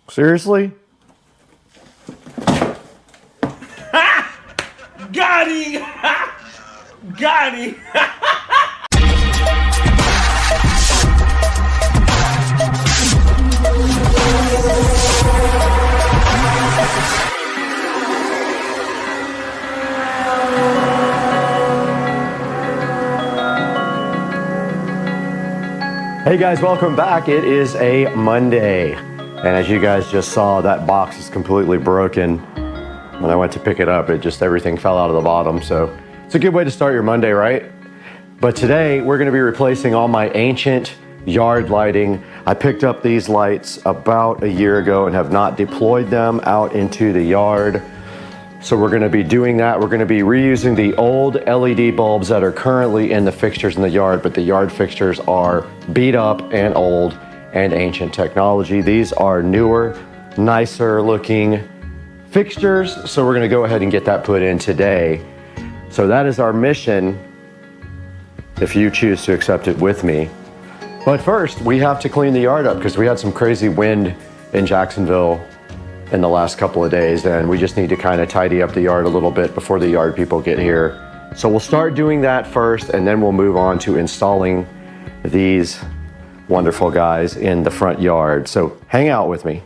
Seriously? Got him! Got him! Hey guys, welcome back. It is a Monday. And as you guys just saw, that box is completely broken. When I went to pick it up, everything fell out of the bottom. So it's a good way to start your Monday, right? But today we're gonna be replacing all my ancient yard lighting. I picked up these lights about a year ago and have not deployed them out into the yard. So we're gonna be doing that. We're gonna be reusing the old LED bulbs that are currently in the fixtures in the yard, but the yard fixtures are beat up and old and ancient technology. These are newer, nicer looking fixtures. So we're gonna go ahead and get that put in today. So that is our mission, if you choose to accept it with me. But first, we have to clean the yard up because we had some crazy wind in Jacksonville in the last couple of days, and we just need to kind of tidy up the yard a little bit before the yard people get here. So we'll start doing that first, and then we'll move on to installing these wonderful guys in the front yard. So hang out with me.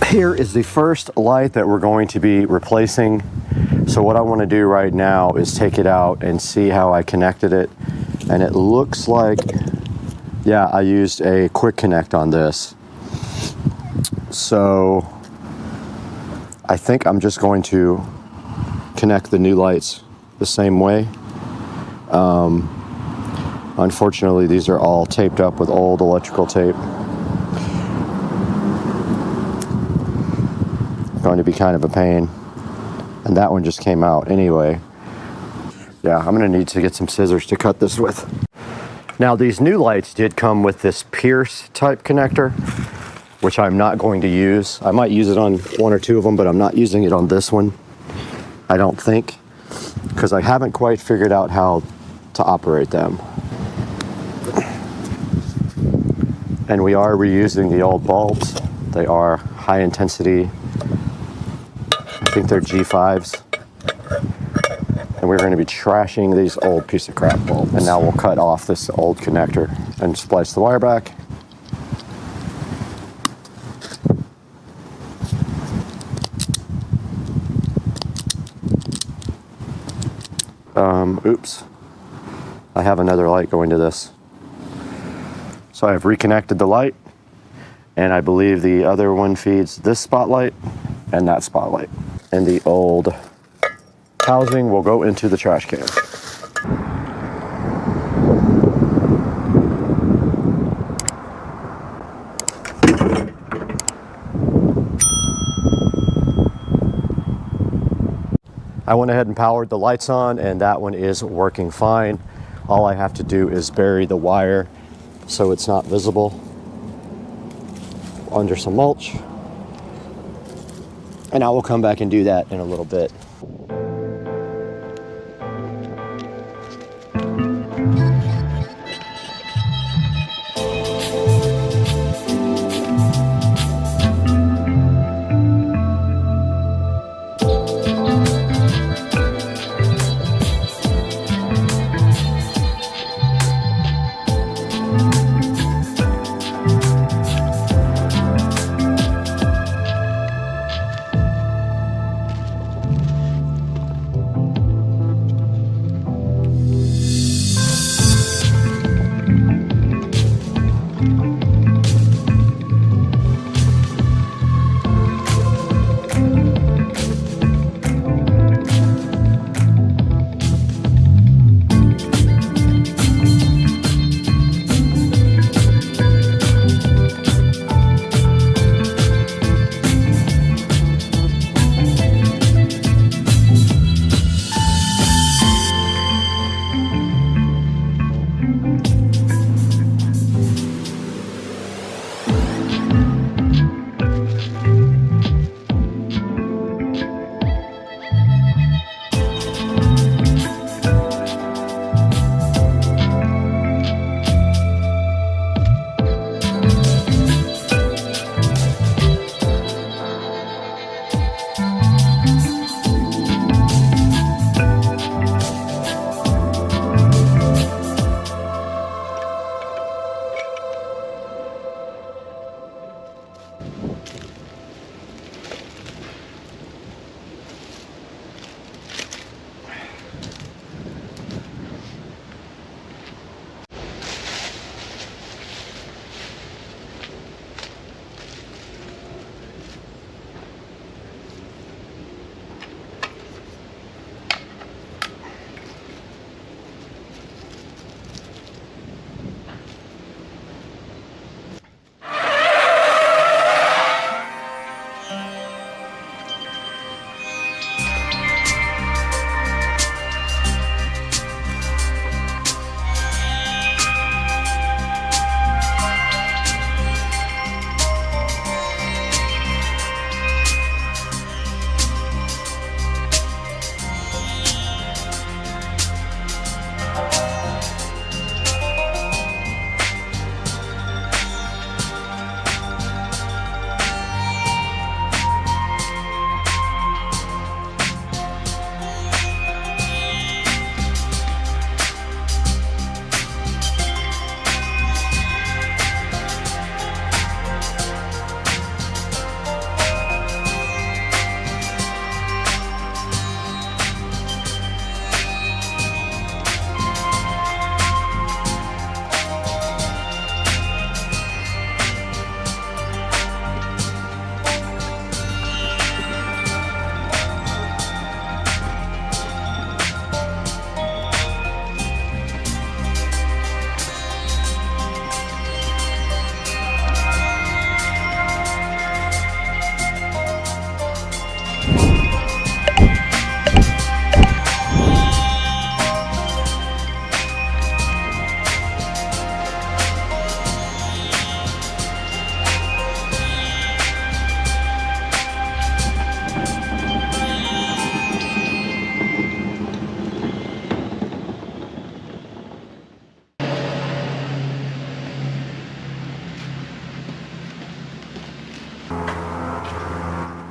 Here is the first light that we're going to be replacing. So what I want to do right now is take it out and see how I connected it. And it looks like, yeah, I used a quick connect on this. So I think I'm just going to connect the new lights the same way. Unfortunately, these are all taped up with old electrical tape. Going to be kind of a pain. And that one just came out anyway. Yeah, I'm gonna need to get some scissors to cut this with. Now these new lights did come with this Pierce type connector, which I'm not going to use. I might use it on one or two of them, but I'm not using it on this one, I don't think, because I haven't quite figured out how to operate them. And we are reusing the old bulbs. They are high intensity. I think they're G5s. And we're going to be trashing these old piece of crap bulbs. And now we'll cut off this old connector and splice the wire back. Oops. I have another light going to this. So I've reconnected the light, and I believe the other one feeds this spotlight and that spotlight. And the old housing will go into the trash can. I went ahead and powered the lights on, and that one is working fine. All I have to do is bury the wire so it's not visible under some mulch. And I will come back and do that in a little bit.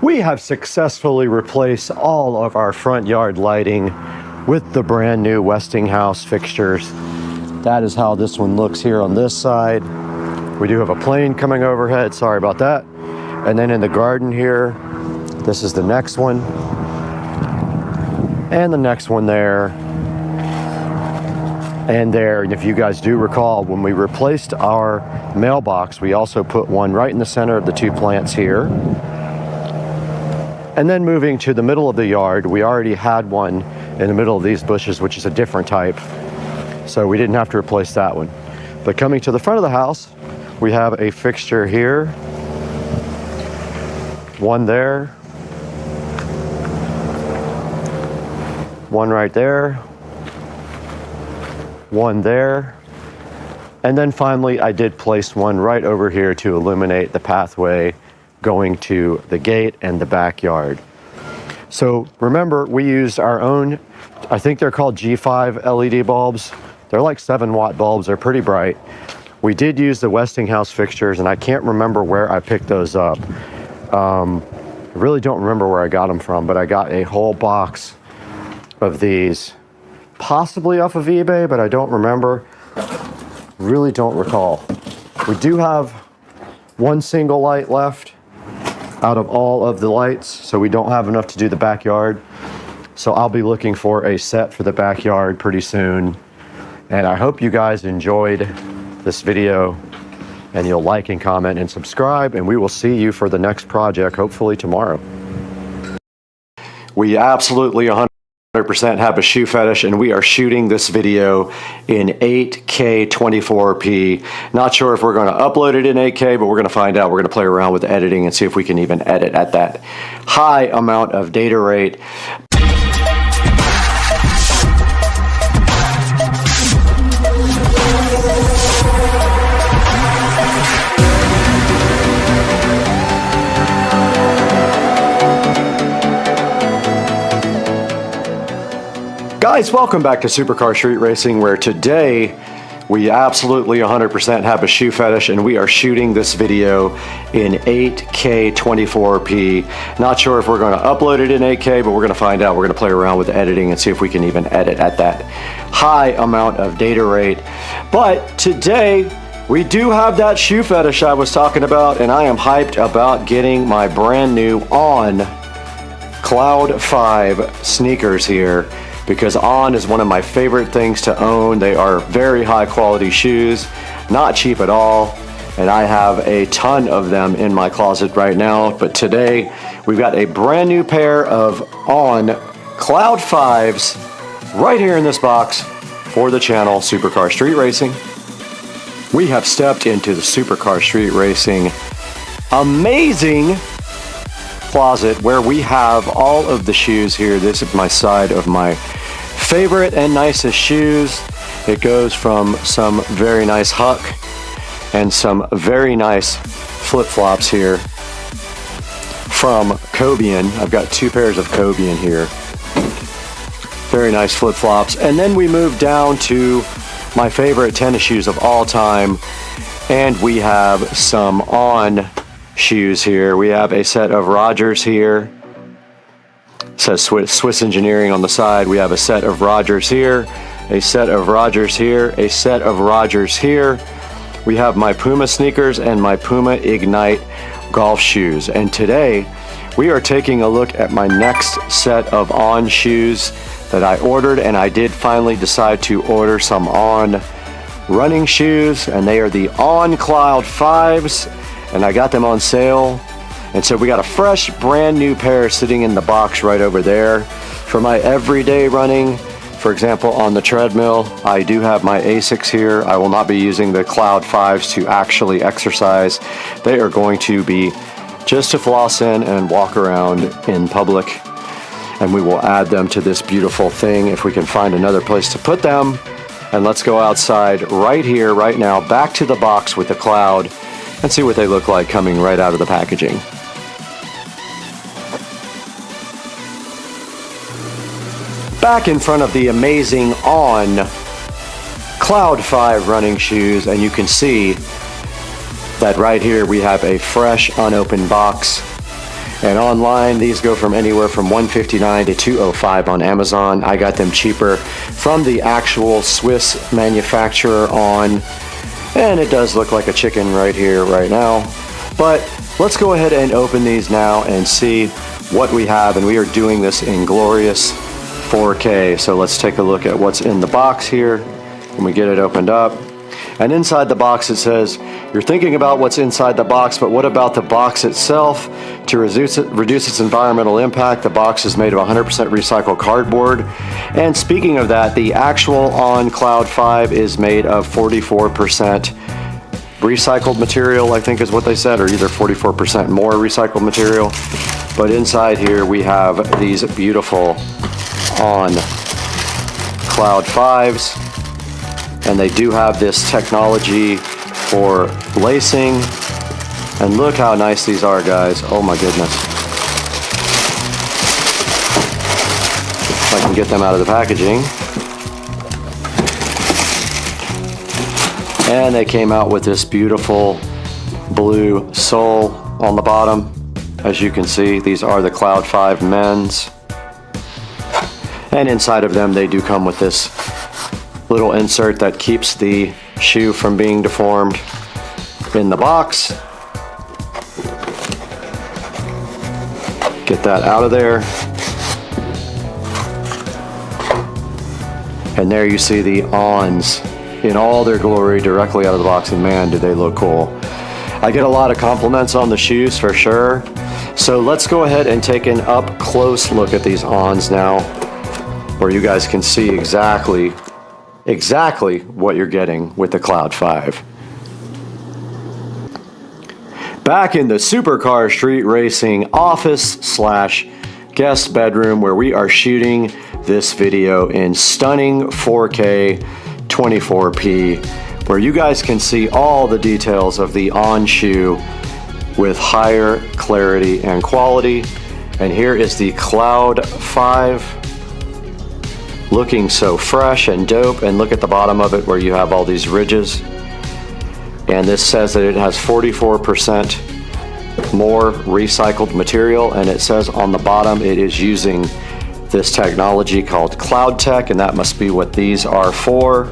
We have successfully replaced all of our front yard lighting with the brand new Westinghouse fixtures. That is how this one looks here on this side. We do have a plane coming overhead, sorry about that. And then in the garden here, this is the next one. And the next one there. And there, and if you guys do recall, when we replaced our mailbox, we also put one right in the center of the two plants here. And then moving to the middle of the yard, we already had one in the middle of these bushes, which is a different type. So we didn't have to replace that one. But coming to the front of the house, we have a fixture here, one there, one right there, one there, and then finally I did place one right over here to illuminate the pathway going to the gate and the backyard. So remember, we used our own, I think they're called G5 LED bulbs. They're like 7-watt bulbs, they're pretty bright. We did use the Westinghouse fixtures, and I can't remember where I picked those up. I really don't remember where I got them from, but I got a whole box of these, possibly off of eBay, but I don't remember. Really don't recall. We do have one single light left out of all of the lights, so we don't have enough to do the backyard. So I'll be looking for a set for the backyard pretty soon. And I hope you guys enjoyed this video, and you'll like and comment and subscribe, and we will see you for the next project, hopefully tomorrow. We absolutely 100% have a shoe fetish, and we are shooting this video in 8K 24p. Not sure if we're going to upload it in 8K, but we're going to find out. We're going to play around with editing and see if we can even edit at that high amount of data rate. Guys, welcome back to Supercar Street Racing, where today we absolutely 100% have a shoe fetish, and we are shooting this video in 8K 24p. Not sure if we're going to upload it in 8K, but we're going to find out. We're going to play around with editing and see if we can even edit at that high amount of data rate. But today we do have that shoe fetish I was talking about, and I am hyped about getting my brand new On Cloud 5 sneakers here, because On is one of my favorite things to own. They are very high quality shoes, not cheap at all, and I have a ton of them in my closet right now. But today we've got a brand new pair of On Cloud 5s right here in this box for the channel Supercar Street Racing. We have stepped into the Supercar Street Racing amazing closet where we have all of the shoes here. This is my side of my favorite and nicest shoes. It goes from some very nice Huck and some very nice flip-flops here from Cobian. I've got two pairs of Cobian here. Very nice flip-flops. And then we move down to my favorite tennis shoes of all time, and we have some On shoes here. We have a set of Rogers here. It says Swiss Engineering on the side. We have a set of Rogers here, a set of Rogers here, a set of Rogers here. We have my Puma sneakers and my Puma Ignite golf shoes. And today we are taking a look at my next set of On shoes that I ordered, and I did finally decide to order some On running shoes, and they are the On Cloud 5s, and I got them on sale. And so we got a fresh brand new pair sitting in the box right over there for my everyday running. For example, on the treadmill, I do have my ASICs here. I will not be using the Cloud 5s to actually exercise. They are going to be just to floss in and walk around in public. And we will add them to this beautiful thing if we can find another place to put them. And let's go outside right here, right now, back to the box with the Cloud, and see what they look like coming right out of the packaging. Back in front of the amazing On Cloud 5 running shoes, and you can see that right here we have a fresh unopened box. And online, these go from anywhere from $159 to $205 on Amazon. I got them cheaper from the actual Swiss manufacturer on, and it does look like a chicken right here, right now. But let's go ahead and open these now and see what we have. And we are doing this in glorious 4K. So let's take a look at what's in the box here. When we get it opened up. And inside the box it says, you're thinking about what's inside the box, but what about the box itself? To reduce its environmental impact, the box is made of 100% recycled cardboard. And speaking of that, the actual on Cloud 5 is made of 44% recycled material, I think is what they said, or either 44% more recycled material. But inside here we have these beautiful on Cloud 5s. And they do have this technology for lacing. And look how nice these are, guys. Oh my goodness. If I can get them out of the packaging. And they came out with this beautiful blue sole on the bottom. As you can see, these are the Cloud 5 men's. And inside of them, they do come with this little insert that keeps the shoe from being deformed in the box. Get that out of there. And there you see the Ons in all their glory directly out of the box, and man, do they look cool. I get a lot of compliments on the shoes for sure. So let's go ahead and take an up close look at these Ons now, where you guys can see exactly what you're getting with the Cloud 5. Back in the Supercar Street Racing office / guest bedroom, where we are shooting this video in stunning 4K 24p, where you guys can see all the details of the On shoe with higher clarity and quality. And here is the Cloud 5. Looking so fresh and dope, and look at the bottom of it where you have all these ridges. And this says that it has 44% more recycled material, and it says on the bottom it is using this technology called Cloud Tech, and that must be what these are for.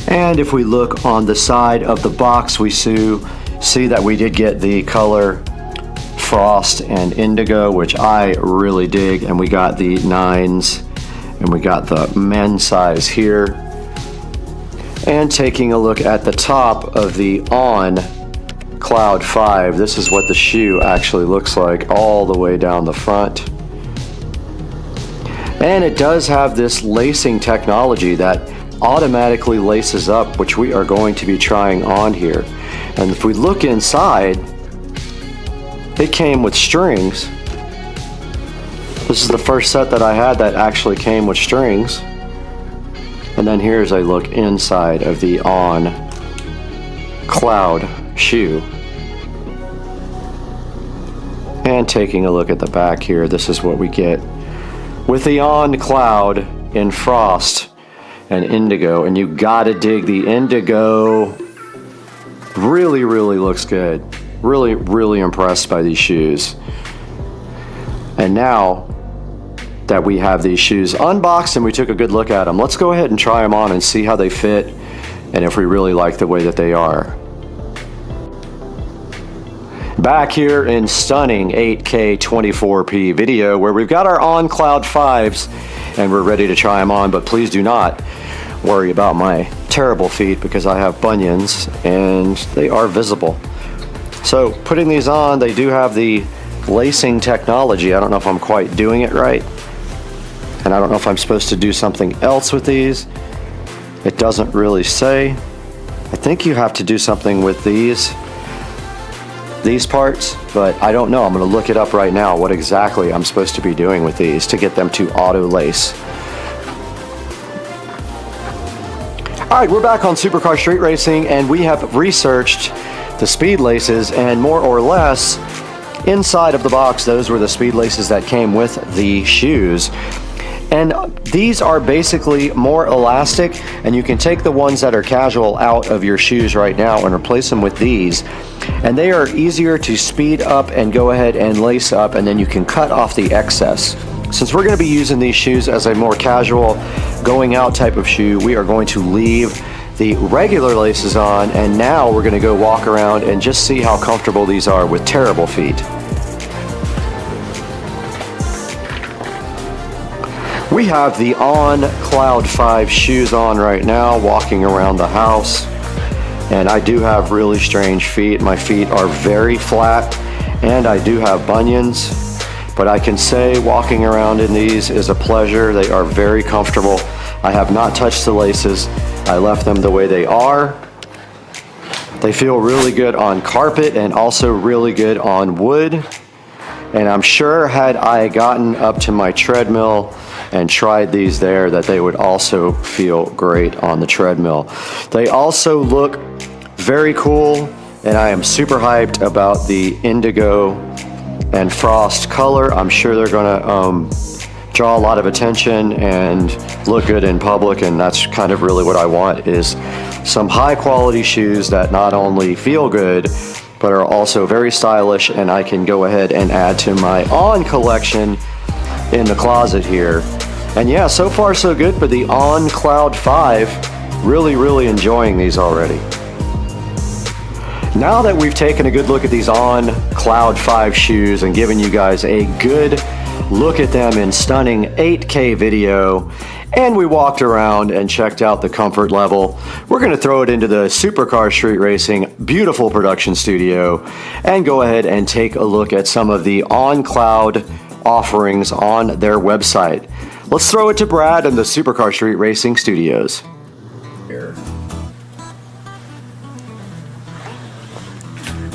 And if we look on the side of the box, we see that we did get the color Frost and Indigo, which I really dig, and we got the 9s. And we got the men's size here. And taking a look at the top of the On Cloud 5, this is what the shoe actually looks like all the way down the front. And it does have this lacing technology that automatically laces up, which we are going to be trying on here. And if we look inside, it came with strings. This is the first set that I had that actually came with strings. And then here's a look inside of the On Cloud shoe. And taking a look at the back here, this is what we get with the On Cloud in Frost and Indigo. And you gotta dig the Indigo. Really, really looks good. Really, really impressed by these shoes. And now that we have these shoes unboxed and we took a good look at them, let's go ahead and try them on and see how they fit and if we really like the way that they are. Back here in stunning 8K 24p video, where we've got our On Cloud 5s and we're ready to try them on, but please do not worry about my terrible feet because I have bunions and they are visible. So putting these on, they do have the lacing technology. I don't know if I'm quite doing it right. And I don't know if I'm supposed to do something else with these. It doesn't really say. I think you have to do something with these parts, but I don't know. I'm going to look it up right now, what exactly I'm supposed to be doing with these to get them to auto lace. All right, we're back on Supercar Street Racing, and we have researched the speed laces, and more or less inside of the box, those were the speed laces that came with the shoes. And these are basically more elastic, and you can take the ones that are casual out of your shoes right now and replace them with these. And they are easier to speed up and go ahead and lace up, and then you can cut off the excess. Since we're going to be using these shoes as a more casual going out type of shoe, we are going to leave the regular laces on, and now we're going to go walk around and just see how comfortable these are with terrible feet. We have the On Cloud 5 shoes on right now, walking around the house. And I do have really strange feet. My feet are very flat, and I do have bunions. But I can say walking around in these is a pleasure. They are very comfortable. I have not touched the laces. I left them the way they are. They feel really good on carpet and also really good on wood. And I'm sure had I gotten up to my treadmill and tried these there, that they would also feel great on the treadmill. They also look very cool, and I am super hyped about the indigo and frost color. I'm sure they're gonna draw a lot of attention and look good in public, and that's kind of really what I want, is some high quality shoes that not only feel good but are also very stylish, and I can go ahead and add to my On collection in the closet here. And yeah, so far so good for the On Cloud 5. Really enjoying these already. Now that we've taken a good look at these On Cloud 5 shoes and given you guys a good look at them in stunning 8K video, and we walked around and checked out the comfort level, we're going to throw it into the Supercar Street Racing beautiful production studio and go ahead and take a look at some of the On Cloud offerings on their website. Let's throw it to Brad in the Supercar Street Racing studios.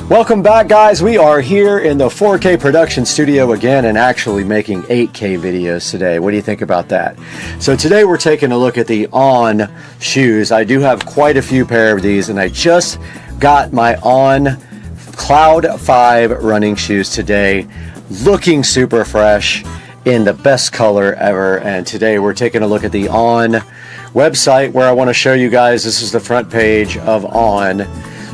Welcome back, guys. We are here in the 4K production studio again, and actually making 8K videos today. What do you think about that? So today we're taking a look at the On shoes. I do have quite a few pair of these, and I just got my On Cloud 5 running shoes today, looking super fresh in the best color ever. And today we're taking a look at the On website, where I want to show you guys, this is the front page of On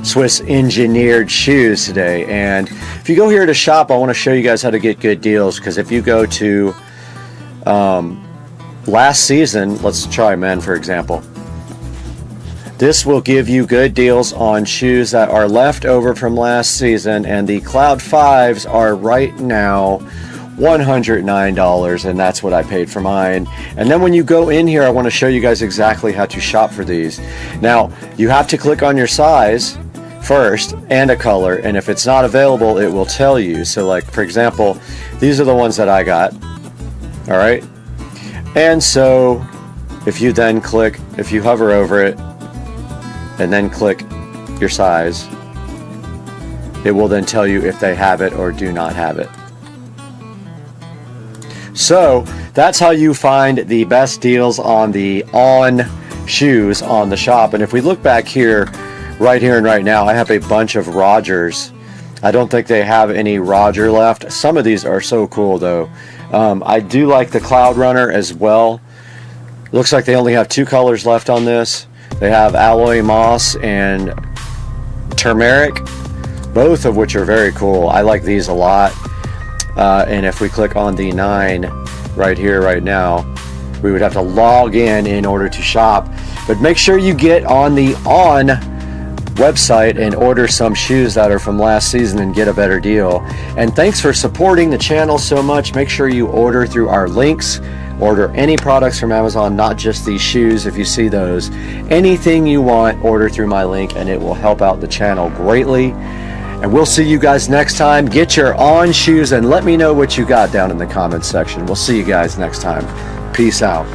Swiss engineered shoes today. And if you go here to shop, I want to show you guys how to get good deals, because if you go to last season, let's try men for example, this will give you good deals on shoes that are left over from last season, and the Cloud 5s are right now $109, and that's what I paid for mine. And then when you go in here, I want to show you guys exactly how to shop for these. Now, you have to click on your size first and a color, and if it's not available, it will tell you. So like, for example, these are the ones that I got. All right. And so if you then click, if you hover over it and then click your size, it will then tell you if they have it or do not have it. So that's how you find the best deals on the On shoes on the shop. And if we look back here, right here and right now, I have a bunch of Rogers. I don't think they have any Roger left. Some of these are so cool though. I do like the Cloud Runner as well. Looks like they only have 2 colors left on this. They have Alloy Moss and Turmeric, both of which are very cool. I like these a lot. And if we click on the 9 right here right now, we would have to log in order to shop. But make sure you get on the On website and order some shoes that are from last season and get a better deal. And thanks for supporting the channel so much. Make sure you order through our links. Order any products from Amazon, not just these shoes. If you see those, anything you want, order through my link, and it will help out the channel greatly. And we'll see you guys next time. Get your On shoes and let me know what you got down in the comments section. We'll see you guys next time. Peace out.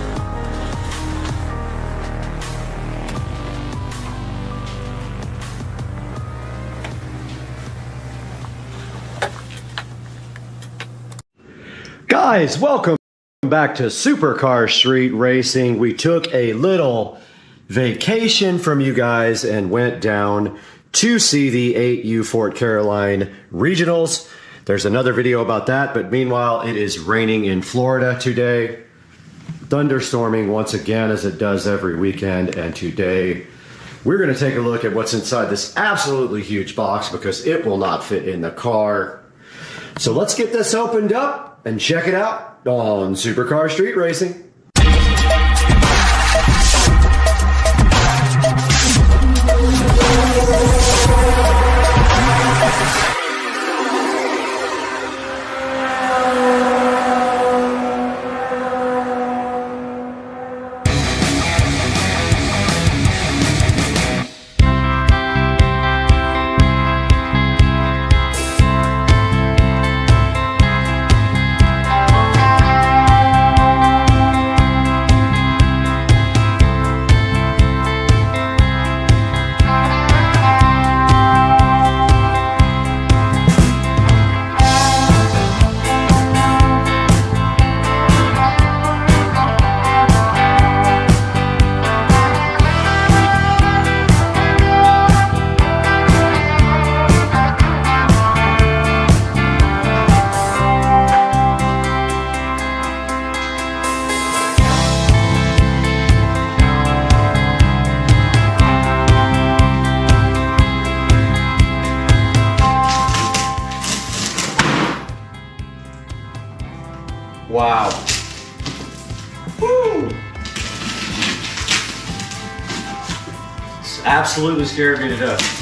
Guys, welcome back to Supercar Street Racing. We took a little vacation from you guys and went down to see the 8U Fort Caroline Regionals. There's another video about that, but meanwhile, it is raining in Florida today. thunderstorming once again, as it does every weekend, and today we're going to take a look at what's inside this absolutely huge box because it will not fit in the car. So let's get this opened up and check it out on Supercar Street Racing. Wow. Woo! It's absolutely scared me to death.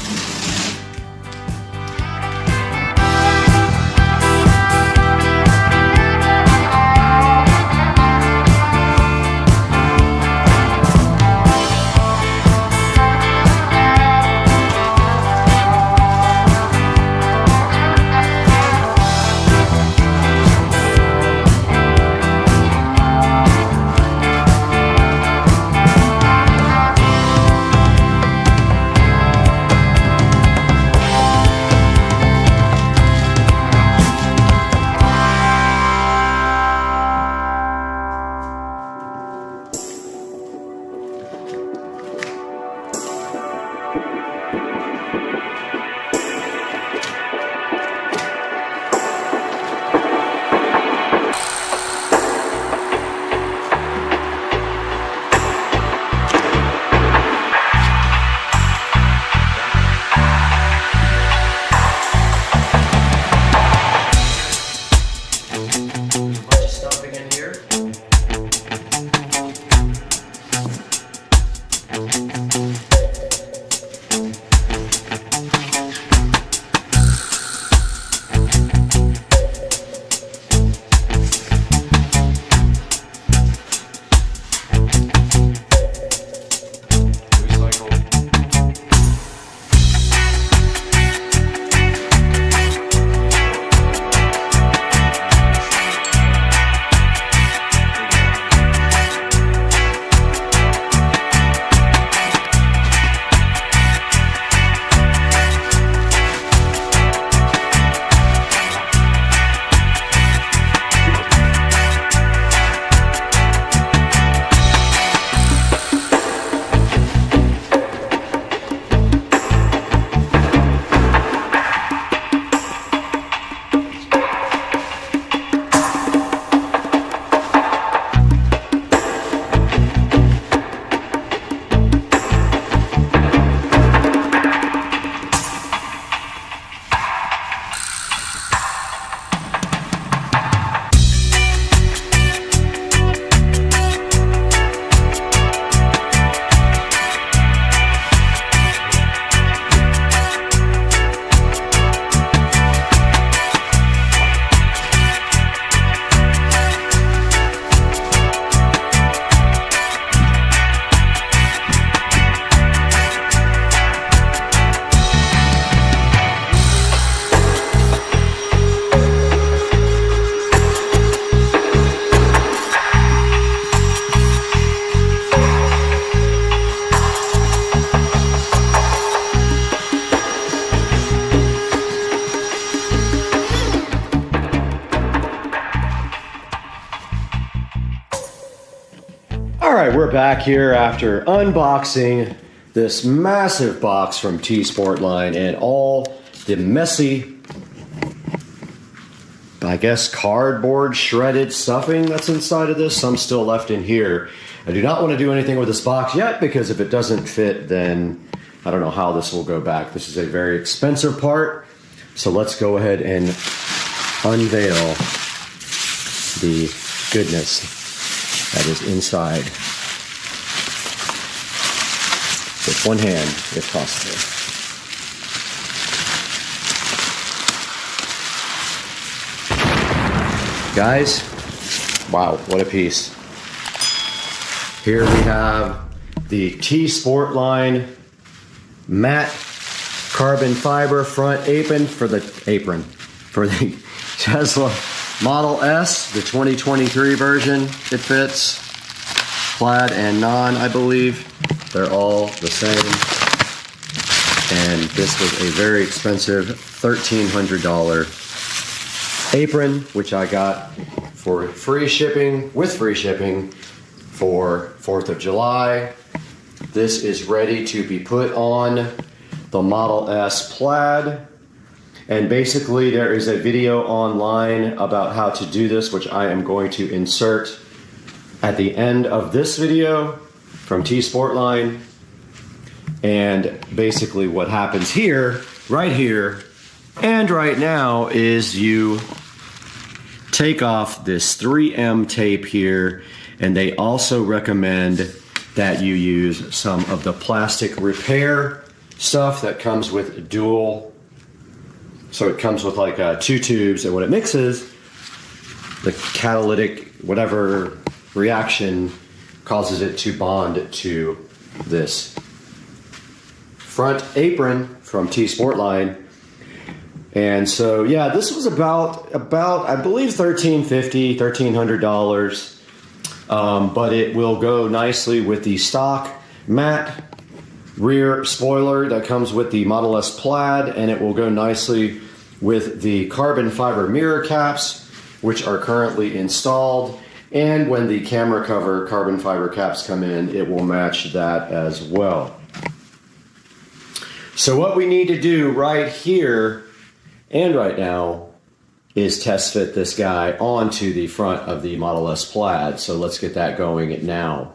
We're back here after unboxing this massive box from T Sport Line and all the messy I guess, cardboard shredded stuffing that's inside of this. Some still left in here. I do not want to do anything with this box yet, because if it doesn't fit, then I don't know how this will go back. This is a very expensive part. So let's go ahead and unveil the goodness that is inside with one hand, if possible. Guys, wow, what a piece. Here we have the T-Sportline matte carbon fiber front apron for the Tesla Model S, the 2023 version. It fits. Plaid and non, I believe. They're all the same. And this was a very expensive $1,300 apron, which I got for free shipping, with free shipping, for 4th of July. This is ready to be put on the Model S Plaid. And basically there is a video online about how to do this, which I am going to insert at the end of this video from T-Sportline. And basically what happens here, right here, and right now is you take off this 3M tape here, and they also recommend that you use some of the plastic repair stuff that comes with dual. So it comes with like 2 tubes, and when it mixes, the catalytic whatever reaction causes it to bond to this front apron from T-Sportline. And so, yeah, this was about I believe $1,300, but it will go nicely with the stock matte rear spoiler that comes with the Model S Plaid, and it will go nicely with the carbon fiber mirror caps, which are currently installed. And when the camera cover carbon fiber caps come in, it will match that as well. So what we need to do right here and right now is test fit this guy onto the front of the Model S Plaid. So let's get that going now.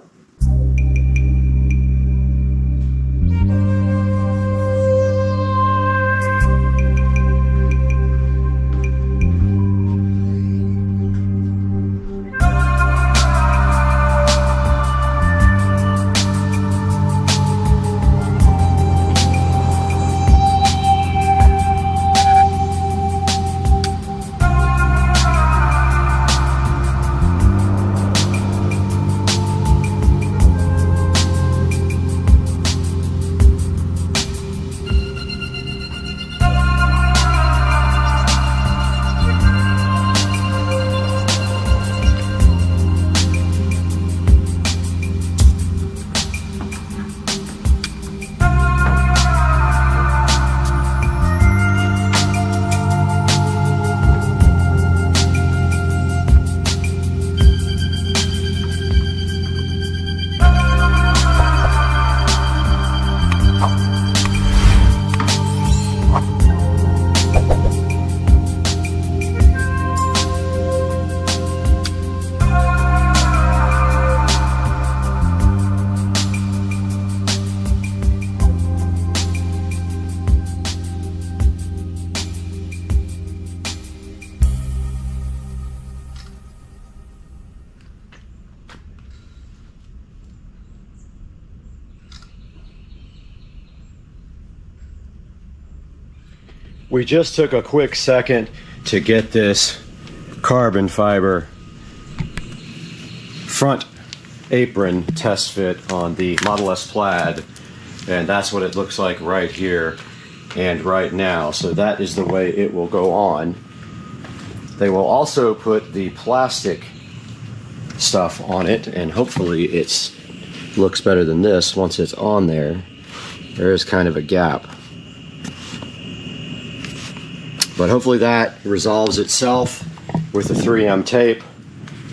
We just took a quick second to get this carbon fiber front apron test fit on the Model S Plaid, and that's what it looks like right here and right now. So that is the way it will go on. They will also put the plastic stuff on it, and hopefully it looks better than this once it's on there. There is kind of a gap, but hopefully that resolves itself with the 3M tape,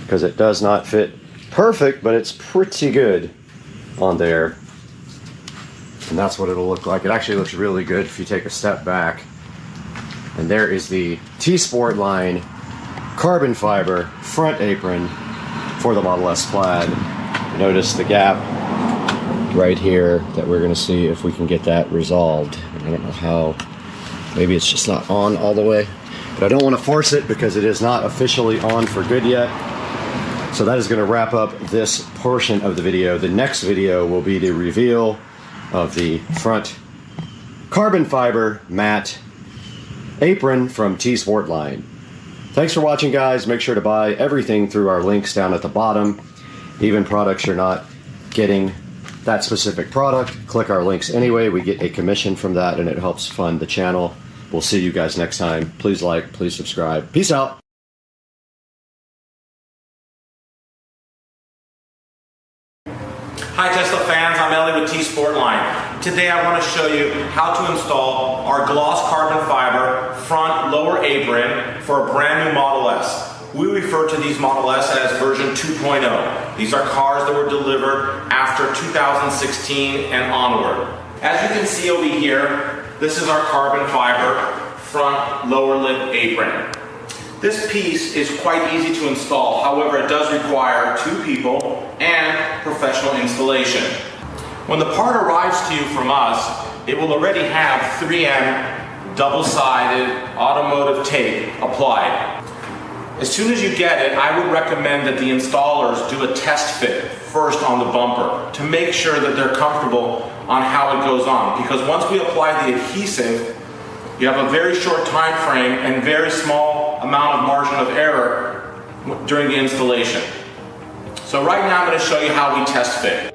because it does not fit perfect, but it's pretty good on there. And that's what it'll look like. It actually looks really good if you take a step back. And there is the T-Sportline carbon fiber front apron for the Model S Plaid. Notice the gap right here that we're going to see if we can get that resolved. I don't know how. Maybe it's just not on all the way, but I don't want to force it because it is not officially on for good yet. So that is going to wrap up this portion of the video. The next video will be the reveal of the front carbon fiber matte apron from T-Sportline. Thanks for watching, guys. Make sure to buy everything through our links down at the bottom. Even products you're not getting that specific product, click our links anyway. We get a commission from that and it helps fund the channel. We'll see you guys next time. Please like, please subscribe. Peace out. Hi Tesla fans, I'm Ellie with T-Sportline. Today I want to show you how to install our gloss carbon fiber front lower apron for a brand new Model S. We refer to these Model S as version 2.0. These are cars that were delivered after 2016 and onward. As you can see over here, this is our carbon fiber front lower lip apron. This piece is quite easy to install, however it does require 2 people and professional installation. When the part arrives to you from us, it will already have 3M double-sided automotive tape applied. As soon as you get it, I would recommend that the installers do a test fit first on the bumper to make sure that they're comfortable on how it goes on, because once we apply the adhesive, you have a very short time frame and very small amount of margin of error during the installation. So right now I'm going to show you how we test fit.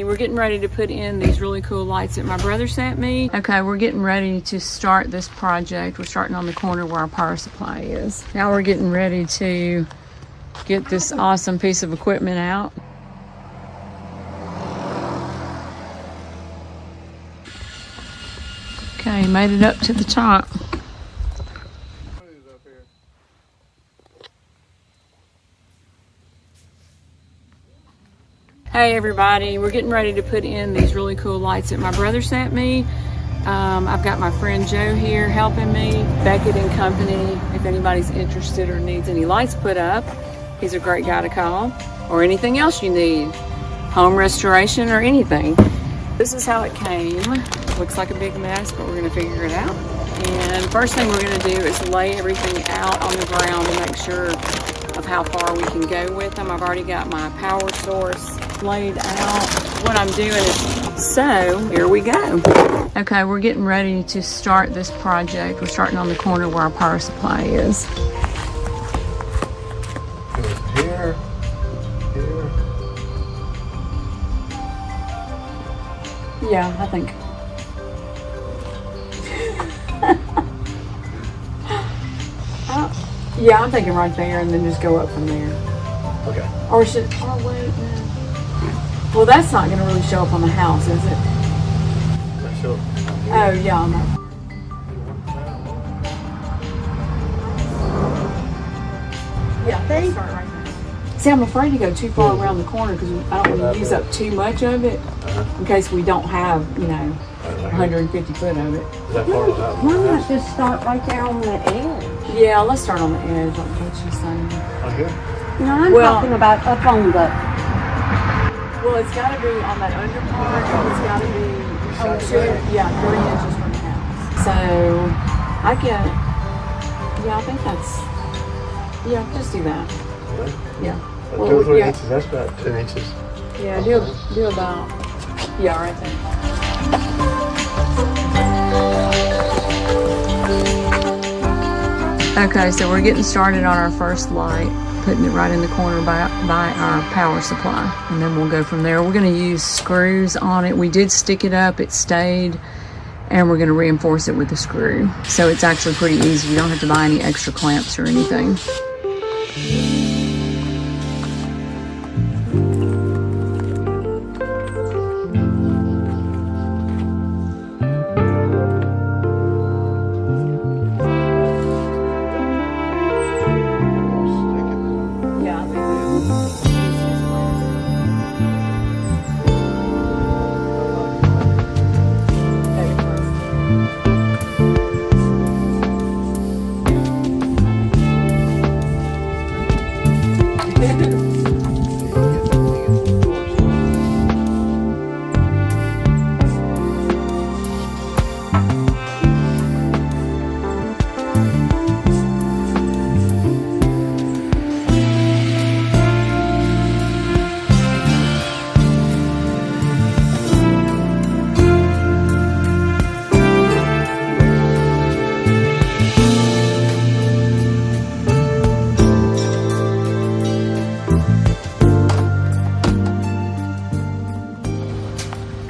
We're getting ready to put in these really cool lights that my brother sent me. Okay, we're getting ready to start this project. We're starting on the corner where our power supply is. Now we're getting ready to get this awesome piece of equipment out. Okay, made it up to the top. Hey everybody, we're getting ready to put in these really cool lights that my brother sent me. I've got my friend Joe here helping me. Beckett and Company, if anybody's interested or needs any lights put up, he's a great guy to call. Or anything else you need, home restoration or anything. This is how it came. Looks like a big mess, but we're gonna figure it out. And first thing we're gonna do is lay everything out on the ground to make sure of how far we can go with them. I've already got my power source laid out. What I'm doing is, so here we go. Okay, we're getting ready to start this project. We're starting on the corner where our power supply is. Here, here. Yeah, I think. Yeah, I'm thinking right there and then just go up from there. Okay. Or should, oh wait, no. Well, that's not going to really show up on the house, is it? Sure. Oh, yeah, I'm not. Yeah, let's start right there. See, I'm afraid to go too far around the corner because I don't want to use up too much of it in case we don't have, you know, 150 foot of it. Why not just start right there on the edge? Yeah, let's start on the edge, like what she's saying. No, I'm talking about up on the... Well, it's got to be on that under part. It's got to be, 3 inches from the house. So, I can, yeah, I think that's, yeah, just do that. Yeah. Well, 2 or 3 yeah. inches, that's about 2 inches. Yeah, do about, yeah, right there. Okay, so we're getting started on our first light, putting it right in the corner by our power supply, and then we'll go from there. We're going to use screws on it. We did stick it up, it stayed, and we're going to reinforce it with a screw. So it's actually pretty easy. You don't have to buy any extra clamps or anything.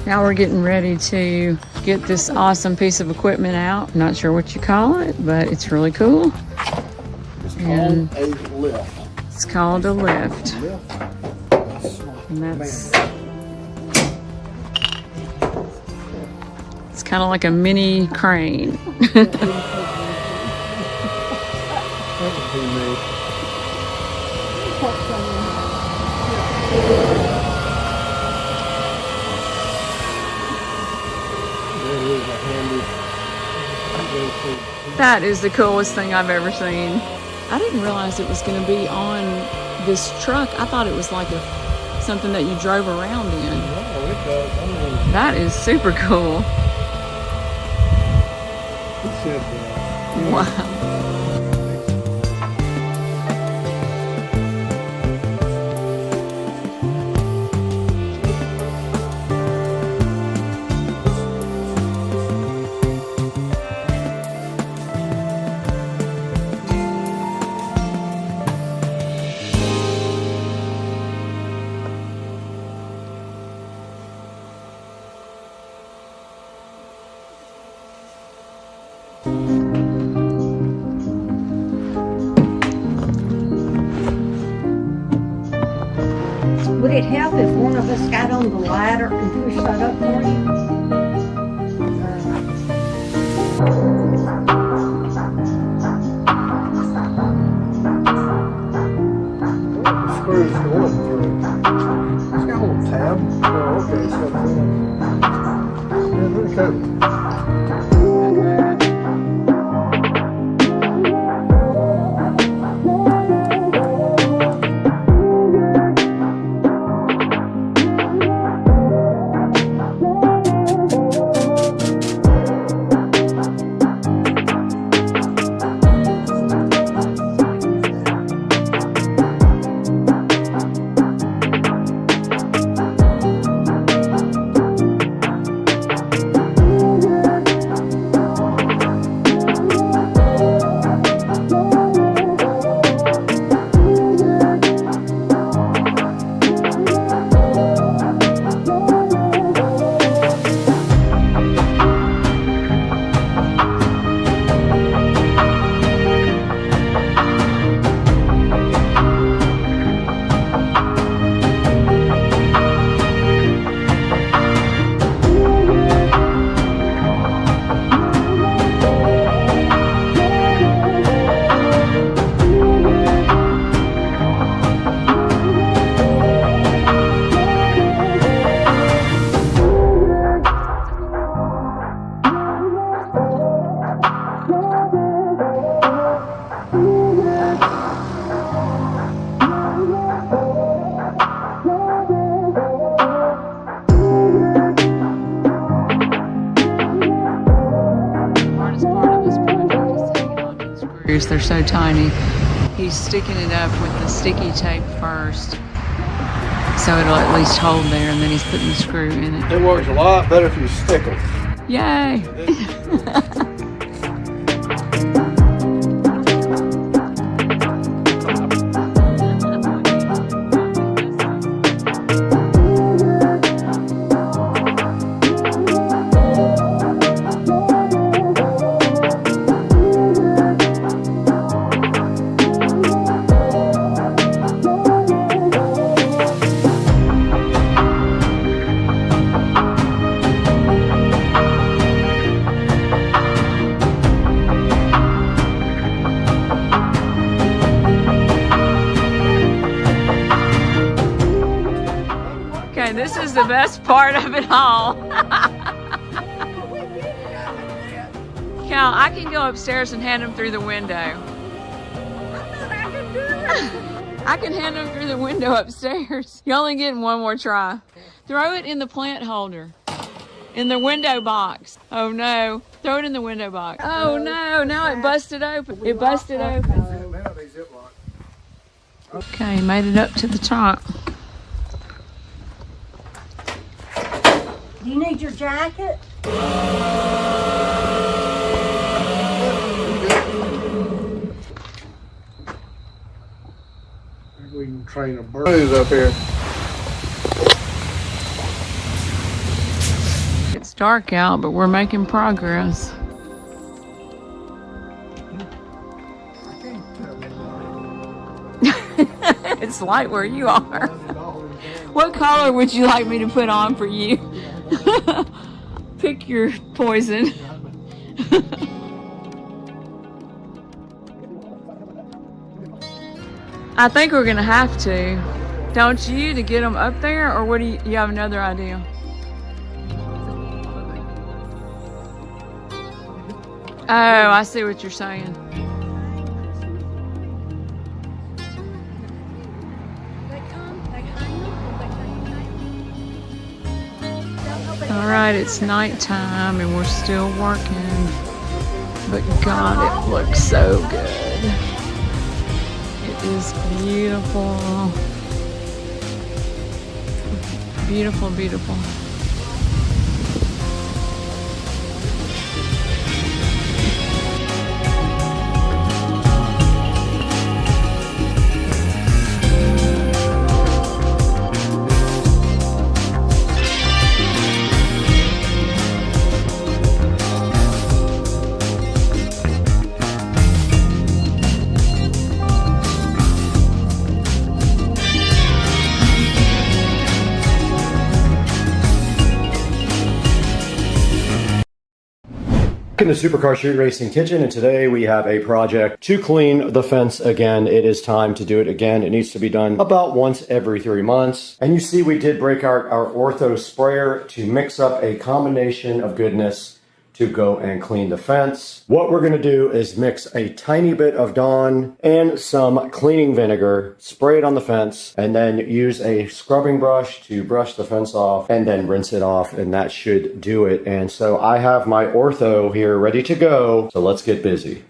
Now we're getting ready to get this awesome piece of equipment out. Not sure what you call it, but it's really cool. It's called a lift. It's called a lift. And that's, it's kind of like a mini crane. That is the coolest thing I've ever seen. I didn't realize it was going to be on this truck. I thought it was like something that you drove around in. That is super cool. Wow. Would it help if one of us got on the ladder and pushed that up for you? Screws going through. It's got a little tab They're so tiny. He's sticking it up with the sticky tape first, so it'll at least hold there, and then he's putting the screw in it. It works a lot better if you stick them. Yay! This is the best part of it all. Cal, I can go upstairs and hand them through the window. I can hand them through the window upstairs. You're only getting one more try. Throw it in the plant holder. In the window box. Oh no. Throw it in the window box. Oh no, now it busted open. It busted open. Okay, made it up to the top. Do you need your jacket? We can train a bird. Who's up here? It's dark out, but we're making progress. It's light where you are. What color would you like me to put on for you? Pick your poison. I think we're gonna have to, don't you, to get them up there, or what do you have another idea? Oh, I see what you're saying. All right, it's nighttime and we're still working, but God, it looks so good. It is beautiful. Beautiful, beautiful. In the Supercar Street Racing kitchen, and today we have a project to clean the fence again. It is time to do it again. It needs to be done about once every 3 months. And you see we did break our ortho sprayer to mix up a combination of goodness to go and clean the fence. What we're gonna do is mix a tiny bit of Dawn and some cleaning vinegar, spray it on the fence, and then use a scrubbing brush to brush the fence off and then rinse it off, and that should do it. And so I have my ortho here ready to go, so let's get busy.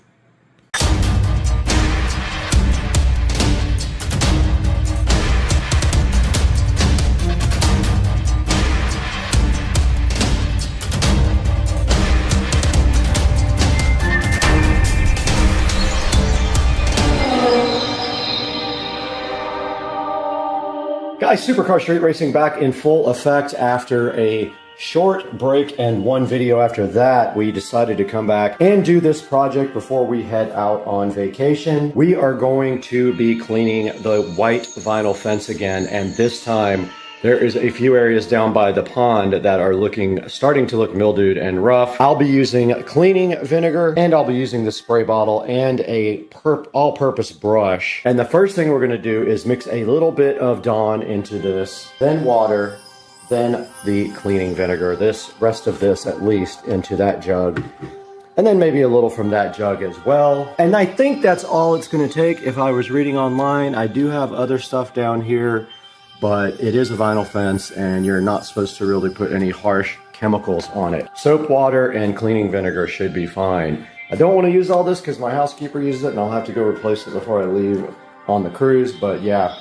Guys, Supercar Street Racing back in full effect after a short break and one video after that. We decided to come back and do this project before we head out on vacation. We are going to be cleaning the white vinyl fence again, and this time there is a few areas down by the pond that are starting to look mildewed and rough. I'll be using cleaning vinegar, and I'll be using the spray bottle and a all-purpose brush. And the first thing we're gonna do is mix a little bit of Dawn into this, then water, then the cleaning vinegar, rest of this at least into that jug, and then maybe a little from that jug as well. And I think that's all it's gonna take. If I was reading online, I do have other stuff down here, but it is a vinyl fence and you're not supposed to really put any harsh chemicals on it. Soap, water, and cleaning vinegar should be fine. I don't want to use all this because my housekeeper uses it and I'll have to go replace it before I leave on the cruise, but yeah,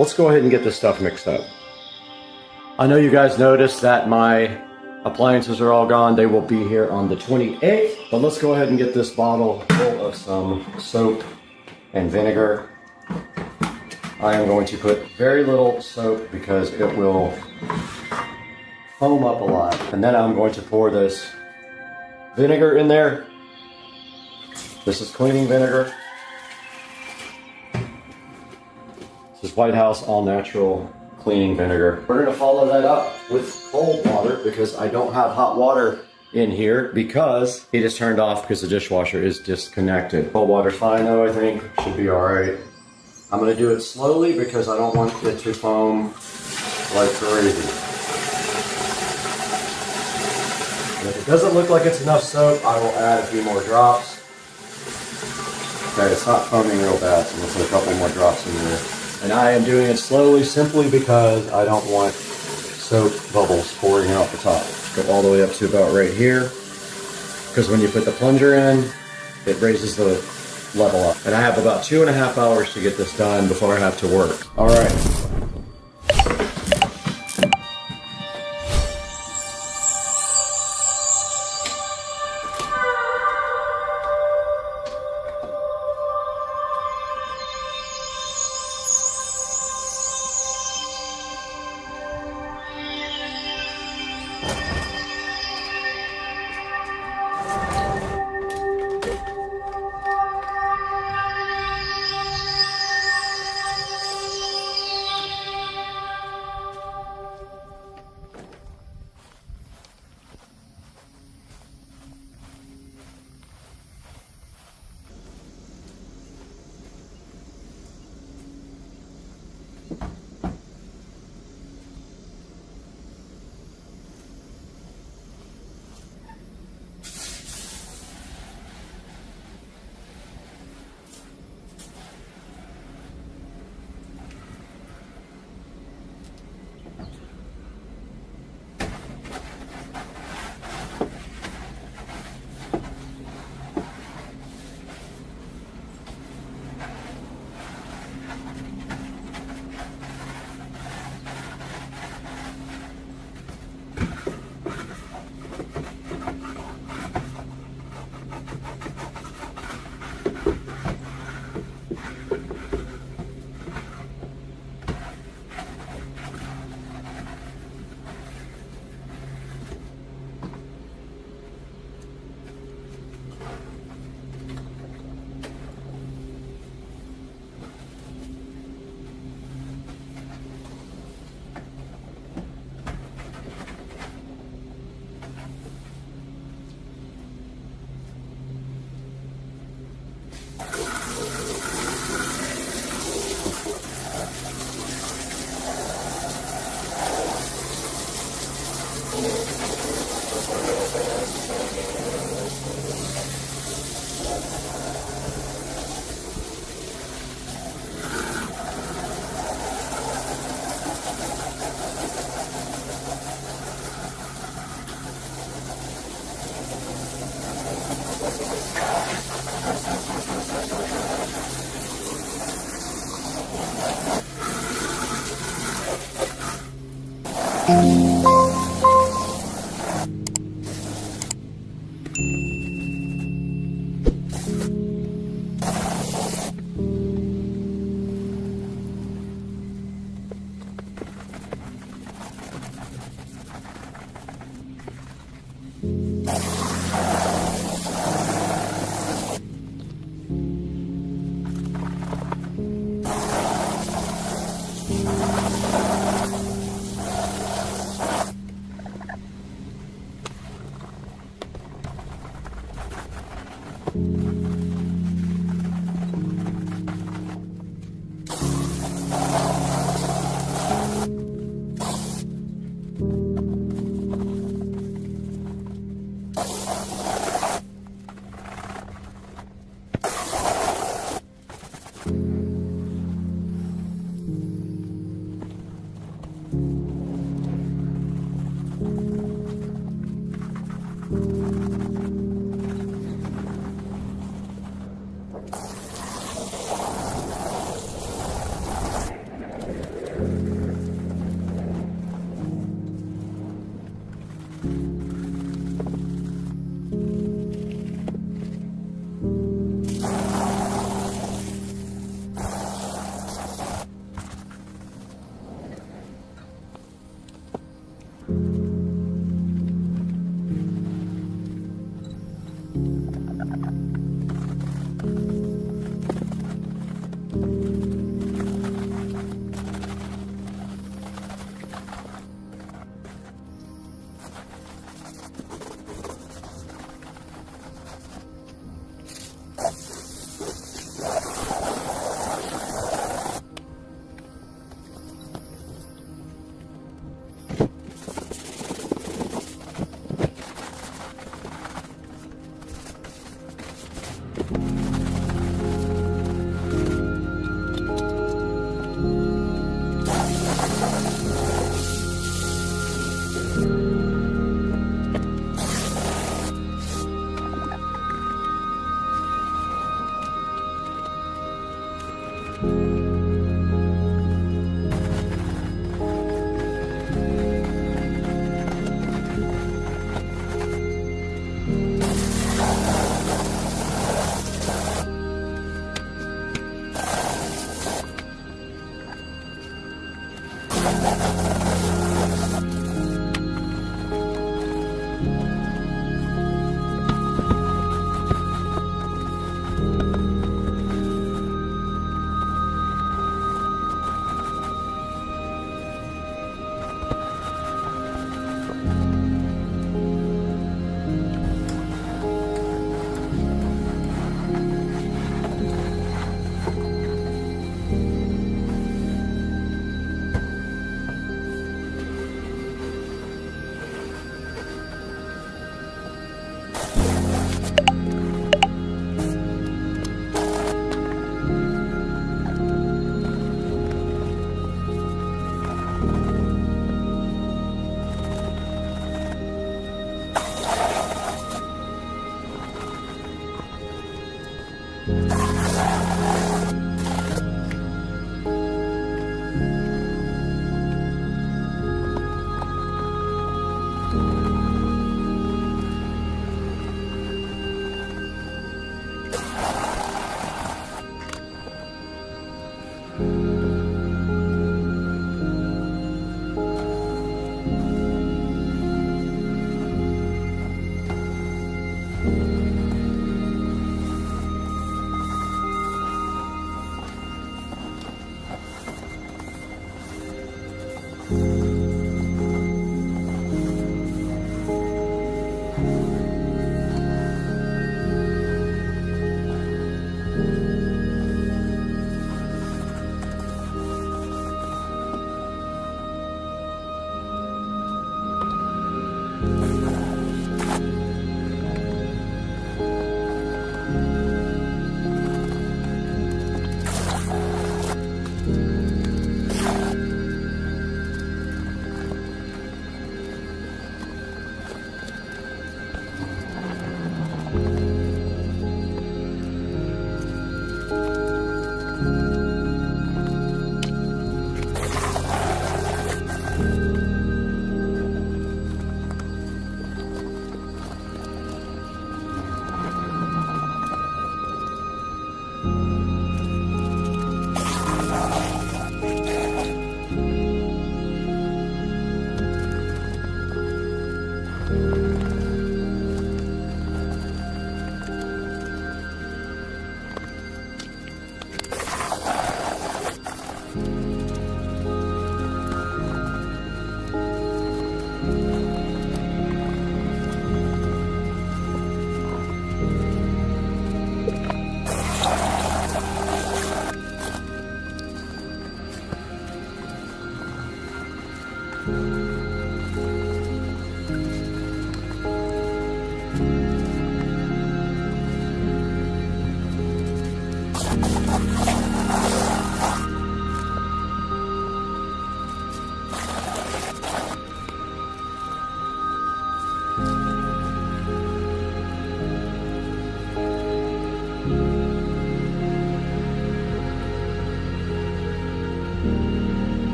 let's go ahead and get this stuff mixed up. I know you guys noticed that my appliances are all gone. They will be here on the 28th, but let's go ahead and get this bottle full of some soap and vinegar. I am going to put very little soap because it will foam up a lot. And then I'm going to pour this vinegar in there. This is cleaning vinegar. This is White House all natural cleaning vinegar. We're gonna follow that up with cold water because I don't have hot water in here because it is turned off because the dishwasher is disconnected. Cold water's fine though, I think. Should be all right. I'm gonna do it slowly because I don't want it to foam like crazy. And if it doesn't look like it's enough soap, I will add a few more drops. Okay, it's not foaming real bad, so I'm gonna put a couple more drops in there. And I am doing it slowly simply because I don't want soap bubbles pouring out the top. Go all the way up to about right here. Because when you put the plunger in, it raises the level up. And I have about 2.5 hours to get this done before I have to work. All right.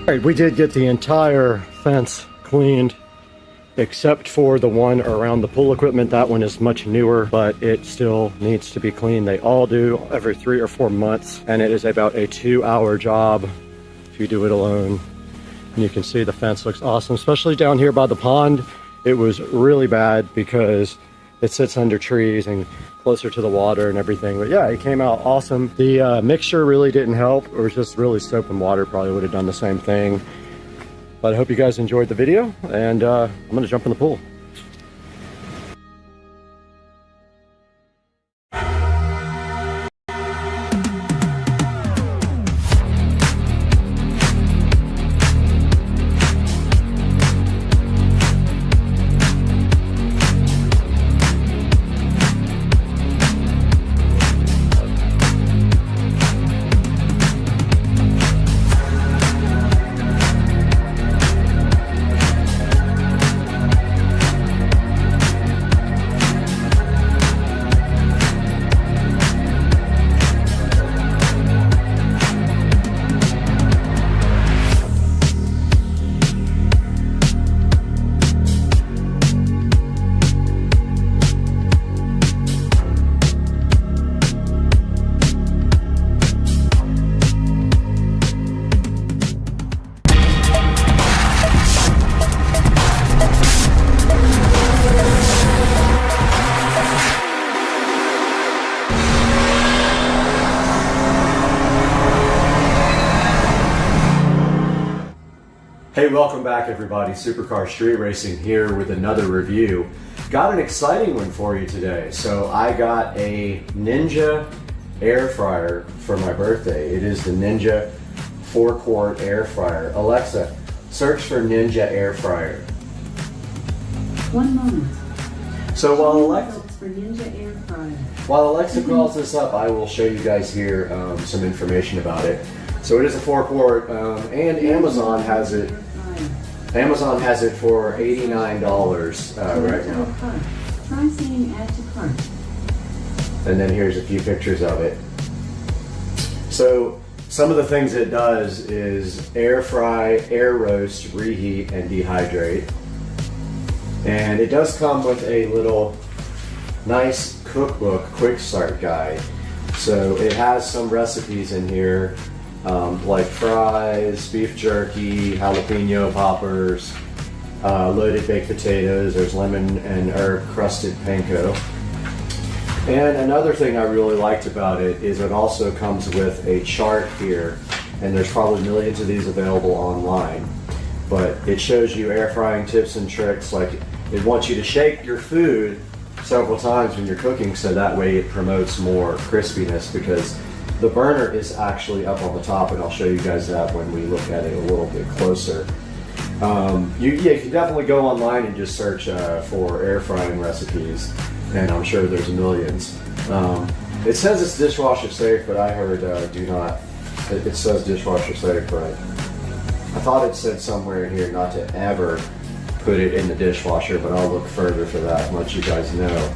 All right, we did get the entire fence cleaned except for the one around the pool equipment. That one is much newer, but it still needs to be cleaned. They all do every 3 or 4 months, and it is about a 2-hour job if you do it alone. And you can see the fence looks awesome, especially down here by the pond. It was really bad because it sits under trees and closer to the water and everything. But yeah, it came out awesome. The mixture really didn't help. It was just really soap and water. Probably would have done the same thing. But I hope you guys enjoyed the video, and I'm gonna jump in the pool. Hey, welcome back everybody. Supercar Street Racing here with another review. Got an exciting one for you today. So I got a Ninja air fryer for my birthday. It is the Ninja 4-quart air fryer. Alexa, search for Ninja air fryer. 1 moment. So while Alexa, For Ninja air fryer. while Alexa calls this up, I will show you guys here some information about it. So it is a 4-quart, and Amazon has it. Amazon has it for $89 right now. Try saying add to cart. And then here's a few pictures of it. So some of the things it does is air fry, air roast, reheat, and dehydrate. And it does come with a little nice cookbook quick start guide. So it has some recipes in here, like fries, beef jerky, jalapeno poppers, loaded baked potatoes. There's lemon and herb crusted panko. And another thing I really liked about it is it also comes with a chart here, and there's probably millions of these available online. But it shows you air frying tips and tricks, like it wants you to shake your food several times when you're cooking, so that way it promotes more crispiness, because the burner is actually up on the top, and I'll show you guys that when we look at it a little bit closer. You can definitely go online and just search for air frying recipes, and I'm sure there's millions. It says it's dishwasher safe, but I heard do not. It says dishwasher safe, but I thought it said somewhere in here not to ever put it in the dishwasher, but I'll look further for that and let you guys know.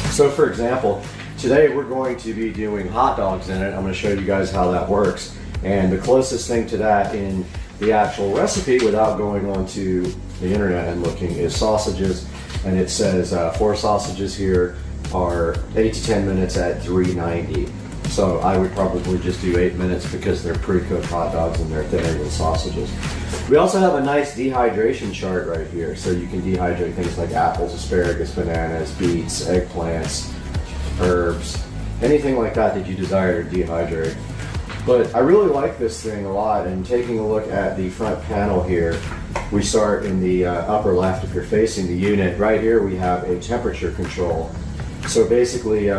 So for example, today we're going to be doing hot dogs in it. I'm going to show you guys how that works. And the closest thing to that in the actual recipe, without going onto the internet and looking, is sausages. And it says 4 sausages here are 8 to 10 minutes at 390. So I would probably just do 8 minutes because they're pre-cooked hot dogs and they're thinner than sausages. We also have a nice dehydration chart right here. So you can dehydrate things like apples, asparagus, bananas, beets, eggplants, herbs, anything like that that you desire to dehydrate. But I really like this thing a lot, and taking a look at the front panel here, we start in the upper left if you're facing the unit. Right here we have a temperature control. So basically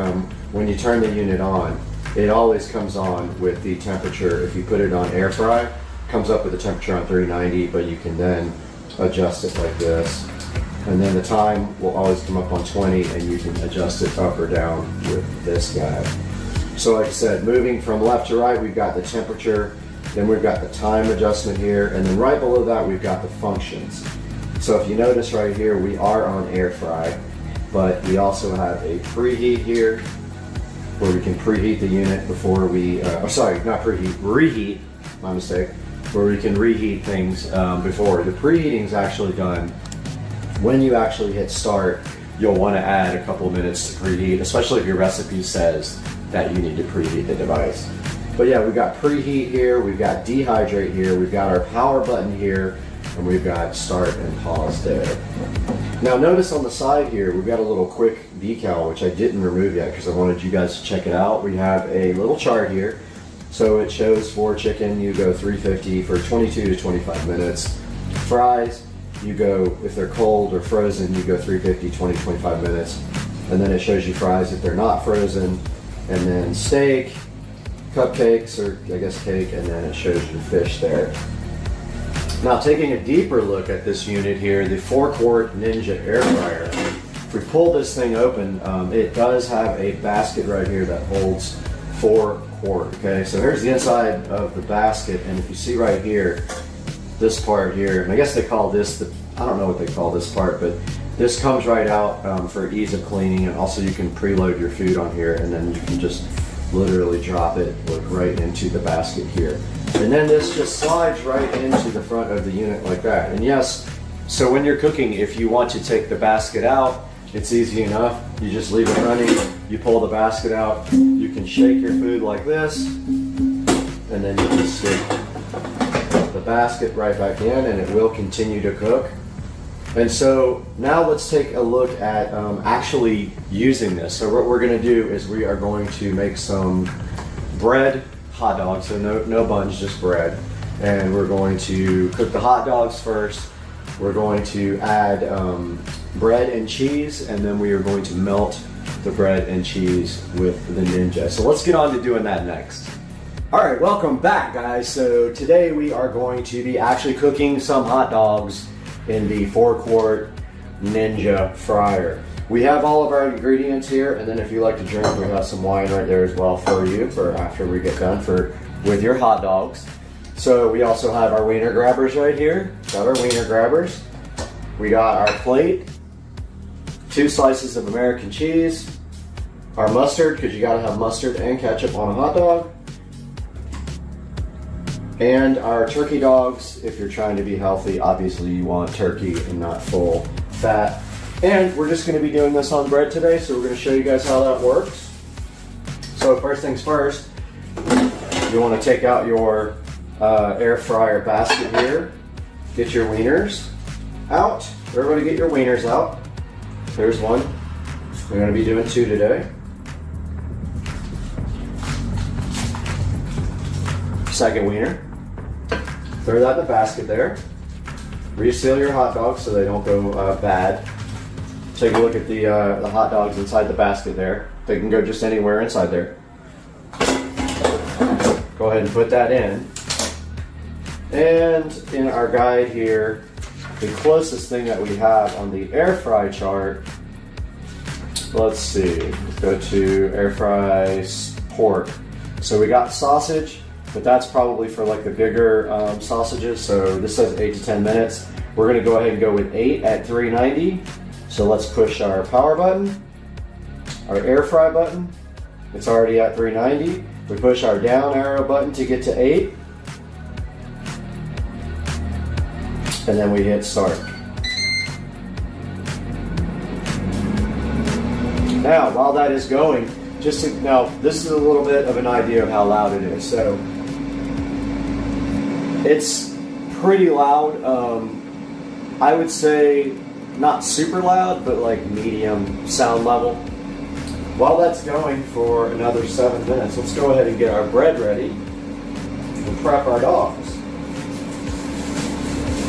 when you turn the unit on, it always comes on with the temperature. If you put it on air fry, it comes up with the temperature on 390, but you can then adjust it like this. And then the time will always come up on 20, and you can adjust it up or down with this guy. So like I said, moving from left to right, we've got the temperature, then we've got the time adjustment here, and then right below that we've got the functions. So if you notice right here, we are on air fry, but we also have a preheat here, where we can preheat the unit before we, reheat, my mistake, where we can reheat things before. The preheating is actually done when you actually hit start. You'll want to add a couple of minutes to preheat, especially if your recipe says that you need to preheat the device. But yeah, we've got preheat here, we've got dehydrate here, we've got our power button here, and we've got start and pause there. Now notice on the side here, we've got a little quick decal, which I didn't remove yet because I wanted you guys to check it out. We have a little chart here. So it shows for chicken, you go 350 for 22 to 25 minutes. Fries, you go, if they're cold or frozen, you go 350, 20, 25 minutes. And then it shows you fries if they're not frozen. And then steak, cupcakes, or I guess cake, and then it shows you fish there. Now taking a deeper look at this unit here, the 4-quart Ninja air fryer. If we pull this thing open, it does have a basket right here that holds 4 quart, okay? So here's the inside of the basket, and if you see right here, this part here, and I guess they call this, I don't know what they call this part, but this comes right out for ease of cleaning, and also you can preload your food on here, and then you can just literally drop it like right into the basket here. And then this just slides right into the front of the unit like that. And yes, so when you're cooking, if you want to take the basket out, it's easy enough. You just leave it running, you pull the basket out, you can shake your food like this, and then you can stick the basket right back in, and it will continue to cook. And so now let's take a look at actually using this. So what we're going to do is we are going to make some bread hot dogs, so no buns, just bread. And we're going to cook the hot dogs first. We're going to add bread and cheese, and then we are going to melt the bread and cheese with the Ninja. So let's get on to doing that next. All right, welcome back, guys. So today we are going to be actually cooking some hot dogs in the 4-quart Ninja fryer. We have all of our ingredients here, and then if you like to drink, we have some wine right there as well for you for after we get done with your hot dogs. So we also have our wiener grabbers right here. Got our wiener grabbers. We got our plate, 2 slices of American cheese, our mustard, because you gotta have mustard and ketchup on a hot dog, and our turkey dogs. If you're trying to be healthy, obviously you want turkey and not full fat. And we're just gonna be doing this on bread today, so we're gonna show you guys how that works. So first things first, you wanna take out your air fryer basket here. Get your wieners out. Everybody get your wieners out. There's one. We're going to be doing 2 today. Second wiener. Throw that in the basket there. Reseal your hot dogs so they don't go bad. Take a look at the hot dogs inside the basket there. They can go just anywhere inside there. Go ahead and put that in. And in our guide here, the closest thing that we have on the air fry chart, let's see, let's go to air fry pork. So we got sausage, but that's probably for like the bigger sausages. So this says 8 to 10 minutes. We're gonna go ahead and go with 8 at 390. So let's push our power button, our air fry button. It's already at 390. We push our down arrow button to get to 8. And then we hit start. Now, while that is going, now this is a little bit of an idea of how loud it is. So it's pretty loud. I would say not super loud, but like medium sound level. While that's going for another 7 minutes, let's go ahead and get our bread ready and prep our dogs.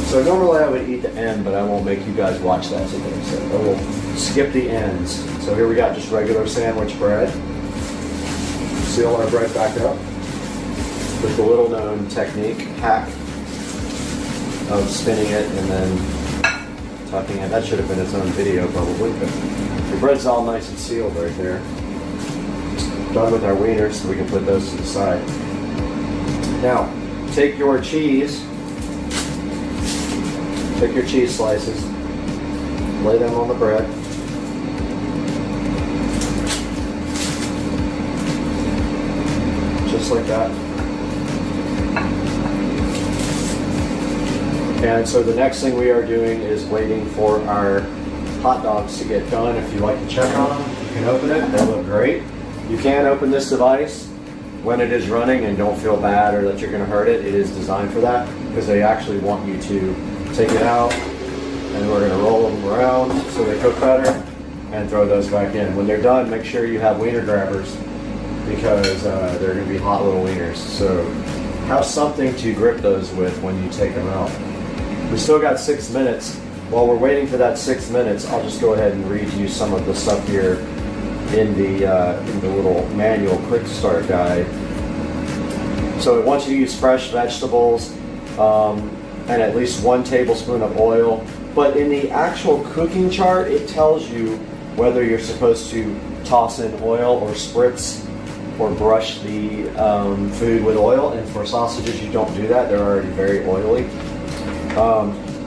So normally I would eat the end, but I won't make you guys watch that today. So I will skip the ends. So here we got just regular sandwich bread. Seal our bread back up with the little known technique, hack of spinning it and then tucking it. That should have been its own video probably, but the bread's all nice and sealed right there. Done with our wieners, so we can put those to the side. Now, take your cheese. Take your cheese slices, lay them on the bread. Just like that. And so the next thing we are doing is waiting for our hot dogs to get done. If you like to check on them, you can open it. They look great. You can open this device when it is running and don't feel bad or that you're going to hurt it. It is designed for that because they actually want you to take it out, and we're going to roll them around so they cook better and throw those back in. When they're done, make sure you have wiener grabbers because they're going to be hot little wieners. So have something to grip those with when you take them out. We still got 6 minutes. While we're waiting for that 6 minutes, I'll just go ahead and read you some of the stuff here in the little manual quick start guide. So it wants you to use fresh vegetables, and at least 1 tablespoon of oil. But in the actual cooking chart, it tells you whether you're supposed to toss in oil or spritz or brush the food with oil. And for sausages, you don't do that. They're already very oily.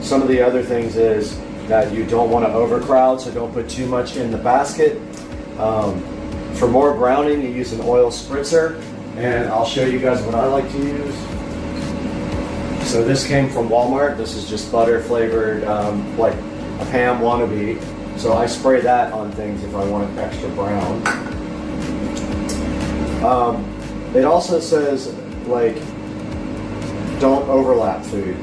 Some of the other things is that you don't want to overcrowd, so don't put too much in the basket. For more browning, you use an oil spritzer. And I'll show you guys what I like to use. So this came from Walmart. This is just butter flavored, like a Pam wannabe. So I spray that on things if I want it extra brown. It also says, like, don't overlap food.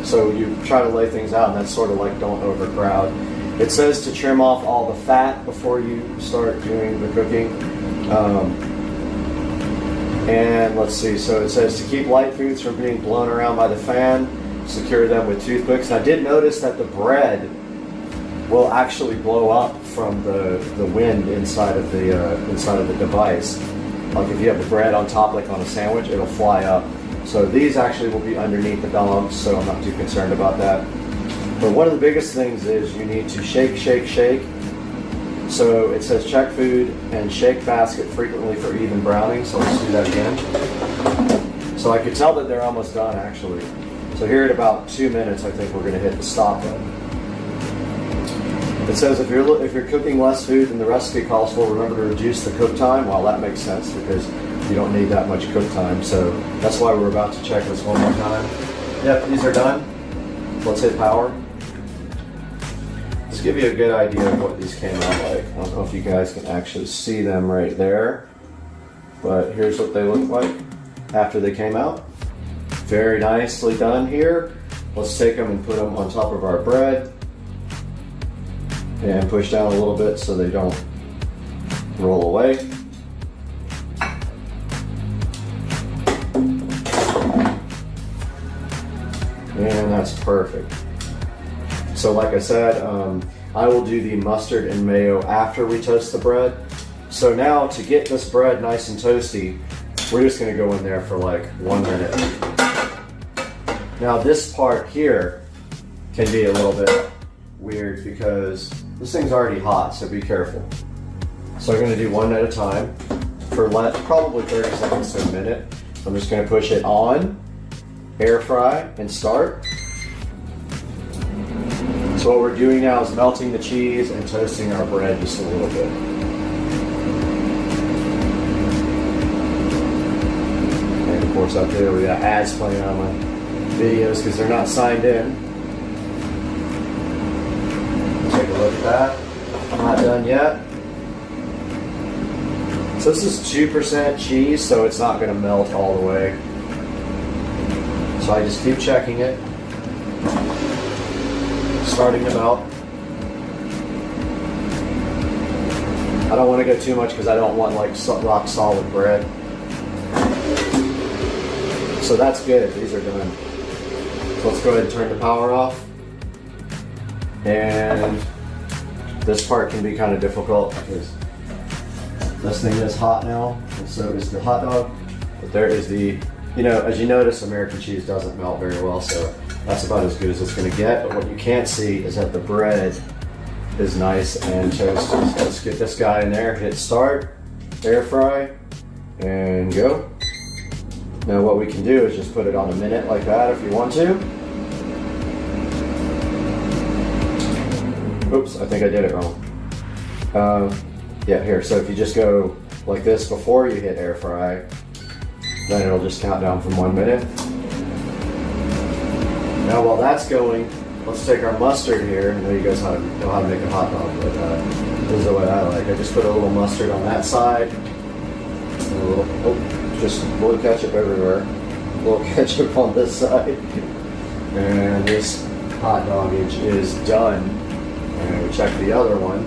So you try to lay things out, and that's sort of like don't overcrowd. It says to trim off all the fat before you start doing the cooking. And let's see, so it says to keep light foods from being blown around by the fan, secure them with toothpicks. And I did notice that the bread will actually blow up from the wind inside of the device. Like if you have the bread on top, like on a sandwich, it'll fly up. So these actually will be underneath the dogs, so I'm not too concerned about that. But one of the biggest things is you need to shake, shake, shake. So it says check food and shake basket frequently for even browning. So let's do that again. So I could tell that they're almost done actually. So here at about 2 minutes, I think we're going to hit the stop button. It says if you're cooking less food than the recipe calls for, remember to reduce the cook time. Well, that makes sense because you don't need that much cook time. So that's why we're about to check this one more time. Yep, these are done. Let's hit power. Let's give you a good idea of what these came out like. I don't know if you guys can actually see them right there, but here's what they look like after they came out. Very nicely done here. Let's take them and put them on top of our bread and push down a little bit so they don't roll away. And that's perfect. So like I said, I will do the mustard and mayo after we toast the bread. So now to get this bread nice and toasty, we're just gonna go in there for like 1 minute. Now this part here can be a little bit weird because this thing's already hot, so be careful. So I'm gonna do one at a time for probably 30 seconds to a minute. I'm just gonna push it on, air fry, and start. So what we're doing now is melting the cheese and toasting our bread just a little bit. And of course up there we got ads playing on my videos because they're not signed in. Take a look at that. Not done yet. So this is 2% cheese, so it's not going to melt all the way. So I just keep checking it. Starting to melt. I don't want to go too much because I don't want like rock solid bread. So that's good. These are done. So let's go ahead and turn the power off. And this part can be kind of difficult because this thing is hot now, and so is the hot dog. But there is the, you know, as you notice, American cheese doesn't melt very well, so that's about as good as it's going to get. But what you can't see is that the bread is nice and toasty. So let's get this guy in there, hit start, air fry, and go. Now what we can do is just put it on a minute like that if you want to. Oops, I think I did it wrong. Yeah, here, so if you just go like this before you hit air fry, then it'll just count down from 1 minute. Now while that's going, let's take our mustard here. I know you guys know how to make a hot dog, but this is the way I like. I just put a little mustard on that side, a little, just a little ketchup everywhere, a little ketchup on this side, and this hot dogage is done. And we check the other one.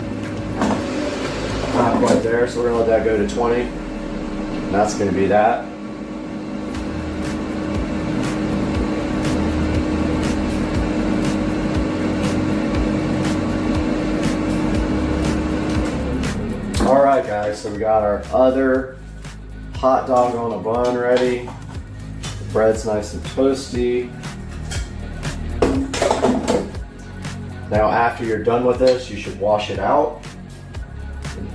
Not quite there, so we're gonna let that go to 20. And that's gonna be that. All right, guys, so we got our other hot dog on a bun ready. The bread's nice and toasty. Now after you're done with this, you should wash it out.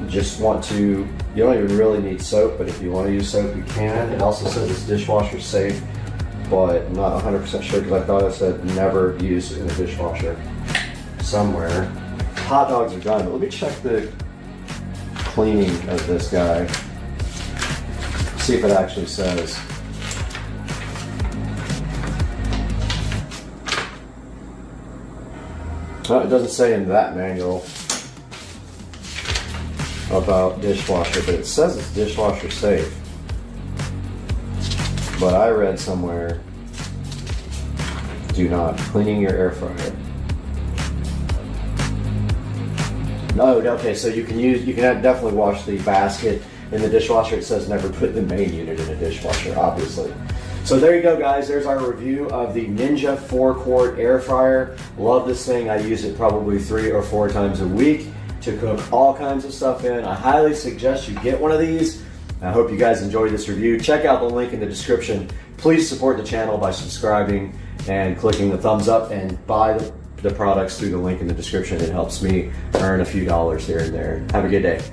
You just want to, you don't even really need soap, but if you want to use soap, you can. It also says it's dishwasher safe, but I'm not 100% sure because I thought it said never use in a dishwasher somewhere. Hot dogs are done, but let me check the cleaning of this guy. See if it actually says. Oh, it doesn't say in that manual about dishwasher, but it says it's dishwasher safe. But I read somewhere, do not cleaning your air fryer. No, okay, so you can definitely wash the basket in the dishwasher. It says never put the main unit in a dishwasher, obviously. So there you go, guys. There's our review of the Ninja 4-quart air fryer. Love this thing. I use it probably 3 or 4 times a week to cook all kinds of stuff in. I highly suggest you get one of these. I hope you guys enjoyed this review. Check out the link in the description. Please support the channel by subscribing and clicking the thumbs up, and buy the products through the link in the description. It helps me earn a few dollars here and there. Have a good day.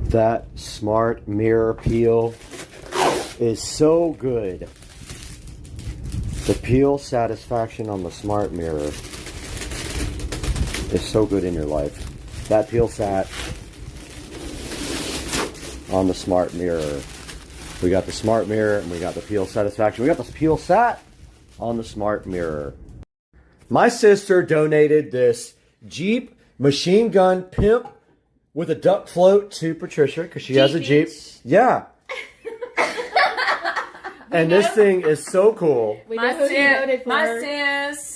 That smart mirror peel is so good. The peel satisfaction on the smart mirror is so good in your life. That peel sat on the smart mirror. We got the smart mirror and we got the peel satisfaction. We got the peel sat on the smart mirror. My sister donated this Jeep machine gun pimp with a duck float to Patricia because she has a Jeep. Yeah. And this thing is so cool. My sis